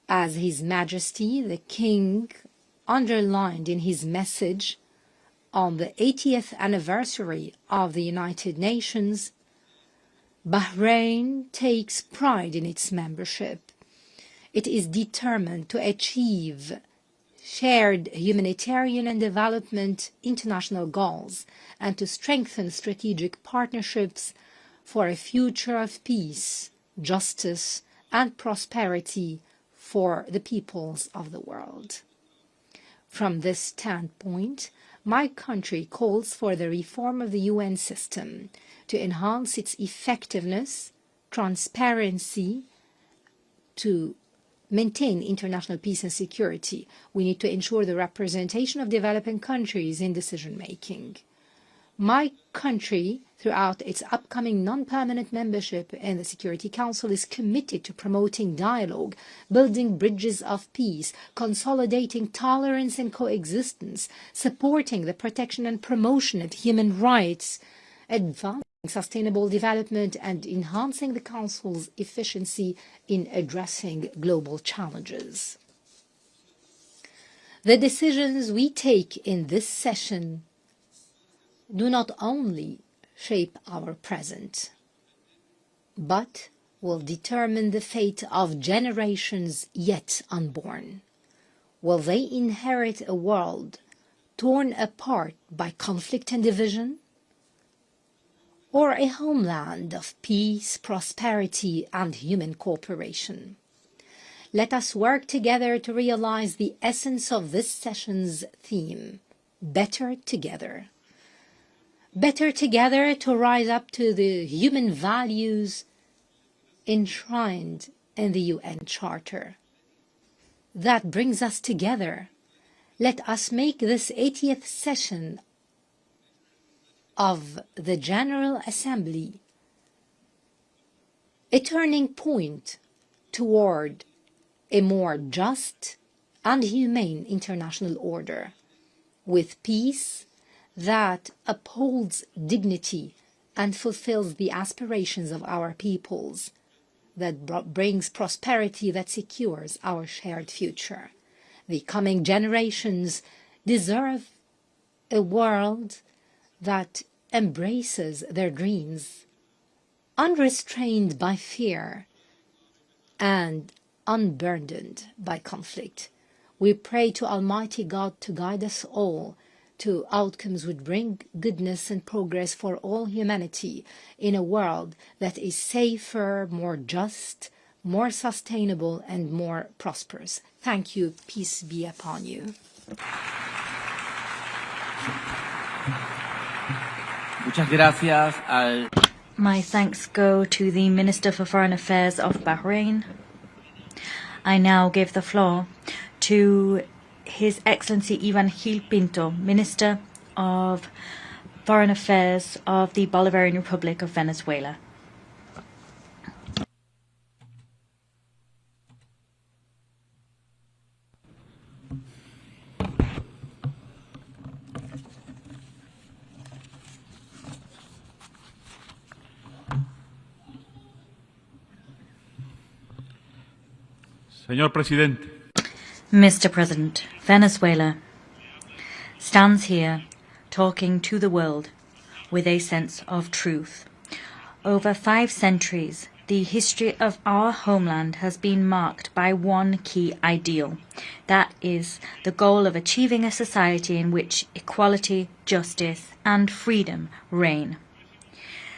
As His Majesty the King underlined in his message on the 80th anniversary of the United Nations, Bahrain takes pride in its membership. It is determined to achieve shared humanitarian and development international goals and to strengthen strategic partnerships for a future of peace, justice, and prosperity for the peoples of the world. From this standpoint, my country calls for the reform of the UN system to enhance its effectiveness, transparency, to maintain international peace and security. We need to ensure the representation of developing countries in decision-making. My country, throughout its upcoming non-permanent membership in the Security Council, is committed to promoting dialogue, building bridges of peace, consolidating tolerance and coexistence, supporting the protection and promotion of human rights, advancing sustainable development, and enhancing the Council's efficiency in addressing global challenges. The decisions we take in this session do not only shape our present, but will determine the fate of generations yet unborn. Will they inherit a world torn apart by conflict and division, or a homeland of peace, prosperity, and human cooperation? Let us work together to realize the essence of this session's theme, better together. Better together to rise up to the human values enshrined in the UN Charter. That brings us together. Let us make this 80th session of the General Assembly a turning point toward a more just and humane international order, with peace that upholds dignity and fulfills the aspirations of our peoples, that brings prosperity that secures our shared future. The coming generations deserve a world that embraces their dreams, unrestrained by fear and unburdened by conflict. We pray to Almighty God to guide us all to outcomes which bring goodness and progress for all humanity in a world that is safer, more just, more sustainable, and more prosperous. Thank you. Peace be upon you. Muchas gracias al... My thanks go to the Minister for Foreign Affairs of Bahrain. I now give the floor to His Excellency Ivan Gil Pinto, Minister of Foreign Affairs of the Bolivarian Republic of Venezuela. Señor Presidente. Mr. President, Venezuela stands here talking to the world with a sense of truth. Over 5 centuries, the history of our homeland has been marked by one key ideal. That is the goal of achieving a society in which equality, justice, and freedom reign.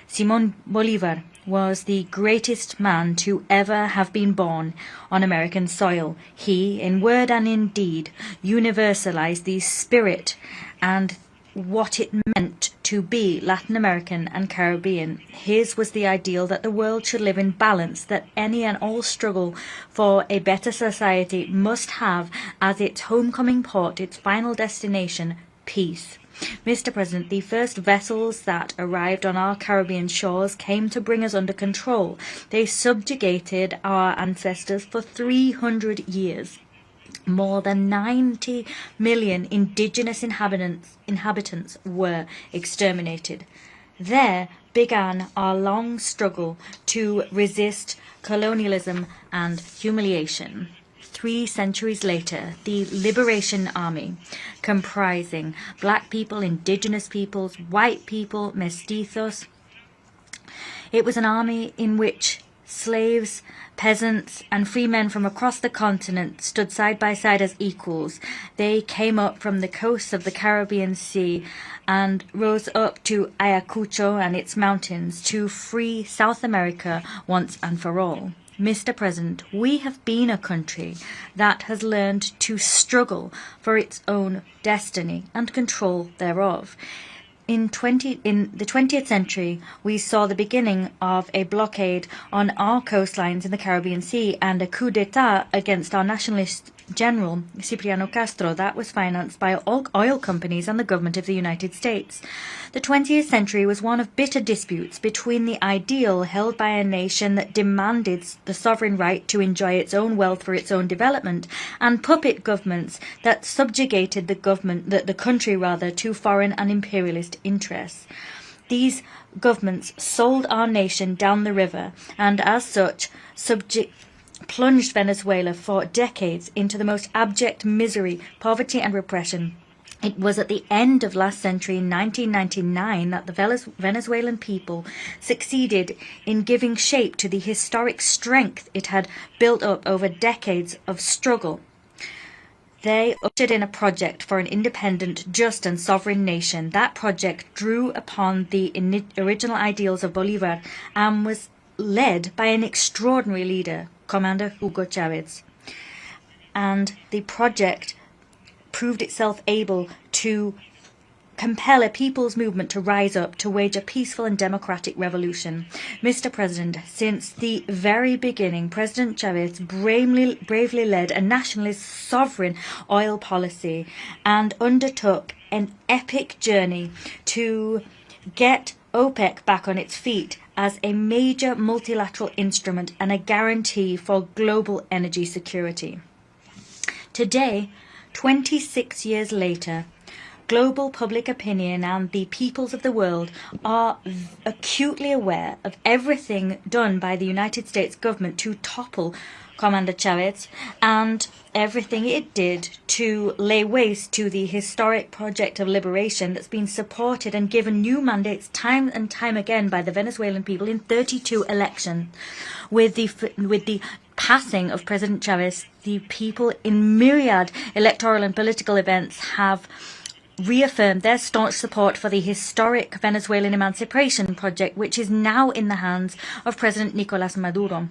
Simón Bolívar was the greatest man to ever have been born on American soil. He, in word and in deed, universalized the spirit and what it meant to be Latin American and Caribbean. His was the ideal that the world should live in balance, that any and all struggle for a better society must have as its homecoming port, its final destination, peace. Mr. President, the first vessels that arrived on our Caribbean shores came to bring us under control. They subjugated our ancestors for 300 years. More than 90 million indigenous inhabitants were exterminated. There began our long struggle to resist colonialism and humiliation. 3 centuries later, the Liberation Army, comprising black people, indigenous peoples, white people, mestizos, it was an army in which slaves, peasants, and free men from across the continent stood side by side as equals. They came up from the coasts of the Caribbean Sea and rose up to Ayacucho and its mountains to free South America once and for all. Mr. President, we have been a country that has learned to struggle for its own destiny and control thereof. In the 20th century, we saw the beginning of a blockade on our coastlines in the Caribbean Sea and a coup d'etat against our nationalist general, Cipriano Castro, that was financed by oil companies and the government of the United States. The 20th century was one of bitter disputes between the ideal held by a nation that demanded the sovereign right to enjoy its own wealth for its own development and puppet governments that subjugated the country to foreign and imperialist interests. These governments sold our nation down the river and as such plunged Venezuela for decades into the most abject misery, poverty and repression. It was at the end of last century, in 1999, that the Venezuelan people succeeded in giving shape to the historic strength it had built up over decades of struggle. They ushered in a project for an independent, just and sovereign nation. That project drew upon the original ideals of Bolívar and was led by an extraordinary leader, Commander Hugo Chavez. And the project proved itself able to compel a people's movement to rise up to wage a peaceful and democratic revolution. Mr. President, since the very beginning, President Chavez bravely led a nationalist sovereign oil policy and undertook an epic journey to get OPEC back on its feet as a major multilateral instrument and a guarantee for global energy security. Today, 26 years later, global public opinion and the peoples of the world are acutely aware of everything done by the United States government to topple Commander Chavez and everything it did to lay waste to the historic project of liberation that's been supported and given new mandates time and time again by the Venezuelan people in 32 elections. With the passing of President Chavez, the people in myriad electoral and political events have reaffirmed their staunch support for the historic Venezuelan emancipation project, which is now in the hands of President Nicolás Maduro.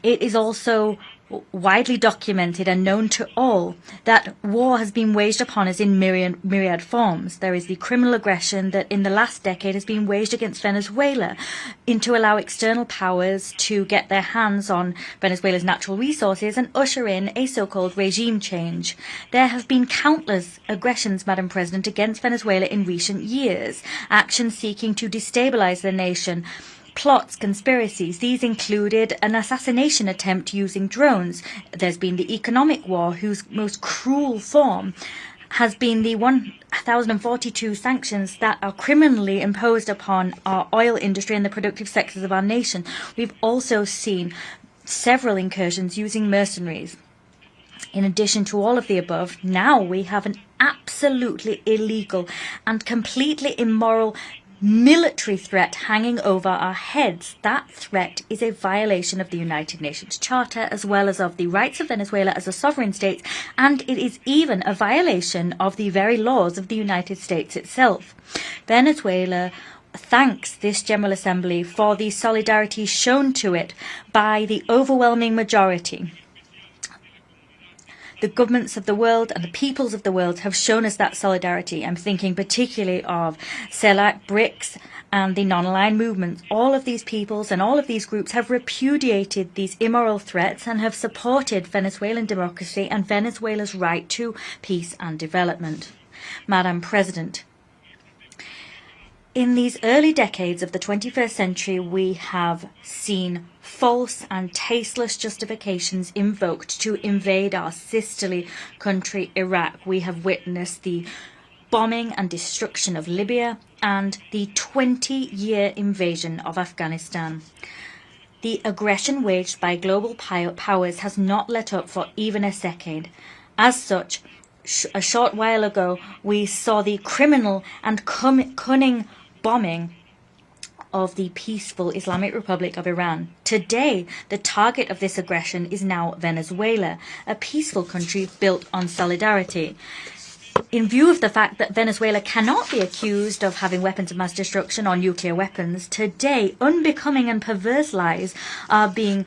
It is also widely documented and known to all that war has been waged upon us in myriad forms. There is the criminal aggression that in the last decade has been waged against Venezuela to allow external powers to get their hands on Venezuela's natural resources and usher in a so-called regime change. There have been countless aggressions, Madam President, against Venezuela in recent years, actions seeking to destabilize the nation, plots, conspiracies. These included an assassination attempt using drones. There's been the economic war, whose most cruel form has been the 1,042 sanctions that are criminally imposed upon our oil industry and the productive sectors of our nation. We've also seen several incursions using mercenaries. In addition to all of the above, now we have an absolutely illegal and completely immoral military threat hanging over our heads. That threat is a violation of the United Nations Charter as well as of the rights of Venezuela as a sovereign state, and it is even a violation of the very laws of the United States itself. Venezuela thanks this General Assembly for the solidarity shown to it by the overwhelming majority. The governments of the world and the peoples of the world have shown us that solidarity. I'm thinking particularly of CELAC, BRICS, and the non-aligned movements. All of these peoples and all of these groups have repudiated these immoral threats and have supported Venezuelan democracy and Venezuela's right to peace and development. Madam President, in these early decades of the 21st century, we have seen false and tasteless justifications invoked to invade our sisterly country, Iraq. We have witnessed the bombing and destruction of Libya and the 20-year invasion of Afghanistan. The aggression waged by global powers has not let up for even a second. As such, a short while ago, we saw the criminal and cunning bombing of the peaceful Islamic Republic of Iran. Today, the target of this aggression is now Venezuela, a peaceful country built on solidarity. In view of the fact that Venezuela cannot be accused of having weapons of mass destruction or nuclear weapons, today unbecoming and perverse lies are being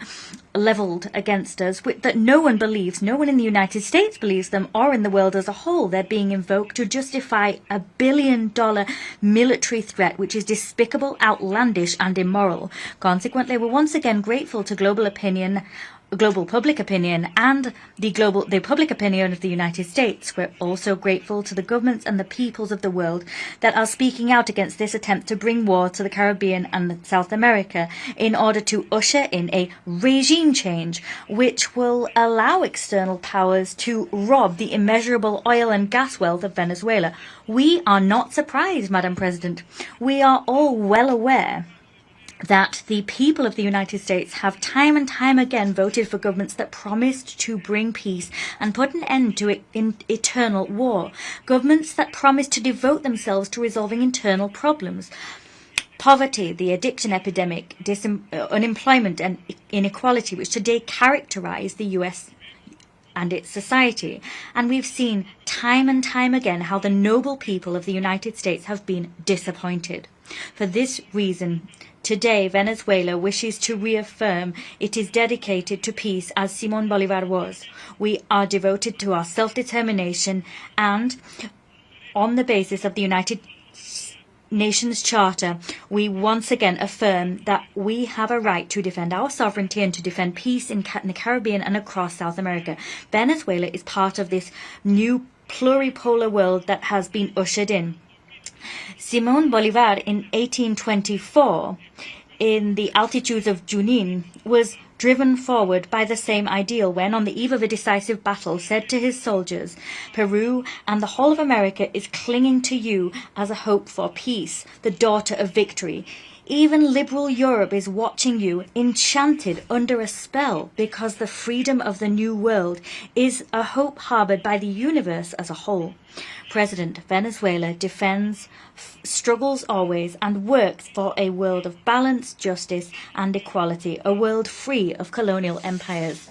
levelled against us that no one believes, no one in the United States believes them, or in the world as a whole. They're being invoked to justify a $1 billion military threat, which is despicable, outlandish, and immoral. Consequently, we're once again grateful to global public opinion and the public opinion of the United States. We're also grateful to the governments and the peoples of the world that are speaking out against this attempt to bring war to the Caribbean and South America in order to usher in a regime change which will allow external powers to rob the immeasurable oil and gas wealth of Venezuela. We are not surprised, Madam President. We are all well aware that the people of the United States have time and time again voted for governments that promised to bring peace and put an end to eternal war. Governments that promised to devote themselves to resolving internal problems. Poverty, the addiction epidemic, unemployment and inequality, which today characterize the U.S. and its society. And we've seen time and time again how the noble people of the United States have been disappointed. For this reason, Today, Venezuela wishes to reaffirm it is dedicated to peace as Simón Bolívar was. We are devoted to our self-determination and, on the basis of the United Nations Charter, we once again affirm that we have a right to defend our sovereignty and to defend peace in the Caribbean and across South America. Venezuela is part of this new pluripolar world that has been ushered in. Simón Bolívar in 1824, in the altitudes of Junín, was driven forward by the same ideal when, on the eve of a decisive battle, said to his soldiers, "Peru and the whole of America is clinging to you as a hope for peace, the daughter of victory. Even liberal Europe is watching you, enchanted under a spell, because the freedom of the New World is a hope harbored by the universe as a whole." President, Venezuela defends, struggles always, and works for a world of balance, justice, and equality, a world free of colonial empires.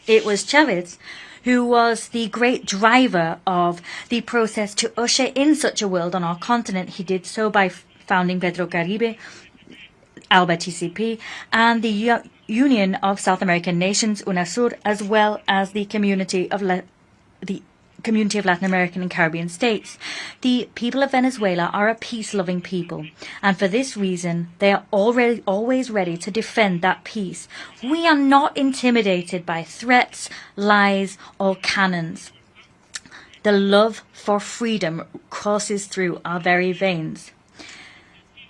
It was Chavez who was the great driver of the process to usher in such a world on our continent. He did so by founding Petrocaribe, ALBA-TCP, and the Union of South American Nations, UNASUR, as well as the Community of Latin American and Caribbean States. The people of Venezuela are a peace-loving people, and for this reason, they are always ready to defend that peace. We are not intimidated by threats, lies, or cannons. The love for freedom courses through our very veins.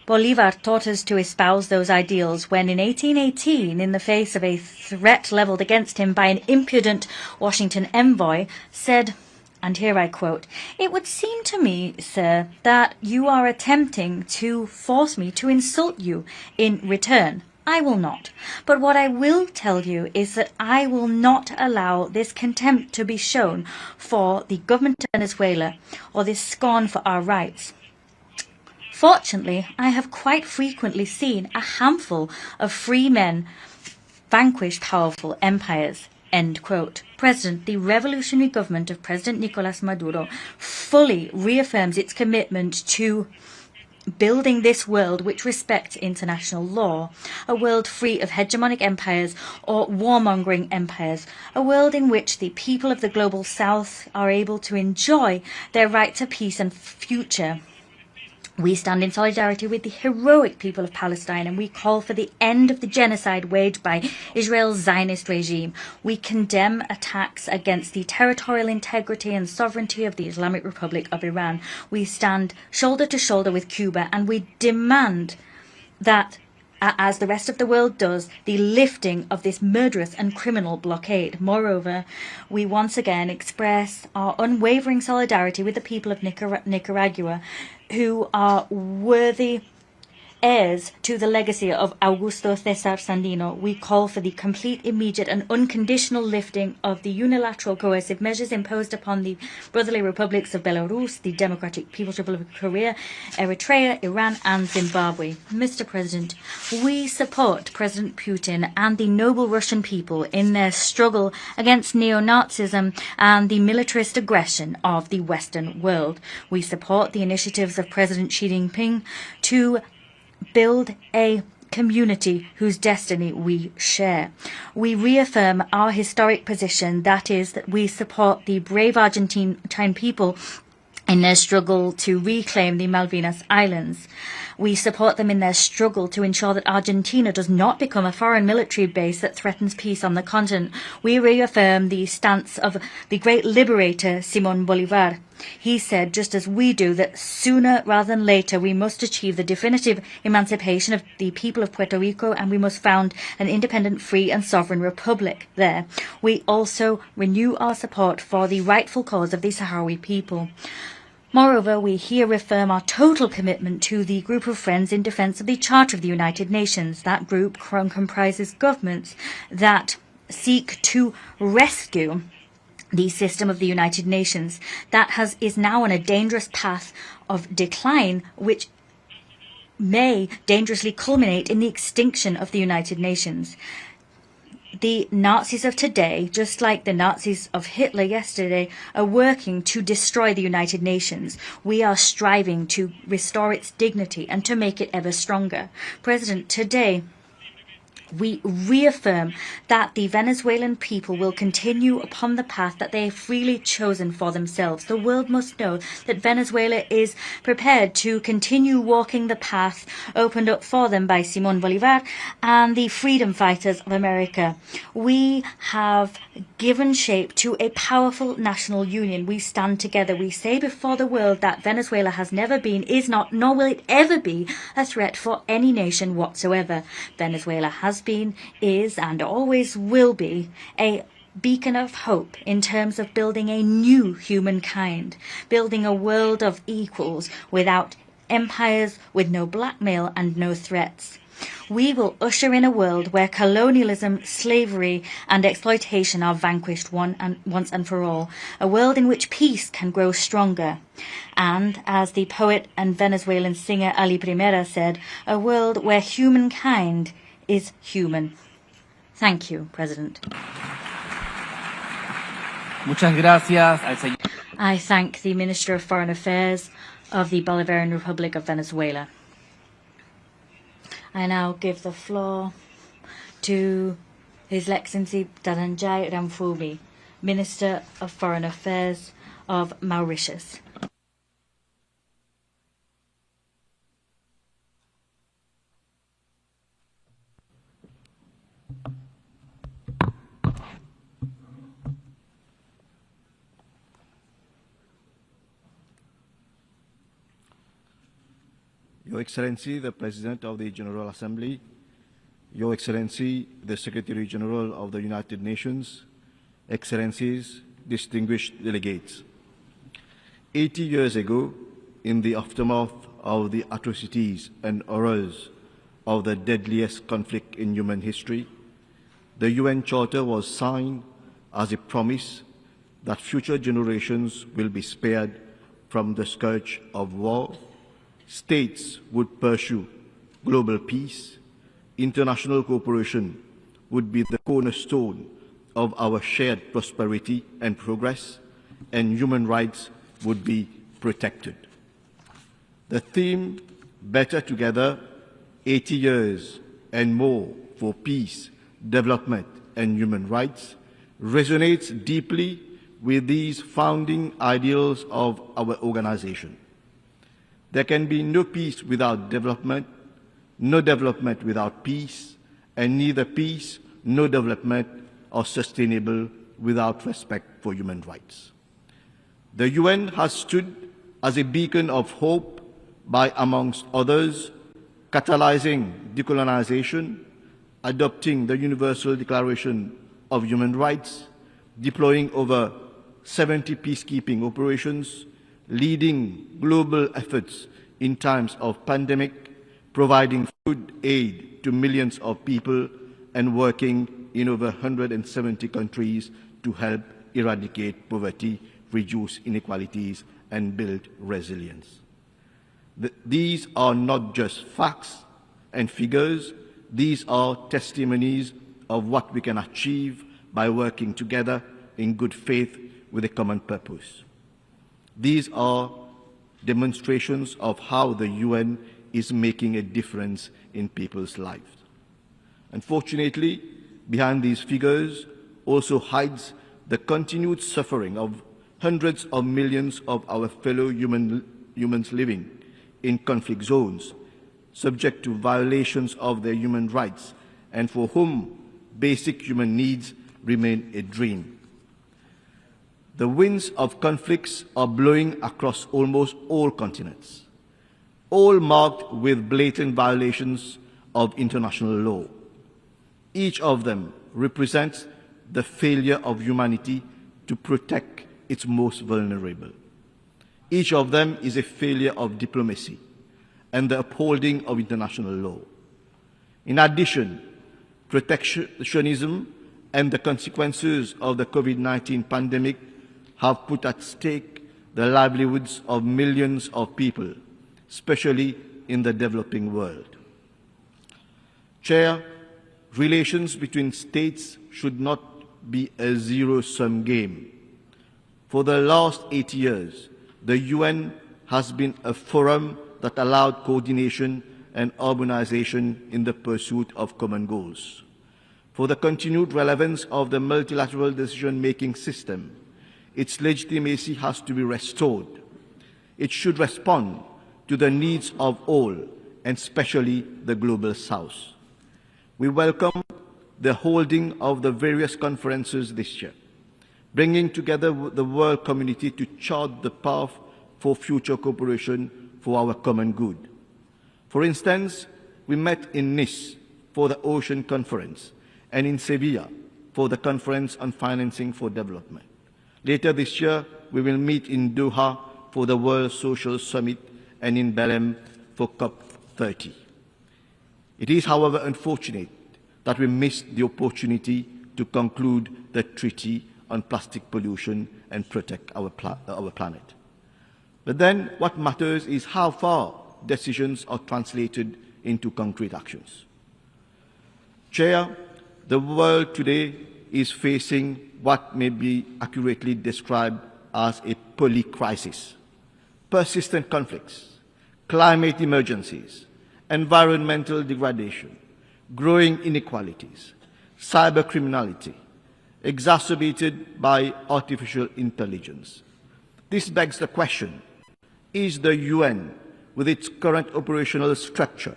Bolívar taught us to espouse those ideals when in 1818, in the face of a threat levelled against him by an impudent Washington envoy, said, and here I quote, "It would seem to me, sir, that you are attempting to force me to insult you in return. I will not. But what I will tell you is that I will not allow this contempt to be shown for the government of Venezuela or this scorn for our rights. Fortunately, I have quite frequently seen a handful of free men vanquish powerful empires." End quote. President, the revolutionary government of President Nicolas Maduro fully reaffirms its commitment to building this world which respects international law, a world free of hegemonic empires or warmongering empires, a world in which the people of the global south are able to enjoy their right to peace and future. We stand in solidarity with the heroic people of Palestine, and we call for the end of the genocide waged by Israel's Zionist regime. We condemn attacks against the territorial integrity and sovereignty of the Islamic Republic of Iran. We stand shoulder to shoulder with Cuba, and we demand that, as the rest of the world does, the lifting of this murderous and criminal blockade. Moreover, we once again express our unwavering solidarity with the people of Nicaragua, who are worthy heirs to the legacy of Augusto César Sandino. We call for the complete, immediate and unconditional lifting of the unilateral coercive measures imposed upon the brotherly republics of Belarus, the Democratic People's Republic of Korea, Eritrea, Iran and Zimbabwe. Mr. President, we support President Putin and the noble Russian people in their struggle against neo-Nazism and the militarist aggression of the Western world. We support the initiatives of President Xi Jinping to build a community whose destiny we share. We reaffirm our historic position, that is, that we support the brave Argentine people in their struggle to reclaim the Malvinas Islands. We support them in their struggle to ensure that Argentina does not become a foreign military base that threatens peace on the continent. We reaffirm the stance of the great liberator Simón Bolívar. He said, just as we do, that sooner rather than later we must achieve the definitive emancipation of the people of Puerto Rico, and we must found an independent, free and sovereign republic there. We also renew our support for the rightful cause of the Sahrawi people. Moreover, we here reaffirm our total commitment to the group of friends in defence of the Charter of the United Nations. That group comprises governments that seek to rescue the system of the United Nations that is now on a dangerous path of decline, which may dangerously culminate in the extinction of the United Nations. the Nazis of today, just like the Nazis of Hitler yesterday, are working to destroy the United Nations. We are striving to restore its dignity and to make it ever stronger. President, today we reaffirm that the Venezuelan people will continue upon the path that they have freely chosen for themselves. The world must know that Venezuela is prepared to continue walking the path opened up for them by Simón Bolívar and the freedom fighters of America. We have given shape to a powerful national union. We stand together. We say before the world that Venezuela has never been, is not, nor will it ever be a threat for any nation whatsoever. Venezuela has been, is, and always will be a beacon of hope in terms of building a new humankind, building a world of equals without empires, with no blackmail and no threats. We will usher in a world where colonialism, slavery and exploitation are vanquished once and for all, a world in which peace can grow stronger. And, as the poet and Venezuelan singer Ali Primera said, a world where humankind is human. Thank you, President. Muchas gracias. I thank the Minister of Foreign Affairs of the Bolivarian Republic of Venezuela. I now give the floor to His Excellency Dhananjay Ramphumi, Minister of Foreign Affairs of Mauritius. Your Excellency, the President of the General Assembly, Your Excellency, the Secretary General of the United Nations, Excellencies, distinguished delegates. 80 years ago, in the aftermath of the atrocities and horrors of the deadliest conflict in human history, the UN Charter was signed as a promise that future generations will be spared from the scourge of war. States would pursue global peace, international cooperation would be the cornerstone of our shared prosperity and progress, and human rights would be protected. The theme, Better Together, 80 years and more for peace, development and human rights, resonates deeply with these founding ideals of our organization. There can be no peace without development, no development without peace, and neither peace nor development are sustainable without respect for human rights. The UN has stood as a beacon of hope by, amongst others, catalyzing decolonization, adopting the Universal Declaration of Human Rights, deploying over 70 peacekeeping operations, leading global efforts in times of pandemic, providing food aid to millions of people, and working in over 170 countries to help eradicate poverty, reduce inequalities, and build resilience. These are not just facts and figures, these are testimonies of what we can achieve by working together in good faith with a common purpose. These are demonstrations of how the UN is making a difference in people's lives. Unfortunately, behind these figures also hides the continued suffering of hundreds of millions of our fellow humans living in conflict zones, subject to violations of their human rights, and for whom basic human needs remain a dream. The winds of conflicts are blowing across almost all continents, all marked with blatant violations of international law. Each of them represents the failure of humanity to protect its most vulnerable. Each of them is a failure of diplomacy and the upholding of international law. In addition, protectionism and the consequences of the COVID-19 pandemic have put at stake the livelihoods of millions of people, especially in the developing world. Chair, relations between states should not be a zero-sum game. For the last 8 years, the UN has been a forum that allowed coordination and harmonization in the pursuit of common goals. For the continued relevance of the multilateral decision-making system, its legitimacy has to be restored. It should respond to the needs of all, and especially the Global South. We welcome the holding of the various conferences this year, bringing together the world community to chart the path for future cooperation for our common good. For instance, we met in Nice for the Ocean Conference and in Sevilla for the Conference on Financing for Development. Later this year, we will meet in Doha for the World Social Summit and in Belém for COP30. It is, however, unfortunate that we missed the opportunity to conclude the Treaty on Plastic Pollution and protect our planet. But then what matters is how far decisions are translated into concrete actions. Chair, the world today is facing what may be accurately described as a polycrisis. Persistent conflicts, climate emergencies, environmental degradation, growing inequalities, cybercriminality, exacerbated by artificial intelligence. This begs the question, is the UN, with its current operational structure,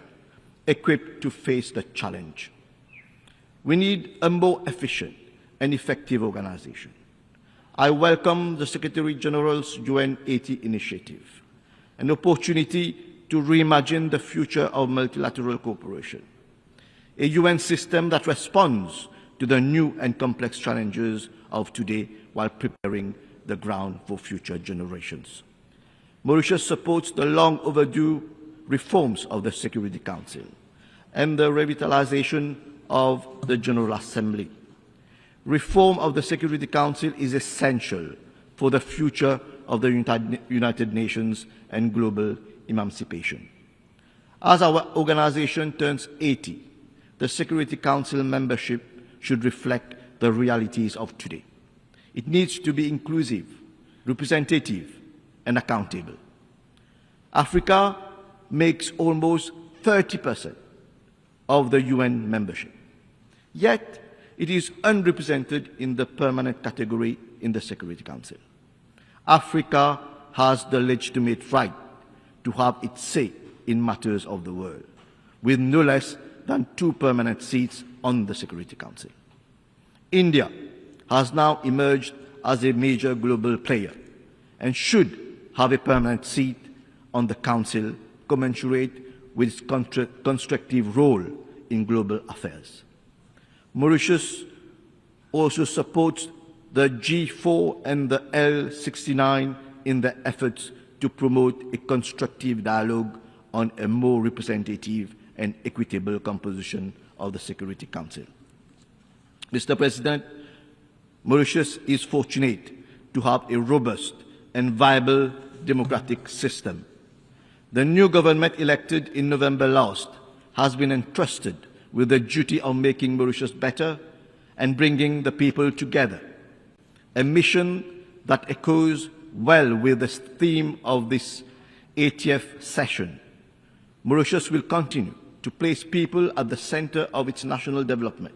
equipped to face the challenge? We need a more efficient and effective organization. I welcome the Secretary General's UN 80 initiative, an opportunity to reimagine the future of multilateral cooperation, a UN system that responds to the new and complex challenges of today while preparing the ground for future generations. Mauritius supports the long overdue reforms of the Security Council and the revitalization of the General Assembly. Reform of the Security Council is essential for the future of the United Nations and global emancipation. As our organization turns 80, the Security Council membership should reflect the realities of today. It needs to be inclusive, representative, and accountable. Africa makes almost 30% of the UN membership. Yet, it is unrepresented in the permanent category in the Security Council. Africa has the legitimate right to have its say in matters of the world, with no less than 2 permanent seats on the Security Council. India has now emerged as a major global player and should have a permanent seat on the Council commensurate with its constructive role in global affairs. Mauritius also supports the G4 and the L69 in their efforts to promote a constructive dialogue on a more representative and equitable composition of the Security Council. Mr. President, Mauritius is fortunate to have a robust and viable democratic system. The new government elected in November last has been entrusted with the duty of making Mauritius better and bringing the people together, a mission that echoes well with the theme of this 80th session. Mauritius will continue to place people at the center of its national development,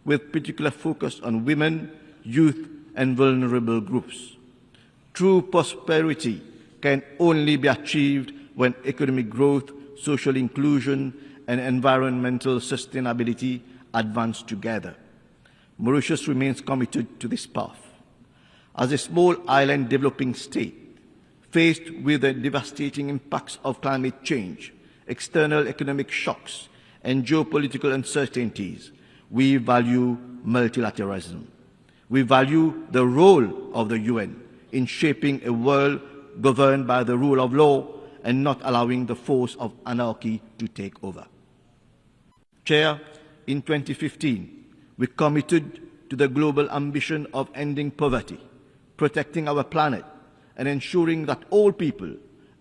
with particular focus on women, youth, and vulnerable groups. True prosperity can only be achieved when economic growth, social inclusion, and environmental sustainability advance together. Mauritius remains committed to this path. As a small island developing state, faced with the devastating impacts of climate change, external economic shocks, and geopolitical uncertainties, we value multilateralism. We value the role of the UN in shaping a world governed by the rule of law and not allowing the force of anarchy to take over. Chair, in 2015, we committed to the global ambition of ending poverty, protecting our planet, and ensuring that all people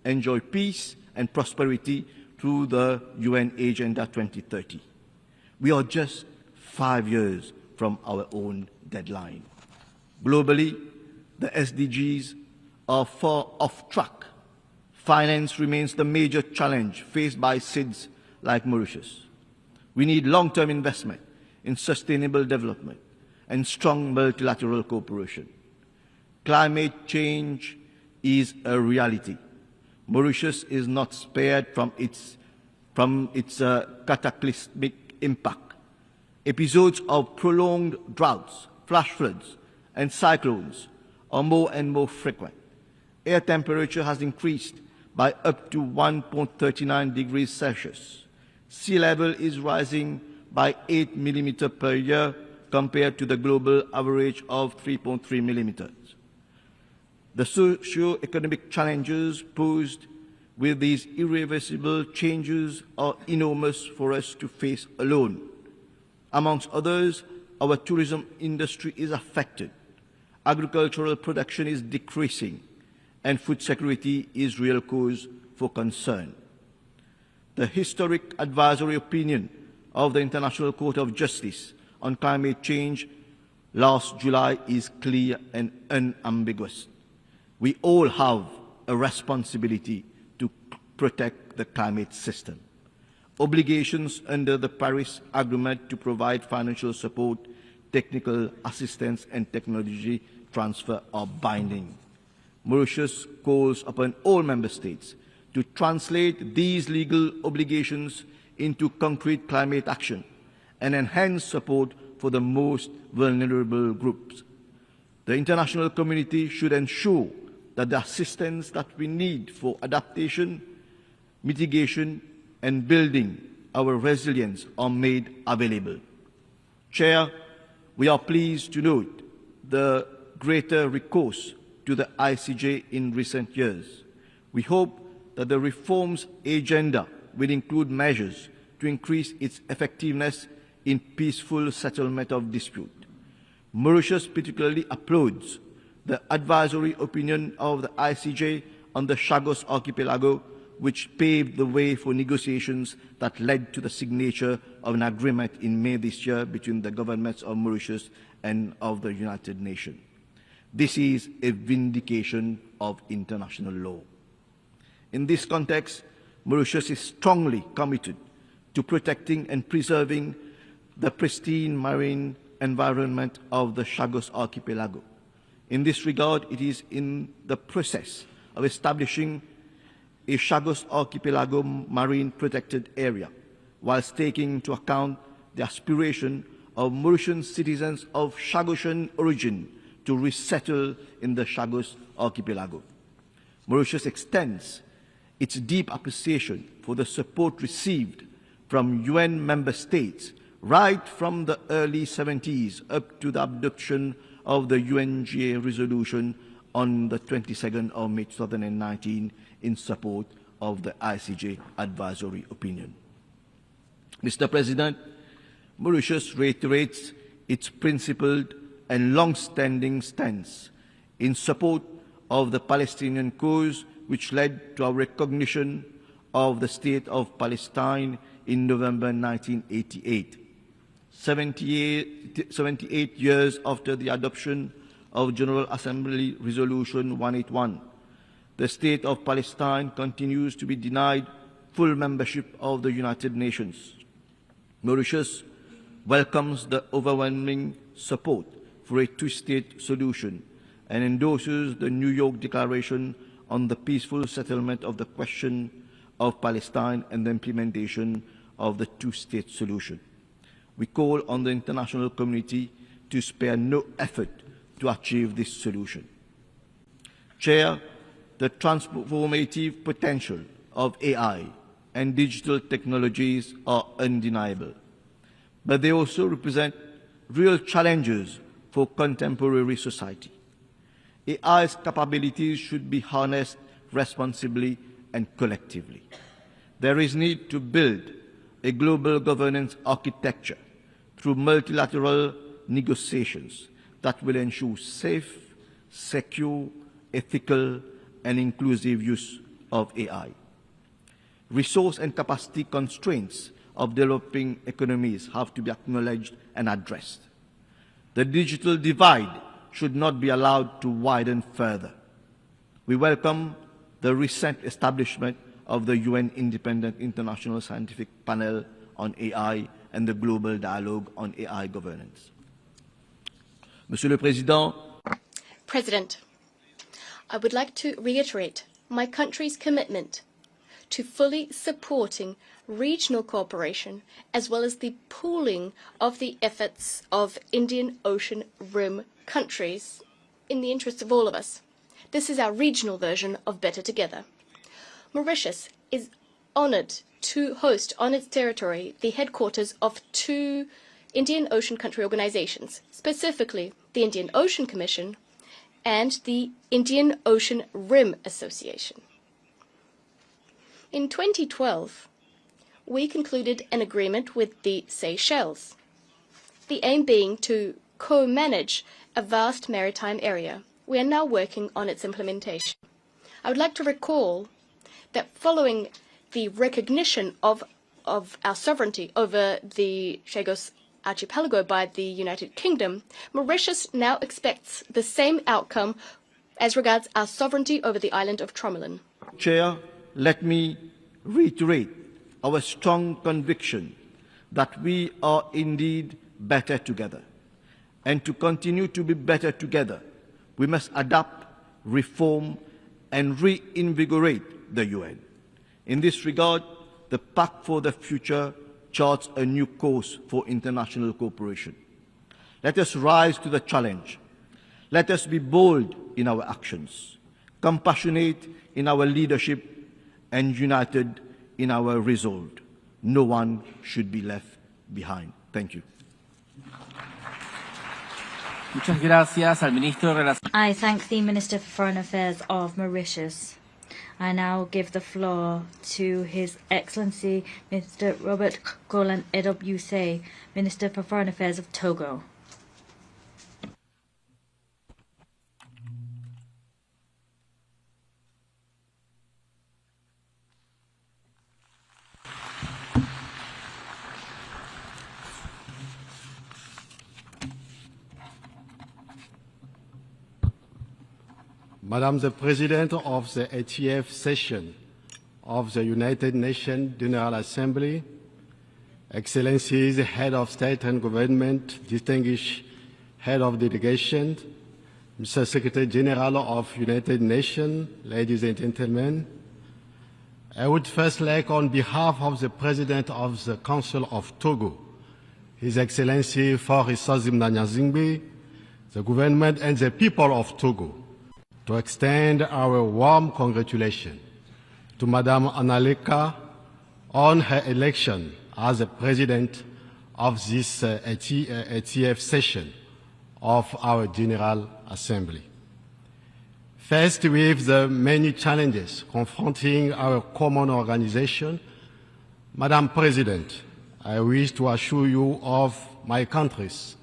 enjoy peace and prosperity through the UN Agenda 2030. We are just 5 years from our own deadline. Globally, the SDGs are far off track. Finance remains the major challenge faced by SIDS like Mauritius. We need long-term investment in sustainable development and strong multilateral cooperation. Climate change is a reality. Mauritius is not spared from its cataclysmic impact. Episodes of prolonged droughts, flash floods, and cyclones are more and more frequent. Air temperature has increased by up to 1.39 degrees Celsius. Sea level is rising by 8 millimeters per year compared to the global average of 3.3 millimeters. The socio-economic challenges posed with these irreversible changes are enormous for us to face alone. Amongst others, our tourism industry is affected, agricultural production is decreasing, and food security is real cause for concern. The historic advisory opinion of the International Court of Justice on climate change last July is clear and unambiguous. We all have a responsibility to protect the climate system. Obligations under the Paris Agreement to provide financial support, technical assistance, and technology transfer are binding. Mauritius calls upon all member states to translate these legal obligations into concrete climate action and enhance support for the most vulnerable groups. The international community should ensure that the assistance that we need for adaptation, mitigation, and building our resilience are made available. Chair, we are pleased to note the greater recourse to the ICJ in recent years. We hope that the reforms agenda will include measures to increase its effectiveness in peaceful settlement of dispute. Mauritius particularly applauds the advisory opinion of the ICJ on the Chagos Archipelago, which paved the way for negotiations that led to the signature of an agreement in May this year between the governments of Mauritius and of the United Nations. This is a vindication of international law. In this context, Mauritius is strongly committed to protecting and preserving the pristine marine environment of the Chagos Archipelago. In this regard, it is in the process of establishing a Chagos Archipelago marine protected area, whilst taking into account the aspiration of Mauritian citizens of Chagosian origin to resettle in the Chagos Archipelago. Mauritius extends its deep appreciation for the support received from UN member states right from the early 70s up to the adoption of the UNGA resolution on the 22nd of May 2019 in support of the ICJ advisory opinion. Mr. President, Mauritius reiterates its principled and long-standing stance in support of the Palestinian cause, which led to our recognition of the State of Palestine in November 1988. 78 years after the adoption of General Assembly Resolution 181, the State of Palestine continues to be denied full membership of the United Nations. Mauritius welcomes the overwhelming support for a two-state solution and endorses the New York Declaration on the peaceful settlement of the question of Palestine and the implementation of the two-state solution. We call on the international community to spare no effort to achieve this solution. Chair, the transformative potential of AI and digital technologies are undeniable, but they also represent real challenges for contemporary society. AI's capabilities should be harnessed responsibly and collectively. There is need to build a global governance architecture through multilateral negotiations that will ensure safe, secure, ethical, and inclusive use of AI. Resource and capacity constraints of developing economies have to be acknowledged and addressed. The digital divide should not be allowed to widen further. We welcome the recent establishment of the UN Independent International Scientific Panel on AI and the Global Dialogue on AI Governance. Monsieur le Président, President, I would like to reiterate my country's commitment to fully supporting regional cooperation as well as the pooling of the efforts of Indian Ocean Rim countries in the interests of all of us. This is our regional version of Better Together. Mauritius is honored to host on its territory the headquarters of 2 Indian Ocean country organizations, specifically the Indian Ocean Commission and the Indian Ocean Rim Association. In 2012, we concluded an agreement with the Seychelles, the aim being to co-manage a vast maritime area. We are now working on its implementation. I would like to recall that following the recognition of our sovereignty over the Chagos Archipelago by the United Kingdom, Mauritius now expects the same outcome as regards our sovereignty over the island of Tromelin. Chair, let me reiterate our strong conviction that we are indeed better together. And to continue to be better together, we must adapt, reform, and reinvigorate the UN. In this regard, the Pact for the Future charts a new course for international cooperation. Let us rise to the challenge. Let us be bold in our actions, compassionate in our leadership, and united in our resolve. No one should be left behind. Thank you. Muchas gracias al ministro de Relaciones. I thank the Minister for Foreign Affairs of Mauritius. I now give the floor to His Excellency Mr. Robert Golan Edop Yusei, Minister for Foreign Affairs of Togo. Madam the President of the 80th session of the United Nations General Assembly, Excellencies, Head of State and Government, distinguished Head of Delegation, Mr. Secretary General of United Nations, ladies and gentlemen, I would first like, on behalf of the President of the Council of Togo, His Excellency Faure Nanyazingbe, the government and the people of Togo, to extend our warm congratulations to Madame Analeka on her election as the President of this 80th session of our General Assembly. Faced with the many challenges confronting our common organization, Madam President, I wish to assure you of my country's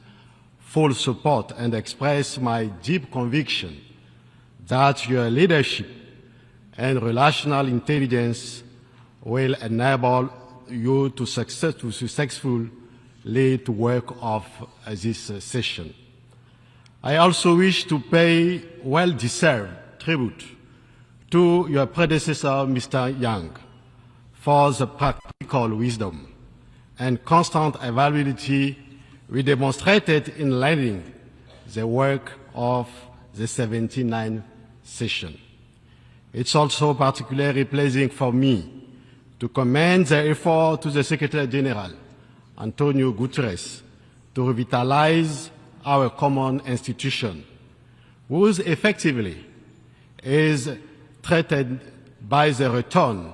full support and express my deep conviction that your leadership and relational intelligence will enable you to successfully lead the work of this session. I also wish to pay well-deserved tribute to your predecessor, Mr. Yang, for the practical wisdom and constant availability we demonstrated in leading the work of the 79th session. It's also particularly pleasing for me to commend the effort to the Secretary General, Antonio Guterres, to revitalize our common institution, whose effectively is threatened by the return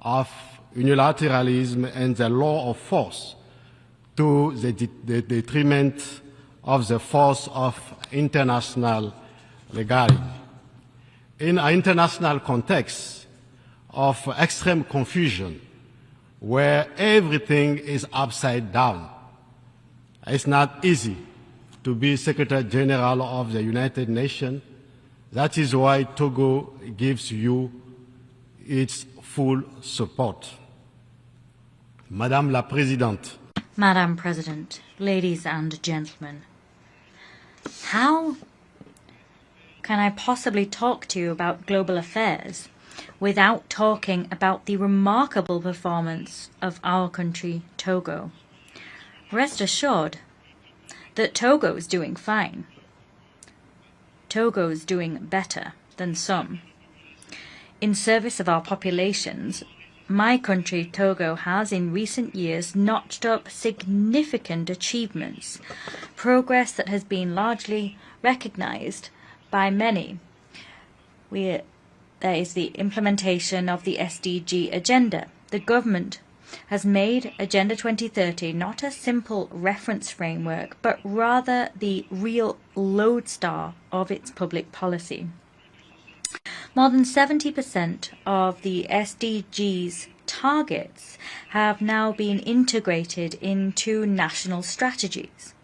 of unilateralism and the law of force to the detriment of the force of international legality. In an international context of extreme confusion, where everything is upside down, it's not easy to be Secretary General of the United Nations. That is why Togo gives you its full support. Madame la Présidente. Madam President, ladies and gentlemen, how can I possibly talk to you about global affairs without talking about the remarkable performance of our country, Togo? Rest assured that Togo is doing fine. Togo is doing better than some. In service of our populations, my country, Togo, has in recent years notched up significant achievements, progress that has been largely recognized by many. There is the implementation of the SDG agenda. The government has made Agenda 2030 not a simple reference framework, but rather the real lodestar of its public policy. More than 70% of the SDGs targets have now been integrated into national strategies,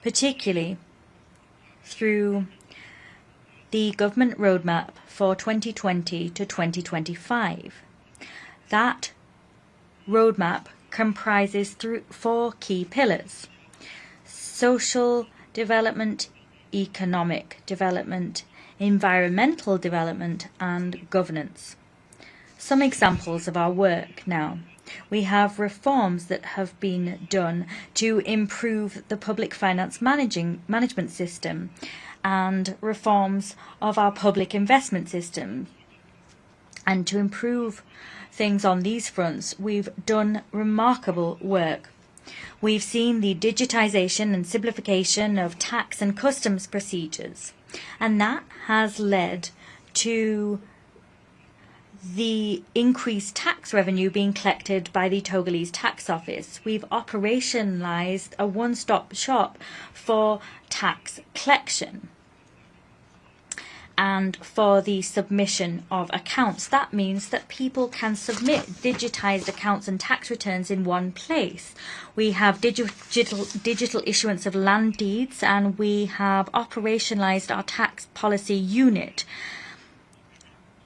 particularly through the government roadmap for 2020 to 2025. That roadmap comprises four key pillars: social development, economic development, environmental development, and governance. Some examples of our work now. We have reforms that have been done to improve the public finance management system and reforms of our public investment system. And to improve things on these fronts, we've done remarkable work. We've seen the digitization and simplification of tax and customs procedures, and that has led to the increased tax revenue being collected by the Togolese tax office. We've operationalized a one-stop shop for tax collection and for the submission of accounts. That means that people can submit digitized accounts and tax returns in one place. We have digital issuance of land deeds, and we have operationalized our tax policy unit.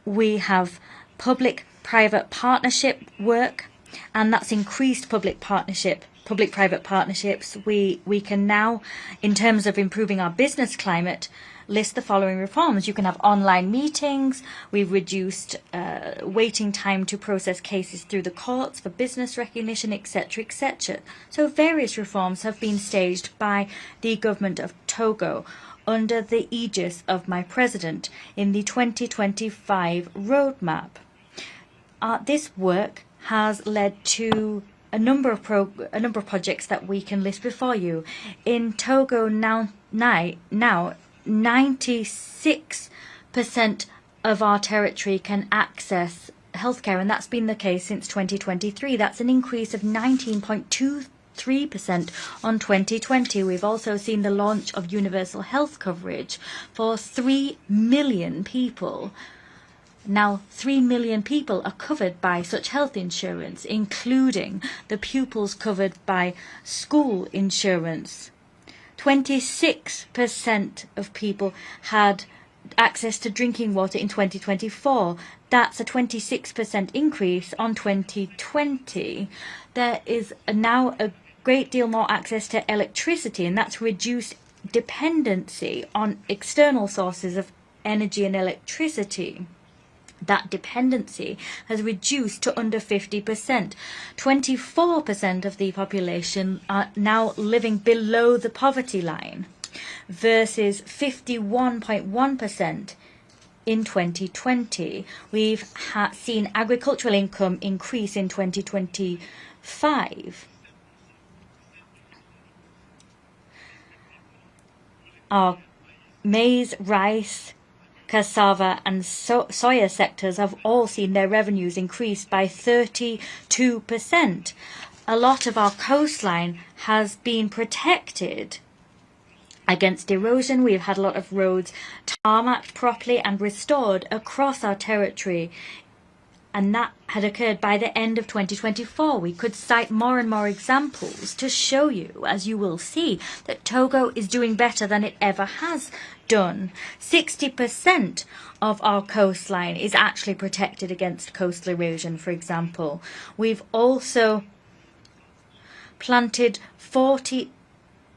We have public-private partnership work, and that's increased public-private partnerships. We can now, in terms of improving our business climate, list the following reforms. You can have online meetings. We've reduced waiting time to process cases through the courts for business recognition, etc., etc. So various reforms have been staged by the government of Togo under the aegis of my president in the 2025 roadmap. This work has led to a number of projects that we can list before you. In Togo now 96% of our territory can access healthcare, and that's been the case since 2023. That's an increase of 19.23% on 2020. We've also seen the launch of universal health coverage for 3 million people. Now 3 million people are covered by such health insurance, including the pupils covered by school insurance. 26% of people had access to drinking water in 2024. That's a 26% increase on 2020. There is now a great deal more access to electricity, and that's reduced dependency on external sources of energy and electricity. That dependency has reduced to under 50%. 24% of the population are now living below the poverty line versus 51.1% in 2020. We've seen agricultural income increase in 2025. Our maize, rice, cassava and soya sectors have all seen their revenues increase by 32%. A lot of our coastline has been protected against erosion. We've had a lot of roads tarmacked properly and restored across our territory, and that had occurred by the end of 2024. We could cite more and more examples to show you, as you will see, that Togo is doing better than it ever has done. 60% of our coastline is actually protected against coastal erosion, for example. We've also planted 40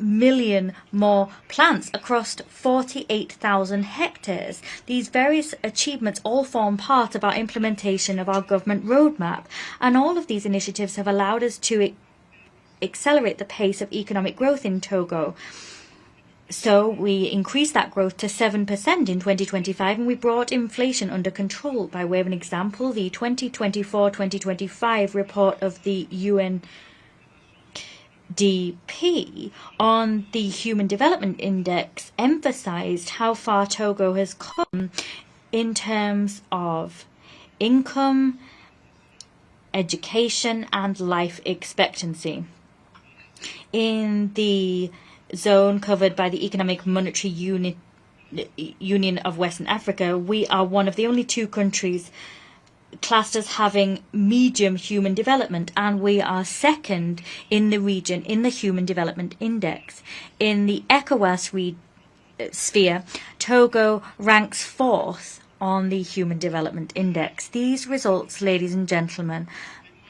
million more plants across 48,000 hectares. These various achievements all form part of our implementation of our government roadmap, and all of these initiatives have allowed us to accelerate the pace of economic growth in Togo. So we increased that growth to 7% in 2025, and we brought inflation under control. By way of an example, the 2024-2025 report of the UNDP on the Human Development Index emphasized how far Togo has come in terms of income, education, and life expectancy. In the zone covered by the Economic Monetary Union of Western Africa, we are one of the only 2 countries classed as having medium human development, and we are second in the region in the Human Development Index. In the ECOWAS sphere, Togo ranks 4th on the Human Development Index. These results, ladies and gentlemen,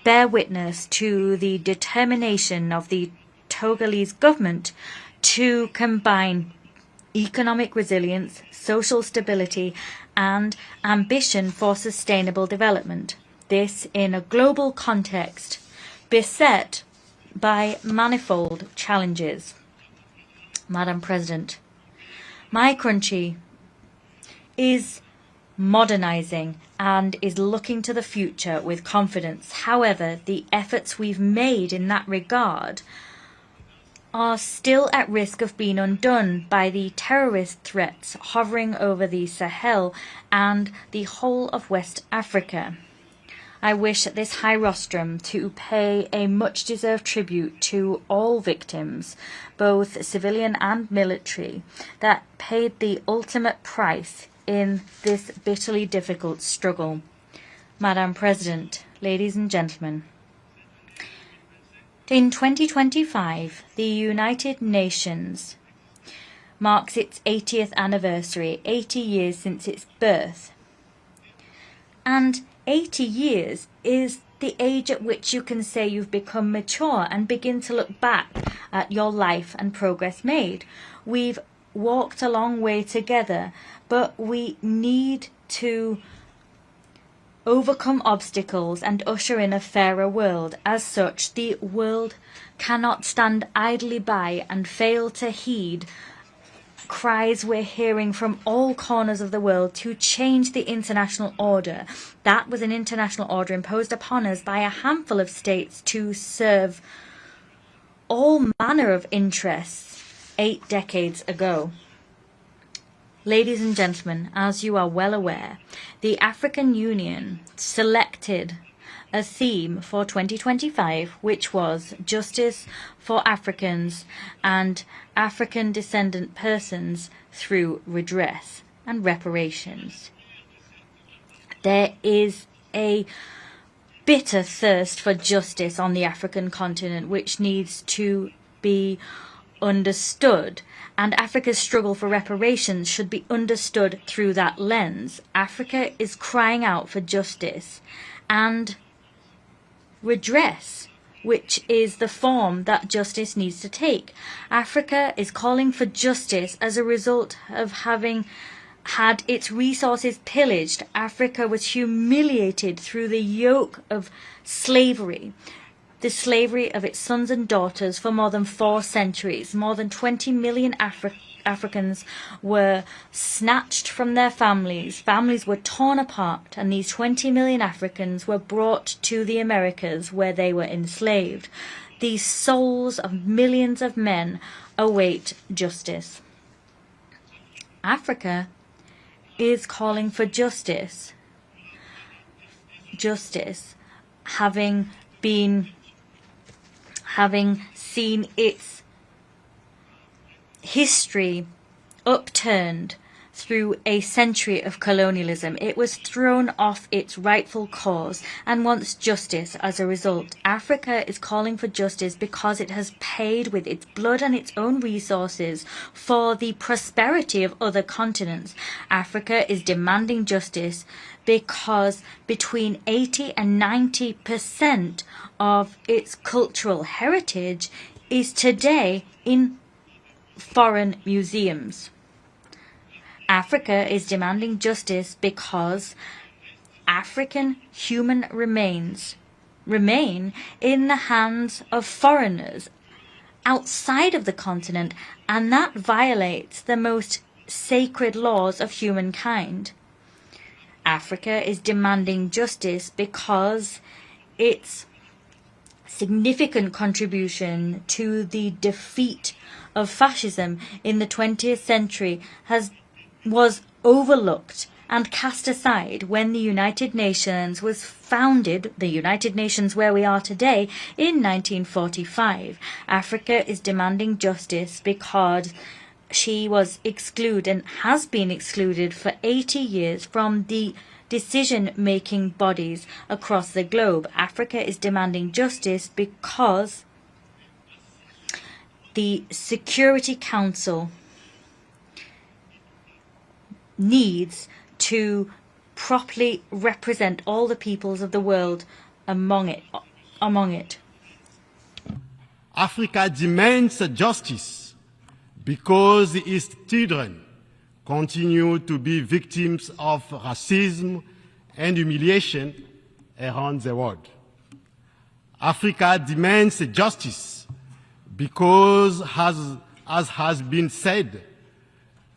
bear witness to the determination of the Togolese government to combine economic resilience, social stability, and ambition for sustainable development. This in a global context beset by manifold challenges. Madam President, my country is modernizing and is looking to the future with confidence. However, the efforts we've made in that regard are still at risk of being undone by the terrorist threats hovering over the Sahel and the whole of West Africa. I wish at this high rostrum to pay a much-deserved tribute to all victims, both civilian and military, that paid the ultimate price in this bitterly difficult struggle. Madam President, ladies and gentlemen, in 2025, the United Nations marks its 80th anniversary, 80 years since its birth. And 80 years is the age at which you can say you've become mature and begin to look back at your life and progress made. We've walked a long way together, but we need to overcome obstacles and usher in a fairer world. As such, the world cannot stand idly by and fail to heed cries we're hearing from all corners of the world to change the international order. That was an international order imposed upon us by a handful of states to serve all manner of interests 8 decades ago. Ladies and gentlemen, as you are well aware, the African Union selected a theme for 2025, which was justice for Africans and African descendant persons through redress and reparations. There is a bitter thirst for justice on the African continent, which needs to be understood, and Africa's struggle for reparations should be understood through that lens. Africa is crying out for justice and redress, which is the form that justice needs to take. Africa is calling for justice as a result of having had its resources pillaged. Africa was humiliated through the yoke of slavery, the slavery of its sons and daughters for more than 4 centuries. More than 20 million Africans were snatched from their families. Families were torn apart, and these 20 million Africans were brought to the Americas, where they were enslaved. These souls of millions of men await justice. Africa is calling for justice. Justice, having seen its history upturned through a century of colonialism. It was thrown off its rightful course and wants justice as a result. Africa is calling for justice because it has paid with its blood and its own resources for the prosperity of other continents. Africa is demanding justice because between 80 and 90% of its cultural heritage is today in foreign museums. Africa is demanding justice because African human remains remain in the hands of foreigners outside of the continent, and that violates the most sacred laws of humankind. Africa is demanding justice because its significant contribution to the defeat of fascism in the 20th century was overlooked and cast aside when the United Nations was founded, the United Nations where we are today, in 1945. Africa is demanding justice because she was excluded and has been excluded for 80 years from the decision-making bodies across the globe. Africa is demanding justice because the Security Council needs to properly represent all the peoples of the world among it. Africa demands justice because its children continue to be victims of racism and humiliation around the world. Africa demands justice because, as has been said,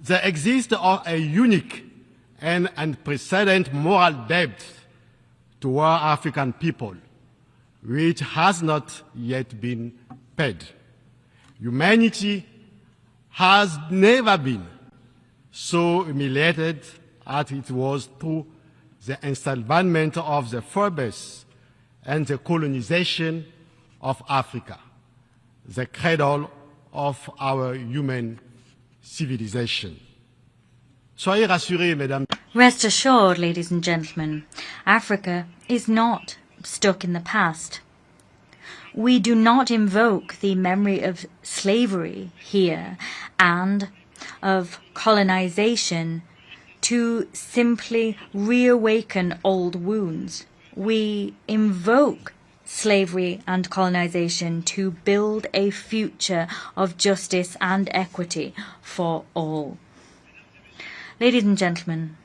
there exists a unique and unprecedented moral debt toward African people, which has not yet been paid. Humanity has never been so humiliated as it was through the enslavement of the Forbes and the colonization of Africa, the cradle of our human civilization. Soyez rassurés, mesdames. Rest assured, ladies and gentlemen, Africa is not stuck in the past. We do not invoke the memory of slavery here and of colonization to simply reawaken old wounds. We invoke slavery and colonization to build a future of justice and equity for all. Ladies and gentlemen,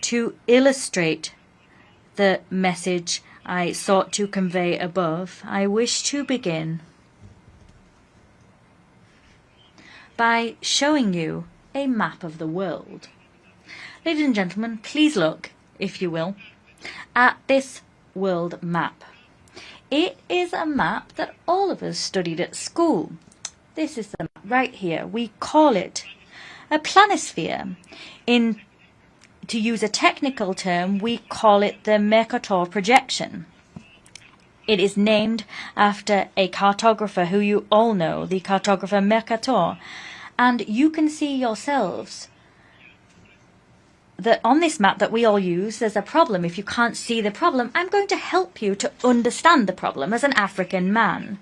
to illustrate the message I sought to convey above, I wish to begin by showing you a map of the world. Ladies and gentlemen, please look, if you will, at this world map. It is a map that all of us studied at school. This is the map right here. We call it a planisphere. To use a technical term, we call it the Mercator projection. It is named after a cartographer who you all know, the cartographer Mercator. And you can see yourselves that on this map that we all use, there's a problem. If you can't see the problem, I'm going to help you to understand the problem as an African man.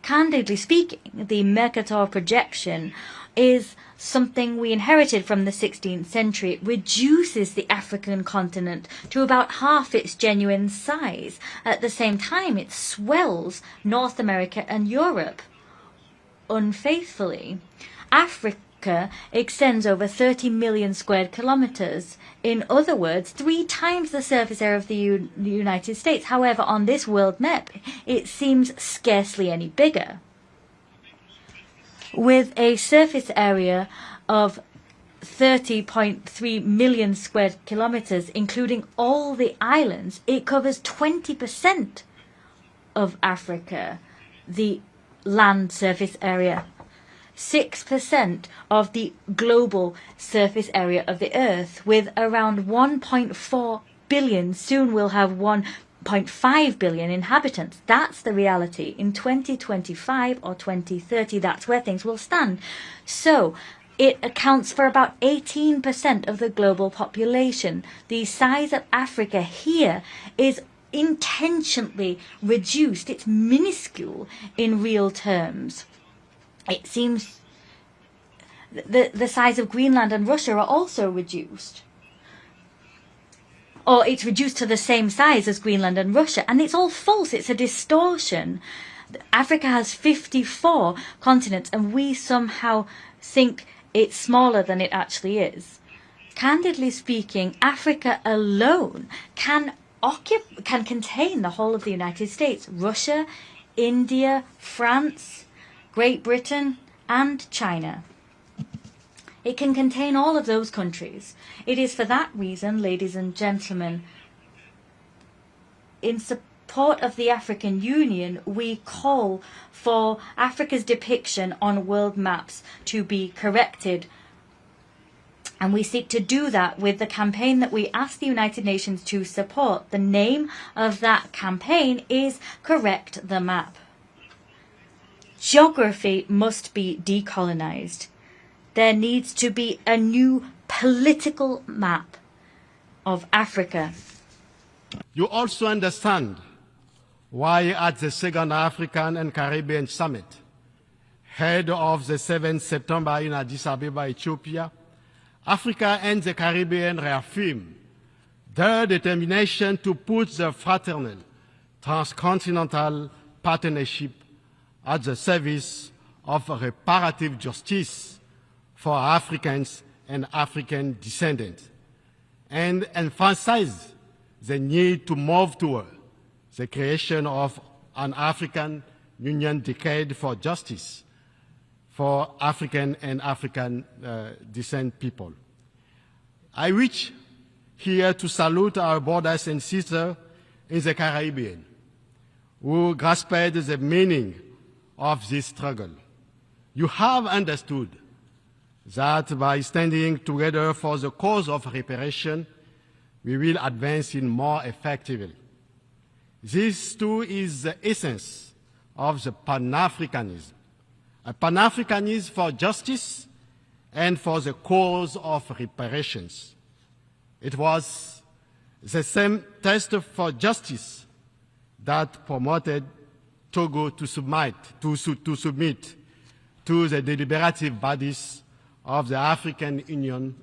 Candidly speaking, the Mercator projection is something we inherited from the 16th century. It reduces the African continent to about half its genuine size. At the same time, it swells North America and Europe unfaithfully. Africa extends over 30 million square kilometers. In other words, 3 times the surface area of the United States. However, on this world map, it seems scarcely any bigger. With a surface area of 30.3 million square kilometers, including all the islands, it covers 20% of Africa, the land surface area. 6% of the global surface area of the Earth, with around 1.4 billion, soon we'll have 1.5 billion inhabitants. That's the reality. In 2025 or 2030, that's where things will stand. So, It accounts for about 18% of the global population. The size of Africa here is intentionally reduced. It's minuscule in real terms. It seems the size of Greenland and Russia are also reduced. Or it's reduced to the same size as Greenland and Russia. And it's all false. It's a distortion. Africa has 54 continents, and we somehow think it's smaller than it actually is. Candidly speaking, Africa alone can contain the whole of the United States, Russia, India, France, Great Britain, and China. It can contain all of those countries. It is for that reason, ladies and gentlemen, in support of the African Union, we call for Africa's depiction on world maps to be corrected. And we seek to do that with the campaign that we ask the United Nations to support. The name of that campaign is Correct the Map. Geography must be decolonized. There needs to be a new political map of Africa. You also understand why at the Second African and Caribbean Summit, held of the 7th September in Addis Ababa, Ethiopia, Africa and the Caribbean reaffirmed their determination to put the fraternal transcontinental partnership at the service of reparative justice for Africans and African descendants, and emphasize the need to move toward the creation of an African Union decade for justice for African and African descent people. I wish here to salute our brothers and sisters in the Caribbean who grasped the meaning of this struggle. You have understood that by standing together for the cause of reparation, we will advance in more effectively. This too is the essence of the Pan-Africanism, a Pan-Africanism for justice and for the cause of reparations. It was the same test for justice that promoted Togo to submit to the deliberative bodies of the African Union,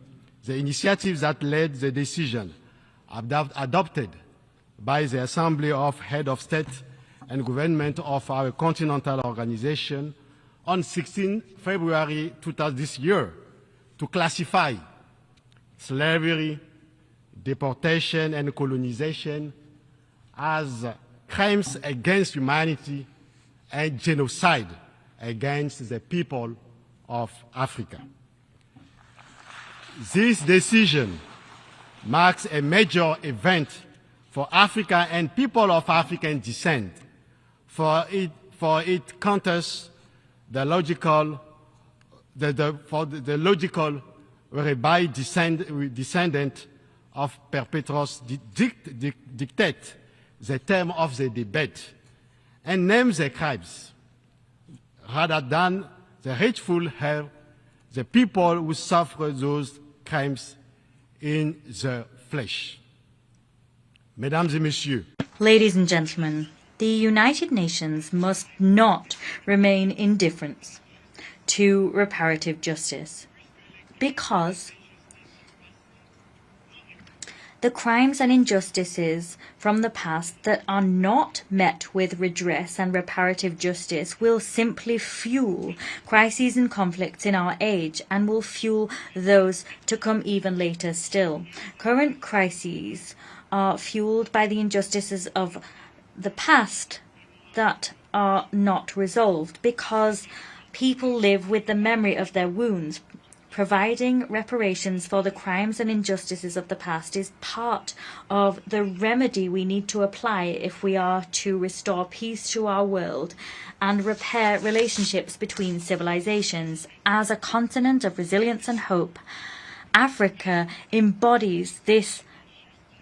the initiatives that led the decision adopted by the Assembly of Head of State and Government of our continental organization on 16 February 2000 this year to classify slavery, deportation, and colonization as crimes against humanity and genocide against the people of Africa. This decision marks a major event for Africa and people of African descent, for it counters the logical rabbi descendant of perpetrators dictate the term of the debate and name the crimes, rather than the hateful hell, the people who suffer those crimes in the flesh. Mesdames et messieurs, ladies and gentlemen, the United Nations must not remain indifferent to reparative justice, because the crimes and injustices from the past that are not met with redress and reparative justice will simply fuel crises and conflicts in our age and will fuel those to come even later still. Current crises are fueled by the injustices of the past that are not resolved because people live with the memory of their wounds. Providing reparations for the crimes and injustices of the past is part of the remedy we need to apply if we are to restore peace to our world and repair relationships between civilizations. As a continent of resilience and hope, Africa embodies this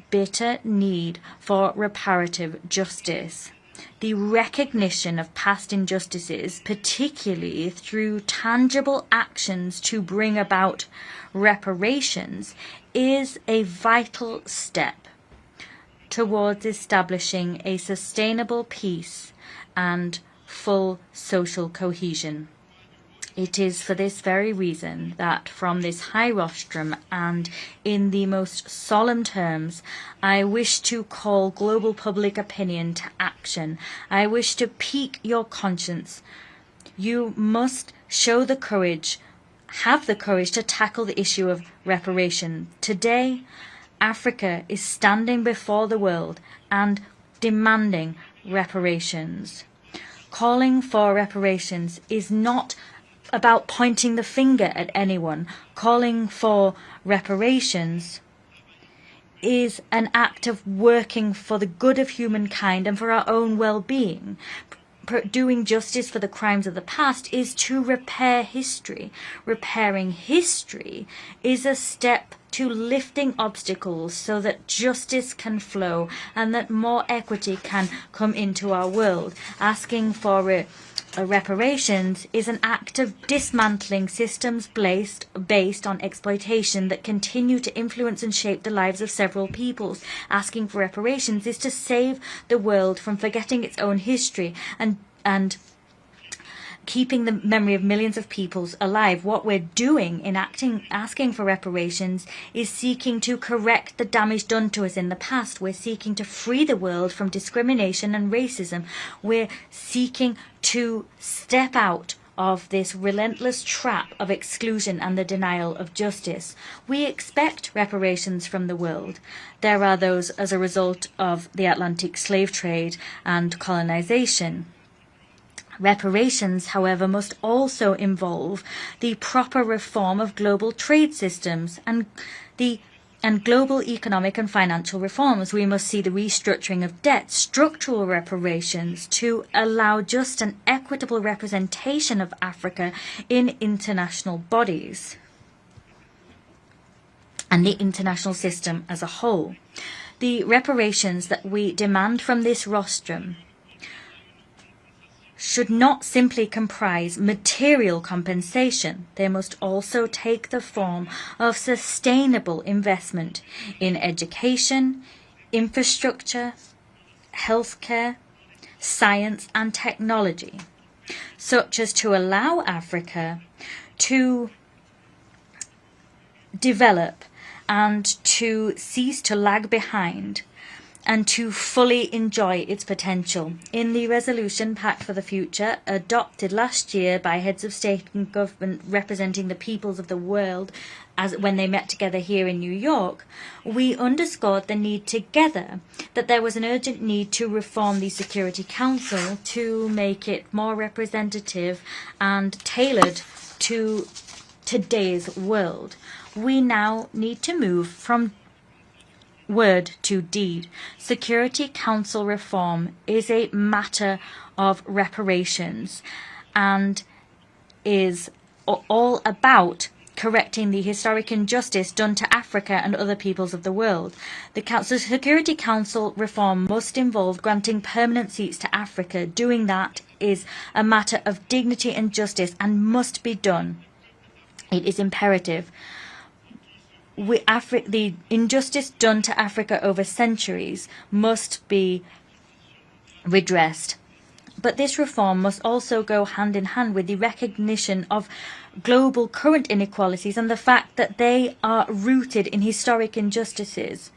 bitter need for reparative justice. the recognition of past injustices, particularly through tangible actions to bring about reparations, is a vital step towards establishing a sustainable peace and full social cohesion. It is for this very reason that from this high rostrum and in the most solemn terms, I wish to call global public opinion to action. I wish to pique your conscience. You must show the courage, have the courage to tackle the issue of reparation. Today, Africa is standing before the world and demanding reparations. Calling for reparations is not about pointing the finger at anyone. Calling for reparations is an act of working for the good of humankind and for our own well-being. Doing justice for the crimes of the past is to repair history. Repairing history is a step to lifting obstacles so that justice can flow and that more equity can come into our world. Asking for reparations is an act of dismantling systems based on exploitation that continue to influence and shape the lives of several peoples. Asking for reparations is to save the world from forgetting its own history and keeping the memory of millions of peoples alive. What we're doing in asking for reparations is seeking to correct the damage done to us in the past. We're seeking to free the world from discrimination and racism. We're seeking to step out of this relentless trap of exclusion and the denial of justice. We expect reparations from the world. There are those as a result of the Atlantic slave trade and colonization. Reparations, however, must also involve the proper reform of global trade systems and global economic and financial reforms. We must see the restructuring of debt, structural reparations to allow just and equitable representation of Africa in international bodies and the international system as a whole. The reparations that we demand from this rostrum should not simply comprise material compensation. They must also take the form of sustainable investment in education, infrastructure, healthcare, science and technology, such as to allow Africa to develop and to cease to lag behind and to fully enjoy its potential. In the resolution Pact for the Future, adopted last year by heads of state and government representing the peoples of the world when they met together here in New York, we underscored the need together that there was an urgent need to reform the Security Council to make it more representative and tailored to today's world. We now need to move from word to deed. Security Council reform is a matter of reparations and is all about correcting the historic injustice done to Africa and other peoples of the world. The Security Council reform must involve granting permanent seats to Africa. Doing that is a matter of dignity and justice and must be done. It is imperative. The injustice done to Africa over centuries must be redressed. But this reform must also go hand in hand with the recognition of global current inequalities and the fact that they are rooted in historic injustices.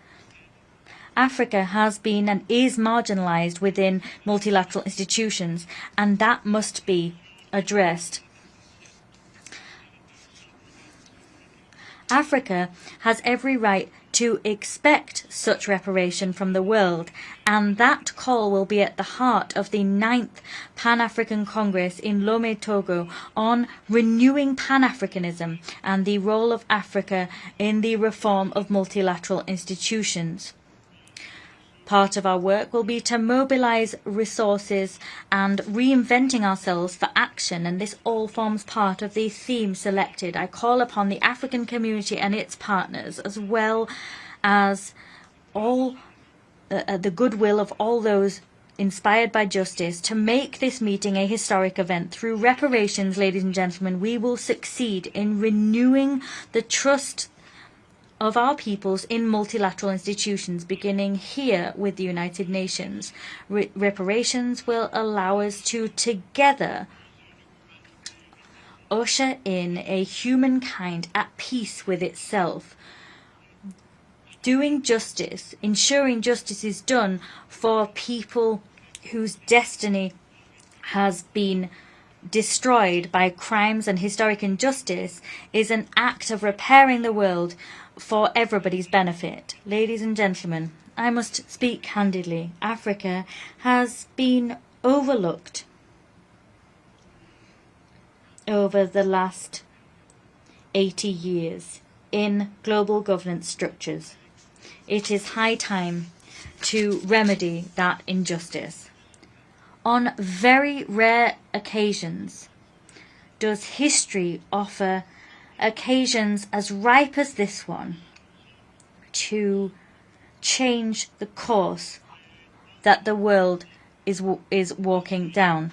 Africa has been and is marginalized within multilateral institutions, and that must be addressed. Africa has every right to expect such reparation from the world, and that call will be at the heart of the 9th Pan-African Congress in Lomé, Togo, on renewing Pan-Africanism and the role of Africa in the reform of multilateral institutions. Part of our work will be to mobilize resources and reinventing ourselves for action, and this all forms part of the theme selected. I call upon the African community and its partners, as well as all the goodwill of all those inspired by justice, to make this meeting a historic event. Through reparations, ladies and gentlemen, we will succeed in renewing the trust of our peoples in multilateral institutions, beginning here with the United Nations. Reparations will allow us to together usher in a humankind at peace with itself, doing justice, ensuring justice is done for people whose destiny has been destroyed by crimes and historic injustice, is an act of repairing the world for everybody's benefit. Ladies and gentlemen, I must speak candidly. Africa has been overlooked over the last 80 years in global governance structures. It is high time to remedy that injustice. On very rare occasions does history offer occasions as ripe as this one to change the course that the world is walking down.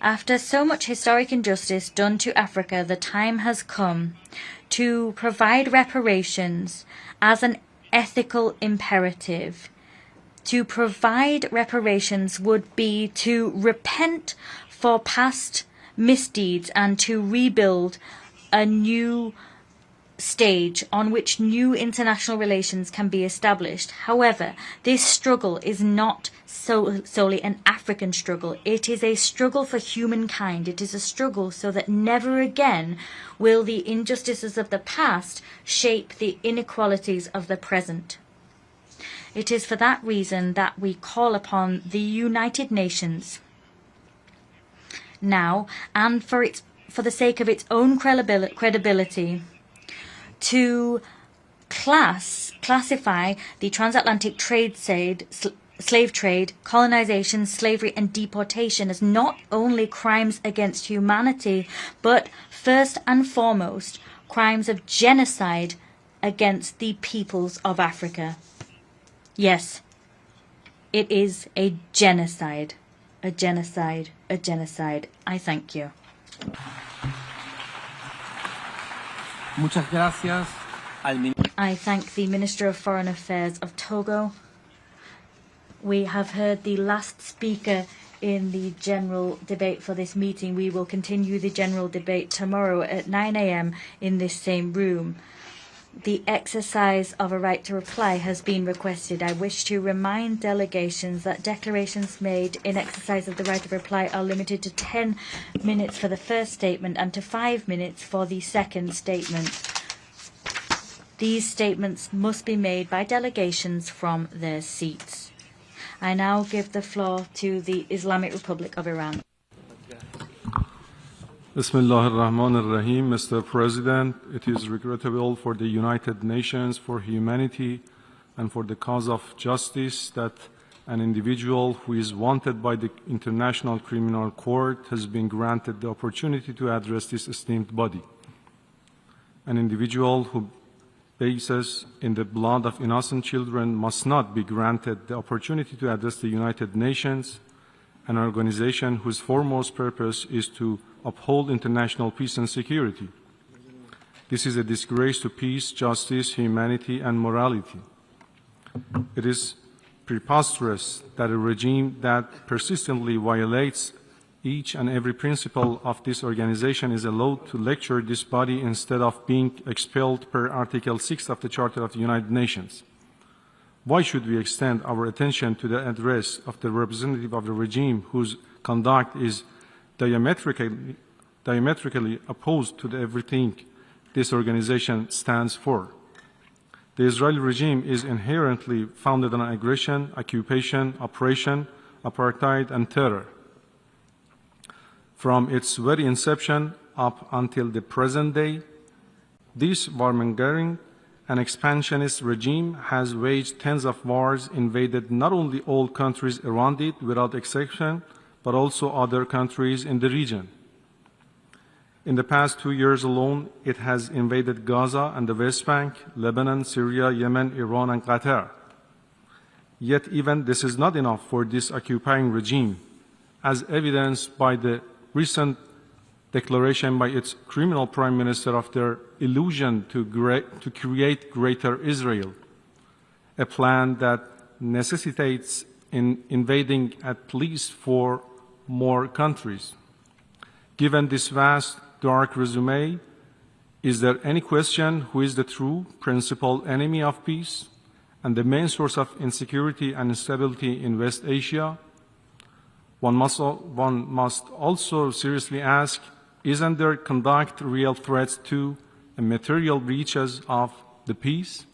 After so much historic injustice done to Africa, the time has come to provide reparations as an ethical imperative. To provide reparations would be to repent for past misdeeds and to rebuild a new stage on which new international relations can be established. However, this struggle is not solely an African struggle. It is a struggle for humankind. It is a struggle so that never again will the injustices of the past shape the inequalities of the present. It is for that reason that we call upon the United Nations now, and for the sake of its own credibility, to classify the transatlantic slave trade, colonization, slavery and deportation as not only crimes against humanity, but first and foremost crimes of genocide against the peoples of Africa. Yes, it is a genocide. A genocide. A genocide. I thank you. Muchas gracias. I thank the Minister of Foreign Affairs of Togo. We have heard the last speaker in the general debate for this meeting. We will continue the general debate tomorrow at 9 a.m. in this same room. The exercise of a right to reply has been requested. I wish to remind delegations that declarations made in exercise of the right of reply are limited to 10 minutes for the first statement and to 5 minutes for the second statement. These statements must be made by delegations from their seats. I now give the floor to the Islamic Republic of Iran. Bismillah ar-Rahman ar-Rahim. Mr. President, it is regrettable for the United Nations, for humanity, and for the cause of justice that an individual who is wanted by the International Criminal Court has been granted the opportunity to address this esteemed body. An individual who bases in the blood of innocent children must not be granted the opportunity to address the United Nations, an organization whose foremost purpose is to uphold international peace and security. This is a disgrace to peace, justice, humanity, and morality. It is preposterous that a regime that persistently violates each and every principle of this organization is allowed to lecture this body instead of being expelled per Article 6 of the Charter of the United Nations. Why should we extend our attention to the address of the representative of the regime whose conduct is diametrically opposed to everything this organization stands for? The Israeli regime is inherently founded on aggression, occupation, oppression, apartheid, and terror. From its very inception up until the present day, this warmongering and expansionist regime has waged tens of wars, invaded not only all countries around it without exception, but also other countries in the region. In the past 2 years alone, it has invaded Gaza and the West Bank, Lebanon, Syria, Yemen, Iran, and Qatar. Yet even this is not enough for this occupying regime, as evidenced by the recent declaration by its criminal prime minister of their illusion to create Greater Israel, a plan that necessitates invading at least 4 more countries. Given this vast, dark resume, is there any question who is the true principal enemy of peace and the main source of insecurity and instability in West Asia? One must also seriously ask, isn't their conduct real threats to and material breaches of the peace?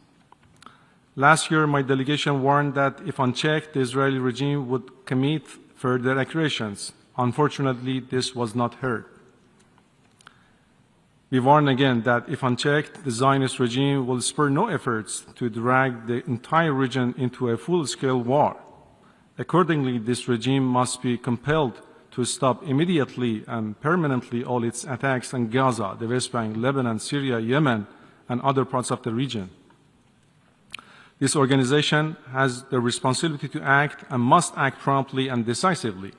Last year, my delegation warned that if unchecked, the Israeli regime would commit further aggressions. Unfortunately, this was not heard. We warn again that if unchecked, the Zionist regime will spare no efforts to drag the entire region into a full-scale war. Accordingly, this regime must be compelled to stop immediately and permanently all its attacks on Gaza, the West Bank, Lebanon, Syria, Yemen, and other parts of the region. This organization has the responsibility to act and must act promptly and decisively.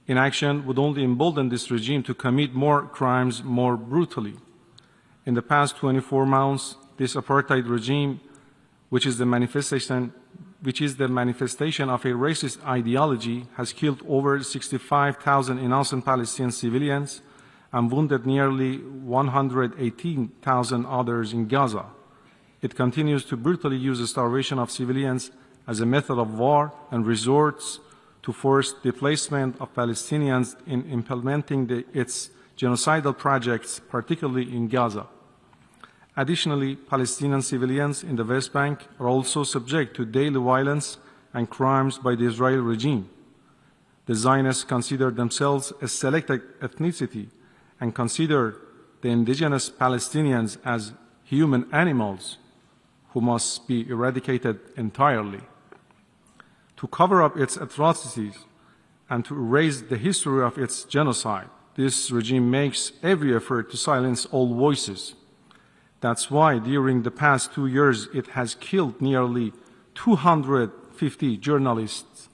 Inaction would only embolden this regime to commit more crimes more brutally. In the past 24 months, this apartheid regime, which is the manifestation of a racist ideology, has killed over 65,000 innocent Palestinian civilians and wounded nearly 118,000 others in Gaza. It continues to brutally use the starvation of civilians as a method of war and resorts to forced displacement of Palestinians in implementing its genocidal projects, particularly in Gaza. Additionally, Palestinian civilians in the West Bank are also subject to daily violence and crimes by the Israeli regime. The Zionists consider themselves a selected ethnicity and consider the indigenous Palestinians as human animals who must be eradicated entirely. To cover up its atrocities and to erase the history of its genocide, this regime makes every effort to silence all voices. That's why during the past 2 years it has killed nearly 250 journalists,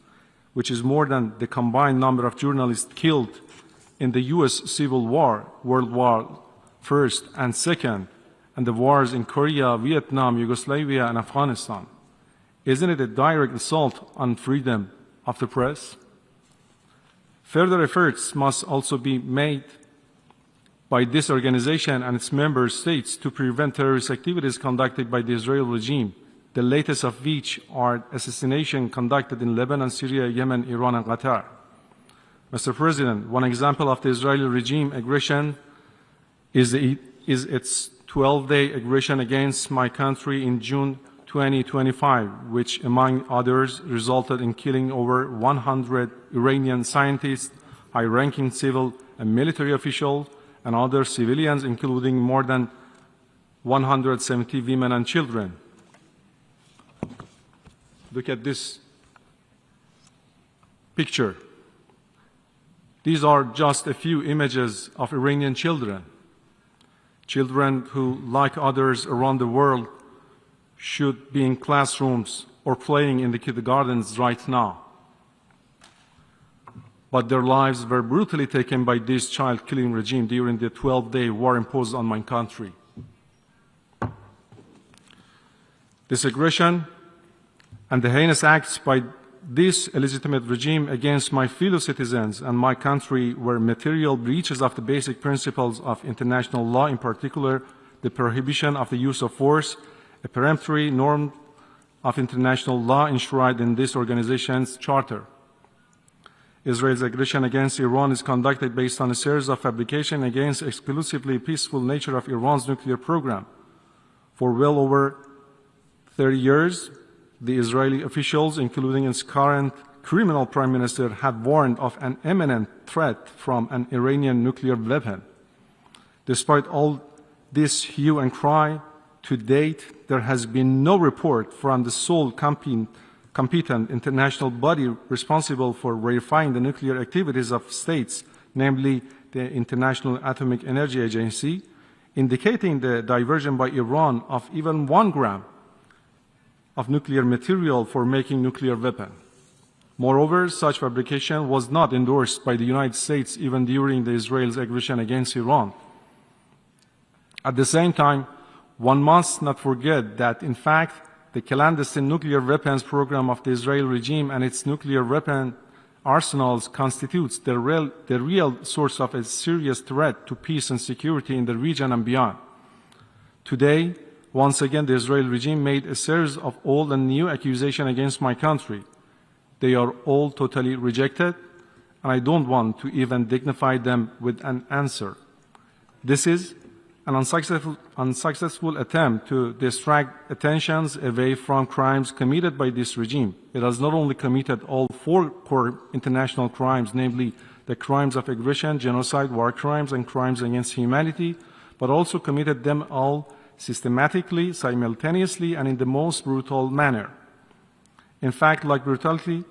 which is more than the combined number of journalists killed in the U.S. Civil War, World War I and II, and the wars in Korea, Vietnam, Yugoslavia, and Afghanistan. Isn't it a direct assault on freedom of the press? Further efforts must also be made by this organization and its member states to prevent terrorist activities conducted by the Israeli regime, the latest of which are assassinations conducted in Lebanon, Syria, Yemen, Iran, and Qatar. Mr. President, one example of the Israeli regime aggression is its 12-day aggression against my country in June 2025, which, among others, resulted in killing over 100 Iranian scientists, high-ranking civil and military officials, and other civilians, including more than 170 women and children. Look at this picture. These are just a few images of Iranian children. Children who, like others around the world, should be in classrooms or playing in the kindergartens right now. But their lives were brutally taken by this child-killing regime during the 12-day war imposed on my country. This aggression and the heinous acts by this illegitimate regime against my fellow citizens and my country were material breaches of the basic principles of international law, in particular the prohibition of the use of force, a peremptory norm of international law enshrined in this organization's charter. Israel's aggression against Iran is conducted based on a series of fabrications against the exclusively peaceful nature of Iran's nuclear program. For well over 30 years, the Israeli officials, including its current criminal prime minister, had warned of an imminent threat from an Iranian nuclear weapon. Despite all this hue and cry, to date, there has been no report from the sole competent international body responsible for verifying the nuclear activities of states, namely the International Atomic Energy Agency, indicating the diversion by Iran of even 1 gram of nuclear material for making nuclear weapons. Moreover, such fabrication was not endorsed by the United States even during Israel's aggression against Iran. At the same time, one must not forget that, in fact, the clandestine nuclear weapons program of the Israeli regime and its nuclear weapon arsenals constitutes the real source of a serious threat to peace and security in the region and beyond. Today, once again, the Israeli regime made a series of old and new accusations against my country. They are all totally rejected, and I don't want to even dignify them with an answer. This is an unsuccessful attempt to distract attentions away from crimes committed by this regime. It has not only committed all 4 core international crimes, namely the crimes of aggression, genocide, war crimes, and crimes against humanity, but also committed them all systematically, simultaneously, and in the most brutal manner. In fact, like brutality,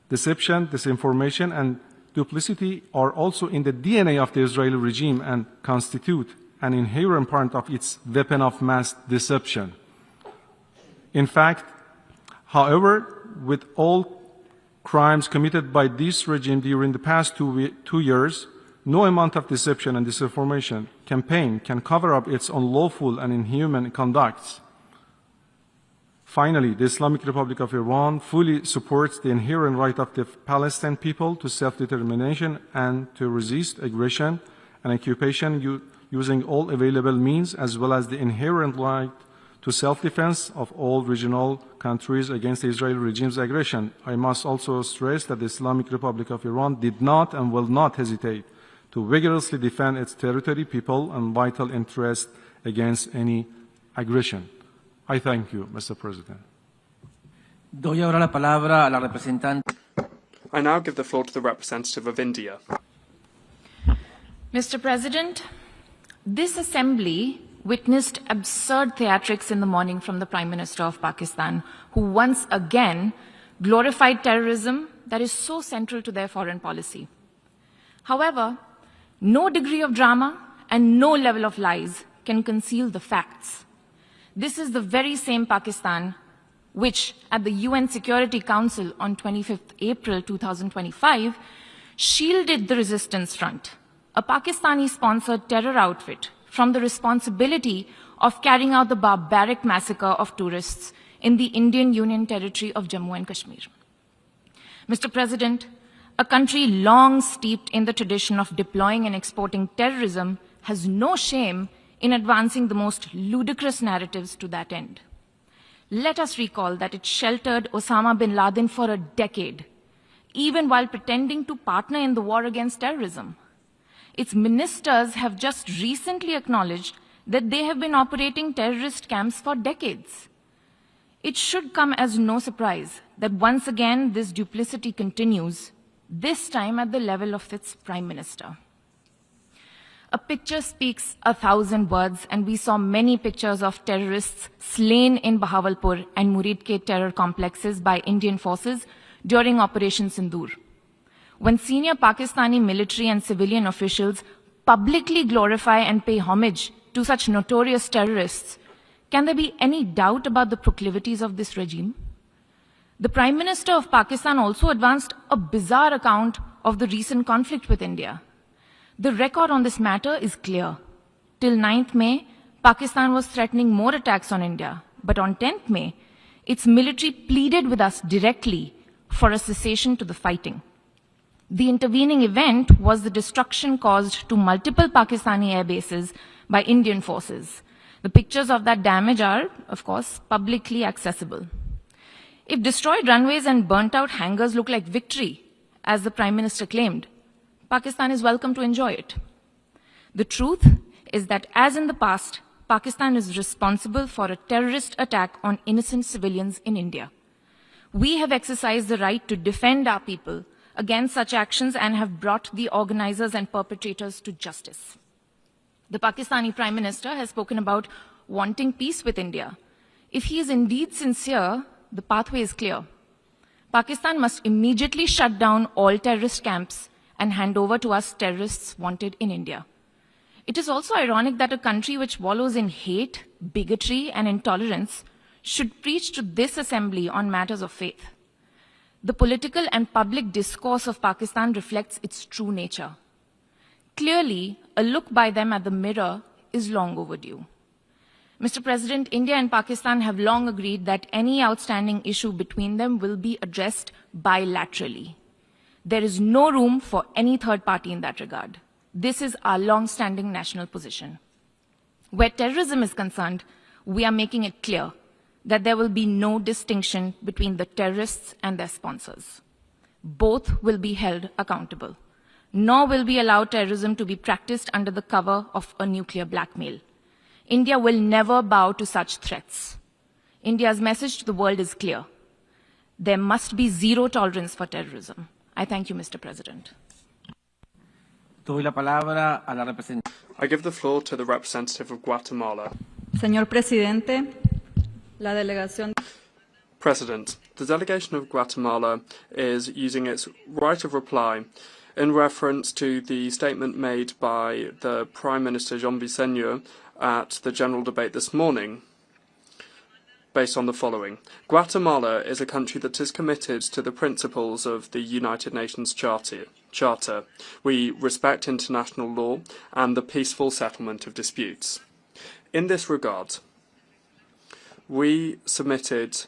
deception, disinformation, and duplicity are also in the DNA of the Israeli regime and constitute an inherent part of its weapon of mass deception. In fact, however, with all crimes committed by this regime during the past 2 years, no amount of deception and disinformation campaign can cover up its unlawful and inhuman conducts. Finally, the Islamic Republic of Iran fully supports the inherent right of the Palestinian people to self-determination and to resist aggression and occupation using all available means, as well as the inherent right to self-defense of all regional countries against the Israeli regime's aggression. I must also stress that the Islamic Republic of Iran did not and will not hesitate to vigorously defend its territory, people, and vital interests against any aggression. I thank you, Mr. President. Doy ahora la palabra a la representante. I now give the floor to the representative of India. Mr. President, this assembly witnessed absurd theatrics in the morning from the Prime Minister of Pakistan, who once again glorified terrorism that is so central to their foreign policy. However, no degree of drama and no level of lies can conceal the facts. This is the very same Pakistan which, at the UN Security Council on 25th April 2025, shielded the Resistance Front, a Pakistani-sponsored terror outfit, from the responsibility of carrying out the barbaric massacre of tourists in the Indian Union territory of Jammu and Kashmir. Mr. President, a country long steeped in the tradition of deploying and exporting terrorism has no shame in advancing the most ludicrous narratives to that end. Let us recall that it sheltered Osama bin Laden for a decade, even while pretending to partner in the war against terrorism. Its ministers have just recently acknowledged that they have been operating terrorist camps for decades. It should come as no surprise that once again this duplicity continues, this time at the level of its Prime Minister. A picture speaks 1,000 words, and we saw many pictures of terrorists slain in Bahawalpur and Muridke terror complexes by Indian forces during Operation Sindoor. When senior Pakistani military and civilian officials publicly glorify and pay homage to such notorious terrorists, can there be any doubt about the proclivities of this regime? The Prime Minister of Pakistan also advanced a bizarre account of the recent conflict with India. The record on this matter is clear. Till 9th May, Pakistan was threatening more attacks on India. But on 10th May, its military pleaded with us directly for a cessation to the fighting. The intervening event was the destruction caused to multiple Pakistani air bases by Indian forces. The pictures of that damage are, of course, publicly accessible. If destroyed runways and burnt-out hangars look like victory, as the Prime Minister claimed, Pakistan is welcome to enjoy it. The truth is that, as in the past, Pakistan is responsible for a terrorist attack on innocent civilians in India. We have exercised the right to defend our people against such actions and have brought the organizers and perpetrators to justice. The Pakistani Prime Minister has spoken about wanting peace with India. If he is indeed sincere, the pathway is clear. Pakistan must immediately shut down all terrorist camps and hand over to us terrorists wanted in India. It is also ironic that a country which wallows in hate, bigotry, and intolerance should preach to this assembly on matters of faith. The political and public discourse of Pakistan reflects its true nature. Clearly, a look by them at the mirror is long overdue. Mr. President, India and Pakistan have long agreed that any outstanding issue between them will be addressed bilaterally. There is no room for any third party in that regard. This is our long-standing national position. Where terrorism is concerned, we are making it clear that there will be no distinction between the terrorists and their sponsors. Both will be held accountable. Nor will we allow terrorism to be practiced under the cover of a nuclear blackmail. India will never bow to such threats. India's message to the world is clear. There must be zero tolerance for terrorism. I thank you, Mr. President. I give the floor to the representative of Guatemala. Señor Presidente, la delegación. President, the delegation of Guatemala is using its right of reply in reference to the statement made by the Prime Minister Jean Vicente at the general debate this morning, based on the following. Guatemala is a country that is committed to the principles of the United Nations Charter. We respect international law and the peaceful settlement of disputes. In this regard, we submitted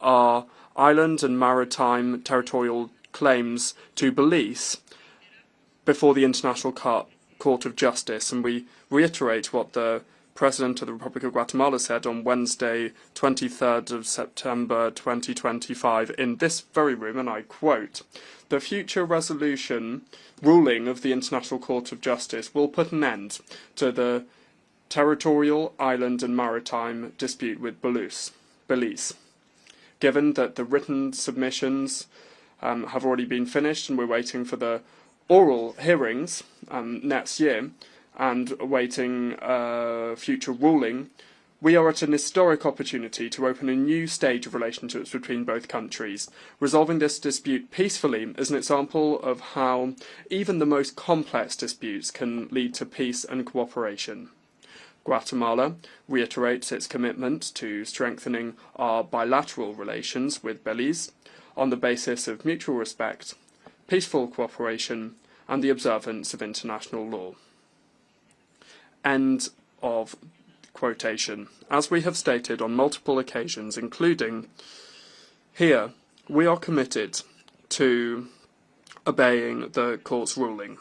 our island and maritime territorial claims to Belize before the International Court of Justice, and we reiterate what the President of the Republic of Guatemala said on Wednesday, 23rd of September 2025 in this very room, and I quote, "The future ruling of the International Court of Justice will put an end to the territorial, island and maritime dispute with Belize. Given that the written submissions have already been finished and we're waiting for the oral hearings next year, and awaiting future ruling, we are at an historic opportunity to open a new stage of relationships between both countries. Resolving this dispute peacefully is an example of how even the most complex disputes can lead to peace and cooperation. Guatemala reiterates its commitment to strengthening our bilateral relations with Belize on the basis of mutual respect, peaceful cooperation, and the observance of international law." End of quotation. As we have stated on multiple occasions, including here, we are committed to obeying the court's ruling.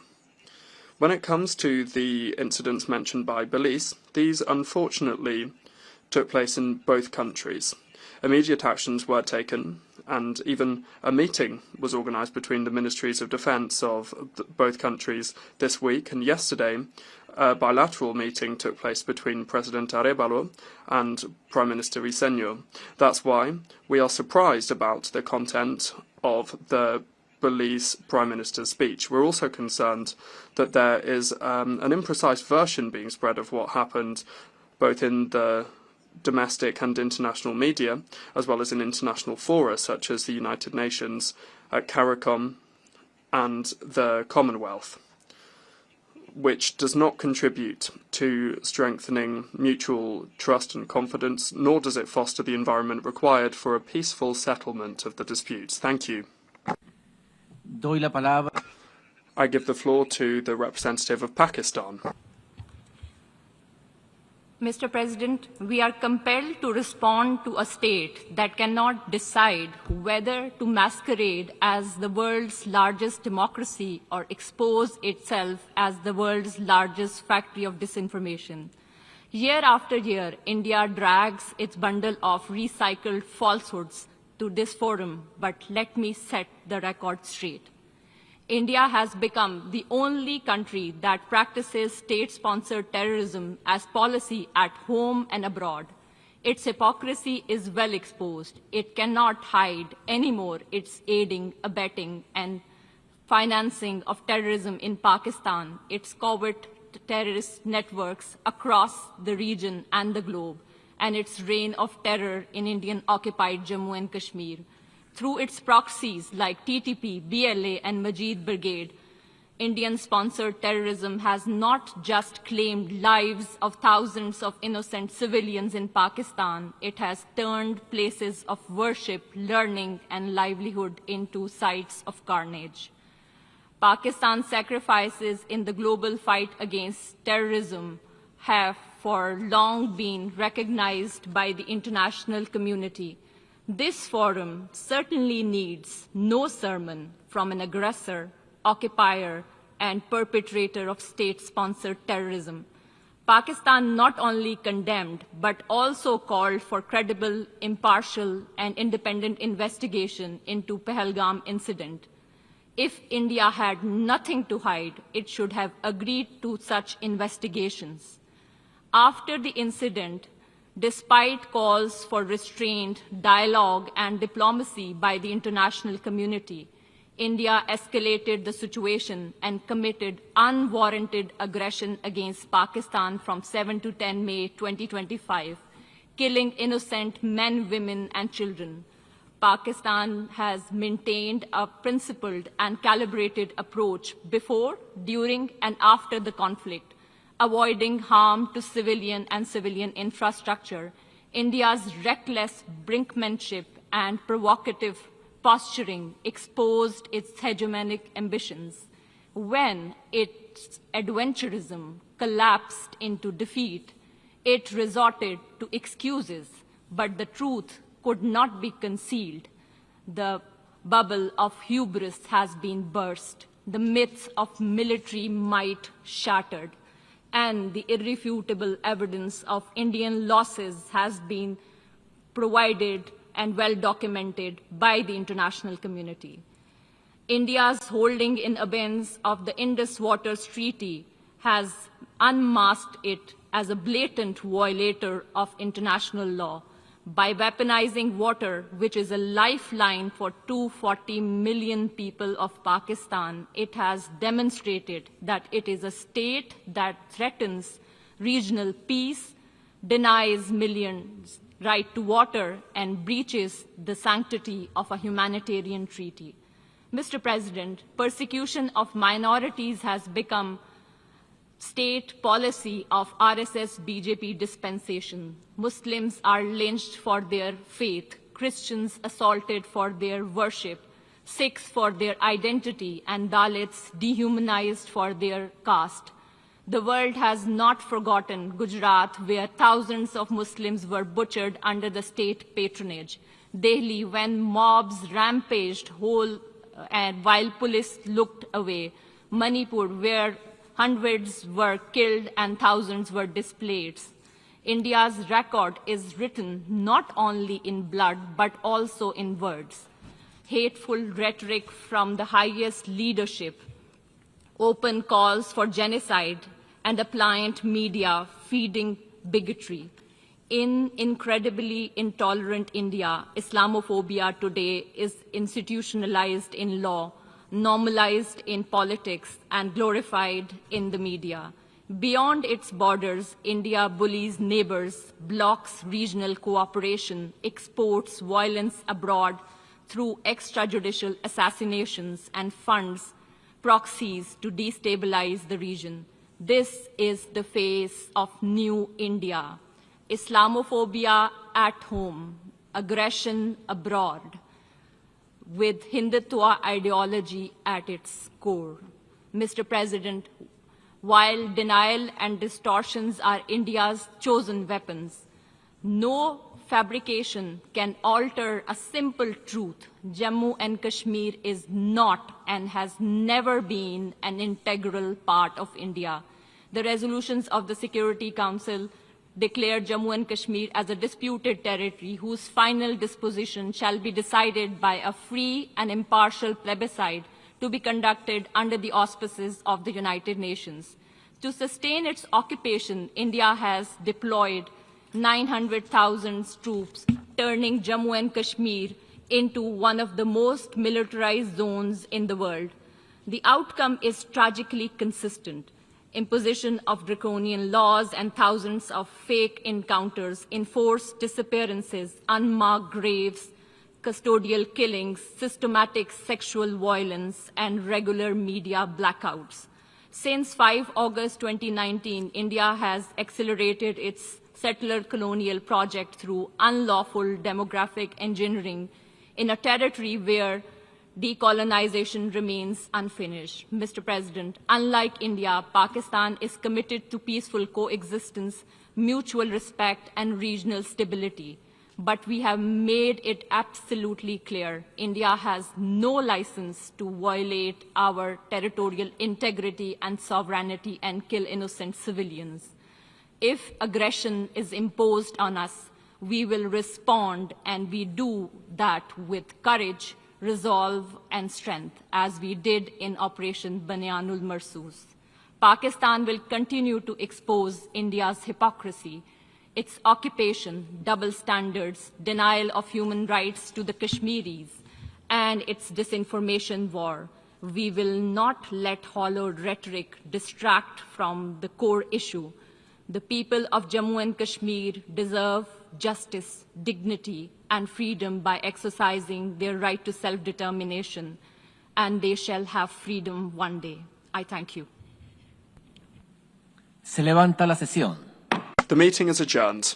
When it comes to the incidents mentioned by Belize, these unfortunately took place in both countries. Immediate actions were taken, and even a meeting was organised between the Ministries of Defence of both countries this week, and yesterday a bilateral meeting took place between President Arevalo and Prime Minister Vicente. That's why we are surprised about the content of the Belize Prime Minister's speech. We're also concerned that there is an imprecise version being spread of what happened both in the domestic and international media, as well as in international fora such as the United Nations, CARICOM and the Commonwealth, which does not contribute to strengthening mutual trust and confidence, nor does it foster the environment required for a peaceful settlement of the disputes. Thank you. I give the floor to the representative of Pakistan. Mr. President, we are compelled to respond to a state that cannot decide whether to masquerade as the world's largest democracy or expose itself as the world's largest factory of disinformation. Year after year, India drags its bundle of recycled falsehoods to this forum, but let me set the record straight. India has become the only country that practices state-sponsored terrorism as policy at home and abroad. Its hypocrisy is well exposed. It cannot hide anymore its aiding, abetting, and financing of terrorism in Pakistan, its covert terrorist networks across the region and the globe, and its reign of terror in Indian-occupied Jammu and Kashmir. Through its proxies like TTP, BLA, and Majid Brigade, Indian-sponsored terrorism has not just claimed lives of thousands of innocent civilians in Pakistan, it has turned places of worship, learning, and livelihood into sites of carnage. Pakistan's sacrifices in the global fight against terrorism have for long been recognized by the international community. This forum certainly needs no sermon from an aggressor, occupier, and perpetrator of state-sponsored terrorism. Pakistan not only condemned, but also called for credible, impartial, and independent investigation into Pahalgam incident. If India had nothing to hide, it should have agreed to such investigations. After the incident, despite calls for restraint, dialogue, and diplomacy by the international community, India escalated the situation and committed unwarranted aggression against Pakistan from 7 to 10 May 2025, killing innocent men, women, and children. Pakistan has maintained a principled and calibrated approach before, during, and after the conflict, avoiding harm to civilian and civilian infrastructure. India's reckless brinkmanship and provocative posturing exposed its hegemonic ambitions. When its adventurism collapsed into defeat, it resorted to excuses, but the truth could not be concealed. The bubble of hubris has been burst, the myths of military might shattered, and the irrefutable evidence of Indian losses has been provided and well documented by the international community. India's holding in abeyance of the Indus Waters Treaty has unmasked it as a blatant violator of international law. By weaponizing water, which is a lifeline for 240 million people of Pakistan, it has demonstrated that it is a state that threatens regional peace, denies millions right to water, and breaches the sanctity of a humanitarian treaty. Mr. President, persecution of minorities has become state policy of RSS-BJP dispensation. Muslims are lynched for their faith, Christians assaulted for their worship, Sikhs for their identity, and Dalits dehumanized for their caste. The world has not forgotten Gujarat, where thousands of Muslims were butchered under the state patronage. Delhi, when mobs rampaged and while police looked away. Manipur, where hundreds were killed and thousands were displaced. India's record is written not only in blood, but also in words. Hateful rhetoric from the highest leadership, open calls for genocide, and a pliant media feeding bigotry. In incredibly intolerant India, Islamophobia today is institutionalized in law, normalized in politics, and glorified in the media. Beyond its borders, India bullies neighbors, blocks regional cooperation, exports violence abroad through extrajudicial assassinations, and funds proxies to destabilize the region. This is the face of new India. Islamophobia at home, aggression abroad, with Hindutva ideology at its core. Mr. President, while denial and distortions are India's chosen weapons, no fabrication can alter a simple truth. Jammu and Kashmir is not and has never been an integral part of India. The resolutions of the Security Council declare Jammu and Kashmir as a disputed territory whose final disposition shall be decided by a free and impartial plebiscite to be conducted under the auspices of the United Nations. To sustain its occupation, India has deployed 900,000 troops, turning Jammu and Kashmir into one of the most militarized zones in the world. The outcome is tragically consistent. Imposition of draconian laws and thousands of fake encounters, enforced disappearances, unmarked graves, custodial killings, systematic sexual violence, and regular media blackouts. Since 5 August 2019, India has accelerated its settler colonial project through unlawful demographic engineering in a territory where decolonization remains unfinished. Mr. President, unlike India, Pakistan is committed to peaceful coexistence, mutual respect, and regional stability. But we have made it absolutely clear India has no license to violate our territorial integrity and sovereignty and kill innocent civilians. If aggression is imposed on us, we will respond, and we do that with courage, resolve, and strength, as we did in Operation Banyanul Marsoos. Pakistan will continue to expose India's hypocrisy, its occupation, double standards, denial of human rights to the Kashmiris, and its disinformation war. We will not let hollowed rhetoric distract from the core issue. The people of Jammu and Kashmir deserve justice, dignity, and freedom by exercising their right to self-determination, and they shall have freedom one day. I thank you. Se levanta la sesión. The meeting is adjourned.